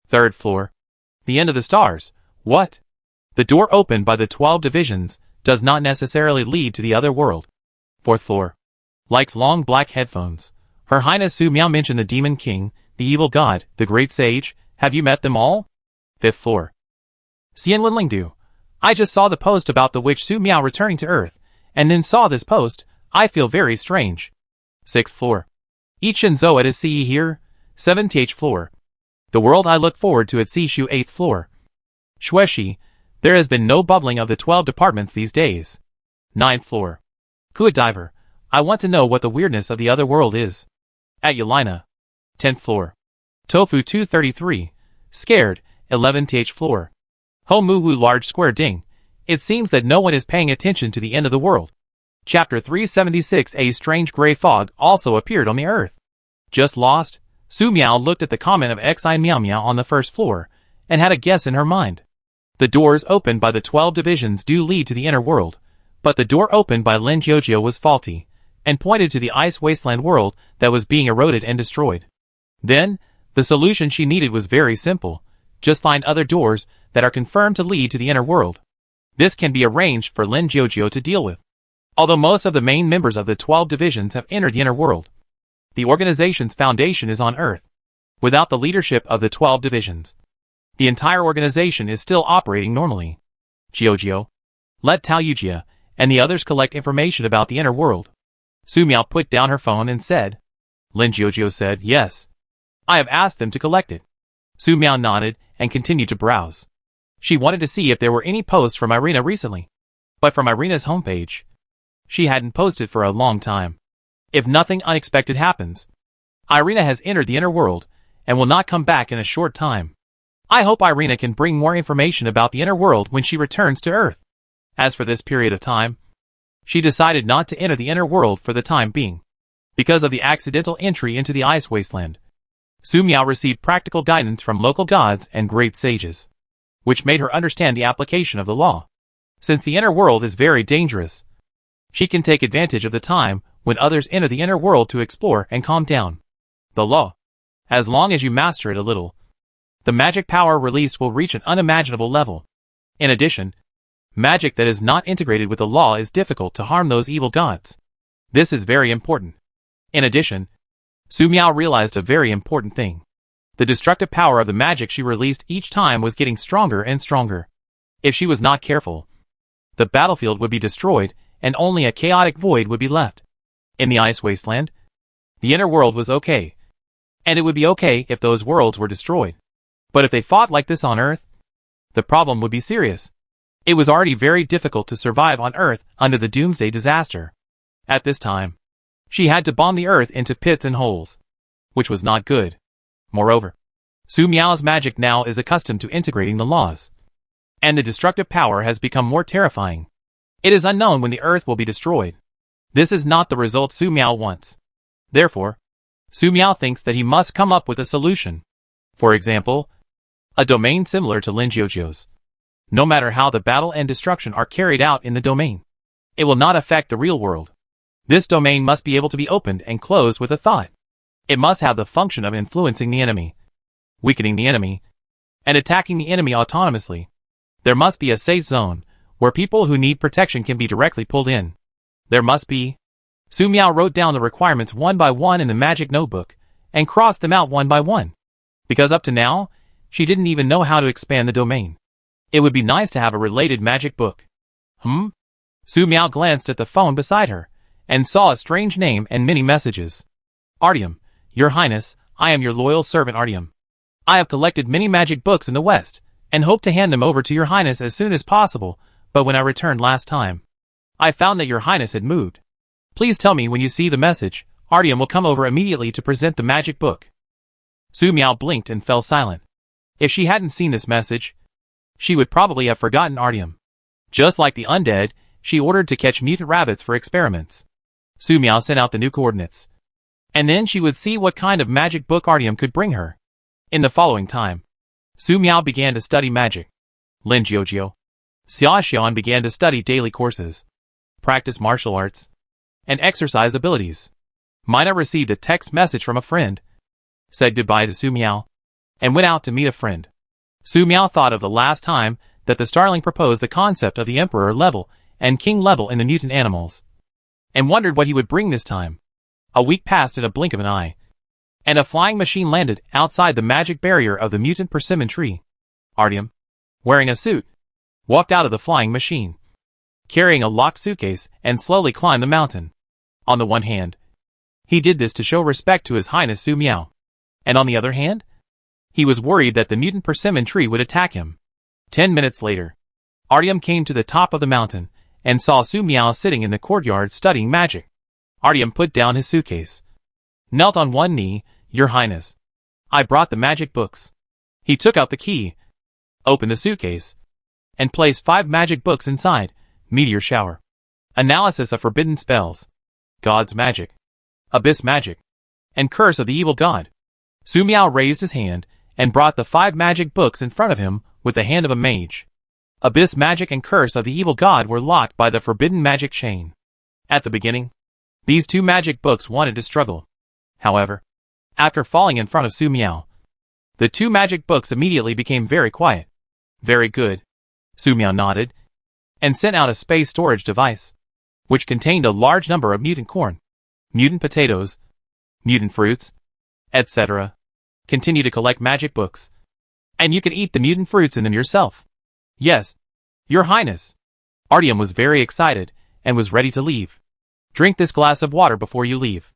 Third floor. The end of the stars. What? The door opened by the 12 divisions does not necessarily lead to the other world. Fourth floor. Likes long black headphones. Her Highness Su Miao mentioned the Demon King, the evil god, the great sage. Have you met them all? Fifth floor. Xian Linlingdu. I just saw the post about the witch Su Miao returning to Earth, and then saw this post. I feel very strange. Sixth floor. Ichin Zhou at his CE here. 7th floor. The world I look forward to at Sishu 8th floor. Shueshi. There has been no bubbling of the 12 departments these days. 9th floor. Kua Diver. I want to know what the weirdness of the other world is. At Yelena. 10th floor. Tofu 233. Scared. 11th floor. Ho Mu Wu Large Square Ding. It seems that no one is paying attention to the end of the world. Chapter 376. A strange gray fog also appeared on the earth. Just lost? Su Miao looked at the comment of Xi Miao Miao on the first floor, and had a guess in her mind. The doors opened by the 12 divisions do lead to the inner world, but the door opened by Lin Jiujio was faulty, and pointed to the Ice Wasteland world that was being eroded and destroyed. Then, the solution she needed was very simple. Just find other doors that are confirmed to lead to the inner world. This can be arranged for Lin Jiujio to deal with. Although most of the main members of the 12 divisions have entered the inner world, the organization's foundation is on Earth. Without the leadership of the 12 divisions, the entire organization is still operating normally. Jiujio, let Tao Yujia and the others collect information about the inner world. Su Miao put down her phone and said. Lin Jiujio said, yes. I have asked them to collect it. Su Miao nodded and continued to browse. She wanted to see if there were any posts from Irina recently. But from Irina's homepage, she hadn't posted for a long time. If nothing unexpected happens, Irina has entered the inner world and will not come back in a short time. I hope Irina can bring more information about the inner world when she returns to Earth. As for this period of time, she decided not to enter the inner world for the time being. Because of the accidental entry into the Ice Wasteland, Su Miao received practical guidance from local gods and great sages, which made her understand the application of the law. Since the inner world is very dangerous, she can take advantage of the time when others enter the inner world to explore and calm down. The law. As long as you master it a little, the magic power released will reach an unimaginable level. In addition, magic that is not integrated with the law is difficult to harm those evil gods. This is very important. In addition, Su Miao realized a very important thing. The destructive power of the magic she released each time was getting stronger and stronger. If she was not careful, the battlefield would be destroyed and only a chaotic void would be left. In the ice wasteland, the inner world was okay. And it would be okay if those worlds were destroyed. But if they fought like this on Earth, the problem would be serious. It was already very difficult to survive on Earth under the Doomsday disaster. At this time, she had to bomb the Earth into pits and holes, which was not good. Moreover, Su Miao's magic now is accustomed to integrating the laws, and the destructive power has become more terrifying. It is unknown when the Earth will be destroyed. This is not the result Su Miao wants. Therefore, Su Miao thinks that he must come up with a solution. For example, a domain similar to Lin Jiujiu's. No matter how the battle and destruction are carried out in the domain, it will not affect the real world. This domain must be able to be opened and closed with a thought. It must have the function of influencing the enemy, weakening the enemy, and attacking the enemy autonomously. There must be a safe zone, where people who need protection can be directly pulled in. There must be. Su Miao wrote down the requirements one by one in the magic notebook, and crossed them out one by one. Because up to now, she didn't even know how to expand the domain. It would be nice to have a related magic book. Su Miao glanced at the phone beside her, and saw a strange name and many messages. Artyom, Your Highness, I am your loyal servant Artyom. I have collected many magic books in the West, and hope to hand them over to Your Highness as soon as possible, but when I returned last time, I found that Your Highness had moved. Please tell me when you see the message. Artyom will come over immediately to present the magic book. Su Miao blinked and fell silent. If she hadn't seen this message, she would probably have forgotten Artyom. Just like the undead, she ordered to catch mutant rabbits for experiments. Su Miao sent out the new coordinates. And then she would see what kind of magic book Artyom could bring her. In the following time, Su Miao began to study magic. Lin Jiujiu, Xia Xian began to study daily courses, practice martial arts, and exercise abilities. Mina received a text message from a friend, said goodbye to Su Miao, and went out to meet a friend. Su Miao thought of the last time that the starling proposed the concept of the emperor level and king level in the mutant animals, and wondered what he would bring this time. A week passed in a blink of an eye, and a flying machine landed outside the magic barrier of the mutant persimmon tree. Artyom, wearing a suit, walked out of the flying machine, carrying a locked suitcase, and slowly climbed the mountain. On the one hand, he did this to show respect to His Highness Su Miao, and on the other hand, he was worried that the mutant persimmon tree would attack him. 10 minutes later, Artyom came to the top of the mountain, and saw Su Miao sitting in the courtyard studying magic. Artyom put down his suitcase, knelt on one knee. Your Highness, I brought the magic books. He took out the key, opened the suitcase, and placed 5 magic books inside. Meteor Shower, Analysis of Forbidden Spells, God's Magic, Abyss Magic, and Curse of the Evil God. Su Miao raised his hand, and brought the 5 magic books in front of him with the hand of a mage. Abyss Magic and Curse of the Evil God were locked by the forbidden magic chain. At the beginning, these 2 magic books wanted to struggle. However, after falling in front of Su Miao, the 2 magic books immediately became very quiet. Very good. Su Miao nodded, and sent out a space storage device, which contained a large number of mutant corn, mutant potatoes, mutant fruits, etc. Continue to collect magic books, and you can eat the mutant fruits in them yourself. Yes, Your Highness. Artyom was very excited, and was ready to leave. Drink this glass of water before you leave.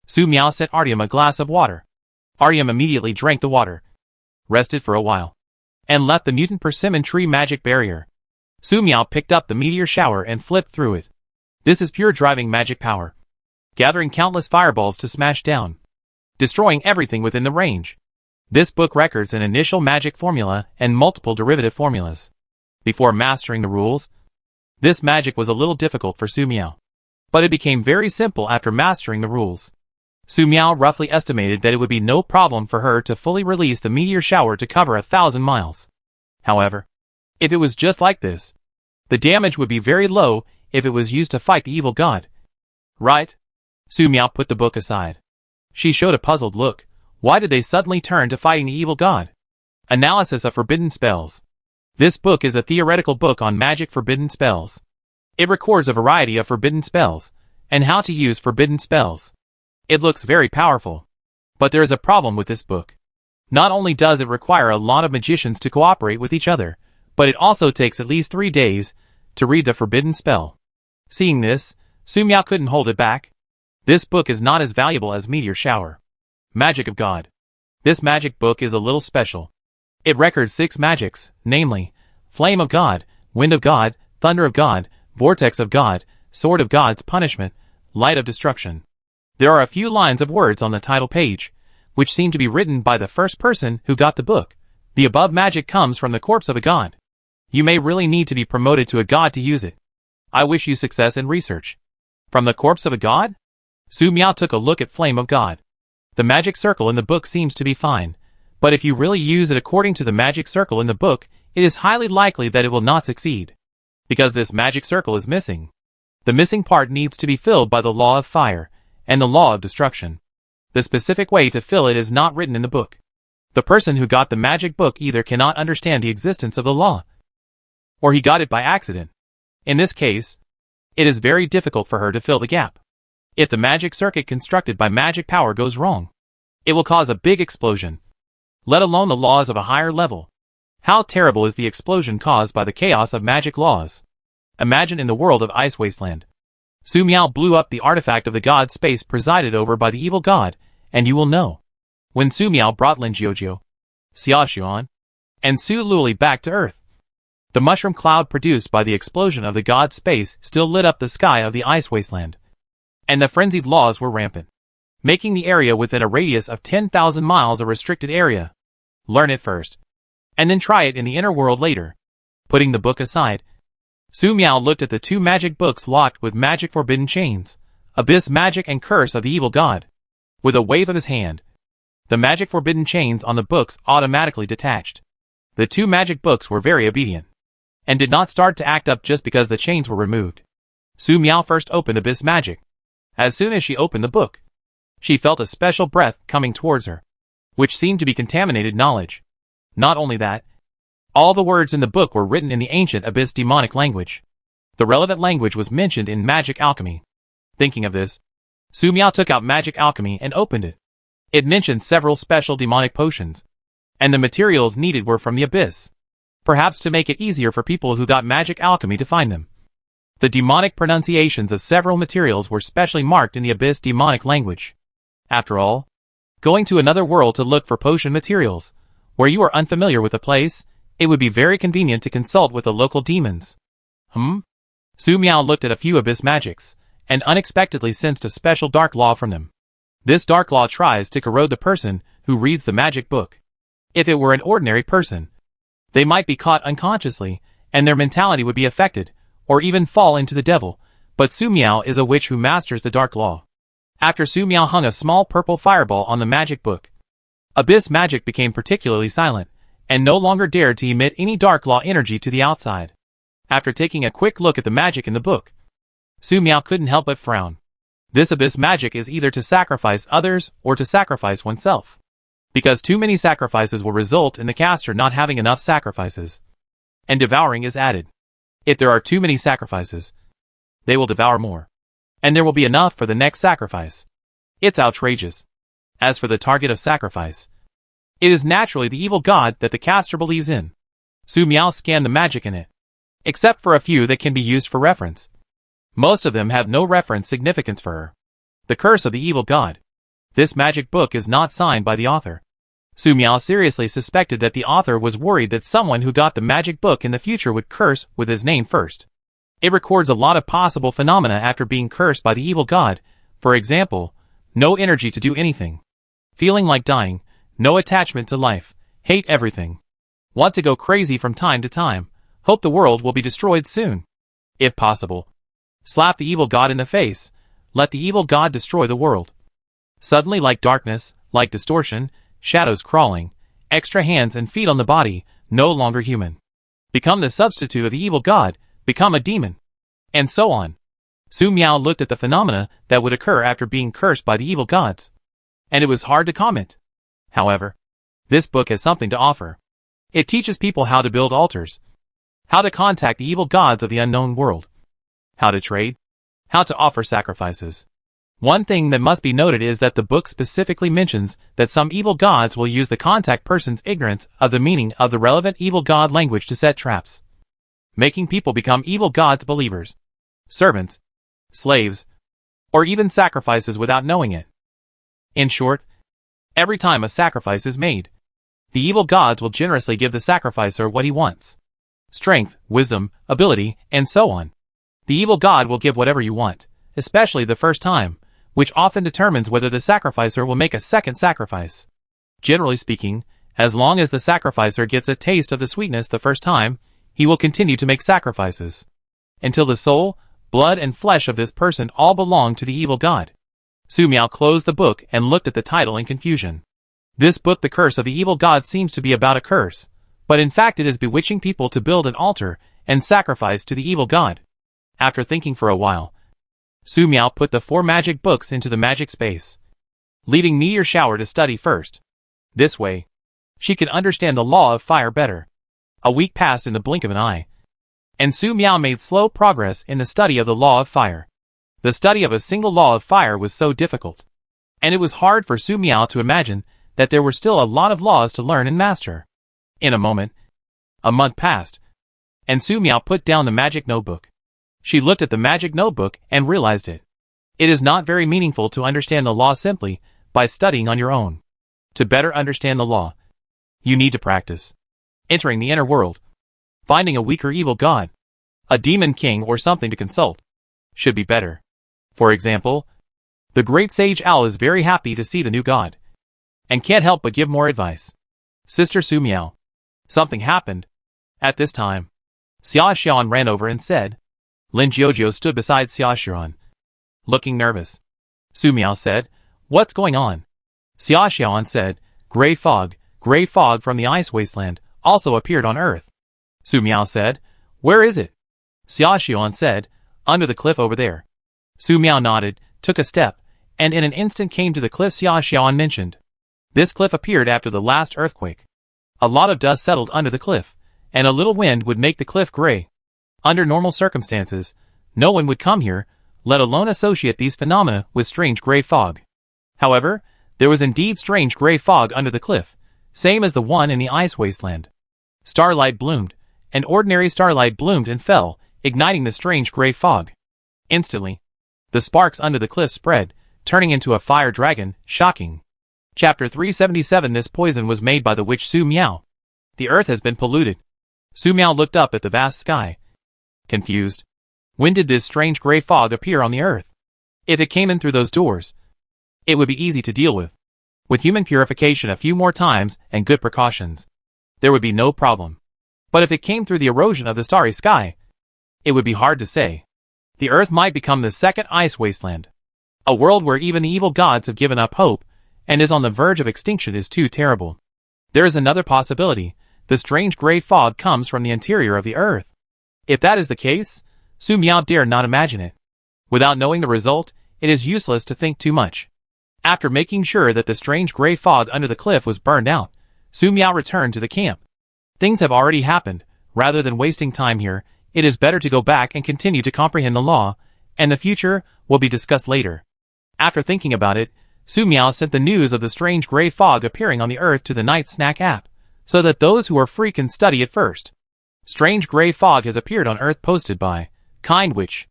Su Miao sent Artyom a glass of water. Artyom immediately drank the water, rested for a while, and left the mutant persimmon tree magic barrier. Su Miao picked up the meteor shower and flipped through it. This is pure driving magic power, gathering countless fireballs to smash down, destroying everything within the range. This book records an initial magic formula and multiple derivative formulas. Before mastering the rules, this magic was a little difficult for Su Miao, but it became very simple after mastering the rules. Su Miao roughly estimated that it would be no problem for her to fully release the meteor shower to cover 1,000 miles. However, if it was just like this, the damage would be very low if it was used to fight the evil god. Right? Su Miao put the book aside. She showed a puzzled look. Why did they suddenly turn to fighting the evil god? Analysis of Forbidden Spells. This book is a theoretical book on magic forbidden spells. It records a variety of forbidden spells, and how to use forbidden spells. It looks very powerful. But there is a problem with this book. Not only does it require a lot of magicians to cooperate with each other, but it also takes at least 3 days to read the forbidden spell. Seeing this, Sumiao couldn't hold it back. This book is not as valuable as Meteor Shower. Magic of God. This magic book is a little special. It records 6 magics, namely, Flame of God, Wind of God, Thunder of God, Vortex of God, Sword of God's Punishment, Light of Destruction. There are a few lines of words on the title page, which seem to be written by the first person who got the book. The above magic comes from the corpse of a god. You may really need to be promoted to a god to use it. I wish you success in research. From the corpse of a god? Sumiao took a look at Flame of God. The magic circle in the book seems to be fine, but if you really use it according to the magic circle in the book, it is highly likely that it will not succeed. Because this magic circle is missing. The missing part needs to be filled by the law of fire and the law of destruction. The specific way to fill it is not written in the book. The person who got the magic book either cannot understand the existence of the law, or he got it by accident. In this case, it is very difficult for her to fill the gap. If the magic circuit constructed by magic power goes wrong, it will cause a big explosion, let alone the laws of a higher level. How terrible is the explosion caused by the chaos of magic laws? Imagine in the world of Ice Wasteland. Sumiao blew up the artifact of the god space presided over by the evil god, and you will know. When Sumiao brought Lin Jiujio, Xiaoxuan, and Su Luli back to Earth, the mushroom cloud produced by the explosion of the god space still lit up the sky of the Ice Wasteland. And the frenzied laws were rampant, making the area within a radius of 10,000 miles a restricted area. Learn it first, and then try it in the inner world later. Putting the book aside, Sumiao looked at the 2 magic books locked with magic forbidden chains, Abyss Magic and Curse of the Evil God. With a wave of his hand, the magic forbidden chains on the books automatically detached. The 2 magic books were very obedient, and did not start to act up just because the chains were removed. Sumiao first opened Abyss Magic. As soon as she opened the book, she felt a special breath coming towards her, which seemed to be contaminated knowledge. Not only that, all the words in the book were written in the ancient Abyss demonic language. The relevant language was mentioned in magic alchemy. Thinking of this, Sumiao took out magic alchemy and opened it. It mentioned several special demonic potions, and the materials needed were from the Abyss, perhaps to make it easier for people who got magic alchemy to find them. The demonic pronunciations of several materials were specially marked in the Abyss demonic language. After all, going to another world to look for potion materials, where you are unfamiliar with the place, it would be very convenient to consult with the local demons. Sumiao looked at a few Abyss magics, and unexpectedly sensed a special dark law from them. This dark law tries to corrode the person who reads the magic book. If it were an ordinary person, they might be caught unconsciously, and their mentality would be affected, or even fall into the devil, but Sumiao is a witch who masters the dark law. After Sumiao hung a small purple fireball on the magic book, Abyss magic became particularly silent, and no longer dared to emit any dark law energy to the outside. After taking a quick look at the magic in the book, Sumiao couldn't help but frown. This Abyss magic is either to sacrifice others or to sacrifice oneself, because too many sacrifices will result in the caster not having enough sacrifices, and devouring is added. If there are too many sacrifices, they will devour more, and there will be enough for the next sacrifice. It's outrageous. As for the target of sacrifice, it is naturally the evil god that the caster believes in. Sumiao scanned the magic in it, except for a few that can be used for reference. Most of them have no reference significance for her. The Curse of the Evil God. This magic book is not signed by the author. Sumiao seriously suspected that the author was worried that someone who got the magic book in the future would curse with his name first. It records a lot of possible phenomena after being cursed by the evil god. For example, no energy to do anything, feeling like dying, no attachment to life, hate everything, want to go crazy from time to time, hope the world will be destroyed soon. If possible, slap the evil god in the face, let the evil god destroy the world. Suddenly, like darkness, like distortion, shadows crawling, extra hands and feet on the body, no longer human. Become the substitute of the evil god, become a demon. And so on. Sumiao looked at the phenomena that would occur after being cursed by the evil gods, and it was hard to comment. However, this book has something to offer. It teaches people how to build altars, how to contact the evil gods of the unknown world, how to trade, how to offer sacrifices. One thing that must be noted is that the book specifically mentions that some evil gods will use the contact person's ignorance of the meaning of the relevant evil god language to set traps, making people become evil gods' believers, servants, slaves, or even sacrifices without knowing it. In short, every time a sacrifice is made, the evil gods will generously give the sacrificer what he wants: strength, wisdom, ability, and so on. The evil god will give whatever you want, especially the first time, which often determines whether the sacrificer will make a second sacrifice. Generally speaking, as long as the sacrificer gets a taste of the sweetness the first time, he will continue to make sacrifices, until the soul, blood, and flesh of this person all belong to the evil god. Su Miao closed the book and looked at the title in confusion. This book, The Curse of the Evil God, seems to be about a curse, but in fact it is bewitching people to build an altar and sacrifice to the evil god. After thinking for a while, Su Miao put the 4 magic books into the magic space, leaving Meteor Shower to study first. This way, she could understand the law of fire better. A week passed in the blink of an eye, and Su Miao made slow progress in the study of the law of fire. The study of a single law of fire was so difficult, and it was hard for Su Miao to imagine that there were still a lot of laws to learn and master. In a moment, a month passed, and Su Miao put down the magic notebook. She looked at the magic notebook and realized it. It is not very meaningful to understand the law simply by studying on your own. To better understand the law, you need to practice. Entering the inner world, finding a weaker evil god, a demon king or something to consult, should be better. For example, the great sage owl is very happy to see the new god, and can't help but give more advice. Sister Su Miao. Something happened. At this time, Xia Xian ran over and said. Lin Jiujiu stood beside Xia Xian, looking nervous. Su Miao said, "What's going on?" Xia Xian said, Gray fog from the ice wasteland, also appeared on Earth." Su Miao said, "Where is it?" Xia Xian said, "Under the cliff over there." Su Miao nodded, took a step, and in an instant came to the cliff Xia Xian mentioned. This cliff appeared after the last earthquake. A lot of dust settled under the cliff, and a little wind would make the cliff gray. Under normal circumstances, no one would come here, let alone associate these phenomena with strange gray fog. However, there was indeed strange gray fog under the cliff, same as the one in the ice wasteland. Starlight bloomed, and ordinary starlight bloomed and fell, igniting the strange gray fog. Instantly, the sparks under the cliff spread, turning into a fire dragon, shocking. Chapter 377. This poison was made by the witch Su Miao. The earth has been polluted. Su Miao looked up at the vast sky, confused. When did this strange gray fog appear on the earth? If it came in through those doors, it would be easy to deal with. With human purification a few more times and good precautions, there would be no problem. But if it came through the erosion of the starry sky, it would be hard to say. The earth might become the second ice wasteland. A world where even the evil gods have given up hope and is on the verge of extinction is too terrible. There is another possibility. The strange gray fog comes from the interior of the earth. If that is the case, Su Miao dared not imagine it. Without knowing the result, it is useless to think too much. After making sure that the strange gray fog under the cliff was burned out, Su Miao returned to the camp. Things have already happened. Rather than wasting time here, it is better to go back and continue to comprehend the law, and the future will be discussed later. After thinking about it, Su Miao sent the news of the strange gray fog appearing on the earth to the Night Snack app, so that those who are free can study it first. Strange gray fog has appeared on Earth, posted by Kind Witch.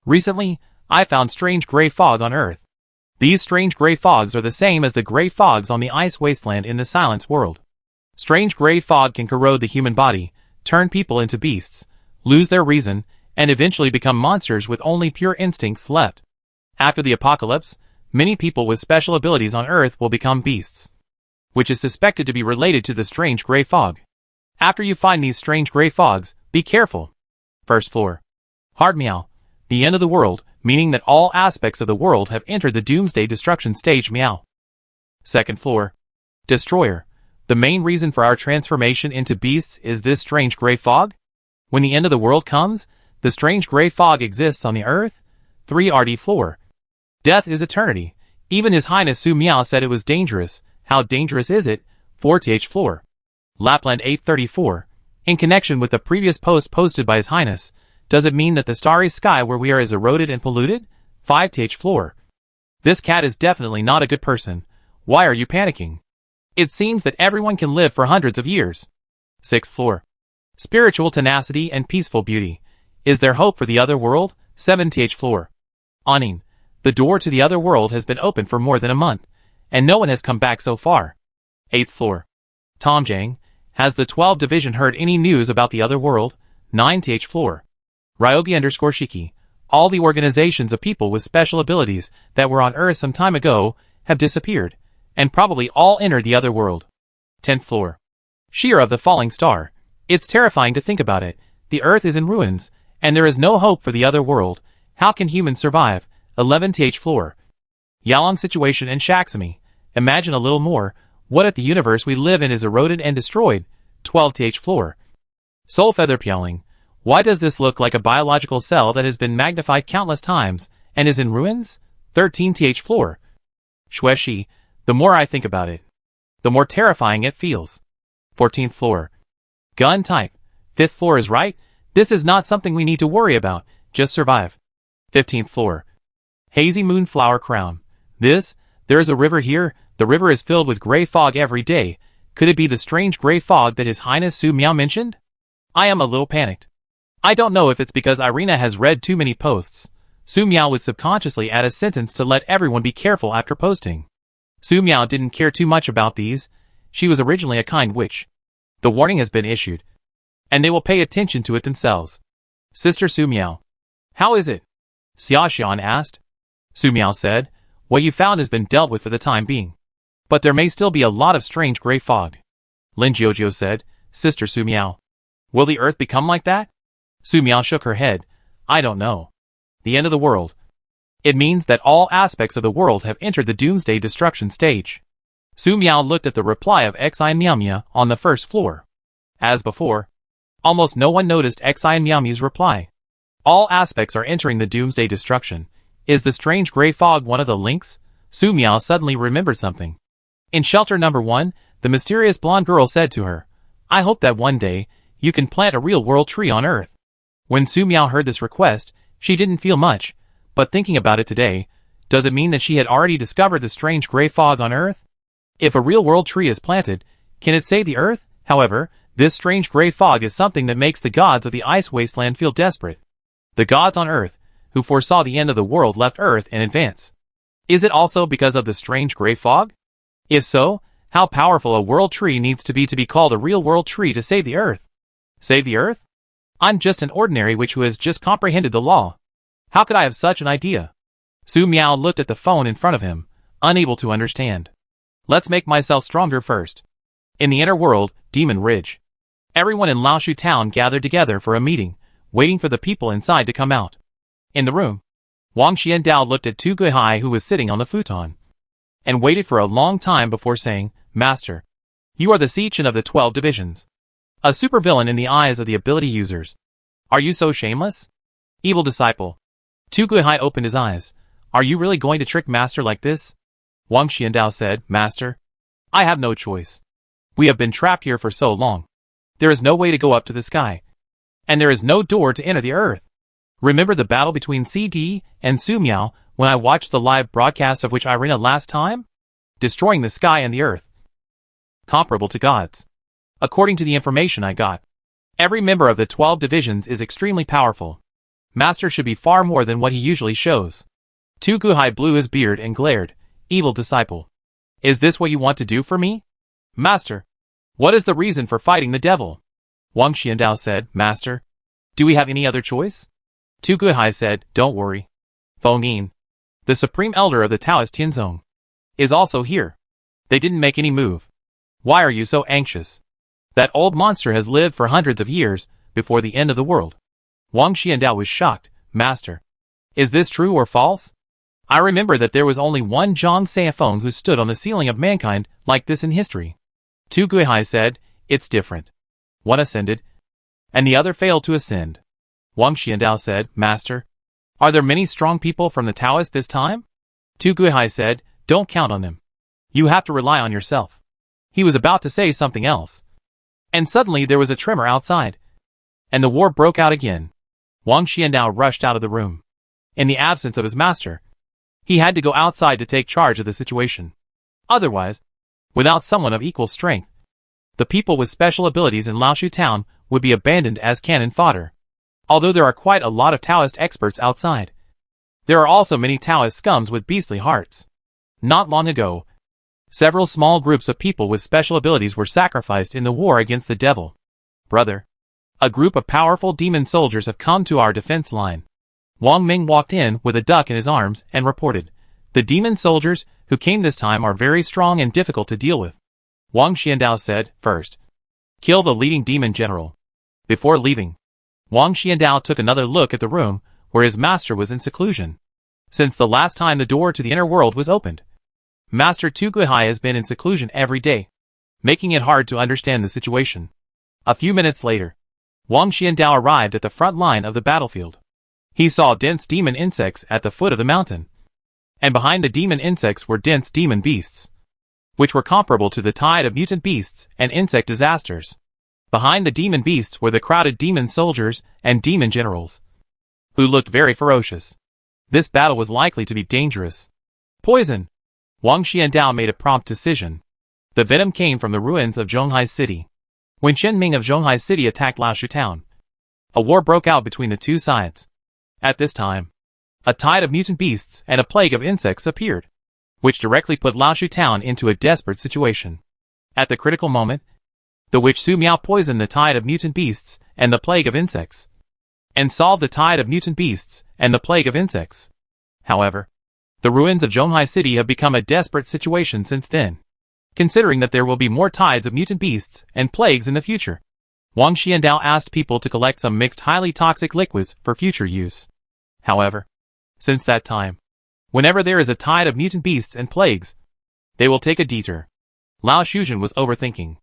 Recently, I found strange gray fog on Earth. These strange gray fogs are the same as the gray fogs on the ice wasteland in the Silence world. Strange gray fog can corrode the human body, turn people into beasts, lose their reason, and eventually become monsters with only pure instincts left. After the apocalypse, many people with special abilities on Earth will become beasts, which is suspected to be related to the strange gray fog. After you find these strange gray fogs, be careful. First floor. Hard meow. The end of the world, meaning that all aspects of the world have entered the Doomsday destruction stage. Meow. Second floor. Destroyer. The main reason for our transformation into beasts is this strange gray fog. When the end of the world comes, the strange gray fog exists on the earth. 3rd floor. Death is eternity. Even His Highness Su Miao said it was dangerous. How dangerous is it? 4th floor. Lapland 834. In connection with the previous post posted by His Highness, does it mean that the starry sky where we are is eroded and polluted? 5th floor. This cat is definitely not a good person. Why are you panicking? It seems that everyone can live for hundreds of years. 6th floor. Spiritual tenacity and peaceful beauty. Is there hope for the other world? 7th floor. Awning. The door to the other world has been open for more than a month, and no one has come back so far. 8th floor. Tomjang. Has the 12th division heard any news about the other world? 9th floor. Ryogi_Shiki. All the organizations of people with special abilities that were on Earth some time ago have disappeared, and probably all entered the other world. 10th floor. Sheer of the falling star. It's terrifying to think about it. The Earth is in ruins, and there is no hope for the other world. How can humans survive? 11th floor. Yalong situation and Shaksami. Imagine a little more. What if the universe we live in is eroded and destroyed? 12th floor. Soul Feather Pyaling. Why does this look like a biological cell that has been magnified countless times and is in ruins? 13th floor. Shueshi. The more I think about it, the more terrifying it feels. 14th floor. Gun type. 5th floor is right. This is not something we need to worry about. Just survive. 15th floor. Hazy Moonflower Crown. There is a river here. The river is filled with gray fog every day. Could it be the strange gray fog that His Highness Su Miao mentioned? I am a little panicked. I don't know if it's because Irina has read too many posts. Su Miao would subconsciously add a sentence to let everyone be careful after posting. Su Miao didn't care too much about these. She was originally a kind witch. The warning has been issued, and they will pay attention to it themselves. Sister Su Miao. How is it? Xiaoxian asked. Su Miao said, what you found has been dealt with for the time being. But there may still be a lot of strange gray fog. Lin Jiujiu said, Sister Su Miao. Will the earth become like that? Su Miao shook her head. I don't know. The end of the world. It means that all aspects of the world have entered the Doomsday destruction stage. Su Miao looked at the reply of Xi Miamia on the first floor. As before, almost no one noticed Xi Miamia's reply. All aspects are entering the Doomsday destruction. Is the strange gray fog one of the links? Su Miao suddenly remembered something. In shelter number 1, the mysterious blonde girl said to her, I hope that one day, you can plant a real world tree on Earth. When Su Miao heard this request, she didn't feel much, but thinking about it today, does it mean that she had already discovered the strange gray fog on Earth? If a real world tree is planted, can it save the Earth? However, this strange gray fog is something that makes the gods of the ice wasteland feel desperate. The gods on Earth, who foresaw the end of the world, left Earth in advance. Is it also because of the strange gray fog? If so, how powerful a world tree needs to be called a real world tree to save the Earth? Save the Earth? I'm just an ordinary witch who has just comprehended the law. How could I have such an idea? Su Miao looked at the phone in front of him, unable to understand. Let's make myself stronger first. In the inner world, Demon Ridge. Everyone in Laoshu town gathered together for a meeting, waiting for the people inside to come out. In the room, Wang Xiandao looked at Tu Guihai, who was sitting on the futon, and waited for a long time before saying, Master, you are the Sichin of the 12 divisions. A supervillain in the eyes of the ability users. Are you so shameless? Evil disciple. Tu Guihai opened his eyes. Are you really going to trick Master like this? Wang Xiandao said, Master, I have no choice. We have been trapped here for so long. There is no way to go up to the sky. And there is no door to enter the earth. Remember the battle between CD and Su Miao when I watched the live broadcast of which Irina last time? Destroying the sky and the earth. Comparable to gods. According to the information I got, every member of the 12 divisions is extremely powerful. Master should be far more than what he usually shows. Tu Guihai blew his beard and glared. Evil disciple. Is this what you want to do for me? Master. What is the reason for fighting the devil? Wang Xiandao said, Master. Do we have any other choice? Tu Guihai said, Don't worry. Feng Yin, the supreme elder of the Taoist Tianzong, is also here. They didn't make any move. Why are you so anxious? That old monster has lived for hundreds of years before the end of the world. Wang Xiandao was shocked. Master. Is this true or false? I remember that there was only one Zhang Saifeng who stood on the ceiling of mankind like this in history. Tu Guihai said, It's different. One ascended, and the other failed to ascend. Wang Xiandao said, Master, are there many strong people from the Taoists this time? Tu Guihai said, Don't count on them. You have to rely on yourself. He was about to say something else. And suddenly there was a tremor outside. And the war broke out again. Wang Xiandao rushed out of the room. In the absence of his master, He had to go outside to take charge of the situation. Otherwise, without someone of equal strength, the people with special abilities in Laoshu town would be abandoned as cannon fodder. Although there are quite a lot of Taoist experts outside, there are also many Taoist scums with beastly hearts. Not long ago, several small groups of people with special abilities were sacrificed in the war against the devil. Brother, a group of powerful demon soldiers have come to our defense line. Wang Ming walked in with a duck in his arms and reported, "The demon soldiers who came this time are very strong and difficult to deal with." Wang Xiandao said, "First, kill the leading demon general." Before leaving, Wang Xiandao took another look at the room where his master was in seclusion. Since the last time the door to the inner world was opened, Master Tu Guihai has been in seclusion every day, making it hard to understand the situation. A few minutes later, Wang Xiandao arrived at the front line of the battlefield. He saw dense demon insects at the foot of the mountain, and behind the demon insects were dense demon beasts, which were comparable to the tide of mutant beasts and insect disasters. Behind the demon beasts were the crowded demon soldiers and demon generals, who looked very ferocious. This battle was likely to be dangerous. Poison! Wang Xiandao made a prompt decision. The venom came from the ruins of Zhonghai City. When Shen Ming of Zhonghai City attacked Laoshu town, a war broke out between the two sides. At this time, a tide of mutant beasts and a plague of insects appeared, which directly put Laoshu town into a desperate situation. At the critical moment, the witch Su Miao poisoned the tide of mutant beasts and the plague of insects, and solved the tide of mutant beasts and the plague of insects. However, the ruins of Zhonghai City have become a desperate situation since then, considering that there will be more tides of mutant beasts and plagues in the future. Wang Xiandao asked people to collect some mixed highly toxic liquids for future use. However, since that time, whenever there is a tide of mutant beasts and plagues, they will take a detour. Lao Shuzhen was overthinking.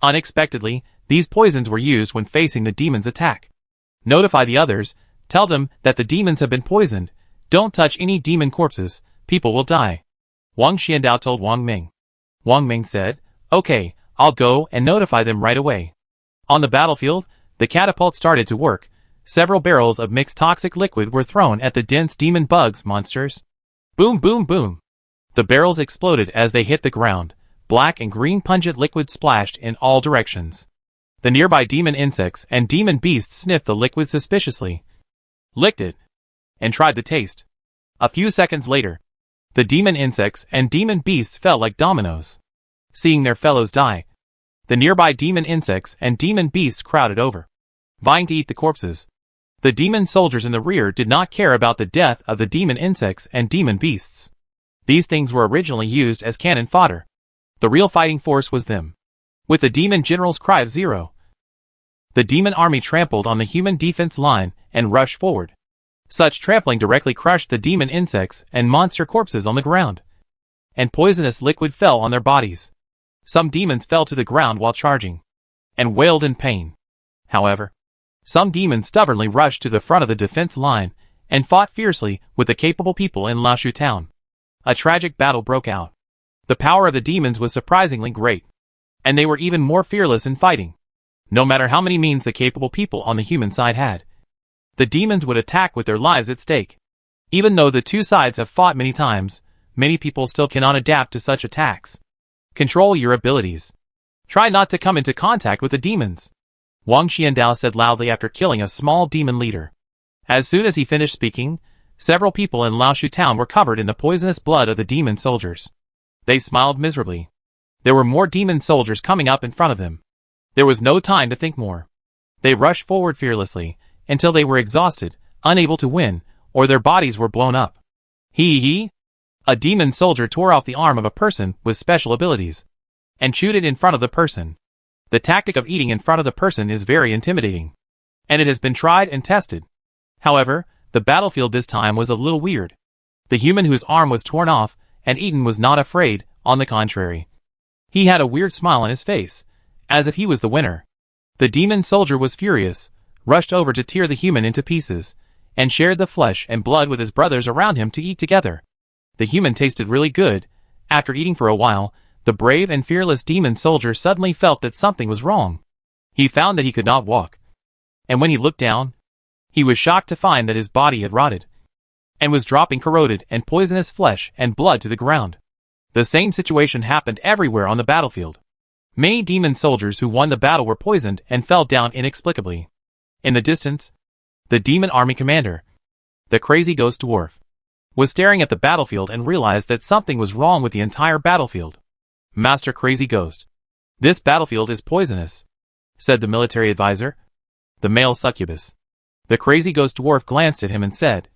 Unexpectedly, these poisons were used when facing the demon's attack. Notify the others, tell them that the demons have been poisoned, don't touch any demon corpses, people will die. Wang Xiandao told Wang Ming. Wang Ming said, "Okay, I'll go and notify them right away." On the battlefield, the catapult started to work. Several barrels of mixed toxic liquid were thrown at the dense demon bugs monsters. Boom, boom, boom. The barrels exploded as they hit the ground. Black and green pungent liquid splashed in all directions. The nearby demon insects and demon beasts sniffed the liquid suspiciously, licked it, and tried the taste. A few seconds later, the demon insects and demon beasts fell like dominoes. Seeing their fellows die, the nearby demon insects and demon beasts crowded over, vying to eat the corpses. The demon soldiers in the rear did not care about the death of the demon insects and demon beasts. These things were originally used as cannon fodder. The real fighting force was them. With the demon general's cry of zero, the demon army trampled on the human defense line and rushed forward. Such trampling directly crushed the demon insects and monster corpses on the ground, and poisonous liquid fell on their bodies. Some demons fell to the ground while charging, and wailed in pain. However, some demons stubbornly rushed to the front of the defense line and fought fiercely with the capable people in Laoshu town. A tragic battle broke out. The power of the demons was surprisingly great, and they were even more fearless in fighting. No matter how many means the capable people on the human side had, the demons would attack with their lives at stake. Even though the two sides have fought many times, many people still cannot adapt to such attacks. Control your abilities. Try not to come into contact with the demons, Wang Xiandao said loudly after killing a small demon leader. As soon as he finished speaking, several people in Laoshu town were covered in the poisonous blood of the demon soldiers. They smiled miserably. There were more demon soldiers coming up in front of them. There was no time to think more. They rushed forward fearlessly, until they were exhausted, unable to win, or their bodies were blown up. Hee! A demon soldier tore off the arm of a person with special abilities, and chewed it in front of the person. The tactic of eating in front of the person is very intimidating, and it has been tried and tested. However, the battlefield this time was a little weird. The human whose arm was torn off and eaten was not afraid, on the contrary. He had a weird smile on his face, as if he was the winner. The demon soldier was furious, rushed over to tear the human into pieces, and shared the flesh and blood with his brothers around him to eat together. The human tasted really good. After eating for a while, the brave and fearless demon soldier suddenly felt that something was wrong. He found that he could not walk. And when he looked down, he was shocked to find that his body had rotted, and was dropping corroded and poisonous flesh and blood to the ground. The same situation happened everywhere on the battlefield. Many demon soldiers who won the battle were poisoned and fell down inexplicably. In the distance, the demon army commander, the crazy ghost dwarf, was staring at the battlefield and realized that something was wrong with the entire battlefield. "Master Crazy Ghost, this battlefield is poisonous," said the military advisor, the male succubus. The crazy ghost dwarf glanced at him and said,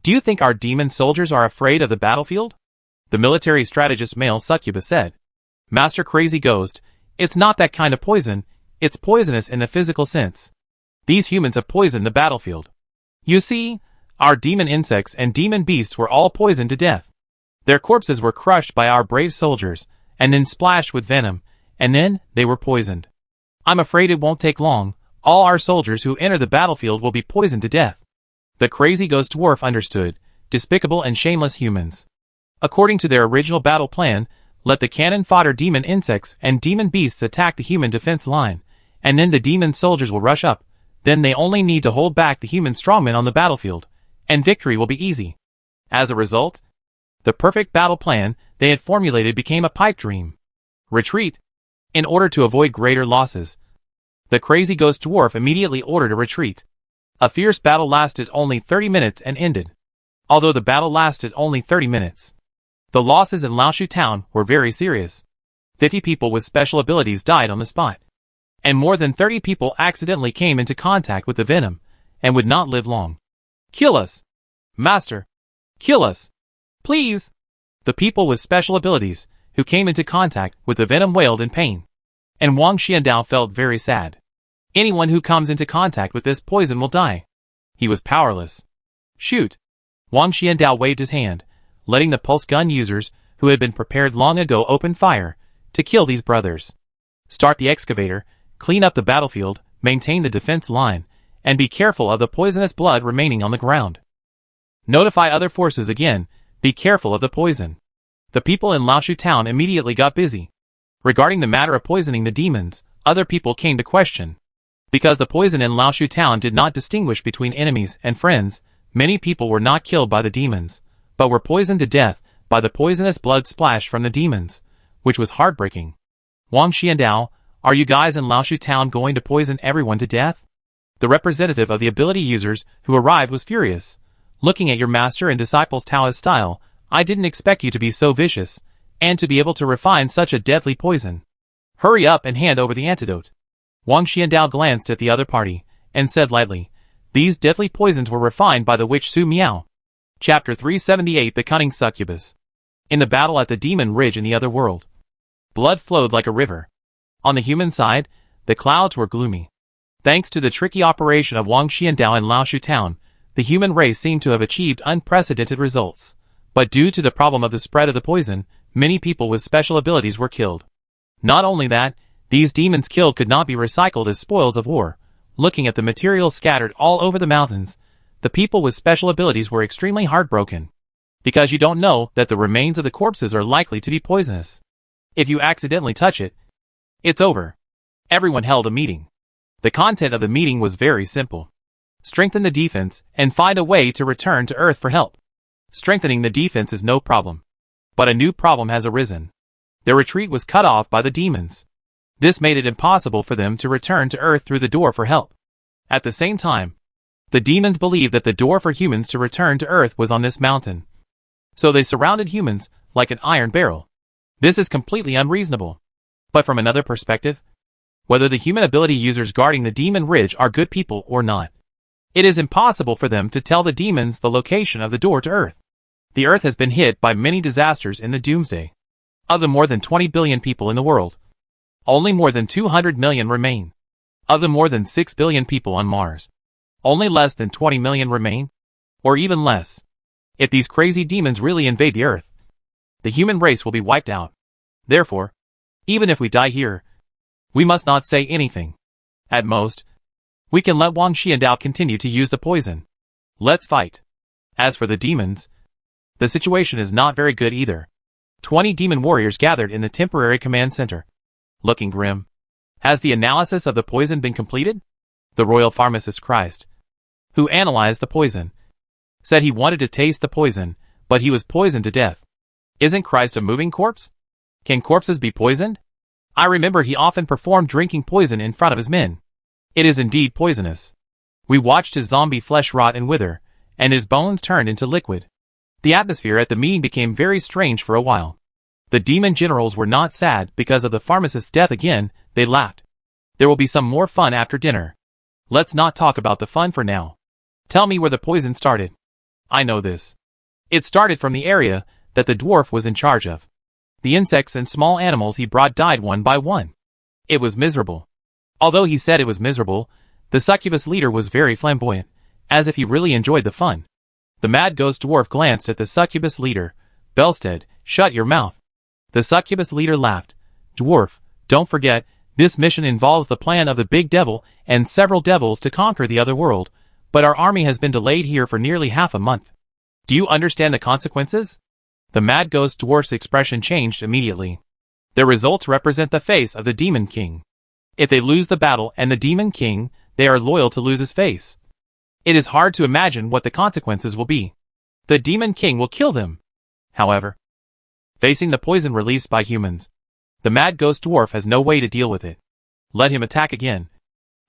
"Do you think our demon soldiers are afraid of the battlefield?" The military strategist male succubus said, "Master Crazy Ghost, it's not that kind of poison, it's poisonous in the physical sense. These humans have poisoned the battlefield. You see, our demon insects and demon beasts were all poisoned to death. Their corpses were crushed by our brave soldiers, and then splashed with venom, and then they were poisoned. I'm afraid it won't take long, all our soldiers who enter the battlefield will be poisoned to death." The crazy ghost dwarf understood, despicable and shameless humans. According to their original battle plan, let the cannon fodder demon insects and demon beasts attack the human defense line, and then the demon soldiers will rush up. Then they only need to hold back the human strongmen on the battlefield, and victory will be easy. As a result, the perfect battle plan they had formulated became a pipe dream. Retreat. In order to avoid greater losses, the crazy ghost dwarf immediately ordered a retreat. A fierce battle lasted only 30 minutes and ended. Although the battle lasted only 30 minutes, the losses in Laoshu town were very serious. 50 people with special abilities died on the spot, and more than 30 people accidentally came into contact with the venom and would not live long. "Kill us! Master! Kill us! Please!" The people with special abilities who came into contact with the venom wailed in pain, and Wang Xiandao felt very sad. Anyone who comes into contact with this poison will die. He was powerless. "Shoot!" Wang Xiandao waved his hand, letting the pulse gun users who had been prepared long ago open fire to kill these brothers. "Start the excavator, clean up the battlefield, maintain the defense line, and be careful of the poisonous blood remaining on the ground. Notify other forces again, be careful of the poison." The people in Laoshu town immediately got busy. Regarding the matter of poisoning the demons, other people came to question. Because the poison in Laoshu town did not distinguish between enemies and friends, many people were not killed by the demons, but were poisoned to death by the poisonous blood splashed from the demons, which was heartbreaking. "Wang Xiandao, are you guys in Laoshu town going to poison everyone to death?" The representative of the ability users who arrived was furious. "Looking at your master and disciples Taoist style, I didn't expect you to be so vicious, and to be able to refine such a deadly poison. Hurry up and hand over the antidote." Wang Xiandao glanced at the other party, and said lightly, "These deadly poisons were refined by the witch Su Miao." Chapter 378 The Cunning Succubus. In the battle at the Demon Ridge in the other world, blood flowed like a river. On the human side, the clouds were gloomy. Thanks to the tricky operation of Wang Xiandao in Laoshu town, the human race seemed to have achieved unprecedented results. But due to the problem of the spread of the poison, many people with special abilities were killed. Not only that, these demons killed could not be recycled as spoils of war. Looking at the materials scattered all over the mountains, the people with special abilities were extremely heartbroken. Because you don't know that the remains of the corpses are likely to be poisonous. If you accidentally touch it, it's over. Everyone held a meeting. The content of the meeting was very simple. Strengthen the defense and find a way to return to Earth for help. Strengthening the defense is no problem. But a new problem has arisen. Their retreat was cut off by the demons. This made it impossible for them to return to Earth through the door for help. At the same time, the demons believed that the door for humans to return to Earth was on this mountain. So they surrounded humans like an iron barrel. This is completely unreasonable. But from another perspective, whether the human ability users guarding the Demon Ridge are good people or not, it is impossible for them to tell the demons the location of the door to Earth. The Earth has been hit by many disasters in the Doomsday. Of the more than 20 billion people in the world, only more than 200 million remain. Of the more than 6 billion people on Mars, only less than 20 million remain, or even less. If these crazy demons really invade the Earth, the human race will be wiped out. Therefore, even if we die here, we must not say anything. At most, we can let Wang Xiandao continue to use the poison. Let's fight. As for the demons, the situation is not very good either. 20 demon warriors gathered in the temporary command center, looking grim. Has the analysis of the poison been completed? The royal pharmacist Christ, who analyzed the poison, said he wanted to taste the poison, but he was poisoned to death. Isn't Christ a moving corpse? Can corpses be poisoned? I remember he often performed drinking poison in front of his men. It is indeed poisonous. We watched his zombie flesh rot and wither, and his bones turned into liquid. The atmosphere at the meeting became very strange for a while. The demon generals were not sad because of the pharmacist's death again, they laughed. There will be some more fun after dinner. Let's not talk about the fun for now. Tell me where the poison started. I know this. It started from the area that the dwarf was in charge of. The insects and small animals he brought died one by one. It was miserable. Although he said it was miserable, the succubus leader was very flamboyant, as if he really enjoyed the fun. The mad ghost dwarf glanced at the succubus leader. Belstead, shut your mouth. The succubus leader laughed. Dwarf, don't forget, this mission involves the plan of the big devil and several devils to conquer the other world, but our army has been delayed here for nearly half a month. Do you understand the consequences? The mad ghost dwarf's expression changed immediately. Their results represent the face of the demon king. If they lose the battle and the demon king, they are loyal to lose his face. It is hard to imagine what the consequences will be. The demon king will kill them. However, facing the poison released by humans, the mad ghost dwarf has no way to deal with it. Let him attack again.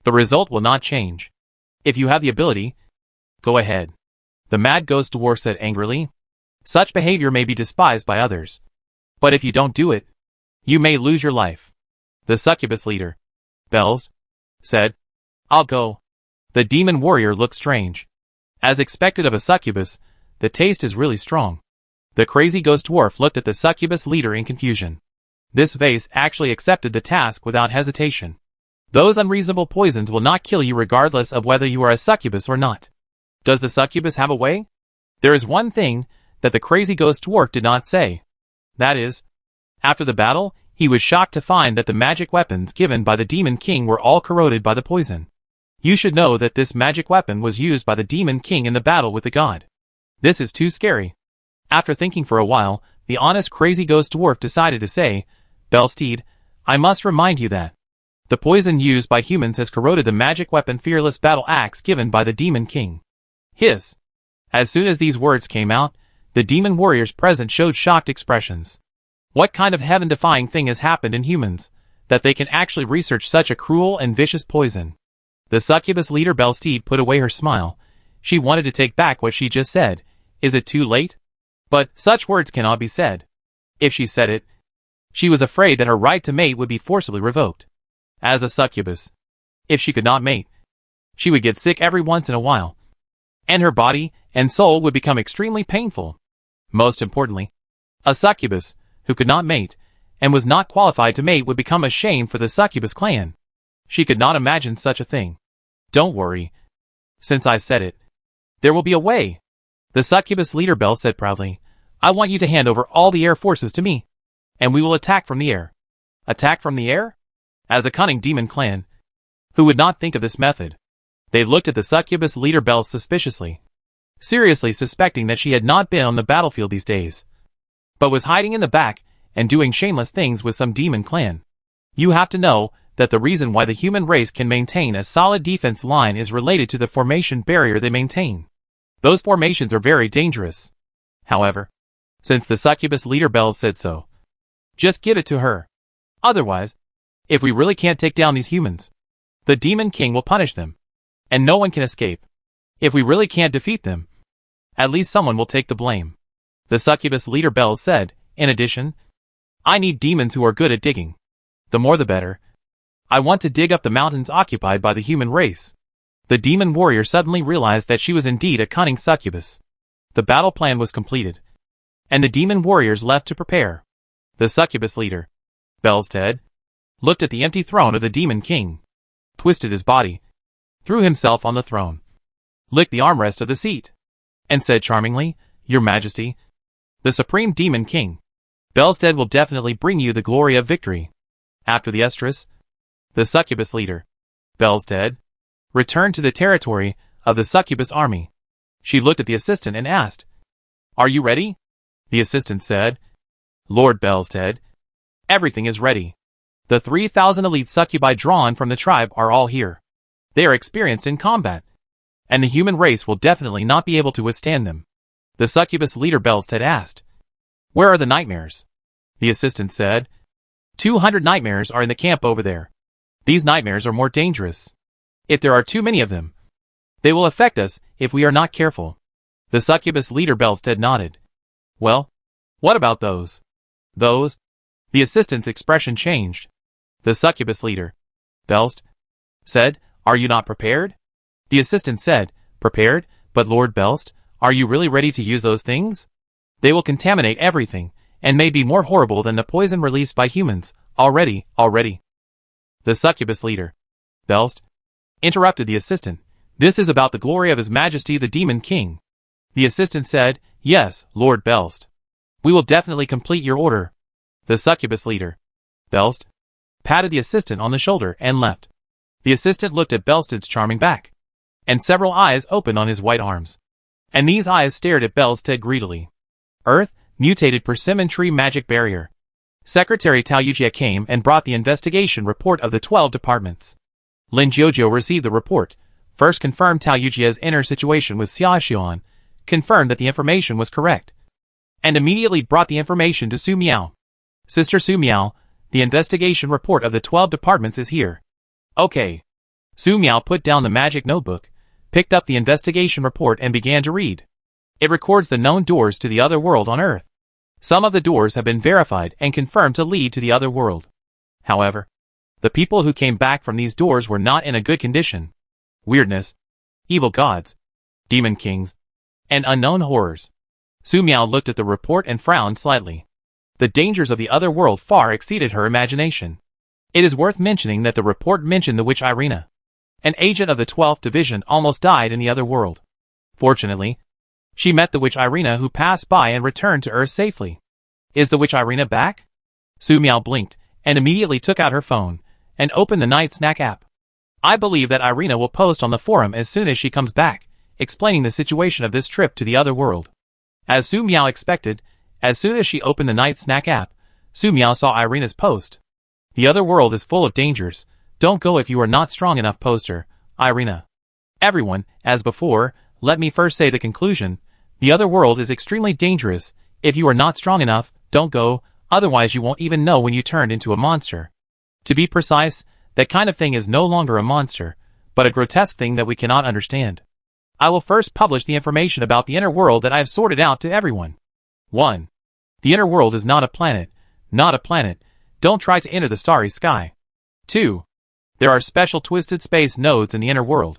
The result will not change. If you have the ability, go ahead. The mad ghost dwarf said angrily. Such behavior may be despised by others. But if you don't do it, you may lose your life. The succubus leader, Bells, said, I'll go. The demon warrior looked strange. As expected of a succubus, the taste is really strong. The crazy ghost dwarf looked at the succubus leader in confusion. This vase actually accepted the task without hesitation. Those unreasonable poisons will not kill you regardless of whether you are a succubus or not. Does the succubus have a way? There is one thing that the crazy ghost dwarf did not say. That is, after the battle, he was shocked to find that the magic weapons given by the demon king were all corroded by the poison. You should know that this magic weapon was used by the demon king in the battle with the god. This is too scary. After thinking for a while, the honest crazy ghost dwarf decided to say, Belstead, I must remind you that the poison used by humans has corroded the magic weapon fearless battle axe given by the demon king. Hiss. As soon as these words came out, the demon warriors present showed shocked expressions. What kind of heaven-defying thing has happened in humans, that they can actually research such a cruel and vicious poison? The succubus leader Belstead put away her smile. She wanted to take back what she just said. Is it too late? But such words cannot be said. If she said it, she was afraid that her right to mate would be forcibly revoked. As a succubus, if she could not mate, she would get sick every once in a while, and her body and soul would become extremely painful. Most importantly, a succubus who could not mate and was not qualified to mate would become a shame for the succubus clan. She could not imagine such a thing. Don't worry. Since I said it, there will be a way. The succubus leader Bell said proudly, I want you to hand over all the air forces to me, and we will attack from the air. Attack from the air? As a cunning demon clan, who would not think of this method? They looked at the succubus leader Bell suspiciously, seriously suspecting that she had not been on the battlefield these days, but was hiding in the back and doing shameless things with some demon clan. You have to know that the reason why the human race can maintain a solid defense line is related to the formation barrier they maintain. Those formations are very dangerous. However, since the succubus leader Bell said so, just give it to her. Otherwise, if we really can't take down these humans, the demon king will punish them, and no one can escape. If we really can't defeat them, at least someone will take the blame. The succubus leader Bell said, in addition, I need demons who are good at digging. The more the better. I want to dig up the mountains occupied by the human race. The demon warrior suddenly realized that she was indeed a cunning succubus. The battle plan was completed, and the demon warriors left to prepare. The succubus leader, Belstead, looked at the empty throne of the demon king, twisted his body, threw himself on the throne, licked the armrest of the seat, and said charmingly, Your Majesty, the supreme demon king, Belstead will definitely bring you the glory of victory. After the estrus, the succubus leader, Belstead, returned to the territory of the succubus army. She looked at the assistant and asked, Are you ready? The assistant said, Lord Belstead, everything is ready. The 3,000 elite succubi drawn from the tribe are all here. They are experienced in combat. and the human race will definitely not be able to withstand them. The succubus leader Belstead asked, "Where are the nightmares?" The assistant said, 200 nightmares are in the camp over there. These nightmares are more dangerous. If there are too many of them, they will affect us if we are not careful. The succubus leader Belstead nodded. Well, what about those? Those? The assistant's expression changed. The succubus leader, Belst, said, "Are you not prepared?" The assistant said, "Prepared? But Lord Belst, are you really ready to use those things? They will contaminate everything, and may be more horrible than the poison released by humans, already. The succubus leader, Belst, interrupted the assistant. "This is about the glory of His Majesty the Demon King." The assistant said, "Yes, Lord Belst. We will definitely complete your order." The succubus leader, Belst, patted the assistant on the shoulder and left. The assistant looked at Belstead's charming back, and several eyes opened on his white arms. And these eyes stared at Belstead greedily. Earth, mutated persimmon tree magic barrier. Secretary Tao Yujia came and brought the investigation report of the 12 departments. Lin Jiujiu received the report, first confirmed Tao Yujia's inner situation with Xia Xuan, confirmed that the information was correct, and immediately brought the information to Su Miao. "Sister Su Miao, the investigation report of the 12 departments is here." "Okay." Su Miao put down the magic notebook, picked up the investigation report and began to read. It records the known doors to the other world on Earth. Some of the doors have been verified and confirmed to lead to the other world. However, the people who came back from these doors were not in a good condition. Weirdness, evil gods, demon kings, and unknown horrors. Su Miao looked at the report and frowned slightly. The dangers of the other world far exceeded her imagination. It is worth mentioning that the report mentioned the witch Irina. An agent of the 12th Division almost died in the other world. Fortunately, she met the witch Irina who passed by and returned to Earth safely. Is the witch Irina back? Su Miao blinked and immediately took out her phone and opened the Night Snack app. I believe that Irina will post on the forum as soon as she comes back, explaining the situation of this trip to the other world. As Su Miao expected, as soon as she opened the Night Snack app, Su Miao saw Irina's post. "The other world is full of dangers. Don't go if you are not strong enough, poster, Irina." Everyone, as before, let me first say the conclusion. The other world is extremely dangerous. If you are not strong enough, don't go, otherwise you won't even know when you turned into a monster. To be precise, that kind of thing is no longer a monster, but a grotesque thing that we cannot understand. I will first publish the information about the inner world that I have sorted out to everyone. 1. The inner world is not a planet. Not a planet. Don't try to enter the starry sky. 2. There are special twisted space nodes in the inner world.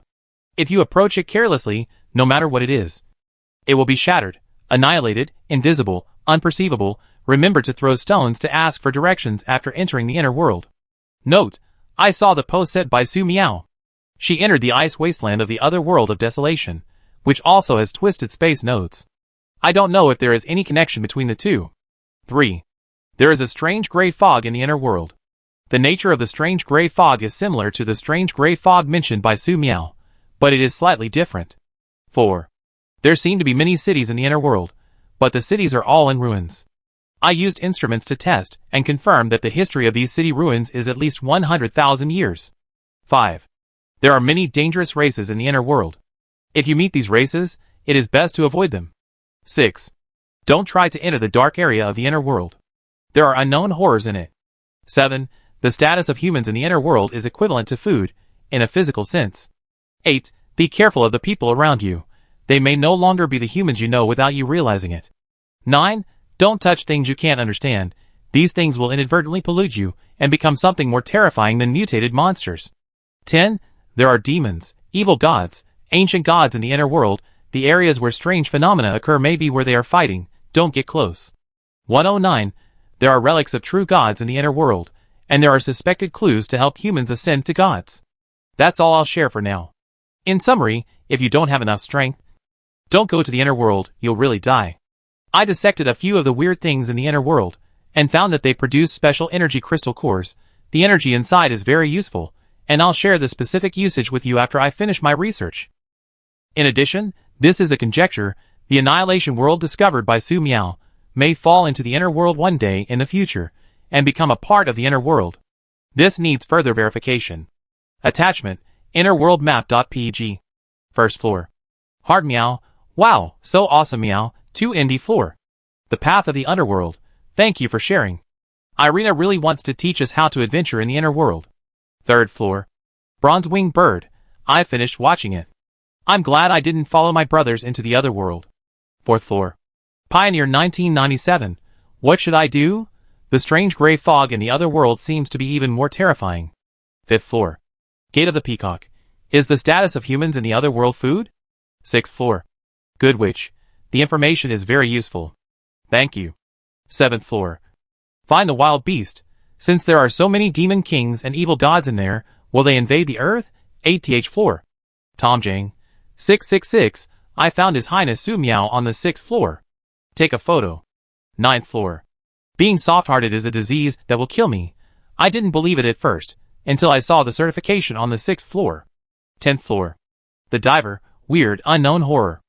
If you approach it carelessly, no matter what it is, it will be shattered, annihilated, invisible, unperceivable. Remember to throw stones to ask for directions after entering the inner world. Note, I saw the post set by Su Miao. She entered the ice wasteland of the other world of desolation, which also has twisted space nodes. I don't know if there is any connection between the two. 3. There is a strange gray fog in the inner world. The nature of the strange gray fog is similar to the strange gray fog mentioned by Su Miao, but it is slightly different. 4. There seem to be many cities in the inner world, but the cities are all in ruins. I used instruments to test and confirm that the history of these city ruins is at least 100,000 years. 5. There are many dangerous races in the inner world. If you meet these races, it is best to avoid them. 6. Don't try to enter the dark area of the inner world. There are unknown horrors in it. 7. The status of humans in the inner world is equivalent to food, in a physical sense. 8. Be careful of the people around you. They may no longer be the humans you know without you realizing it. 9. Don't touch things you can't understand. These things will inadvertently pollute you and become something more terrifying than mutated monsters. 10. There are demons, evil gods, ancient gods in the inner world. The areas where strange phenomena occur may be where they are fighting. Don't get close. 109. There are relics of true gods in the inner world, and there are suspected clues to help humans ascend to gods. That's all I'll share for now. In summary, if you don't have enough strength, don't go to the inner world, you'll really die. I dissected a few of the weird things in the inner world, and found that they produce special energy crystal cores. The energy inside is very useful, and I'll share the specific usage with you after I finish my research. In addition, this is a conjecture. The annihilation world discovered by Su Miao may fall into the inner world one day in the future, and become a part of the inner world. This needs further verification. Attachment, innerworldmap.pg. First floor. Hard meow. Wow, so awesome meow. 2 indie floor. The path of the underworld. Thank you for sharing. Irina really wants to teach us how to adventure in the inner world. Third floor. Bronze-winged bird. I finished watching it. I'm glad I didn't follow my brothers into the other world. Fourth floor. Pioneer 1997. What should I do? The strange gray fog in the other world seems to be even more terrifying. Fifth floor. Gate of the Peacock. Is the status of humans in the other world food? Sixth floor. Good witch. The information is very useful. Thank you. Seventh floor. Find the wild beast. Since there are so many demon kings and evil gods in there, will they invade the earth? 8th floor. Tom Jang. 666. I found His Highness Su Miao on the 6th floor. Take a photo. 9th floor. Being soft-hearted is a disease that will kill me. I didn't believe it at first, until I saw the certification on the 6th floor. 10th floor. The Diver. Weird, unknown horror.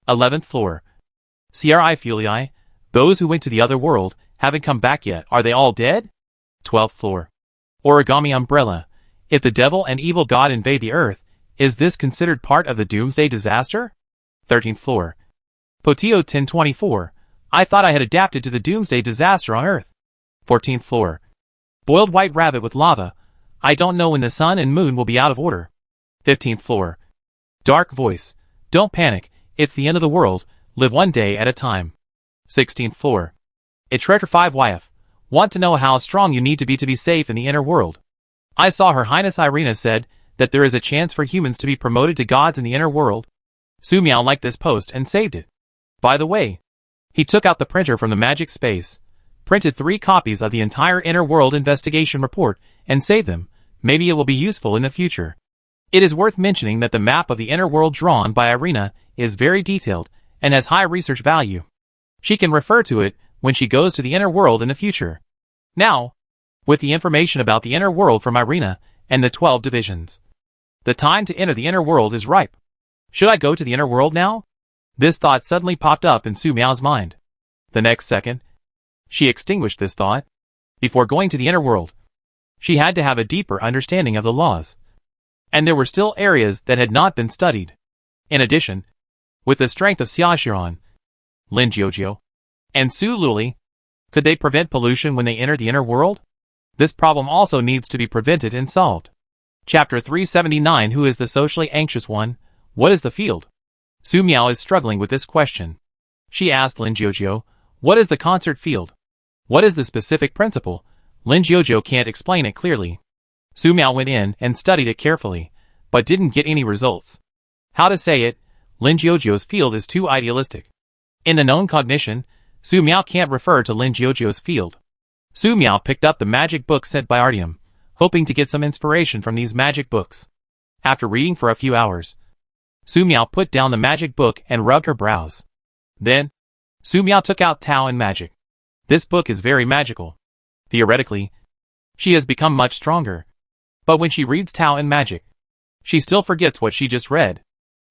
11th floor. CRI Fulii. Those who went to the other world haven't come back yet. Are they all dead? 12th floor. Origami umbrella. If the devil and evil god invade the earth, is this considered part of the Doomsday disaster? 13th floor. Potio 1024. I thought I had adapted to the Doomsday disaster on Earth. 14th floor. Boiled white rabbit with lava. I don't know when the sun and moon will be out of order. 15th floor. Dark voice. Don't panic, it's the end of the world, live one day at a time. 16th floor. Itretra 5 YF. Want to know how strong you need to be safe in the inner world. I saw Her Highness Irina said that there is a chance for humans to be promoted to gods in the inner world. Su Miao liked this post and saved it. By the way, he took out the printer from the magic space, printed 3 copies of the entire inner world investigation report, and saved them. Maybe it will be useful in the future. It is worth mentioning that the map of the inner world drawn by Irina is very detailed and has high research value. She can refer to it when she goes to the inner world in the future. Now, with the information about the inner world from Irina and the 12 divisions, the time to enter the inner world is ripe. Should I go to the inner world now? This thought suddenly popped up in Su Miao's mind. The next second, she extinguished this thought. Before going to the inner world, she had to have a deeper understanding of the laws. And there were still areas that had not been studied. In addition, with the strength of Xia Xiran, Lin Jiujiu, and Su Luli, could they prevent pollution when they enter the inner world? This problem also needs to be prevented and solved. Chapter 379. Who is the socially anxious one? What is the field? Su Miao is struggling with this question. She asked Lin Jiujiu, what is the concert field? What is the specific principle? Lin Jiujiu can't explain it clearly. Su Miao went in and studied it carefully, but didn't get any results. How to say it? Lin Jiujiu's field is too idealistic. In the known cognition, Su Miao can't refer to Lin Jiujiu's field. Su Miao picked up the magic book sent by Artyom, hoping to get some inspiration from these magic books. After reading for a few hours, Su Miao put down the magic book and rubbed her brows. Then, Su Miao took out Tao and Magic. This book is very magical. Theoretically, she has become much stronger. But when she reads Tao and Magic, she still forgets what she just read.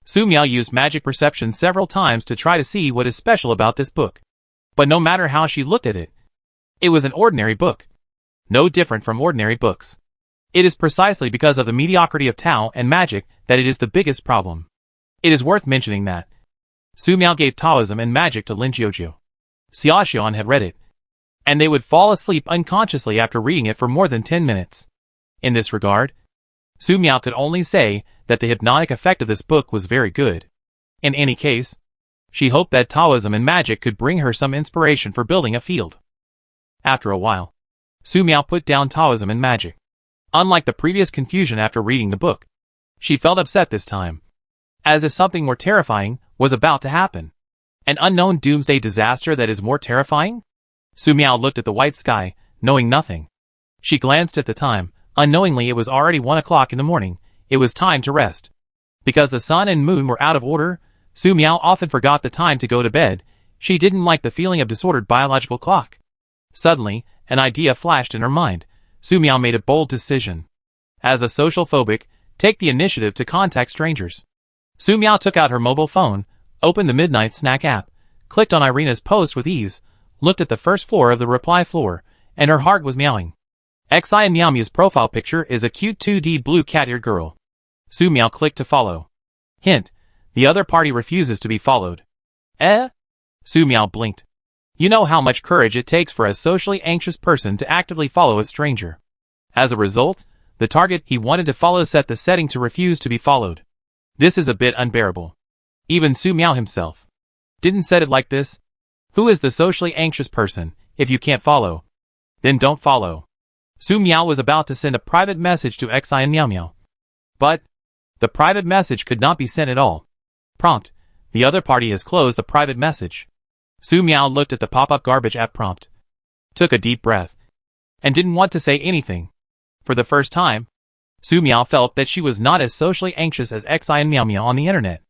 Su Miao used magic perception several times to try to see what is special about this book. But no matter how she looked at it, it was an ordinary book. No different from ordinary books. It is precisely because of the mediocrity of Tao and Magic that it is the biggest problem. It is worth mentioning that Su Miao gave Taoism and Magic to Lin Jiujiu. Xia Xian had read it, and they would fall asleep unconsciously after reading it for more than 10 minutes. In this regard, Su Miao could only say that the hypnotic effect of this book was very good. In any case, she hoped that Taoism and Magic could bring her some inspiration for building a field. After a while, Su Miao put down Taoism and Magic. Unlike the previous confusion after reading the book, she felt upset this time, as if something more terrifying was about to happen. An unknown doomsday disaster that is more terrifying? Su Miao looked at the white sky, knowing nothing. She glanced at the time. Unknowingly it was already 1 o'clock in the morning. It was time to rest. Because the sun and moon were out of order, Su Miao often forgot the time to go to bed. She didn't like the feeling of disordered biological clock. Suddenly, an idea flashed in her mind. Su Miao made a bold decision. As a social phobic, take the initiative to contact strangers. Su Miao took out her mobile phone, opened the Midnight Snack app, clicked on Irina's post with ease, looked at the first floor of the reply floor, and her heart was meowing. Xi and Miao Miao's profile picture is a cute 2D blue cat-eared girl. Su Miao clicked to follow. Hint: The other party refuses to be followed. Eh? Su Miao blinked. You know how much courage it takes for a socially anxious person to actively follow a stranger. As a result, the target he wanted to follow set the setting to refuse to be followed. This is a bit unbearable. Even Su Miao himself didn't set it like this. Who is the socially anxious person? If you can't follow, then don't follow. Su Miao was about to send a private message to Xi and Miao Miao. But the private message could not be sent at all. Prompt. The other party has closed the private message. Su Miao looked at the pop-up garbage app prompt, took a deep breath, and didn't want to say anything. For the first time, Su Miao felt that she was not as socially anxious as Xi and Miao Miao on the internet.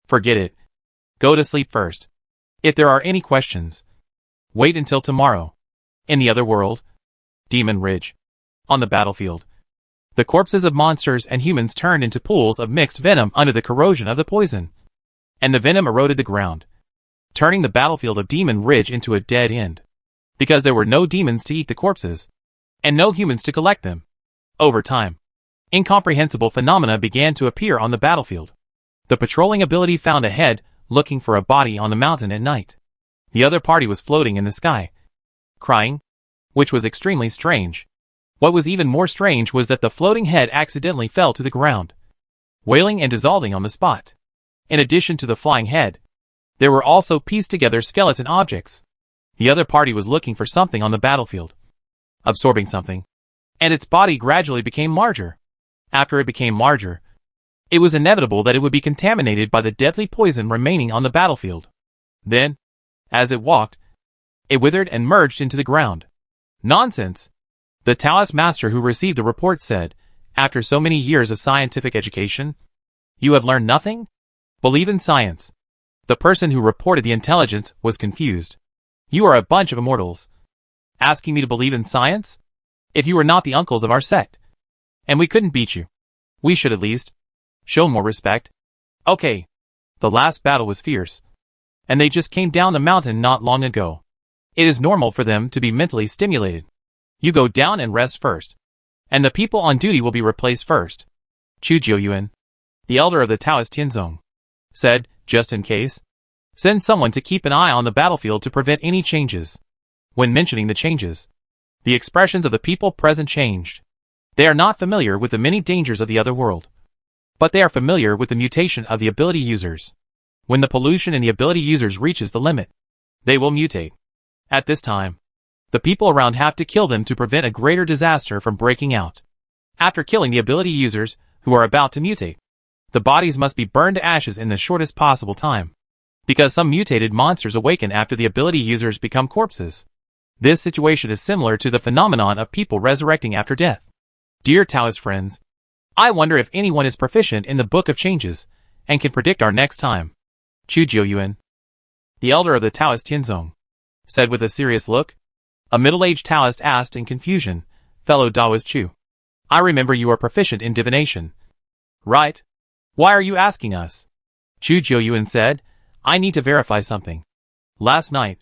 Forget it. Go to sleep first. If there are any questions, wait until tomorrow. In the other world, Demon Ridge. On the battlefield, the corpses of monsters and humans turned into pools of mixed venom under the corrosion of the poison. And the venom eroded the ground, turning the battlefield of Demon Ridge into a dead end. Because there were no demons to eat the corpses, and no humans to collect them. Over time, incomprehensible phenomena began to appear on the battlefield. The patrolling ability found a head looking for a body on the mountain at night. The other party was floating in the sky, crying, which was extremely strange. What was even more strange was that the floating head accidentally fell to the ground, wailing and dissolving on the spot. In addition to the flying head, there were also pieced together skeleton objects. The other party was looking for something on the battlefield, absorbing something, and its body gradually became larger. After it became larger, it was inevitable that it would be contaminated by the deadly poison remaining on the battlefield. Then, as it walked, it withered and merged into the ground. Nonsense! The Taoist master who received the report said, after so many years of scientific education, you have learned nothing? Believe in science. The person who reported the intelligence was confused. You are a bunch of immortals. Asking me to believe in science? If you were not the uncles of our sect, and we couldn't beat you, we should at least show more respect. Okay. The last battle was fierce, and they just came down the mountain not long ago. It is normal for them to be mentally stimulated. You go down and rest first, and the people on duty will be replaced first. Chu Jiuyuan, the elder of the Taoist Tianzong, said, just in case, send someone to keep an eye on the battlefield to prevent any changes. When mentioning the changes, the expressions of the people present changed. They are not familiar with the many dangers of the other world, but they are familiar with the mutation of the ability users. When the pollution in the ability users reaches the limit, they will mutate. At this time, the people around have to kill them to prevent a greater disaster from breaking out. After killing the ability users who are about to mutate, the bodies must be burned to ashes in the shortest possible time, because some mutated monsters awaken after the ability users become corpses. This situation is similar to the phenomenon of people resurrecting after death. Dear Taoist friends, I wonder if anyone is proficient in the Book of Changes and can predict our next time. Chu Jiuyuan, the elder of the Taoist Tianzong, said with a serious look. A middle-aged Taoist asked in confusion, fellow Taoist Chu, I remember you are proficient in divination. Right? Why are you asking us? Chu Jiuyuan said, I need to verify something. Last night,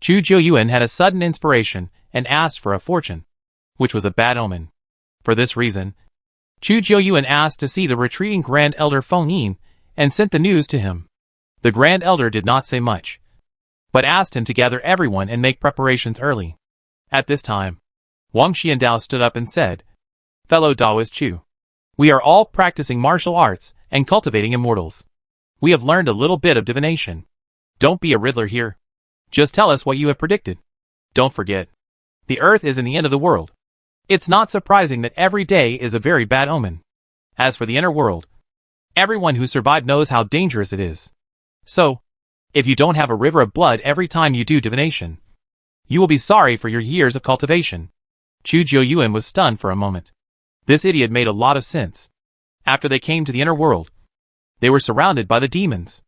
Chu Jiuyuan had a sudden inspiration and asked for a fortune, which was a bad omen. For this reason, Chu Jiuyuan asked to see the retreating Grand Elder Feng Yin and sent the news to him. The Grand Elder did not say much, but asked him to gather everyone and make preparations early. At this time, Wang Xiandao stood up and said, fellow Taoist Chu, we are all practicing martial arts and cultivating immortals. We have learned a little bit of divination. Don't be a riddler here. Just tell us what you have predicted. Don't forget, the earth is in the end of the world. It's not surprising that every day is a very bad omen. As for the inner world, everyone who survived knows how dangerous it is. So, if you don't have a river of blood every time you do divination, you will be sorry for your years of cultivation. Chu Jiuyuan was stunned for a moment. This idiot made a lot of sense. After they came to the inner world, they were surrounded by the demons.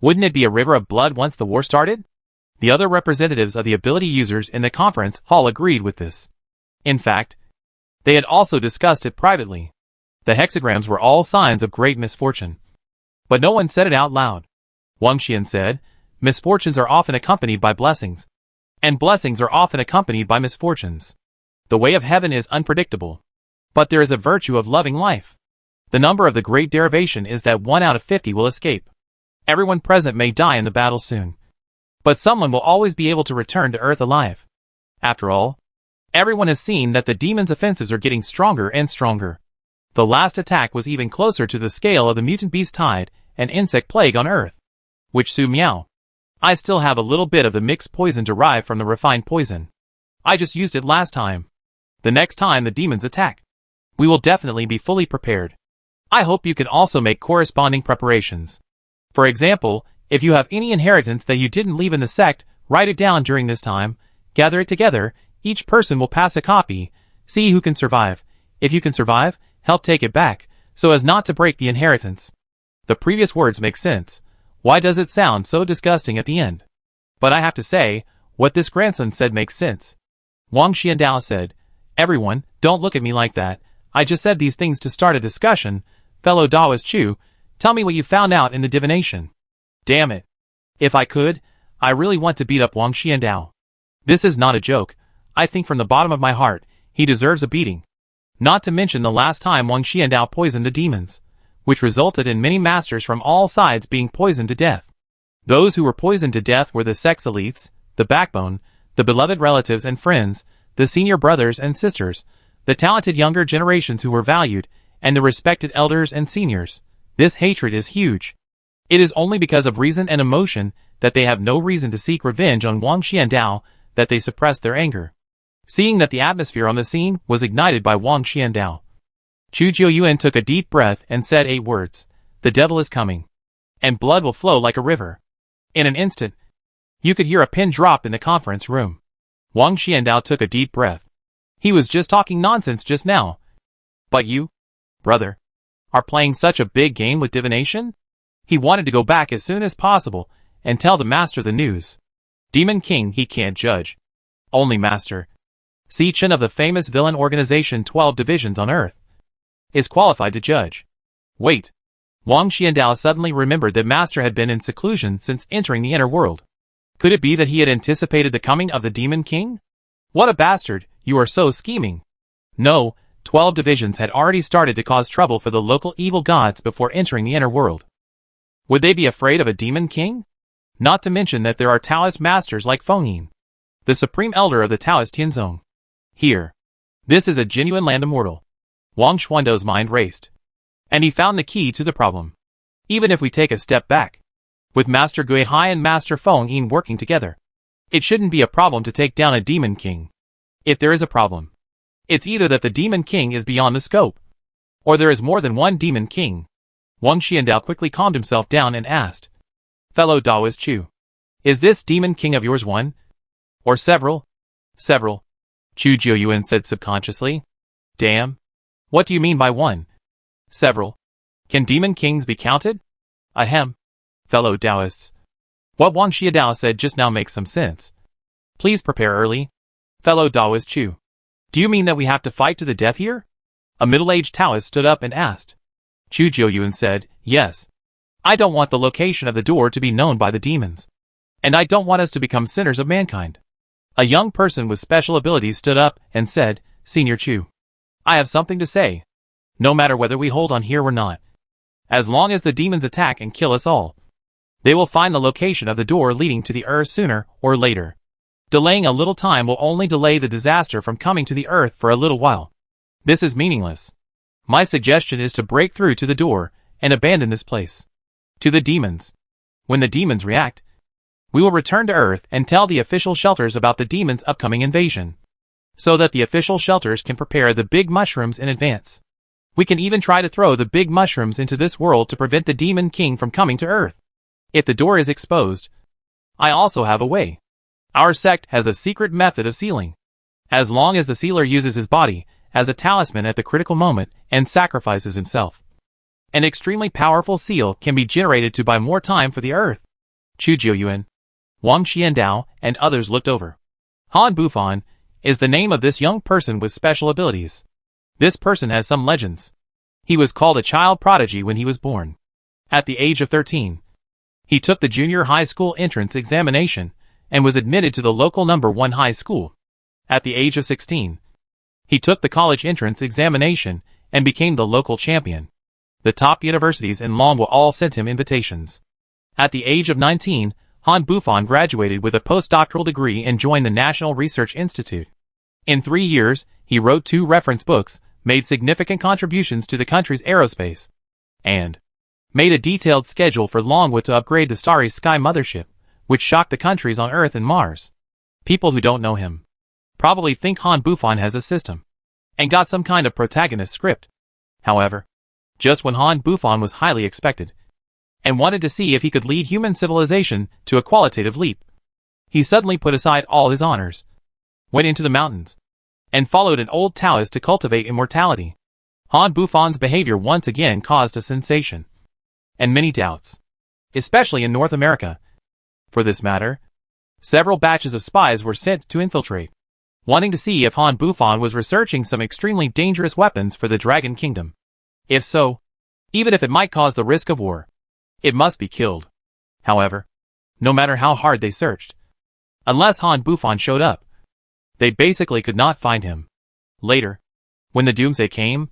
Wouldn't it be a river of blood once the war started? The other representatives of the ability users in the conference hall agreed with this. In fact, they had also discussed it privately. The hexagrams were all signs of great misfortune, but no one said it out loud. Wang Xian said, misfortunes are often accompanied by blessings, and blessings are often accompanied by misfortunes. The way of heaven is unpredictable, but there is a virtue of loving life. The number of the great derivation is that 1 out of 50 will escape. Everyone present may die in the battle soon. But someone will always be able to return to Earth alive. After all, everyone has seen that the demons' offensives are getting stronger and stronger. The last attack was even closer to the scale of the mutant beast tide and insect plague on Earth. Which Su Miao. I still have a little bit of the mixed poison derived from the refined poison. I just used it last time. The next time the demons attack, we will definitely be fully prepared. I hope you can also make corresponding preparations. For example, if you have any inheritance that you didn't leave in the sect, write it down during this time, gather it together, each person will pass a copy, see who can survive. If you can survive, help take it back, so as not to break the inheritance. The previous words make sense. Why does it sound so disgusting at the end? But I have to say, what this grandson said makes sense. Wang Xiandao said, "Everyone, don't look at me like that. I just said these things to start a discussion. Fellow Daoist Chu, tell me what you found out in the divination." Damn it. If I could, I really want to beat up Wang Xiandao. This is not a joke. I think from the bottom of my heart, he deserves a beating. Not to mention the last time Wang Xiandao poisoned the demons, which resulted in many masters from all sides being poisoned to death. Those who were poisoned to death were the sex elites, the backbone, the beloved relatives and friends, the senior brothers and sisters, the talented younger generations who were valued, and the respected elders and seniors. This hatred is huge. It is only because of reason and emotion that they have no reason to seek revenge on Wang Xiandao that they suppress their anger. Seeing that the atmosphere on the scene was ignited by Wang Xiandao, Chu Jiuyuan took a deep breath and said 8 words. "The devil is coming. And blood will flow like a river." In an instant, you could hear a pin drop in the conference room. Wang Xiandao took a deep breath. He was just talking nonsense just now. But you, brother, are playing such a big game with divination? He wanted to go back as soon as possible and tell the master the news. Demon King he can't judge. Only Master Si Chen of the famous villain organization 12 Divisions on Earth is qualified to judge. Wait. Wang Xiandao suddenly remembered that Master had been in seclusion since entering the inner world. Could it be that he had anticipated the coming of the Demon King? What a bastard, you are so scheming. No, 12 Divisions had already started to cause trouble for the local evil gods before entering the inner world. Would they be afraid of a Demon King? Not to mention that there are Taoist masters like Feng Yin, the supreme elder of the Taoist Tianzong. Here. This is a genuine land immortal. Wang Xuando's mind raced. And he found the key to the problem. Even if we take a step back, with Master Gui Hai and Master Feng Yin working together, it shouldn't be a problem to take down a Demon King. If there is a problem, it's either that the Demon King is beyond the scope, or there is more than one Demon King. Wang Xiandao quickly calmed himself down and asked, "Fellow Daoist Chu, is this Demon King of yours one? Or several?" "Several," Chu Jiuyuan said subconsciously. "Damn. What do you mean by one?" "Several. Can Demon Kings be counted?" "Ahem. Fellow Daoists. What Wang Xiandao said just now makes some sense. Please prepare early. Fellow Daoist Chu. Do you mean that we have to fight to the death here?" A middle-aged Taoist stood up and asked. Chu Jiuyuan said, "Yes. I don't want the location of the door to be known by the demons. And I don't want us to become sinners of mankind." A young person with special abilities stood up and said, "Senior Chu, I have something to say. No matter whether we hold on here or not, as long as the demons attack and kill us all, they will find the location of the door leading to the earth sooner or later. Delaying a little time will only delay the disaster from coming to the earth for a little while. This is meaningless. My suggestion is to break through to the door and abandon this place to the demons. When the demons react, we will return to Earth and tell the official shelters about the demons' upcoming invasion, so that the official shelters can prepare the big mushrooms in advance. We can even try to throw the big mushrooms into this world to prevent the Demon King from coming to Earth. If the door is exposed, I also have a way. Our sect has a secret method of sealing. As long as the sealer uses his body as a talisman at the critical moment and sacrifices himself, an extremely powerful seal can be generated to buy more time for the Earth." Chu Jiuyuan, Wang Xiandao, and others looked over. Han Bufan is the name of this young person with special abilities. This person has some legends. He was called a child prodigy when he was born. At the age of 13, he took the junior high school entrance examination and was admitted to the local number 1 high school. At the age of 16, he took the college entrance examination and became the local champion. The top universities in Long will all sent him invitations. At the age of 19, Han Bufan graduated with a postdoctoral degree and joined the National Research Institute. In 3 years, he wrote 2 reference books, made significant contributions to the country's aerospace, and made a detailed schedule for Longwood to upgrade the Starry Sky mothership, which shocked the countries on Earth and Mars. People who don't know him probably think Han Bufan has a system and got some kind of protagonist script. However, just when Han Bufan was highly expected and wanted to see if he could lead human civilization to a qualitative leap, he suddenly put aside all his honors, went into the mountains, and followed an old Taoist to cultivate immortality. Han Bufan's behavior once again caused a sensation and many doubts, especially in North America. For this matter, several batches of spies were sent to infiltrate, wanting to see if Han Bufan was researching some extremely dangerous weapons for the Dragon Kingdom. If so, even if it might cause the risk of war, it must be killed. However, no matter how hard they searched, unless Han Bufan showed up, they basically could not find him. Later, when the Doomsday came,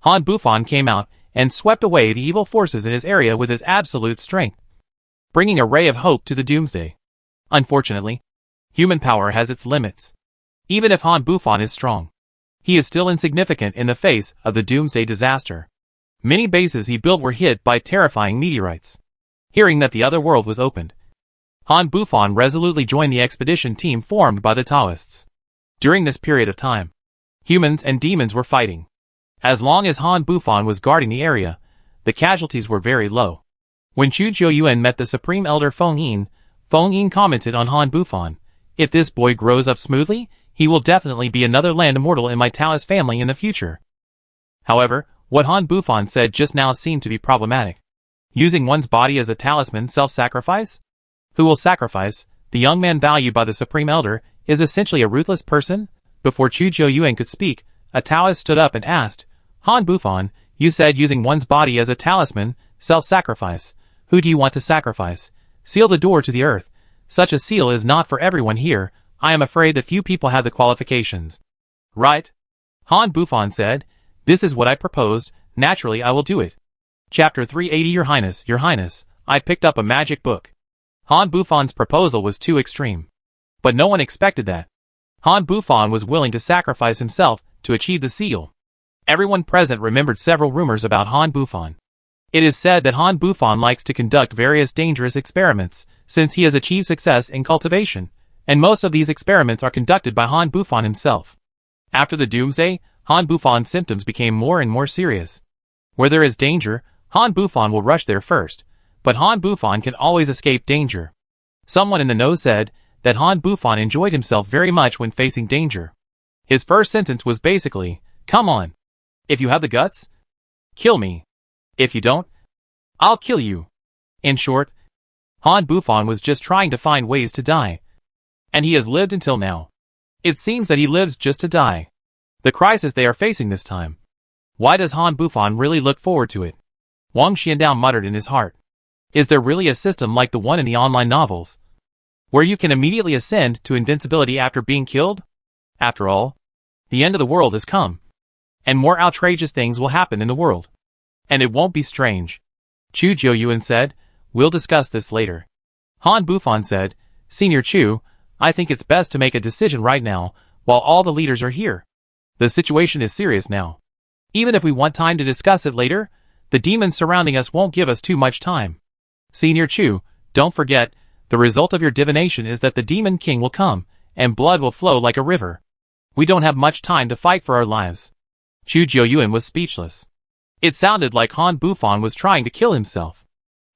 Han Bufan came out and swept away the evil forces in his area with his absolute strength, bringing a ray of hope to the Doomsday. Unfortunately, human power has its limits. Even if Han Bufan is strong, he is still insignificant in the face of the Doomsday disaster. Many bases he built were hit by terrifying meteorites. Hearing that the other world was opened, Han Bufan resolutely joined the expedition team formed by the Taoists. During this period of time, humans and demons were fighting. As long as Han Bufan was guarding the area, the casualties were very low. When Chu Jiuyuan met the Supreme Elder Feng Yin commented on Han Bufan, "If this boy grows up smoothly, he will definitely be another land immortal in my Taoist family in the future." However, what Han Bufan said just now seemed to be problematic. Using one's body as a talisman self-sacrifice? Who will sacrifice? The young man valued by the Supreme Elder is essentially a ruthless person? Before Chu Jiuyuan could speak, a Taoist stood up and asked, "Han Bufan, you said using one's body as a talisman, self-sacrifice. Who do you want to sacrifice? Seal the door to the earth. Such a seal is not for everyone here. I am afraid that few people have the qualifications." "Right," Han Bufan said. "This is what I proposed. Naturally I will do it." Chapter 380. Your Highness, I picked up a magic book. Han Bufan's proposal was too extreme. But no one expected that Han Bufan was willing to sacrifice himself to achieve the seal. Everyone present remembered several rumors about Han Bufan. It is said that Han Bufan likes to conduct various dangerous experiments, since he has achieved success in cultivation, and most of these experiments are conducted by Han Bufan himself. After the Doomsday, Han Bufan's symptoms became more and more serious. Where there is danger, Han Bufan will rush there first, but Han Bufan can always escape danger. Someone in the know said that Han Bufan enjoyed himself very much when facing danger. His first sentence was basically, "Come on. If you have the guts, kill me. If you don't, I'll kill you." In short, Han Bufan was just trying to find ways to die. And he has lived until now. It seems that he lives just to die. The crisis they are facing this time. Why does Han Bufan really look forward to it? Wang Xiandao muttered in his heart. Is there really a system like the one in the online novels, where you can immediately ascend to invincibility after being killed? After all, the end of the world has come, and more outrageous things will happen in the world. And it won't be strange. Chu Jiuyuan said, "We'll discuss this later." Han Bufan said, "Senior Chu, I think it's best to make a decision right now, while all the leaders are here. The situation is serious now. Even if we want time to discuss it later, the demons surrounding us won't give us too much time. Senior Chu, don't forget, the result of your divination is that the Demon King will come, and blood will flow like a river. We don't have much time to fight for our lives." Chu Jiuyuan was speechless. It sounded like Han Bufan was trying to kill himself.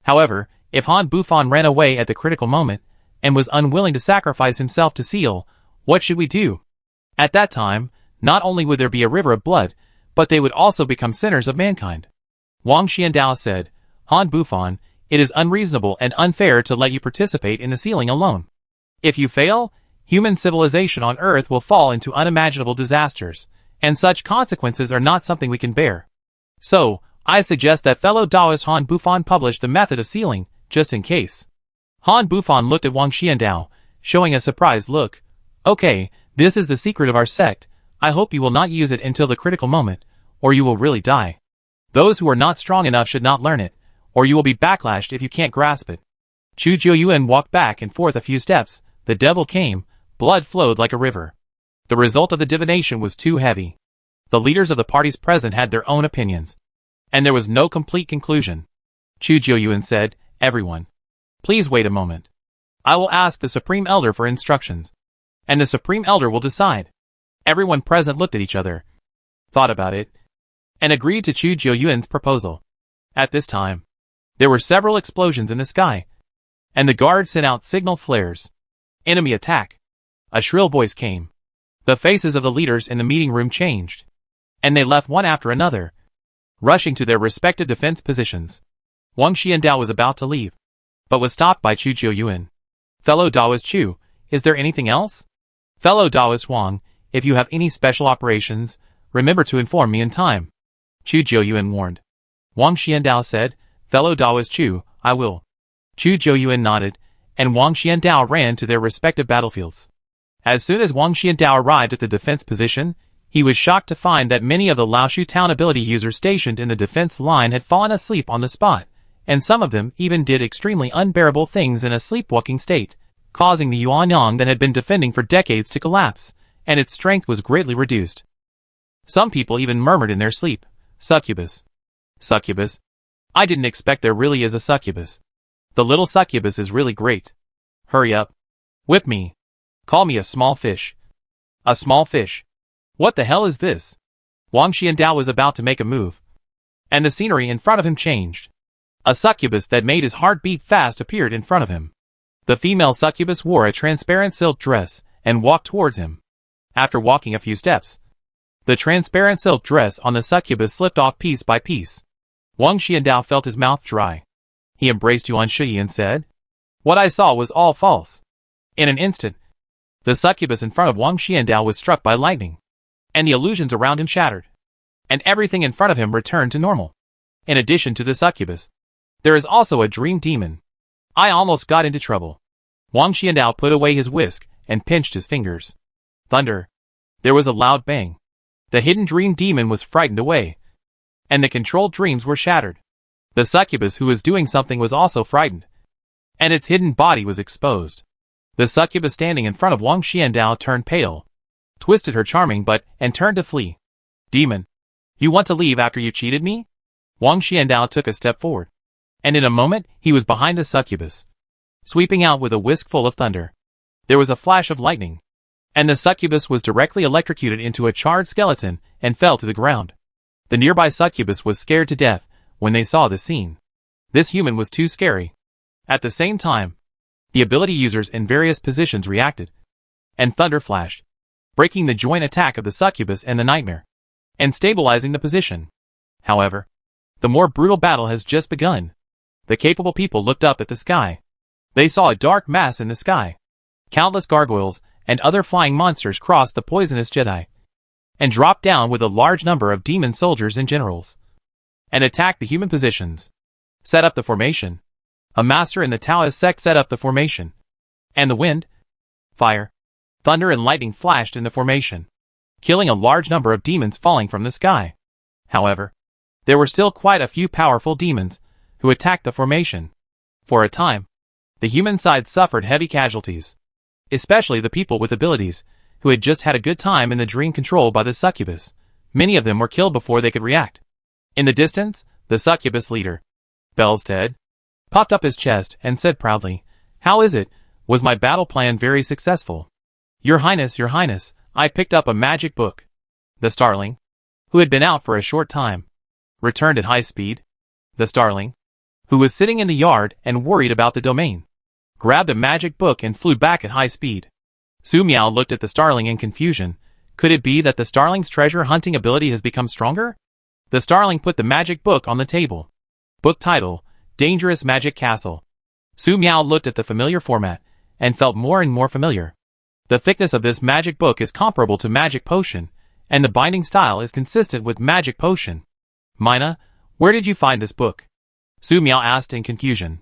However, if Han Bufan ran away at the critical moment, and was unwilling to sacrifice himself to seal, what should we do? At that time, not only would there be a river of blood, but they would also become sinners of mankind. Wang Xiandao said, "Han Bufan, it is unreasonable and unfair to let you participate in the sealing alone. If you fail, human civilization on Earth will fall into unimaginable disasters, and such consequences are not something we can bear. So, I suggest that fellow Taoist Han Bufan publish the method of sealing, just in case." Han Bufan looked at Wang Xiandao, showing a surprised look. "Okay, this is the secret of our sect. I hope you will not use it until the critical moment, or you will really die. Those who are not strong enough should not learn it, or you will be backlashed if you can't grasp it." Chu Jiuyuan walked back and forth a few steps. The devil came, blood flowed like a river. The result of the divination was too heavy. The leaders of the parties present had their own opinions, and there was no complete conclusion. Chu Jiuyuan said, "Everyone, please wait a moment. I will ask the Supreme Elder for instructions, and the Supreme Elder will decide." Everyone present looked at each other, thought about it, and agreed to Chu Jiuyuan's proposal. At this time, there were several explosions in the sky, and the guard sent out signal flares. "Enemy attack!" A shrill voice came. The faces of the leaders in the meeting room changed, and they left one after another, rushing to their respective defense positions. Wang Xiandao was about to leave, but was stopped by Chu Jiuyuan. "Fellow Daoist Chu, is there anything else?" "Fellow Daoist Wang, if you have any special operations, remember to inform me in time," Chu Jiuyuan warned. Wang Xiandao said, "Fellow Daoist Chu, I will." Chu Jiuyuan nodded, and Wang Xiandao ran to their respective battlefields. As soon as Wang Xiandao arrived at the defense position, he was shocked to find that many of the Laoshu town ability users stationed in the defense line had fallen asleep on the spot, and some of them even did extremely unbearable things in a sleepwalking state, causing the Yuanyang that had been defending for decades to collapse, and its strength was greatly reduced. Some people even murmured in their sleep, "Succubus. Succubus. I didn't expect there really is a succubus. The little succubus is really great. Hurry up. Whip me. Call me a small fish." A small fish. What the hell is this? Wang Xiandao was about to make a move, and the scenery in front of him changed. A succubus that made his heart beat fast appeared in front of him. The female succubus wore a transparent silk dress and walked towards him. After walking a few steps, the transparent silk dress on the succubus slipped off piece by piece. Wang Xiandao felt his mouth dry. He embraced Yuan Shi and said, "What I saw was all false." In an instant, the succubus in front of Wang Xiandao was struck by lightning, and the illusions around him shattered, and everything in front of him returned to normal. In addition to the succubus, there is also a dream demon. I almost got into trouble. Wang Xiandao put away his whisk and pinched his fingers. Thunder. There was a loud bang. The hidden dream demon was frightened away, and the controlled dreams were shattered. The succubus who was doing something was also frightened, and its hidden body was exposed. The succubus standing in front of Wang Xiandao turned pale, twisted her charming butt, and turned to flee. "Demon, you want to leave after you cheated me?" Wang Xiandao took a step forward, and in a moment he was behind the succubus, sweeping out with a whisk full of thunder. There was a flash of lightning, and the succubus was directly electrocuted into a charred skeleton and fell to the ground. The nearby succubus was scared to death when they saw the scene. This human was too scary. At the same time, the ability users in various positions reacted, and thunder flashed, breaking the joint attack of the succubus and the nightmare, and stabilizing the position. However, the more brutal battle has just begun. The capable people looked up at the sky. They saw a dark mass in the sky. Countless gargoyles and other flying monsters crossed the poisonous Jedi, and dropped down with a large number of demon soldiers and generals, and attacked the human positions. Set up the formation. A master in the Taoist sect set up the formation. And the wind, fire, thunder and lightning flashed in the formation, killing a large number of demons falling from the sky. However, there were still quite a few powerful demons who attacked the formation. For a time, the human side suffered heavy casualties, especially the people with abilities who had just had a good time in the dream controlled by the succubus. Many of them were killed before they could react. In the distance, the succubus leader, Belstead, puffed up his chest and said proudly, "How is it? Was my battle plan very successful?" Your Highness, I picked up a magic book." The starling, who had been out for a short time, returned at high speed. The starling, who was sitting in the yard and worried about the domain, grabbed a magic book and flew back at high speed. Su Miao looked at the starling in confusion. Could it be that the starling's treasure hunting ability has become stronger? The starling put the magic book on the table. Book title, Dangerous Magic Castle. Su Miao looked at the familiar format and felt more and more familiar. The thickness of this magic book is comparable to Magic Potion, and the binding style is consistent with Magic Potion. "Mina, where did you find this book?" Su Miao asked in confusion.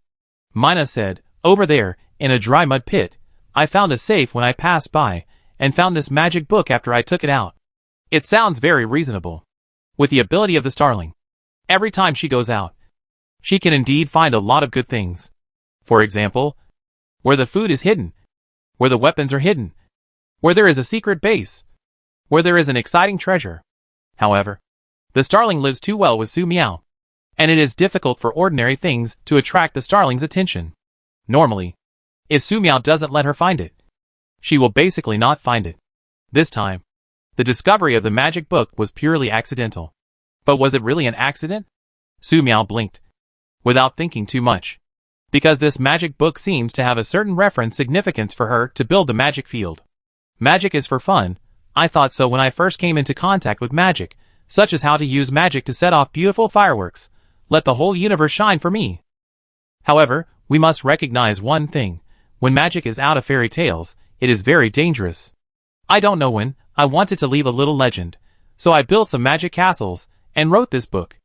Mina said, "Over there, in a dry mud pit. I found a safe when I passed by, and found this magic book after I took it out." It sounds very reasonable. With the ability of the starling, every time she goes out, she can indeed find a lot of good things. For example, where the food is hidden, where the weapons are hidden, where there is a secret base, where there is an exciting treasure. However, the starling lives too well with Su Miao, and it is difficult for ordinary things to attract the starling's attention. Normally, if Su Miao doesn't let her find it, she will basically not find it. This time, the discovery of the magic book was purely accidental. But was it really an accident? Su Miao blinked, without thinking too much, because this magic book seems to have a certain reference significance for her to build the magic field. Magic is for fun. I thought so when I first came into contact with magic, such as how to use magic to set off beautiful fireworks. Let the whole universe shine for me. However, we must recognize one thing. When magic is out of fairy tales, it is very dangerous. I don't know when, I wanted to leave a little legend, so I built some magic castles, and wrote this book.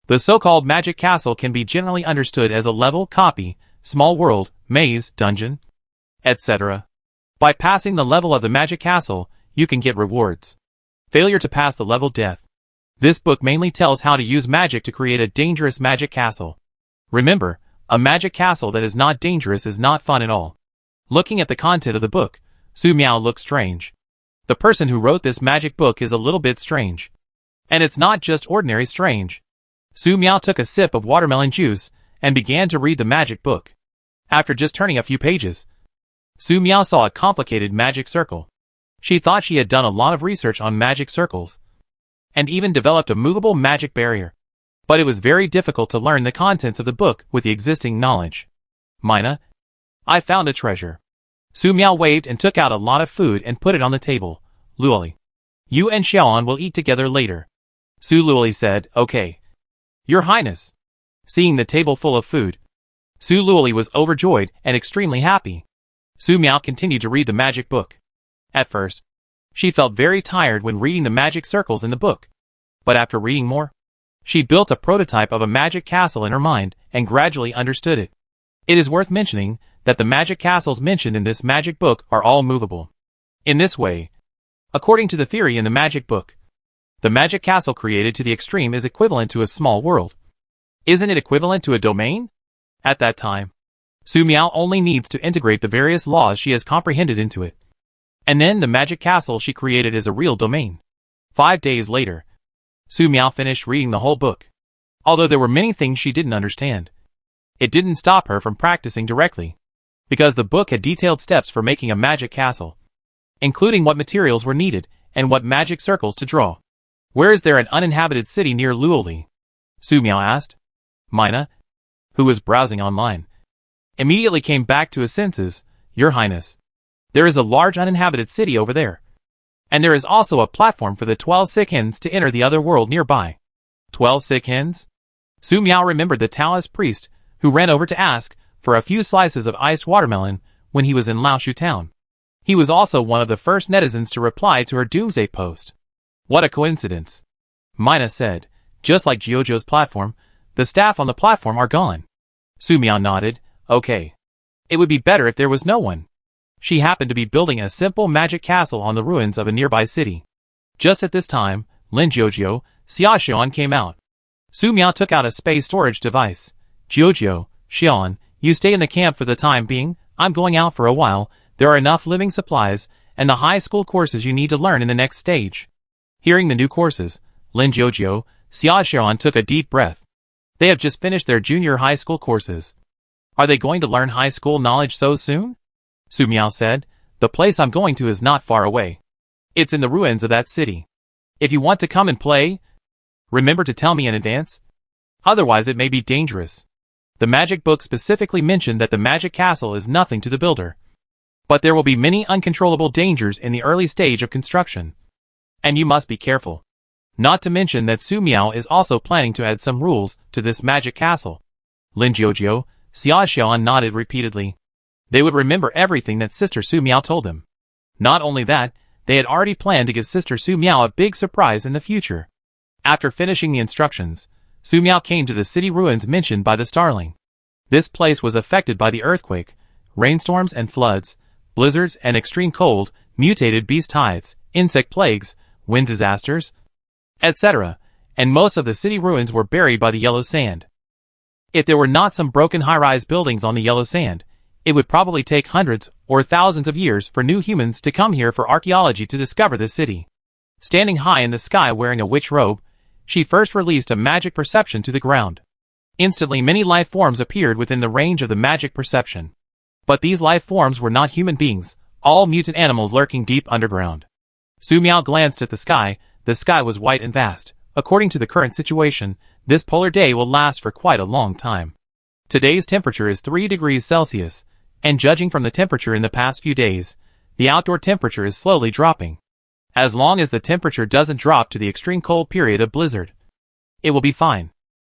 The so-called magic castle can be generally understood as a level, copy, small world, maze, dungeon, etc. By passing the level of the magic castle, you can get rewards. Failure to pass the level, death. This book mainly tells how to use magic to create a dangerous magic castle. Remember, a magic castle that is not dangerous is not fun at all. Looking at the content of the book, Su Miao looked strange. The person who wrote this magic book is a little bit strange. And it's not just ordinary strange. Su Miao took a sip of watermelon juice and began to read the magic book. After just turning a few pages, Su Miao saw a complicated magic circle. She thought she had done a lot of research on magic circles, and even developed a movable magic barrier. But it was very difficult to learn the contents of the book with the existing knowledge. Mina, I found a treasure. Su Miao waved and took out a lot of food and put it on the table. Luoli, you and Xiaoan will eat together later. Su Luoli said, okay. Your Highness. Seeing the table full of food, Su Luoli was overjoyed and extremely happy. Su Miao continued to read the magic book. At first, she felt very tired when reading the magic circles in the book. But after reading more, she built a prototype of a magic castle in her mind and gradually understood it. It is worth mentioning that the magic castles mentioned in this magic book are all movable. In this way, according to the theory in the magic book, the magic castle created to the extreme is equivalent to a small world. Isn't it equivalent to a domain? At that time, Su Miao only needs to integrate the various laws she has comprehended into it. And then the magic castle she created is a real domain. 5 days later, Su Miao finished reading the whole book. Although there were many things she didn't understand, it didn't stop her from practicing directly, because the book had detailed steps for making a magic castle, including what materials were needed and what magic circles to draw. Where is there an uninhabited city near Luoli? Su Miao asked. Mina, who was browsing online, immediately came back to his senses. Your Highness, there is a large uninhabited city over there. And there is also a platform for the 12 sick hens to enter the other world nearby. 12 sick hens? Su Miao remembered the Taoist priest who ran over to ask for a few slices of iced watermelon when he was in Laoshu town. He was also one of the first netizens to reply to her Doomsday post. What a coincidence. Mina said, just like Jiujiu's platform, the staff on the platform are gone. Su Miao nodded, okay. It would be better if there was no one. She happened to be building a simple magic castle on the ruins of a nearby city. Just at this time, Lin Jiujiu, Xia Xian came out. Su Miao took out a space storage device. Jiujiu, Xian, you stay in the camp for the time being. I'm going out for a while. There are enough living supplies and the high school courses you need to learn in the next stage. Hearing the new courses, Lin Jiujiu, Xia Xian took a deep breath. They have just finished their junior high school courses. Are they going to learn high school knowledge so soon? Su Miao said, the place I'm going to is not far away. It's in the ruins of that city. If you want to come and play, remember to tell me in advance. Otherwise it may be dangerous. The magic book specifically mentioned that the magic castle is nothing to the builder. But there will be many uncontrollable dangers in the early stage of construction. And you must be careful. Not to mention that Su Miao is also planning to add some rules to this magic castle. Lin Jiujiu, Xia Xian nodded repeatedly. They would remember everything that Sister Su Miao told them. Not only that, they had already planned to give Sister Su Miao a big surprise in the future. After finishing the instructions, Su Miao came to the city ruins mentioned by the starling. This place was affected by the earthquake, rainstorms and floods, blizzards and extreme cold, mutated beast tides, insect plagues, wind disasters, etc., and most of the city ruins were buried by the yellow sand. If there were not some broken high-rise buildings on the yellow sand, it would probably take hundreds or thousands of years for new humans to come here for archaeology to discover this city. Standing high in the sky wearing a witch robe, she first released a magic perception to the ground. Instantly many life forms appeared within the range of the magic perception. But these life forms were not human beings, all mutant animals lurking deep underground. Su Miao glanced at the sky was white and vast. According to the current situation, this polar day will last for quite a long time. Today's temperature is 3 degrees Celsius, and judging from the temperature in the past few days, the outdoor temperature is slowly dropping. As long as the temperature doesn't drop to the extreme cold period of blizzard, it will be fine.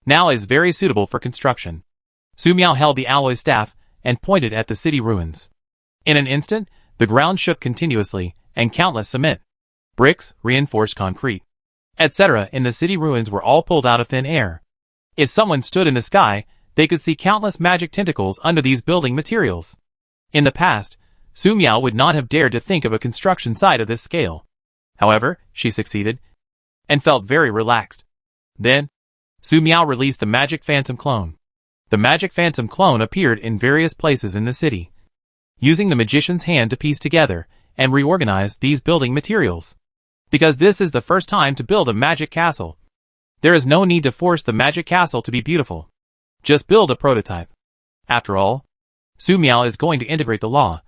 Now is very suitable for construction. Su Miao held the alloy staff and pointed at the city ruins. In an instant, the ground shook continuously, and countless cement, bricks, reinforced concrete, etc. in the city ruins were all pulled out of thin air. If someone stood in the sky, they could see countless magic tentacles under these building materials. In the past, Su Miao would not have dared to think of a construction site of this scale. However, she succeeded, and felt very relaxed. Then, Su Miao released the magic phantom clone. The magic phantom clone appeared in various places in the city, using the magician's hand to piece together and reorganize these building materials. Because this is the first time to build a magic castle, there is no need to force the magic castle to be beautiful. Just build a prototype. After all, Su Miao is going to integrate the law,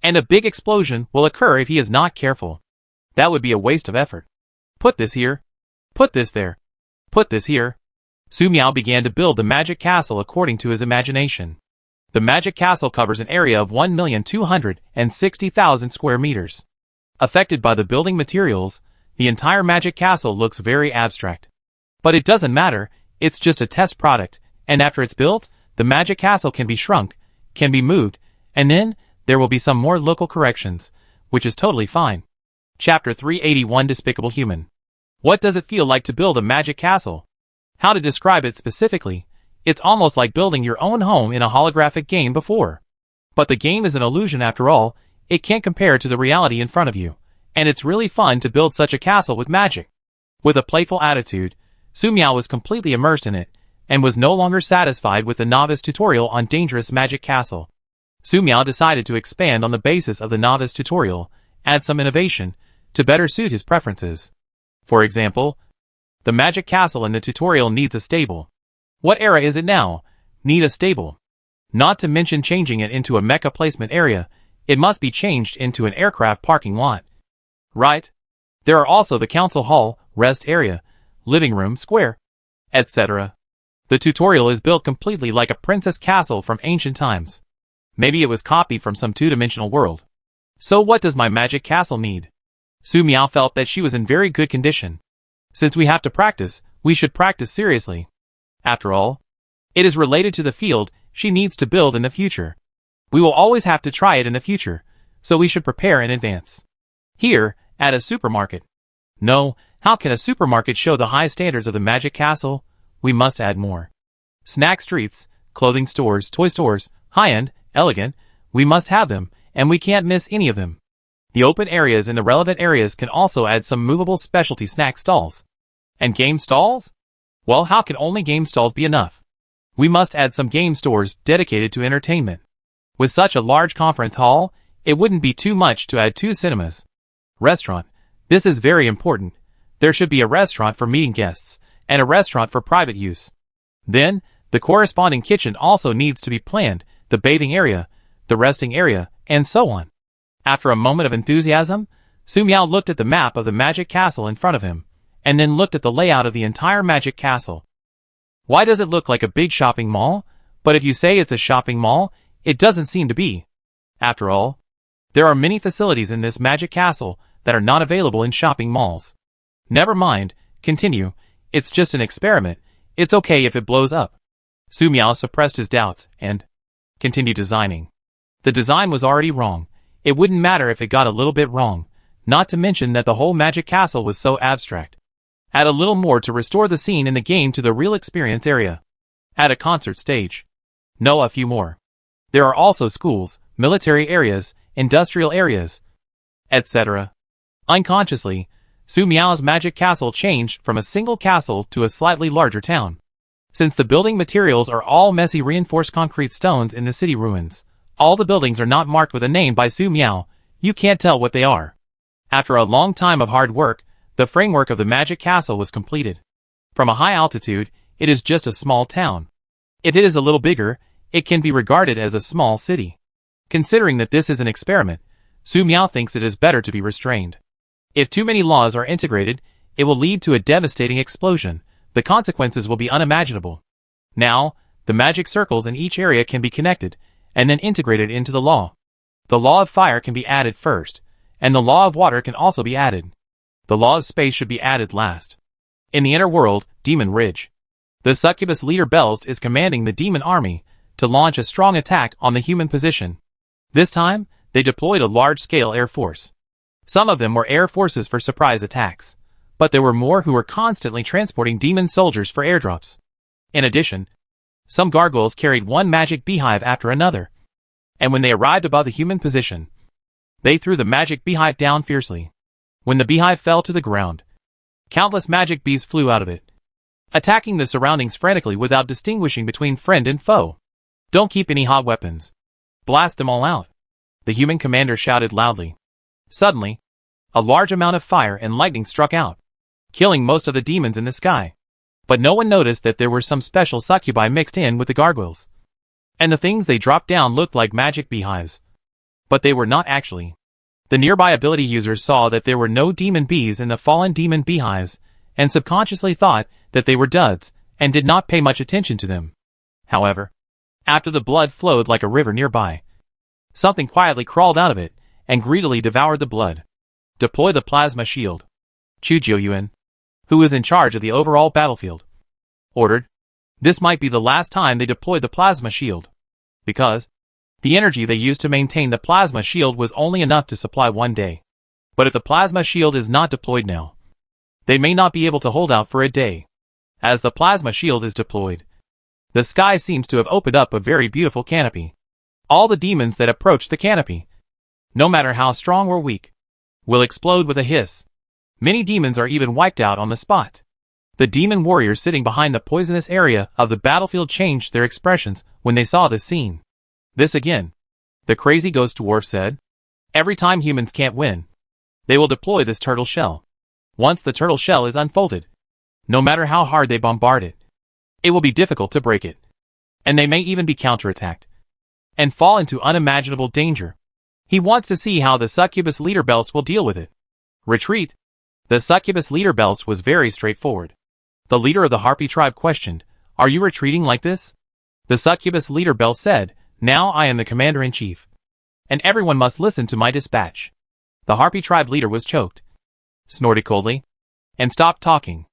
and a big explosion will occur if he is not careful. That would be a waste of effort. Put this here. Put this there. Put this here. Su Miao began to build the magic castle according to his imagination. The magic castle covers an area of 1,260,000 square meters. Affected by the building materials, the entire magic castle looks very abstract. But it doesn't matter, it's just a test product, and after it's built, the magic castle can be shrunk, can be moved, and then there will be some more local corrections, which is totally fine. Chapter 381 Despicable Human. What does it feel like to build a magic castle? How to describe it specifically? It's almost like building your own home in a holographic game before. But the game is an illusion after all, it can't compare to the reality in front of you, and it's really fun to build such a castle with magic. With a playful attitude, Su Miao was completely immersed in it, and was no longer satisfied with the novice tutorial on Dangerous Magic Castle. Su Miao decided to expand on the basis of the novice tutorial, add some innovation, to better suit his preferences. For example, the magic castle in the tutorial needs a stable. What era is it now? Need a stable. Not to mention changing it into a mecha placement area, it must be changed into an aircraft parking lot. Right? There are also the council hall, rest area, living room, square, etc. The tutorial is built completely like a princess castle from ancient times. Maybe it was copied from some two-dimensional world. So what does my magic castle need? Su Miao felt that she was in very good condition. Since we have to practice, we should practice seriously. After all, it is related to the field she needs to build in the future. We will always have to try it in the future, so we should prepare in advance. Here, at a supermarket. No, how can a supermarket show the high standards of the magic castle? We must add more. Snack streets, clothing stores, toy stores, high-end, elegant, we must have them, and we can't miss any of them. The open areas in the relevant areas can also add some movable specialty snack stalls. And game stalls? Well, how can only game stalls be enough? We must add some game stores dedicated to entertainment. With such a large conference hall, it wouldn't be too much to add 2 cinemas. Restaurant. This is very important. There should be a restaurant for meeting guests, and a restaurant for private use. Then, the corresponding kitchen also needs to be planned, the bathing area, the resting area, and so on. After a moment of enthusiasm, Su Miao looked at the map of the magic castle in front of him, and then looked at the layout of the entire magic castle. Why does it look like a big shopping mall? But if you say it's a shopping mall, it doesn't seem to be. After all, there are many facilities in this magic castle that are not available in shopping malls. Never mind, continue, it's just an experiment, it's okay if it blows up. Su Miao suppressed his doubts and continued designing. The design was already wrong. It wouldn't matter if it got a little bit wrong, not to mention that the whole magic castle was so abstract. Add a little more to restore the scene in the game to the real experience area. Add a concert stage. No, a few more. There are also schools, military areas, industrial areas, etc. Unconsciously, Su Miao's magic castle changed from a single castle to a slightly larger town. Since the building materials are all messy reinforced concrete stones in the city ruins, all the buildings are not marked with a name by Su Miao, you can't tell what they are. After a long time of hard work, the framework of the magic castle was completed. From a high altitude, it is just a small town. If it is a little bigger, it can be regarded as a small city. Considering that this is an experiment, Su Miao thinks it is better to be restrained. If too many laws are integrated, it will lead to a devastating explosion. The consequences will be unimaginable. Now, the magic circles in each area can be connected, and then integrated into the law. The law of fire can be added first, and the law of water can also be added. The law of space should be added last. In the inner world, Demon Ridge, the succubus leader Belst is commanding the demon army to launch a strong attack on the human position. This time, they deployed a large-scale air force. Some of them were air forces for surprise attacks, but there were more who were constantly transporting demon soldiers for airdrops. In addition, some gargoyles carried one magic beehive after another, and when they arrived above the human position, they threw the magic beehive down fiercely. When the beehive fell to the ground, countless magic bees flew out of it, attacking the surroundings frantically without distinguishing between friend and foe. Don't keep any hot weapons. Blast them all out, the human commander shouted loudly. Suddenly, a large amount of fire and lightning struck out, killing most of the demons in the sky. But no one noticed that there were some special succubi mixed in with the gargoyles. And the things they dropped down looked like magic beehives. But they were not actually. The nearby ability users saw that there were no demon bees in the fallen demon beehives, and subconsciously thought that they were duds, and did not pay much attention to them. However, after the blood flowed like a river nearby, something quietly crawled out of it, and greedily devoured the blood. Deploy the plasma shield. Chu Jiuyuan, who was in charge of the overall battlefield, ordered. This might be the last time they deployed the plasma shield, because the energy they used to maintain the plasma shield was only enough to supply one day. But if the plasma shield is not deployed now, they may not be able to hold out for a day. As the plasma shield is deployed, the sky seems to have opened up a very beautiful canopy. All the demons that approach the canopy, no matter how strong or weak, will explode with a hiss. Many demons are even wiped out on the spot. The demon warriors sitting behind the poisonous area of the battlefield changed their expressions when they saw this scene. This again, the crazy ghost dwarf said. Every time humans can't win, they will deploy this turtle shell. Once the turtle shell is unfolded, no matter how hard they bombard it, it will be difficult to break it. And they may even be counterattacked and fall into unimaginable danger. He wants to see how the succubus leader Belst will deal with it. Retreat. The succubus leader Belst was very straightforward. The leader of the Harpy tribe questioned, "Are you retreating like this?" The succubus leader Belst said, "Now I am the commander-in-chief, and everyone must listen to my dispatch." The Harpy tribe leader was choked, snorted coldly, and stopped talking.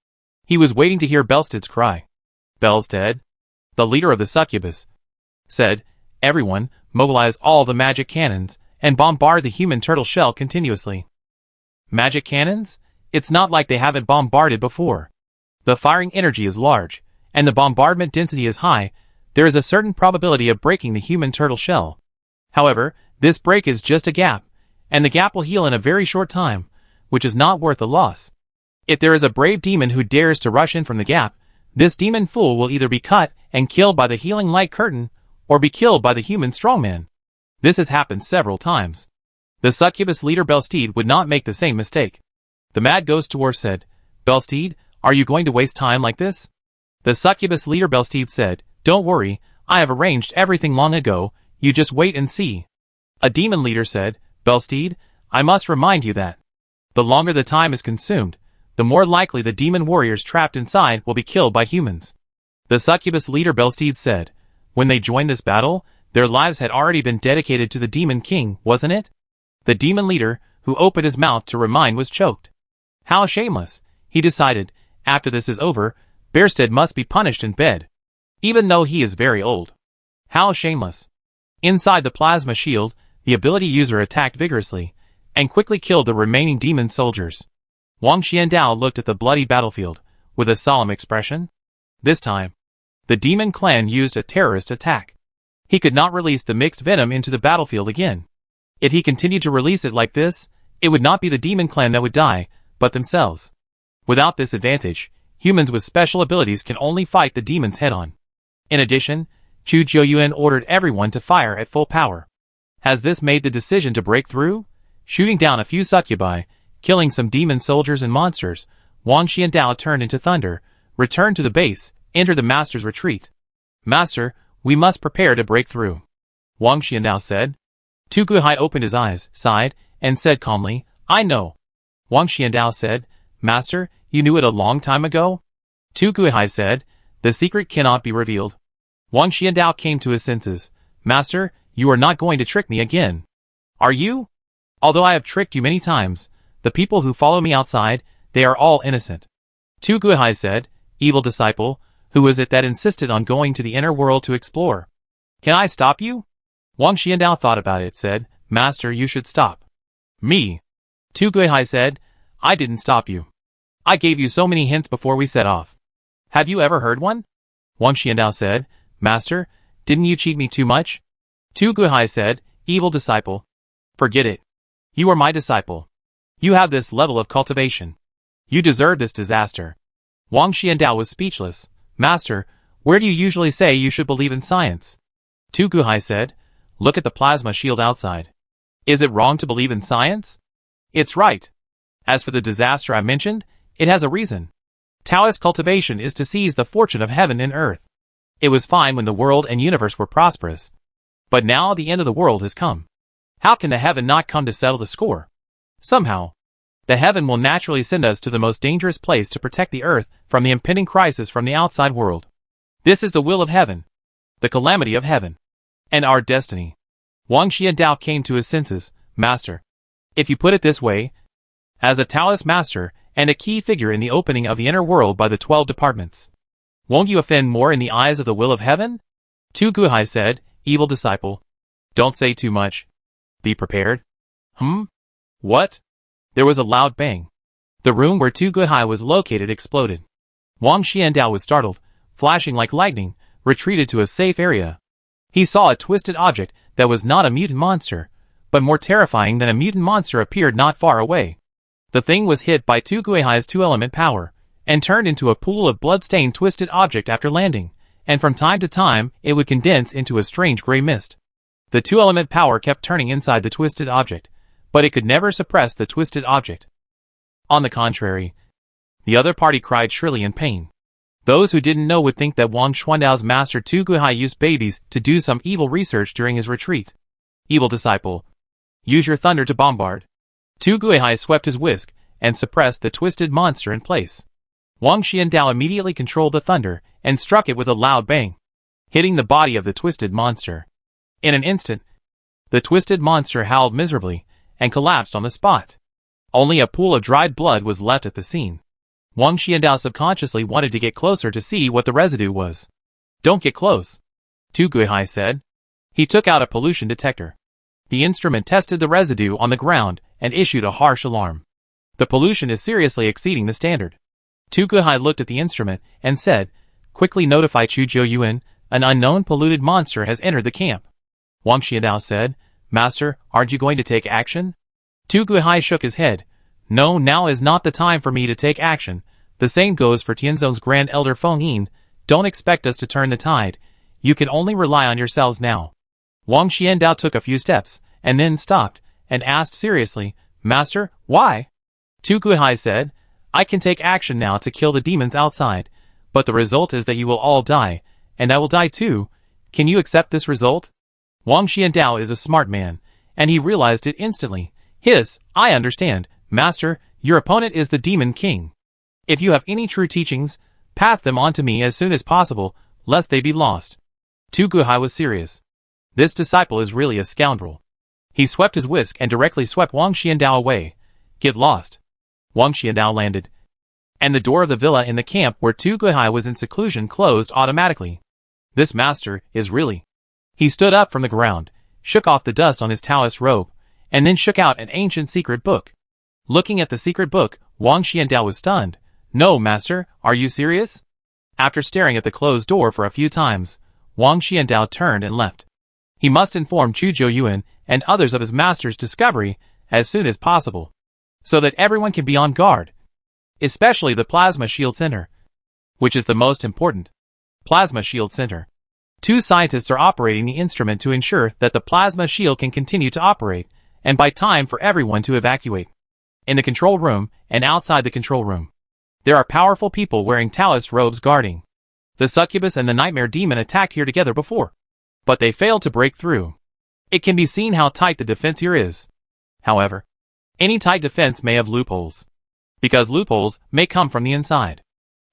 He was waiting to hear Belsted's cry. Belsted, the leader of the succubus, said, "Everyone, mobilize all the magic cannons, and bombard the human turtle shell continuously." Magic cannons? It's not like they haven't bombarded before. The firing energy is large, and the bombardment density is high. There is a certain probability of breaking the human turtle shell. However, this break is just a gap, and the gap will heal in a very short time, which is not worth the loss. If there is a brave demon who dares to rush in from the gap, this demon fool will either be cut and killed by the healing light curtain, or be killed by the human strongman. This has happened several times. The succubus leader Belsteed would not make the same mistake. The mad ghost dwarf said, "Belsteed, are you going to waste time like this?" The succubus leader Belsteed said, "Don't worry, I have arranged everything long ago, you just wait and see." A demon leader said, "Belsteed, I must remind you that the longer the time is consumed, the more likely the demon warriors trapped inside will be killed by humans." The succubus leader Belsteed said, "When they joined this battle, their lives had already been dedicated to the demon king, wasn't it?" The demon leader, who opened his mouth to remind, was choked. How shameless, he decided. After this is over, Bearsted must be punished in bed, even though he is very old. How shameless. Inside the plasma shield, the ability user attacked vigorously, and quickly killed the remaining demon soldiers. Wang Xiandao looked at the bloody battlefield, with a solemn expression. This time, the demon clan used a terrorist attack. He could not release the mixed venom into the battlefield again. If he continued to release it like this, it would not be the demon clan that would die, but themselves. Without this advantage, Humans with special abilities can only fight the demons head-on. In addition, Chu Jiuyuan ordered everyone to fire at full power. Has this made the decision to break through? Shooting down a few succubi, killing some demon soldiers and monsters, Wang Xiandao turned into thunder, returned to the base, entered the master's retreat. Master, we must prepare to break through, Wang Xiandao said. Tu Guihai opened his eyes, sighed, and said calmly, I know. Wang Xiandao said, Master, you knew it a long time ago? Tu Guihai said, the secret cannot be revealed. Wang Xiandao came to his senses. Master, you are not going to trick me again. Are you? Although I have tricked you many times, the people who follow me outside, they are all innocent. Tu Guihai said, evil disciple, who is it that insisted on going to the inner world to explore? Can I stop you? Wang Xiandao thought about it, said, Master, you should stop. Me. Tu Guihai said, I didn't stop you. I gave you so many hints before we set off. Have you ever heard one? Wang Xiandao said, Master, didn't you cheat me too much? Tu Guihai said, evil disciple. Forget it. You are my disciple. You have this level of cultivation. You deserve this disaster. Wang Xiandao was speechless. Master, where do you usually say you should believe in science? Tu Guihai said, look at the plasma shield outside. Is it wrong to believe in science? It's right. As for the disaster I mentioned, it has a reason. Taoist cultivation is to seize the fortune of heaven and earth. It was fine when the world and universe were prosperous. But now the end of the world has come. How can the heaven not come to settle the score? Somehow, the heaven will naturally send us to the most dangerous place to protect the earth from the impending crisis from the outside world. This is the will of heaven, the calamity of heaven, and our destiny. Wang Xiandao came to his senses. Master, if you put it this way, as a Taoist master and a key figure in the opening of the inner world by the 12 departments, won't you offend more in the eyes of the will of heaven? Tu Guihai said, evil disciple. Don't say too much. Be prepared. What? There was a loud bang. The room where Tu Guihai was located exploded. Wang Xiandao was startled, flashing like lightning, retreated to a safe area. He saw a twisted object that was not a mutant monster, but more terrifying than a mutant monster appeared not far away. The thing was hit by Tu Guihai's two-element power, and turned into a pool of blood-stained twisted object after landing, and from time to time it would condense into a strange gray mist. The two-element power kept turning inside the twisted object, but it could never suppress the twisted object. On the contrary, the other party cried shrilly in pain. Those who didn't know would think that Wang Xiandao's master Tu Guihai used babies to do some evil research during his retreat. Evil disciple, use your thunder to bombard. Tu Guihai swept his whisk and suppressed the twisted monster in place. Wang Xiandao immediately controlled the thunder and struck it with a loud bang, hitting the body of the twisted monster. In an instant, the twisted monster howled miserably and collapsed on the spot. Only a pool of dried blood was left at the scene. Wang Xiandao subconsciously wanted to get closer to see what the residue was. Don't get close, Tu Guihai said. He took out a pollution detector. The instrument tested the residue on the ground and issued a harsh alarm. The pollution is seriously exceeding the standard. Tu Guihai looked at the instrument and said, quickly notify Chu Jiuyuan, an unknown polluted monster has entered the camp. Wang Xiandao said, Master, aren't you going to take action? Tu Guihai shook his head. No, now is not the time for me to take action. The same goes for Tianzong's Grand Elder Feng Yin. Don't expect us to turn the tide. You can only rely on yourselves now. Wang Xiandao took a few steps, and then stopped, and asked seriously, Master, why? Tu Guihai said, I can take action now to kill the demons outside, but the result is that you will all die, and I will die too. Can you accept this result? Wang Xiandao is a smart man, and he realized it instantly. I understand, Master, your opponent is the Demon King. If you have any true teachings, pass them on to me as soon as possible, lest they be lost. Tu Guihai was serious. This disciple is really a scoundrel. He swept his whisk and directly swept Wang Xiandao away. Get lost. Wang Xiandao landed, and the door of the villa in the camp where Tu Guihai was in seclusion closed automatically. This master is really... He stood up from the ground, shook off the dust on his Taoist robe, and then shook out an ancient secret book. Looking at the secret book, Wang Xiandao was stunned. No, master, are you serious? After staring at the closed door for a few times, Wang Xiandao turned and left. He must inform Chu Jiuyuan and others of his master's discovery as soon as possible, so that everyone can be on guard, especially the Plasma Shield Center. which is the most important. Plasma Shield Center. 2 scientists are operating the instrument to ensure that the plasma shield can continue to operate, and buy time for everyone to evacuate. In the control room and outside the control room, there are powerful people wearing Taoist robes guarding. The succubus and the nightmare demon attacked here together before, but they failed to break through. It can be seen how tight the defense here is. However, any tight defense may have loopholes, because loopholes may come from the inside.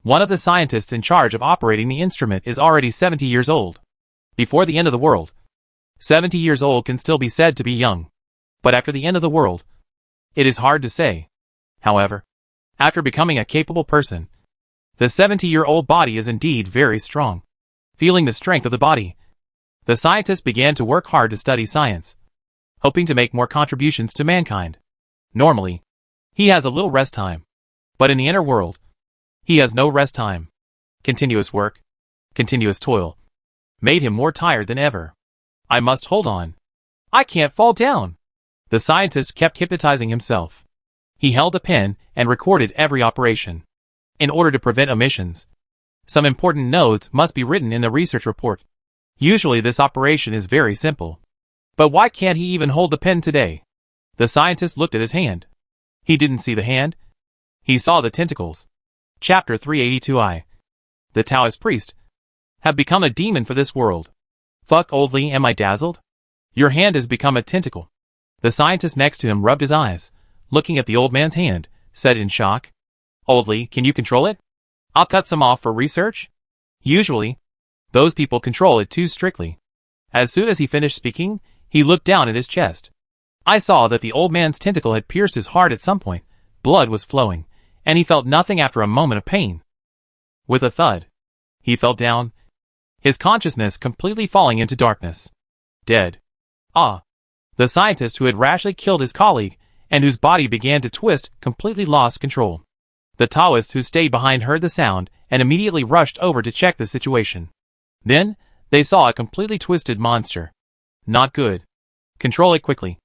One of the scientists in charge of operating the instrument is already 70 years old. Before the end of the world, 70 years old can still be said to be young. But after the end of the world, it is hard to say. However, after becoming a capable person, the 70-year-old body is indeed very strong. Feeling the strength of the body, the scientist began to work hard to study science, hoping to make more contributions to mankind. Normally, he has a little rest time, but in the inner world, he has no rest time. Continuous work, continuous toil, made him more tired than ever. I must hold on. I can't fall down. The scientist kept hypnotizing himself. He held a pen and recorded every operation. In order to prevent omissions, some important notes must be written in the research report. Usually this operation is very simple. But why can't he even hold the pen today? The scientist looked at his hand. He didn't see the hand. He saw the tentacles. Chapter 382I. The Taoist priest have become a demon for this world. Fuck oldly, am I dazzled? Your hand has become a tentacle. The scientist next to him rubbed his eyes, looking at the old man's hand, said in shock. Oldly, can you control it? I'll cut some off for research. Usually, those people control it too strictly. As soon as he finished speaking, he looked down at his chest. I saw that the old man's tentacle had pierced his heart at some point. Blood was flowing, and he felt nothing after a moment of pain. With a thud, he fell down, his consciousness completely falling into darkness. Dead. Ah. The scientist who had rashly killed his colleague, and whose body began to twist, completely lost control. The Taoists who stayed behind heard the sound, and immediately rushed over to check the situation. Then, they saw a completely twisted monster. Not good. Control it quickly.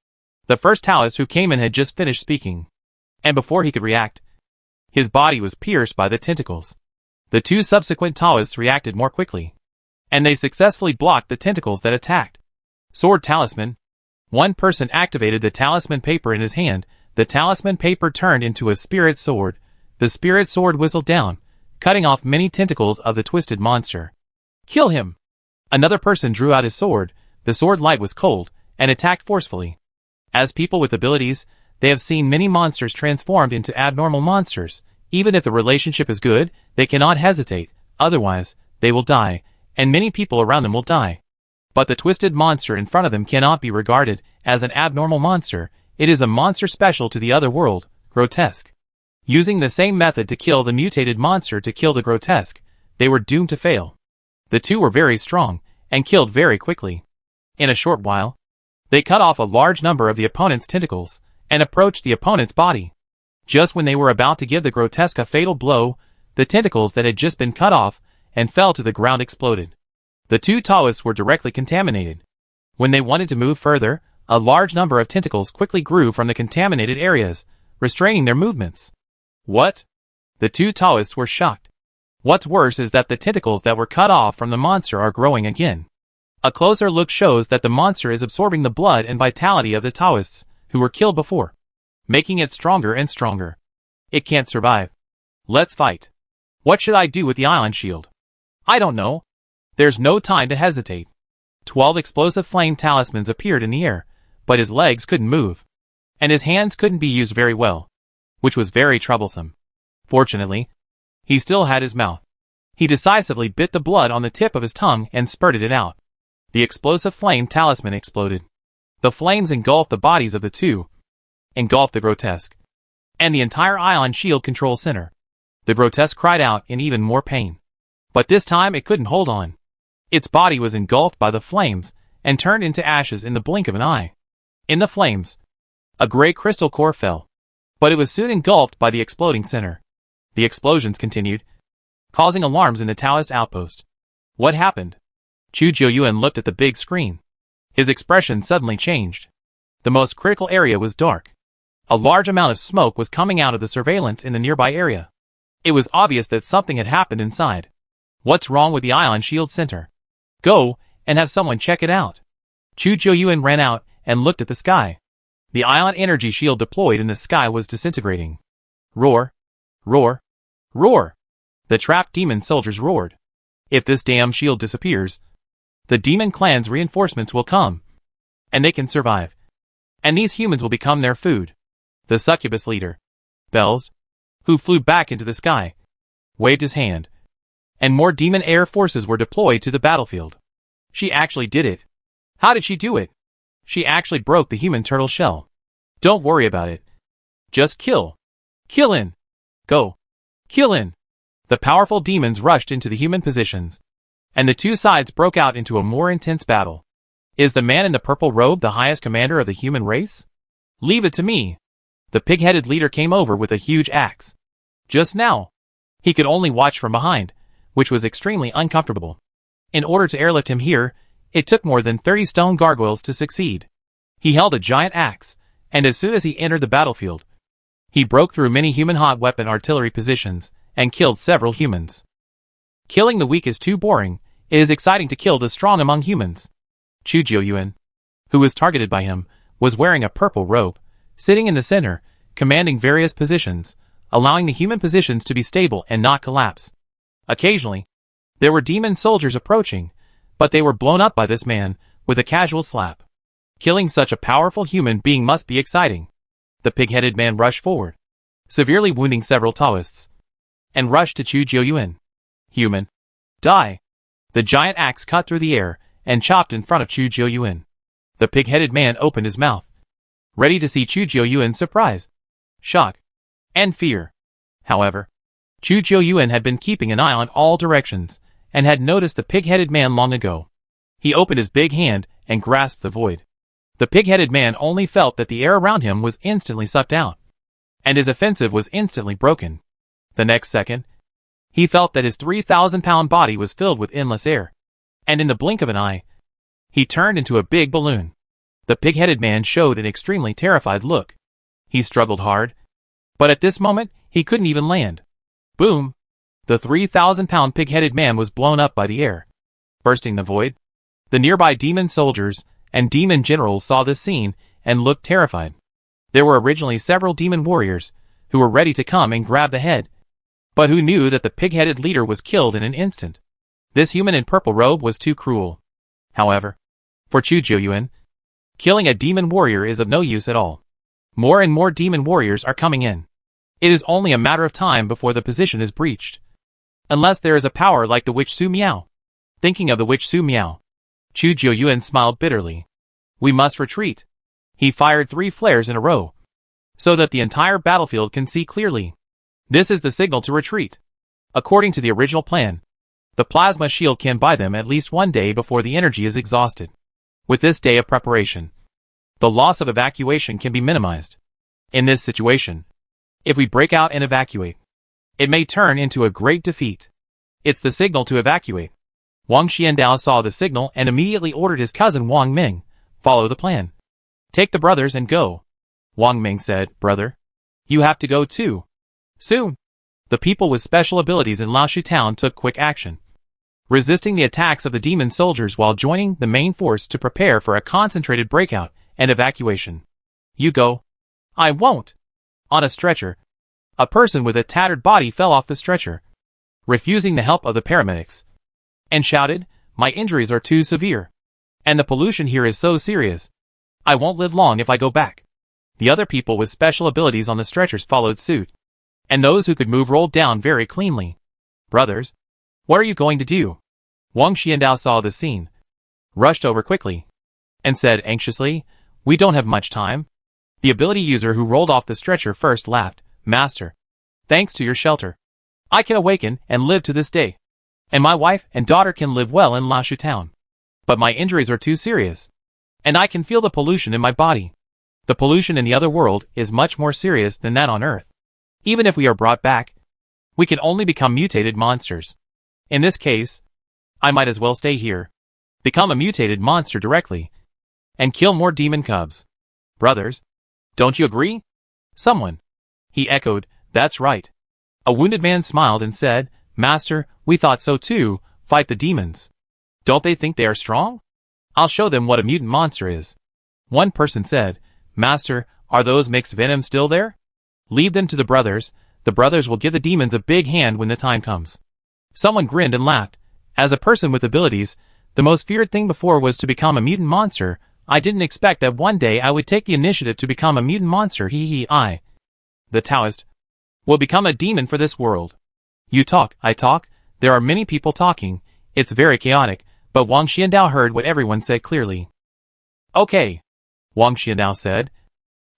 The first Taoist who came in had just finished speaking. And before he could react, his body was pierced by the tentacles. The 2 subsequent Taoists reacted more quickly, and they successfully blocked the tentacles that attacked. Sword Talisman. One person activated the talisman paper in his hand. The talisman paper turned into a spirit sword. The spirit sword whistled down, cutting off many tentacles of the twisted monster. Kill him! Another person drew out his sword. The sword light was cold, and attacked forcefully. As people with abilities, they have seen many monsters transformed into abnormal monsters. Even if the relationship is good, they cannot hesitate, otherwise, they will die, and many people around them will die. But the twisted monster in front of them cannot be regarded as an abnormal monster. It is a monster special to the other world, grotesque. Using the same method to kill the mutated monster to kill the grotesque, they were doomed to fail. The 2 were very strong, and killed very quickly. In a short while, they cut off a large number of the opponent's tentacles, and approached the opponent's body. Just when they were about to give the grotesque a fatal blow, the tentacles that had just been cut off and fell to the ground exploded. The 2 Taoists were directly contaminated. When they wanted to move further, a large number of tentacles quickly grew from the contaminated areas, restraining their movements. What? The 2 Taoists were shocked. What's worse is that the tentacles that were cut off from the monster are growing again. A closer look shows that the monster is absorbing the blood and vitality of the Taoists, who were killed before, making it stronger and stronger. It can't survive. Let's fight. What should I do with the ion shield? I don't know. There's no time to hesitate. 12 explosive flame talismans appeared in the air, but his legs couldn't move, and his hands couldn't be used very well, which was very troublesome. Fortunately, he still had his mouth. He decisively bit the blood on the tip of his tongue and spurted it out. The explosive flame talisman exploded. The flames engulfed the bodies of the 2, engulfed the grotesque, and the entire ion shield control center. The grotesque cried out in even more pain. But this time it couldn't hold on. Its body was engulfed by the flames and turned into ashes in the blink of an eye. In the flames, a gray crystal core fell, but it was soon engulfed by the exploding center. The explosions continued, causing alarms in the Taoist outpost. What happened? Chu Jiuyuan looked at the big screen. His expression suddenly changed. The most critical area was dark. A large amount of smoke was coming out of the surveillance in the nearby area. It was obvious that something had happened inside. What's wrong with the ion shield center? Go, and have someone check it out. Chu Jiuyuan ran out and looked at the sky. The ion energy shield deployed in the sky was disintegrating. Roar! Roar! Roar! The trapped demon soldiers roared. If this damn shield disappears, the demon clan's reinforcements will come. And they can survive. And these humans will become their food. The succubus leader, Bells, who flew back into the sky, waved his hand. And more demon air forces were deployed to the battlefield. She actually did it. How did she do it? She actually broke the human turtle shell. Don't worry about it. Just kill. Kill in. Go. Kill in. The powerful demons rushed into the human positions, and the two sides broke out into a more intense battle. Is the man in the purple robe the highest commander of the human race? Leave it to me. The pig-headed leader came over with a huge axe. Just now. He could only watch from behind, which was extremely uncomfortable. In order to airlift him here, it took more than 30 stone gargoyles to succeed. He held a giant axe, and as soon as he entered the battlefield, he broke through many human hot weapon artillery positions and killed several humans. Killing the weak is too boring. It is exciting to kill the strong among humans. Chu Jiuyuan, who was targeted by him, was wearing a purple robe, sitting in the center, commanding various positions, allowing the human positions to be stable and not collapse. Occasionally, there were demon soldiers approaching, but they were blown up by this man with a casual slap. Killing such a powerful human being must be exciting. The pig-headed man rushed forward, severely wounding several Taoists, and rushed to Chu Jiuyuan. Human. Die. The giant axe cut through the air and chopped in front of Chu Jiuyuan. The pig-headed man opened his mouth, ready to see Chu Jiuyuan's surprise, shock, and fear. However, Chu Jiuyuan had been keeping an eye on all directions and had noticed the pig-headed man long ago. He opened his big hand and grasped the void. The pig-headed man only felt that the air around him was instantly sucked out, and his offensive was instantly broken. The next second, he felt that his 3,000-pound body was filled with endless air, and in the blink of an eye, he turned into a big balloon. The pig-headed man showed an extremely terrified look. He struggled hard, but at this moment, he couldn't even land. Boom! The 3,000-pound pig-headed man was blown up by the air, bursting the void. The nearby demon soldiers and demon generals saw this scene and looked terrified. There were originally several demon warriors who were ready to come and grab the head, but who knew that the pig-headed leader was killed in an instant. This human in purple robe was too cruel. However, for Chu Jiuyuan, killing a demon warrior is of no use at all. More and more demon warriors are coming in. It is only a matter of time before the position is breached. Unless there is a power like the witch Su Miao. Thinking of the witch Su Miao, Chu Jiuyuan smiled bitterly. We must retreat. He fired 3 flares in a row, so that the entire battlefield can see clearly. This is the signal to retreat. According to the original plan, the plasma shield can buy them at least 1 day before the energy is exhausted. With this day of preparation, the loss of evacuation can be minimized. In this situation, if we break out and evacuate, it may turn into a great defeat. It's the signal to evacuate. Wang Xiandao saw the signal and immediately ordered his cousin Wang Ming, follow the plan. Take the brothers and go. Wang Ming said, brother, you have to go too. Soon. The people with special abilities in Laoshu town took quick action, resisting the attacks of the demon soldiers while joining the main force to prepare for a concentrated breakout and evacuation. You go. I won't. On a stretcher, a person with a tattered body fell off the stretcher, refusing the help of the paramedics, and shouted, my injuries are too severe, and the pollution here is so serious. I won't live long if I go back. The other people with special abilities on the stretchers followed suit, and those who could move rolled down very cleanly. Brothers, what are you going to do? Wang Xiandao saw the scene, rushed over quickly, and said anxiously, we don't have much time. The ability user who rolled off the stretcher first laughed, Master, thanks to your shelter, I can awaken and live to this day, and my wife and daughter can live well in Laoshu town. But my injuries are too serious, and I can feel the pollution in my body. The pollution in the other world is much more serious than that on Earth. Even if we are brought back, we can only become mutated monsters. In this case, I might as well stay here, become a mutated monster directly, and kill more demon cubs. Brothers, don't you agree? Someone. He echoed, that's right. A wounded man smiled and said, "Master, we thought so too. Fight the demons. Don't they think they are strong? I'll show them what a mutant monster is." One person said, "Master, are those mixed venoms still there? Leave them to the brothers. The brothers will give the demons a big hand when the time comes." Someone grinned and laughed. As a person with abilities, the most feared thing before was to become a mutant monster. I didn't expect that one day I would take the initiative to become a mutant monster. I, the Taoist, will become a demon for this world. You talk, I talk, there are many people talking, it's very chaotic, but Wang Xiandao heard what everyone said clearly. "Okay," Wang Xiandao said,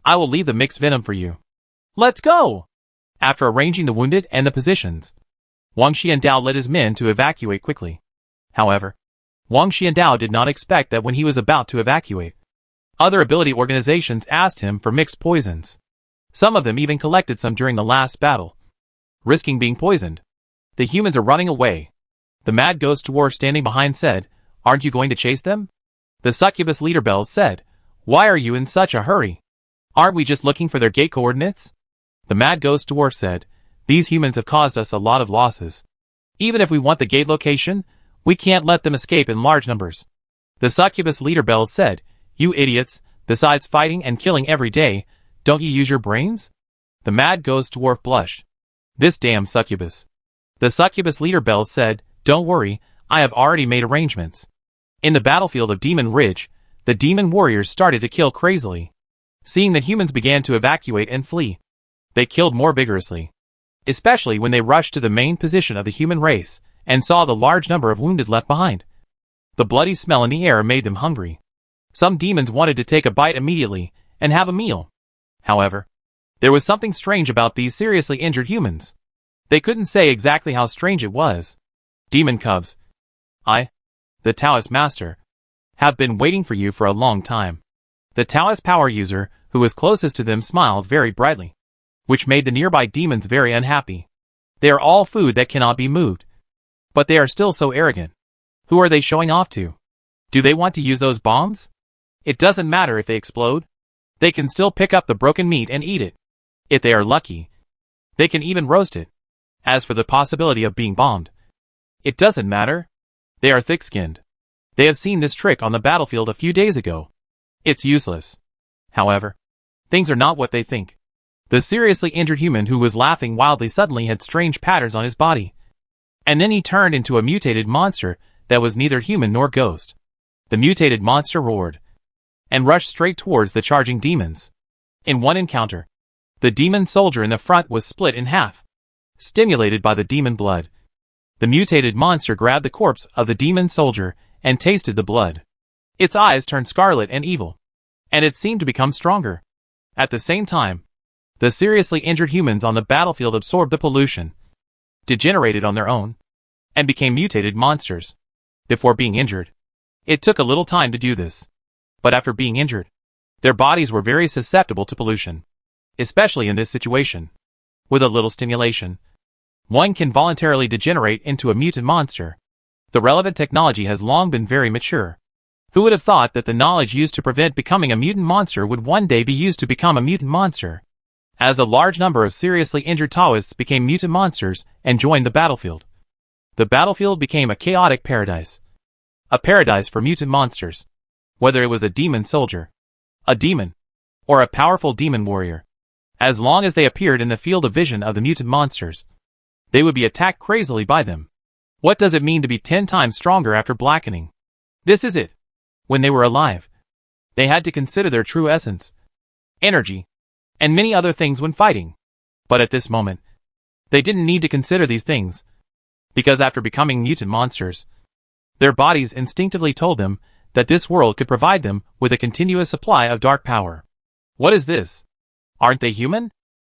"I will leave the mixed venom for you. Let's go!" After arranging the wounded and the positions, Wang Xiandao led his men to evacuate quickly. However, Wang Xiandao did not expect that when he was about to evacuate, other ability organizations asked him for mixed poisons. Some of them even collected some during the last battle, risking being poisoned. "The humans are running away." The mad ghost dwarf standing behind said, "Aren't you going to chase them?" The succubus leader Bells said, "Why are you in such a hurry? Aren't we just looking for their gate coordinates?" The mad ghost dwarf said, "These humans have caused us a lot of losses. Even if we want the gate location, we can't let them escape in large numbers." The succubus leader Bells said, "You idiots, besides fighting and killing every day, don't you use your brains?" The mad ghost dwarf blushed. "This damn succubus." The succubus leader Bells said, "Don't worry, I have already made arrangements." In the battlefield of Demon Ridge, the demon warriors started to kill crazily. Seeing that humans began to evacuate and flee, they killed more vigorously, especially when they rushed to the main position of the human race and saw the large number of wounded left behind. The bloody smell in the air made them hungry. Some demons wanted to take a bite immediately and have a meal. However, there was something strange about these seriously injured humans. They couldn't say exactly how strange it was. "Demon cubs, I, the Taoist master, have been waiting for you for a long time." The Taoist power user, who was closest to them, smiled very brightly, which made the nearby demons very unhappy. They are all food that cannot be moved. But they are still so arrogant. Who are they showing off to? Do they want to use those bombs? It doesn't matter if they explode. They can still pick up the broken meat and eat it. If they are lucky, they can even roast it. As for the possibility of being bombed, it doesn't matter. They are thick-skinned. They have seen this trick on the battlefield a few days ago. It's useless. However, things are not what they think. The seriously injured human who was laughing wildly suddenly had strange patterns on his body. And then he turned into a mutated monster that was neither human nor ghost. The mutated monster roared and rushed straight towards the charging demons. In one encounter, the demon soldier in the front was split in half, stimulated by the demon blood. The mutated monster grabbed the corpse of the demon soldier and tasted the blood. Its eyes turned scarlet and evil, and it seemed to become stronger. At the same time, the seriously injured humans on the battlefield absorbed the pollution, degenerated on their own, and became mutated monsters. Before being injured, it took a little time to do this. But after being injured, their bodies were very susceptible to pollution. Especially in this situation. With a little stimulation, one can voluntarily degenerate into a mutant monster. The relevant technology has long been very mature. Who would have thought that the knowledge used to prevent becoming a mutant monster would one day be used to become a mutant monster? As a large number of seriously injured Taoists became mutant monsters and joined the battlefield, the battlefield became a chaotic paradise. A paradise for mutant monsters. Whether it was a demon soldier, a demon, or a powerful demon warrior, as long as they appeared in the field of vision of the mutant monsters, they would be attacked crazily by them. What does it mean to be 10 times stronger after blackening? This is it. When they were alive, they had to consider their true essence, energy, and many other things when fighting. But at this moment, they didn't need to consider these things, because after becoming mutant monsters, their bodies instinctively told them that this world could provide them with a continuous supply of dark power. What is this? Aren't they human?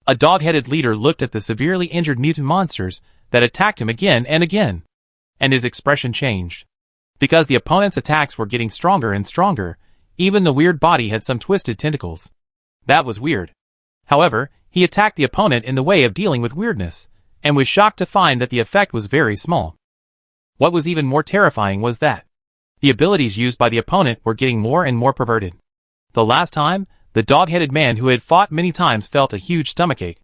A dog-headed leader looked at the severely injured mutant monsters that attacked him again and again, and his expression changed. Because the opponent's attacks were getting stronger and stronger, even the weird body had some twisted tentacles. That was weird. However, he attacked the opponent in the way of dealing with weirdness, and was shocked to find that the effect was very small. What was even more terrifying was that the abilities used by the opponent were getting more and more perverted. The last time, the dog-headed man who had fought many times felt a huge stomachache.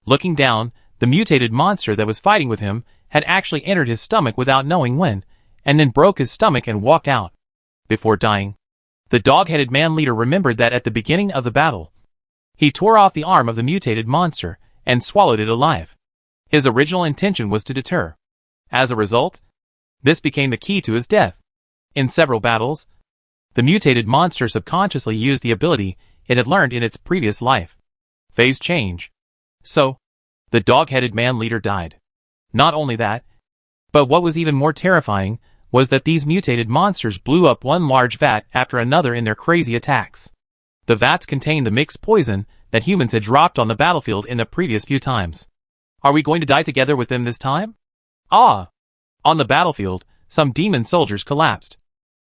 Looking down, The mutated monster that was fighting with him had actually entered his stomach without knowing when, and then broke his stomach and walked out. Before dying, the dog-headed man leader remembered that at the beginning of the battle, he tore off the arm of the mutated monster and swallowed it alive. His original intention was to deter. As a result, this became the key to his death. In several battles, the mutated monster subconsciously used the ability it had learned in its previous life. Phase change. So, the dog-headed man leader died. Not only that, but what was even more terrifying was that these mutated monsters blew up one large vat after another in their crazy attacks. The vats contained the mixed poison that humans had dropped on the battlefield in the previous few times. Are we going to die together with them this time? Ah! On the battlefield, some demon soldiers collapsed.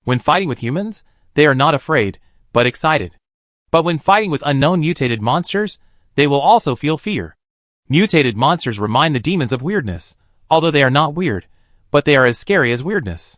When fighting with humans, they are not afraid, but excited. But when fighting with unknown mutated monsters, they will also feel fear. Mutated monsters remind the demons of weirdness, although they are not weird, but they are as scary as weirdness.